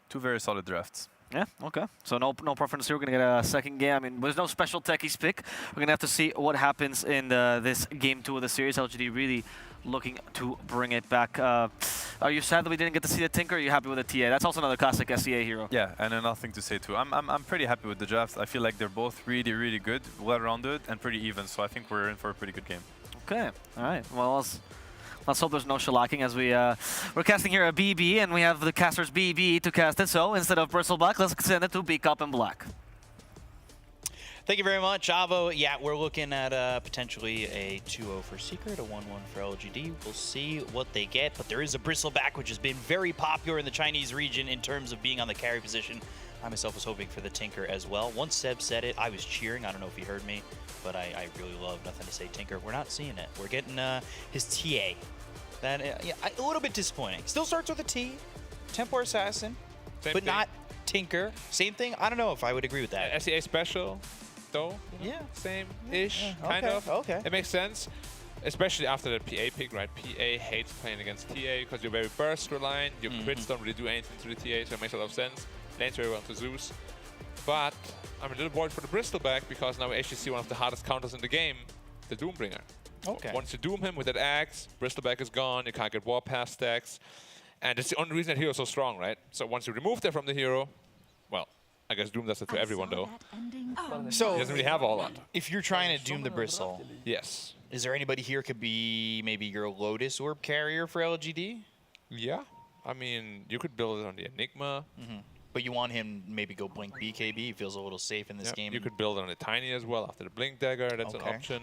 Two very solid drafts. Yeah, okay. So no preference here. We're going to get a second game. I mean, there's no special techies pick. We're going to have to see what happens in this game 2 of the series. LGD really looking to bring it back. Are you sad that we didn't get to see the Tinker? Or are you happy with the TA? That's also another classic SEA hero. Yeah, and another thing to say too. I'm pretty happy with the draft. I feel like they're both really good, well-rounded, and pretty even. So I think we're in for a pretty good game. Okay. All right. Well, let's hope there's no shellacking as we're casting here a BB, and we have the caster's BB to cast it. So instead of Bristleback, let's send it to Beak Up and Black. Thank you very much, Avo. Yeah, we're looking at potentially a 2-0 for Secret, a 1-1 for LGD. We'll see what they get, but there is a Bristleback, which has been very popular in the Chinese region in terms of being on the carry position. I myself was hoping for the Tinker as well. Once Seb said it, I was cheering. I don't know if he heard me, but I really love Nothing to Say Tinker. We're not seeing it. We're getting his TA. That a little bit disappointing. Still starts with a T, Templar Assassin, but not Tinker. Same thing. I don't know if I would agree with that. SEA special, though. Yeah, same-ish, kind of. Okay. It makes sense, especially after the PA pick, right? PA hates playing against TA because you're very burst reliant. Your crits don't really do anything to the TA, so it makes a lot of sense. Lanes very well to Zeus, but I'm a little worried for the Bristleback because now we actually see one of the hardest counters in the game, the Doombringer. Okay. Once you doom him with that axe, Bristleback is gone, you can't get Warpath stacks. And it's the only reason that hero is so strong, right? So once you remove that from the hero, well, I guess Doom does it to everyone though. So he doesn't really have all that. If you're trying to doom the Bristle, yes. Is there anybody here could be maybe your Lotus Orb carrier for LGD? Yeah. I mean, you could build it on the Enigma. But you want him maybe go Blink BKB. He feels a little safe in this game. You could build it on the Tiny as well after the Blink Dagger. That's an option.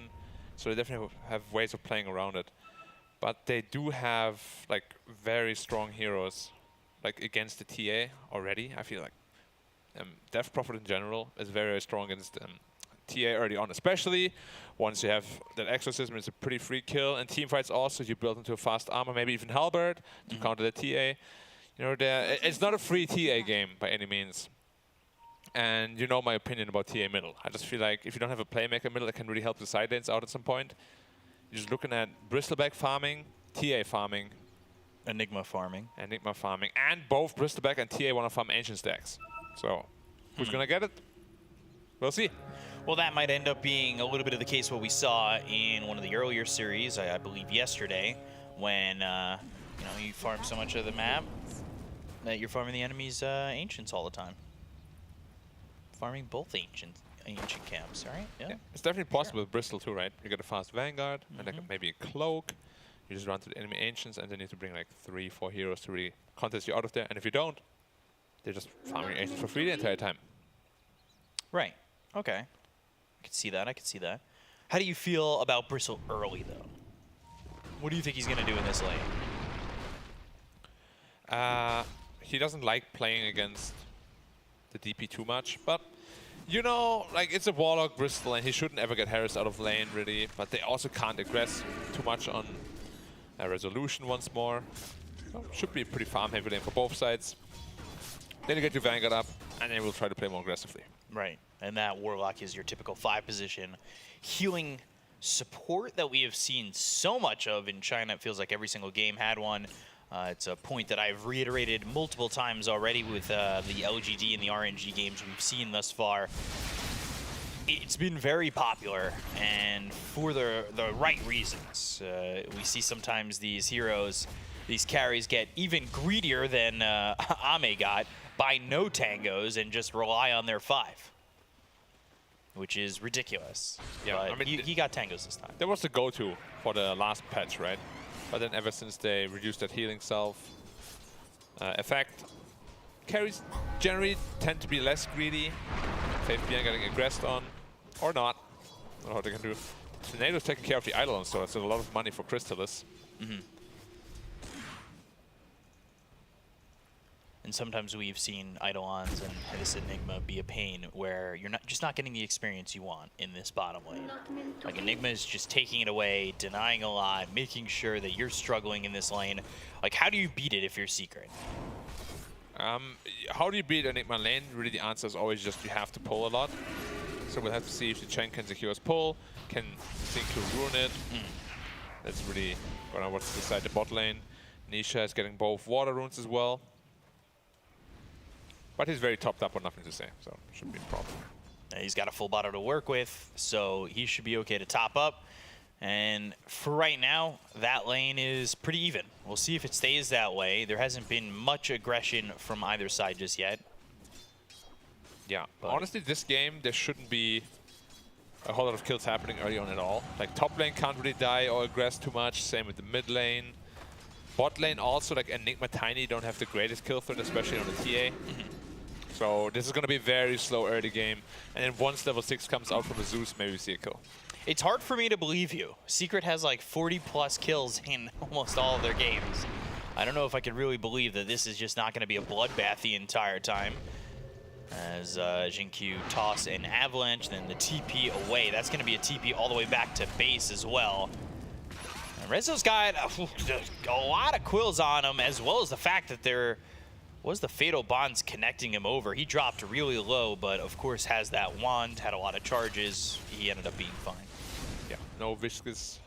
So they definitely have ways of playing around it. But they do have like very strong heroes like against the TA already. I feel like Death Prophet in general is very strong against TA early on, especially once you have that Exorcism. It's a pretty free kill. And team fights also, you build into a fast armor, maybe even Halberd to counter the TA. You know, it's not a free TA game by any means. And you know my opinion about TA middle. I just feel like if you don't have a playmaker middle that can really help the side lanes out at some point, you're just looking at Bristleback farming, TA farming, Enigma farming, and both Bristleback and TA want to farm ancient stacks. So who's gonna get it? We'll see. Well, that might end up being a little bit of the case what we saw in one of the earlier series, I believe yesterday, when you farm so much of the map that you're farming the enemy's ancients all the time. Farming both ancient camps, right? Yeah. It's definitely possible with Bristol too, right? You get a fast Vanguard and like maybe a Cloak. You just run to the enemy ancients and then you need to bring like 3-4 heroes to really contest you out of there. And if you don't, they're just farming ancients for free the entire time. Right. Okay. I can see that. How do you feel about Bristle early though? What do you think he's gonna do in this lane? He doesn't like playing against the DP too much, but you know, like it's a Warlock Bristol and he shouldn't ever get harassed out of lane really, but they also can't aggress too much on Resolution once more. So should be a pretty farm heavy lane for both sides. Then you get your Vanguard up and then we'll try to play more aggressively. Right, and that Warlock is your typical 5 position, healing support that we have seen so much of in China. It feels like every single game had one. It's a point that I've reiterated multiple times already with the LGD and the RNG games we've seen thus far. It's been very popular, and for the right reasons. We see sometimes these heroes, these carries get even greedier than Ame got, buy no tangos and just rely on their 5. Which is ridiculous. Yeah, but I mean, he got tangos this time. That was the go-to for the last patch, right? But then ever since they reduced that healing self effect, carries generally tend to be less greedy. FaithBN getting aggressed on, or not. I don't know what they can do. Tornado's taking care of the Eidolon, so that's a lot of money for Crystallis. And sometimes we've seen Eidolons and this Enigma be a pain where you're not getting the experience you want in this bottom lane. Like Enigma is just taking it away, denying a lot, making sure that you're struggling in this lane. Like, how do you beat it if you're Secret? How do you beat Enigma lane? Really, the answer is always just you have to pull a lot. So we'll have to see if the Chen can secure his pull, can Xingqiu ruin it. That's really gonna what's to decide the bot lane. Nisha is getting both water runes as well. But he's very topped up on nothing to say, so shouldn't be a problem. He's got a full bottle to work with, so he should be okay to top up. And for right now, that lane is pretty even. We'll see if it stays that way. There hasn't been much aggression from either side just yet. Yeah, honestly, this game, there shouldn't be a whole lot of kills happening early on at all. Like, top lane can't really die or aggress too much, same with the mid lane. Bot lane also, like Enigma Tiny don't have the greatest kill threat, especially on the TA. So this is going to be very slow early game. And then once level 6 comes out from the Zeus, maybe we see a kill. It's hard for me to believe you. Secret has like 40+ kills in almost all of their games. I don't know if I can really believe that this is just not going to be a bloodbath the entire time. As Xingqiu toss an avalanche, then the TP away. That's going to be a TP all the way back to base as well. And Rezzo's got a lot of quills on him, as well as the fact that there was the Fatal Bonds connecting him over. He dropped really low, but of course has that wand, had a lot of charges. He ended up being fine. Yeah, no viscous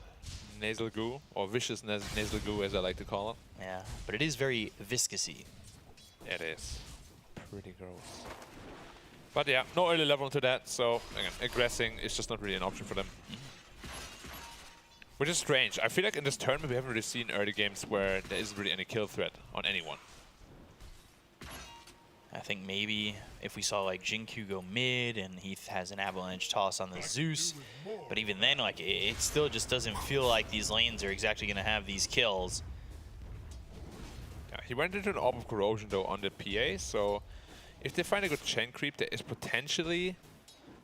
nasal goo, or vicious nasal goo as I like to call it. Yeah, but it is very viscousy. It is. Pretty gross. But yeah, no early level into that, so again, aggressing is just not really an option for them. Which is strange. I feel like in this tournament we haven't really seen early games where there isn't really any kill threat on anyone. I think maybe if we saw like Xingqiu go mid and he has an avalanche toss on the Zeus, but even then, like it still just doesn't feel like these lanes are exactly going to have these kills. Yeah, he went into an Orb of Corrosion though on the PA, so if they find a good Chen creep, there is potentially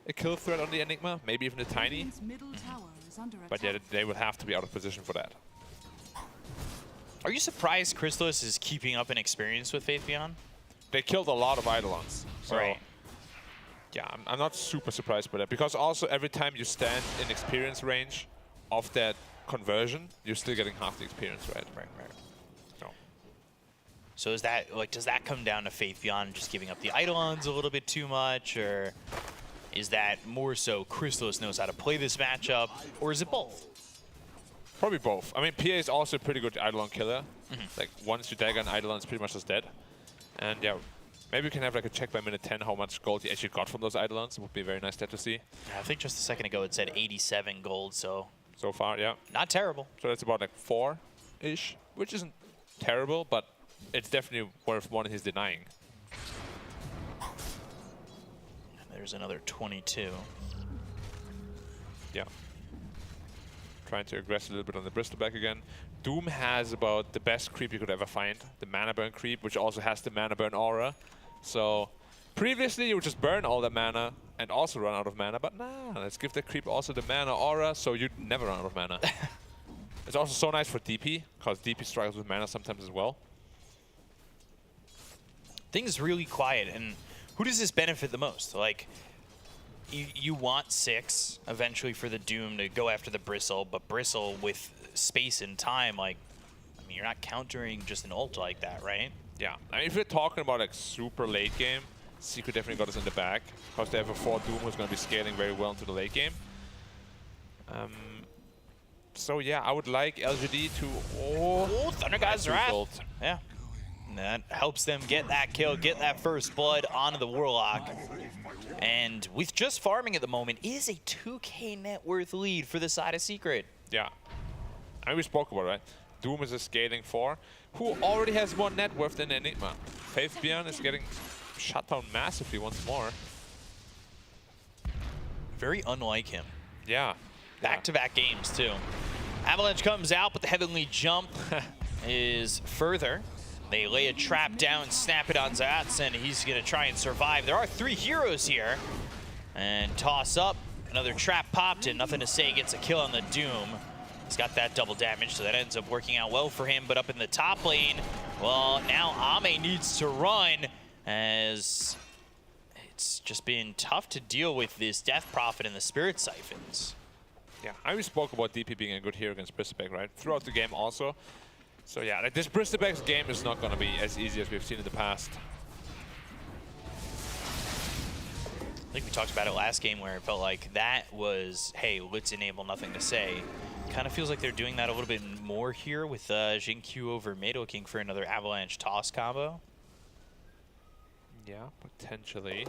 a kill threat on the Enigma, maybe even a Tiny. But yeah, they will have to be out of position for that. Are you surprised Crystallis is keeping up in experience with FaithBN? They killed a lot of Eidolons. So right. Yeah, I'm not super surprised by that. Because also every time you stand in experience range of that conversion, you're still getting half the experience, right? Right. So is that, like, does that come down to FaithBN just giving up the Eidolons a little bit too much? Or is that more so Crystallis knows how to play this matchup? Or is it both? Probably both. I mean, PA is also a pretty good Eidolon killer. Like, once you dagger an Eidolon, it's pretty much just dead. And yeah, maybe we can have like a check by minute 10 how much gold you actually got from those Eidolons. It would be a very nice stat to see. Yeah, I think just a second ago it said 87 gold, so far, yeah. Not terrible. So that's about like 4-ish, which isn't terrible, but it's definitely worth more than he's denying. There's another 22. Yeah. Trying to aggress a little bit on the Bristleback again. Doom has about the best creep you could ever find, the Mana Burn creep, which also has the Mana Burn aura. So previously you would just burn all the mana and also run out of mana, but nah, let's give the creep also the Mana aura so you'd never run out of mana. It's also so nice for DP, because DP struggles with mana sometimes as well. Things really quiet, and who does this benefit the most? Like, you want 6 eventually for the Doom to go after the Bristle, but Bristle with space and time, like, I mean, you're not countering just an ult like that, right? Yeah, I mean, if we're talking about like super late game, Secret definitely got us in the back, because they have a 4 Doom who's going to be scaling very well into the late game. So yeah, I would like LGD to... Oh, Thunder God's Wrath. Yeah. And that helps them get that kill, get that first blood onto the Warlock. And with just farming at the moment, is a 2K net worth lead for the side of Secret. Yeah. I mean, we spoke about it, right? Doom is a scaling 4, who already has more net worth than Enigma. Faith Beyond is getting shut down massively once more. Very unlike him. Yeah. Back-to-back games, too. Avalanche comes out, but the Heavenly Jump is further. They lay a trap down, snap it on Zats, and he's going to try and survive. There are 3 heroes here. And toss up. Another trap popped, and Nothing to Say gets a kill on the Doom. He's got that double damage, so that ends up working out well for him. But up in the top lane, well, now Ame needs to run, as it's just been tough to deal with this Death Prophet and the Spirit Siphons. Yeah, I spoke about DP being a good hero against Bristleback, right? Throughout the game also. So yeah, like this Bristleback's game is not going to be as easy as we've seen in the past. I think we talked about it last game where it felt like that was, hey, let's enable Nothing to Say. Kind of feels like they're doing that a little bit more here with Jin-Q over mid, looking for another Avalanche toss combo. Yeah, potentially.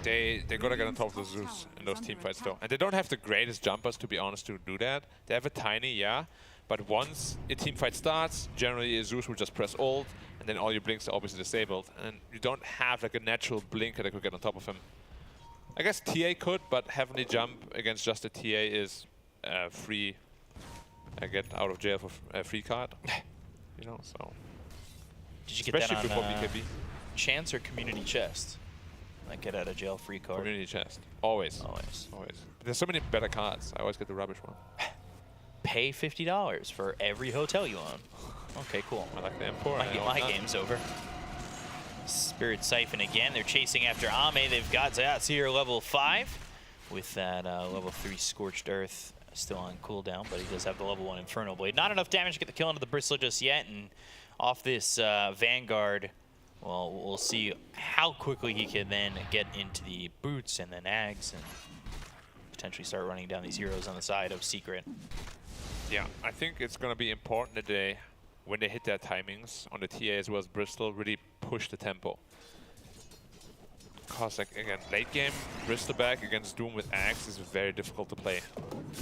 They gotta get on top of the Zeus in those team fights though. And they don't have the greatest jumpers, to be honest, to do that. They have a tiny, yeah. But once a team fight starts, generally a Zeus will just press ult, and then all your blinks are obviously disabled. And you don't have like a natural blinker that could get on top of him. I guess TA could, but Heavenly Jump against just a TA is free. Get out of jail for free card. You know, so. Did you get especially that on before BKB. Chance or Community Chest? Like get out of jail free card. Community Chest. Always. Always. Always. But there's so many better cards. I always get the rubbish one. Pay $50 for every hotel you own. Okay, cool. I like the M4. My game's over. Spirit Siphon again. They're chasing after Ame. They've got Zats here level 5 with that level 3 Scorched Earth still on cooldown, but he does have the level 1 Infernal Blade. Not enough damage to get the kill into the Bristler just yet, and off this Vanguard, well, we'll see how quickly he can then get into the boots and then Ags and potentially start running down these heroes on the side of Secret. Yeah, I think it's going to be important that they, when they hit their timings on the TA as well as Bristol, really push the tempo. Because, like, again, late game, Bristleback against Doom with Axe is very difficult to play.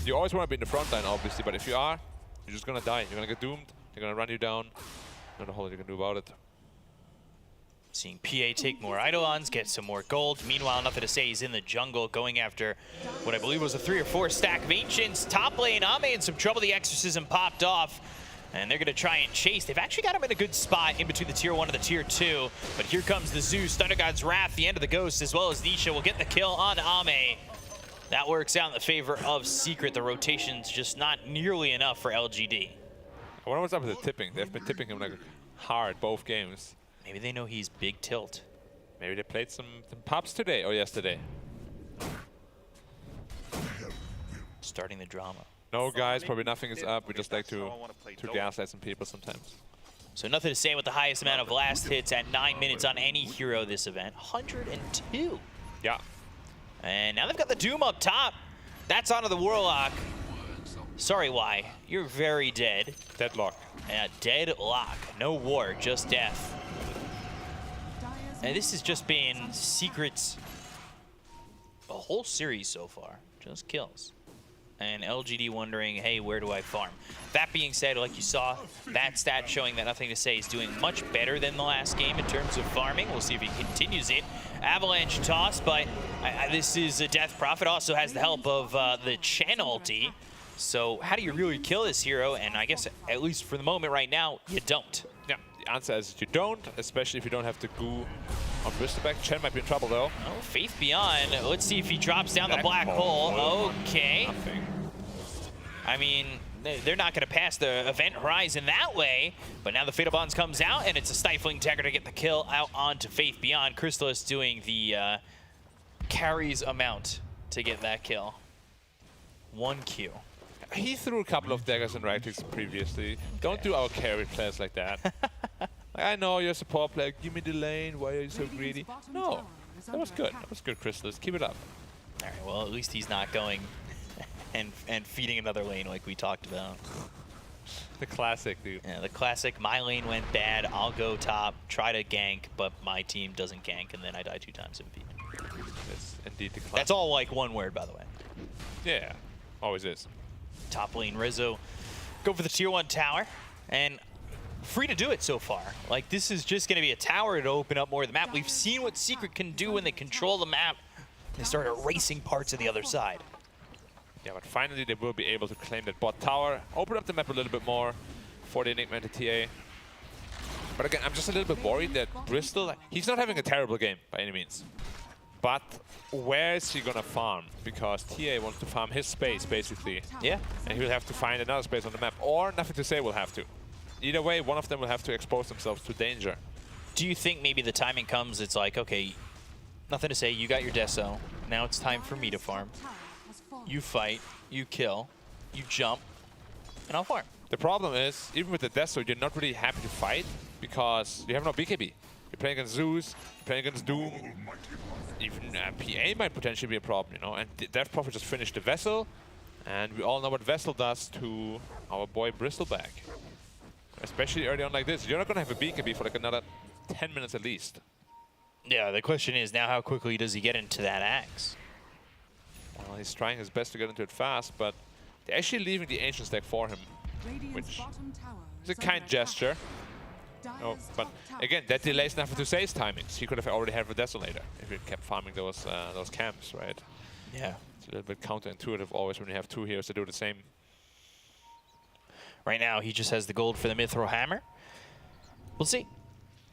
You always want to be in the front line, obviously, but if you are, you're just going to die. You're going to get doomed. They're going to run you down. Not a whole lot you can do about it. Seeing PA take more Eidolons, get some more gold. Meanwhile, Nothing to Say, he's in the jungle going after what I believe was a 3 or 4 stack of Ancients. Top lane, Ame in some trouble. The Exorcism popped off, and they're going to try and chase. They've actually got him in a good spot in between the tier 1 and the tier 2. But here comes the Zeus, Thunder God's Wrath, the end of the Ghost, as well as Nisha will get the kill on Ame. That works out in the favor of Secret. The rotation's just not nearly enough for LGD. I wonder what's up with the tipping. They've been tipping him like hard both games. Maybe they know he's big tilt. Maybe they played some pops today or yesterday. Starting the drama. No, guys, probably nothing is up. We just like to gaslight some people sometimes. So Nothing to Say with the highest amount of last hits at 9 minutes on any hero this event. 102. Yeah. And now they've got the Doom up top. That's onto the Warlock. Sorry, Y. You're very dead. Deadlock. Deadlock. No war, just death. And this has just been Secret's a whole series so far. Just kills. And LGD wondering, hey, where do I farm? That being said, like you saw, that stat showing that Nothing to Say is doing much better than the last game in terms of farming. We'll see if he continues it. Avalanche toss, but this is a Death Prophet. Also has the help of the Chen ulti. So how do you really kill this hero? And I guess, at least for the moment right now, you don't. Yeah, the answer is you don't, especially if you don't have the goo on Bristleback. Chen might be in trouble, though. Oh, Faith Beyond. Let's see if he drops down the black hole. Okay. Nothing. I mean, they're not going to pass the event horizon that way. But now the Fatal Bonds comes out, and it's a Stifling Dagger to get the kill out onto Faith Beyond. Crystallis doing the carries amount to get that kill. 1 Q. He threw a couple of daggers and right clicks previously. Don't do our carry players like that. I know you're a support player. Give me the lane. Why are you so greedy? No, that was good. That was good, Crystallis. Keep it up. All right, well, at least he's not going and feeding another lane like we talked about. The classic, dude. Yeah, the classic, my lane went bad, I'll go top, try to gank, but my team doesn't gank, and then I die 2 times and feed. That's indeed the classic. That's all like one word, by the way. Yeah, always is. Top lane, Rizzo, go for the tier 1 tower, and free to do it so far. Like, this is just going to be a tower to open up more of the map. We've seen what Secret can do when they control the map. They start erasing parts of the other side. Yeah, but finally they will be able to claim that bot tower, open up the map a little bit more for the Enigma and the TA. But again, I'm just a little bit worried that Bristol, he's not having a terrible game by any means. But where is he gonna farm? Because TA wants to farm his space, basically. Yeah. And he'll have to find another space on the map, or Nothing to Say will have to. Either way, one of them will have to expose themselves to danger. Do you think maybe the timing comes, it's like, okay, Nothing to Say, you got your Deso, now it's time for me to farm. You fight, you kill, you jump, and I'll farm. The problem is, even with the Deso, you're not really happy to fight because you have no BKB. You're playing against Zeus, you're playing against Doom. Even PA might potentially be a problem, you know. And Death Prophet just finished the Vessel, and we all know what Vessel does to our boy Bristleback. Especially early on like this. You're not going to have a BKB for like another 10 minutes at least. Yeah, the question is now how quickly does he get into that axe? Well, he's trying his best to get into it fast, but they're actually leaving the Ancient stack for him, which is a kind gesture. Oh, but again, that delays Nothing to Say's timings. He could have already had a Desolator if he kept farming those camps, right? Yeah. It's a little bit counterintuitive always when you have 2 heroes to do the same. Right now, he just has the gold for the Mithril Hammer. We'll see.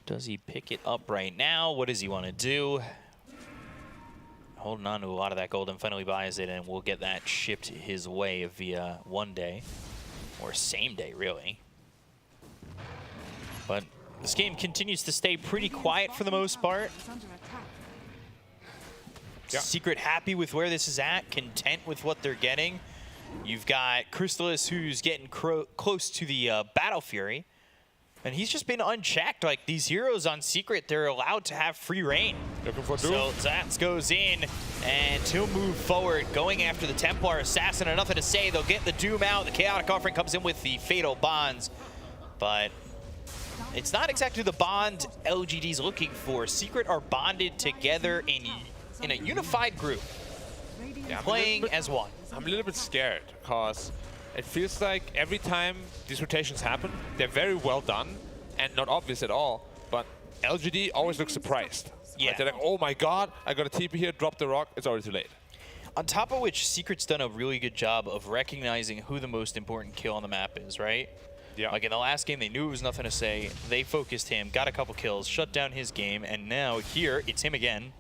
Does he pick it up right now? What does he want to do? Holding on to a lot of that gold and finally buys it, and we'll get that shipped his way via 1 day. Or same day, really. But this game continues to stay pretty quiet for the most part. Yeah. Secret happy with where this is at, content with what they're getting. You've got Crystallis, who's getting close to the Battle Fury. And he's just been unchecked. Like, these heroes on Secret, they're allowed to have free reign. Looking for Doom. So Zats goes in, and he'll move forward, going after the Templar Assassin. And Nothing to Say, they'll get the Doom out. The Chaotic Offering comes in with the Fatal Bonds. But it's not exactly the bond LGD's looking for. Secret are bonded together in a unified group, playing as one. I'm a little bit scared, because it feels like every time these rotations happen, they're very well done and not obvious at all, but LGD always looks surprised. Yeah. Like they're like, oh my god, I got a TP here, drop the rock, it's already too late. On top of which, Secret's done a really good job of recognizing who the most important kill on the map is, right? Yeah. Like in the last game, they knew it was Nothing to Say. They focused him, got a couple kills, shut down his game, and now here, it's him again,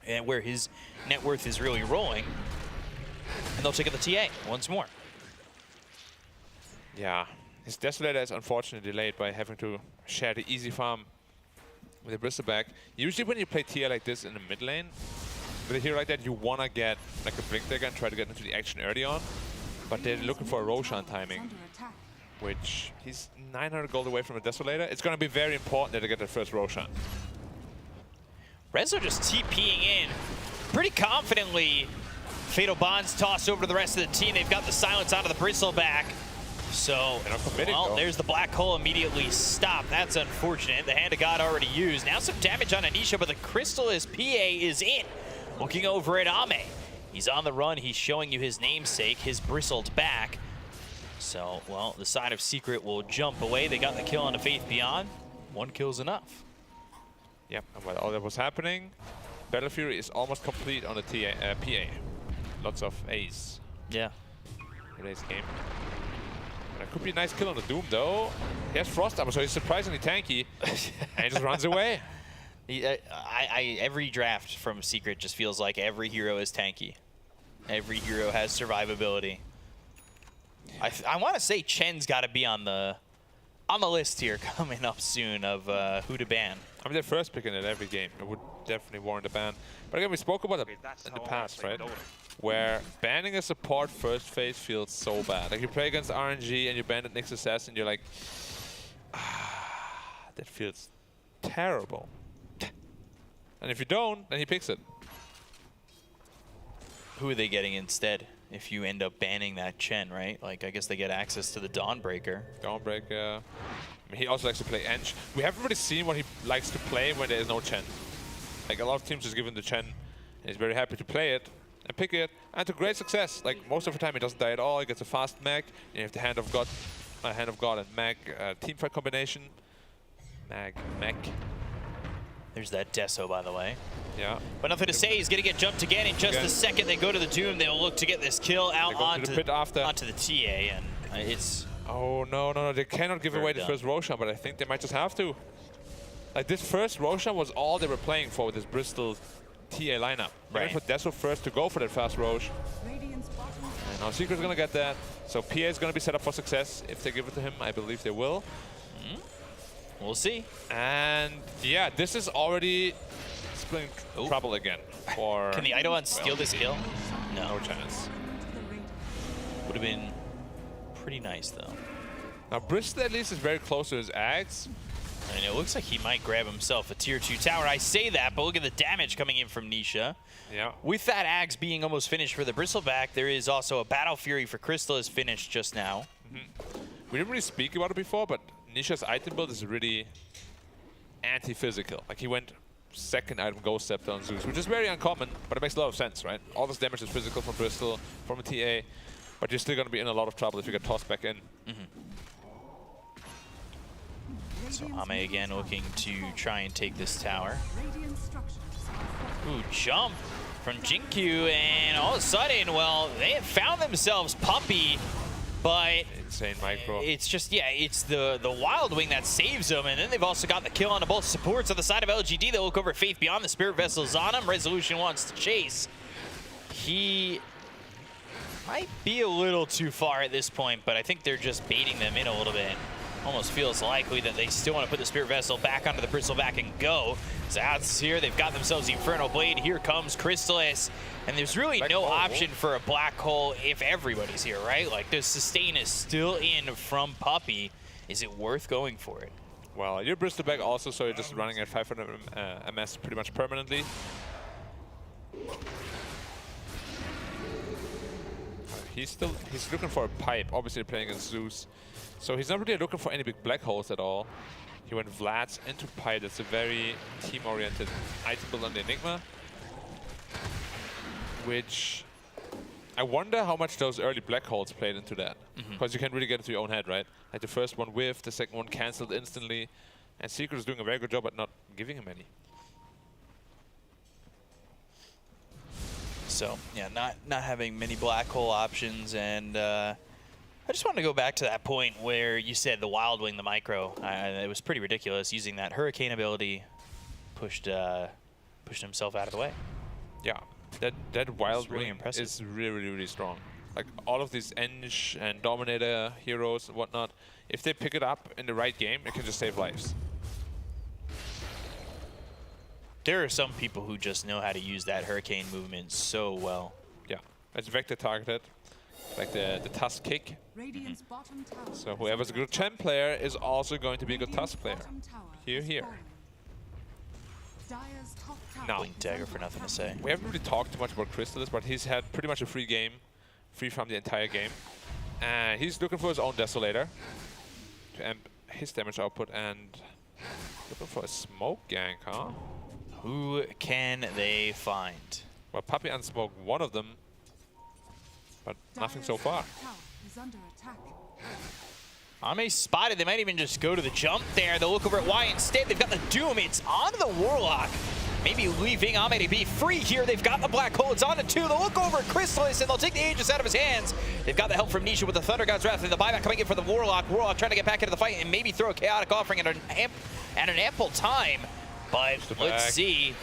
and where his net worth is really rolling. And they'll take out the TA once more. Yeah, his Desolator is unfortunately delayed by having to share the easy farm with the Bristleback. Usually when you play TA like this in the mid lane, with a hero like that, you want to get like a Blink Dagger and try to get into the action early on. But they're looking for a Roshan timing, which he's 900 gold away from a Desolator. It's going to be very important that they get their first Roshan. Rezo just TPing in pretty confidently. Fatal Bonds tossed over to the rest of the team. They've got the silence out of the Bristleback. So, well, there's the Black Hole immediately stopped. That's unfortunate. The Hand of God already used. Now some damage on Anisha, but the Crystallis PA is in. Looking over at Ame. He's on the run. He's showing you his namesake, his bristled back. So, well, the side of Secret will jump away. They got the kill on the Faith Beyond. 1 kill's enough. Yep, and while all that was happening, Battle Fury is almost complete on the PA. Lots of A's. Yeah. Today's game. That could be a nice kill on the Doom, though. He has Frost Armor, so he's surprisingly tanky. And he just runs away. Every draft from Secret just feels like every hero is tanky. Every hero has survivability. I want to say Chen's got to be on the list here coming up soon of who to ban. I mean, they're first picking it every game. It would definitely warrant a ban. But again, we spoke about it in the past, right? Where banning a support first phase feels so bad. Like you play against RNG and you ban at Nyx Assassin, you're like, that feels terrible. And if you don't, then he picks it. Who are they getting instead if you end up banning that Chen, right? Like, I guess they get access to the Dawnbreaker. Dawnbreaker. I mean, he also likes to play Ench. We haven't really seen what he likes to play when there is no Chen. Like, a lot of teams just give him the Chen, and he's very happy to play it and pick it, and to great success. Like, most of the time he doesn't die at all. He gets a fast mech. You have the Hand of God and Mag teamfight combination. Mech. There's that Deso, by the way. Yeah. But nothing to say. He's going to get jumped again in just a second. They go to the Doom. They'll look to get this kill out onto the TA, and it's... Oh, no. They cannot give away the first Roshan, but I think they might just have to. Like, this first Roshan was all they were playing for with this Bristol TA lineup. Right. For Deso first to go for that fast Rosh. And now Secret's going to get that. So PA is going to be set up for success if they give it to him. I believe they will. We'll see. And yeah, this is already spilling trouble again. For Can the Eidolon steal this kill? No chance. Would have been pretty nice, though. Now, Bristol at least is very close to his Ags. And it looks like he might grab himself a tier 2 tower. I say that, but look at the damage coming in from Nisha. Yeah. With that Ags being almost finished for the Bristleback, there is also a Battle Fury for Crystal is finished just now. We didn't really speak about it before, but Nisha's item build is really anti-physical. Like, he went second item Ghost Scepter on Zeus, which is very uncommon, but it makes a lot of sense, right? All this damage is physical from Bristol, from a TA, but you're still going to be in a lot of trouble if you get tossed back in. So Ame again looking to try and take this tower. Ooh, jump from Jinkyu, and all of a sudden, well, they have found themselves Puppey, but insane micro. It's just, yeah, it's the Wild Wing that saves them, and then they've also got the kill on both supports on the side of LGD. They look over Faith Beyond, the Spirit Vessel's on him. Resolution wants to chase. He might be a little too far at this point, but I think they're just baiting them in a little bit. Almost feels likely that they still want to put the Spirit Vessel back onto the Bristleback and go. Zaz here, they've got themselves the Infernal Blade. Here comes Crystallis. And there's really no option for a Black Hole if everybody's here, right? Like, the sustain is still in from Puppey. Is it worth going for it? Well, you're Bristleback also, so you're just running at 500 MS pretty much permanently. He's looking for a pipe, obviously playing against Zeus. So he's not really looking for any big black holes at all. He went Vlad's into pipe. That's a very team-oriented item build on the Enigma. Which I wonder how much those early black holes played into that. Because you can really get into your own head, right? Like the first one whiffed, the second one cancelled instantly. And Secret is doing a very good job at not giving him any. So, yeah, not having many black hole options, and I just want to go back to that point where you said the Wild Wing, the micro. It was pretty ridiculous using that Hurricane ability, pushed himself out of the way. Yeah, that Wild really Wing impressive. is really strong. Like all of these Ench and Dominator heroes and whatnot, if they pick it up in the right game, it can just save lives. There are some people who just know how to use that Hurricane movement so well. Yeah, it's vector targeted, like the Tusk kick. So whoever's a good Chen player is also going to be a good Tusk player. Here. No. Blink Dagger for nothing to say. We haven't really talked too much about Crystallis, but he's had pretty much a free game, free from the entire game. And he's looking for his own Desolator to amp his damage output and looking for a smoke gank, huh? Who can they find? Well, Puppey unsmoked one of them, but nothing so far. Ame spotted. They might even just go to the jump there. They'll look over at Y instead. They've got the Doom. It's onto the Warlock. Maybe leaving Ame to be free here. They've got the Black Hole. It's on to 2. They'll look over at Crystallis, and they'll take the Aegis out of his hands. They've got the help from Nisha with the Thunder God's Wrath and the buyback coming in for the Warlock. Warlock trying to get back into the fight and maybe throw a Chaotic Offering at an ample time. But let's see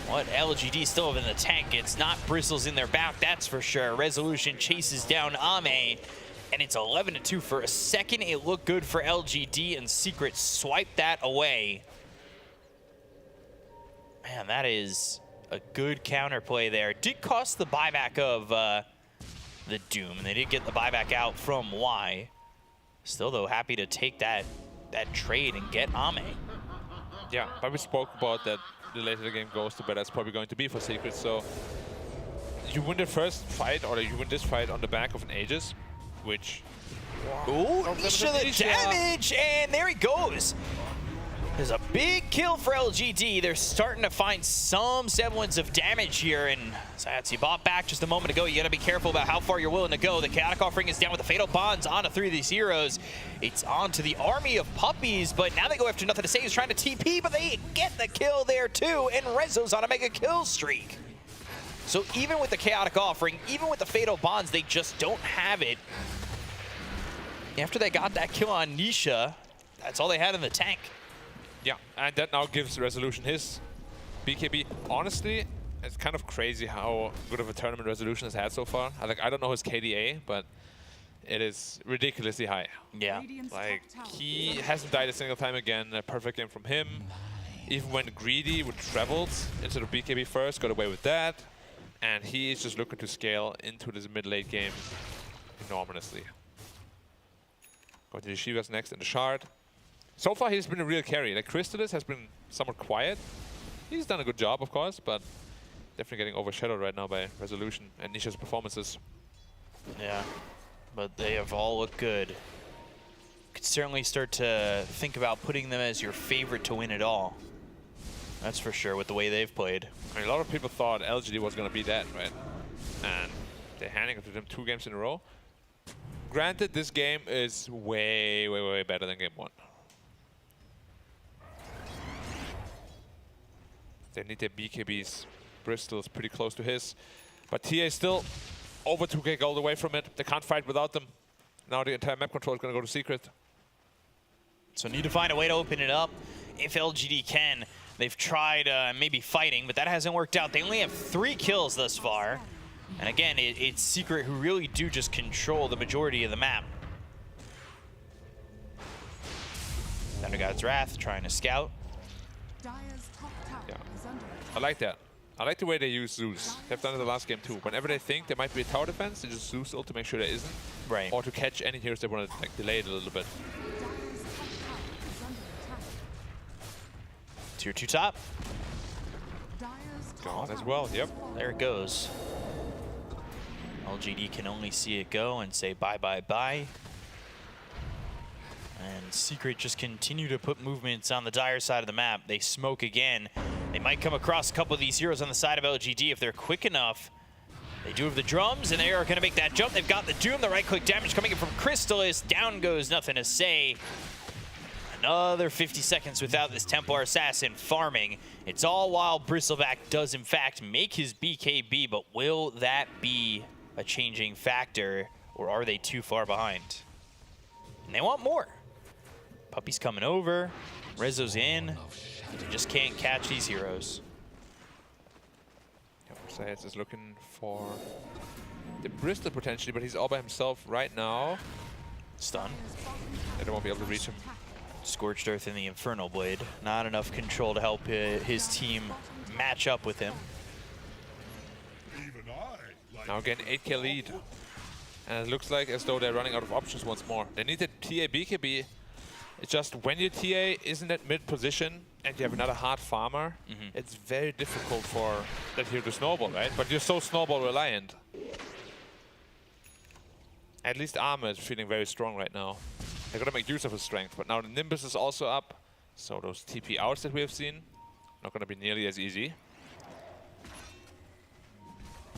what LGD still have in the tank. It's not Bristles in their back, that's for sure. Resolution chases down Ame, and it's 11-2 for a second. It looked good for LGD, and Secret swiped that away. Man, that is a good counterplay there. Did cost the buyback of the Doom, and they did get the buyback out from Y. Still, though, happy to take that trade and get Ame. Yeah, but we spoke about that the later the game goes, the better it's probably going to be for Secret. So you win the first fight, or you win this fight on the back of an Aegis, which... Ooh, Nisha the damage, and there he goes. There's a big kill for LGD. They're starting to find some semblance of damage here, and Sayatsi bought back just a moment ago. You gotta be careful about how far you're willing to go. The Chaotic Offering is down with the Fatal Bonds onto 3 of these heroes. It's onto the army of puppies, but now they go after Nothing to Say. He's trying to TP, but they get the kill there too, and Rezo's on a mega kill streak. So even with the Chaotic Offering, even with the Fatal Bonds, they just don't have it. After they got that kill on Nisha, that's all they had in the tank. Yeah, and that now gives Resolution his BKB. Honestly, it's kind of crazy how good of a tournament Resolution has had so far. I don't know his KDA, but it is ridiculously high. Yeah. Like, he hasn't died a single time again. A perfect game from him. Even when greedy with Travels instead of BKB first, got away with that. And he is just looking to scale into this mid-late game enormously. Going to the Shivas next in the Shard. So far, he's been a real carry. Like, Crystalis has been somewhat quiet. He's done a good job, of course, but definitely getting overshadowed right now by Resolution and Nisha's performances. Yeah, but they have all looked good. Could certainly start to think about putting them as your favorite to win it all. That's for sure, with the way they've played. I mean, a lot of people thought LGD was going to be that, right? And they're handing it to them 2 games in a row. Granted, this game is way, way, way better than game 1. They need their BKBs. Bristol's pretty close to his. But TA is still over 2k gold away from it. They can't fight without them. Now the entire map control is going to go to Secret. So need to find a way to open it up if LGD can. They've tried maybe fighting, but that hasn't worked out. They only have 3 kills thus far. And again, it's Secret who really do just control the majority of the map. Thunder God's Wrath trying to scout. Yeah, I like that. I like the way they use Zeus. They've done it the last game too. Whenever they think there might be a tower defense, they just Zeus ult to make sure there isn't. Right. Or to catch any heroes they want to like delay it a little bit. Tier 2 top. Gone as well, yep. There it goes. LGD can only see it go and say bye, bye, bye. And Secret just continue to put movements on the Dire side of the map. They smoke again. They might come across a couple of these heroes on the side of LGD if they're quick enough. They do have the drums, and they are going to make that jump. They've got the Doom, the right-click damage coming in from Crystalis. Down goes Nothing to Say. Another 50 seconds without this Templar Assassin farming. It's all while Bristleback does, in fact, make his BKB, but will that be a changing factor, or are they too far behind? And they want more. Puppy's coming over. Rezo's in. They just can't catch these heroes. Sayats is looking for the Bristol potentially, but he's all by himself right now. Stun. They won't be able to reach him. Scorched Earth in the Infernal Blade. Not enough control to help his team match up with him. Now again, 8k lead. And it looks like as though they're running out of options once more. They need the TA BKB. It's just when your TA isn't at mid position and you have another hard farmer, it's very difficult for that hero to snowball, right? But you're so snowball reliant. At least Armor is feeling very strong right now. They're gonna make use of his strength, but now the Nimbus is also up. So those TP outs that we have seen, not gonna be nearly as easy.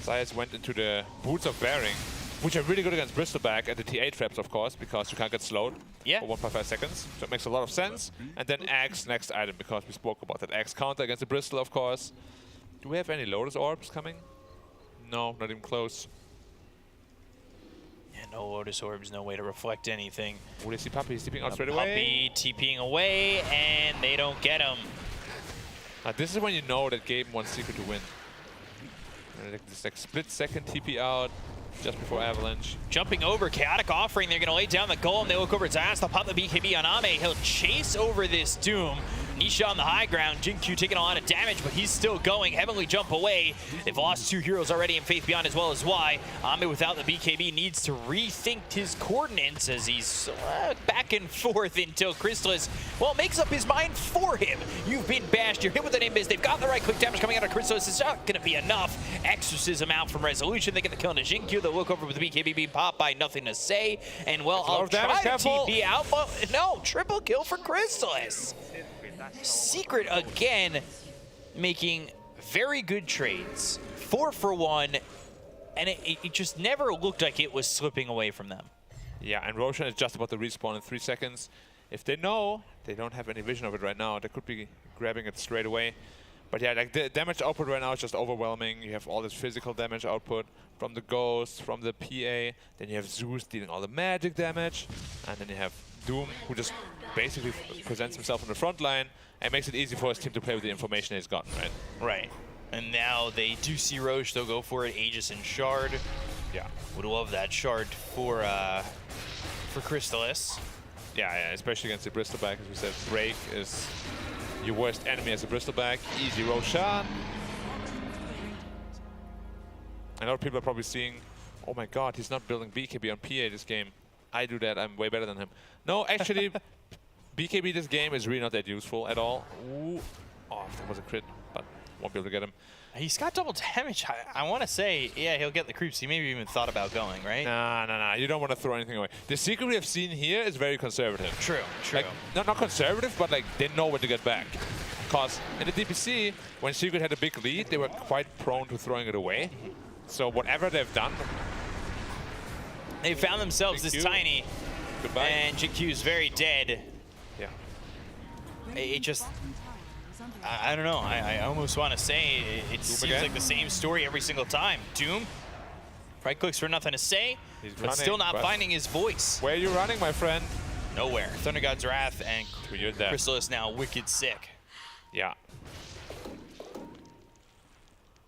Zayas went into the Boots of Bearing, which are really good against Bristleback, and the TA traps, of course, because you can't get slowed for 1.5 seconds. So it makes a lot of sense. And then Axe, next item, because we spoke about that. Axe counter against the Bristol, of course. Do we have any Lotus Orbs coming? No, not even close. Yeah, no Lotus Orbs, no way to reflect anything. Oh, they see Puppy, he's TPing out straight away. Puppy TPing away, and they don't get him. Now, this is when you know that game wants Secret to win. This like split second TP out just before Avalanche. Jumping over, Chaotic Offering. They're going to lay down the Golem. They look over Zayas. They'll pop the BKB on Ame. He'll chase over this Doom. Nisha on the high ground. Jin-Q taking a lot of damage, but he's still going. Heavenly jump away. They've lost 2 heroes already in Faith Beyond as well as Y. Ame without the BKB needs to rethink his coordinates as he's back and forth until Crystallis, well, makes up his mind for him. You've been bashed. You're hit with an Nimbus. They've got the right click damage coming out of Crystallis. It's not going to be enough. Exorcism out from Resolution. They get the kill into Jin-Q. They'll look over with the BKB being popped by Nothing to Say. And, well, I'll try to TP out, but no, triple kill for Crystallis. Secret again making very good trades. 4 for 1, and it just never looked like it was slipping away from them. Yeah, and Roshan is just about to respawn in 3 seconds. If they know, they don't have any vision of it right now, they could be grabbing it straight away. But yeah, like the damage output right now is just overwhelming. You have all this physical damage output from the Ghost, from the PA. Then you have Zeus dealing all the magic damage. And then you have Doom, who just basically presents himself on the front line and makes it easy for his team to play with the information he's gotten, right? Right. And now they do see Roche, they'll go for it. Aegis and Shard. Yeah. Would love that Shard for Crystallis. Yeah, especially against the Bristleback, as we said. Break is your worst enemy as a Bristleback. Easy Roshan. I know people are probably seeing, oh my god, he's not building BKB on PA this game. I do that, I'm way better than him. No, actually, BKB this game is really not that useful at all. Ooh. Oh, that was a crit, but won't be able to get him. He's got double damage. I want to say, yeah, he'll get the creeps. He maybe even thought about going, right? Nah. You don't want to throw anything away. The Secret we have seen here is very conservative. True. Like, not conservative, but like they know when to get back. Because in the DPC, when Secret had a big lead, they were quite prone to throwing it away. So whatever they've done, they found themselves this tiny. Goodbye. And Jin-Q is very dead. Yeah. It just, I don't know. I almost want to say it seems like the same story every single time. Doom, right clicks for Nothing to Say, but still not finding his voice. Where are you running, my friend? Nowhere. Thunder God's Wrath and Crystallis now wicked sick. Yeah.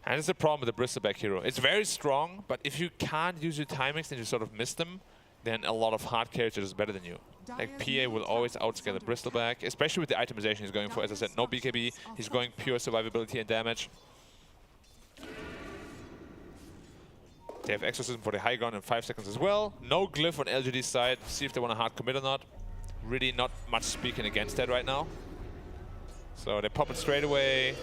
And it's the problem with the Bristleback hero. It's very strong, but if you can't use your timings and you sort of miss them, then a lot of hard characters is better than you. Like PA will always outscale the Bristleback, especially with the itemization he's going for. As I said, no BKB, he's going pure survivability and damage. They have Exorcism for the high ground in 5 seconds as well. No glyph on LGD's side. See if they want to hard commit or not. Really not much speaking against that right now. So they pop it straight away.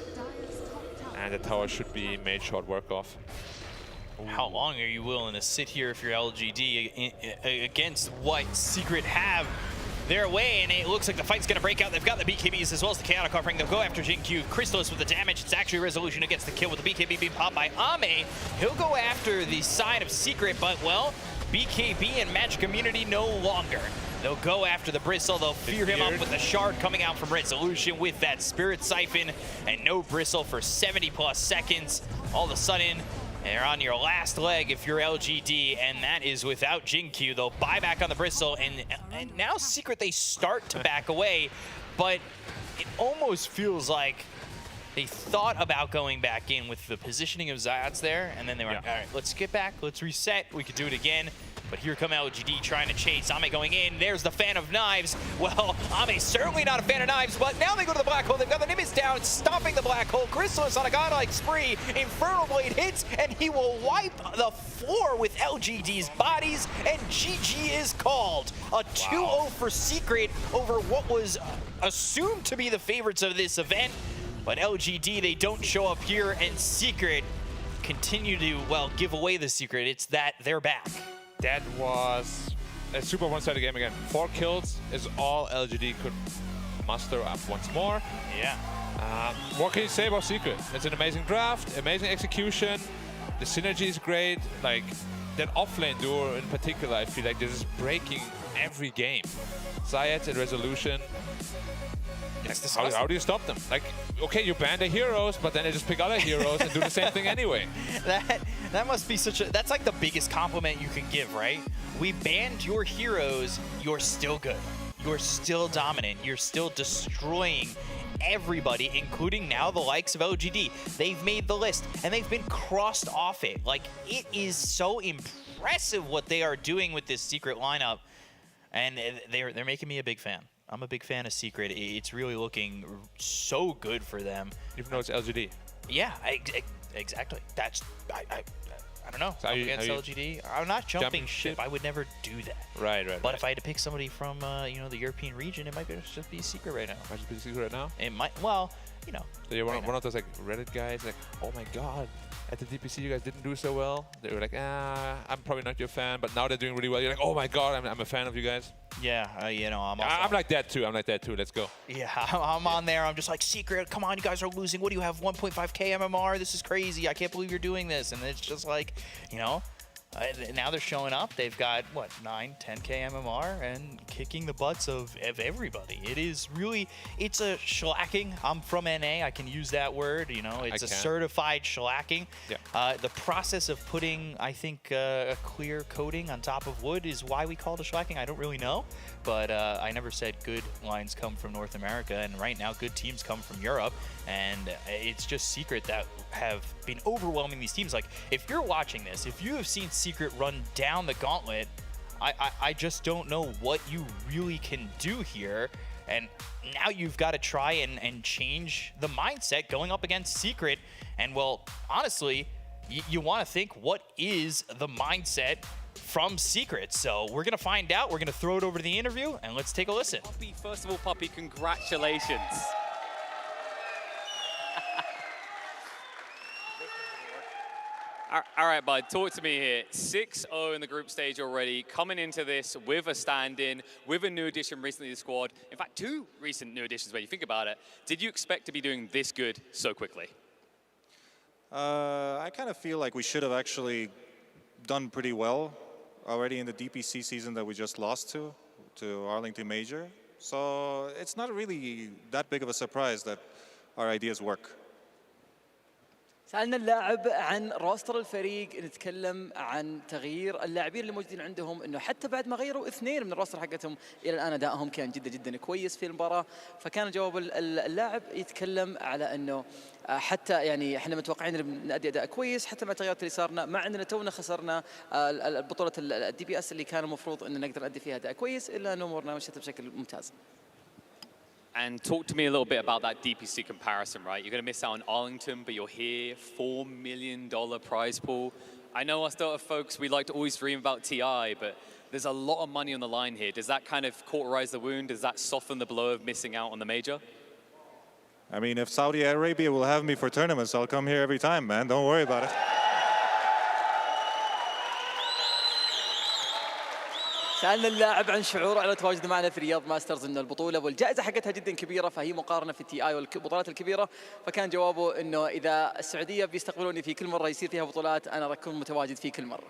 And the tower should be made short work of. How long are you willing to sit here if you're LGD against what Secret have their way? And it looks like the fight's going to break out. They've got the BKBs as well as the Chaotic Offering. They'll go after Jin-Q. Crystallis with the damage. It's actually Resolution against the kill with the BKB being popped by Ame. He'll go after the side of Secret, but, well, BKB and Magic Immunity no longer. They'll go after the Bristle. They'll fear him up with the Shard coming out from Resolution with that Spirit Siphon and no Bristle for 70+ seconds. All of a sudden, they're on your last leg if you're LGD, and that is without Jin-Q. They'll buy back on the Bristle, and now Secret, they start to back away, but it almost feels like they thought about going back in with the positioning of Zayats there, and then they were like, all right, let's get back, let's reset, we could do it again. But here come LGD trying to chase. Ame going in. There's the fan of knives. Well, Ame's certainly not a fan of knives, but now they go to the black hole. They've got the Nimbus down, stopping the black hole. Crystallis on a godlike spree. Infernal Blade hits, and he will wipe the floor with LGD's bodies, and GG is called. A 2-0 for Secret over what was assumed to be the favorites of this event. But LGD, they don't show up here, and Secret continue to, well, give away the secret. It's that they're back. That was a super one-sided game again. 4 kills is all LGD could muster up once more. Yeah. What can you say about Secret? It's an amazing draft, amazing execution. The synergy is great. Like, that offlane duo in particular, I feel like this is breaking every game. Zayat and Resolution. How do you stop them? Like, okay, you ban the heroes, but then they just pick other heroes and do the same thing anyway. That must be such a, that's like the biggest compliment you can give, right? We banned your heroes, you're still good. You're still dominant. You're still destroying everybody, including now the likes of LGD. They've made the list, and they've been crossed off it. Like, it is so impressive what they are doing with this Secret lineup, and they're making me a big fan. I'm a big fan of Secret. It's really looking so good for them. Even though it's LGD. Yeah, exactly. I don't know. So against LGD, I'm not jumping ship. I would never do that. Right. But if I had to pick somebody from the European region, it might just be Secret right now. Might just be Secret right now? It might. Well, So you're one of those like Reddit guys, like, oh my god, at the DPC you guys didn't do so well. They were like, I'm probably not your fan, but now they're doing really well. You're like, oh my god, I'm a fan of you guys. Yeah, I'm like that too. Let's go. Yeah, I'm on there. I'm just like, Secret, come on, you guys are losing. What do you have, 1.5k MMR? This is crazy. I can't believe you're doing this. And it's just like, now they're showing up. They've got, 9, 10k MMR and kicking the butts of everybody. It's a shellacking. I'm from NA. I can use that word. It's a certified shellacking. Yeah. The process of putting, I think, a clear coating on top of wood is why we call it a shellacking. I don't really know, but I never said good lines come from North America, and right now good teams come from Europe, and it's just Secret that have been overwhelming these teams. Like, if you're watching this, if you have seen Secret run down the gauntlet, I just don't know what you really can do here. And now you've got to try and change the mindset going up against Secret. And, well, honestly, you want to think, what is the mindset from Secret? So we're going to find out. We're going to throw it over to the interview, and let's take a listen. Puppy, first of all, Puppy, congratulations. All right, bud, talk to me here. 6-0 in the group stage already, coming into this with a stand-in, with a new addition recently to the squad. In fact, 2 recent new additions when you think about it. Did you expect to be doing this good so quickly? I kind of feel like we should have actually done pretty well already in the DPC season that we just lost to Arlington Major. So it's not really that big of a surprise that our ideas work. سألنا اللاعب عن روستر الفريق، نتكلم عن تغيير اللاعبين اللي موجودين عندهم، انه حتى بعد ما غيروا 2 من الروستر حقتهم الى الان ادائهم كان جدا جدا كويس في المباراه. فكان جواب اللاعب يتكلم على انه حتى يعني احنا متوقعين ان نأدي اداء كويس حتى مع التغييرات اللي صارنا، مع اننا تونا خسرنا بطوله الدي بي اس اللي كان المفروض ان نقدر نأدي فيها اداء كويس، الا انه امورنا مشت بشكل ممتاز. And talk to me a little bit about that DPC comparison, right? You're going to miss out on Arlington, but you're here, $4 million prize pool. I know us Dota folks, we like to always dream about TI, but there's a lot of money on the line here. Does that kind of cauterize the wound? Does that soften the blow of missing out on the major? I mean, if Saudi Arabia will have me for tournaments, I'll come here every time, man. Don't worry about it. سألنا اللاعب عن شعوره على تواجده معنا في رياض ماسترز، انه البطوله والجائزه حقتها جدا كبيره، فهي مقارنه في التي اي والبطولات الكبيره. فكان جوابه انه اذا السعوديه بيستقبلوني في كل مره يصير فيها بطولات، انا راح اكون متواجد في كل مره.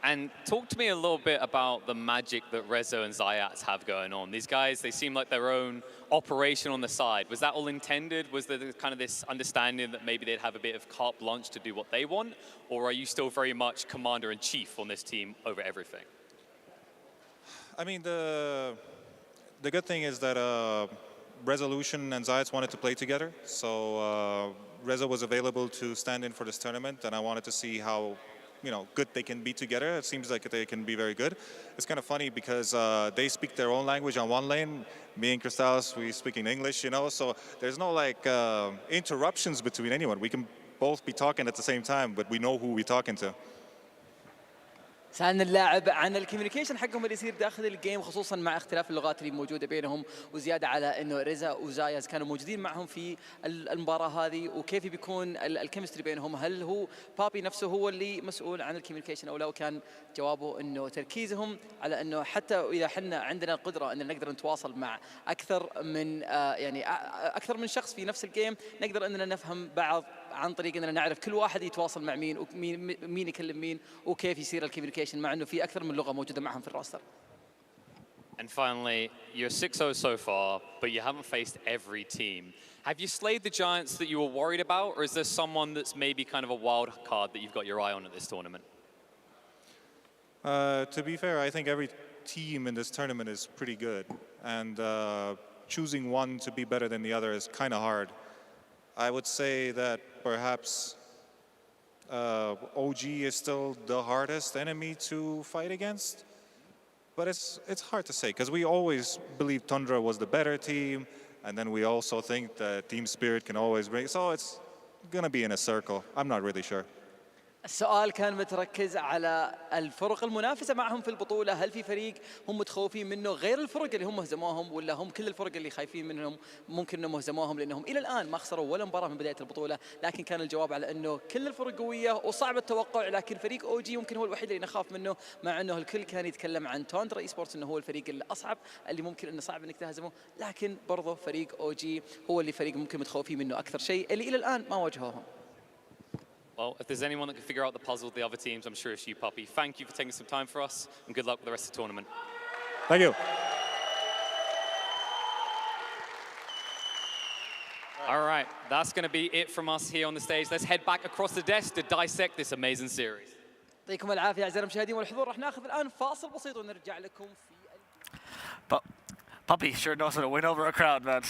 And talk to me a little bit about the magic that Rezo and Zayats have going on. These guys, they seem like their own operation on the side. Was that all intended? Was there kind of this understanding that maybe they'd have a bit of carte blanche to do what they want? Or are you still very much commander-in-chief on this team over everything? I mean, the good thing is that Resolution and Zayats wanted to play together. So Rezo was available to stand in for this tournament, and I wanted to see how good they can be together. It seems like they can be very good. It's kind of funny because they speak their own language on one lane. Me and Cristales, we speak in English, so there's no interruptions between anyone. We can both be talking at the same time, but we know who we're talking to. سألنا اللاعب عن الكوميونيكيشن حقهم اللي يصير داخل الجيم، خصوصا مع اختلاف اللغات اللي موجوده بينهم، وزياده على انه ريزا وزايز كانوا موجودين معهم في المباراه هذه، وكيف بيكون الكيمستري بينهم. هل هو بابي نفسه هو اللي مسؤول عن الكوميونيكيشن او لا؟ وكان جوابه انه تركيزهم على انه حتى اذا احنا عندنا القدره ان نقدر نتواصل مع اكثر من شخص في نفس الجيم، نقدر اننا نفهم بعض عن طريق اننا نعرف كل واحد يتواصل مع مين ومين يكلم مين وكيف يصير الكوميونيكيشن، مع انه في اكثر من لغه موجوده معهم في الروستر. And finally, you're 6-0 so far, but you haven't faced every team. Have you slayed the giants that you were worried about, or is there someone that's maybe kind of a wild card that you've got your eye on at this tournament? To be fair, I think every team in this tournament is pretty good, and choosing one to be better than the other is kind of hard. I would say that perhaps OG is still the hardest enemy to fight against. But it's hard to say, because we always believe Tundra was the better team, and then we also think that Team Spirit can always bring. So it's going to be in a circle. I'm not really sure. السؤال كان متركز على الفرق المنافسة معهم في البطولة، هل في فريق هم متخوفين منه غير الفرق اللي هم هزموهم، ولا هم كل الفرق اللي خايفين منهم ممكن انهم هزموهم، لانهم الى الان ما خسروا ولا مباراة من بداية البطولة، لكن كان الجواب على انه كل الفرق قوية وصعب التوقع، لكن فريق OG ممكن هو الوحيد اللي نخاف منه، مع انه الكل كان يتكلم عن تاندرا اي سبورتس انه هو الفريق الاصعب اللي ممكن انه صعب انك تهزمه، لكن برضه فريق OG هو اللي فريق ممكن متخوفين منه اكثر شيء اللي الى الان ما واجهوهم. Well, if there's anyone that can figure out the puzzle of the other teams, I'm sure it's you, Puppy. Thank you for taking some time for us, and good luck with the rest of the tournament. Thank you. All right, that's going to be it from us here on the stage. Let's head back across the desk to dissect this amazing series. يعطيكم العافية أعزائي المشاهدين والحضور، راح ناخذ الآن فاصل بسيط ونرجع لكم في Puppy sure knows how to win over a crowd, man.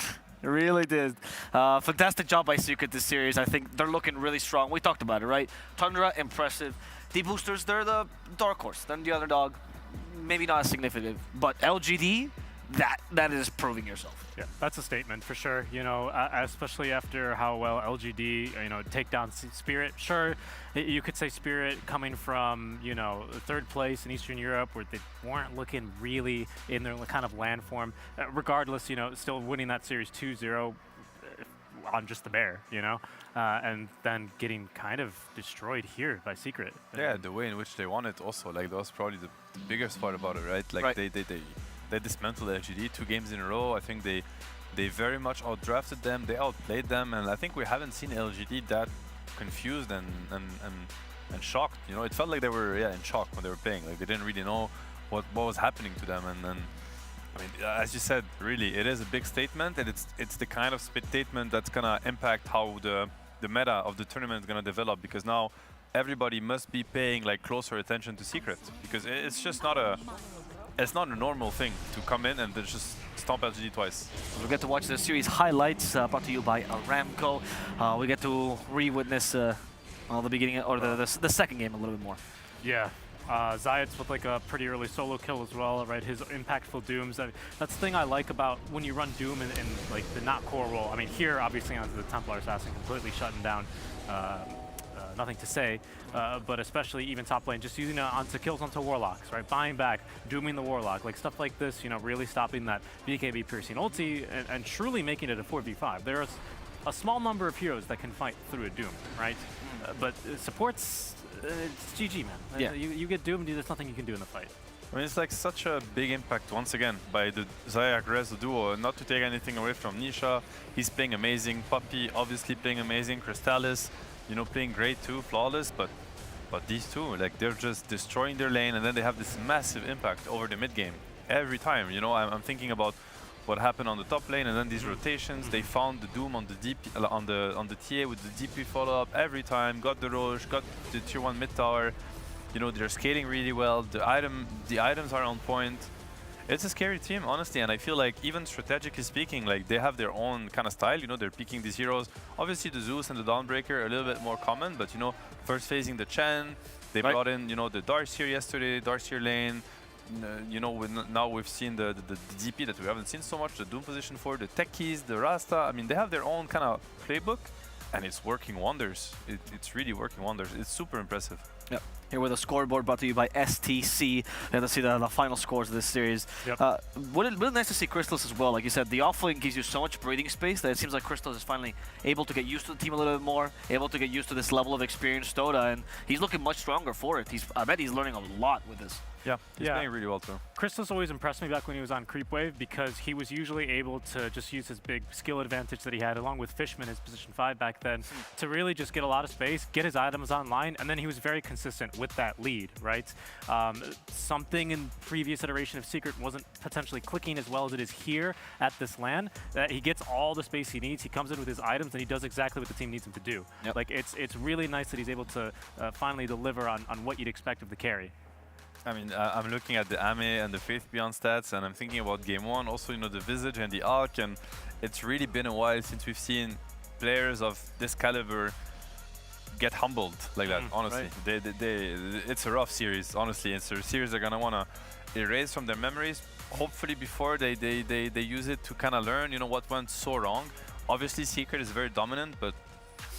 It really did. Fantastic job by Secret this series. I think they're looking really strong. We talked about it, right? Tundra, impressive. D-Boosters, they're the dark horse. Then the underdog, maybe not as significant. But LGD, that is proving yourself. Yeah, that's a statement for sure. You know, especially after how well LGD, take down Spirit. Sure, you could say Spirit coming from, third place in Eastern Europe, where they weren't looking really in their kind of land form. Regardless, still winning that series 2-0 on just the bear, and then getting kind of destroyed here by Secret. Yeah, the way in which they won it also, like, that was probably the biggest part about it, right? Like, they dismantled LGD 2 games in a row. I think they very much outdrafted them, they outplayed them, and I think we haven't seen LGD that confused and shocked. It felt like they were in shock when they were playing. Like, they didn't really know what was happening to them. And I mean, as you said, really, it is a big statement, and it's the kind of statement that's gonna impact how the meta of the tournament is gonna develop, because now everybody must be paying like closer attention to Secret, because it's just not a normal thing to come in and just stomp LGD twice. We get to watch the series highlights brought to you by Aramco. We get to re-witness the beginning or the second game a little bit more. Yeah. Zayat's with like a pretty early solo kill as well, right? His impactful dooms. That's the thing I like about when you run Doom in like the not core role. I mean, here obviously onto the Templar Assassin, completely shutting down. Nothing to say, but especially even top lane, just using it onto kills onto Warlocks, right? Buying back, dooming the Warlock, like stuff like this, really stopping that BKB piercing ulti and truly making it a 4v5. There's a small number of heroes that can fight through a Doom, right? But supports, it's GG, man. Yeah. You get doomed, there's nothing you can do in the fight. I mean, it's like such a big impact once again by the Zayak Rezo duo. Not to take anything away from Nisha, he's playing amazing. Puppy obviously playing amazing. Crystallis, playing great too, flawless. But these two, like, they're just destroying their lane, and then they have this massive impact over the mid game every time. I'm thinking about what happened on the top lane, and then these rotations. They found the Doom on the DP, on the TA with the DP follow up every time. Got the Roche, got the tier 1 mid tower. They're scaling really well. The items are on point. It's a scary team, honestly, and I feel like even strategically speaking, like, they have their own kind of style. They're picking these heroes. Obviously, the Zeus and the Dawnbreaker are a little bit more common, but first phasing the Chen. They brought in, the Darkseer yesterday, Darkseer lane. Now we've seen the DP that we haven't seen so much, the Doom position for the Techies, the Rasta. I mean, they have their own kind of playbook, and it's working wonders. It's really working wonders. It's super impressive. Yep. Here with a scoreboard brought to you by STC. Let's see the final scores of this series. Yep. Really nice to see Crystallis as well. Like you said, the offlane gives you so much breathing space that it seems like Crystallis is finally able to get used to the team a little bit more, able to get used to this level of experience Dota, and he's looking much stronger for it. I bet he's learning a lot with this. Yeah, he's playing really well too. Crystallis always impressed me back when he was on Creep Wave, because he was usually able to just use his big skill advantage that he had, along with Fishman, his position 5 back then, to really just get a lot of space, get his items online, and then he was very consistent with that lead, right? Something in previous iteration of Secret wasn't potentially clicking as well as it is here at this LAN. He gets all the space he needs, he comes in with his items, and he does exactly what the team needs him to do. Yep. Like, it's really nice that he's able to finally deliver on what you'd expect of the carry. I mean, I'm looking at the AME and the Faith Beyond stats, and I'm thinking about Game 1, also, the Visage and the Arc, and it's really been a while since we've seen players of this caliber get humbled like that. Honestly, it's a rough series. Honestly, it's a series they're gonna wanna erase from their memories. Hopefully, before they use it to kind of learn, you know, what went so wrong. Obviously, Secret is very dominant, but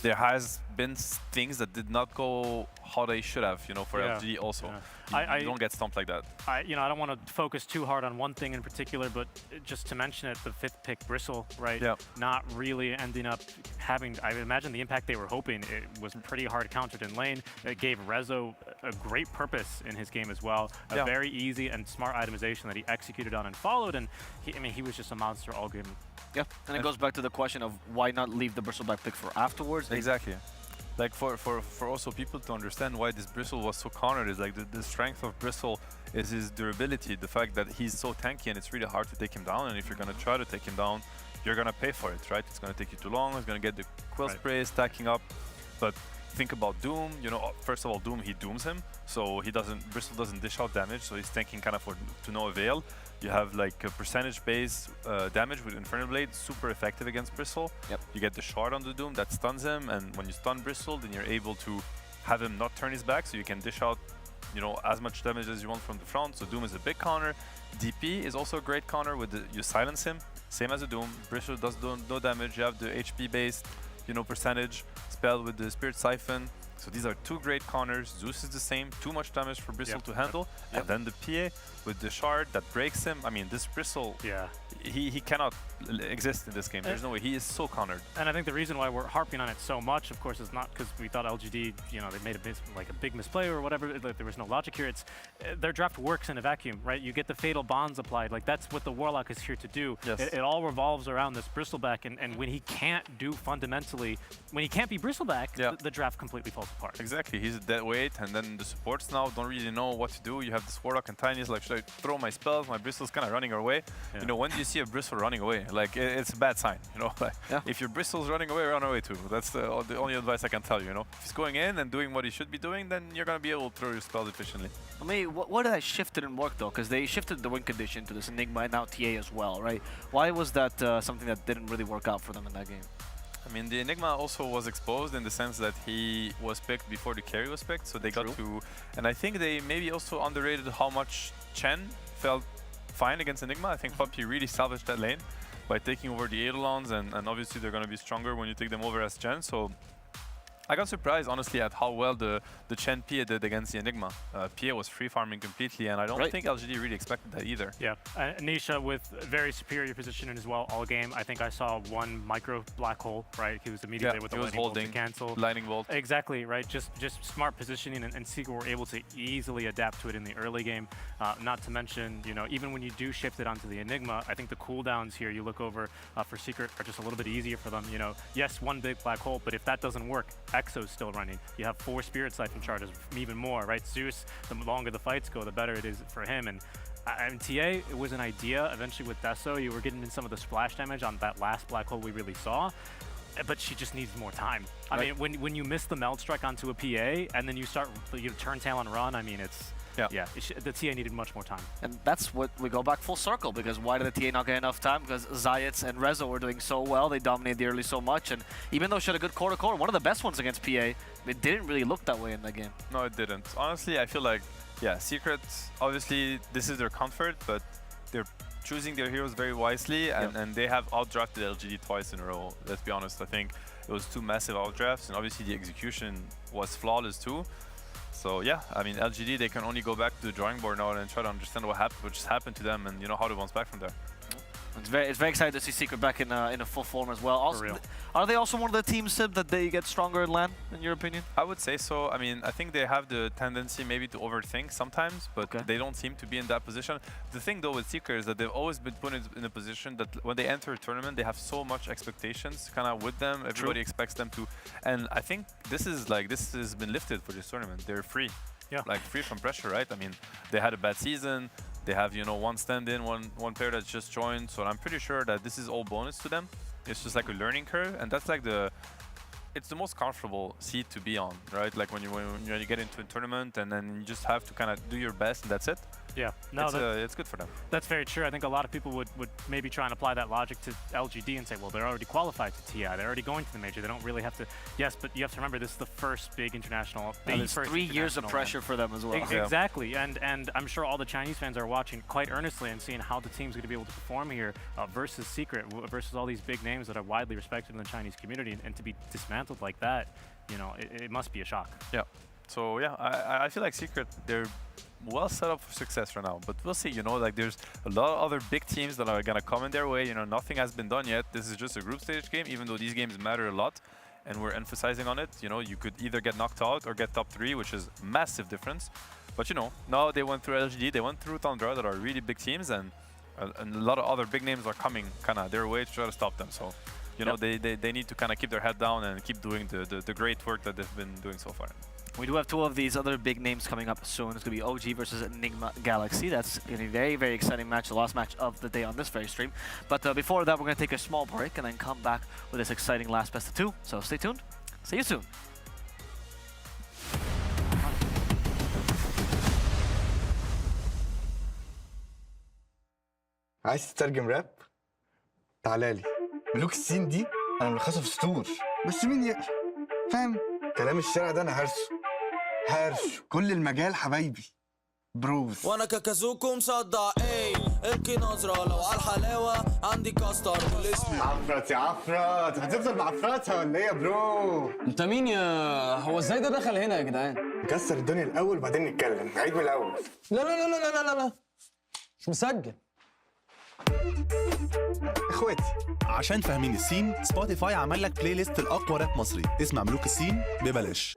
there has been things that did not go how they should have, you know, for LGD also. You don't get stumped like that. I don't want to focus too hard on one thing in particular, but just to mention it, the 5th pick, Bristle, right? Yeah. Not really ending up having, I imagine the impact they were hoping. It was pretty hard countered in lane. It gave Rezo a great purpose in his game as well. A very easy and smart itemization that he executed on and followed, and he was just a monster all game. Yeah, and it goes back to the question of why not leave the Bristleback pick for afterwards? Exactly. Like for also people to understand why this Bristle was so cornered is like the strength of Bristle is his durability, the fact that he's so tanky and it's really hard to take him down, and if you're gonna try to take him down, you're gonna pay for it, right? It's gonna take you too long, it's gonna get the quill spray stacking up, but think about Doom, you know, first of all, Doom, he dooms him, so Bristle doesn't dish out damage, so he's tanking kind of to no avail. You have like a percentage-based damage with Infernal Blade, super effective against Bristle. Yep. You get the shard on the Doom that stuns him, and when you stun Bristle, then you're able to have him not turn his back, so you can dish out, you know, as much damage as you want from the front. So Doom is a big counter. DP is also a great counter with you silence him, same as a Doom. Bristle does no damage. You have the HP-based, you know, percentage spell with the Spirit Siphon. So these are two great counters. Zeus is the same, too much damage for Bristle to handle. And then the PA with the shard that breaks him. I mean, this Bristle, he cannot exist in this game. There's no way. He is so countered. And I think the reason why we're harping on it so much, of course, is not because we thought LGD, you know, they made a big misplay or whatever. Like, there was no logic here. It's their draft works in a vacuum, right? You get the fatal bonds applied. Like, that's what the Warlock is here to do. Yes. It all revolves around this Bristleback, and when he can't do fundamentally, when he can't be Bristleback, the draft completely falls apart. Exactly. He's a dead weight, and then the supports now don't really know what to do. You have this Warlock and Tiny is like, should I throw my spells? My Bristle's kind of running away. You know, when do you see a Bristle running away? Like, it's a bad sign, you know? Like, if your Bristle's running away, run away too. That's the only advice I can tell you, you know? If he's going in and doing what he should be doing, then you're going to be able to throw your spells efficiently. I mean, what did that shift didn't work though? Because they shifted the win condition to this Enigma and now TA as well, right? Why was that something that didn't really work out for them in that game? I mean, the Enigma also was exposed in the sense that he was picked before the carry was picked, so they got to... And I think they maybe also underrated how much Chen felt fine against Enigma. I think Puppy really salvaged that lane by taking over the Eidolons, and obviously they're going to be stronger when you take them over as Chen, so... I got surprised, honestly, at how well the Chen Pia did against the Enigma. Pia was free farming completely, and I don't think LGD really expected that either. Yeah, Nisha with very superior positioning as well all game. I think I saw one micro black hole, right? He was immediately with the lightning bolt to cancel. Lightning bolt. Exactly, right? Just smart positioning, and Secret were able to easily adapt to it in the early game. Not to mention, you know, even when you do shift it onto the Enigma, I think the cooldowns here you look over for Secret are just a little bit easier for them. You know, yes, one big black hole, but if that doesn't work, Exo's still running. You have 4 Spirit Siphon charges, even more, right? Zeus, the longer the fights go, the better it is for him. And TA, it was an idea. Eventually with Deso, you were getting in some of the splash damage on that last black hole we really saw. But she just needs more time. I mean, when you miss the meld strike onto a PA and then you start, you turn tail and run, I mean, it's... Yeah, the TA needed much more time. And that's what we go back full circle, because why did the TA not get enough time? Because Zayats and Rezo were doing so well, they dominated the early so much, and even though she had a good core, one of the best ones against PA, it didn't really look that way in that game. No, it didn't. Honestly, I feel like, yeah, Secret, obviously, this is their comfort, but they're choosing their heroes very wisely, and they have outdrafted LGD twice in a row. Let's be honest, I think it was 2 massive outdrafts, and obviously the execution was flawless too. So yeah, I mean, LGD, they can only go back to the drawing board now and try to understand what just happened to them, and you know how to bounce back from there. It's very exciting to see Secret back in a full form as well. Also, are they also one of the teams, Sib, that they get stronger in LAN, in your opinion? I would say so. I mean, I think they have the tendency maybe to overthink sometimes, but they don't seem to be in that position. The thing though with Secret is that they've always been put in a position that when they enter a tournament, they have so much expectations kind of with them. Everybody expects them to, and I think this has been lifted for this tournament. They're free. Yeah. Like free from pressure, right? I mean, they had a bad season. They have, you know, one stand-in, one player that's just joined. So I'm pretty sure that this is all bonus to them. It's just like a learning curve, and that's like the it's the most comfortable seat to be on, right? Like when you get into a tournament and then you just have to kind of do your best and that's it. Yeah, no, it's good for them. That's very true. I think a lot of people would maybe try and apply that logic to LGD and say, well, they're already qualified to TI. They're already going to the major. They don't really have to. Yes, but you have to remember this is the first big international. There's 3 years of pressure for them as well. Exactly, and I'm sure all the Chinese fans are watching quite earnestly and seeing how the team's going to be able to perform here versus Secret, versus all these big names that are widely respected in the Chinese community, and to be dismantled like that, you know, it must be a shock. Yeah. So yeah, I feel like Secret, they're well set up for success right now, but we'll see. You know, like there's a lot of other big teams that are gonna come in their way. You know, nothing has been done yet. This is just a group stage game, even though these games matter a lot, and we're emphasizing on it. You know, you could either get knocked out or get top 3, which is massive difference. But you know, now they went through LGD, they went through Tundra, that are really big teams, and a lot of other big names are coming kind of their way to try to stop them. So, you know, they need to kind of keep their head down and keep doing the great work that they've been doing so far. We do have 2 of these other big names coming up soon. It's going to be OG versus Enigma Galaxy. That's going to be a very, very exciting match, the last match of the day on this very stream. But before that, we're going to take a small break and then come back with this exciting last best of 2. So stay tuned. See you soon. عايز تترجم راب؟ تعالى لي. ملوك السين دي انا ملخصها في سطور، بس مين يقرا؟ فاهم؟ كلام الشارع ده انا هرشه كل المجال حبايبي. بروز. وانا كاكازوكو مصدق ايه ابكي نظرة لو على الحلاوة عندي كاستر والاسم عفرت يا عفرت، هتفضل معفرتها ولا ايه يا برو؟ انت مين يا هو ازاي ده دخل هنا يا جدعان؟ نكسر الدنيا الاول وبعدين نتكلم، نعيد من الاول. لا لا لا لا لا لا لا مش مسجل. اخواتي عشان فاهمين السين، سبوتيفاي عمل لك بلاي ليست الاقوى راب مصري، اسمع ملوك السين ببلاش.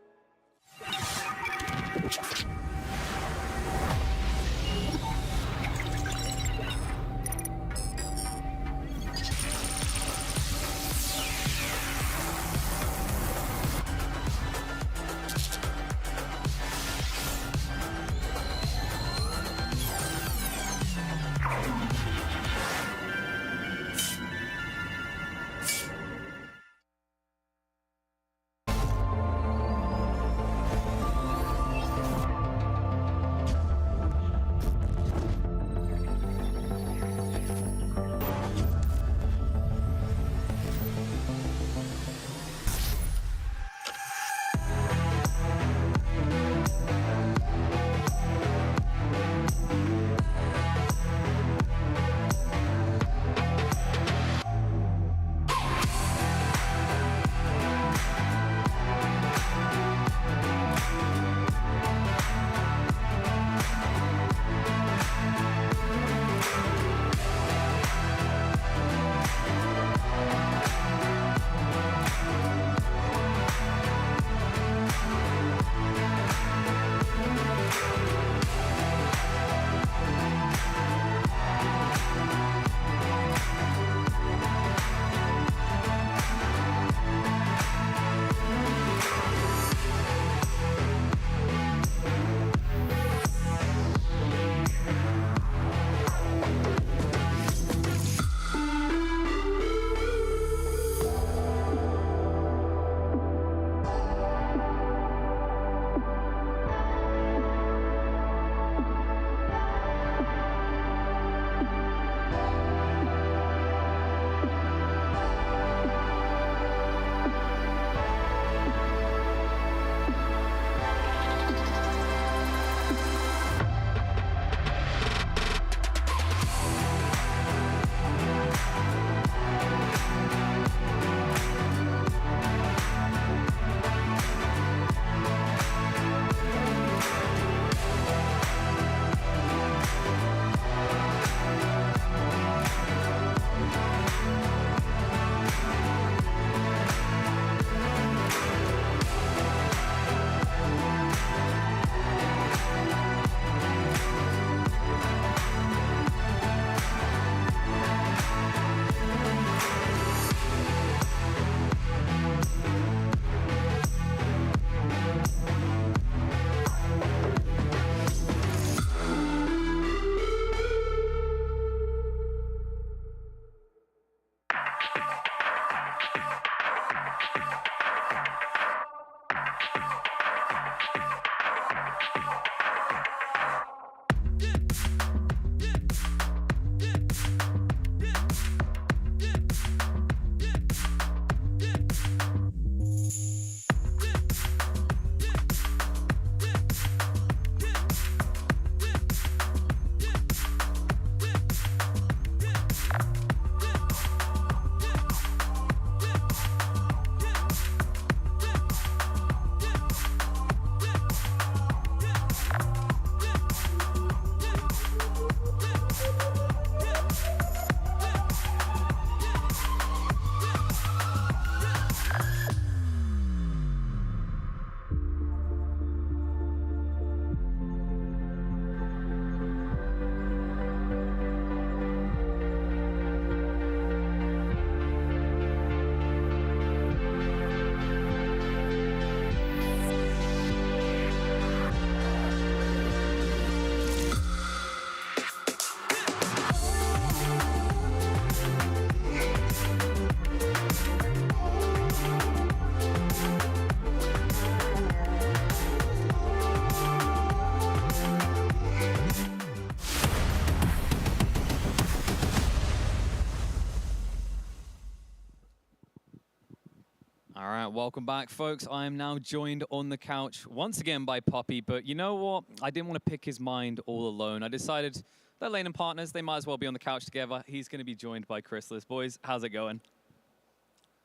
All right, welcome back, folks. I am now joined on the couch once again by Poppy, but you know what? I didn't want to pick his mind all alone. I decided they're Lane and partners. They might as well be on the couch together. He's going to be joined by Chrysalis. Boys, how's it going?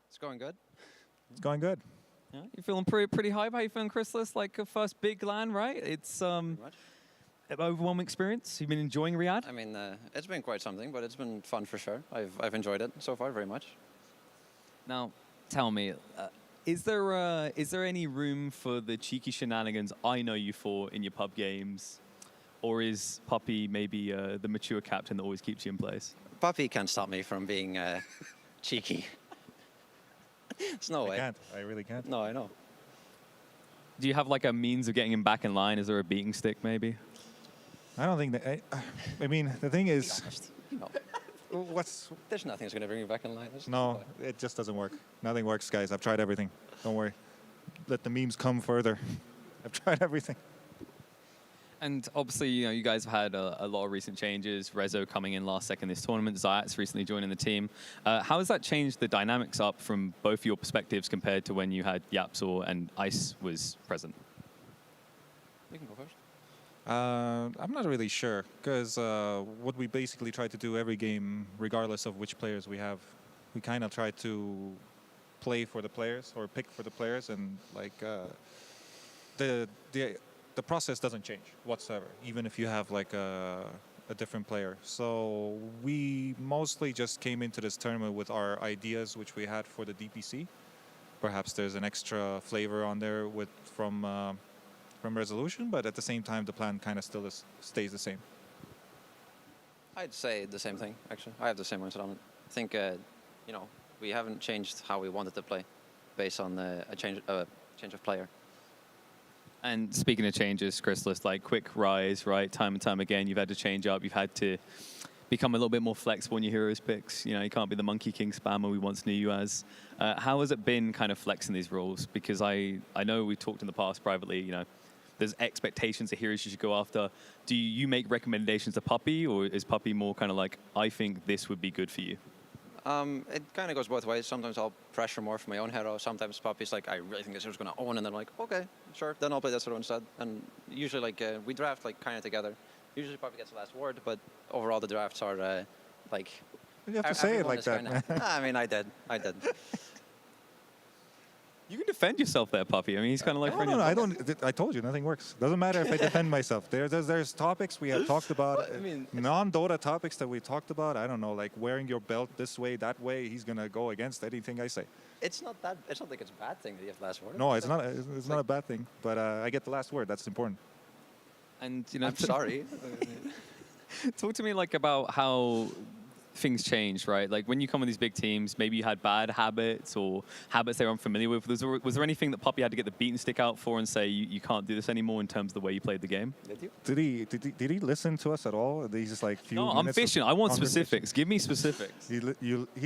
It's going good. It's going good. Yeah, you feeling pretty hype? How you feeling, Chrysalis? Like a first big LAN, right? It's an overwhelming experience. You've been enjoying Riyadh? I mean, it's been quite something, but it's been fun for sure. I've enjoyed it so far very much. Now, tell me, is there any room for the cheeky shenanigans I know you for in your pub games? Or is Poppy maybe the mature captain that always keeps you in place? Poppy can't stop me from being cheeky. There's no way. I can't. I really can't. No, I know. Do you have like a means of getting him back in line? Is there a beating stick maybe? I don't think that. I mean, the thing is, There's nothing that's going to bring you back in line. no, it just doesn't work. Nothing works, guys. I've tried everything. Don't worry. Let the memes come further. I've tried everything. And obviously, you guys have had a lot of recent changes. Rezo coming in last second this tournament. Zayat's recently joining the team. How has that changed the dynamics up from both your perspectives compared to when you had Yapsor and Ice was present? You can go first. I'm not really sure, because what we basically try to do every game, regardless of which players we have, we kind of try to play for the players or pick for the players, and like the process doesn't change whatsoever, even if you have like a different player. So we mostly just came into this tournament with our ideas, which we had for the DPC. Perhaps there's an extra flavor on there from Resolution, but at the same time, the plan kind of still stays the same. I'd say the same thing, actually. I have the same mindset on it. I think, we haven't changed how we wanted to play based on a change of player. And speaking of changes, Chrysalis, like quick rise, right? Time and time again, you've had to change up. You've had to become a little bit more flexible in your heroes picks. You can't be the Monkey King spammer we once knew you as. How has it been kind of flexing these roles? Because I know we talked in the past privately, there's expectations of heroes you should go after. Do you make recommendations to Poppy, or is Poppy more kind of like, I think this would be good for you? It kind of goes both ways. Sometimes I'll pressure more for my own hero. Sometimes Poppy's like, I really think this hero's going to own, and then I'm like, okay, sure, then I'll play this hero instead. And usually, we draft kind of together. Usually Poppy gets the last word, but overall the drafts are You have to say it like that. I mean, I did. You can defend yourself there, Poppy. I mean, he's kind of like... No, I don't. I told you, nothing works. Doesn't matter if I defend myself. There's topics we have talked about, non-Dota topics that we talked about. I don't know, like wearing your belt this way, that way. He's going to go against anything I say. It's not like it's a bad thing that you have the last word. No, it's not. It's not a bad thing. But I get the last word. That's important. And I'm sorry. Talk to me about how things changed, right? Like when you come with these big teams, maybe you had bad habits or habits they were unfamiliar with. Was there anything that Poppy had to get the beaten stick out for and say you can't do this anymore in terms of the way you played the game? Did he listen to us at all? He's just like few No, I'm fishing. I want specifics. Give me specifics. He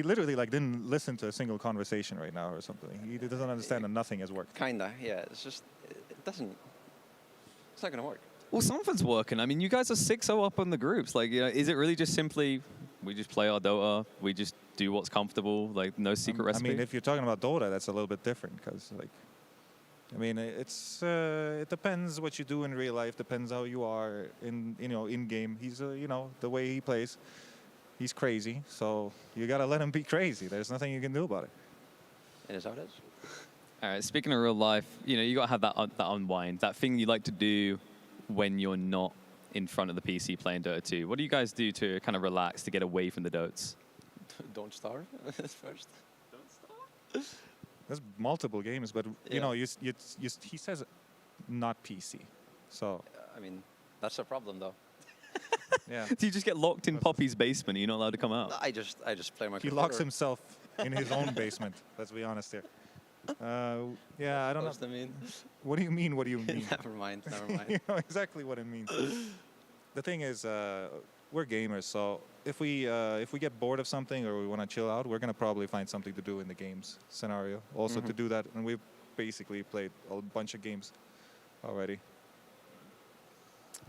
literally didn't listen to a single conversation right now or something. He doesn't understand that nothing has worked. Kinda, yeah. It's just it's not gonna work. Well, something's working. I mean, you guys are 6-0 up on the groups. Like, is it really just simply we just play our Dota, we just do what's comfortable, like no secret recipe? I mean, if you're talking about Dota, that's a little bit different because, it depends what you do in real life, depends how you are in game. He's the way he plays, he's crazy. So you gotta let him be crazy. There's nothing you can do about it. It is how it is. All right. Speaking of real life, you gotta have that unwind, that thing you like to do when you're not in front of the PC playing Dota 2. What do you guys do to kind of relax, to get away from the Dotes? Don't starve first. Don't starve. There's multiple games, but he says not PC. So I mean, that's a problem though. Yeah. Do you just get locked in Poppy's basement? You're not allowed to come out? I just play my. He locks himself in his own basement. Let's be honest here. Yeah, I don't know. What do you mean? What do you mean? Never mind. You know exactly what it means. The thing is, we're gamers, so if we get bored of something or we want to chill out, we're gonna probably find something to do in the games scenario. Also to do that, and we've basically played a bunch of games already.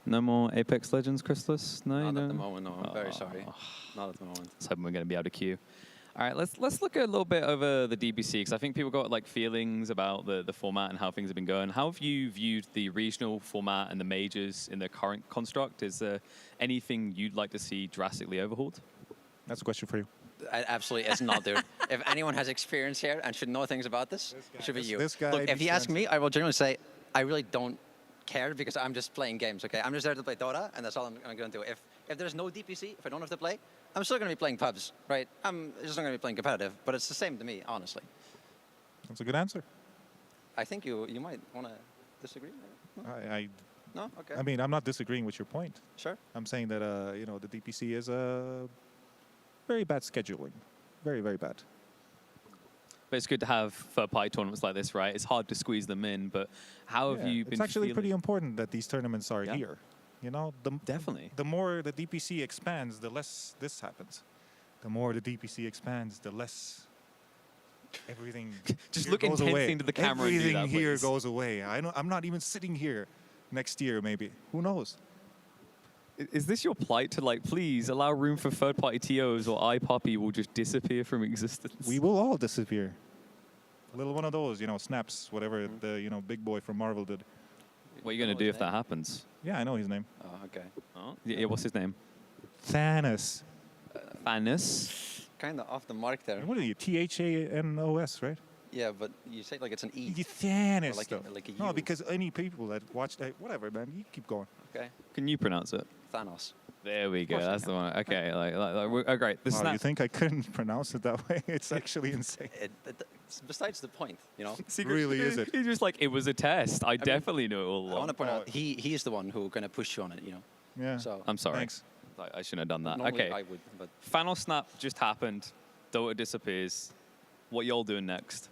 No more Apex Legends, Chrysalis? No, Not at the moment. No, I'm very sorry. Not at the moment. I was hoping we're going to be able to queue. All right, let's look a little bit over the DBC, because I think people got like feelings about the format and how things have been going. How have you viewed the regional format and the majors in their current construct? Is there anything you'd like to see drastically overhauled? That's a question for you. Absolutely, it's not, dude. If anyone has experience here and should know things about this, it should be you. This guy Look, if you needs ask to me, I will genuinely say I really don't care because I'm just playing games, okay? I'm just there to play Dota, and that's all I'm going to do. If there's no DPC, if I don't have to play, I'm still going to be playing pubs, right? I'm just not going to be playing competitive, but it's the same to me, honestly. That's a good answer. I think you might want to disagree. No? No? Okay. I mean, I'm not disagreeing with your point. Sure. I'm saying that you know, the DPC is very bad scheduling, very bad. But it's good to have third-party tournaments like this, right? It's hard to squeeze them in, but how have you been It's actually feeling? pretty important that these tournaments are here. You know, Definitely. The more the DPC expands, the less this happens. The more the DPC expands, the less everything Just look intensely into the camera and do Everything that, here please. goes away. I'm not even sitting here next year, maybe. Who knows? Is this your plight to, like, please allow room for third-party TOs or iPuppy will just disappear from existence? We will all disappear. A little one of those, you know, snaps, whatever the, you know, big boy from Marvel did. What are you going to do if that happens? Yeah, I know his name. Oh, okay. Oh, yeah, what's his name? Thanos. Thanos? Kind of off the mark there. What are you? Thanos, right? Yeah, but you say like it's an E. Thanos. Or like a U. No, because any people that watch that, whatever, man, you keep going. Okay. Can you pronounce it? Thanos. There we go. course I That's the one. Okay. Oh, great. This is You think I couldn't pronounce it that way? It's actually insane. It's besides the point, you know. Really, is it? He's just like, it was a test. I definitely knew it all I along. want to point out he's the one who kind of pushed you on it, you know. Yeah. So I'm sorry. Thanks. I shouldn't have done that. normally Okay. I would, but Final snap just happened. Dota disappears. What y'all doing next?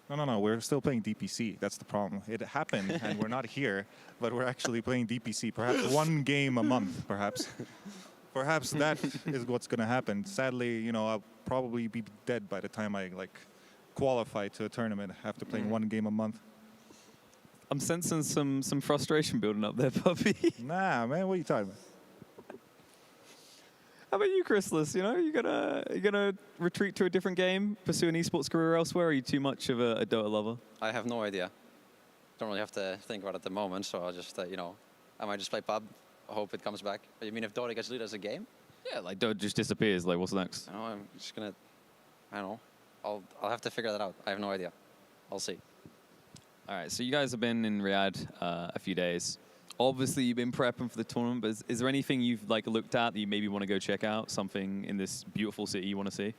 No. We're still playing DPC. That's the problem. It happened, and we're not here, but we're actually playing DPC. Perhaps one game a month, perhaps. Perhaps that is what's going to happen. Sadly, you know, I'll probably be dead by the time I, like, qualify to a tournament after playing one game a month. I'm sensing some frustration building up there, puppy. Nah, man, what are you talking about? How about you, Chrysalis? You know, you gonna retreat to a different game, pursue an esports career elsewhere? Or are you too much of a Dota lover? I have no idea. Don't really have to think about it at the moment, so I'll just, you know, I might just play pub. I hope it comes back. You mean if Dota gets lit as a game? Yeah, like Dota just disappears. Like, what's next? No, I'm just gonna, I don't know. I'll have to figure that out. I have no idea. I'll see. All right, so you guys have been in Riyadh a few days. Obviously, you've been prepping for the tournament, but is there anything you've like looked at that you maybe want to go check out? Something in this beautiful city you want to see?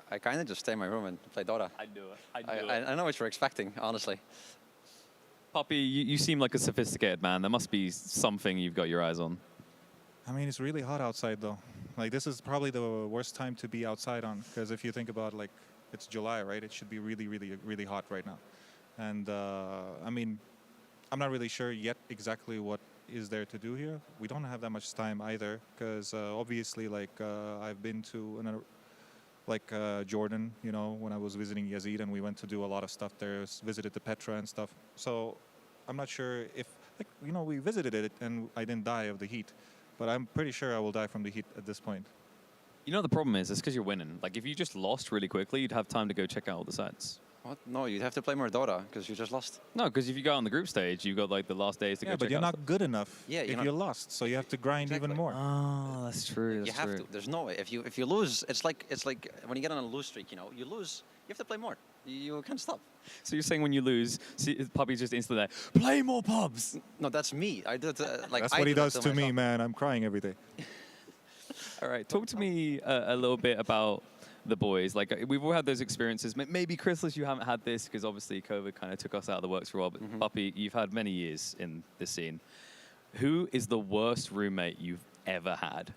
I kind of just stay in my room and play Dota. I do it. I know what you're expecting, honestly. Poppy, you seem like a sophisticated man. There must be something you've got your eyes on. I mean, it's really hot outside, though. Like, this is probably the worst time to be outside on, because if you think about, like, it's July, right? It should be really hot right now. And, I mean, I'm not really sure yet exactly what is there to do here. We don't have that much time either, because obviously, like, I've been to Jordan, you know, when I was visiting Yazid, and we went to do a lot of stuff there, visited the Petra and stuff. So I'm not sure if, like, you know, we visited it and I didn't die of the heat, but I'm pretty sure I will die from the heat at this point. You know, the problem is, it's because you're winning. Like, if you just lost really quickly, you'd have time to go check out all the sites. What? No, you'd have to play more Dota because you just lost. No, because if you go on the group stage, you've got like the last days to go Yeah, check out. but you're not good enough Yeah, if you're lost, so you have to grind even more. Oh, that's true. You have to. There's no way. If you lose, it's like when you get on a lose streak. You know, you lose. You have to play more. You can't stop. So you're saying when you lose, Puppy's just instantly there, play more pubs. No, that's me. I did like. That's I what he do that does to me, myself. man. I'm crying every day. All right, talk to me a little bit about the boys. Like, we've all had those experiences. Maybe, Chrysalis, you haven't had this because obviously COVID kind of took us out of the works for a while. But Puppy, you've had many years in this scene. Who is the worst roommate you've ever had?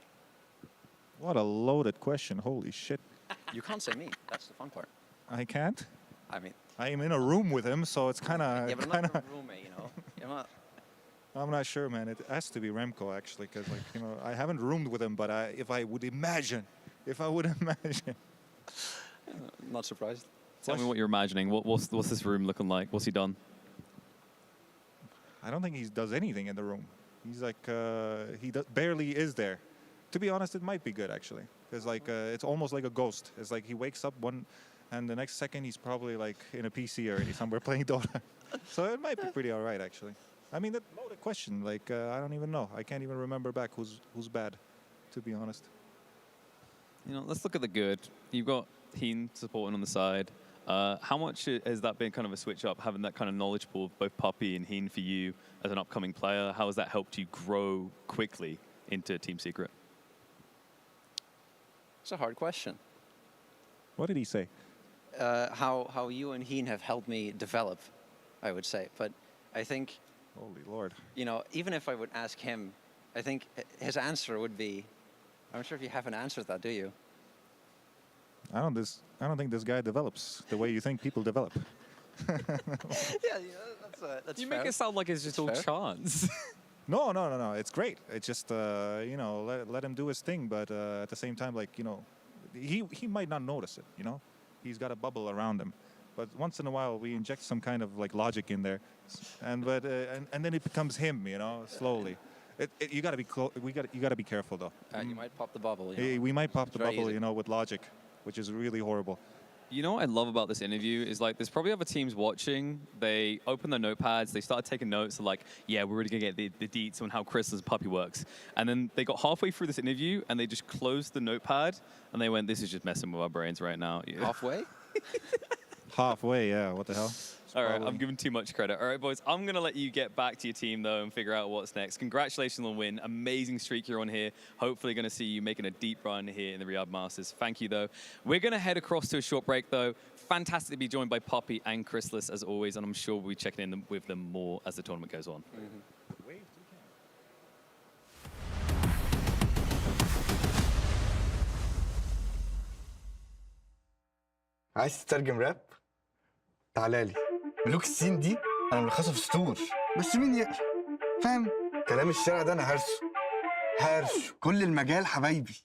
What a loaded question. Holy shit. You can't say me. That's the fun part. I can't? I mean. I am in a room with him, so it's kind of... Yeah, but I'm not a roommate, you know. You're not. I'm not sure, man. It has to be Remco, actually, because, like, you know, I haven't roomed with him, but if I would imagine. Not surprised. Tell me what you're imagining. What's this room looking like? What's he done? I don't think he does anything in the room. He's like, barely is there. To be honest, it might be good, actually. It's like it's almost like a ghost. It's like he wakes up and the next second he's probably like in a PC already somewhere playing Dota. So it might be pretty all right actually. I mean, that's a question. Like I don't even know. I can't even remember back who's bad, to be honest. You know, let's look at the good. You've got Heen supporting on the side. How much has that been kind of a switch up, having that kind of knowledge pool of both Puppy and Heen for you as an upcoming player? How has that helped you grow quickly into Team Secret? It's a hard question. What did he say? How you and Heen have helped me develop, I would say. But I think, holy Lord, you know, even if I would ask him, I think his answer would be, I'm not sure if you haven't answered that, do you? I don't think this guy develops the way you think people develop. That's You fair. make it sound like it's just all chance. No. It's great. It's just you know, let him do his thing. But at the same time, like, you know, he might not notice it. You know, he's got a bubble around him. But once in a while, we inject some kind of like logic in there, and then it becomes him. You know, slowly. You gotta be you gotta be careful though. You might pop the bubble. You know? We might pop the very bubble, easy. you know, with logic, which is really horrible. You know what I love about this interview is like there's probably other teams watching. They open their notepads, they started taking notes of like, yeah, we're really gonna get the deets on how Crystal's Puppy works. And then they got halfway through this interview and they just closed the notepad and they went, this is just messing with our brains right now. Halfway? Halfway, yeah. What the hell? All right, I'm giving too much credit. All right, boys, I'm going to let you get back to your team, though, and figure out what's next. Congratulations on the win. Amazing streak you're on here. Hopefully going to see you making a deep run here in the Riyadh Masters. Thank you, though. We're going to head across to a short break, though. Fantastic to be joined by Poppy and Chrysalis, as always, and I'm sure we'll be checking in with them more as the tournament goes on. عايز تترجم راب؟ تعالى لي. ملوك السين دي انا ملخصه في سطور، بس مين يقرا؟ فاهم؟ كلام الشارع ده انا هرشه كل المجال حبايبي.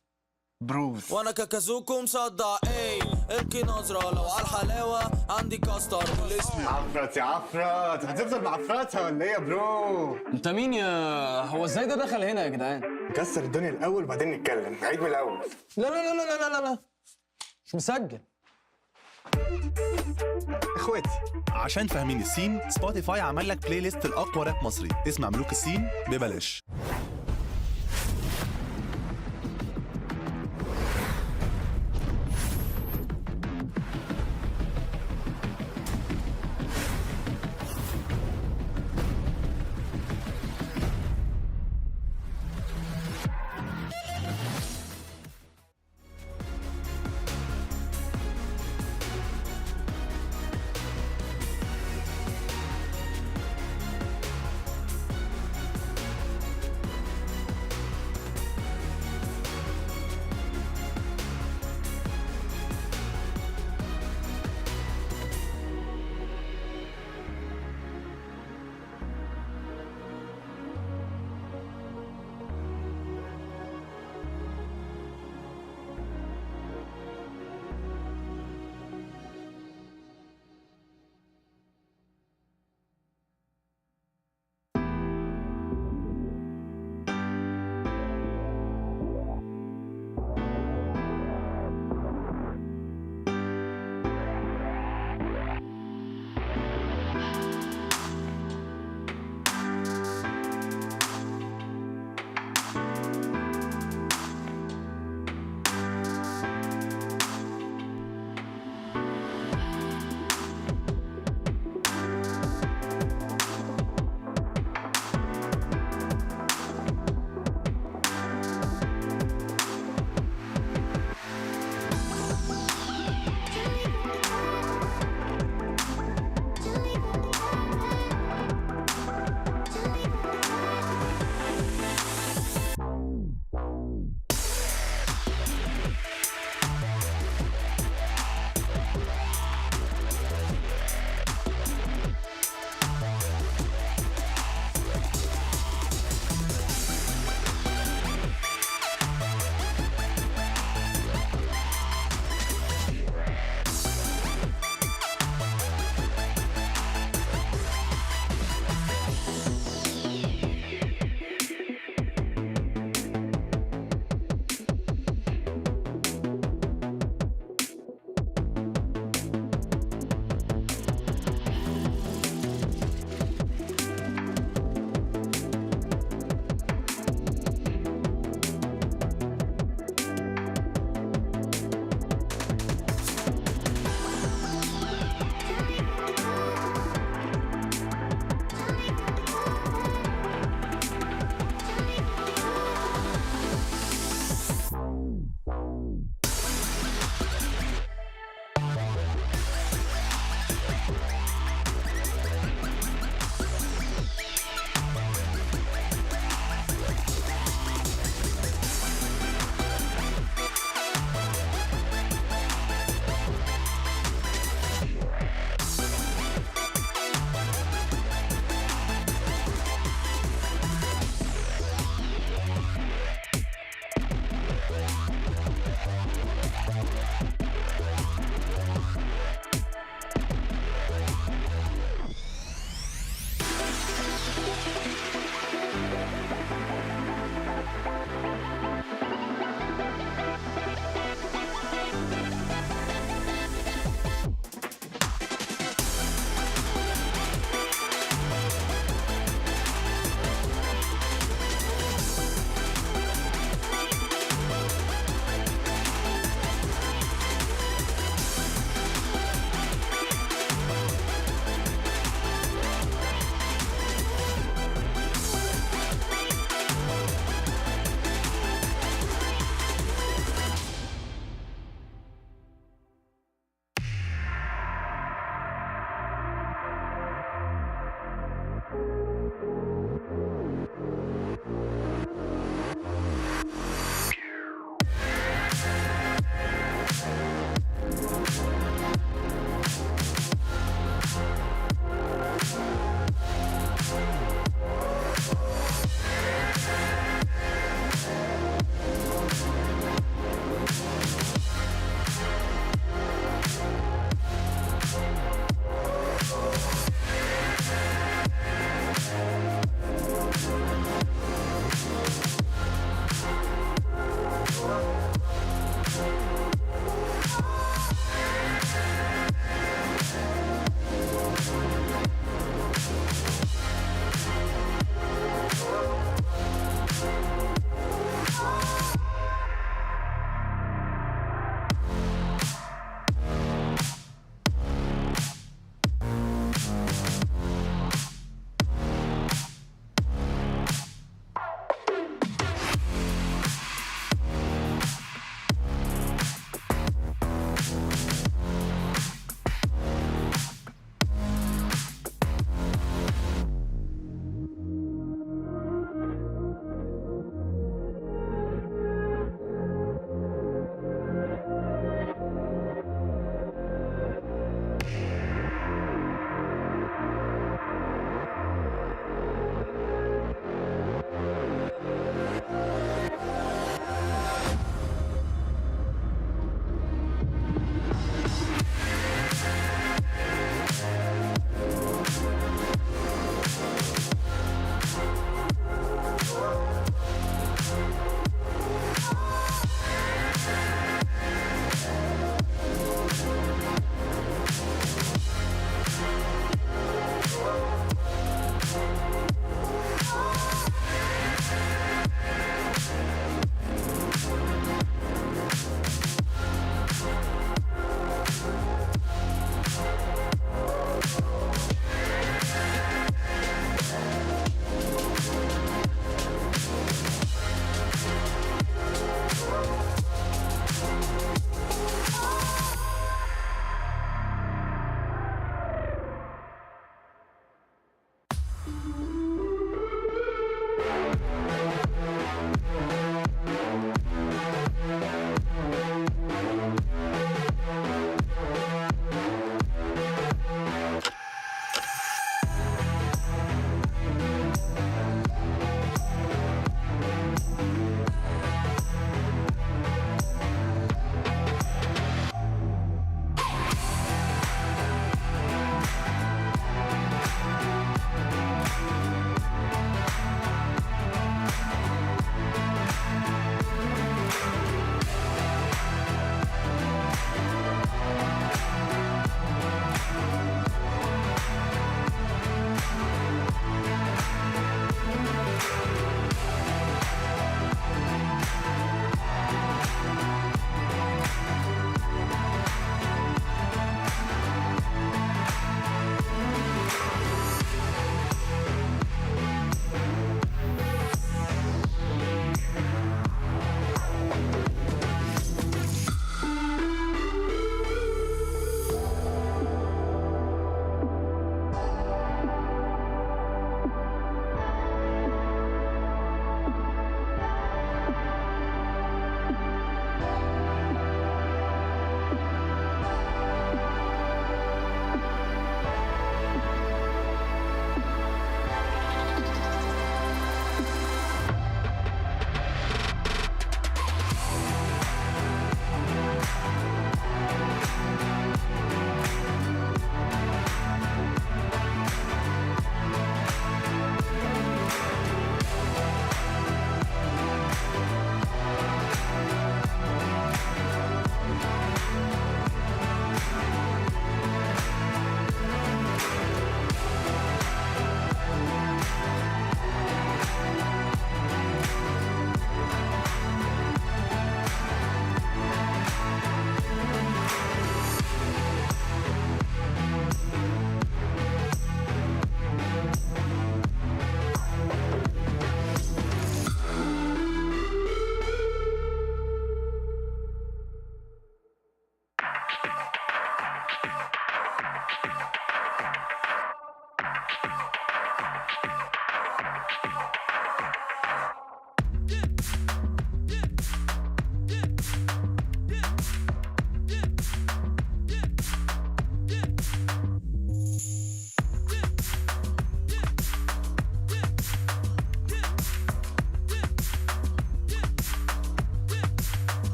بروز. وانا كاكازوكو مصدع ايه ابكي نظرة لو على الحلاوة عندي كاستر والاسم عفرت يا عفرت، هتفضل معفرتها ولا ايه يا برو؟ انت مين يا هو ازاي ده دخل هنا يا جدعان؟ نكسر الدنيا الاول وبعدين نتكلم، نعيد من الاول. لا لا لا لا لا لا مش مسجل. اخواتي عشان فاهمين السين، سبوتيفاي عمل لك بلاي ليست الاقوى راب مصري، اسمع ملوك السين ببلاش.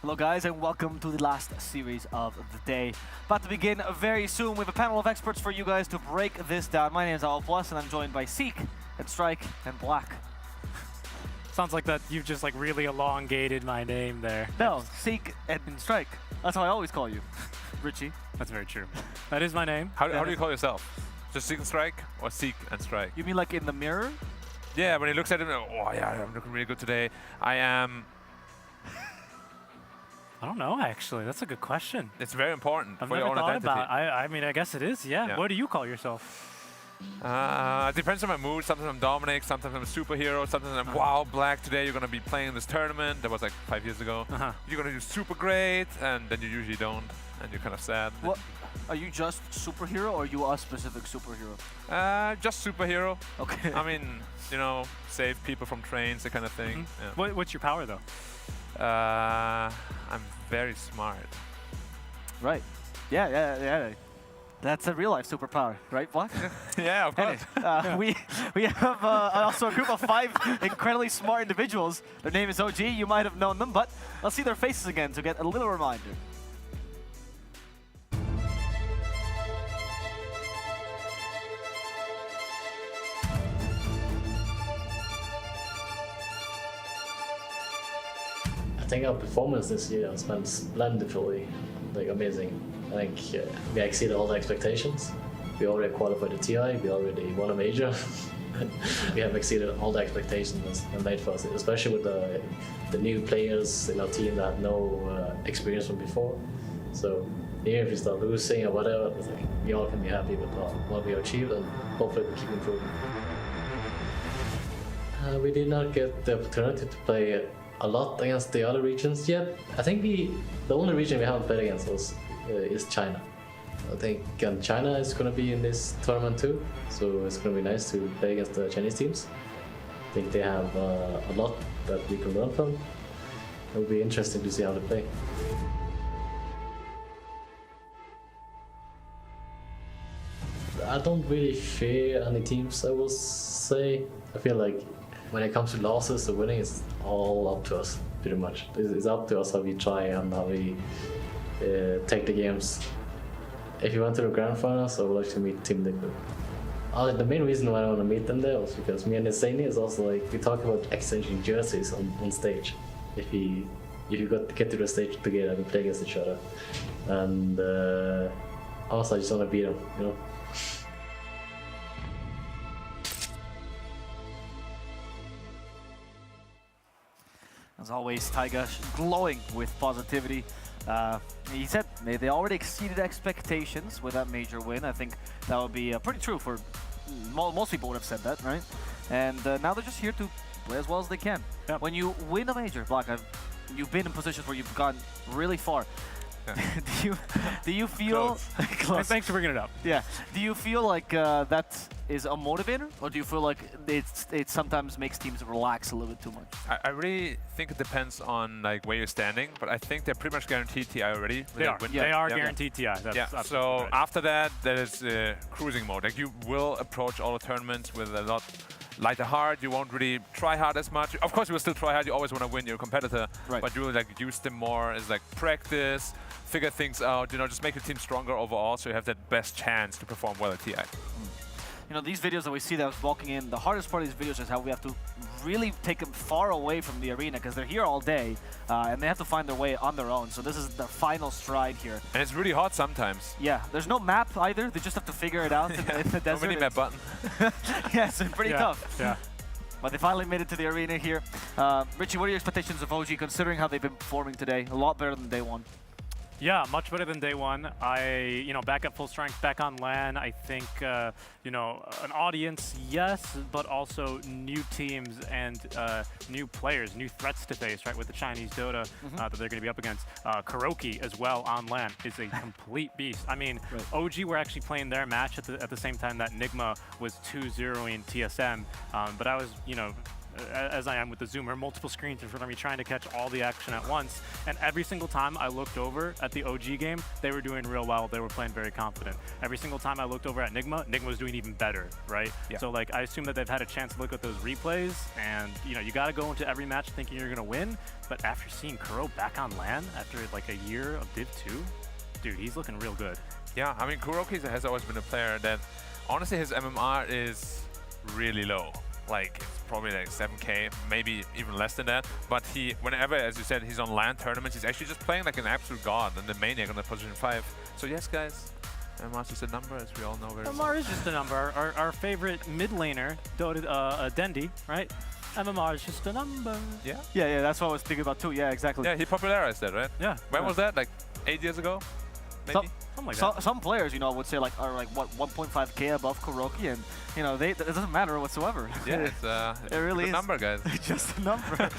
Hello guys and welcome to the last series of the day. About to begin very soon. We have a panel of experts for you guys to break this down. My name is Al Plus and I'm joined by Seek and Strike and Black. Sounds like that you've just like really elongated my name there. No, Seek and Strike. That's how I always call you. Richie. That's very true. That is my name. How do you call yourself? Just Seek and Strike or Seek and Strike? You mean like in the mirror? Yeah, when he looks at him, oh yeah, I'm looking really good today. I am... I don't know, actually. That's a good question. It's very important I've for never your own thought identity. about it. I mean, I guess it is, yeah. What do you call yourself? It depends on my mood. Sometimes I'm Dominic, sometimes I'm a superhero, sometimes I'm wow, Black, today you're going to be playing in this tournament. That was like 5 years ago. You're going to do super great, and then you usually don't, and you're kind of sad. What? Are you just superhero or are you a specific superhero? Just superhero. Okay. I mean, you know, save people from trains, that kind of thing. Yeah. What's your power, though? I'm very smart. Right. Yeah. That's a real life superpower, right, Black? Yeah, of course. Anyway, we have also a group of 5 incredibly smart individuals. Their name is OG. You might have known them, but let's see their faces again to get a little reminder. I think our performance this year has been splendidly, like amazing. I think we exceeded all the expectations. We already qualified the TI, we already won a major. We have exceeded all the expectations and made for us, especially with the new players in our team that had no experience from before. So even if we start losing or whatever, it's like we all can be happy with what we achieved and hopefully we keep improving. We did not get the opportunity to play a lot against the other regions yet. I think the only region we haven't played against is China. I think China is going to be in this tournament too, so it's going to be nice to play against the Chinese teams. I think they have a lot that we can learn from. It will be interesting to see how they play. I don't really fear any teams, I will say. I feel like when it comes to losses or winning, it's all up to us, pretty much. It's up to us how we try and how we take the games. If you went to the grand finals, I would like to meet Team Liquid. The main reason why I want to meet them there was because me and Insani is also like, we talk about exchanging jerseys on stage. If you get to the stage together, we play against each other. And also I just want to beat them, you know? As always, Taiga glowing with positivity. He said they already exceeded expectations with that major win. I think that would be pretty true for most people would have said that, right? And now they're just here to play as well as they can. Yep. When you win a major, Black, you've been in positions where you've gone really far. do you feel Close. Thanks for bringing it up. Yeah. Do you feel like that is a motivator, or do you feel like it sometimes makes teams relax a little bit too much? I really think it depends on like where you're standing, but I think they're pretty much guaranteed TI already. They are. They are guaranteed TI. That's So right. after that, there is cruising mode. Like you will approach all the tournaments with a lot lighter heart. You won't really try hard as much. Of course, you will still try hard. You always want to win your competitor, but you will like use them more as like practice, figure things out. You know, just make your team stronger overall, so you have that best chance to perform well at TI. You know, these videos that we see that was walking in, the hardest part of these videos is how we have to really take them far away from the arena because they're here all day and they have to find their way on their own. So this is their final stride here. And it's really hot sometimes. Yeah, there's no map either. They just have to figure it out in the desert. No mini-map button. Yeah, it's pretty tough. Yeah. But they finally made it to the arena here. Richie, what are your expectations of OG considering how they've been performing today? A lot better than day one. Yeah, much better than day one. Back at full strength, back on LAN. I think, an audience, yes, but also new teams and new players, new threats to face, right, with the Chinese Dota that they're going to be up against. Kuroki as well on LAN is a complete beast. I mean, OG were actually playing their match at the same time that Nigma was 2-0ing TSM, but I was, as I am with the zoomer, multiple screens in front of me trying to catch all the action at once. And every single time I looked over at the OG game, they were doing real well. They were playing very confident. Every single time I looked over at Nigma, Nigma was doing even better, right? Yeah. So like I assume that they've had a chance to look at those replays and you got to go into every match thinking you're going to win. But after seeing Kuro back on LAN after like a year of Div 2, dude, he's looking real good. Yeah, I mean, Kuroki has always been a player that, honestly, his MMR is really low. Like, it's probably like 7K, maybe even less than that. But whenever, as you said, he's on LAN tournaments, he's actually just playing like an absolute god and the maniac on the position 5. So yes, guys, MMR is just a number, as we all know very well. MMR is just a number. Our favorite mid laner, Dendi, right? MMR is just a number. Yeah? Yeah, that's what I was thinking about too. Yeah, exactly. Yeah, he popularized that, right? Yeah. When was that? Like 8 years ago? Maybe? Some players, would say are like what 1.5K above Kuroki, and it doesn't matter whatsoever. Yeah, it really is a number, guys. Just a number.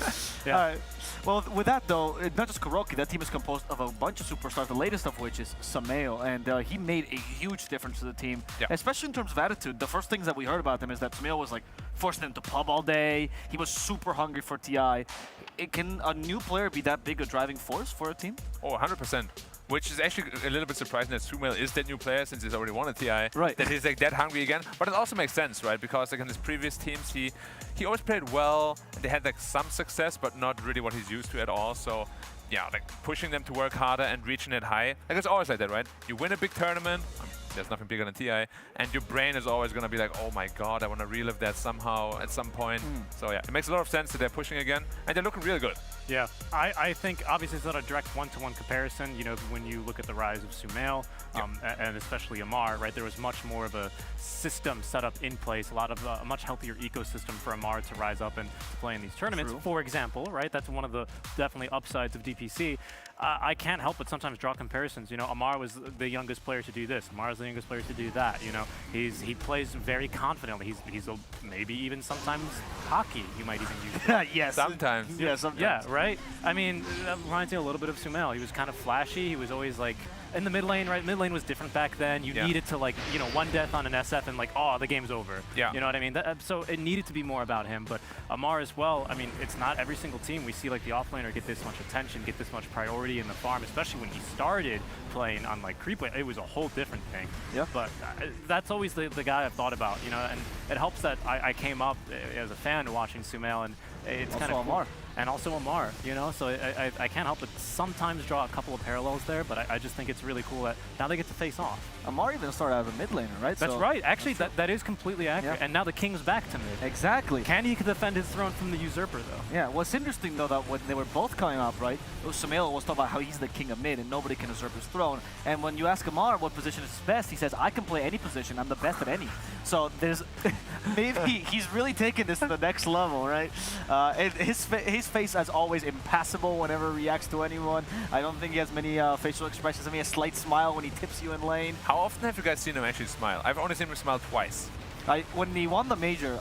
Yeah. All right. Well, with that though, not just Kuroki. That team is composed of a bunch of superstars. The latest of which is Sameo, and he made a huge difference to the team, especially in terms of attitude. The first things that we heard about him is that Sameo was like forcing him to pub all day. He was super hungry for TI. Can a new player be that big a driving force for a team? Oh, 100%. Which is actually a little bit surprising that Sumail is that new player since he's already won a TI. Right. That he's like that hungry again. But it also makes sense, right? Because like in his previous teams, he always played well. They had like some success, but not really what he's used to at all. So yeah, like pushing them to work harder and reaching it high. Like it's always like that, right? You win a big tournament. There's nothing bigger than TI, and your brain is always going to be like, oh my god, I want to relive that somehow at some point. So yeah, it makes a lot of sense that they're pushing again, and they're looking really good. Yeah, I think obviously it's not a direct one-to-one comparison. When you look at the rise of Sumail, and especially Amar, right, there was much more of a system set up in place, a lot of a much healthier ecosystem for Amar to rise up and to play in these tournaments. True. For example, right, that's one of the definitely upsides of DPC. I can't help but sometimes draw comparisons. Amar was the youngest player to do this. Amar was the youngest player to do that. He plays very confidently. He's maybe even sometimes cocky. You might even use. Yes. Sometimes. Yeah, sometimes. Yeah, right? I mean, that reminds me a little bit of Sumail. He was kind of flashy. He was always like in the mid lane, right? Mid lane was different back then. You needed to like, one death on an SF and like, oh, the game's over. Yeah. You know what I mean? So it needed to be more about him. But Amar as well, I mean, it's not every single team we see like the offlaner get this much attention, get this much priority in the farm, especially when he started playing on like creep lane. It was a whole different thing. Yeah. But that's always the guy I've thought about, and it helps that I came up as a fan watching Sumail, and it's kind of cool. Amar. And also Amar, so I can't help but sometimes draw a couple of parallels there, but I just think it's really cool that now they get to face off. Amar even started as a mid laner, right? That's right. Actually, that is completely accurate. And now the king's back to mid. Exactly. Can he defend his throne from the usurper, though? Yeah, what's interesting, though, that when they were both coming up, right, Sumail was talking about how he's the king of mid and nobody can usurp his throne. And when you ask Amar what position is best, he says, I can play any position. I'm the best at any. So there's maybe he's really taking this to the next level, right? His face, as always, impassible whenever he reacts to anyone. I don't think he has many facial expressions. I mean, a slight smile when he tips you in lane. How often have you guys seen him actually smile? I've only seen him smile twice. When he won the major,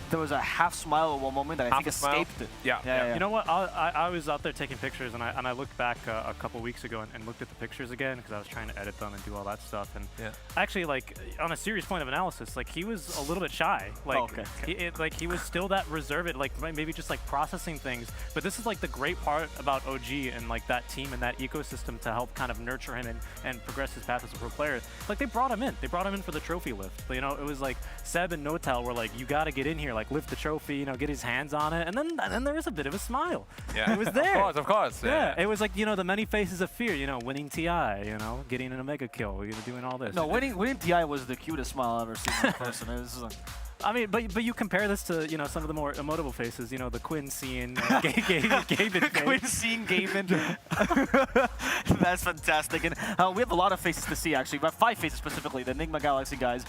there was a half smile at one moment that I think escaped it. Yeah. You know what? I was out there taking pictures, and I looked back a couple weeks ago and looked at the pictures again because I was trying to edit them and do all that stuff. And actually, like on a serious point of analysis, like he was a little bit shy. Like he was still that reserved, like maybe just like processing things. But this is like the great part about OG and like that team and that ecosystem to help kind of nurture him and progress his path as a pro player. Like they brought him in. They brought him in for the trophy lift. You know, it was like Seb and Notel were like, you got to get in here, like lift the trophy, you know, get his hands on it, and then there was a bit of a smile. Yeah, it was there. Of course. Yeah, it was like, you know, the many faces of fear. You know, winning TI, you know, getting an Omega kill, you know, doing all this. No, winning TI was the cutest smile I've ever seen in person. It was I mean, but you compare this to, you know, some of the more emotive faces, you know, the Quinn seeing Gavin. Quinn seeing Gavin. That's fantastic. And we have a lot of faces to see, actually. We have 5 faces specifically, the Enigma Galaxy guys,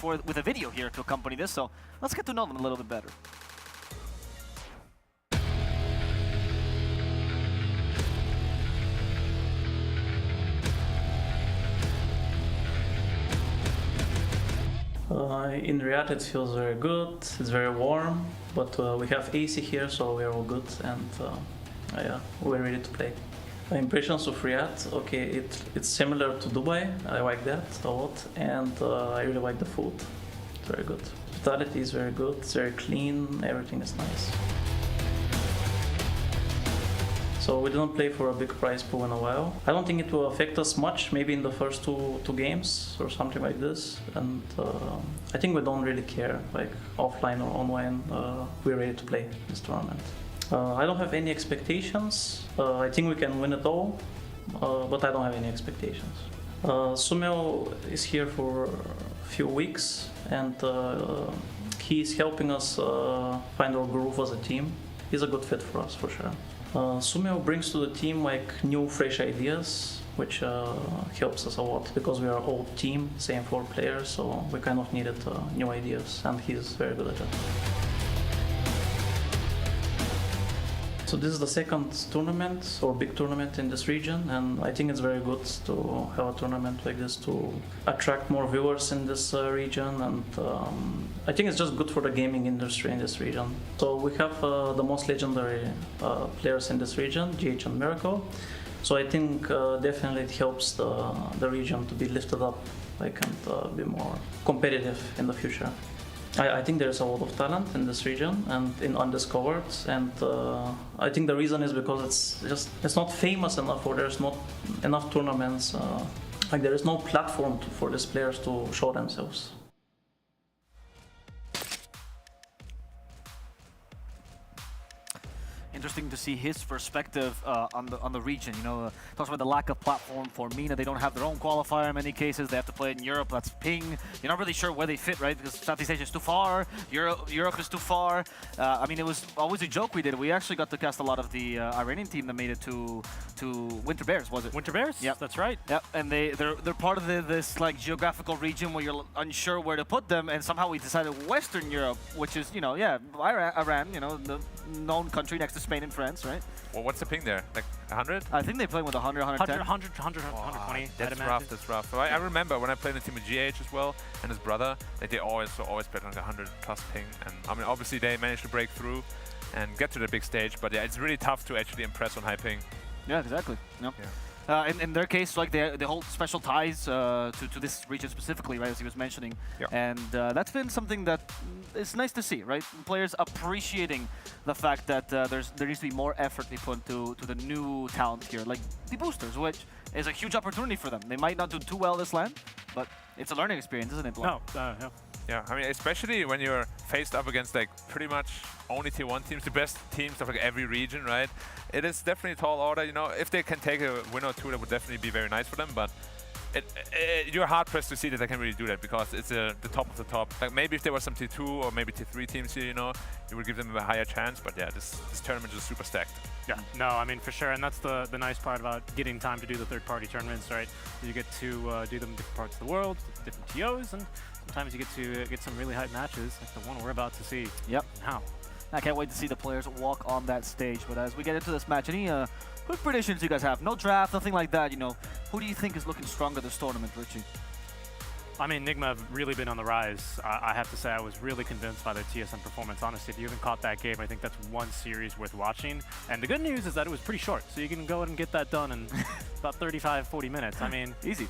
with a video here to accompany this. So let's get to know them a little bit better. In Riyadh it feels very good, it's very warm, but we have AC here, so we're all good, and yeah, we're ready to play. My impressions of Riyadh, okay, it's similar to Dubai, I like that a lot, and I really like the food, it's very good. Hospitality is very good, it's very clean, everything is nice. So we didn't play for a big prize pool in a while. I don't think it will affect us much, maybe in the first two games or something like this. And I think we don't really care, like offline or online, we're ready to play this tournament. I don't have any expectations. I think we can win it all, but I don't have any expectations. Sumio is here for a few weeks, and he's helping us find our groove as a team. He's a good fit for us, for sure. Sumio brings to the team like new, fresh ideas, which helps us a lot because we are all team, same 4 players, so we kind of needed new ideas, and he's very good at it. So this is the second tournament or big tournament in this region, and I think it's very good to have a tournament like this to attract more viewers in this region, and I think it's just good for the gaming industry in this region. So we have the most legendary players in this region, GH and Miracle. So I think definitely it helps the region to be lifted up, like, and be more competitive in the future. I think there's a lot of talent in this region and in undiscovered, and I think the reason is because it's not famous enough, or there's not enough tournaments. Like there is no platform for these players to show themselves. Interesting to see his perspective on the region. You know, talks about the lack of platform for MENA. They don't have their own qualifier in many cases. They have to play in Europe. That's ping. You're not really sure where they fit, right? Because Southeast Asia is too far. Europe is too far. I mean, it was always a joke we did. We actually got to cast a lot of the Iranian team that made it to Winter Bears, was it? Winter Bears? Yep, that's right. Yep, and they're part of this like geographical region where you're unsure where to put them, and somehow we decided Western Europe, which is, you know, yeah, Iran, you know, the known country next to Spain and France, right? Well, what's the ping there? Like 100? I think they play with 100, 110. 120. That's rough, that's rough. I remember when I played in the team with GH as well, and his brother, like they always played like 100 plus ping. And I mean, obviously they managed to break through and get to the big stage, but yeah, it's really tough to actually impress on high ping. Yeah, exactly. Yep. Yeah. In their case, like they hold special ties to this region specifically, right, as he was mentioning. Yep. And that's been something that is nice to see, right? Players appreciating the fact that there needs to be more effort they put to the new talent here, like the boosters, which is a huge opportunity for them. They might not do too well this land, but it's a learning experience, isn't it? No, yeah. Yeah, I mean, especially when you're faced up against like pretty much only Tier 1 teams, the best teams of like every region, right? It is definitely a tall order, you know. If they can take a win or two, that would definitely be very nice for them, but you're hard-pressed to see that they can really do that because it's the top of the top. Like maybe if there were some Tier 2 or maybe Tier 3 teams here, you know, you would give them a higher chance, but yeah, this tournament is super stacked. Yeah, no, I mean, for sure, and that's the nice part about getting time to do the third-party tournaments, right? You get to do them in different parts of the world, different TOs, and sometimes you get to get some really hype matches, like the one we're about to see. Yep. Now. I can't wait to see the players walk on that stage. But as we get into this match, any quick predictions you guys have? No draft, nothing like that, you know. Who do you think is looking stronger this tournament, Richie? I mean, Nigma have really been on the rise. I have to say I was really convinced by their TSM performance. Honestly, if you haven't caught that game, I think that's one series worth watching. And the good news is that it was pretty short, so you can go and get that done in about 35, 40 minutes. I mean, easy.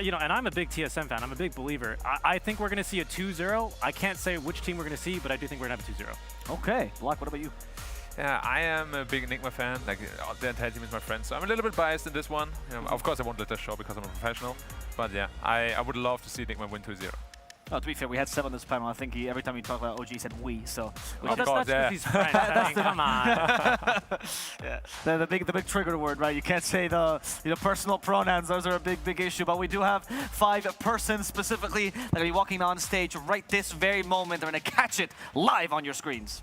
You know, and I'm a big TSM fan. I'm a big believer. I think we're going to see a 2-0. I can't say which team we're going to see, but I do think we're going to have a 2-0. Okay. Black, what about you? Yeah, I am a big Enigma fan. Like, the entire team is my friend, so I'm a little bit biased in this one. You know, of course, I won't let this show because I'm a professional. But yeah, I would love to see Enigma win 2-0. Oh, to be fair, we had 7 on this panel. I think every time he talked about OG, he said we. So of course, yeah. He's French. I mean, come on. Yeah, the big trigger word, right? You can't say the personal pronouns. Those are a big issue. But we do have 5 persons specifically that are gonna be walking on stage right this very moment. They're gonna catch it live on your screens.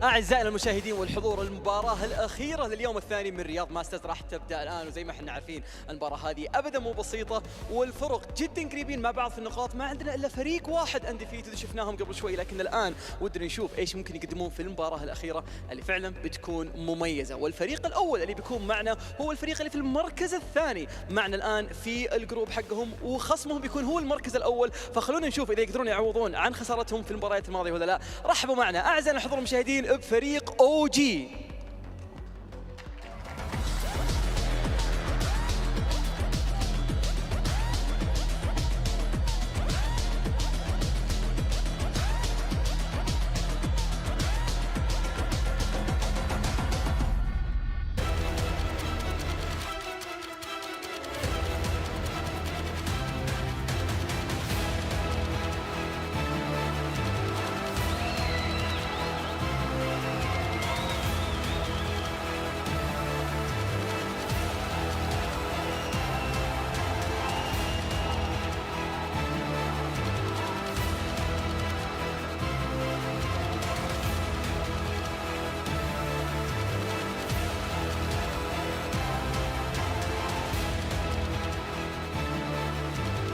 أعزائنا المشاهدين والحضور، المباراة الأخيرة لليوم الثاني من رياض ماسترز راح تبدأ الآن. وزي ما احنا عارفين المباراة هذه أبدا مو بسيطة، والفرق جدا قريبين مع بعض في النقاط. ما عندنا إلا فريق واحد انديفيتد شفناهم قبل شوي، لكن الآن ودنا نشوف إيش ممكن يقدمون في المباراة الأخيرة اللي فعلا بتكون مميزة. والفريق الأول اللي بيكون معنا هو الفريق اللي في المركز الثاني معنا الآن في الجروب حقهم، وخصمهم بيكون هو المركز الأول. فخلونا نشوف إذا يقدرون يعوضون عن خسارتهم في المباريات الماضية ولا لا. رحبوا معنا أعزائنا الحضور المشاهدين بفريق OG.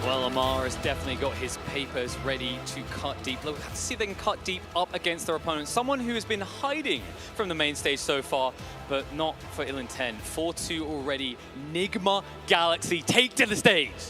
Well, Amar has definitely got his papers ready to cut deep. We'll have to see if they can cut deep up against their opponent. Someone who has been hiding from the main stage so far, but not for ill intent. 4-2 already. Nigma Galaxy take to the stage.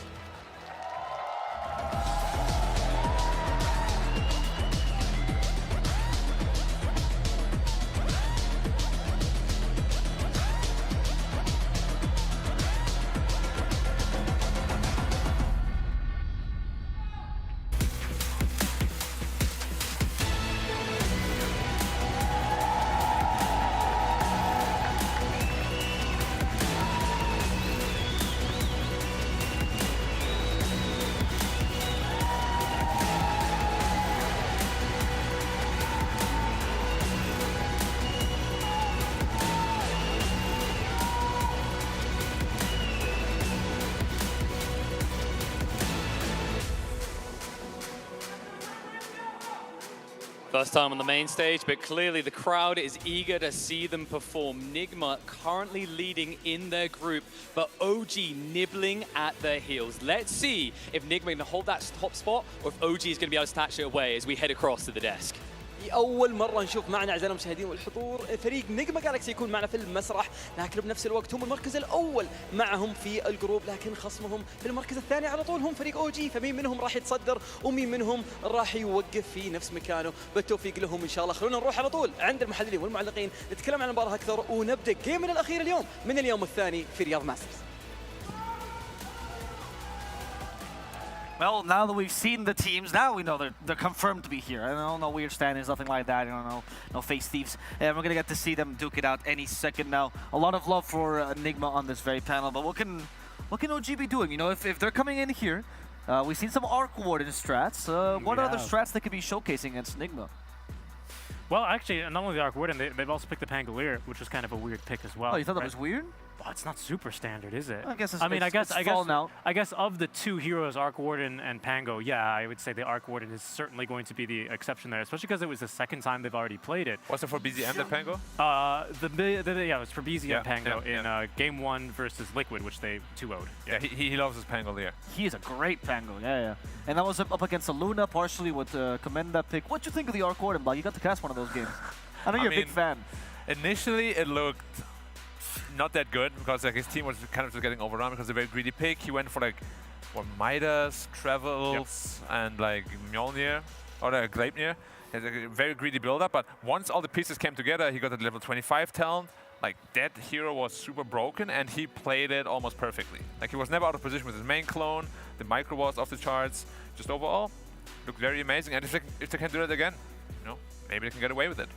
First time on the main stage, but clearly the crowd is eager to see them perform. Nigma currently leading in their group, but OG nibbling at their heels. Let's see if Nigma can hold that top spot or if OG is going to be able to snatch it away as we head across to the desk. أول مرة نشوف معنا أعزائنا المشاهدين والحضور فريق نجما جالكسي يكون معنا في المسرح، لكن بنفس الوقت هم المركز الأول معهم في الجروب، لكن خصمهم في المركز الثاني على طول هم فريق OG. فمين منهم راح يتصدر ومين منهم راح يوقف في نفس مكانه؟ بالتوفيق لهم إن شاء الله. خلونا نروح على طول عند المحللين والمعلقين نتكلم عن المباراة أكثر ونبدأ جيمنا الأخير اليوم من اليوم الثاني في رياض ماسترز. Well, now that we've seen the teams, now we know they're confirmed to be here. I don't know weird standings, nothing like that. I don't know, no face thieves. And we're going to get to see them duke it out any second now. A lot of love for Enigma on this very panel. But what can OG be doing? You know, if they're coming in here, we've seen some Arc Warden strats. What other strats they could be showcasing against Enigma? Well, actually, not only the Arc Warden, they've also picked the Pangolier, which was kind of a weird pick as well. Oh, you thought that was weird? Well, it's not super standard, is it? I guess it's, I guess of the two heroes, Arc Warden and Pango, yeah, I would say the Arc Warden is certainly going to be the exception there, especially because it was the second time they've already played it. Was it for BZ and the Pango? Yeah, it was for BZ and Pango in Game 1 versus Liquid, which they 2-0'd. Yeah, he loves his Pango there. He is a great Pango, yeah. And that was up against a Luna, partially with commend that pick. What do you think of the Arc Warden, Block? You got to cast one of those games. I know you're a big fan. Initially, it looked not that good because like his team was kind of just getting overrun because they're a very greedy pick. He went for like Midas, Travels, and like Mjolnir or Gleipnir. He has a very greedy build-up, but once all the pieces came together, he got a level 25 talent. Like that hero was super broken, and he played it almost perfectly. Like he was never out of position with his main clone. The micro was off the charts. Just overall, looked very amazing. And if they can do it again, you know, maybe they can get away with it.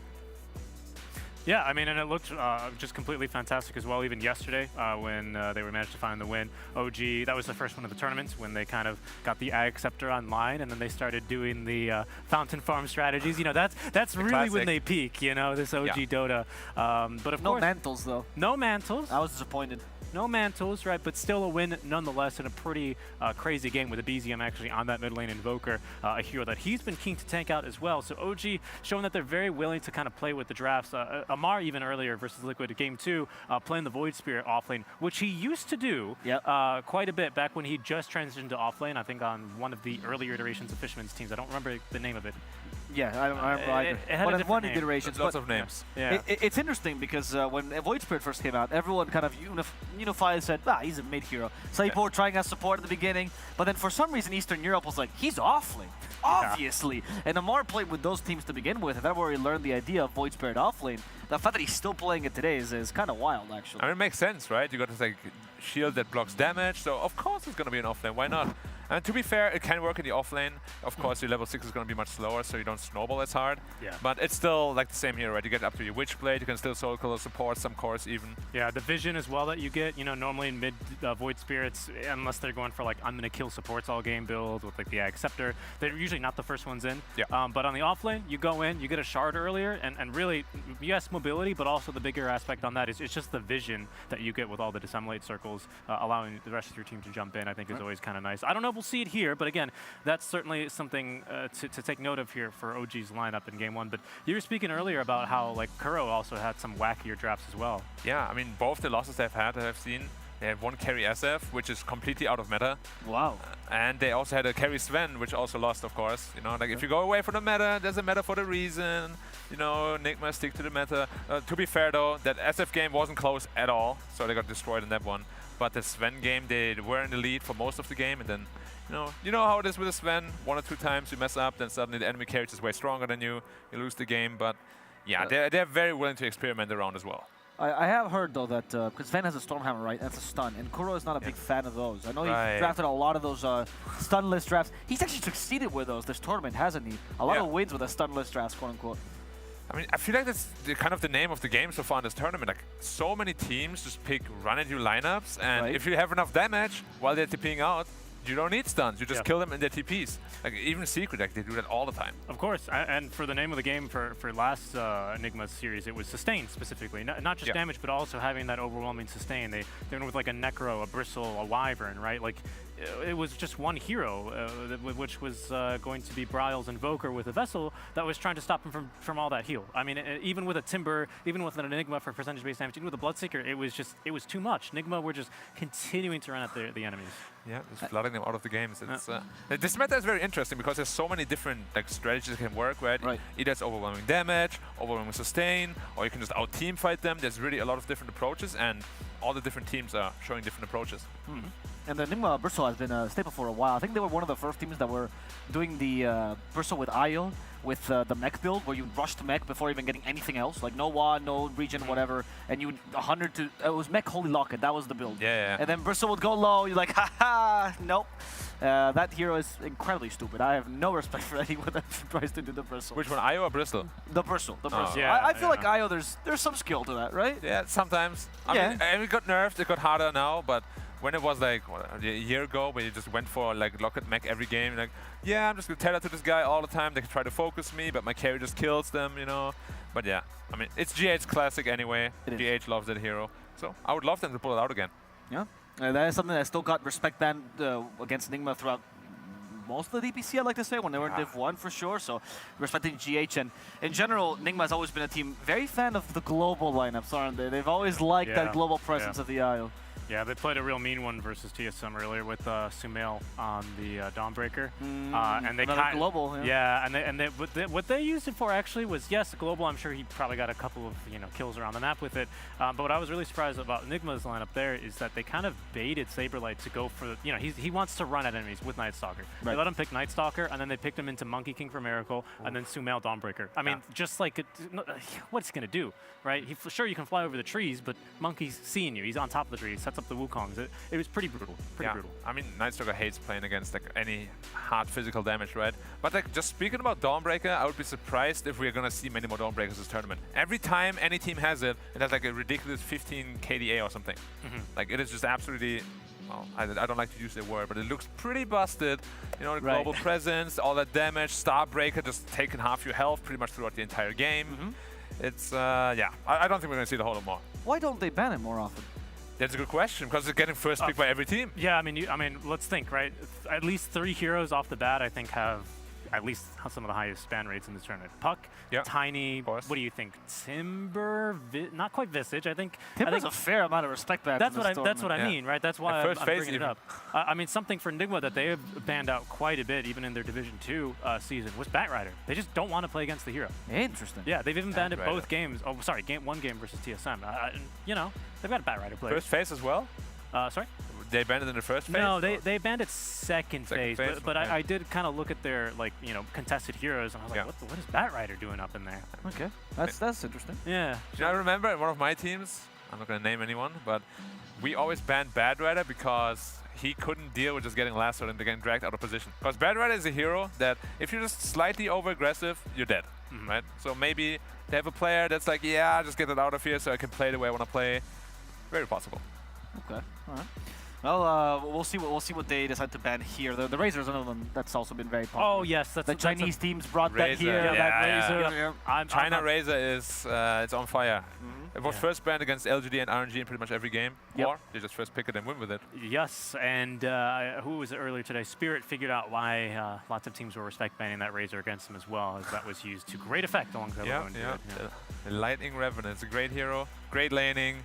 Yeah, I mean, and it looked just completely fantastic as well, even yesterday when they were managed to find the win. OG, that was the first one of the tournaments when they kind of got the Ag Scepter online, and then they started doing the Fountain Farm strategies. You know, that's really classic. When they peak, you know, this OG Dota. But of course... No mantles, though. No mantles. I was disappointed. No mantles, right, but still a win nonetheless in a pretty crazy game with a BZM actually on that mid lane Invoker, a hero that he's been keen to tank out as well. So OG showing that they're very willing to kind of play with the drafts. Amar even earlier versus Liquid Game 2 playing the Void Spirit offlane, which he used to do quite a bit back when he just transitioned to offlane, I think on one of the earlier iterations of Fisherman's teams. I don't remember the name of it. Yeah, I don't remember either. It had one iterations. Lots of names. Yeah. It's interesting because when Void Spirit first came out, everyone kind of unified and said, he's a mid hero. So people were trying as support at the beginning, but then for some reason Eastern Europe was like, he's offlane, obviously. And Amar played with those teams to begin with, and that's where he learned the idea of Void Spirit offlane. The fact that he's still playing it today is kind of wild, actually. I mean, it makes sense, right? You got this like shield that blocks damage, so of course it's going to be an offlane. Why not? And to be fair, it can work in the offlane. Of course, your level 6 is going to be much slower, so you don't snowball as hard. Yeah. But it's still like the same here, right? You get up to your Witchblade, you can still soul killer support, some cores even. Yeah, the vision as well that you get, you know, normally in mid Void Spirits, unless they're going for like, I'm going to kill supports all game build with like the Ag Scepter, they're usually not the first ones in. Yeah. But on the offlane, you go in, you get a shard earlier, and really, yes, mobility, but also the bigger aspect on that is it's just the vision that you get with all the disseminate circles, allowing the rest of your team to jump in, I think is always kind of nice. I don't know if we'll see it here, but again, that's certainly something to take note of here for OG's lineup in Game 1. But you were speaking earlier about how like Kuro also had some wackier drafts as well. Yeah, I mean, both the losses they've had that I've seen, they have one carry SF, which is completely out of meta. Wow. And they also had a carry Sven, which also lost, of course. You know, like if you go away from the meta, there's a meta for the reason. You know, Nigma stick to the meta. To be fair though, that SF game wasn't close at all, so they got destroyed in that one. But the Sven game, they were in the lead for most of the game, and then you know how it is with a Sven. 1 or 2 times you mess up, then suddenly the enemy carry is way stronger than you. You lose the game, but yeah, they're very willing to experiment around as well. I have heard though that because Sven has a Stormhammer, right? That's a stun, and Kuro is not a big fan of those. I know he drafted a lot of those stunless drafts. He's actually succeeded with those this tournament, hasn't he? A lot of wins with a stunless drafts, quote unquote. I mean, I feel like that's kind of the name of the game so far in this tournament. Like, so many teams just pick run-at-you lineups, and if you have enough damage while they're TPing out, you don't need stuns. You just kill them in their TPs. Like, even Secret, like, they do that all the time. Of course, and for the name of the game for last Enigma series, it was sustain specifically. Not just damage, but also having that overwhelming sustain. They went with like a Necro, a Bristle, a Wyvern, right? Like, it was just one hero, which was going to be Bryle's Invoker with a Vessel that was trying to stop him from all that heal. I mean, even with a Timber, even with an Enigma for percentage-based damage, even with a Bloodseeker, it was too much. Enigma were just continuing to run at the enemies. Yeah, just flooding them out of the games. It's, this meta is very interesting because there's so many different like strategies that can work, right? Either it's overwhelming damage, overwhelming sustain, or you can just out-team fight them. There's really a lot of different approaches, and all the different teams are showing different approaches. And the Enigma Bristle has been a staple for a while. I think they were one of the first teams that were doing the Bristle with Io, with the mech build, where you rushed mech before even getting anything else, like no wand, no regen, whatever, and you 100 to, it was mech Holy Locket, that was the build. Yeah. And then Bristle would go low, you're like, haha, nope. That hero is incredibly stupid. I have no respect for anyone that tries to do the Bristle. Which one, Io or Bristle? The Bristle, the Bristle. Yeah, I feel like Io, there's some skill to that, right? Yeah, sometimes. I mean, and it got nerfed, it got harder now, but when it was like a year ago, where you just went for like Locket mech every game, like, yeah, I'm just gonna tether to this guy all the time. They can try to focus me, but my carry just kills them, you know. But yeah, I mean, it's GH classic anyway. GH loves that hero, So I would love them to pull it out again. Yeah, that is something that still got respect banned against Nigma throughout most of the DPC, I'd like to say, when they were in Div 1 for sure. So respecting GH, and in general, Nigma has always been a team very fan of the global lineups, aren't they? They've always liked that global presence of the Isle. Yeah, they played a real mean one versus TSM earlier with Sumail on the Dawnbreaker, and they kind global. and what they used it for actually was global. I'm sure he probably got a couple of kills around the map with it. But what I was really surprised about Nigma's lineup there is that they kind of baited Saberlight to go for he wants to run at enemies with Night Stalker. They let him pick Night Stalker, and then they picked him into Monkey King for Miracle, and then Sumail Dawnbreaker. I mean, just like what's he gonna do, right? Sure you can fly over the trees, but Monkey's seeing you. He's on top of the trees. Sets up the Wukongs. It was pretty brutal. Brutal. I mean, Night Stalker hates playing against like any hard physical damage, right? But like just speaking about Dawnbreaker, I would be surprised if we're gonna see many more Dawnbreakers this tournament. Every time any team has it, it has like a ridiculous 15 KDA or something. Like it is just absolutely. Well, I don't like to use the word, but it looks pretty busted. You know, the global presence, all that damage, Starbreaker just taking half your health pretty much throughout the entire game. It's I don't think we're gonna see the whole lot more. Why don't they ban it more often? That's a good question, because they're getting first pick by every team. Yeah, I mean, let's think, right? At least 3 heroes off the bat, I think, have at least some of the highest ban rates in this tournament. Puck, Tiny, what do you think? Timber, not quite Visage, I think. Timber's a fair amount of respect ban. That's what I mean, right? That's why I'm bringing it up. I mean, something for Nigma that they have banned out quite a bit, even in their Division 2 season, was Batrider. They just don't want to play against the hero. Interesting. Yeah, they've even banned it both games. Oh, sorry, one game versus TSM. They've got a Batrider player. First phase as well? Sorry? They banned it in the first phase? No, they banned it second phase. But I did kind of look at their contested heroes, and I was like, what is Batrider doing up in there? Okay, that's interesting. Yeah. Do you remember in one of my teams, I'm not going to name anyone, but we always banned Batrider because he couldn't deal with just getting lassoed and getting dragged out of position. Because Batrider is a hero that if you're just slightly over-aggressive, you're dead, right? So maybe they have a player that's like, just get it out of here so I can play the way I want to play. Very possible. Okay, all right. Well, we'll see what they decide to ban here. The Razor is another one that's also been very popular. Oh yes, the Chinese teams brought that here. China Razor is it's on fire. It was first banned against LGD and RNG in pretty much every game. Or they just first pick it and win with it. Yes, and who was it earlier today? Spirit figured out why lots of teams were respect banning that Razor against him as well, as that was used to great effect alongside The Lightning Revenant is a great hero, great laning.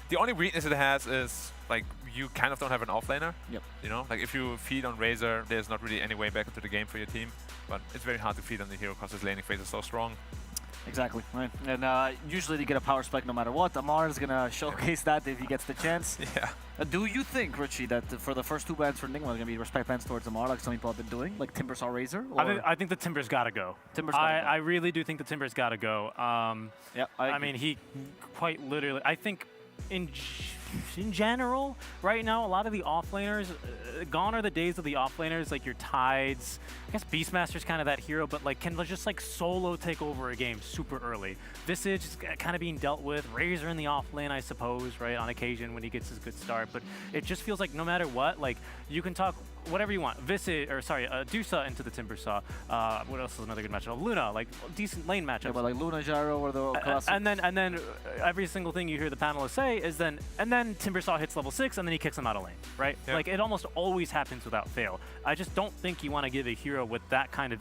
The only weakness it has is like you kind of don't have an offlaner. You know, like if you feed on Razor, there's not really any way back into the game for your team. But it's very hard to feed on the hero because his laning phase is so strong. Exactly, right. And usually they get a power spike no matter what. Amar is gonna showcase that if he gets the chance. Do you think, Richie, that for the first 2 bans for Nigma, are gonna be respect bans towards Amar, like some people have been doing, like Timbersaw Razor? I think the Timber's gotta go. I really do think the Timber's gotta go. I mean, he quite literally. I think in general, right now, a lot of the offlaners, gone are the days of the offlaners, like your Tides. I guess Beastmaster's kind of that hero, but like can just like solo take over a game super early. Visage is kind of being dealt with. Razor in the offlane, I suppose, right, on occasion when he gets his good start. But it just feels like no matter what, like you can talk whatever you want. Dusa into the Timbersaw. What else is another good matchup? Luna, like decent lane matchup. But like Luna, Gyro, or the classic. And then every single thing you hear the panelists say is then Timbersaw hits level 6 and then he kicks them out of lane, right? Like it almost always happens without fail. I just don't think you want to give a hero with that kind of,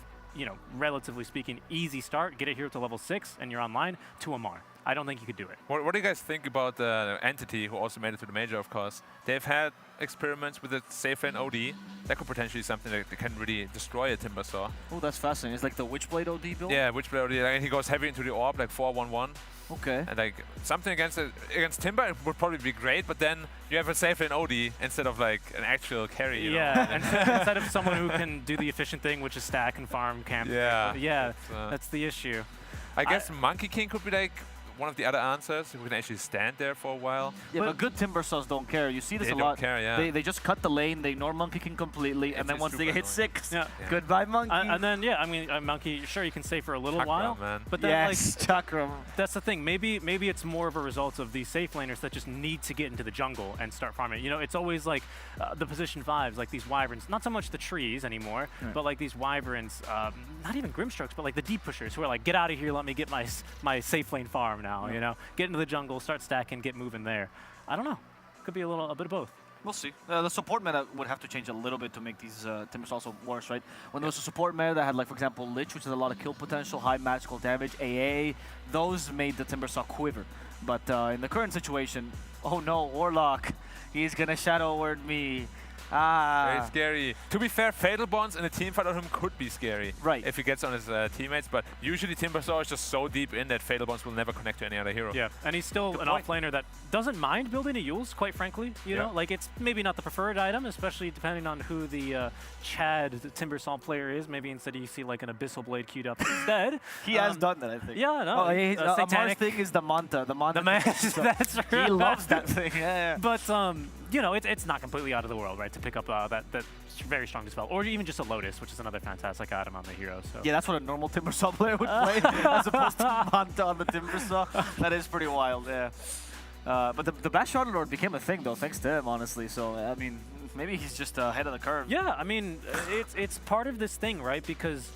relatively speaking, easy start, get a hero to level 6 and you're online to Amar. I don't think you could do it. What do you guys think about the Entity, who also made it to the Major, of course? They've had experiments with the safe lane OD. That could potentially be something that can really destroy a Timbersaw. Oh, that's fascinating. It's like the Witchblade OD build? Yeah, Witchblade OD. And he goes heavy into the orb, like 4-1-1. Okay. And like something against Timber would probably be great, but then you have a safe lane OD instead of like an actual carry. You know? Instead of someone who can do the efficient thing, which is stack and farm camp. That's the issue. I guess Monkey King could be like one of the other answers, who can actually stand there for a while. Yeah, but good Timbersaws don't care. You see this a lot. They just cut the lane, they ignore Monkey King completely, and then once they hit 6, goodbye Monkey. And then, I mean, Monkey, sure, you can stay for a little while. Man. But then, Chakram. That's the thing. Maybe it's more of a result of these safe laners that just need to get into the jungle and start farming. It's always like the position 5s, like these Wyverns. Not so much the trees anymore, but like these Wyverns, not even Grimstrokes, but like the deep pushers who are like, get out of here, let me get my safe lane farm. now, you know? Get into the jungle, start stacking, get moving there. I don't know. Could be a bit of both. We'll see. The support meta would have to change a little bit to make these Timbers also worse, right? When there was a support meta that had, like, for example, Lich, which has a lot of kill potential, high magical damage, AA, those made the Timbersaw quiver. But in the current situation, oh no, Warlock, he's gonna Shadow Word me. Very scary. To be fair, Fatal Bonds in a team fight on him could be scary. Right. If he gets on his teammates, but usually Timbersaw is just so deep in that Fatal Bonds will never connect to any other hero. Yeah, and he's still an offlaner that doesn't mind building a Eul's, quite frankly. You know, like it's maybe not the preferred item, especially depending on who the Chad Timbersaw player is. Maybe instead you see like an Abyssal Blade queued up instead. He has done that, I think. Yeah, no. Amar's thing is the Manta. The Manta. That's right. He loves that thing. Yeah. But you know, it's not completely out of the world, right, to pick up that very strong dispel, or even just a Lotus, which is another fantastic item on the hero. So yeah, that's what a normal Timbersaw player would play, as opposed to Manta on the Timbersaw. That is pretty wild, yeah. But the Bash Shadow Lord became a thing, though, thanks to him, honestly. So I mean, maybe he's just ahead of the curve. Yeah, I mean, it's part of this thing, right? Because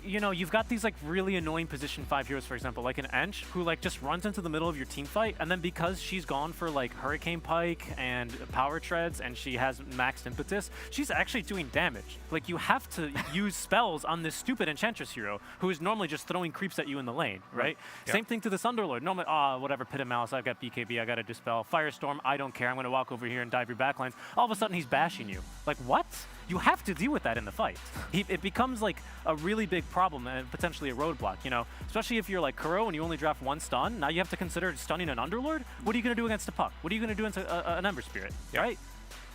you know, you've got these like really annoying position 5 heroes, for example, like an Ench, who like just runs into the middle of your team fight, and then because she's gone for like Hurricane Pike and Power Treads, and she has maxed impetus, she's actually doing damage. Like, you have to use spells on this stupid Enchantress hero, who is normally just throwing creeps at you in the lane, right? Yeah. Same thing to this Underlord. Normally, whatever, Pit of Malice, I've got BKB, I got to dispel. Firestorm, I don't care, I'm going to walk over here and dive your backlines. All of a sudden, he's bashing you. Like, what? You have to deal with that in the fight. It becomes like a really big problem and potentially a roadblock, you know? Especially if you're like Kuro and you only draft one stun, now you have to consider stunning an Underlord? What are you going to do against a Puck? What are you going to do against an Ember Spirit, right?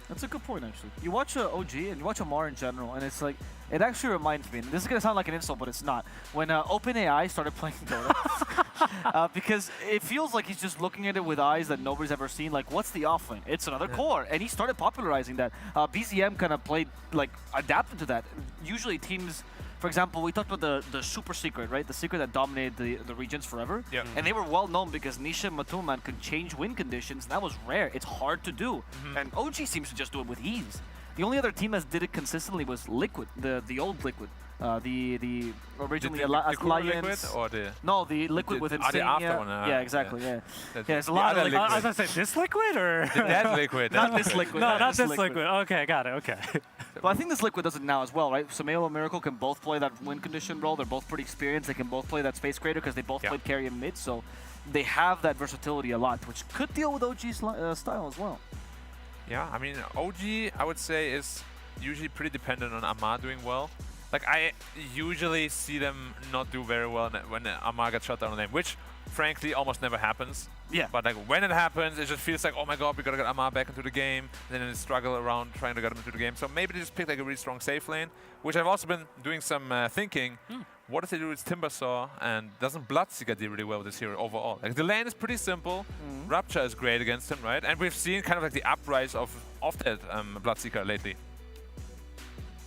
That's a good point, actually. You watch OG and you watch Amar in general, and it's like, it actually reminds me, and this is going to sound like an insult, but it's not, when OpenAI started playing Dota. Because it feels like he's just looking at it with eyes that nobody's ever seen. Like, what's the offlane? It's another core. And he started popularizing that. BZM kind of played, like, adapted to that. Usually teams, for example, we talked about the super secret, right? The secret that dominated the regions forever. Yeah. And they were well known because Nisha and Matuman could change win conditions. And that was rare. It's hard to do. And OG seems to just do it with ease. The only other team that did it consistently was Liquid, the old Liquid. The originally Alliance. Liquid or the no, the Liquid with Insignia. The after one, yeah, exactly. Yeah, there's a lot of Liquid. I was gonna say this Liquid or that Liquid. Not this Liquid. No, not this Liquid. Okay, got it. Okay. But I think this Liquid does it now as well, right? Sumail and Miracle can both play that win condition role. They're both pretty experienced. They can both play that Space Creator because they both played carry and mid. So they have that versatility a lot, which could deal with OG's style as well. Yeah, I mean, OG, I would say, is usually pretty dependent on Amar doing well. Like, I usually see them not do very well when Amar gets shut down on them, which, frankly, almost never happens. Yeah. But, like, when it happens, it just feels like, oh my god, we gotta get Amar back into the game, and then they struggle around trying to get him into the game. So maybe they just pick, like, a really strong safe lane, which I've also been doing some thinking. What if they do with Timbersaw, and doesn't Bloodseeker do really well with this hero overall? Like, the lane is pretty simple. Rupture is great against him, right? And we've seen kind of like the uprise of that Bloodseeker lately.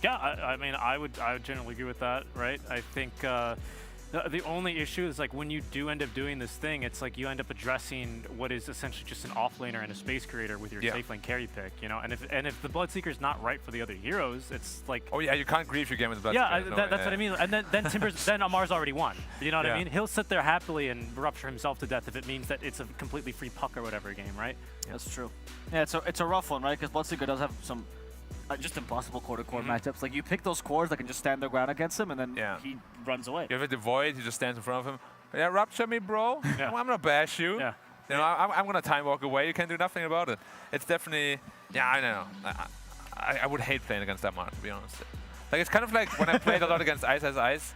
Yeah, I mean, I would generally agree with that, right? I think the only issue is like when you do end up doing this thing, it's like you end up addressing what is essentially just an offlaner and a space creator with your safe lane carry pick, you know. And if the Bloodseeker is not right for the other heroes, it's like you can't grief your game with the Bloodseeker. Yeah, that's what I mean. And then Amar's already won. You know what I mean? He'll sit there happily and rupture himself to death if it means that it's a completely free puck or whatever game, right? That's true. Yeah, it's a rough one, right? Because Bloodseeker does have some just impossible core-to-core matchups. Like, you pick those cores that can just stand their ground against him, and then he runs away. You have the Void, he just stands in front of him. Yeah, rupture me, bro. I'm gonna bash you. Yeah. You know, I'm gonna time walk away. You can do nothing about it. It's definitely, I know. I would hate playing against that man, to be honest. Like, it's kind of like when I played a lot against Ice as Ice.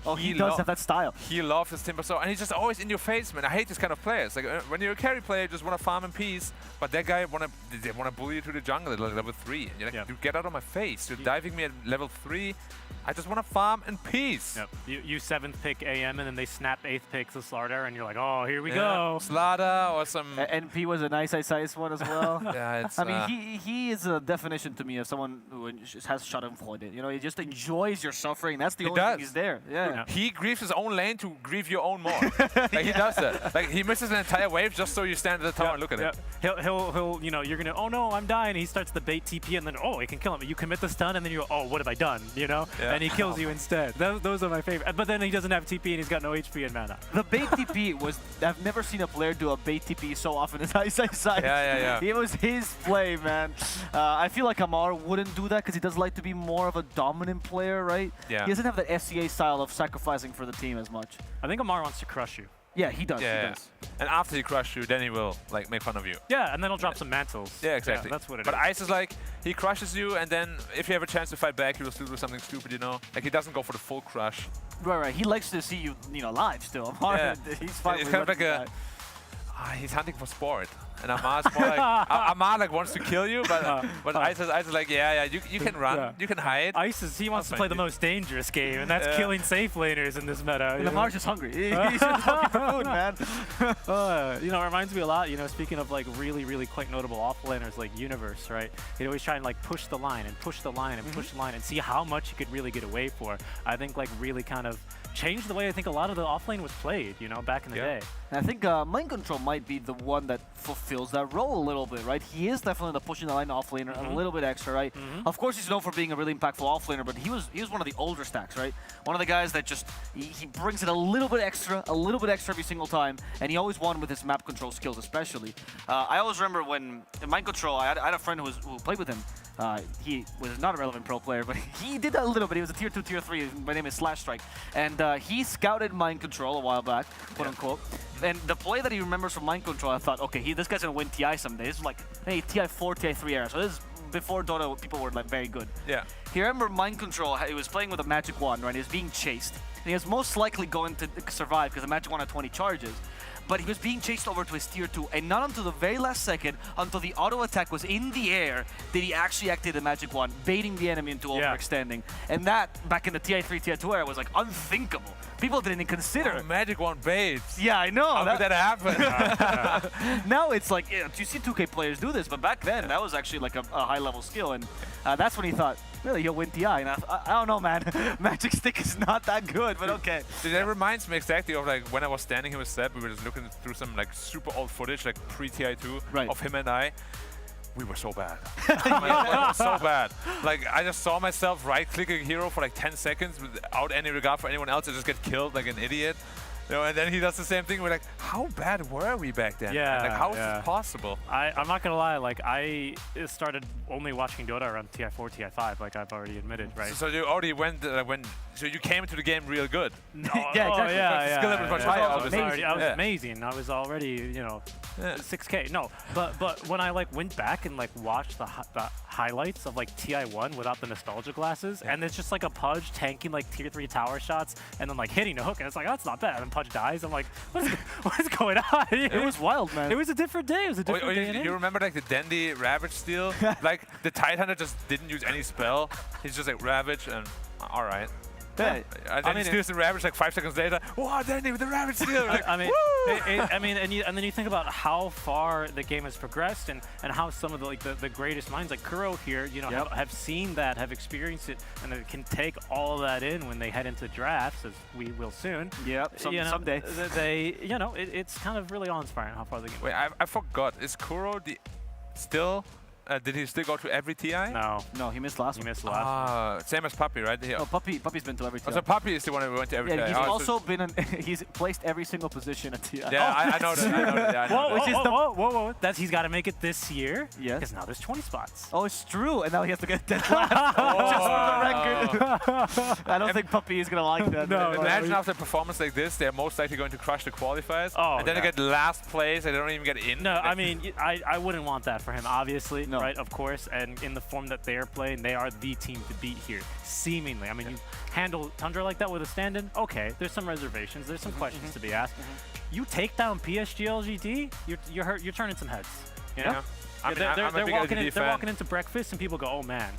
Oh, he does have that style. He loves his Timbersaw, and he's just always in your face, man. I hate this kind of players. Like, when you're a carry player, you just want to farm in peace, but that guy they want to bully you to the jungle at level 3. And you're like, dude, get out of my face. You're diving me at level 3. I just want to farm in peace. Yep. You 7th pick AM, and then they snap 8th pick to Slardar, and you're like, oh, here we go. Slardar or some... NP was a nice Ice one as well. Yeah, it's... I mean, he is a definition to me of someone who just has Schadenfreude. You know, he just enjoys your suffering. That's the only thing he's there. Yeah. He grieves his own lane to grieve your own more. Like, he does that. Like, he misses an entire wave just so you stand at the tower and look at it. He'll, you know, you're gonna, oh no, I'm dying. He starts the bait TP, and then, oh, it can kill him. You commit the stun, and then you go, oh, what have I done? You know? Yeah. and he kills you instead. Those are my favorite. But then he doesn't have TP and he's got no HP and mana. The bait TP was, I've never seen a player do a bait TP so often as Ice. Yeah. It was his play, man. I feel like Amar wouldn't do that because he does like to be more of a dominant player, right? Yeah. He doesn't have that SCA style of sacrificing for the team as much. I think Amar wants to crush you. Yeah, he does. Yeah. He does. And after he crushes you, then he will like make fun of you. Yeah, and then he'll drop some mantles. Yeah, exactly. Yeah, that's what it but is. Ice is like, he crushes you, and then if you have a chance to fight back, he will still do something stupid, you know? Like, he doesn't go for the full crush. Right. He likes to see you, live still. Amar, Yeah. he's fine It's with kind of like letting he's hunting for sport. And Amar's more like, Amar like wants to kill you, but Ice is like, yeah, you can run, you can hide. Ice he wants to play the most dangerous game, and that's killing safe laners in this meta. And Amar's just hungry. He's just looking for food, man. It reminds me a lot, speaking of like really quite notable offlaners like Universe, right? He'd always try and like push the line and push the line and push the line and see how much he could really get away for. I think like really kind of changed the way I think a lot of the offlane was played, back in the day. And I think Mind Control might be the one that fulfills that role a little bit, right? He is definitely the pushing the line offlaner a little bit extra, right? Of course, he's known for being a really impactful offlaner, but he was one of the older stacks, right? One of the guys that just he brings it a little bit extra every single time, and he always won with his map control skills, especially. I always remember when in Mind Control, I had a friend who played with him. He was not a relevant pro player, but he did that a little bit. He was a tier 2, tier 3. My name is Slashstrike. And he scouted Mind Control a while back, quote unquote. And the play that he remembers from Mind Control, I thought, okay, this guy's going to win TI someday. This is like, hey, TI 4, TI 3 era. So this is before Dota, people were like very good. Yeah. He remembered Mind Control, he was playing with a Magic Wand, right? He was being chased. And he was most likely going to survive because the Magic Wand had 20 charges. But he was being chased over to his tier 2, and not until the very last second, until the auto attack was in the air, did he actually activate the Magic Wand, baiting the enemy into overextending. And that, back in the TI 3, TI 2 era, was like unthinkable. People didn't even consider. Magic Wand baits. Yeah, I know. How could that happen? Now it's like, you see 2K players do this, but back then, that was actually like a high-level skill, and that's when he thought, really, he'll win TI. And I don't know, man. Magic Stick is not that good, but okay. That reminds me exactly of like when I was standing here with Seb, we were just looking through some like super old footage, like pre-TI2 of him and I. We were so bad. We were so bad. Like, I just saw myself right-clicking hero for like 10 seconds without any regard for anyone else. I just get killed like an idiot. And then he does the same thing. We're like, how bad were we back then? Yeah. Like, how is this possible? I'm not gonna lie. Like, I started only watching Dota around TI4, TI5, like I've already admitted, right? So you already went so you came into the game real good. No, yeah, exactly. Yeah, skill level was much higher. I was amazing. I was already, 6K. No, but when I like went back and like watched the highlights of like TI1 without the nostalgia glasses, and it's just like a Pudge tanking like tier 3 tower shots and then like hitting a hook, and it's like, oh, that's not bad. And Pudge dies. I'm like, what is going on? It was wild, man. It was a different day. It was a different day. You remember like the Dandy Ravage steal? Like the Tidehunter just didn't use any spell. He's just like Ravage and all right. Yeah. And then he steals the Ravage like 5 seconds later. Wow, Dandy with the Ravage steal. Like, and then you think about how far the game has progressed and how some of the greatest minds like Kuro here, have seen that, have experienced it, and they can take all of that in when they head into drafts, as we will soon. Yep, someday. It's kind of really awe-inspiring how far the game. Wait, I forgot. Is Kuro still? Did he still go to every TI? No, he missed last one. He missed the last one. Same as Puppy, right? Oh, Puppy's been to every TI. So Puppy is the one who went to every TI. Yeah, he's also been he's placed every single position at TI. Yeah, I know that. Whoa. He's got to make it this year. Yes. Because now there's 20 spots. Oh, it's true. And now he has to get dead last. Just for the record. I don't think Puppy is going to like that. No, imagine after a performance like this, they're most likely going to crush the qualifiers. And then they get last place and they don't even get in. No, I mean, I wouldn't want that for him, obviously. No. Right, of course, and in the form that they are playing, they are the team to beat here, seemingly. I mean, you handle Tundra like that with a stand-in, okay, there's some reservations, there's some questions to be asked. You take down PSG LGD, you're turning some heads, you know? They're walking into breakfast and people go, oh man,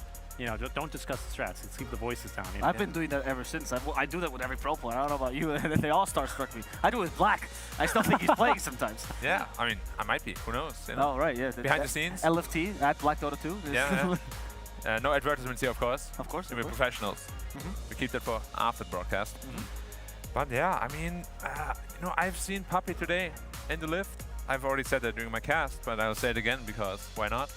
don't discuss the strats. Let's keep the voices down. I've been doing that ever since. I do that with every pro player. I don't know about you. They all starstruck me. I do it with Black. I still think he's playing sometimes. Yeah, I mean, I might be. Who knows? Oh, right, yeah. Behind the scenes. LFT at Black Dota 2. Yeah. No advertisements here, of course. Of course. We're professionals. We keep that for after the broadcast. But yeah, I mean, I've seen Puppy today in the lift. I've already said that during my cast, but I'll say it again because why not?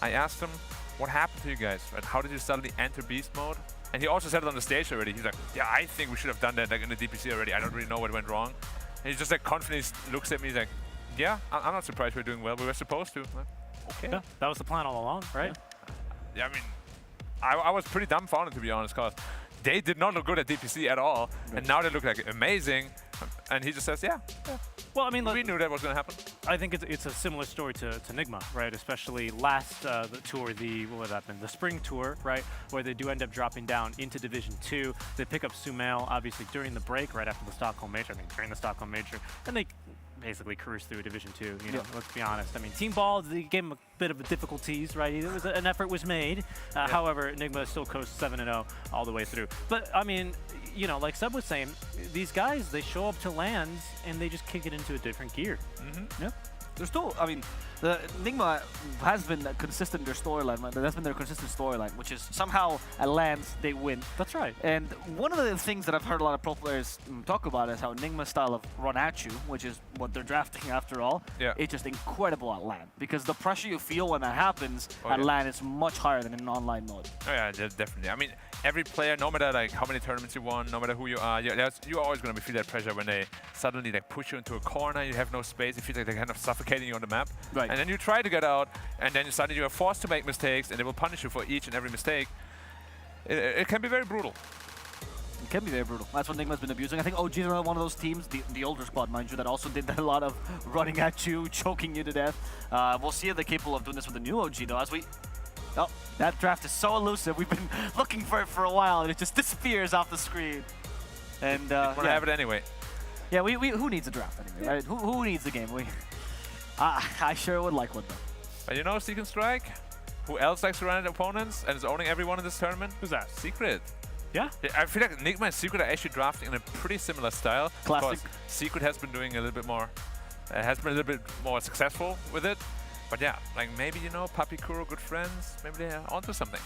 I asked him, what happened to you guys? Right? How did you suddenly enter beast mode? And he also said it on the stage already. He's like, yeah, I think we should have done that like in the DPC already. I don't really know what went wrong. And he's just like confidently looks at me. He's like, yeah, I'm not surprised we're doing well. We were supposed to. Like, okay. Yeah, that was the plan all along, right? Yeah, I mean, I was pretty dumbfounded, to be honest, because they did not look good at DPC at all. And now they look like amazing. And he just says, yeah. Well, I mean, we knew that was going to happen. I think it's a similar story to Nigma, right? Especially last the tour, what would that been? The spring tour, right? Where they do end up dropping down into Division 2. They pick up Sumail, obviously, during the break, right after the Stockholm Major. I mean, during the Stockholm Major. And they basically cruise through Division 2, you know, let's be honest. I mean, Team Ball, they gave him a bit of a difficulties, right? It was an effort was made. However, Nigma still coasts 7-0 all the way through. But, I mean, you know, like Seb was saying, these guys, they show up to lands and they just kick it into a different gear. Yeah. They're still, I mean, the Nigma has been consistent in their storyline. That's been their consistent storyline, which is somehow at lands they win. That's right. And one of the things that I've heard a lot of pro players talk about is how Nigma's style of run at you, which is what they're drafting after all, is just incredible at LAN. Because the pressure you feel when that happens at LAN is much higher than in online mode. Oh yeah, definitely. I mean, every player, no matter like how many tournaments you won, no matter who you are, you're always going to feel that pressure when they suddenly like push you into a corner. You have no space. You feel like they're kind of suffocating you on the map. Right. And then you try to get out, and then suddenly you are forced to make mistakes, and they will punish you for each and every mistake. It can be very brutal. It can be very brutal. That's what Nigma's been abusing. I think OG is one of those teams, the older squad, mind you, that also did a lot of running at you, choking you to death. We'll see if they're capable of doing this with the new OG, though, as we... Oh, that draft is so elusive. We've been looking for it for a while, and it just disappears off the screen. And we're gonna have it anyway. Yeah, we who needs a draft anyway, right? Who needs the game? I sure would like one, though. But you know Seek and Strike? Who else likes to run at opponents and is owning everyone in this tournament? Who's that? Secret. Yeah? I feel like Nigma and Secret are actually drafting in a pretty similar style. Classic. Secret has been doing a little bit more, has been a little bit more successful with it. But yeah, like maybe, you know, Papi, Kuro, good friends, maybe they're onto something.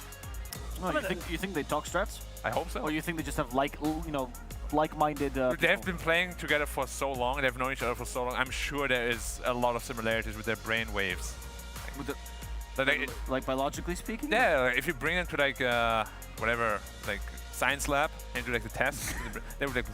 Oh, you think they talk strats? I hope so. Or you think they just have like-minded They have been playing together for so long, they've known each other for so long. I'm sure there is a lot of similarities with their brain waves. Like biologically speaking? Yeah, like if you bring them to like whatever, like science lab and do like the test, they would like,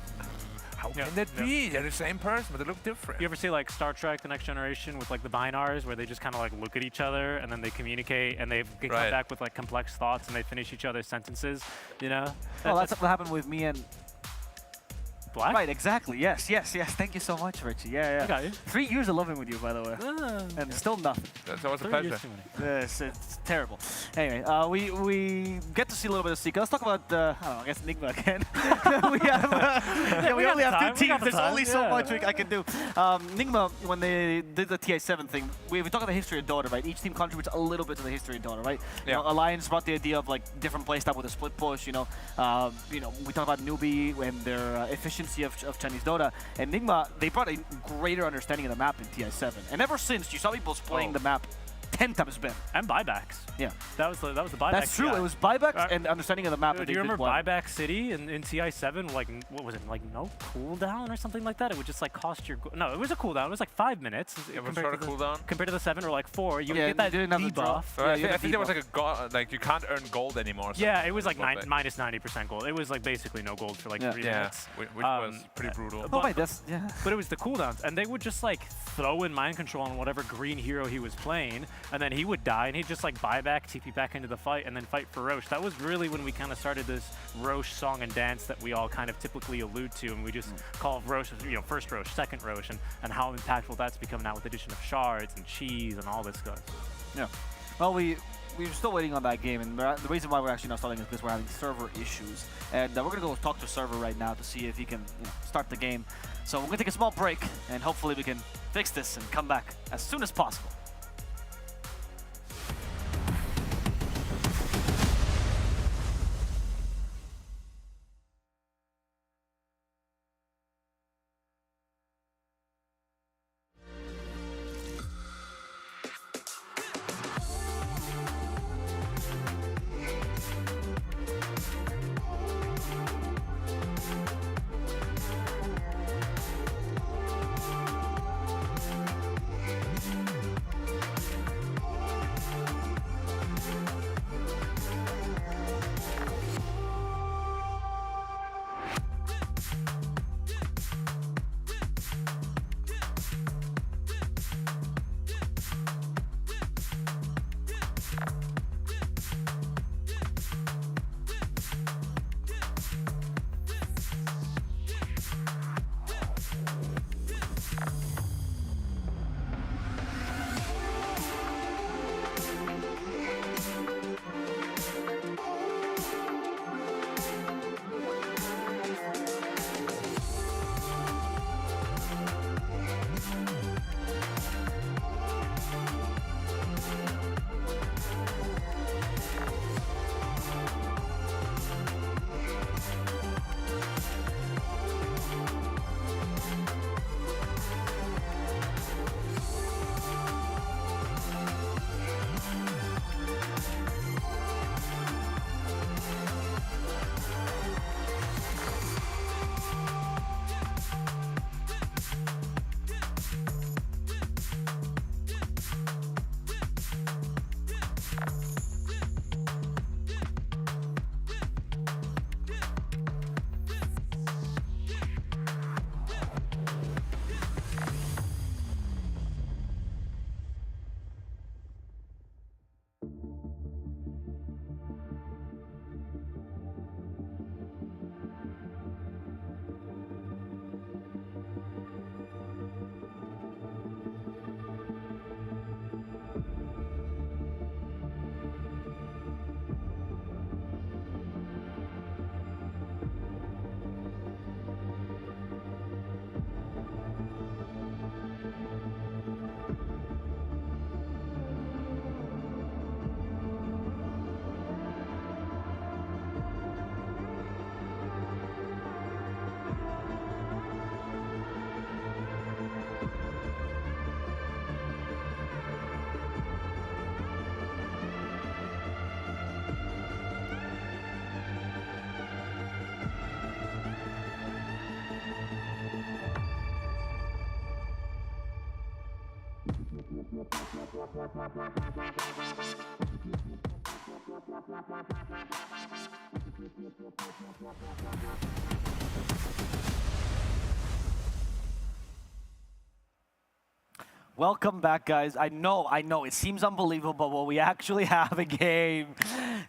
how can that be? They're the same person, but they look different. You ever see like Star Trek: The Next Generation with like the binars, where they just kind of like look at each other and then they communicate and they come back with like complex thoughts and they finish each other's sentences, you know? Well, that's what happened with me and Black? Right, exactly. Yes. Thank you so much, Richie. Yeah. I got you. 3 years of living with you, by the way. And still nothing. That's always a pleasure. It's terrible. Anyway, we get to see a little bit of Seeker. Let's talk about, I don't know, I guess Nigma again. we only have 2 teams. There's only so much I can do. Nigma, when they did the TI7 thing, we talk about the history of Dota, right? Each team contributes a little bit to the history of Dota, right? Yeah. You know, Alliance brought the idea of like different playstyle with a split push, we talk about Newbie and their efficiency of Chinese Dota, and Nigma, they brought a greater understanding of the map in TI7. And ever since, you saw people playing the map 10 times better. And buybacks. Yeah. That was the buyback. That's true. It was buybacks and understanding of the map. Do you remember Buyback City in TI7? Like, what was it? Like, no cooldown or something like that? It would just, like, cost your... No, it was a cooldown. It was, like, 5 minutes. Compared to cooldown? Compared to the 7 or, like, 4. You would get that debuff. I think there was, like, you can't earn gold anymore. Yeah, it was, like, minus 90% gold. It was, like, basically no gold for, like, 3 minutes. Which was pretty brutal. But it was the cooldowns. And they would just, like, throw in mind control on whatever green hero he was playing, and then he would die, and he'd just like buy back, TP back into the fight, and then fight for Roche. That was really when we kind of started this Roche song and dance that we all kind of typically allude to, and we just call Roche, first Roche, second Roche, and how impactful that's become now with the addition of shards and cheese and all this stuff. Yeah. Well, we're still waiting on that game, and the reason why we're actually not starting is because we're having server issues. And we're going to go talk to server right now to see if he can start the game. So we're going to take a small break, and hopefully we can fix this and come back as soon as possible. Welcome back, guys. I know, it seems unbelievable, but we actually have a game.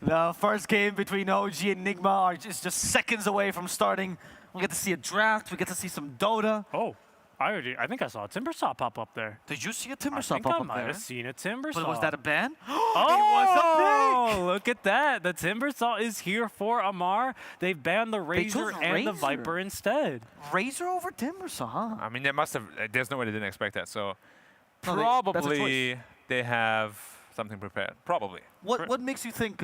The first game between OG and Nigma is just seconds away from starting. We get to see a draft, we get to see some Dota. Oh, I think I saw a Timbersaw pop up there. Did you see a Timbersaw pop up there? I think I might have seen a Timbersaw. But was that a ban? Oh, look at that. The Timbersaw is here for Amar. They've banned the Razor and the Viper instead. Razor over Timbersaw, huh? I mean, they must have, there's no way they didn't expect that, so No, probably they have something prepared. Probably. What makes you think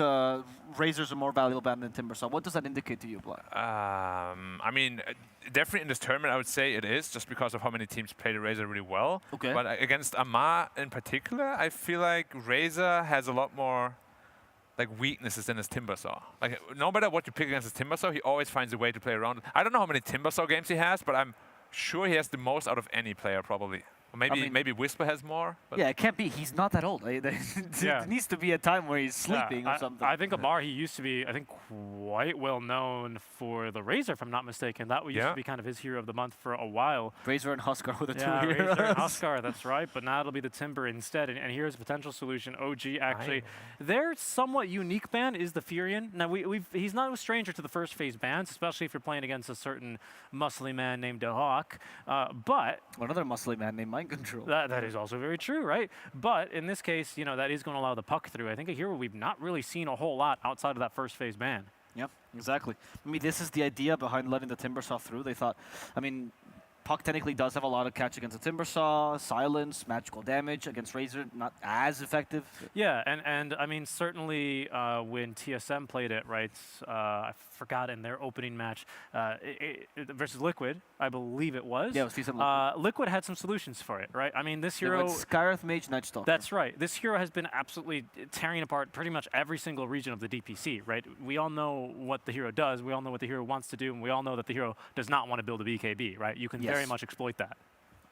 Razor's a more valuable ban than Timbersaw? What does that indicate to you, Black? I mean, definitely in this tournament, I would say it is, just because of how many teams play the Razor really well. Okay. But against Amar in particular, I feel like Razor has a lot more like weaknesses than his Timbersaw. Like, no matter what you pick against his Timbersaw, he always finds a way to play around it. I don't know how many Timbersaw games he has, but I'm sure he has the most out of any player, probably. Or maybe maybe Whisper has more. But yeah, it can't be. He's not that old. There needs to be a time where he's sleeping or something. I think Amar, he used to be, I think, quite well known for the Razor, if I'm not mistaken. That used to be kind of his hero of the month for a while. Razor and Huskar were the two Razor heroes. and Huskar, that's right. But now it'll be the Timber instead. And here's a potential solution. OG actually, their somewhat unique ban is the Furion. Now he's not a stranger to the first phase bans, especially if you're playing against a certain muscly man named Dehawk. But another muscly man named Mind Control. That is also very true, right? But in this case, you know, that is going to allow the puck through. I think a hero we've not really seen a whole lot outside of that first phase ban. Yep, exactly. I mean, this is the idea behind letting the Timbersaw through. They thought, I mean, Puck technically does have a lot of catch against the Timbersaw, silence, magical damage. Against Razor, not as effective. Yeah, and I mean, certainly when TSM played it, right, I forgot in their opening match versus Liquid, I believe it was. Yeah, it was TSM Liquid. Liquid had some solutions for it, right? I mean, this hero... Skyreth Mage, Nightstalker. That's right. This hero has been absolutely tearing apart pretty much every single region of the DPC, right? We all know what the hero does, we all know what the hero wants to do, and we all know that the hero does not want to build a BKB, right? You can very much exploit that.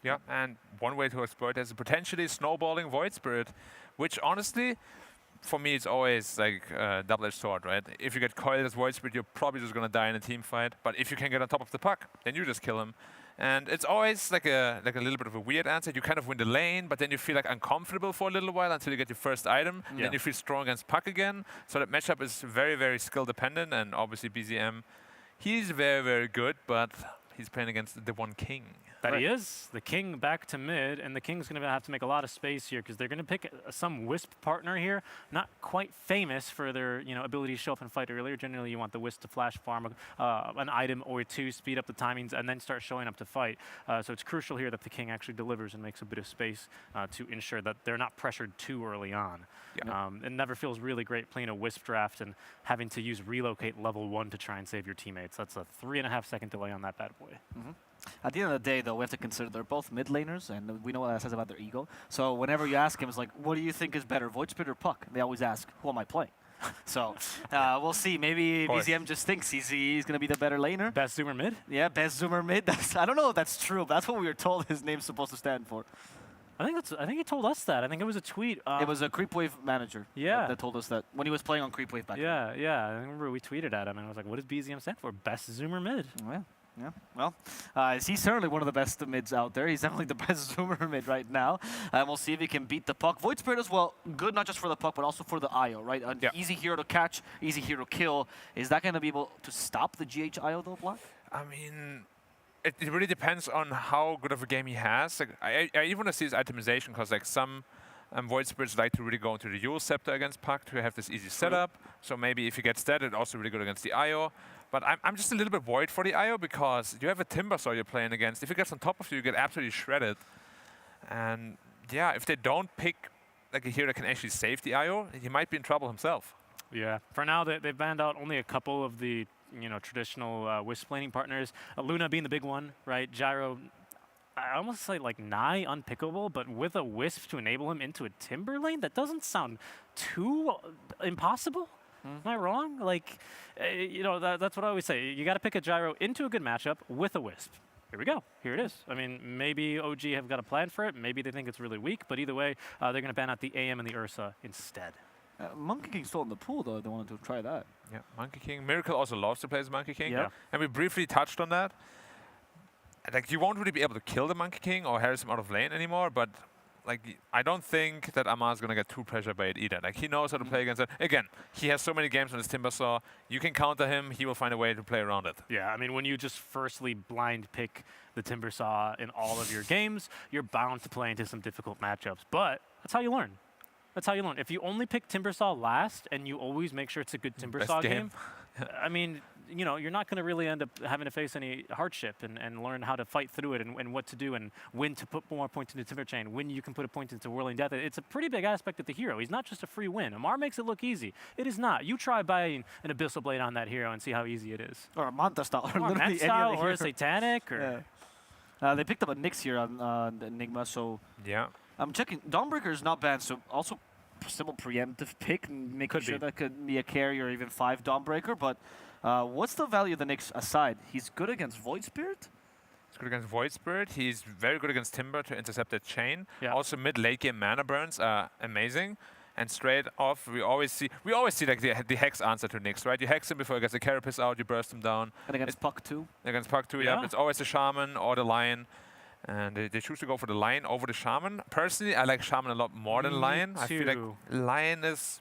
Yeah, and one way to exploit is potentially snowballing Void Spirit, which honestly, for me, it's always like a double-edged sword, right? If you get coiled as Void Spirit, you're probably just going to die in a team fight. But if you can get on top of the puck, then you just kill him. And it's always like a little bit of a weird answer. You kind of win the lane, but then you feel like uncomfortable for a little while until you get your first item. Then you feel strong against puck again. So that matchup is very, very skill-dependent. And obviously, BZM, he's very, very good, but he's playing against the one king. That he is. The king back to mid, and the king's going to have to make a lot of space here because they're going to pick some Wisp partner here. Not quite famous for their ability to show up and fight earlier. Generally, you want the Wisp to flash farm an item or two, speed up the timings, and then start showing up to fight. So it's crucial here that the king actually delivers and makes a bit of space to ensure that they're not pressured too early on. Yeah. It never feels really great playing a Wisp draft and having to use relocate level 1 to try and save your teammates. That's a 3.5-second delay on that bad boy. At the end of the day, though, we have to consider they're both mid laners, and we know what that says about their ego. So whenever you ask him, it's like, what do you think is better, Void Spirit or Puck? They always ask, who am I playing? So we'll see. Maybe BZM just thinks he's going to be the better laner. Best Zoomer mid? Yeah, best Zoomer mid. I don't know if that's true, but that's what we were told his name's supposed to stand for. I think he told us that. I think it was a tweet. It was a Creepwave manager that told us that when he was playing on Creepwave back then. Yeah. I remember we tweeted at him, and I was like, what does BZM stand for? Best Zoomer mid. Yeah, well, he's certainly one of the best mids out there. He's definitely the best Zoomer mid right now. And we'll see if he can beat the puck. Void Spirit as well, good not just for the puck, but also for the IO, right? An easy hero to catch, easy hero to kill. Is that going to be able to stop the GH IO though, Black? I mean, it really depends on how good of a game he has. Like, I even want to see his itemization, because like some Void Spirits like to really go into the Yule Scepter against Puck to have this easy setup. So maybe if he gets that, it's also really good against the IO. But I'm just a little bit worried for the IO, because you have a Timbersaw you're playing against. If he gets on top of you, you get absolutely shredded. And yeah, if they don't pick like a hero that can actually save the IO, he might be in trouble himself. Yeah, for now they've banned out only a couple of the traditional Wisp laning partners. Luna being the big one, right? Gyro, I almost say like nigh unpickable, but with a Wisp to enable him into a Timber lane, that doesn't sound too impossible. Am I wrong? Like, that's what I always say. You got to pick a Gyro into a good matchup with a Wisp. here we go. Here it is. I mean, maybe OG have got a plan for it. Maybe they think it's really weak. But either way, they're going to ban out the AM and the Ursa instead. Monkey King's still in the pool, though. They wanted to try that. Yeah, Monkey King. Miracle also loves to play as Monkey King. Yeah. And we briefly touched on that. Like, you won't really be able to kill the Monkey King or harass him out of lane anymore, but like, I don't think that Amar's going to get too pressured by it either. Like, he knows how to play against it. Again, he has so many games on his Timbersaw. You can counter him. He will find a way to play around it. Yeah, I mean, when you just firstly blind pick the Timbersaw in all of your games, you're bound to play into some difficult matchups. But that's how you learn. That's how you learn. If you only pick Timbersaw last and you always make sure it's a good Timbersaw game, I mean, you know, you're not going to really end up having to face any hardship and learn how to fight through it and what to do and when to put more points into Timber Chain, when you can put a point into Whirling Death. It's a pretty big aspect of the hero. He's not just a free win. Amar makes it look easy. It is not. You try buying an Abyssal Blade on that hero and see how easy it is. Or a Manta style. Or a Manta style, or a Satanic. Or they picked up a Nyx here on the Enigma, so... Yeah. I'm checking. Dawnbreaker is not banned, so also simple preemptive pick, making sure that could be a carry or even 5 Dawnbreaker, but what's the value of the Nyx aside? He's good against Void Spirit? He's good against Void Spirit. He's very good against Timber to intercept that chain. Yeah. Also, mid-late game mana burns are amazing. And straight off, we always see like the Hex answer to Nyx, right? You Hex him before he gets the Carapace out, you burst him down. And against Puck too? Against Puck too, yeah. It's always the Shaman or the Lion. And they choose to go for the Lion over the Shaman. Personally, I like Shaman a lot more than Lion. I feel like Lion is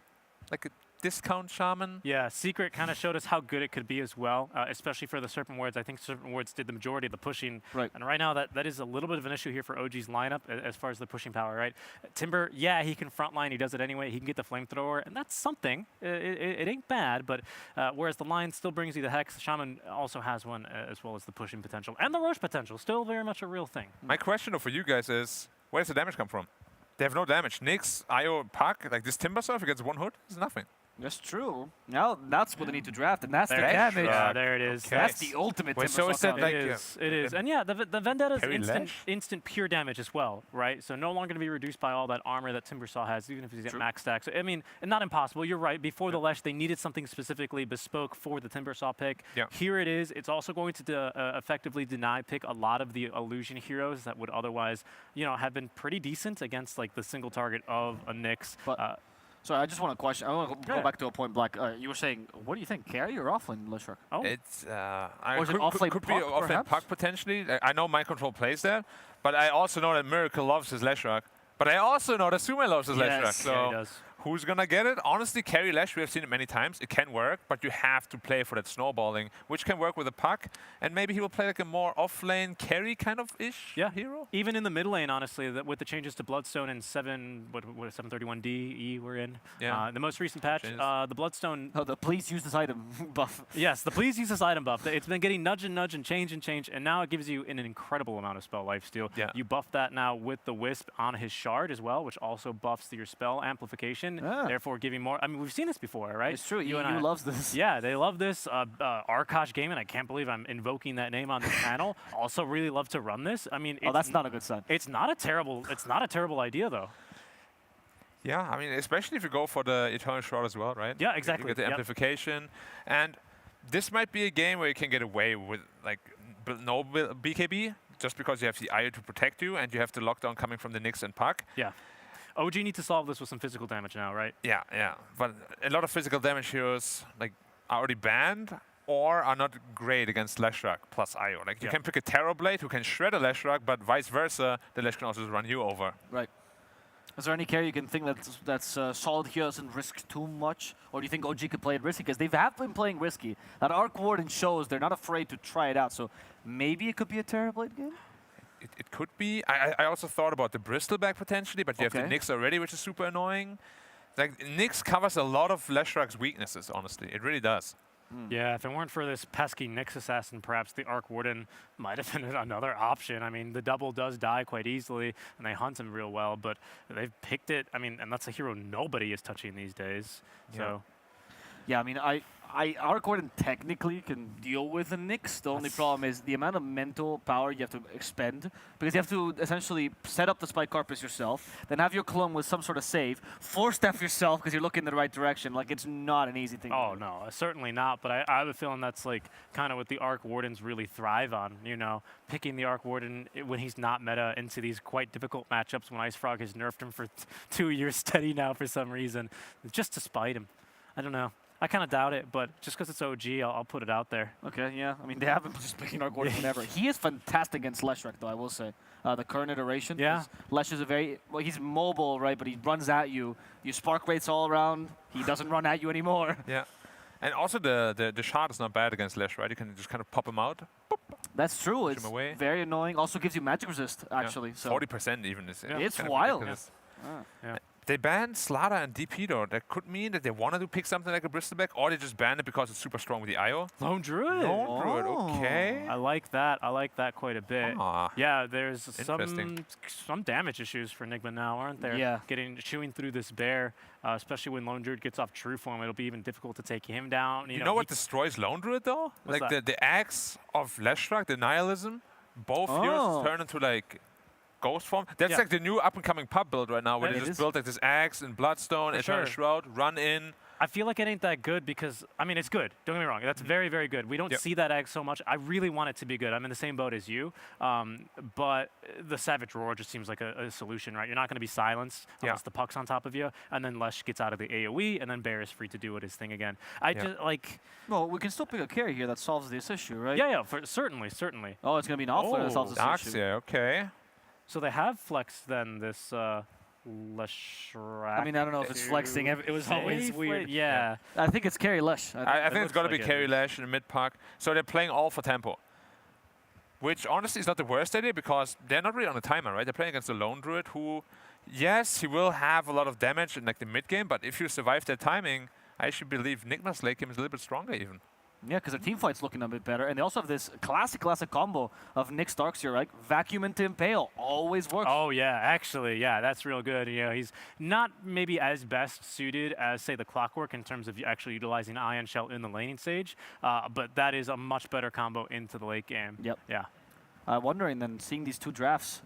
like a discount Shaman. Yeah, Secret kind of showed us how good it could be as well, especially for the Serpent Wards. I think Serpent Wards did the majority of the pushing. Right. And right now, that is a little bit of an issue here for OG's lineup as far as the pushing power, right? Timber, yeah, he can frontline. He does it anyway. He can get the Flamethrower, and that's something. It ain't bad, but whereas the Lion still brings you the Hex, the Shaman also has one as well as the pushing potential. And the Roche potential, still very much a real thing. My question though for you guys is, where does the damage come from? They have no damage. Nyx, IO, Puck, like this Timbersaw, if it gets one hood, it's nothing. That's true. Now that's what they need to draft, and that's the damage. There it is. Okay. That's the ultimate Timbersaw. So is that like it is. And yeah, the Vendetta is instant pure damage as well, right? So no longer going to be reduced by all that armor that Timbersaw has, even if he's at max stack. So, I mean, not impossible. You're right. Before the Lesh, they needed something specifically bespoke for the Timbersaw pick. Yeah. Here it is. It's also going to effectively deny pick a lot of the illusion heroes that would otherwise, you know, have been pretty decent against like the single target of a Nyx. But sorry, I just want to question. I want to go back to a point, Black. You were saying, what do you think, carry or offlane, Leshurk? Oh, it's or is it offlane could Puck, be offlane Puck potentially. I know Mind Control plays there, but I also know that Miracle loves his Leshurk. But I also know that Sume loves his Leshurk. So yeah, he does. who's gonna get it? Honestly, carry Lesh, we have seen it many times. It can work, but you have to play for that snowballing, which can work with a Puck. And maybe he will play like a more off-lane carry kind of ish hero. Even in the mid lane, honestly, with the changes to Bloodstone and 731D E we're in. Yeah. The most recent patch, the Bloodstone. Oh, the please use this item buff. Yes, the please use this item buff. It's been getting nudge and change, and now it gives you an incredible amount of spell lifesteal. Yeah. You buff that now with the Wisp on his shard as well, which also buffs your spell amplification, therefore giving more. I mean, we've seen this before, right? It's true. You loves this. Yeah, they love this. Arkosh Gaming, I can't believe I'm invoking that name on this panel. Also, really love to run this. I mean, that's not a good sign. It's not a terrible idea though. Yeah, I mean, especially if you go for the Eternal Shroud as well, right? Yeah, exactly. You get the amplification, and this might be a game where you can get away with like no BKB just because you have the IO to protect you and you have the lockdown coming from the Nyx and Puck. Yeah. OG needs to solve this with some physical damage now, right? Yeah, yeah. But a lot of physical damage heroes like are already banned or are not great against Leshurk plus IO. Like you can pick a Terrorblade who can shred a Leshurk, but vice versa, the Lesh can also just run you over. Right. Is there any carry you can think that's solid here, doesn't risk too much? Or do you think OG could play it risky? Because they have been playing risky. That Arc Warden shows they're not afraid to try it out. So maybe it could be a Terrorblade game? It could be. I also thought about the Bristleback potentially, but you have the Nyx already, which is super annoying. Like Nyx covers a lot of Leshurk's weaknesses, honestly. It really does. Yeah, if it weren't for this pesky Nyx assassin, perhaps the Arc Warden might have been another option. I mean, the double does die quite easily, and they hunt him real well, but they've picked it. I mean, and that's a hero nobody is touching these days. So, yeah, I mean, I Arc Warden technically can deal with the Nyx. The only problem is the amount of mental power you have to expend, because you have to essentially set up the Spike Carpus yourself, then have your clone with some sort of save, force step yourself because you're looking in the right direction. Like, it's not an easy thing to do. No, certainly not. But I have a feeling that's like kind of what the Arc Wardens really thrive on. You know, picking the Arc Warden when he's not meta into these quite difficult matchups when Ice Frog has nerfed him for 2 years steady now for some reason, just to spite him. I don't know. I kind of doubt it, but just because it's OG, I'll put it out there. Okay, yeah. I mean, they haven't just picking Arc Warden forever. He is fantastic against Leshrac, though, I will say. The current iteration. Yeah. Lesh is a very, well, he's mobile, right? But he runs at you. You spark rates all around. He doesn't run at you anymore. Yeah. And also the shard is not bad against Lesh, right? You can just kind of pop him out. Boop. That's true. Push It's him away. very annoying. Also gives you magic resist, actually. Yeah. So 40% even. Is it's kind of wild. ridiculous. Yeah. They banned Slaughter and DP though. That could mean that they wanted to pick something like a Bristleback, or they just banned it because it's super strong with the IO. Lone Druid. Lone Druid, okay. I like that. I like that quite a bit. Yeah, there's Interesting. some damage issues for Enigma now, aren't there? Yeah. Chewing through this bear, especially when Lone Druid gets off true form, it'll be even difficult to take him down. You know what destroys Lone Druid though? What's like that? the axe of Leshrac, the Nihilism, both heroes turn into like ghost form. That's like the new up-and-coming pub build right now, where they just built like this axe and Bloodstone, Eternal Shroud, run in. I feel like it ain't that good because, I mean, it's good. Don't get me wrong. That's very, very good. We don't see that egg so much. I really want it to be good. I'm in the same boat as you. But the Savage Roar just seems like a solution, right? You're not going to be silenced unless the puck's on top of you. And then Lesh gets out of the AoE, and then Bear is free to do his thing again. Just, like... Well, we can still pick a carry here that solves this issue, right? Yeah, certainly. Oh, it's going to be an offlaner that solves this issue. Okay. So they have flexed then this Leshrac. I mean, I don't know if it's flexing. It was always weird. Yeah. I think it's carry Lesh. I think it's going to be carry Lesh in the mid-puck. So they're playing all for tempo. Which honestly is not the worst idea because they're not really on a timer, right? They're playing against the Lone Druid who, yes, he will have a lot of damage in like the mid-game, but if you survive their timing, I actually believe Nigma's late game is a little bit stronger even. Yeah, because their team fight's looking a bit better. And they also have this classic combo of Nyx Darkseer, right? Vacuum into Impale. Always works. Oh, yeah. Actually, yeah, that's real good. You know, he's not maybe as best suited as, say, the Clockwork in terms of actually utilizing Ion Shell in the laning stage. But that is a much better combo into the late game. Yep. Yeah. Wondering then, seeing these two drafts,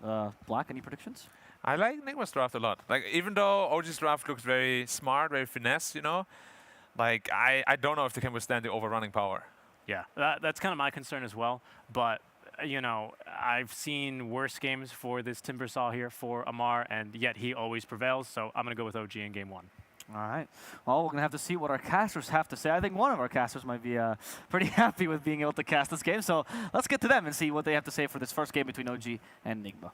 Black, any predictions? I like Nigma's draft a lot. Like, even though OG's draft looks very smart, very finesse, you know, like, I don't know if they can withstand the overrunning power. Yeah, that's kind of my concern as well. But, you know, I've seen worse games for this Timbersaw here for Amar, and yet he always prevails. So I'm going to go with OG in game one. All right. Well, we're going to have to see what our casters have to say. I think one of our casters might be pretty happy with being able to cast this game. So let's get to them and see what they have to say for this first game between OG and Enigma.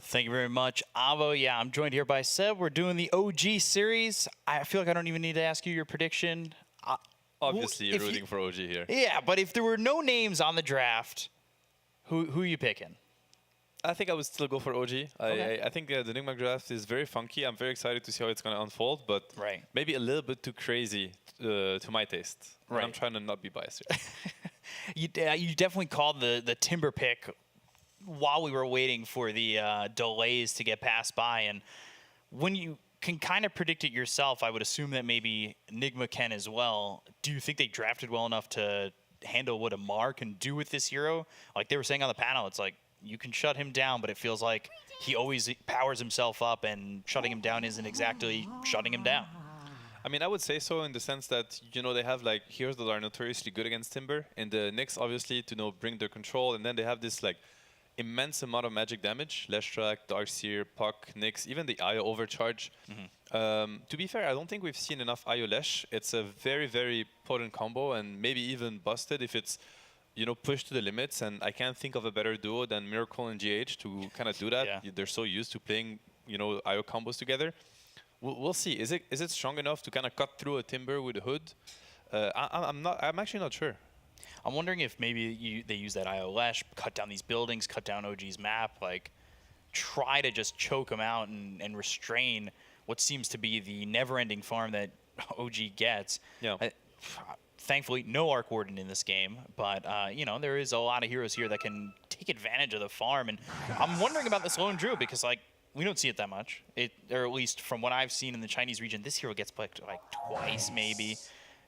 Thank you very much, Avo. Yeah, I'm joined here by Seb. We're doing the OG series. I feel like I don't even need to ask you your prediction. Obviously, you're rooting for OG here. Yeah, but if there were no names on the draft, who are you picking? I think I would still go for OG. Okay. I think the Enigma draft is very funky. I'm very excited to see how it's going to unfold, but maybe a little bit too crazy to my taste. Right. I'm trying to not be biased here. You definitely called the Timber pick while we were waiting for the delays to get passed by. And when you can kind of predict it yourself, I would assume that maybe Enigma can as well. Do you think they drafted well enough to handle what Amar can do with this hero? Like they were saying on the panel, it's like you can shut him down, but it feels like he always powers himself up, and shutting him down isn't exactly shutting him down. I mean, I would say so in the sense that, you know, they have like heroes that are notoriously good against Timber. In the Nyx, obviously, to bring their control, and then they have this like immense amount of magic damage. Leshrac, Darkseer, Puck, Nyx, even the IO overcharge. To be fair, I don't think we've seen enough IO Lesh. It's a very, very potent combo, and maybe even busted if it's, you know, pushed to the limits. And I can't think of a better duo than Miracle and GH to kind of do that. Yeah. They're so used to playing, you know, IO combos together. We'll see. Is it strong enough to kind of cut through a Timber with a hood? I'm actually not sure. I'm wondering if maybe they use that IO Lesh, cut down these buildings, cut down OG's map, like try to just choke him out and restrain what seems to be the never-ending farm that OG gets. Yeah. Thankfully, no Arc Warden in this game, but you know, there is a lot of heroes here that can take advantage of the farm. And I'm wondering about this Lone Druid because, like, we don't see it that much. Or at least from what I've seen in the Chinese region, this hero gets picked like twice maybe.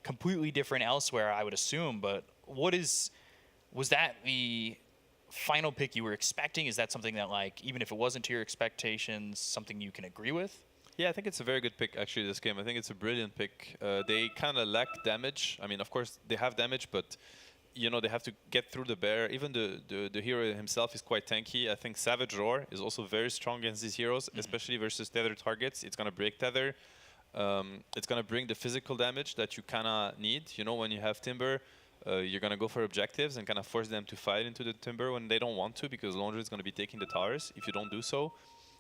completely different elsewhere, I would assume. But was that the final pick you were expecting? Is that something that, like, even if it wasn't to your expectations, something you can agree with? Yeah, I think it's a very good pick, actually, this game. I think it's a brilliant pick. They kind of lack damage. I mean, of course, they have damage, but, you know, they have to get through the bear. Even the hero himself is quite tanky. I think Savage Roar is also very strong against these heroes, especially versus tether targets. It's going to break tether. It's going to bring the physical damage that you kind of need. You know, when you have Timber, you're going to go for objectives and kind of force them to fight into the Timber when they don't want to, because Laundry is going to be taking the towers if you don't do so.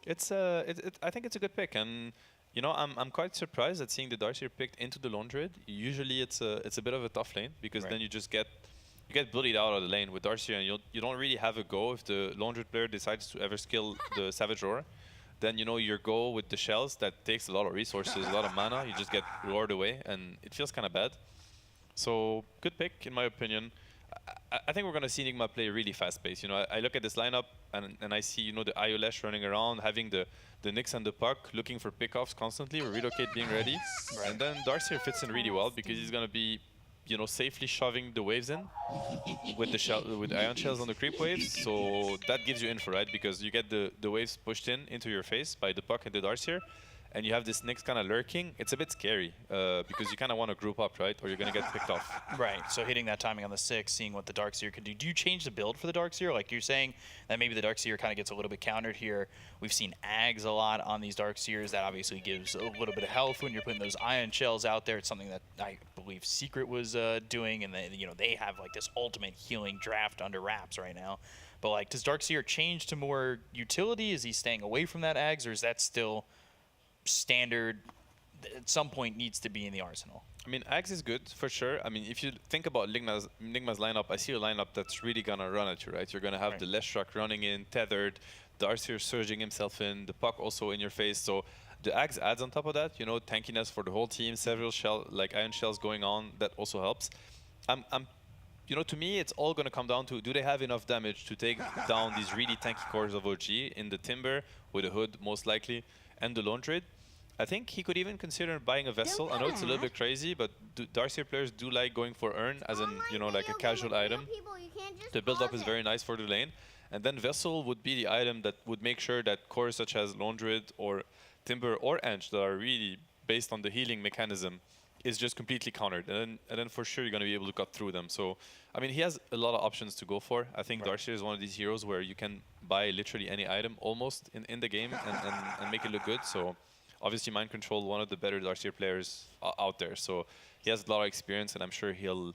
I think it's a good pick, and you know, I'm quite surprised at seeing the Darkseer picked into the Laundry. Usually it's a bit of a tough lane, because then you just get bullied out of the lane with Darkseer, and you don't really have a go if the Laundry player decides to ever skill the Savage Roar. Then, you know, your go with the shells, that takes a lot of resources, a lot of mana. You just get roared away, and it feels kind of bad. So good pick, in my opinion. I think we're going to see Nigma play really fast-paced. You know, I look at this lineup and I see, you know, the IOLesh running around, having the Nyx and the puck, looking for pickoffs constantly, Relocate being ready. And then Darkseer fits in really well, because he's going to be, you know, safely shoving the waves in with the Ion Shells on the creep waves. So that gives you info, right? Because you get the waves pushed into your face by the puck and the Darkseer. And you have this Nyx kind of lurking. It's a bit scary, because you kind of want to group up, right? Or you're going to get picked off. Right, so hitting that timing on the 6, seeing what the Darkseer can do. Do you change the build for the Darkseer? Like, you're saying that maybe the Darkseer kind of gets a little bit countered here. We've seen Ags a lot on these Darkseers. That obviously gives a little bit of health when you're putting those Ion Shells out there. It's something that I believe Secret was doing, and you know, they have like this ultimate healing draft under wraps right now. But like, does Darkseer change to more utility? Is he staying away from that Ags, or is that still standard, at some point needs to be in the arsenal? I mean, Axe is good for sure. I mean, if you think about Nigma's lineup, I see a lineup that's really gonna run at you, right? You're gonna have the Leshrac running in, tethered, Darkseer surging himself in, the puck also in your face. So the Axe adds on top of that, you know, tankiness for the whole team, several Ion Shells going on, that also helps. You know, to me, it's all gonna come down to, do they have enough damage to take down these really tanky cores of OG in the Timber, with a Hood most likely, and the Laundry? I think he could even consider buying a Vessel. I know it's a little bit crazy, but Darkseer players do like going for Urn, as in, you know, like a casual item. The build-up is very nice for the lane. And then Vessel would be the item that would make sure that cores such as Laundry or Timber or Ench, that are really based on the healing mechanism, is just completely countered. And then for sure you're going to be able to cut through them. So, I mean, he has a lot of options to go for. I think Darkseer is one of these heroes where you can buy literally any item almost in the game and make it look good. So obviously Mind Control, one of the better Darkseer players out there. So he has a lot of experience, and I'm sure he'll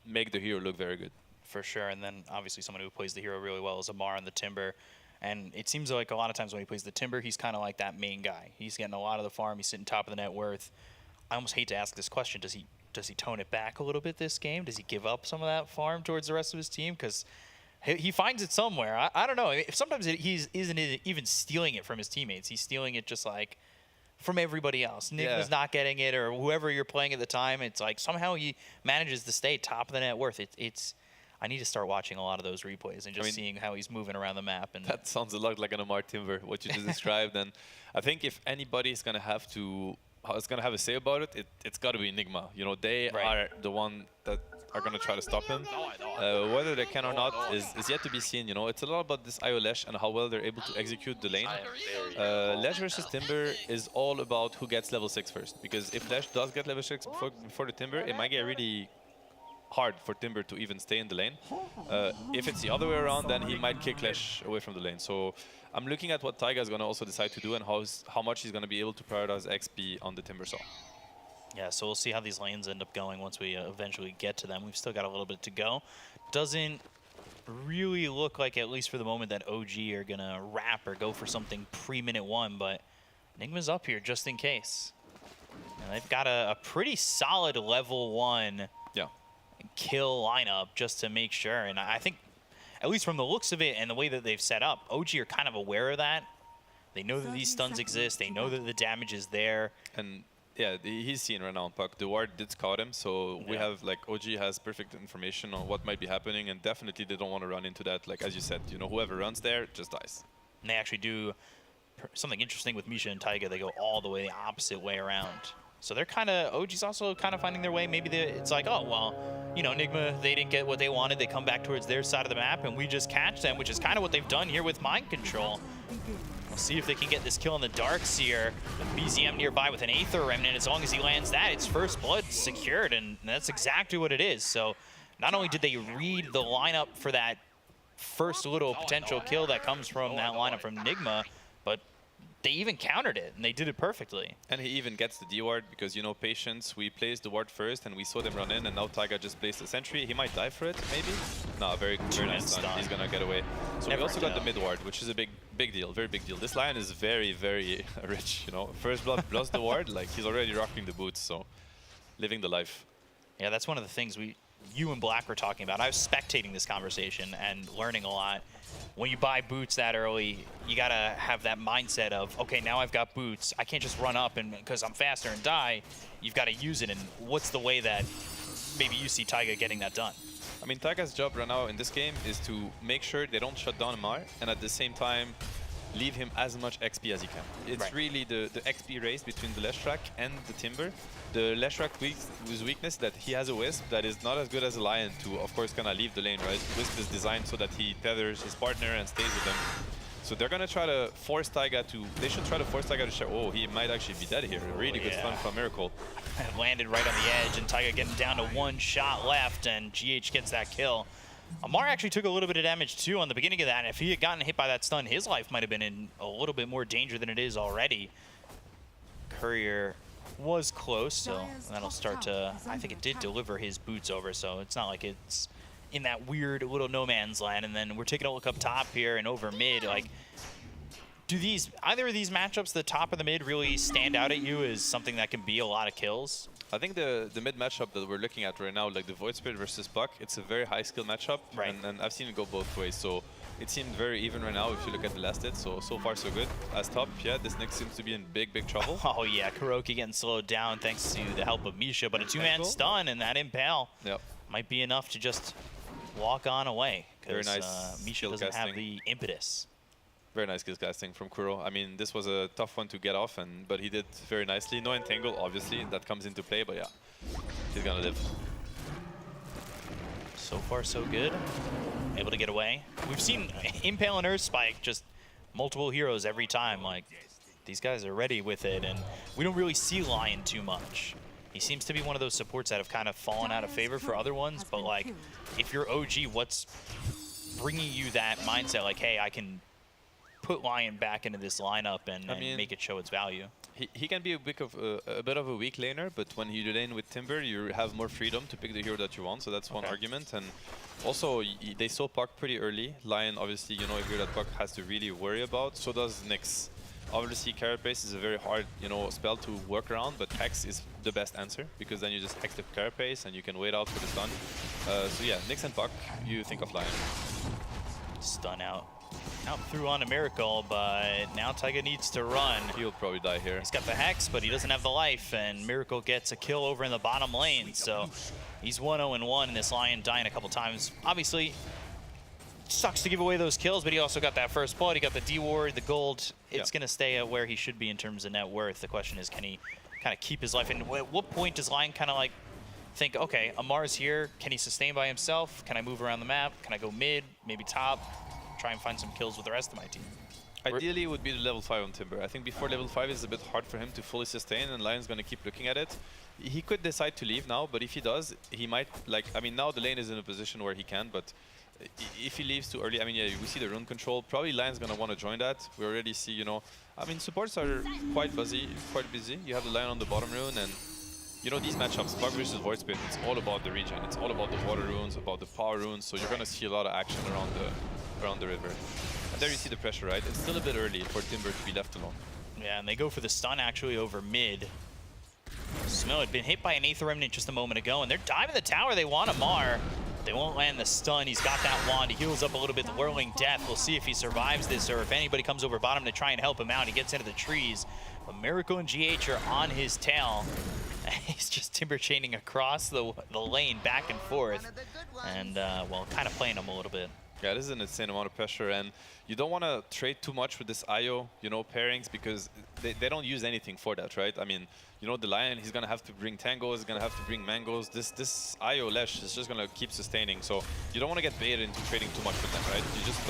make the hero look very good. For sure. And then obviously someone who plays the hero really well is Amar on the Timber. And it seems like a lot of times when he plays the Timber, he's kind of like that main guy. He's getting a lot of the farm. He's sitting top of the net worth. I almost hate to ask this question. Does he tone it back a little bit this game? Does he give up some of that farm towards the rest of his team? Because he finds it somewhere. I don't know. Sometimes he isn't even stealing it from his teammates. He's stealing it just like from everybody else. Nigma's not getting it, or whoever you're playing at the time. It's like somehow he manages to stay top of the net worth. I need to start watching a lot of those replays and just seeing how he's moving around the map. And that sounds a lot like an Amar Timber, what you just described. And I think if anybody is going to have a say about it, it's got to be Nigma. You know, they are the one that are going to try to stop him. Whether they can or not is yet to be seen. You know, it's a lot about this IOLesh and how well they're able to execute the lane. Lesh versus Timber is all about who gets level 6 first. Because if Lesh does get level 6 before the Timber, it might get really hard for Timber to even stay in the lane. If it's the other way around, then he might kick Lesh away from the lane. So I'm looking at what Taiga is going to also decide to do, and how much he's going to be able to prioritize XP on the Timber saw. Yeah, so we'll see how these lanes end up going once we eventually get to them. We've still got a little bit to go. Doesn't really look like, at least for the moment, that OG are going to wrap or go for something pre-minute 1, but Nigma's up here just in case. And they've got a pretty solid level 1 kill lineup just to make sure. And I think, at least from the looks of it and the way that they've set up, OG are kind of aware of that. They know that these stuns exist. They know that the damage is there. And yeah, he's seen right now on puck. The ward did scout him, so we have, like, OG has perfect information on what might be happening, and definitely they don't want to run into that. Like, as you said, you know, whoever runs there just dies. And they actually do something interesting with Misha and Taiga. They go all the way the opposite way around. So they're kind of, OG's also kind of finding their way. Maybe it's like, oh, well, you know, Enigma, they didn't get what they wanted. They come back towards their side of the map, and we just catch them, which is kind of what they've done here with Mind Control. We'll see if they can get this kill in the Darkseer. BZM nearby with an Aether Remnant. As long as he lands that, it's first blood secured, and that's exactly what it is. So not only did they read the lineup for that first little potential kill that comes from that lineup from Enigma, but they even countered it, and they did it perfectly. And he even gets the D ward because, you know, Patience, we placed the ward first and we saw them run in, and now Taiga just placed a sentry. He might die for it, maybe? No, very nice stun. He's gonna get away. So we also got the mid ward, which is a big deal, very big deal. This Lion is very, very rich, you know. First blood plus the ward, like he's already rocking the boots, so living the life. Yeah, that's one of the things you and Black were talking about. I was spectating this conversation and learning a lot. When you buy boots that early, you gotta have that mindset of, okay, now I've got boots. I can't just run up and because I'm faster and die. You've got to use it. And what's the way that maybe you see Taiga getting that done? I mean, Taiga's job right now in this game is to make sure they don't shut down Amar, and at the same time, leave him as much XP as he can. It's really the XP race between the Leshrac and the Timber. The Leshrac's weakness that he has a Wisp that is not as good as a Lion to, of course, kind of leave the lane, right? Wisp is designed so that he tethers his partner and stays with them. So they're going to try to force Taiga to... They should try to force Taiga to share... Oh, he might actually be dead here. A really good stun from Miracle. Landed right on the edge, and Taiga getting down to one shot left, and GH gets that kill. Amar actually took a little bit of damage too on the beginning of that, and if he had gotten hit by that stun, his life might have been in a little bit more danger than it is already. Courier was close, so that'll start to... I think it did deliver his boots over, so it's not like it's in that weird little no man's land. And then we're taking a look up top here and over mid. Like, do either of these matchups, the top or the mid, really stand out at you as something that can be a lot of kills? I think the mid matchup that we're looking at right now, like the Void Spirit versus Puck, it's a very high skill matchup, and I've seen it go both ways. So it seemed very even right now if you look at the last hit. So far so good. As top, yeah, this Nyx seems to be in big trouble. Oh yeah, Kuroki getting slowed down thanks to the help of Misha, but a two-man stun and that Impale might be enough to just walk on away. Very nice. Misha doesn't have the impetus. Very nice skill casting from Kuro. I mean, this was a tough one to get off, but he did very nicely. No entangle, obviously, that comes into play, but yeah, he's gonna live. So far, so good. Able to get away. We've seen Impale and Earth Spike just multiple heroes every time. Like, these guys are ready with it, and we don't really see Lion too much. He seems to be one of those supports that have kind of fallen out of favor for other ones, but like, if you're OG, what's bringing you that mindset? Like, hey, I can put Lion back into this lineup and make it show its value. He can be a bit of a weak laner, but when you lane with Timber, you have more freedom to pick the hero that you want, so that's one argument. And also, they saw Puck pretty early. Lion, obviously, you know, a hero that Puck has to really worry about. So does Nyx. Obviously, Carrot Pace is a very hard, you know, spell to work around, but Hex is the best answer, because then you just Hex the Carrot Pace and you can wait out for the stun. So yeah, Nyx and Puck, you think of Lion. Stun out through on a Miracle, but now Taiga needs to run. He'll probably die here. He's got the Hex, but he doesn't have the life, and Miracle gets a kill over in the bottom lane, so he's 1-0-1, and this Lion dying a couple times. Obviously, sucks to give away those kills, but he also got that first blood, he got the D-Ward, the gold. It's going to stay at where he should be in terms of net worth. The question is, can he kind of keep his life? And at what point does Lion kind of like think, okay, Amar's here, can he sustain by himself? Can I move around the map? Can I go mid, maybe top? Try and find some kills with the rest of my team. Ideally, it would be the level 5 on Timber. I think before level 5 is a bit hard for him to fully sustain, and Lion's going to keep looking at it. He could decide to leave now, but if he does, he might, like, I mean, now the lane is in a position where he can, but if he leaves too early, I mean, yeah, we see the rune control. Probably Lion's going to want to join that. We already see, you know, I mean, supports are quite busy. You have the Lion on the bottom rune, and you know, these matchups, Bug versus Void Spirit, it's all about the regen. It's all about the water runes, about the power runes, so you're going to see a lot of action around the river. And there you see the pressure, right? It's still a bit early for Timber to be left alone. Yeah, and they go for the stun actually over mid. Smell had been hit by an Aether Remnant just a moment ago, and they're diving the tower. They want Amar. They won't land the stun. He's got that wand. He heals up a little bit. The Whirling Death. We'll see if he survives this or if anybody comes over bottom to try and help him out. He gets into the trees. But Miracle and GH are on his tail. He's just Timber chaining across the lane back and forth. And, well, kind of playing him a little bit. Yeah, this is an insane amount of pressure, and you don't want to trade too much with this IO, pairings, because they don't use anything for that, right? I mean, the Lion, he's going to have to bring tangos, he's going to have to bring mangoes. This IO Lesh is just going to keep sustaining, so you don't want to get baited into trading too much with them, right? You just,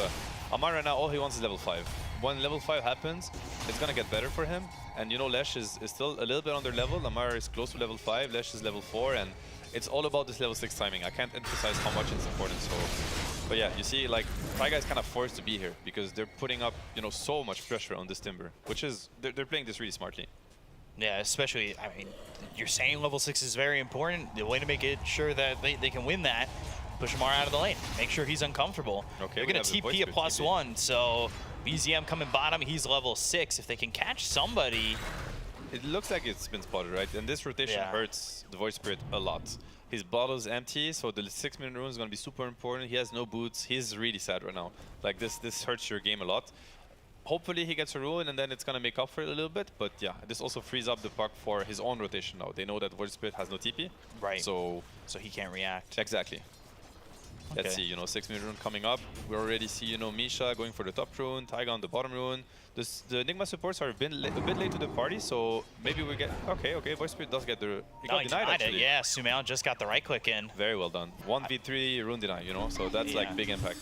Amar right now, all he wants is level 5. When level 5 happens, it's going to get better for him, and Lesh is still a little bit under level. Amar is close to level 5, Lesh is level 4, and it's all about this level 6 timing. I can't emphasize how much it's important, so... But yeah, you see, like, Taiga is kind of forced to be here because they're putting up, so much pressure on this Timber, which is, they're playing this really smartly. Yeah, especially, I mean, you're saying level 6 is very important. The way to make it sure that they can win that, push Amar out of the lane. Make sure he's uncomfortable. Okay, they're going to TP a +1, so BZM coming bottom, he's level 6. If they can catch somebody... It looks like it's been spotted, right? And this rotation hurts the Void Spirit a lot. His bottle is empty, so the 6-minute rune is going to be super important. He has no boots. He's really sad right now. Like, this hurts your game a lot. Hopefully he gets a rune, and then it's going to make up for it a little bit. But yeah, this also frees up the puck for his own rotation now. They know that Void Spirit has no TP. Right. So he can't react. Exactly. Okay. Let's see, 6-minute rune coming up. We already see, Misha going for the top rune, Taiga on the bottom rune. The Enigma supports are a bit late to the party, so maybe we get... Okay, Void Spirit does get the... He got denied, actually. It, yeah, Sumail just got the right click in. Very well done. 1v3 rune deny, so that's like big impact.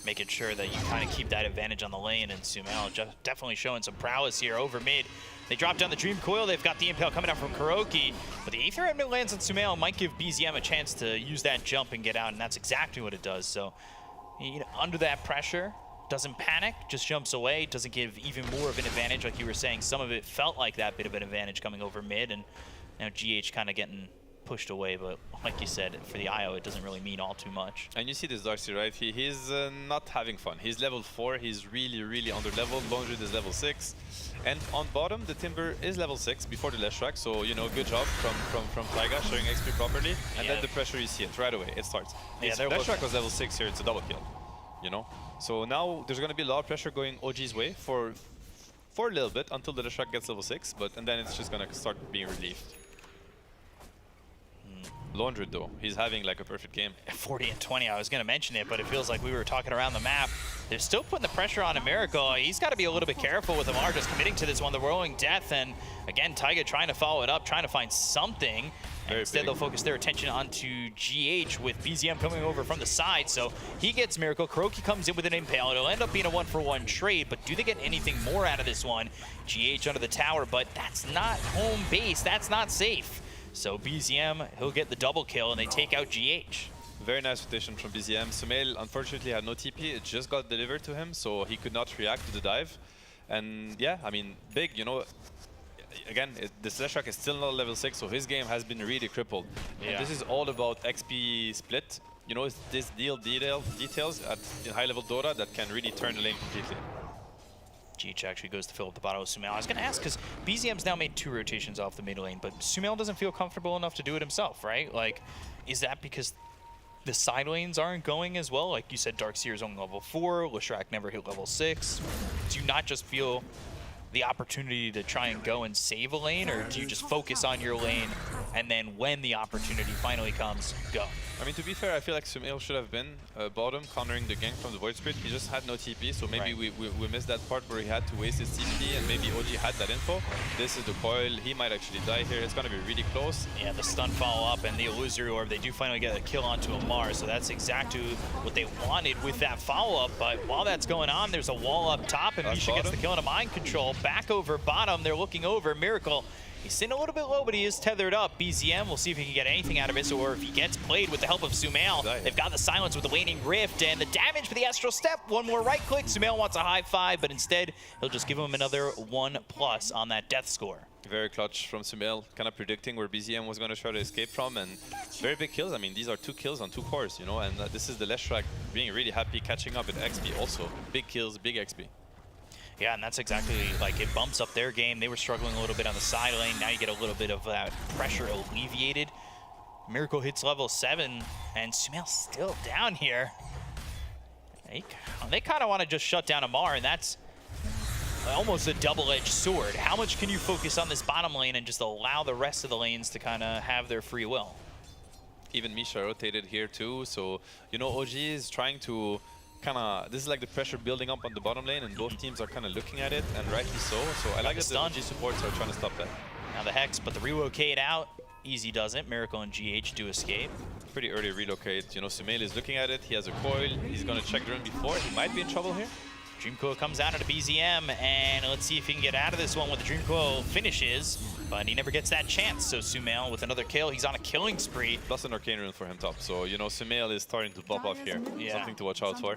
Making sure that you kind of keep that advantage on the lane, and Sumail definitely showing some prowess here over mid. They drop down the Dream Coil, they've got the Impale coming out from Kuroki, but the Aether Remnant lands on Sumail might give BZM a chance to use that jump and get out, and that's exactly what it does. So, under that pressure, doesn't panic, just jumps away, doesn't give even more of an advantage. Like you were saying, some of it felt like that bit of an advantage coming over mid, and now GH kind of getting pushed away, but like you said, for the IO, it doesn't really mean all too much. And you see this Darcy, right? He's not having fun. He's level 4, he's really, really under level. Laundry is level 6. And on bottom, the Timber is level 6 before the Leshrac, so, good job from Taiga showing XP properly. And then the pressure, you see it right away, it starts. Yeah, Leshrac was level 6 here, it's a double kill, So now there's going to be a lot of pressure going OG's way for a little bit until the Leshrac gets level 6, and then it's just going to start being relieved. Laundry though, he's having like a perfect game. 40 and 20, I was going to mention it, but it feels like we were talking around the map. They're still putting the pressure on Miracle. He's got to be a little bit careful with Amar just committing to this one, the rolling death, and again, Taiga trying to follow it up, trying to find something. And instead they'll focus their attention onto GH with BZM coming over from the side, so he gets Miracle. Kuroki comes in with an Impale. It'll end up being a 1-for-1 trade, but do they get anything more out of this one? GH under the tower, but that's not home base. That's not safe. So BZM, he'll get the double kill, and they take out GH. Very nice rotation from BZM. Sumail, unfortunately, had no TP. It just got delivered to him, so he could not react to the dive. And yeah, I mean, big, again, the Leshrac is still not level 6, so his game has been really crippled. Yeah. And this is all about XP split. It's this details in high-level Dota that can really turn the lane completely. GH actually goes to fill up the bottle with Sumail. I was going to ask, because BZM's now made 2 rotations off the mid lane, but Sumail doesn't feel comfortable enough to do it himself, right? Like, is that because the side lanes aren't going as well? Like you said, Darkseer's only level 4, Leshrac never hit level 6. Do you not just feel the opportunity to try and go and save a lane, or do you just focus on your lane and then when the opportunity finally comes, go? I mean, to be fair, I feel like Sumail should have been bottom, countering the gank from the Void Spirit. He just had no TP, so maybe we missed that part where he had to waste his TP, and maybe OG had that info. This is the coil. He might actually die here. It's going to be really close. Yeah, the stun follow-up and the illusory orb, they do finally get a kill onto Amar, so that's exactly what they wanted with that follow-up. But while that's going on, there's a wall up top, and Misha gets the kill into mind control. Back over bottom, they're looking over. Miracle, he's sitting a little bit low, but he is tethered up. BZM, we'll see if he can get anything out of it, or if he gets played with the help of Sumail. They've got the silence with the waning rift, and the damage for the Astral Step. One more right click. Sumail wants a high 5, but instead, he'll just give him another 1+ on that death score. Very clutch from Sumail, kind of predicting where BZM was going to try to escape from, and very big kills. I mean, these are 2 kills on 2 cores, and this is the Leshrac being really happy, catching up with XP also. Big kills, big XP. Yeah, and that's exactly, like, it bumps up their game. They were struggling a little bit on the side lane. Now you get a little bit of that pressure alleviated. Miracle hits level 7, and Sumail's still down here. They kind of want to just shut down Amar, and that's almost a double-edged sword. How much can you focus on this bottom lane and just allow the rest of the lanes to kind of have their free will? Even Misha rotated here too. So, you know, OG is trying to this is like the pressure building up on the bottom lane, and both teams are kind of looking at it, and rightly so. So I like that the OG supports are trying to stop that. Now the Hex, but the relocate out. Easy doesn't. Miracle and GH do escape. Pretty early relocate. You know, Sumail is looking at it. He has a coil. He's going to check the run before. He might be in trouble here. Dream Coil comes out at a BZM, and let's see if he can get out of this one when the Dream Coil finishes, but he never gets that chance. So Sumail with another kill. He's on a killing spree. Plus an Arcane Rune for him top. So, you know, Sumail is starting to pop off here. Yeah. Something to watch out for.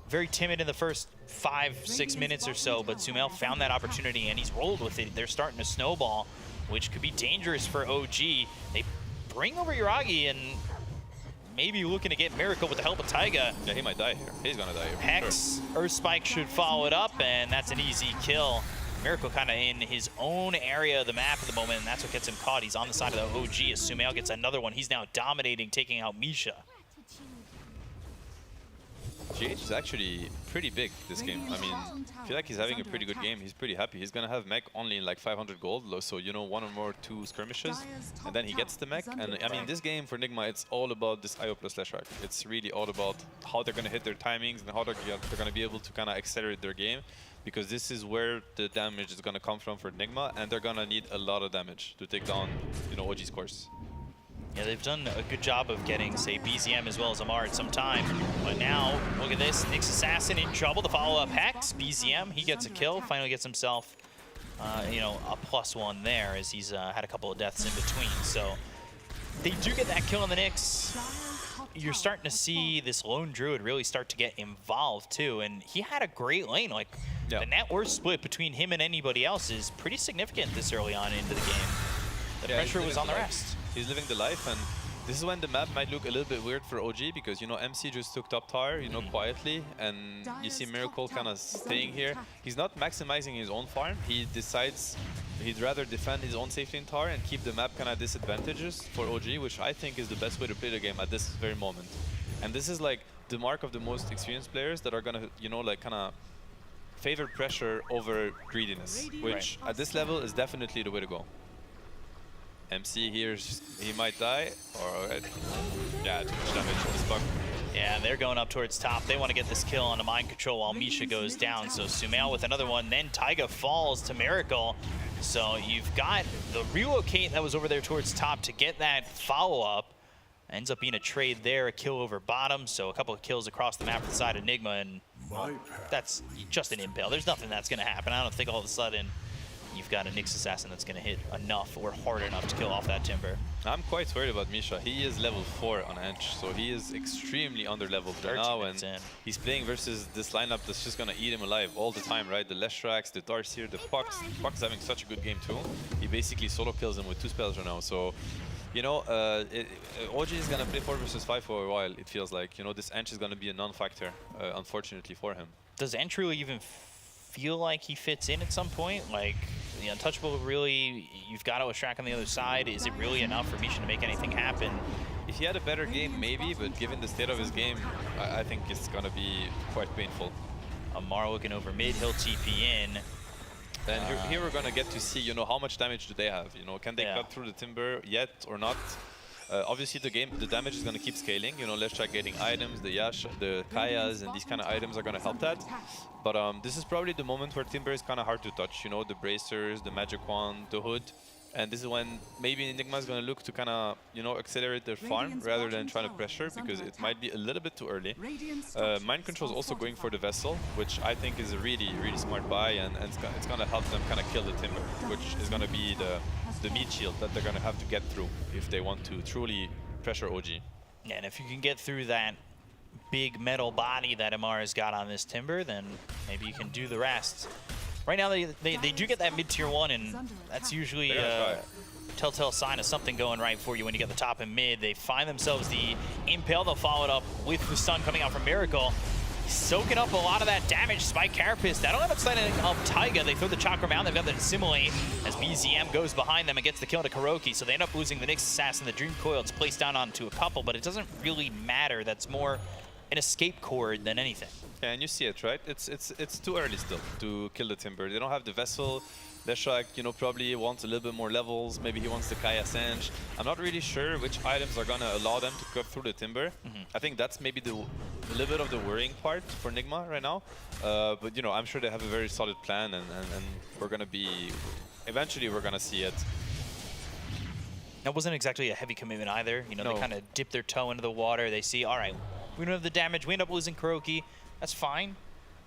Very timid in the first 5-6 minutes or so, but Sumail found that opportunity, and he's rolled with it. They're starting to snowball, which could be dangerous for OG. They bring over Yuragi, and maybe looking to get Miracle with the help of Taiga. Yeah, he might die here. He's gonna die here. Hex, Earth Spike should follow it up, and that's an easy kill. Miracle kind of in his own area of the map at the moment, and that's what gets him caught. He's on the side of the OG as Sumail gets another one. He's now dominating, taking out Misha. GH is actually pretty big this game. I mean, I feel like he's having a pretty good game. He's pretty happy. He's gonna have mech only in like 500 gold, so you know, 1 or more 2 skirmishes, and then he gets the mech. And I mean, this game for Nigma, it's all about this IO plus Leshrac. It's really all about how they're gonna hit their timings and how they're gonna be able to kind of accelerate their game, because this is where the damage is gonna come from for Nigma, and they're gonna need a lot of damage to take down, you know, OG's course. Yeah, they've done a good job of getting, say, BZM as well as Amar at some time. But now, look at this. Nyx Assassin in trouble. The follow-up Hex. BZM, he gets a kill. Finally gets himself, you know, a +1 there, as he's had a couple of deaths in between. So they do get that kill on the Nyx. You're starting to see this lone druid really start to get involved too, and he had a great lane. Like, the net worth split between him and anybody else is pretty significant this early on into the game. The pressure was on the rest. He's living the life, and this is when the map might look a little bit weird for OG, because, you know, MC just took top tower, you know, quietly, and you see Miracle kind of staying here. He's not maximizing his own farm. He decides he'd rather defend his own safety in tower and keep the map kind of disadvantages for OG, which I think is the best way to play the game at this very moment. And this is like the mark of the most experienced players that are gonna, you know, like kind of favor pressure over greediness, which at this level is definitely the way to go. MC here, he might die, or yeah, too much damage on this bug. Yeah, they're going up towards top. They want to get this kill on the mind control while Misha goes down. So Sumail with another one, then Taiga falls to Miracle. So you've got the relocate that was over there towards top to get that follow-up. Ends up being a trade there, a kill over bottom. So a couple of kills across the map for the side of Enigma, and well, that's just an impale. There's nothing that's going to happen. I don't think all of a sudden you've got a Nyx Assassin that's going to hit enough or hard enough to kill off that Timber. I'm quite worried about Misha. He is level 4 on Ench, so he is extremely under-leveled right now, and he's playing versus this lineup that's just going to eat him alive all the time, right? The Leshracs, the Darcyr, the Pucks. Puck is having such a good game too. He basically solo kills him with 2 spells right now, so you know, OG is going to play 4 versus 5 for a while, it feels like. You know, this Ench is going to be a non-factor, unfortunately for him. Does Ench really even feel like he fits in at some point? Like, the Untouchable really, you've got Leshrac on the other side. Is it really enough for Misha to make anything happen? If he had a better game, maybe, but given the state of his game, I think it's going to be quite painful. Amar looking over mid, he'll TP in. And here we're going to get to see, you know, how much damage do they have? You know, can they cut through the Timber yet or not? Obviously, the damage is going to keep scaling. You know, Leshrac getting items, the Yash, the Kayas, and these kind of items are going to help that. But this is probably the moment where Timber is kind of hard to touch. You know, the Bracers, the Magic Wand, the Hood. And this is when maybe Enigma is going to look to kind of, you know, accelerate their farm rather than trying to pressure, because it might be a little bit too early. Mind Control is also going for the Vessel, which I think is a really, really smart buy, and it's going to help them kind of kill the Timber, which is going to be the meat shield that they're going to have to get through if they want to truly pressure OG. Yeah, and if you can get through that big metal body that Amar has got on this Timber, then maybe you can do the rest. Right now, they do get that mid-tier 1, and that's usually a telltale sign of something going right for you when you get the top and mid. They find themselves the Impale. They'll follow it up with the stun coming out from Miracle. Soaking up a lot of that damage. Spike Carapace. That'll end up setting up Taiga. They throw the Chakra Mound. They've got the Assimilate as BZM goes behind them and gets the kill to Kuroki. So they end up losing the Nyx Assassin. The Dream Coil. It's placed down onto a couple, but it doesn't really matter. That's more an escape cord than anything. Yeah, and you see it, right? It's too early still to kill the Timber. They don't have the Vessel. Leshrac, you know, probably wants a little bit more levels. Maybe he wants the Kaya Sange. I'm not really sure which items are going to allow them to cut through the Timber. I think that's maybe a little bit of the worrying part for Nigma right now. But, you know, I'm sure they have a very solid plan, and we're going to be... Eventually, we're going to see it. That wasn't exactly a heavy commitment either. You know, they kind of dip their toe into the water. They see, all right, we don't have the damage. We end up losing KuroKy. That's fine.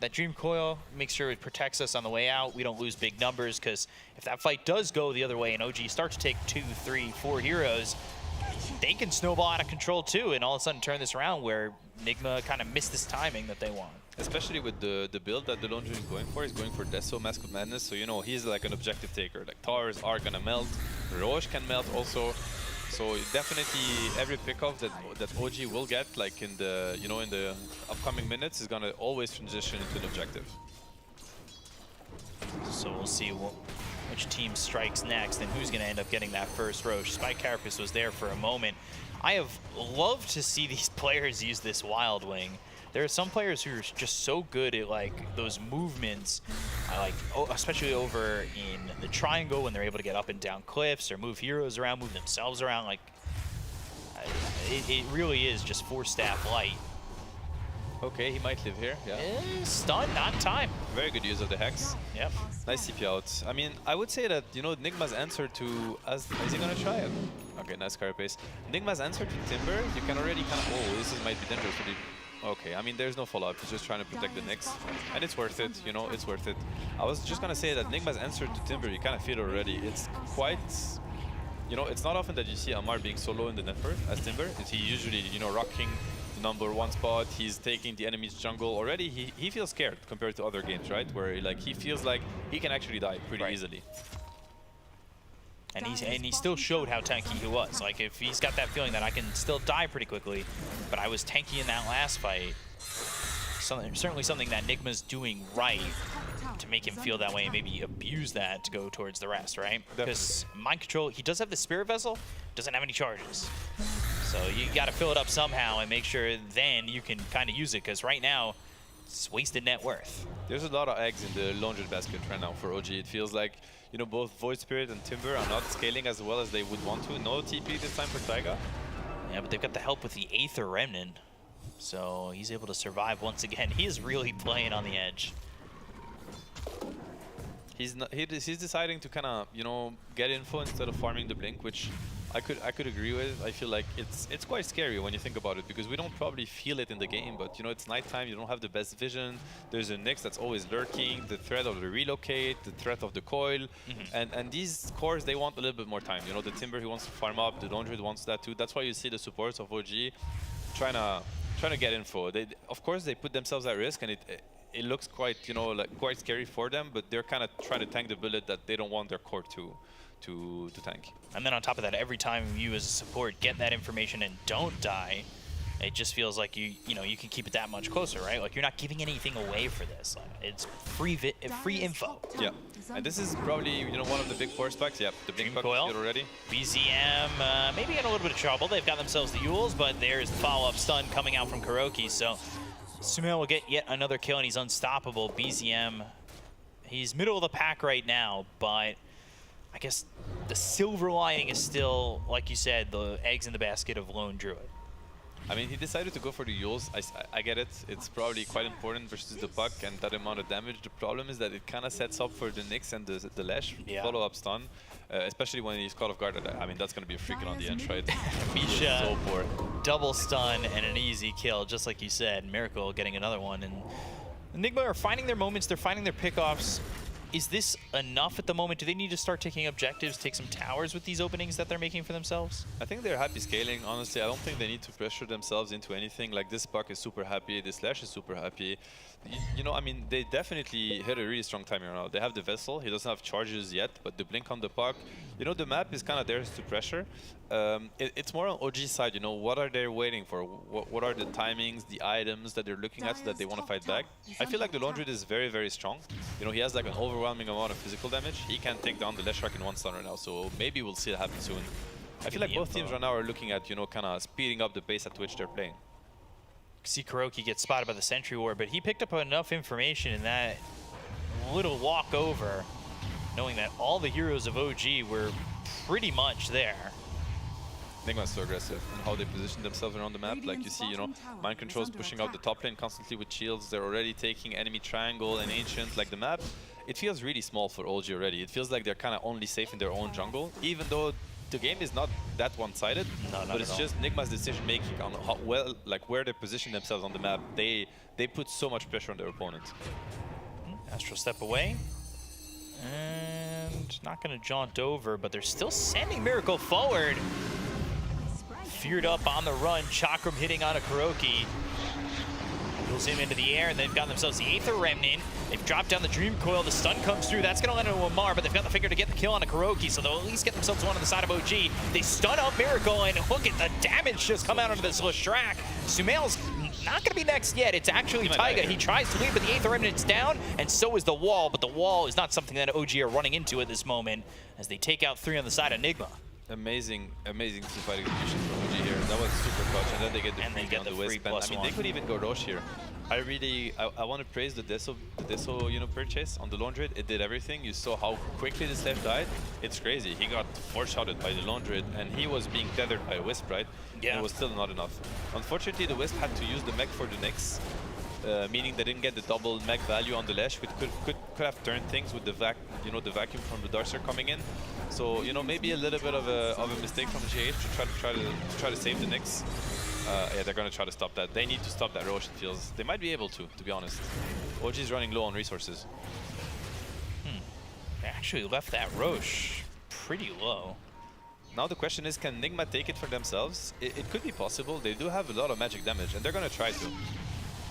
That Dream Coil makes sure it protects us on the way out. We don't lose big numbers, because if that fight does go the other way and OG start to take 2, 3, 4 heroes, they can snowball out of control too, and all of a sudden turn this around where Nigma kind of missed this timing that they want. Especially with the build that the Laundry is going for. He's going for Deso, Mask of Madness, so you know he's like an objective taker. Like towers are gonna melt, Roche can melt also. So definitely every pickoff that OG will get, like in the in the upcoming minutes, is gonna always transition into an objective. So we'll see which team strikes next and who's gonna end up getting that first Roche. Spike Carapace was there for a moment. I have loved to see these players use this Wild Wing. There are some players who are just so good at like those movements, especially over in the triangle when they're able to get up and down cliffs or move heroes around, move themselves around. Like it really is just 4-staff light. Okay, he might live here. Yeah. Stun, not in time. Very good use of the Hex. Yep. Nice CP out. I mean, I would say that Nigma's answer to is he gonna try it? Okay, nice Carapace. Nigma's answer to Timber, you can already kind of might be dangerous for the. Okay, I mean, there's no follow-up. He's just trying to protect the Nyx. And it's worth it, it's worth it. I was just going to say that Nigma's answer to Timber, you kind of feel already. It's quite, it's not often that you see Amar being so low in the net worth as Timber. He usually, rocking the #1 spot. He's taking the enemy's jungle. Already, he feels scared compared to other games, right? Where, he feels like he can actually die pretty easily. And he still showed how tanky he was. Like, if he's got that feeling that I can still die pretty quickly, but I was tanky in that last fight, certainly something that Nigma's doing right to make him feel that way and maybe abuse that to go towards the rest, right? Because Mind Control, he does have the Spirit Vessel, doesn't have any charges. So you got to fill it up somehow and make sure then you can kind of use it, because right now, it's wasted net worth. There's a lot of eggs in the laundry basket right now for OG. It feels like, both Void Spirit and Timber are not scaling as well as they would want to. No TP this time for Taiga. Yeah, but they've got the help with the Aether Remnant. So he's able to survive once again. He is really playing on the edge. He's deciding to kind of, get info instead of farming the Blink, which I could agree with. I feel like it's quite scary when you think about it, because we don't probably feel it in the game, but it's nighttime, you don't have the best vision. There's a Nyx that's always lurking, the threat of the relocate, the threat of the coil, and these cores, they want a little bit more time. The Timber, he wants to farm up, the Laundry wants that too. That's why you see the supports of OG trying to get info. Of course they put themselves at risk, and it looks quite quite scary for them, but they're kind of trying to tank the bullet that they don't want their core to tank. And then on top of that, every time you as a support get that information and don't die, it just feels like you can keep it that much closer, right? Like, you're not giving anything away for this. Like, it's free info. Yeah, and this is probably one of the big force packs. Yep, the big pack already. BZM maybe in a little bit of trouble. They've got themselves the Yules, but there's the follow-up stun coming out from KuroKy. So Sumail will get yet another kill, and he's unstoppable. BZM, he's middle of the pack right now, but I guess the silver lining is still, like you said, the eggs in the basket of Lone Druid. I mean, he decided to go for the Yules. I get it. It's probably quite important versus the puck and that amount of damage. The problem is that it kind of sets up for the Nyx and the Lash follow-up stun, especially when he's caught off guard. I mean, that's going to be a freaking on the edge, right? Misha, so poor. Double stun and an easy kill, just like you said. Miracle getting another one. And Enigma are finding their moments. They're finding their pickoffs. Is this enough at the moment? Do they need to start taking objectives, take some towers with these openings that they're making for themselves? I think they're happy scaling, honestly. I don't think they need to pressure themselves into anything. Like, this puck is super happy, this Lash is super happy. I mean, they definitely hit a really strong timing right now. They have the Vessel, he doesn't have charges yet, but the Blink on the puck. The map is kind of theirs to pressure. It's more on OG's side, what are they waiting for? What are the timings, the items that they're looking at so that they want to fight back? I feel like the Laundry is very, very strong. He has like an overwhelming amount of physical damage. He can take down the Leshrac in one stun right now, so maybe we'll see it happen soon. I feel like both teams right now are looking at, kind of speeding up the pace at which they're playing. See KuroKy get spotted by the Sentry Ward, but he picked up enough information in that little walk over knowing that all the heroes of OG were pretty much there. Nigma is so aggressive and how they position themselves around the map. Like you see, you know, Mind Control's pushing out the top lane constantly with shields. They're already taking enemy triangle and ancient. Like the map, it feels really small for OG already. It feels like they're kind of only safe in their own jungle, even though the game is not that one-sided. But it's just Nigma's decision making on how well, like where they position themselves on the map. They put so much pressure on their opponent. Astral step away. And not going to jaunt over, but they're still sending Miracle forward. Feared up on the run, Chakram hitting on a Kuroki. Pulls him into the air, and they've got themselves the Aether Remnant. They've dropped down the Dream Coil, the stun comes through, that's gonna land on Amar, but they've got the figure to get the kill on a Kuroki, so they'll at least get themselves one on the side of OG. They stun out Miracle, and look at the damage just come out onto this Leshrac. Sumail's not gonna be next yet, it's actually Taiga. He tries to leave, but the Aether Remnant's down, and so is the wall, but the wall is not something that OG are running into at this moment, as they take out 3 on the side of Nigma. Amazing teamfight execution from OG here. That was super clutch, and then they get the free on the Wisp. I mean, they could even go Roche here. I want to praise the Deso purchase on the Laundred. It did everything. You saw how quickly the Slash died. It's crazy. He got 4-shotted by the Laundred, and he was being tethered by a Wisp, right? Yeah. It was still not enough. Unfortunately, the Wisp had to use the mech for the Nyx, meaning they didn't get the double mech value on the Lash, which could have turned things with the vacuum from the Darcer coming in. So maybe a little bit of a mistake from the GH to try to save the Nyx. Yeah, they're gonna try to stop that. They need to stop that Roche, it feels. They might be able to be honest. OG's running low on resources. They actually left that Roche pretty low. Now the question is, can Nigma take it for themselves? It could be possible. They do have a lot of magic damage, and they're gonna try to.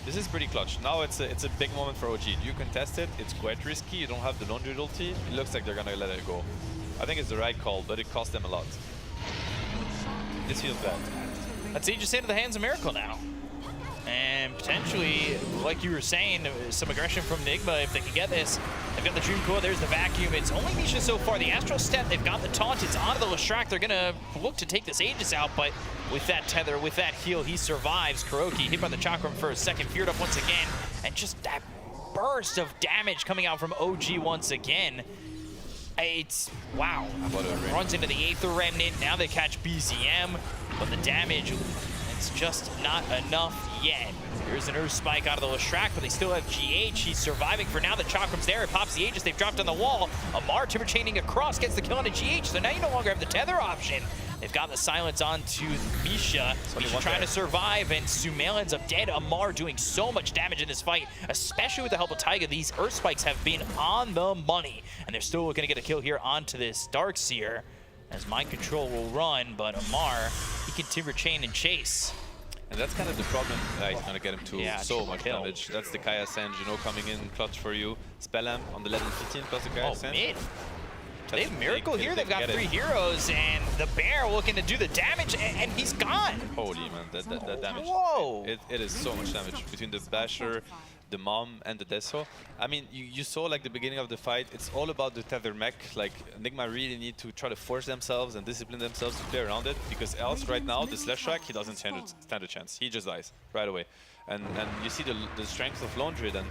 This is pretty clutch. Now it's a big moment for OG. You contest it. It's quite risky. You don't have the Laundry ulti. It looks like they're gonna let it go. I think it's the right call, but it cost them a lot. This feels bad. Let's see, just into the hands of Miracle now. And potentially, like you were saying, some aggression from Nigma if they can get this. They've got the Dream Coil, there's the Vacuum. It's only Nisha so far. The Astral Step, they've got the Taunt. It's onto the Leshrac. They're going to look to take this Aegis out, but with that tether, with that heal, he survives. Kuroki hit by the Chakram for a second, feared up once again, and just that burst of damage coming out from OG once again. It's, wow. Runs into the Aether Remnant. Now they catch BZM, but the damage, it's just not enough yet. Here's an Earth Spike out of the Leshrac, but they still have GH. He's surviving for now. The Chakram's there. It pops the Aegis. They've dropped on the wall. Amar timber chaining across, gets the kill on a GH. So now you no longer have the tether option. They've got the silence onto Misha. Misha trying to survive, and Sumail ends up dead. Amar doing so much damage in this fight, especially with the help of Taiga. These Earth Spikes have been on the money, and they're still going to get a kill here onto this Darkseer, as Mind Control will run, but Amar, he can timber chain and chase. And that's kind of the problem. He's going to get him to so much damage. That's the Kaya Sange, coming in clutch for you. Spellamp on the level 15 plus the Kaya Sange. Mid. They have Miracle here. They've got 3 heroes, and the Bear looking to do the damage, and he's gone. Holy man, that damage. Whoa. It is so much damage between the Basher, the Mom, and the Deso. I mean, you saw like the beginning of the fight. It's all about the tether mech. Like Nigma really need to try to force themselves and discipline themselves to play around it, because else right now the Leshrac, he doesn't stand a chance. He just dies right away. And you see the strength of Laundred, and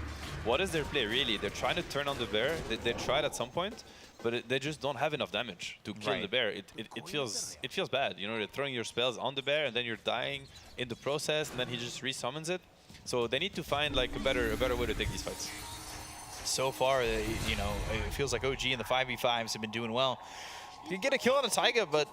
what is their play really? They're trying to turn on the Bear. They tried at some point, but they just don't have enough damage to kill the Bear. It feels bad. You're throwing your spells on the Bear, and then you're dying in the process, and then he just resummons it. So they need to find like a better way to take these fights. So far, it feels like OG and the 5v5s have been doing well. You get a kill on a Taiga, but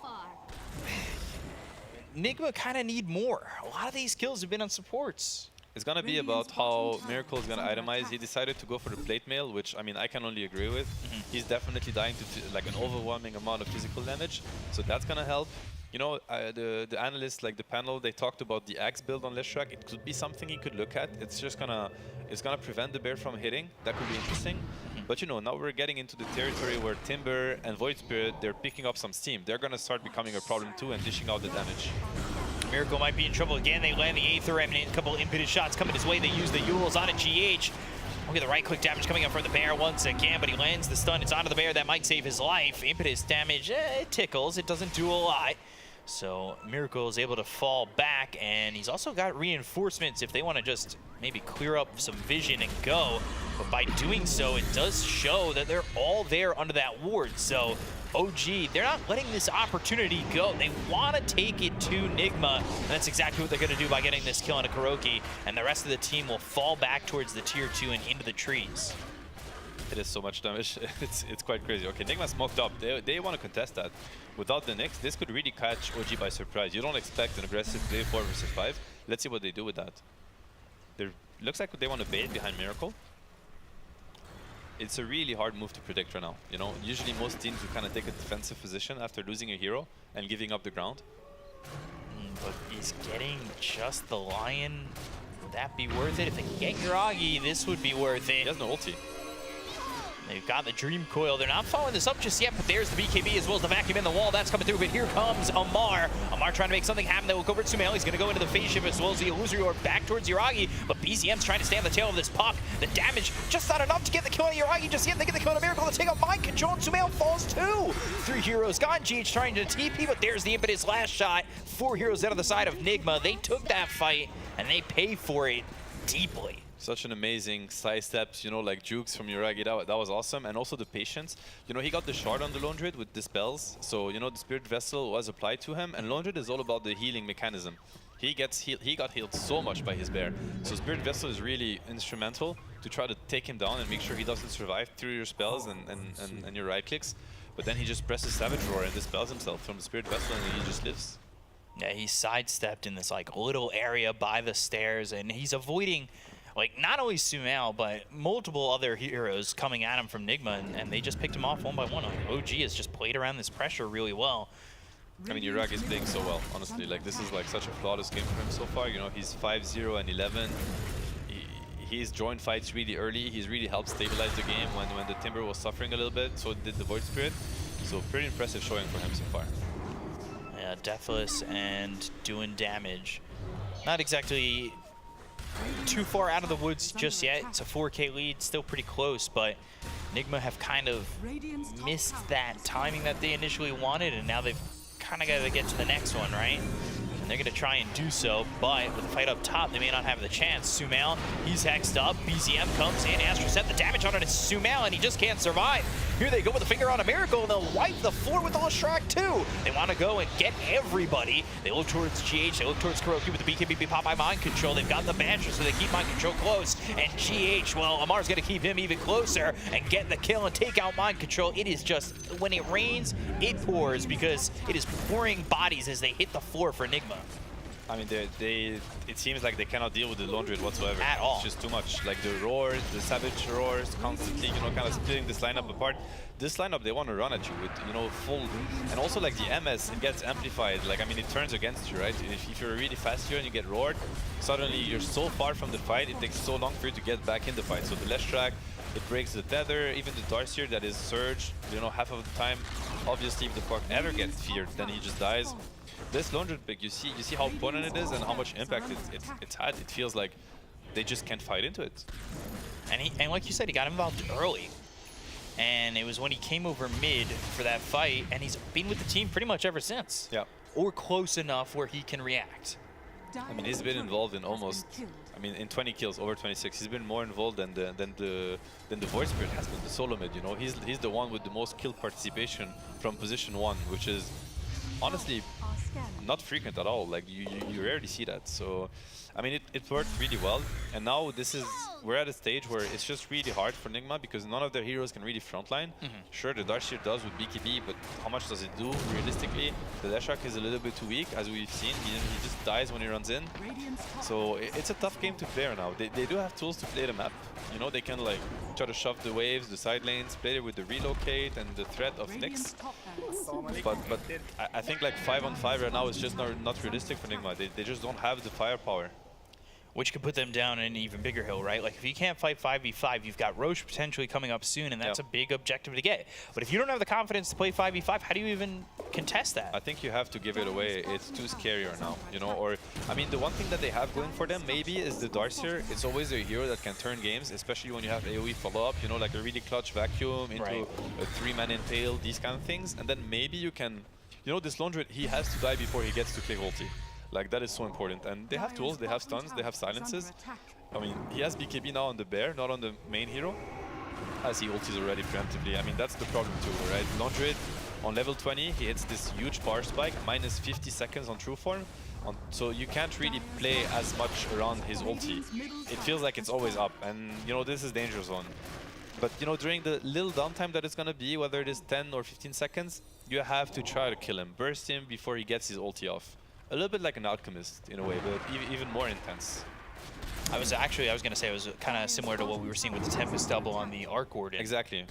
Nigma kind of need more. A lot of these kills have been on supports. It's going to be about how Miracle is going to itemize. He decided to go for the plate mail, which, I mean, I can only agree with. He's definitely dying to like an overwhelming amount of physical damage, so that's going to help. The analysts, like the panel, they talked about the Axe build on Leshrac. It could be something he could look at. It's gonna prevent the Bear from hitting. That could be interesting. But now we're getting into the territory where Timber and Void Spirit, they're picking up some steam. They're gonna start becoming a problem too and dishing out the damage. Miracle might be in trouble again. They land the Aether Remnant. A couple impetus shots coming his way. They use the Yules on a GH. Look at the right-click damage coming up for the Bear once again, but he lands the stun. It's onto the Bear. That might save his life. Impetus damage, it tickles. It doesn't do a lot. So Miracle is able to fall back, and he's also got reinforcements if they want to just maybe clear up some vision and go. But by doing so, it does show that they're all there under that ward. So OG, they're not letting this opportunity go. They want to take it to Nigma, and that's exactly what they're going to do by getting this kill on a Kuroki, and the rest of the team will fall back towards the tier 2 and into the trees. It is so much damage. It's quite crazy. Okay, Nigma smoked up. They want to contest that. Without the Nyx, this could really catch OG by surprise. You don't expect an aggressive play 4 versus 5. Let's see what they do with that. Looks like they want to bait behind Miracle. It's a really hard move to predict right now. You know, usually most teams will kind of take a defensive position after losing a hero and giving up the ground. But he's getting just the Lion. Would that be worth it? If they can get Yuragi, this would be worth it. He has no ulti. They've got the Dream Coil. They're not following this up just yet, but there's the BKB as well as the vacuum in the wall. That's coming through, but here comes Amar. Amar trying to make something happen. They will go over to Sumail. He's going to go into the phase shift as well as the illusory orb back towards Yuragi, but BZM's trying to stay on the tail of this puck. The damage just not enough to get the kill on Yuragi just yet. They get the kill on a Miracle to take out Mind Control, and Sumail falls too. 3 heroes gone. GH trying to TP, but there's the impetus last shot. 4 heroes out of the side of Nigma. They took that fight, and they pay for it deeply. Such an amazing side steps, you know, like jukes from Yuragi. That was awesome. And also the patience. You know, he got the shard on the Lone Druid with dispels. So, you know, the Spirit Vessel was applied to him. And Lone Druid is all about the healing mechanism. He got healed so much by his bear. So Spirit Vessel is really instrumental to try to take him down and make sure he doesn't survive through your spells and your right clicks. But then he just presses Savage Roar and dispels himself from the Spirit Vessel, and he just lives. Yeah, he sidestepped in this like little area by the stairs, and he's avoiding like not only Sumail, but multiple other heroes coming at him from Nigma, and they just picked him off one by one. OG has just played around this pressure really well. I mean, Yuragi is playing so well, honestly. Like, this is like such a flawless game for him so far. You know, he's 5-0 and 11. He's joined fights really early. He's really helped stabilize the game when the Timber was suffering a little bit. So did the Void Spirit. So pretty impressive showing for him so far. Yeah, Deathless and doing damage. Not exactly too far out of the woods just yet. It's a 4K lead, still pretty close, but Nigma have kind of missed that timing that they initially wanted, and now they've kind of got to get to the next one, right? And they're going to try and do so, but with the fight up top, they may not have the chance. Sumail, he's hexed up. BZM comes in. Astro set the damage on it. It's Sumail, and he just can't survive. Here they go with a finger on a Miracle, and they'll wipe the floor with the Leshrac too. They want to go and get everybody. They look towards GH. They look towards Kuroki with the BKB pop by Mind Control. They've got the Banshee, so they keep Mind Control close. And GH, well, Amar's going to keep him even closer and get the kill and take out Mind Control. It is just, when it rains, it pours, because it is pouring bodies as they hit the floor for Nigma. I mean, it seems like they cannot deal with the Lone Druid whatsoever. At all. It's just too much. Like the roars, the Savage roars, constantly, you know, kind of splitting this lineup apart. This lineup, they want to run at you with, you know, full... And also, like, the MS, it gets amplified. Like, I mean, it turns against you, right? If you're really fast here and you get roared, suddenly you're so far from the fight, it takes so long for you to get back in the fight. So the Leshrac, it breaks the tether. Even the Darcyr that is surged, you know, half of the time. Obviously, if the puck ever gets feared, then he just dies. This Lone Druid pick, you see how potent it is and how much impact it's had. It feels like they just can't fight into it. And like you said, he got involved early. And it was when he came over mid for that fight, and he's been with the team pretty much ever since. Yeah. Or close enough where he can react. I mean, he's been involved in almost, I mean, in 20 kills, over 26. He's been more involved than the Void Spirit has been, the solo mid, you know. He's the one with the most kill participation from position 1, which is honestly not frequent at all. Like, you rarely see that. So, I mean, it worked really well. And now we're at a stage where it's just really hard for Nigma because none of their heroes can really frontline. Sure, the Darcyr does with BKB, but how much does it do realistically? The Leshrac is a little bit too weak, as we've seen. He just dies when he runs in. So it's a tough game to play right now. They do have tools to play the map. You know, they can like try to shove the waves, the side lanes, play it with the relocate and the threat of Nyx. But I think like 5-on-5 right now is just not realistic for Nigma. They just don't have the firepower. Which could put them down in an even bigger hill, right? Like, if you can't fight 5v5, you've got Roche potentially coming up soon, and that's a big objective to get. But if you don't have the confidence to play 5v5, how do you even contest that? I think you have to give it away. It's too scary right now, you know? Or, I mean, the one thing that they have going for them maybe is the Darcyr. It's always a hero that can turn games, especially when you have AoE follow-up, you know, like a really clutch vacuum into a 3-man impale, these kind of things. And then maybe you can you know, this Laundry, he has to die before he gets to click ulti. Like, that is so important. And they have tools, they have stuns, they have silences. I mean, he has BKB now on the bear, not on the main hero, as he ultis already preemptively. I mean, that's the problem too, right? Laundry, on level 20, he hits this huge bar spike, minus 50 seconds on true form. So you can't really play as much around his ulti. It feels like it's always up, and you know, this is danger zone. But you know, during the little downtime that it's gonna be, whether it is 10 or 15 seconds, you have to try to kill him, burst him before he gets his ulti off. A little bit like an alchemist in a way, but even more intense. I was gonna say it was kind of similar to what we were seeing with the Tempest double on the Arc Warden. Exactly.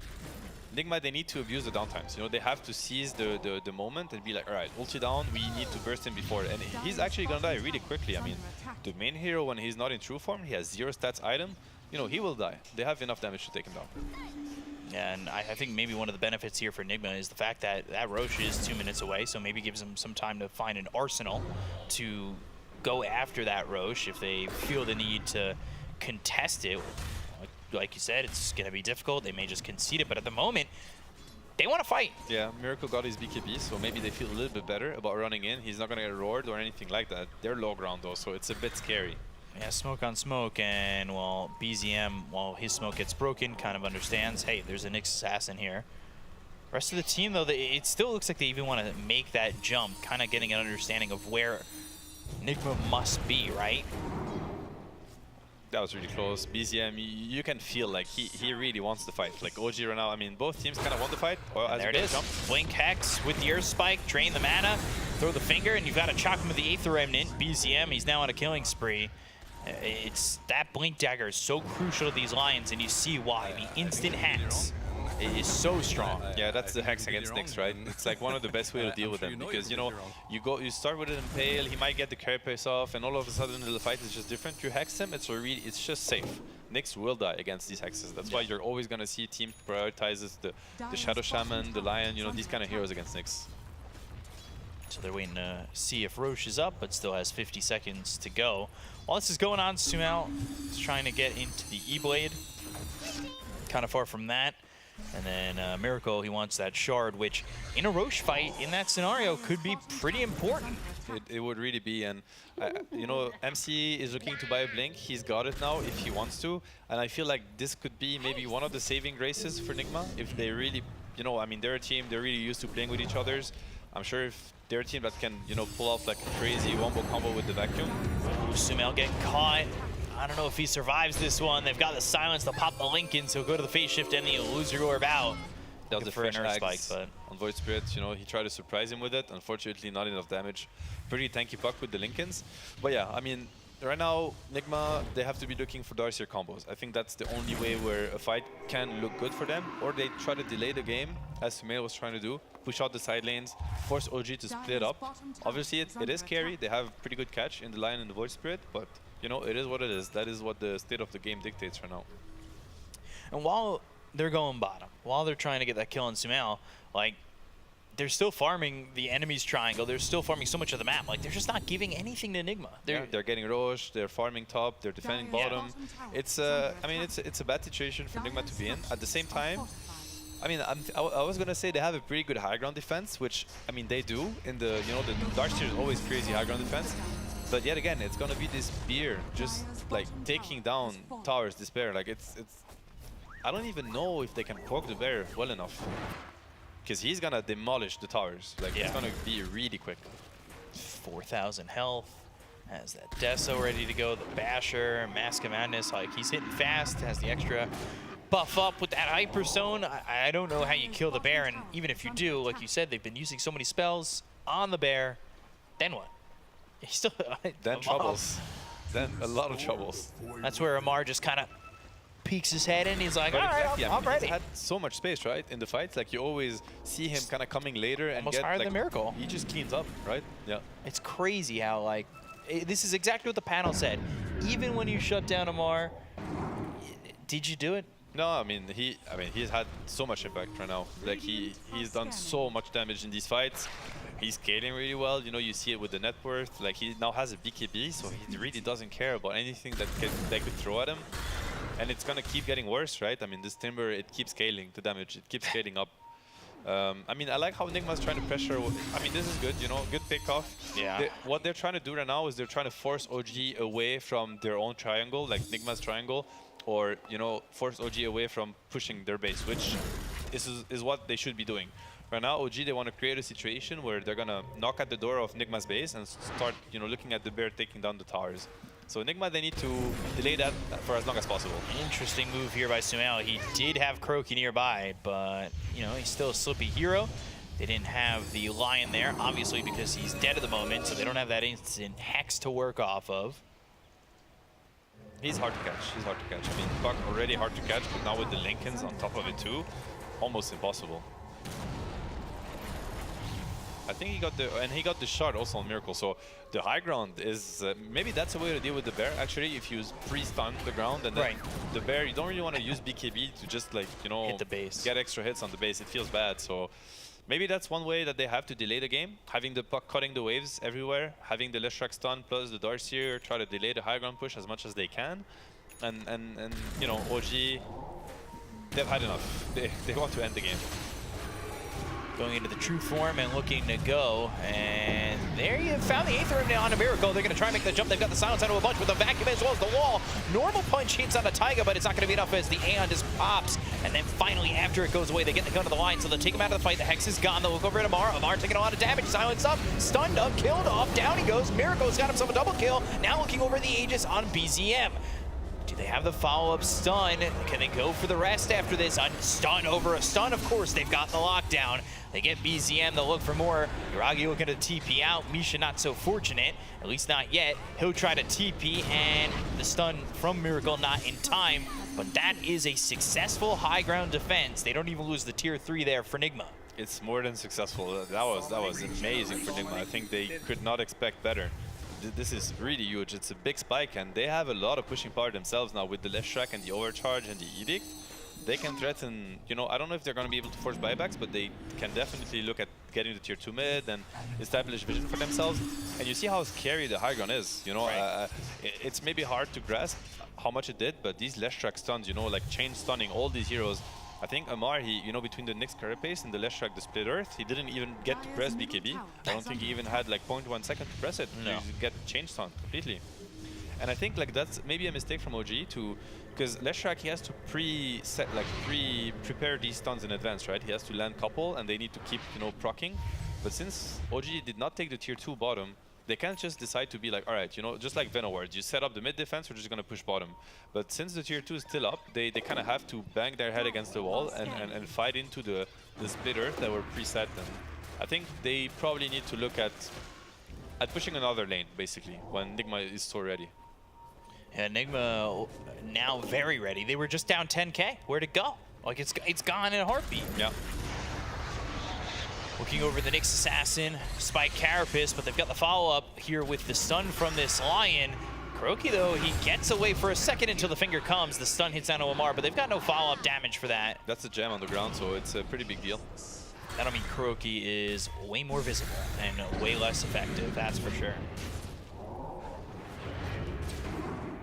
Nigma, they need to abuse the downtimes. You know, they have to seize the moment and be like, all right, ulti down, we need to burst him before. And he's actually gonna die really quickly. I mean, the main hero, when he's not in true form, he has 0 stats item. You know, he will die. They have enough damage to take him down. Yeah, and I think maybe one of the benefits here for Nigma is the fact that that Roche is 2 minutes away, so maybe gives them some time to find an arsenal to go after that Roche if they feel the need to contest it. Like you said, it's going to be difficult. They may just concede it, but at the moment, they want to fight. Yeah, Miracle got his BKB, so maybe they feel a little bit better about running in. He's not going to get roared or anything like that. They're low ground though, so it's a bit scary. Yeah, smoke on smoke, and well, BZM, while his smoke gets broken, kind of understands, hey, there's a Nyx assassin here. Rest of the team, though, it still looks like they even want to make that jump, kind of getting an understanding of where Nigma must be, right? That was really close. BZM, you can feel like he really wants to fight. Like OG right now, I mean, both teams kind of want to fight. As there it is. Jump. Blink Hex with the Earth Spike, drain the mana, throw the finger, and you've got to chop him with the Aether Remnant. BZM, he's now on a killing spree. It's that Blink Dagger is so crucial to these Lions, and you see why. The instant Hex is so strong. Yeah, that's the Hex against Nyx, right? It's like one of the best ways to deal with them, because you know, you start with an Impale, he might get the carapace off, and all of a sudden the fight is just different. You hex him, it's just safe. Nyx will die against these hexes. That's why you're always gonna see team prioritizes the Shadow Shaman, the Lion, you know, these kind of heroes against Nyx. So they're waiting to see if Roche is up, but still has 50 seconds to go. While this is going on, Sumal is trying to get into the E-Blade. Kind of far from that. And then Miracle, he wants that shard, which in a Roche fight, in that scenario, could be pretty important. It would really be, and you know, MC is looking to buy a Blink. He's got it now if he wants to, and I feel like this could be maybe one of the saving graces for Nigma if they really, you know, I mean, they're a team, they're really used to playing with each others. I'm sure if they're a team that can, you know, pull off like a crazy wombo combo with the vacuum. Sumail getting caught. I don't know if he survives this one. They've got the silence to pop the link in, so go to the phase shift and the illusory orb out. That was a fresh spike, but on Void Spirit, you know, he tried to surprise him with it. Unfortunately, not enough damage. Pretty tanky puck with the Linkens. But yeah, I mean, right now, Nigma, they have to be looking for Darkseer combos. I think that's the only way where a fight can look good for them. Or they try to delay the game, as Sumail was trying to do. Push out the side lanes, force OG to split up. Obviously, it is scary. They have pretty good catch in the Lion and the Void Spirit, but you know, it is what it is. That is what the state of the game dictates right now. And while they're going bottom, while they're trying to get that kill on Sumail, like, they're still farming the enemy's triangle. They're still farming so much of the map. Like, they're just not giving anything to Nigma. They're getting Roche, they're farming top, they're defending bottom. It's I mean, it's a bad situation for Nigma to be in. At the same time, I mean, I was gonna say they have a pretty good high ground defense, which I mean they do. In the, you know, the Darkseer is always crazy high ground defense. But yet again, it's gonna be this beer just like taking down towers. Despair, like it's. I don't even know if they can poke the bear well enough, because he's gonna demolish the towers. Like it's gonna be really quick. 4,000 health. Has that Deso ready to go. The Basher, Mask of Madness, like he's hitting fast. Has the extra buff up with that Hyper Zone. I don't know how you kill the bear, and even if you do, like you said, they've been using so many spells on the bear. Then what? He's still then troubles. Then a lot of troubles. That's where Amar just kind of peeks his head in. He's like, all right, exactly. I'm ready. He's had so much space, right, in the fights. Like you always see him kind of coming later and almost get higher like, than Miracle. He just cleans up, right? Yeah. It's crazy how like this is exactly what the panel said. Even when you shut down Amar, did you do it? No, I mean he's had so much impact right now. Like he's done so much damage in these fights. He's scaling really well. You know, you see it with the net worth. Like he now has a BKB, so he really doesn't care about anything that they could throw at him. And it's gonna keep getting worse, right? I mean, this Timber, it keeps scaling the damage. It keeps scaling up. I mean, I like how Nigma's trying to pressure. I mean, this is good, you know, good pickoff. Yeah. What they're trying to do right now is they're trying to force OG away from their own triangle, like Nigma's triangle, or, you know, force OG away from pushing their base, which is what they should be doing. Right now, OG, they want to create a situation where they're going to knock at the door of Nigma's base and start, you know, looking at the bear taking down the towers. So Nigma, they need to delay that for as long as possible. Interesting move here by Sumail. He did have Croaky nearby, but, you know, he's still a slippy hero. They didn't have the Lion there, obviously, because he's dead at the moment, so they don't have that instant Hex to work off of. He's hard to catch. He's hard to catch. I mean, Puck already hard to catch, but now with the Lincolns on top of it too, almost impossible. I think he got the shot also on Miracle. So the high ground is maybe that's a way to deal with the bear. Actually, if you pre-stun the ground and then the bear, you don't really want to use BKB to just like, you know, hit the base, get extra hits on the base. It feels bad. So maybe that's one way that they have to delay the game. Having the Puck cutting the waves everywhere, having the Leshrac stun plus the Darcyr try to delay the high ground push as much as they can, and you know, OG, they've had enough. They want to end the game. Going into the true form and looking to go. And there you found the Aether now on a Miracle. They're going to try and make the jump. They've got the silence out of a bunch with the vacuum as well as the wall. Normal punch hits on a Taiga, but it's not going to be enough as the Aeon just pops. And then finally, after it goes away, they get the gun to the line. So they'll take him out of the fight. The Hex is gone. They'll look over at Amar. Amar taking a lot of damage. Silence up, stunned up, killed off. Down he goes. Miracle's got himself a double kill. Now looking over the Aegis on BZM. Do they have the follow-up stun? Can they go for the rest after this? Stun over a stun, of course. They've got the lockdown. They get BZM, they'll look for more. Yuragi looking to TP out. Misha not so fortunate, at least not yet. He'll try to TP, and the stun from Miracle not in time. But that is a successful high ground defense. They don't even lose the tier 3 there for Nigma. It's more than successful. That was amazing for Nigma. I think they could not expect better. This is really huge. It's a big spike, and they have a lot of pushing power themselves now with the Leshrac and the overcharge and the edict. They can threaten, you know, I don't know if they're going to be able to force buybacks, but they can definitely look at getting the tier 2 mid and establish vision for themselves. And you see how scary the high ground is, you know. It's maybe hard to grasp how much it did, but these Leshrac stuns, you know, like chain stunning all these heroes. I think Amar, you know, between the Nyx Carapace and the Leshrac, the Split Earth, he didn't even get to press BKB. I don't think he even had like 0.1 second to press it. No. To get chain stunned completely. And I think like that's maybe a mistake from OG to, because Leshrac, he has to prepare these stuns in advance, right? He has to land couple, and they need to keep, you know, proccing. But since OG did not take the tier 2 bottom, they can't just decide to be like, all right, you know, just like Venoward, you set up the mid defense, we're just going to push bottom. But since the tier 2 is still up, they kind of have to bang their head against the wall and fight into the split earth that were preset. And I think they probably need to look at pushing another lane, basically, when Nigma is so ready. Yeah, Nigma now very ready. They were just down 10k. Where'd it go? Like, it's gone in a heartbeat. Yeah. Looking over the Nyx Assassin, Spike Carapace, but they've got the follow-up here with the stun from this Lion. Croaky, though, he gets away for a second until the finger comes. The stun hits down to Amar, but they've got no follow-up damage for that. That's a gem on the ground, so it's a pretty big deal. That'll mean Croaky is way more visible and way less effective, that's for sure.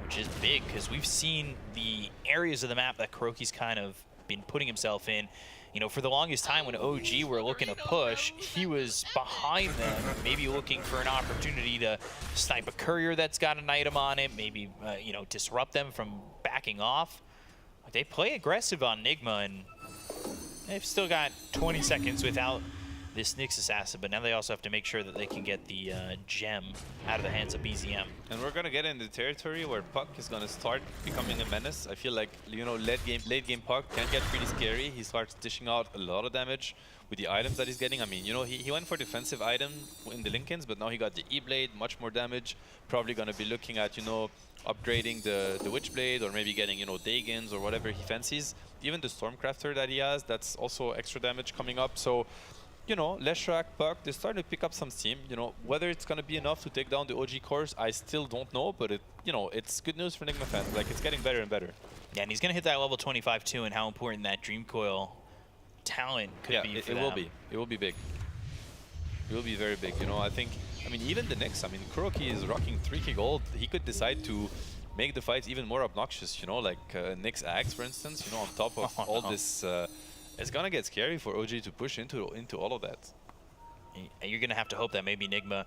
Which is big, because we've seen the areas of the map that Croaky's kind of been putting himself in. You know, for the longest time when OG were looking to push, he was behind them, maybe looking for an opportunity to snipe a courier that's got an item on it, maybe, you know, disrupt them from backing off. They play aggressive on Nigma, and they've still got 20 seconds without this Nyx Assassin, but now they also have to make sure that they can get the gem out of the hands of BZM. And we're gonna get in the territory where Puck is gonna start becoming a menace. I feel like, you know, late game Puck can get pretty scary. He starts dishing out a lot of damage with the items that he's getting. I mean, you know, he went for defensive item in the Lincolns, but now he got the E-Blade, much more damage. Probably gonna be looking at, you know, upgrading the Witchblade, or maybe getting, you know, Dagons or whatever he fancies. Even the Stormcrafter that he has, that's also extra damage coming up. So, you know, Leshrac, Puck, they're starting to pick up some steam. You know, whether it's going to be enough to take down the OG cores, I still don't know, but you know, it's good news for Nigma fans. Like, it's getting better and better. Yeah, and he's going to hit that level 25 too, and how important that Dream Coil talent could be for them. It will be. It will be big. It will be very big. You know, I think, I mean, even the Nyx, I mean, Kuroki is rocking 3k gold. He could decide to make the fights even more obnoxious, you know, like Nyx Axe, for instance, you know, on top of all this It's gonna get scary for OG to push into all of that. And you're gonna have to hope that maybe Nigma,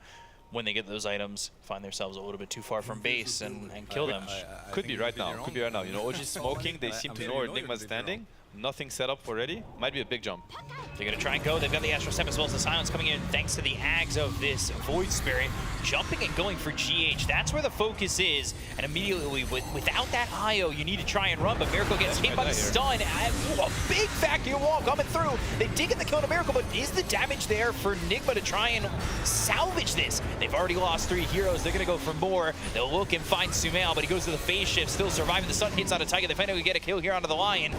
when they get those items, find themselves a little bit too far from base and kill them. Could be right now. Could be right now. You know, OG smoking. They seem to know where Nigma's standing. Nothing set up already. Might be a big jump. They're going to try and go. They've got the Astro Step as well as the Silence coming in thanks to the Ags of this Void Spirit. Jumping and going for GH. That's where the focus is. And immediately, without that IO, you need to try and run. But Miracle gets hit by the stun. A big vacuum wall coming through. They did get the kill on Miracle, but is the damage there for Nigma to try and salvage this? They've already lost 3 heroes. They're going to go for more. They'll look and find Sumail, but he goes to the phase shift, still surviving. The stun hits on a Tiger. They finally get a kill here onto the Lion.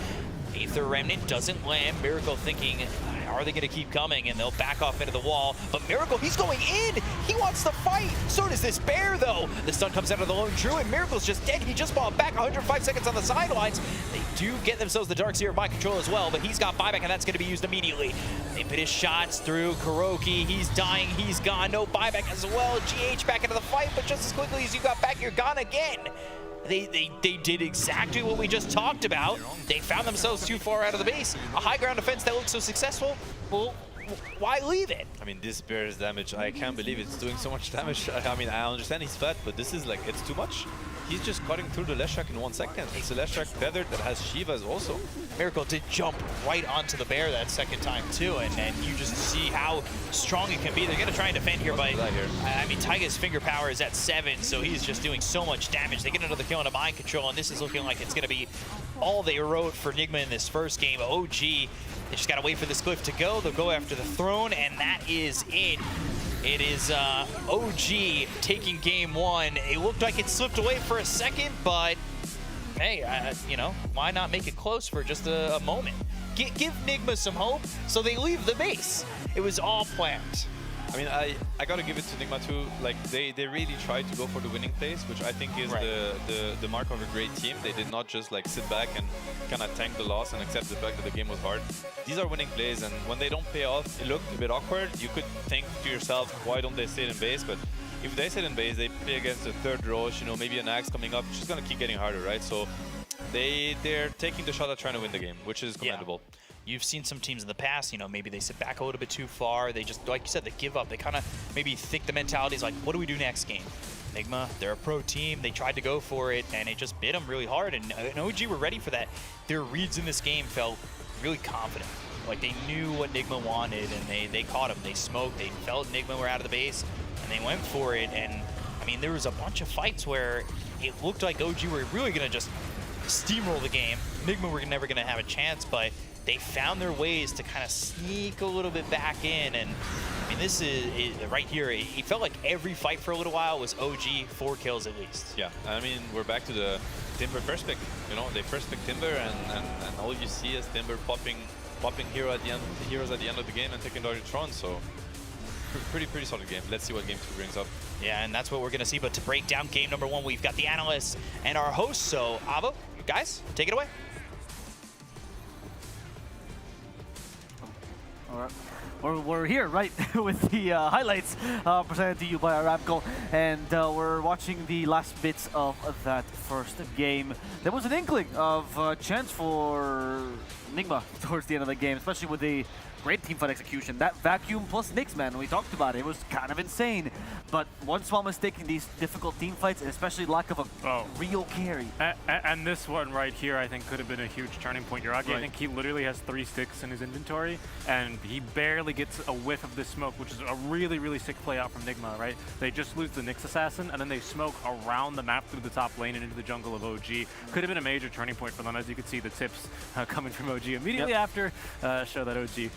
Aether Remnant doesn't land. Miracle thinking, are they going to keep coming? And they'll back off into the wall. But Miracle, he's going in. He wants to fight. So does this bear, though. The stun comes out of the Lone Druid. Miracle's just dead. He just bought back 105 seconds on the sidelines. They do get themselves the Darkseer by control as well, but he's got buyback, and that's going to be used immediately. Impetus shots through Kuroki. He's dying. He's gone. No buyback as well. GH back into the fight, but just as quickly as you got back, you're gone again. They did exactly what we just talked about. They found themselves too far out of the base. A high ground defense that looked so successful. Well, why leave it? I mean, this bear's damage, I can't believe it's doing so much damage. I mean, I understand he's fat, but this is like, it's too much. He's just cutting through the Leshrac in 1 second. It's a Leshrac feathered that has Shivas also. Miracle did jump right onto the bear that second time too, and you just see how strong it can be. They're gonna try and defend here, but I mean, Taiga's finger power is at 7, so he's just doing so much damage. They get another kill into mind control, and this is looking like it's gonna be all they wrote for Nigma in this first game. OG, they just gotta wait for this glyph to go. They'll go after the throne, and that is it. It is OG taking game 1. It looked like it slipped away for a second, but hey, you know, why not make it close for just a moment? Give Nigma some hope so they leave the base. It was all planned. I mean, I gotta give it to Nigma too. Like they really tried to go for the winning place, which I think is the mark of a great team. They did not just like sit back and kind of tank the loss and accept the fact that the game was hard. These are winning plays, and when they don't pay off, it looked a bit awkward. You could think to yourself, why don't they sit in base? But if they sit in base, they play against the third Roche, you know, maybe an Axe coming up, it's just gonna keep getting harder, right? So they're taking the shot at trying to win the game, which is commendable. Yeah. You've seen some teams in the past, you know, maybe they sit back a little bit too far. They just, like you said, they give up. They kind of maybe think the mentality is like, what do we do next game? Nigma, they're a pro team. They tried to go for it, and it just bit them really hard. And OG were ready for that. Their reads in this game felt really confident. Like they knew what Nigma wanted, and they caught him. They smoked. They felt Nigma were out of the base, and they went for it. And I mean, there was a bunch of fights where it looked like OG were really gonna just steamroll the game. Nigma were never gonna have a chance, but they found their ways to kind of sneak a little bit back in. And I mean, this is right here. It felt like every fight for a little while was OG 4 kills at least. Yeah, I mean, we're back to the Timber first pick. You know, they first pick Timber, and all you see is Timber popping heroes at the end of the game and taking Dark Tron. So pretty solid game. Let's see what game 2 brings up. Yeah, and that's what we're gonna see. But to break down game number 1, we've got the analysts and our hosts. So Avo, guys, take it away. All right. We're here, right, with the highlights presented to you by Aramco, and we're watching the last bits of that first game. There was an inkling of a chance for Nigma towards the end of the game, especially with the great teamfight execution. That vacuum plus Nyx, man, we talked about it. It was kind of insane. But one small mistake in these difficult team fights, and especially lack of a real carry. And this one right here, I think, could have been a huge turning point. Yuragi, I think he literally has 3 sticks in his inventory, and he barely gets a whiff of this smoke, which is a really, really sick play out from Nigma, right? They just lose the Nyx Assassin, and then they smoke around the map through the top lane and into the jungle of OG. Could have been a major turning point for them. As you can see, the tips coming from OG immediately after show that OG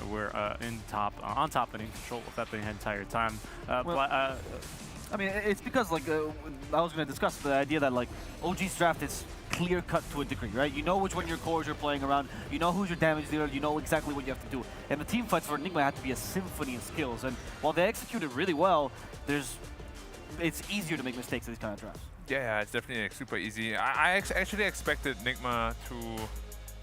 were on top and in control of that the entire time. I mean, it's because, like, I was going to discuss the idea that, like, OG's draft is clear-cut to a degree, right? You know which one your cores you're playing around, you know who's your damage dealer, you know exactly what you have to do. And the team fights for Enigma had to be a symphony of skills, and while they executed really well, it's easier to make mistakes in these kind of drafts. Yeah, it's definitely super easy. I actually expected Nigma to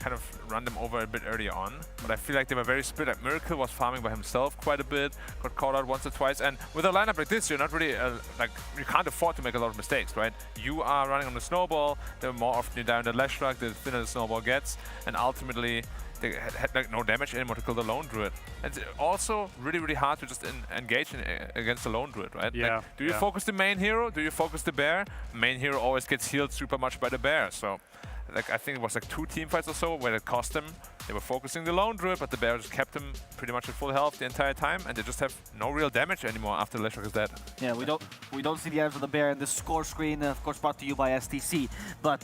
kind of run them over a bit earlier on. But I feel like they were very split. Like Miracle was farming by himself quite a bit, got caught out once or twice. And with a lineup like this, you're not really, like, you can't afford to make a lot of mistakes, right? You are running on the snowball, the more often you're down the lash track, the thinner the snowball gets. And ultimately, they had like no damage anymore to kill the lone druid. It's also really, really hard to just engage against the lone druid, right? Yeah. Like, do you focus the main hero? Do you focus the bear? Main hero always gets healed super much by the bear. So, like, I think it was like 2 team fights or so where it cost them. They were focusing the lone druid, but the bear just kept them pretty much at full health the entire time, and they just have no real damage anymore after the Leshrac is dead. Yeah, we don't see the ends of the bear in this score screen, of course brought to you by STC, but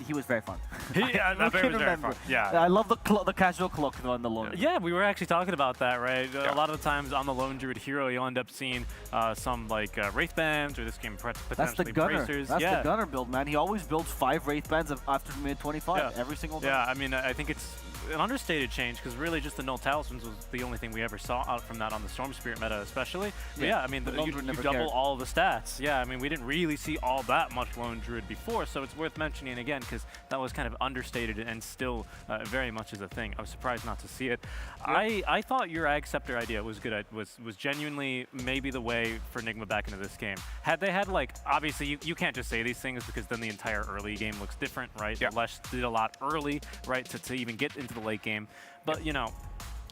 he was very fun. Yeah, that bear was very fun. Yeah. I love the casual cloak on the lone. Yeah, we were actually talking about that, right? A lot of the times on the lone druid hero, you'll end up seeing some like wraith bands, or this game potentially That's the gunner. bracers. That's the gunner build, man. He always builds 5 wraith bands after mid 25 every single time. Yeah, I mean, I think it's an understated change because really just the null talismans was the only thing we ever saw out from that on the Storm Spirit meta, especially. But yeah, I mean, you double all of the stats. Yeah, I mean, we didn't really see all that much lone druid before, so it's worth mentioning again because that was kind of understated and still very much is a thing. I was surprised not to see it. I thought your Ag Scepter idea was good. Was genuinely maybe the way for Nigma back into this game. Had they had, like, obviously you can't just say these things because then the entire early game looks different, right? Yeah. Lesh did a lot early, right, to even get into the late game. But, you know,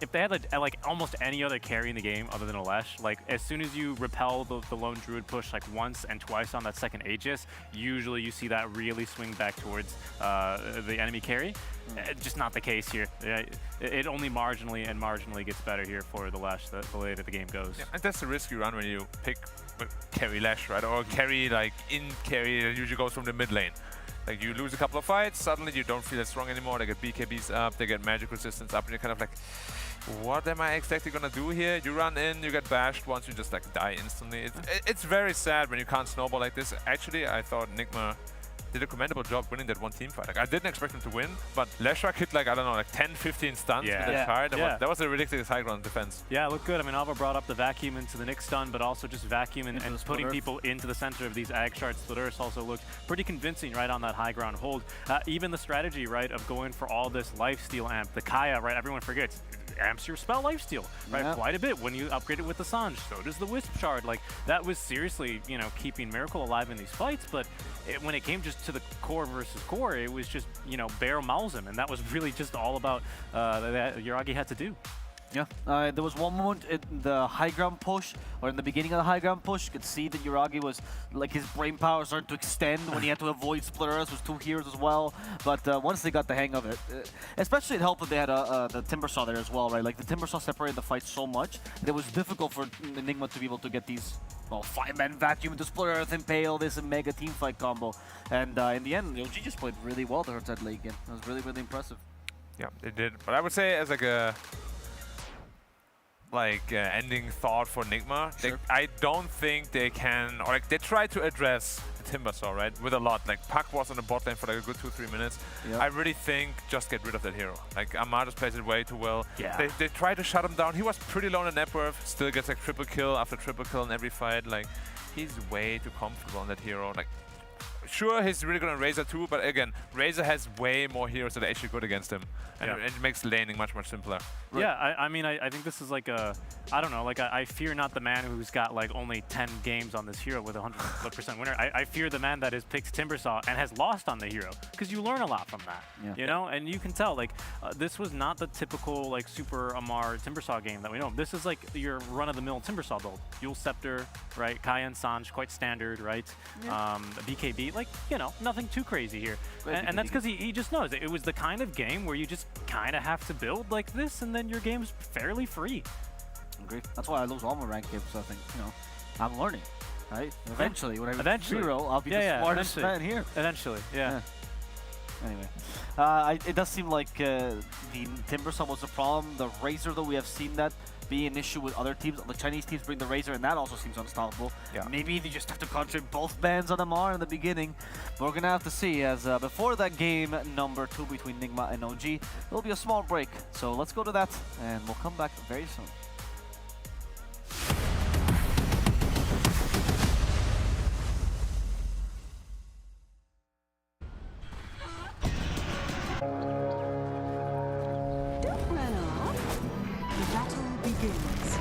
if they had like almost any other carry in the game other than a Lesh, like as soon as you repel the lone druid push like once and twice on that second Aegis, usually you see that really swing back towards the enemy carry. Just not the case here. It only marginally gets better here for the Lesh the later the game goes. Yeah, and that's the risk you run when you pick carry Lesh, right? Or carry like in carry that usually goes from the mid lane. Like you lose a couple of fights, suddenly you don't feel as strong anymore, they get BKBs up, they get magic resistance up, and you're kind of like, what am I exactly gonna do here? You run in, you get bashed once, you just like die instantly. It's very sad when you can't snowball like this. Actually, I thought Nigma did a commendable job winning that one team fight. Like I didn't expect him to win, but Leshrac hit like, I don't know, like 10, 15 stuns with that card. That was a ridiculous high ground defense. Yeah, it looked good. I mean, Alva brought up the vacuum into the Nyx stun, but also just vacuum and putting people into the center of these Ag shards. Split Earth also looked pretty convincing right on that high ground hold. Even the strategy, right, of going for all this lifesteal amp, the Kaya, right, everyone forgets. Amps your spell lifesteal, right? Quite a bit when you upgrade it with the Sange. So does the Wisp Shard. Like, that was seriously, you know, keeping Miracle alive in these fights, but when it came just to the core versus core, it was just, you know, Bear Mauls him, and that was really just all about that Yuragi had to do. Yeah, there was one moment in the high ground push, or in the beginning of the high ground push, you could see that Yuragi was, like, his brain power started to extend when he had to avoid Split Earth with 2 heroes as well. But once they got the hang of it, especially it helped that they had the Timbersaw there as well, right? Like, the Timbersaw separated the fight so much that it was difficult for Enigma to be able to get these, well, 5-man vacuum into Split Earth, Impale, this and mega team fight combo. And in the end, OG just played really well towards that late game. It was really, really impressive. Yeah, they did. But I would say as like a ending thought for Nigma. I don't think they can, or like they try to address the Timbersaw, right, with a lot. Like Puck was on the bot lane for like a good 2-3 minutes. I really think just get rid of that hero. Like Amar just plays it way too well. They try to shut him down. He was pretty low in net worth, still gets like triple kill after triple kill in every fight. Like he's way too comfortable on that hero. Like sure, he's really good on Razor too, but again, Razor has way more heroes that are actually good against him. And it makes laning much, much simpler. Yeah, I mean, I think this is like a, I don't know, like I fear not the man who's got like only 10 games on this hero with a 100% winner. I fear the man that has picked Timbersaw and has lost on the hero, because you learn a lot from that, you know? And you can tell, like, this was not the typical like Super Amar Timbersaw game that we know. This is like your run-of-the-mill Timbersaw build. Dual Scepter, right? Kaya and Sange, quite standard, right? BKB, like, you know, nothing too crazy here. And that's because he just knows it was the kind of game where you just kind of have to build like this, and then your game's fairly free. Agree. That's why I lose all my rank games. So I think, you know, I'm learning, right? Eventually, when I reach 0, I'll be the smartest man here. Eventually, Anyway, it does seem like the Timbersaw was a problem. The Razor, though, we have seen that be an issue with other teams. The Chinese teams bring the Razor, and that also seems unstoppable. Maybe they just have to concentrate both bans on MR in the beginning. But we're going to have to see, as before that game number 2 between Nigma and OG, there'll be a small break. So let's go to that, and we'll come back very soon. begins.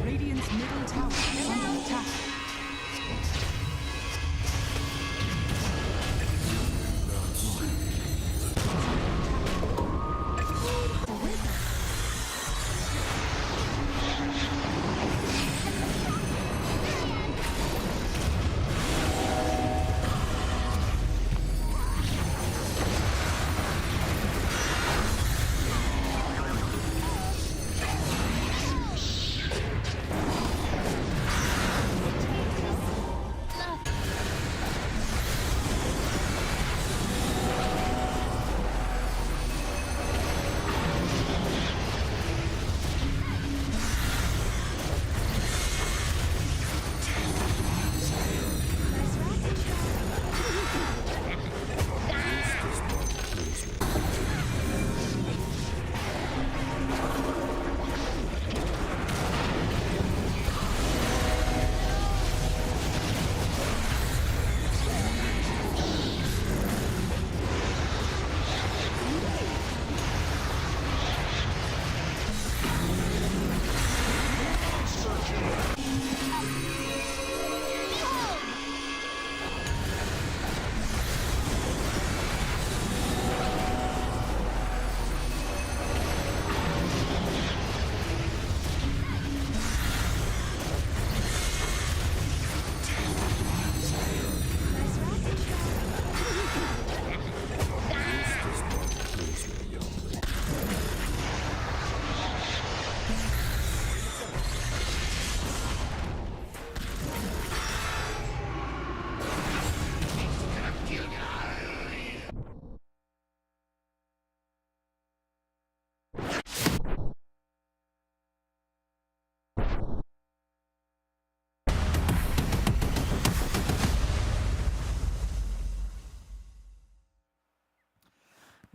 Radiant's middle tower is under attack.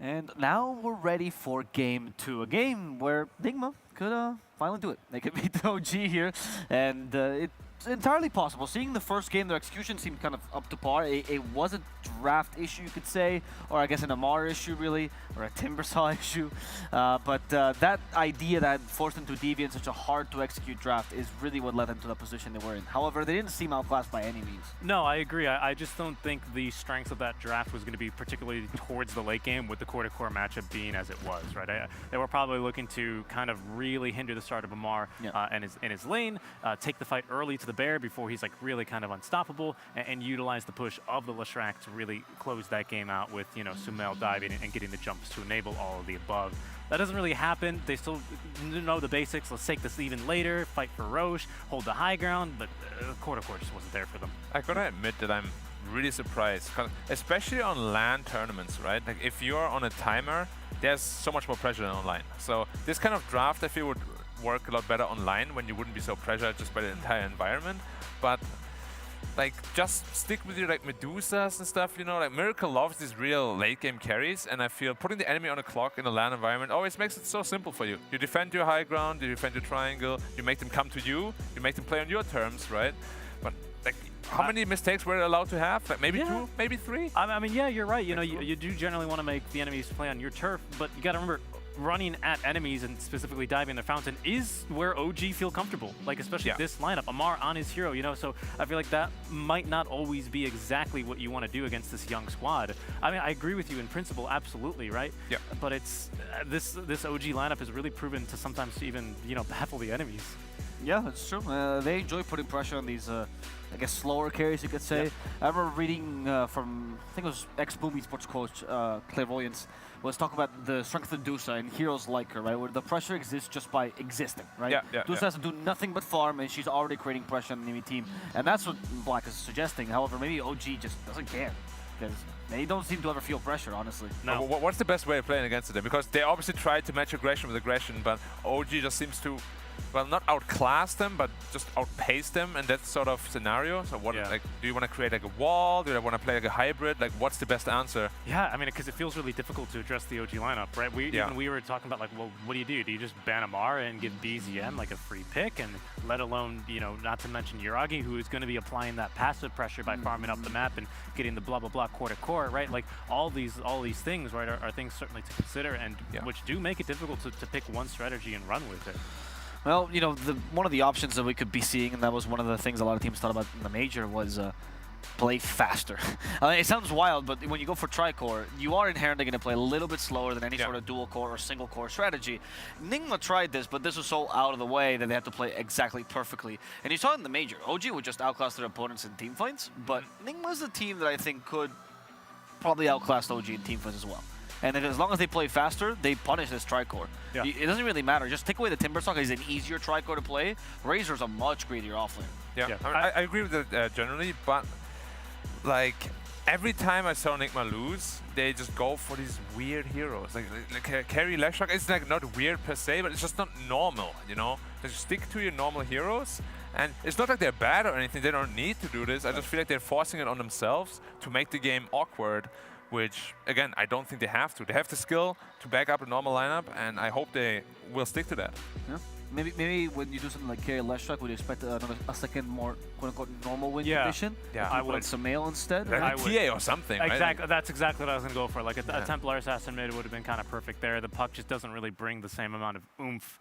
And now we're ready for game 2, a game where Nigma could finally do it. They could beat the OG here, and it's entirely possible. Seeing the first game, their execution seemed kind of up to par. It was a draft issue, you could say, or I guess an Amar issue, really, or a Timbersaw issue. But that idea that forced them to deviate such a hard-to-execute draft is really what led them to the position they were in. However, they didn't seem outclassed by any means. No, I agree. I just don't think the strength of that draft was going to be particularly towards the late game with the core-to-core matchup being as it was, right? They were probably looking to kind of really hinder the start of Amar in his lane, take the fight early to the Bear before he's like really kind of unstoppable, and utilize the push of the Leshrac to really close that game out with, you know, Sumail diving and getting the jumps to enable all of the above. That doesn't really happen. They still know the basics. Let's take this even later, fight for Roche, hold the high ground, but core-to-core just wasn't there for them. I gotta admit that I'm really surprised, 'cause especially on LAN tournaments, right? Like if you're on a timer, there's so much more pressure than online. So this kind of draft I feel would work a lot better online when you wouldn't be so pressured just by the entire environment. But like just stick with your like Medusas and stuff, you know, like Miracle loves these real late game carries, and I feel putting the enemy on a clock in a LAN environment always makes it so simple for you. You defend your high ground, you defend your triangle, you make them come to you, you make them play on your terms, right? But like how many mistakes were they allowed to have? Like maybe 2, maybe 3? I mean, yeah, you're right. You know, you do generally want to make the enemies play on your turf, but you got to remember, running at enemies and specifically diving the fountain is where OG feel comfortable, like especially this lineup. Amar on his hero, you know, so I feel like that might not always be exactly what you want to do against this young squad. I mean, I agree with you in principle, absolutely, right? Yeah. But it's this OG lineup has really proven to sometimes even, you know, baffle the enemies. Yeah, it's true. They enjoy putting pressure on these I guess, slower carries, you could say. I remember reading from, I think it was ex-Boom Esports coach, Clairvoyance, was talking about the strength of Dusa and heroes like her, right? Where the pressure exists just by existing, right? Dusa has to do nothing but farm, and she's already creating pressure on the enemy team. And that's what Black is suggesting. However, maybe OG just doesn't care, because they don't seem to ever feel pressure, honestly. No. What's the best way of playing against them? Because they obviously tried to match aggression with aggression, but OG just seems to, well, not outclass them, but just outpace them in that sort of scenario. So what, like, do you want to create like a wall? Do you want to play like a hybrid? Like, what's the best answer? Yeah, I mean, because it feels really difficult to address the OG lineup, right? Even we were talking about, like, well, what do you do? Do you just ban Amara and give BZM like a free pick, and let alone, you know, not to mention Yuragi, who is going to be applying that passive pressure by farming up the map and getting the blah blah blah core to core, right? Like all these things, right, are things certainly to consider, and which do make it difficult to pick one strategy and run with it. Well, you know, one of the options that we could be seeing, and that was one of the things a lot of teams thought about in the major, was play faster. It sounds wild, but when you go for tri-core, you are inherently going to play a little bit slower than any sort of dual core or single core strategy. Nigma tried this, but this was so out of the way that they had to play exactly perfectly. And you saw it in the major. OG would just outclass their opponents in team fights, but Nigma's a team that I think could probably outclass OG in team fights as well. And as long as they play faster, they punish this tri-core. It doesn't really matter. Just take away the Timber Sock. He's an easier tri-core to play. Razor's a much greedier offlane. I agree with that generally, but like every time I saw Nigma lose, they just go for these weird heroes. Like carry Leshak, it's like not weird per se, but it's just not normal, you know? Just stick to your normal heroes. And it's not like they're bad or anything. They don't need to do this. I just feel like they're forcing it on themselves to make the game awkward, which, again, I don't think they have to. They have the skill to back up a normal lineup, and I hope they will stick to that. Yeah. Maybe when you do something like carry less strike, would you expect a second more quote-unquote normal win condition? Yeah, I would. Some mail instead? Like a TA or something, exactly, right? That's exactly what I was going to go for. Like a Templar Assassin mid would have been kind of perfect there. The puck just doesn't really bring the same amount of oomph,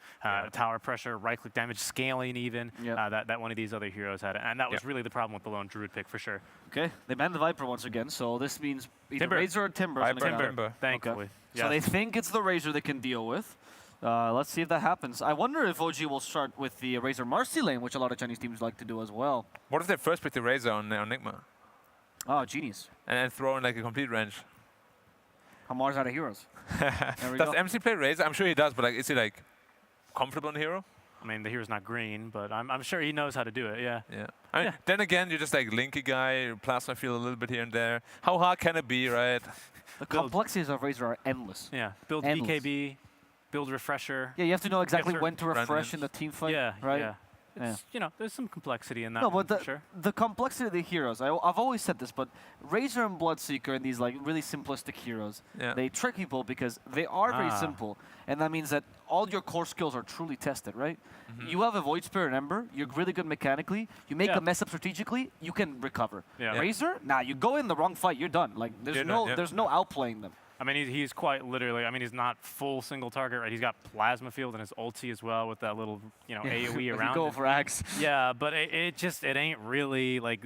tower pressure, right-click damage, scaling even, that one of these other heroes had. And that was really the problem with the lone Druid pick, for sure. Okay, they banned the Viper once again, so this means either Timber. Razor or Timber. Timber, thankfully. Okay. So they think it's the Razor they can deal with. Let's see if that happens. I wonder if OG will start with the Razor Marcy lane, which a lot of Chinese teams like to do as well. What if they first pick the Razor on Nigma? Oh, genius. And then throw in like a complete range. Hamar's out of heroes. Does MC play Razor? I'm sure he does, but like, is he like comfortable on the hero? I mean, the hero's not green, but I'm sure he knows how to do it, yeah. I mean, then again, you're just like Linky guy, plasma field a little bit here and there. How hard can it be, right? The complexities of Razor are endless. Yeah, build BKB. Build refresher. Yeah, you have to know exactly when to refresh in the team fight. Right? Yeah. It's, you know, there's some complexity in that. No, but the complexity of the heroes, I've always said this, but Razor and Bloodseeker and these like really simplistic heroes, they trick people because they are very simple, and that means that all your core skills are truly tested, right? You have a Void Spear and Ember, you're really good mechanically, you make a mess up strategically, you can recover. Razor, nah, you go in the wrong fight, you're done. Like there's no outplaying them. I mean, he's quite literally, I mean, he's not full single target, right? He's got Plasma Field and his ulti as well with that little, you know, AoE around go for Axe. Yeah, but it ain't really, like,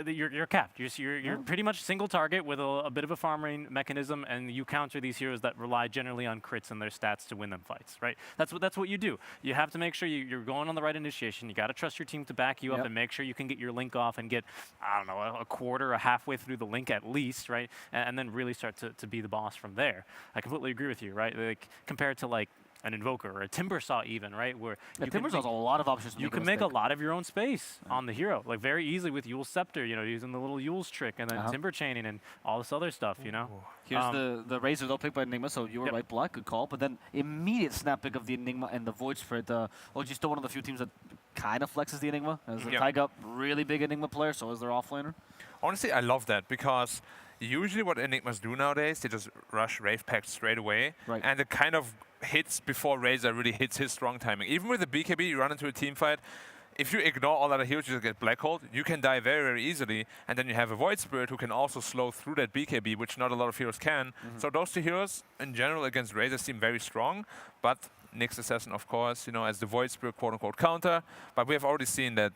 you're capped. You're pretty much single target with a bit of a farming mechanism, and you counter these heroes that rely generally on crits and their stats to win them fights, right? That's what you do. You have to make sure you're going on the right initiation. You got to trust your team to back you up and make sure you can get your link off and get, I don't know, a quarter or halfway through the link at least, right? And then really start to be the boss from there. I completely agree with you, right? Like compared to like an Invoker or a Timbersaw even, right? Where Timbersaw has a lot of options. You can make a lot of your own space on the hero, like very easily with Yule's Scepter, you know, using the little Yule's trick and then Timber Chaining and all this other stuff, you know? Here's the Razor though picked by Enigma, so you were right, Black, good call. But then immediate snap pick of the Enigma and the Void Spirit. OG's still one of the few teams that kind of flexes the Enigma. As a Taiga, really big Enigma player, so is their offlaner. Honestly, I love that because usually what Enigmas do nowadays, they just rush Wraith Pact straight away. Right. And it kind of hits before Razor really hits his strong timing. Even with the BKB, you run into a team fight. If you ignore all other heroes, you just get Black Hole, you can die very, very easily. And then you have a Void Spirit who can also slow through that BKB, which not a lot of heroes can. So those two heroes, in general, against Razor seem very strong. But Nyx Assassin, of course, you know, as the Void Spirit quote-unquote counter. But we have already seen that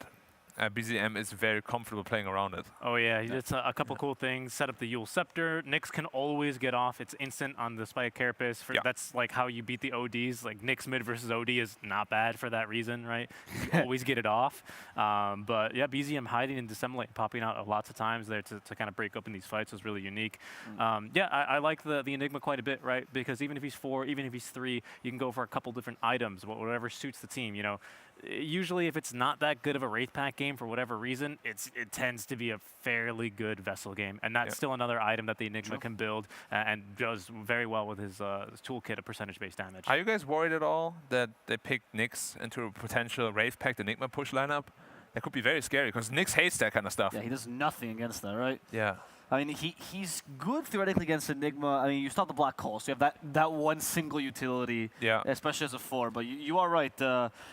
BZM is very comfortable playing around it. Oh yeah, he did a couple cool things. Set up the Yule Scepter. Nyx can always get off. It's instant on the Spike Carapace. That's like how you beat the ODs. Like Nyx mid versus OD is not bad for that reason, right? You always get it off. But yeah, BZM hiding and disseminate, popping out lots of times there to kind of break open these fights was really unique. Yeah, I like the Enigma quite a bit, right? Because even if he's 4, even if he's 3, you can go for a couple different items, whatever suits the team, you know. Usually if it's not that good of a Wraith Pack game for whatever reason, it tends to be a fairly good Vessel game. And that's still another item that the Enigma can build and does very well with his toolkit of percentage-based damage. Are you guys worried at all that they picked Nyx into a potential Wraith Pack Enigma push lineup? That could be very scary because Nyx hates that kind of stuff. Yeah, he does nothing against that, right? Yeah. I mean, he's good theoretically against Enigma. I mean, you stop the Black Hole, so you have that one single utility, especially as a 4. But you are right.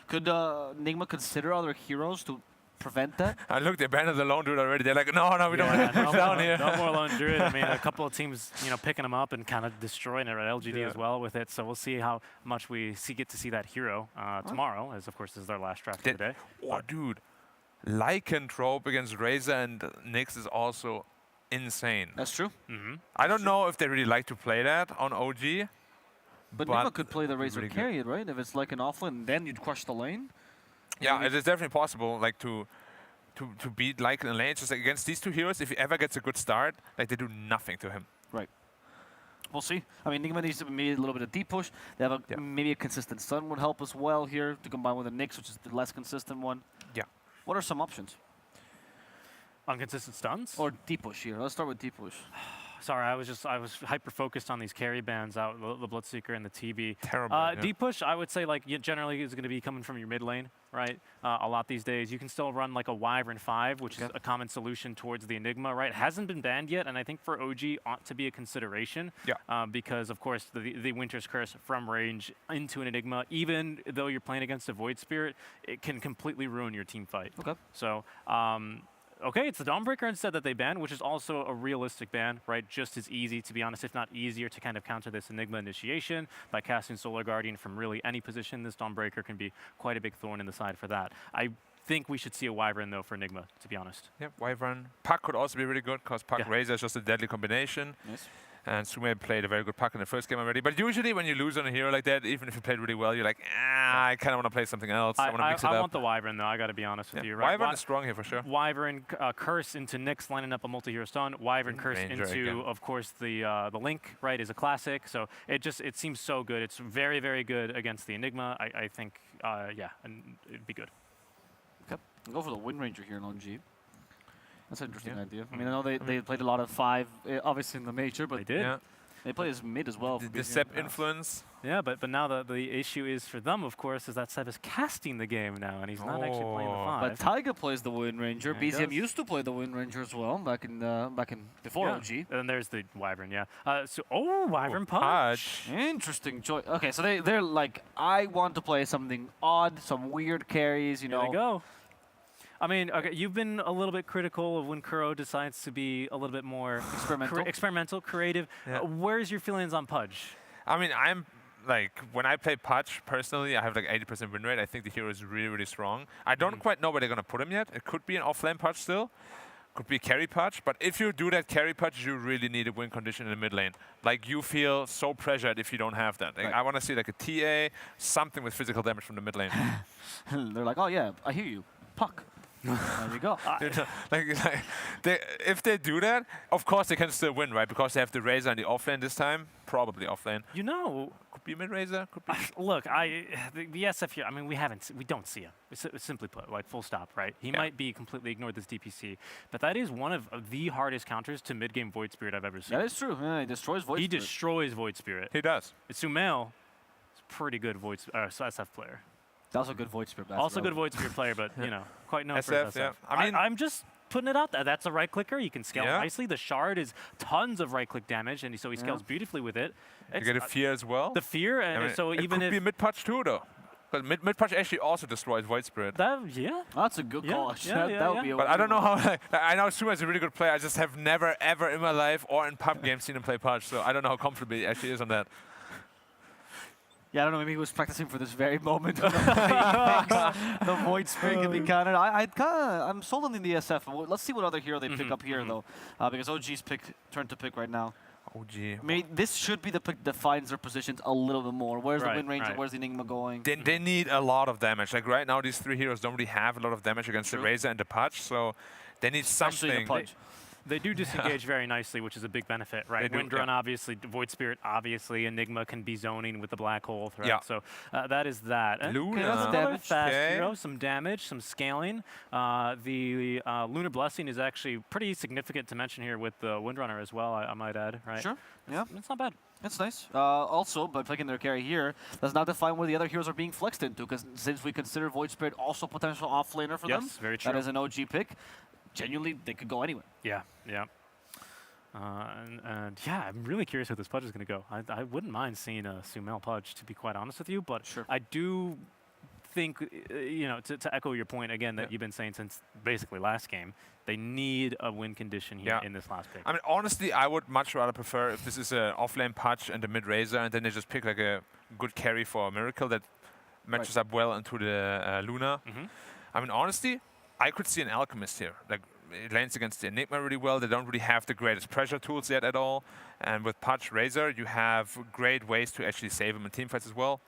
Could Enigma consider other heroes to prevent that? Look, they banned the Lone Druid already. They're like, no, we don't want to push down here. No more Lone Druid. I mean, a couple of teams, picking him up and kind of destroying it at LGD as well with it. So we'll see how much we get to see that hero tomorrow, as of course this is our last draft of the day. Oh, dude. Lycanthrope against Razor and Nyx is also insane. That's true. I don't know if they really like to play that on OG. But Nima could play the Razor carry it, right? If it's like an offlane, then you'd crush the lane. Yeah, it is definitely possible, like to beat Lycan in lane. It's just like against these two heroes, if he ever gets a good start, like they do nothing to him. Right. We'll see. I mean, Nigma needs to maybe a little bit of deep push. They have maybe a consistent stun would help as well here to combine with a Nyx, which is the less consistent one. Yeah. What are some options? Inconsistent stuns? Or deep push here. Let's start with deep push. Sorry, I was hyper focused on these carry bans out, the Bloodseeker and the TB. Terrible. Deep push, I would say, like generally is going to be coming from your mid lane, right? A lot these days. You can still run like a Wyvern 5, which is a common solution towards the Enigma, right? Hasn't been banned yet, and I think for OG ought to be a consideration. Yeah. Because of course the Winter's Curse from range into an Enigma, even though you're playing against a Void Spirit, it can completely ruin your team fight. Okay. So. Okay, it's the Dawnbreaker instead that they banned, which is also a realistic ban, right? Just as easy, to be honest, if not easier, to kind of counter this Enigma initiation by casting Solar Guardian from really any position. This Dawnbreaker can be quite a big thorn in the side for that. I think we should see a Wyvern, though, for Enigma, to be honest. Yeah, Wyvern. Puck could also be really good, because Puck Razor is just a deadly combination. Yes. And Sume played a very good Puck in the first game already. But usually when you lose on a hero like that, even if you played really well, you're like, I kind of want to play something else. I want to mix it up. I want the Wyvern, though. I got to be honest with you. Right? Wyvern is strong here for sure. Wyvern Curse into Nyx, lining up a multi-hero stun. Wyvern Curse into, of course, the Link, right, is a classic. So it seems so good. It's very, very good against the Enigma. I think, yeah, and it'd be good. Okay. I'll go for the Wind Ranger here in OG. That's an interesting idea. I mean, I know they played a lot of 5, obviously in the major, but they did. Yeah. They play as mid as well. The Sep influence. Yeah, but now the issue is for them, of course, is that Sep is casting the game now, and he's not actually playing the 5. But Taiga plays the Wind Ranger. Yeah, BZM used to play the Wind Ranger as well back in before OG. And there's the Wyvern, yeah. Wyvern Punch. Interesting choice. Okay, so they're like, I want to play something odd, some weird carries. You know. There you go. I mean, okay, you've been a little bit critical of when Kuro decides to be a little bit more experimental, creative. Yeah. Where's your feelings on Pudge? I mean, I'm like, when I play Pudge, personally, I have like 80% win rate. I think the hero is really, really strong. I don't quite know where they're going to put him yet. It could be an off-lane Pudge still. Could be a carry Pudge. But if you do that carry Pudge, you really need a win condition in the mid lane. Like, you feel so pressured if you don't have that. Like, I want to see like a TA, something with physical damage from the mid lane. They're like, oh yeah, I hear you. Puck. There you go. If they do that, of course they can still win, right? Because they have the Razor and the offlane this time. Probably offlane. You know, could be mid Razor. Could be. Look, the SF here. I mean, we don't see him. It's simply put, like full stop, right? He might be completely ignored this DPC, but that is one of the hardest counters to mid game Void Spirit I've ever seen. That is true. Yeah, he destroys Void Spirit. He destroys Void Spirit. He does. Sumail is a pretty good SF player. Also good Void Spirit. Also good Void Spirit player, but quite known for SF. SF. Yeah. I mean, I'm just putting it out there. That's a right clicker. You can scale nicely. The shard is tons of right click damage, and so he scales beautifully with it. You get a fear as well. The fear, and so it even could if be mid Pudge too, though. But mid Pudge actually also destroys Void Spirit. That's a good call. That would be. But I don't know how. I know Suma is a really good player. I just have never ever in my life or in pub games seen him play Pudge. So I don't know how comfortable he actually is on that. Yeah, I don't know. Maybe he was practicing for this very moment. The Void Spirit can be countered. I'm sold on the SF. Let's see what other hero they pick up here, though, because OG's turn to pick right now. OG. Maybe this should be the pick that defines their positions a little bit more. Where's the Wind Ranger? Where's the Enigma going? They need a lot of damage. Like right now, these three heroes don't really have a lot of damage against the Razor and the Pudge, so they need something. They do disengage very nicely, which is a big benefit, right? Windrun, obviously, Void Spirit, obviously, Enigma can be zoning with the Black Hole threat. Yeah. So that is that. Luna. That's another fast hero, some damage, some scaling. The Lunar Blessing is actually pretty significant to mention here with the Windrunner as well, I might add, right? Sure, yeah. It's not bad. That's nice. Also, by picking their carry here, does not define where the other heroes are being flexed into, because since we consider Void Spirit also potential offlaner for them, very true. that is an OG pick. Genuinely, they could go anywhere. Yeah, yeah. And yeah, I'm really curious how this Pudge is going to go. I wouldn't mind seeing a Sumail Pudge, to be quite honest with you, but I do think, you know, to echo your point again that you've been saying since basically last game, they need a win condition here in this last pick. I mean, honestly, I would much rather prefer if this is an offlane Pudge and a mid Razor, and then they just pick like a good carry for a Miracle that matches up well into the Luna. I mean, honestly, I could see an Alchemist here. Like, it lanes against the Enigma really well. They don't really have the greatest pressure tools yet at all. And with Pudge Razor, you have great ways to actually save him in teamfights as well.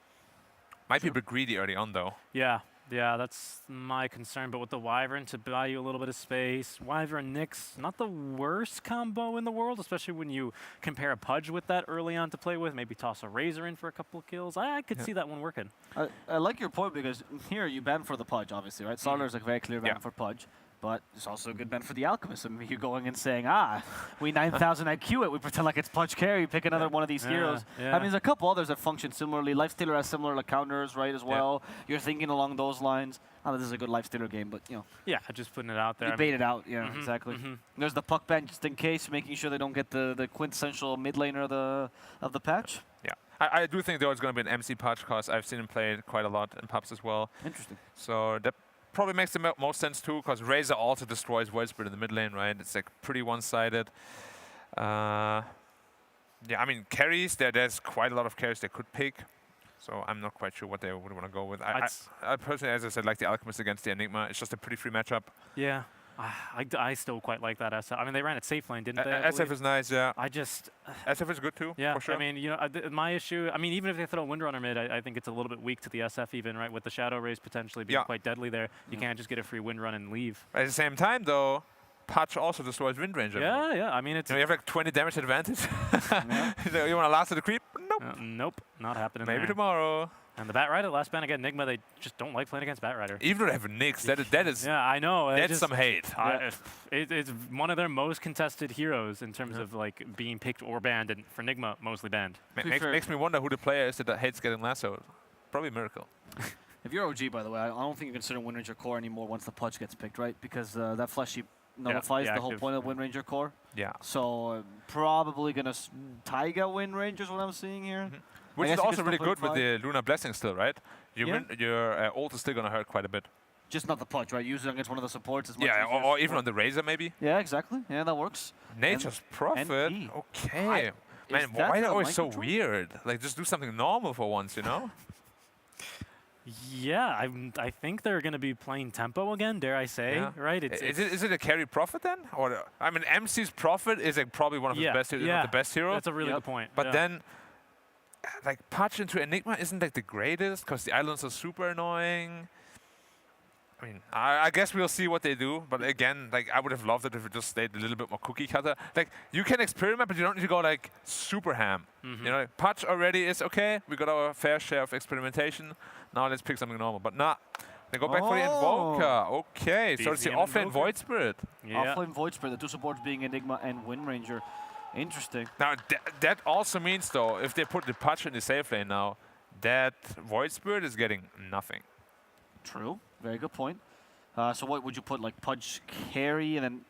Might be a bit greedy early on, though. Yeah, that's my concern. But with the Wyvern to buy you a little bit of space, Wyvern Nyx, not the worst combo in the world, especially when you compare a Pudge with that early on to play with. Maybe toss a Razor in for a couple of kills. I could see that one working. I like your point, because here you ban for the Pudge, obviously, right? Starler's a very clear ban for Pudge. But it's also a good ban for the Alchemist. I mean, you're going and saying, we 9,000 IQ it. We pretend like it's Pudge carry. Pick another one of these heroes. I mean, there's a couple others that function similarly. Lifestealer has similar like counters, right, as well. You're thinking along those lines. This is a good Lifestealer game, but, you know. Yeah, just putting it out there. You bait it out, exactly. There's the Puck ban just in case, making sure they don't get the quintessential mid laner of the patch. Yeah. I do think there was going to be an MC Pudge, because I've seen him play quite a lot in pubs as well. Interesting. So that probably makes the most sense too, because Razor also destroys Void Spirit in the mid lane, right? It's like pretty one-sided. Yeah, I mean, carries, there's quite a lot of carries they could pick. So I'm not quite sure what they would want to go with. I personally, as I said, like the Alchemist against the Enigma. It's just a pretty free matchup. Yeah. I still quite like that SF. I mean, they ran it safe lane, didn't they? SF is nice, yeah. SF is good too, yeah, for sure. I mean, you know, my issue, I mean, even if they throw Windrunner mid, I think it's a little bit weak to the SF even, right? With the Shadow Rays potentially being quite deadly there. You can't just get a free Windrun and leave. At the same time, though, Pudge also destroys Wind Ranger. Yeah, I mean, it's... You have like 20 damage advantage. You want to last to the creep? Nope. Nope, not happening Maybe there. tomorrow. And the Batrider, last ban again, Enigma, they just don't like playing against Batrider. Even though they have Nyx, that is... Yeah, I know. That's some hate. It's one of their most contested heroes in terms of like being picked or banned, and for Enigma, mostly banned. Makes me wonder who the player is that hates getting lassoed. Probably Miracle. If you're OG, by the way, I don't think you consider Wind Ranger Core anymore once the Pudge gets picked, right? Because that fleshy nullifies the whole point of Wind Ranger Core. Yeah. So probably going to Taiga Wind Rangers, what I'm seeing here. Which is also really good with the Lunar Blessing still, right? Your ult is still going to hurt quite a bit. Just not the Pudge, right? Use it against one of the supports as much as or even on the Razor, maybe. Yeah, exactly. Yeah, that works. Nature's Prophet. Okay. Man, why are they always so weird? Like, just do something normal for once, you know? Yeah, I think they're going to be playing tempo again, dare I say, right? Is it a carry Prophet then? Or I mean, MC's Prophet is like probably one of his best, the best hero. That's a really good point. But then, like, Pudge into Enigma isn't like the greatest, because the islands are super annoying. I mean, I guess we'll see what they do. But again, like, I would have loved it if it just stayed a little bit more cookie cutter. Like, you can experiment, but you don't need to go like super ham. You know, Pudge already is okay. We got our fair share of experimentation. Now let's pick something normal. But nah, they go back for the Invoker. Okay, so it's the offlane Void Spirit. Offlane Void Spirit, the two supports being Enigma and Wind Ranger. Interesting. Now, that also means, though, if they put the Pudge in the safe lane now, that Void Spirit is getting nothing. True. Very good point. So what would you put, like Pudge carry, and then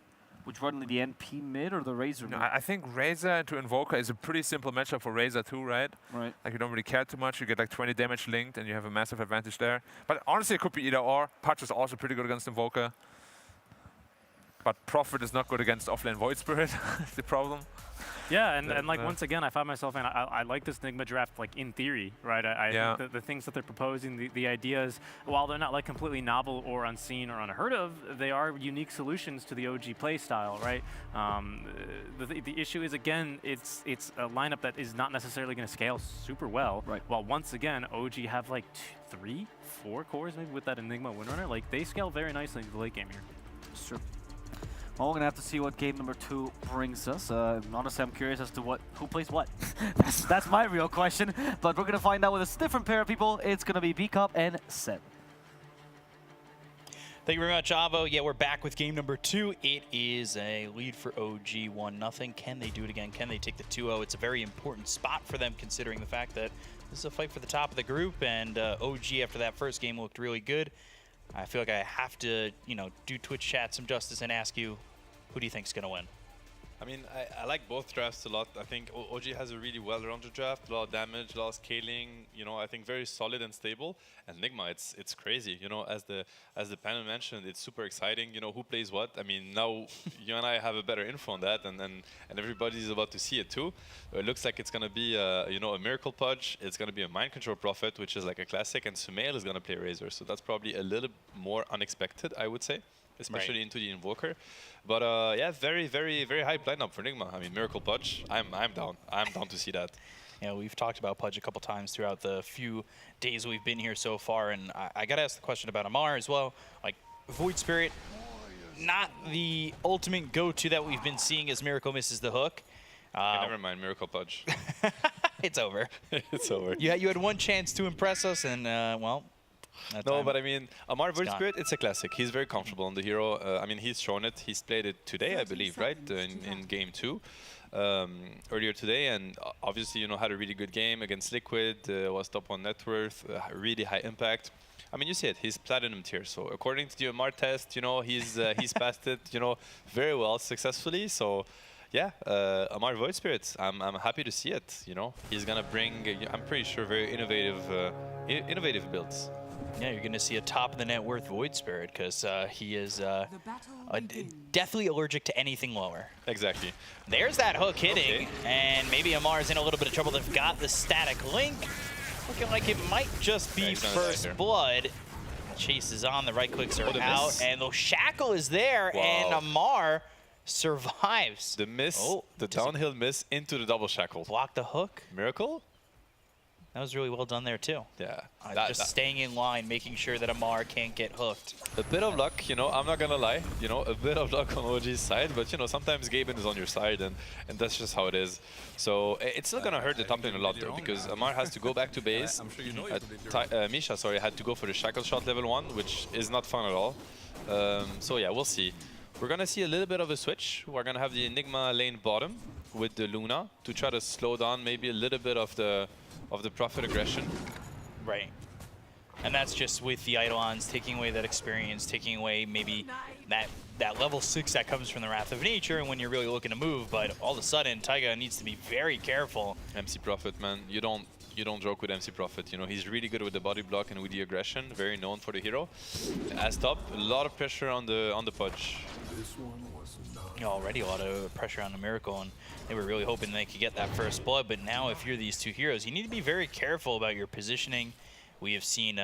would you run the NP mid or the Razor mid? I think Razor into Invoker is a pretty simple matchup for Razor too, right? Right. Like, you don't really care too much. You get like 20 damage linked, and you have a massive advantage there. But honestly, it could be either or. Pudge is also pretty good against Invoker. But Prophet is not good against offlane Void Spirit. That's the problem. Yeah, and like once again, I find myself, and I like this Nigma draft, like in theory, right? I think the things that they're proposing, the ideas, while they're not like completely novel or unseen or unheard of, they are unique solutions to the OG play style, right? The issue is, again, it's a lineup that is not necessarily going to scale super well. Right. While once again, OG have like 3, 4 cores maybe with that Enigma Windrunner. Like they scale very nicely into the late game here. It's true. Well, we're gonna have to see what game number 2 brings us. Honestly, I'm curious as to who plays what. that's my real question. But we're gonna find out with a different pair of people. It's gonna be B-Cup and Seb. Thank you very much, Avo. Yeah, we're back with game number 2. It is a lead for OG, 1-0. Can they do it again? Can they take the 2-0? It's a very important spot for them, considering the fact that this is a fight for the top of the group, and OG after that first game looked really good. I feel like I have to, do Twitch chat some justice and ask you, who do you think is going to win? I mean, I like both drafts a lot. I think OG has a really well-rounded draft, a lot of damage, a lot of scaling. I think very solid and stable. And Nigma, it's crazy. As the panel mentioned, it's super exciting. Who plays what? I mean, now you and I have a better info on that, and everybody's about to see it too. It looks like it's gonna be a Miracle Pudge. It's gonna be a Mind Control Prophet, which is like a classic, and Sumail is gonna play Razor. So that's probably a little more unexpected, I would say, especially into the Invoker. But yeah, very, very, very high lineup for Nigma. I mean, Miracle Pudge, I'm down. I'm down to see that. Yeah, we've talked about Pudge a couple times throughout the few days we've been here so far, and I got to ask the question about Amar as well. Like, Void Spirit, not the ultimate go-to that we've been seeing as Miracle misses the hook. Okay, never mind, Miracle Pudge. It's over. It's over. You had one chance to impress us, and well. No, but I mean, Amar Void Spirit, it's a classic. He's very comfortable on the hero. I mean, he's shown it. He's played it today, I believe, right? In game 2. Earlier today, and obviously, had a really good game against Liquid, was top 1 net worth, really high impact. I mean, you see it, he's platinum tier, so according to the Amar test, he's passed it, very well, successfully, so yeah, Amar Void Spirit, I'm happy to see it, he's gonna bring, I'm pretty sure, very innovative builds. Yeah, you're going to see a top of the net worth Void Spirit because he is definitely allergic to anything lower. Exactly. There's that hook hitting, and maybe Amar's in a little bit of trouble. They've got the static link. Looking like it might just be first blood. Chase is on, the right clicks are out, and the shackle is there, and Amar survives. The miss, the downhill miss into the double shackle. Block the hook. Miracle? That was really well done there, too. Yeah. Just staying in line, making sure that Amar can't get hooked. A bit of luck, I'm not going to lie. A bit of luck on OG's side, but, sometimes Gaben is on your side, and that's just how it is. So it's still going to hurt the top lane a lot, though, because Amar has to go back to base. I'm sure you know Misha, had to go for the shackle shot level 1, which is not fun at all. So, yeah, we'll see. We're going to see a little bit of a switch. We're going to have the Enigma lane bottom with the Luna to try to slow down maybe a little bit of the Prophet aggression. Right. And that's just with the Eidolons taking away that experience, taking away maybe that level 6 that comes from the Wrath of Nature and when you're really looking to move, but all of a sudden Taiga needs to be very careful. MC Prophet, man, you don't joke with MC Prophet. He's really good with the body block and with the aggression, very known for the hero. As top, a lot of pressure on the Pudge. Already a lot of pressure on the Miracle, and they were really hoping they could get that first blood, but now if you're these 2 heroes, you need to be very careful about your positioning. We have seen,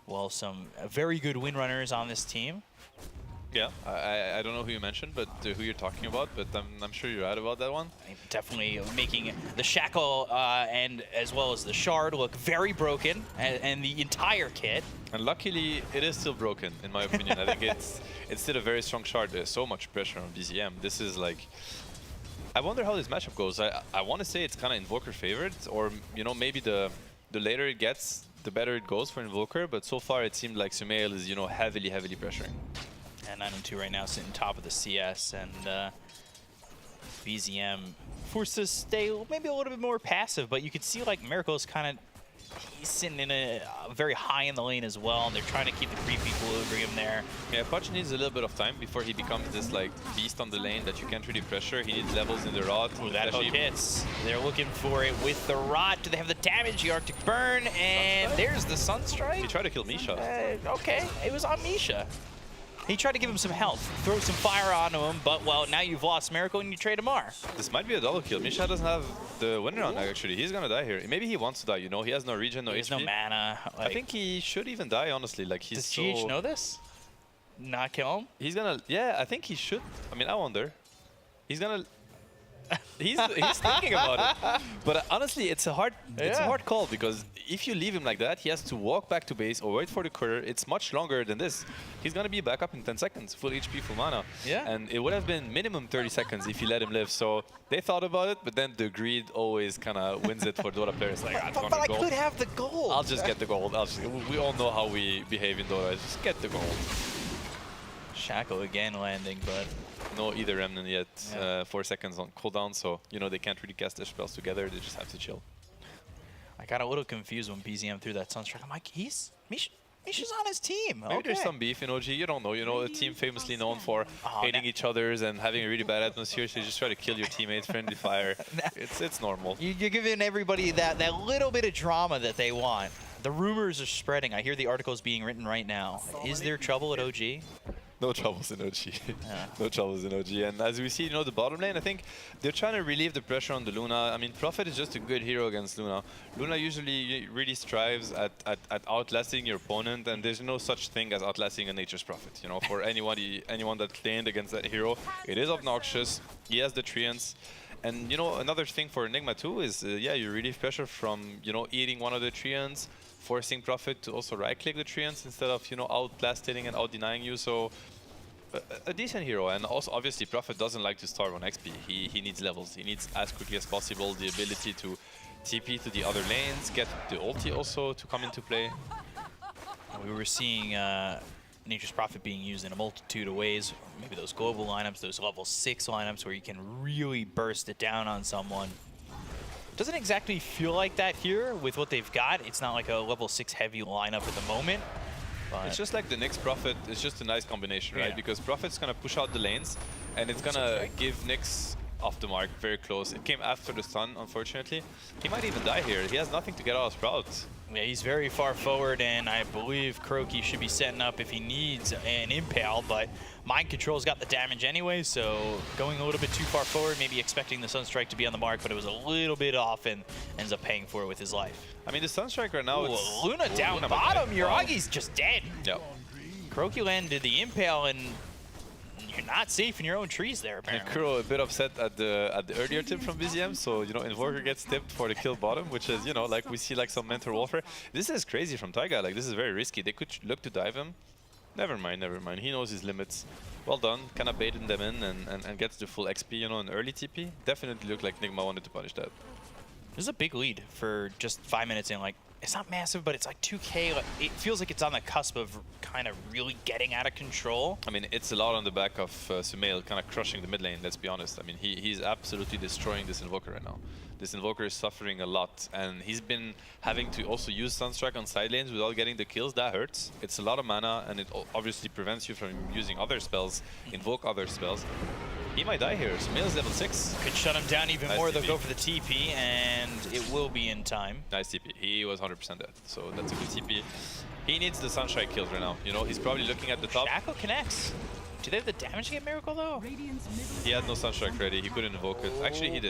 well, some very good windrunners on this team. Yeah, I don't know who you mentioned, but who you're talking about, but I'm sure you're right about that one. Definitely making the shackle and as well as the shard look very broken, and the entire kit. And luckily, it is still broken, in my opinion. I think it's still a very strong shard. There's so much pressure on BZM. This is like... I wonder how this matchup goes. I want to say it's kind of Invoker favored, or maybe the later it gets, the better it goes for Invoker, but so far it seemed like Sumail is heavily pressuring. And 9-2 right now sitting top of the CS, and BZM forced to stay maybe a little bit more passive, but you can see like Miracle's kind of, he's sitting in a very high in the lane as well, and they're trying to keep the creep equilibrium there. Yeah, Pudge needs a little bit of time before he becomes this like beast on the lane that you can't really pressure. He needs levels in the rod. Ooh, that hook hits. They're looking for it with the rod. Do they have the damage? The Arctic Burn, and there's the Sunstrike. He tried to kill Misha. Okay, it was on Misha. He tried to give him some help, throw some fire onto him, but well, now you've lost Miracle and you trade Amar. This might be a double kill. Misha doesn't have the win round actually. He's gonna die here. Maybe he wants to die, you know. He has no regen, no There's HP. no mana. I think he should even die, honestly. Like he's Does GH know this? Not kill him? He's gonna, yeah, I think he should. I mean, I wonder. He's gonna, he's thinking about it. But honestly, it's a hard call because if you leave him like that, he has to walk back to base or wait for the quarter. It's much longer than this. He's gonna be back up in 10 seconds, full HP, full mana. Yeah. And it would have been minimum 30 seconds if you let him live. So they thought about it, but then the greed always kind of wins it for Dota players. Like, but I could have the gold. I'll just get the gold. We all know how we behave in Dota. Just get the gold. Shackle again landing, but no either Remnant yet. 4 seconds on cooldown, so you know they can't really cast their spells together. They just have to chill. I got a little confused when BZM threw that Sunstrike. I'm like, Misha's on his team. Maybe there's some beef in OG. You don't know. You know, a team famously known for hating each other's and having a really bad atmosphere. So you just try to kill your teammates. Friendly fire. It's normal. You're giving everybody that little bit of drama that they want. The rumors are spreading. I hear the articles being written right now. Is there trouble at OG? No troubles in OG. No troubles in OG. And as we see, you know, the bottom lane, I think they're trying to relieve the pressure on the Luna. I mean, Prophet is just a good hero against Luna. Luna usually really strives at outlasting your opponent, and there's no such thing as outlasting a Nature's Prophet. You know, for anyone that claimed against that hero, it is obnoxious. He has the treants. And, you know, another thing for Enigma too is, yeah, you relieve pressure from, you know, eating one of the treants, forcing Prophet to also right-click the treants instead of, you know, outblasting and out-denying you. So a decent hero. And also, obviously, Prophet doesn't like to starve on XP. He needs levels. He needs, as quickly as possible, the ability to TP to the other lanes, get the ulti also to come into play. We were seeing Nature's Prophet being used in a multitude of ways. Maybe those global lineups, those level 6 lineups where you can really burst it down on someone. Doesn't exactly feel like that here with what they've got. It's not like a level 6 heavy lineup at the moment. But it's just like the Nyx Prophet. It's just a nice combination, right? Because Prophet's gonna push out the lanes, and it's gonna give Nyx off the mark very close. It came after the stun, unfortunately. He might even die here. He has nothing to get out of Sprout. Yeah, he's very far forward, and I believe Kroki should be setting up if he needs an Impale, but Mind Control's got the damage anyway, so going a little bit too far forward, maybe expecting the Sunstrike to be on the mark, but it was a little bit off and ends up paying for it with his life. I mean, the Sunstrike right now, it's Luna down bottom. Yuragi's just dead. Yep. Kroki landed the Impale, and you're not safe in your own trees there, apparently. And Kuro a bit upset at the earlier tip from BZM, so, you know, Invoker gets tipped for the kill bottom, which is, you know, like we see like some mental warfare. This is crazy from Taiga, like this is very risky. They could look to dive him. Never mind. He knows his limits. Well done, kind of baiting them in and gets the full XP, you know, an early TP. Definitely looked like Nigma wanted to punish that. This is a big lead for just 5 minutes in. Like, it's not massive, but it's like 2K. Like, it feels like it's on the cusp of kind of really getting out of control. I mean, it's a lot on the back of Sumail kind of crushing the mid lane, let's be honest. I mean, he's absolutely destroying this Invoker right now. This Invoker is suffering a lot, and he's been having to also use Sunstrike on side lanes without getting the kills. That hurts. It's a lot of mana, and it obviously prevents you from using other spells, invoke other spells. He might die here. Sumail's level 6. Could shut him down even more. They'll go for the TP, and it will be in time. Nice TP. He was 100% dead, so that's a good TP. He needs the Sunstrike kills right now. You know, he's probably looking at the top. Shackle connects. Do they have the damage to get Miracle, though? He had no Sunstrike ready. He couldn't invoke it. Actually, he did.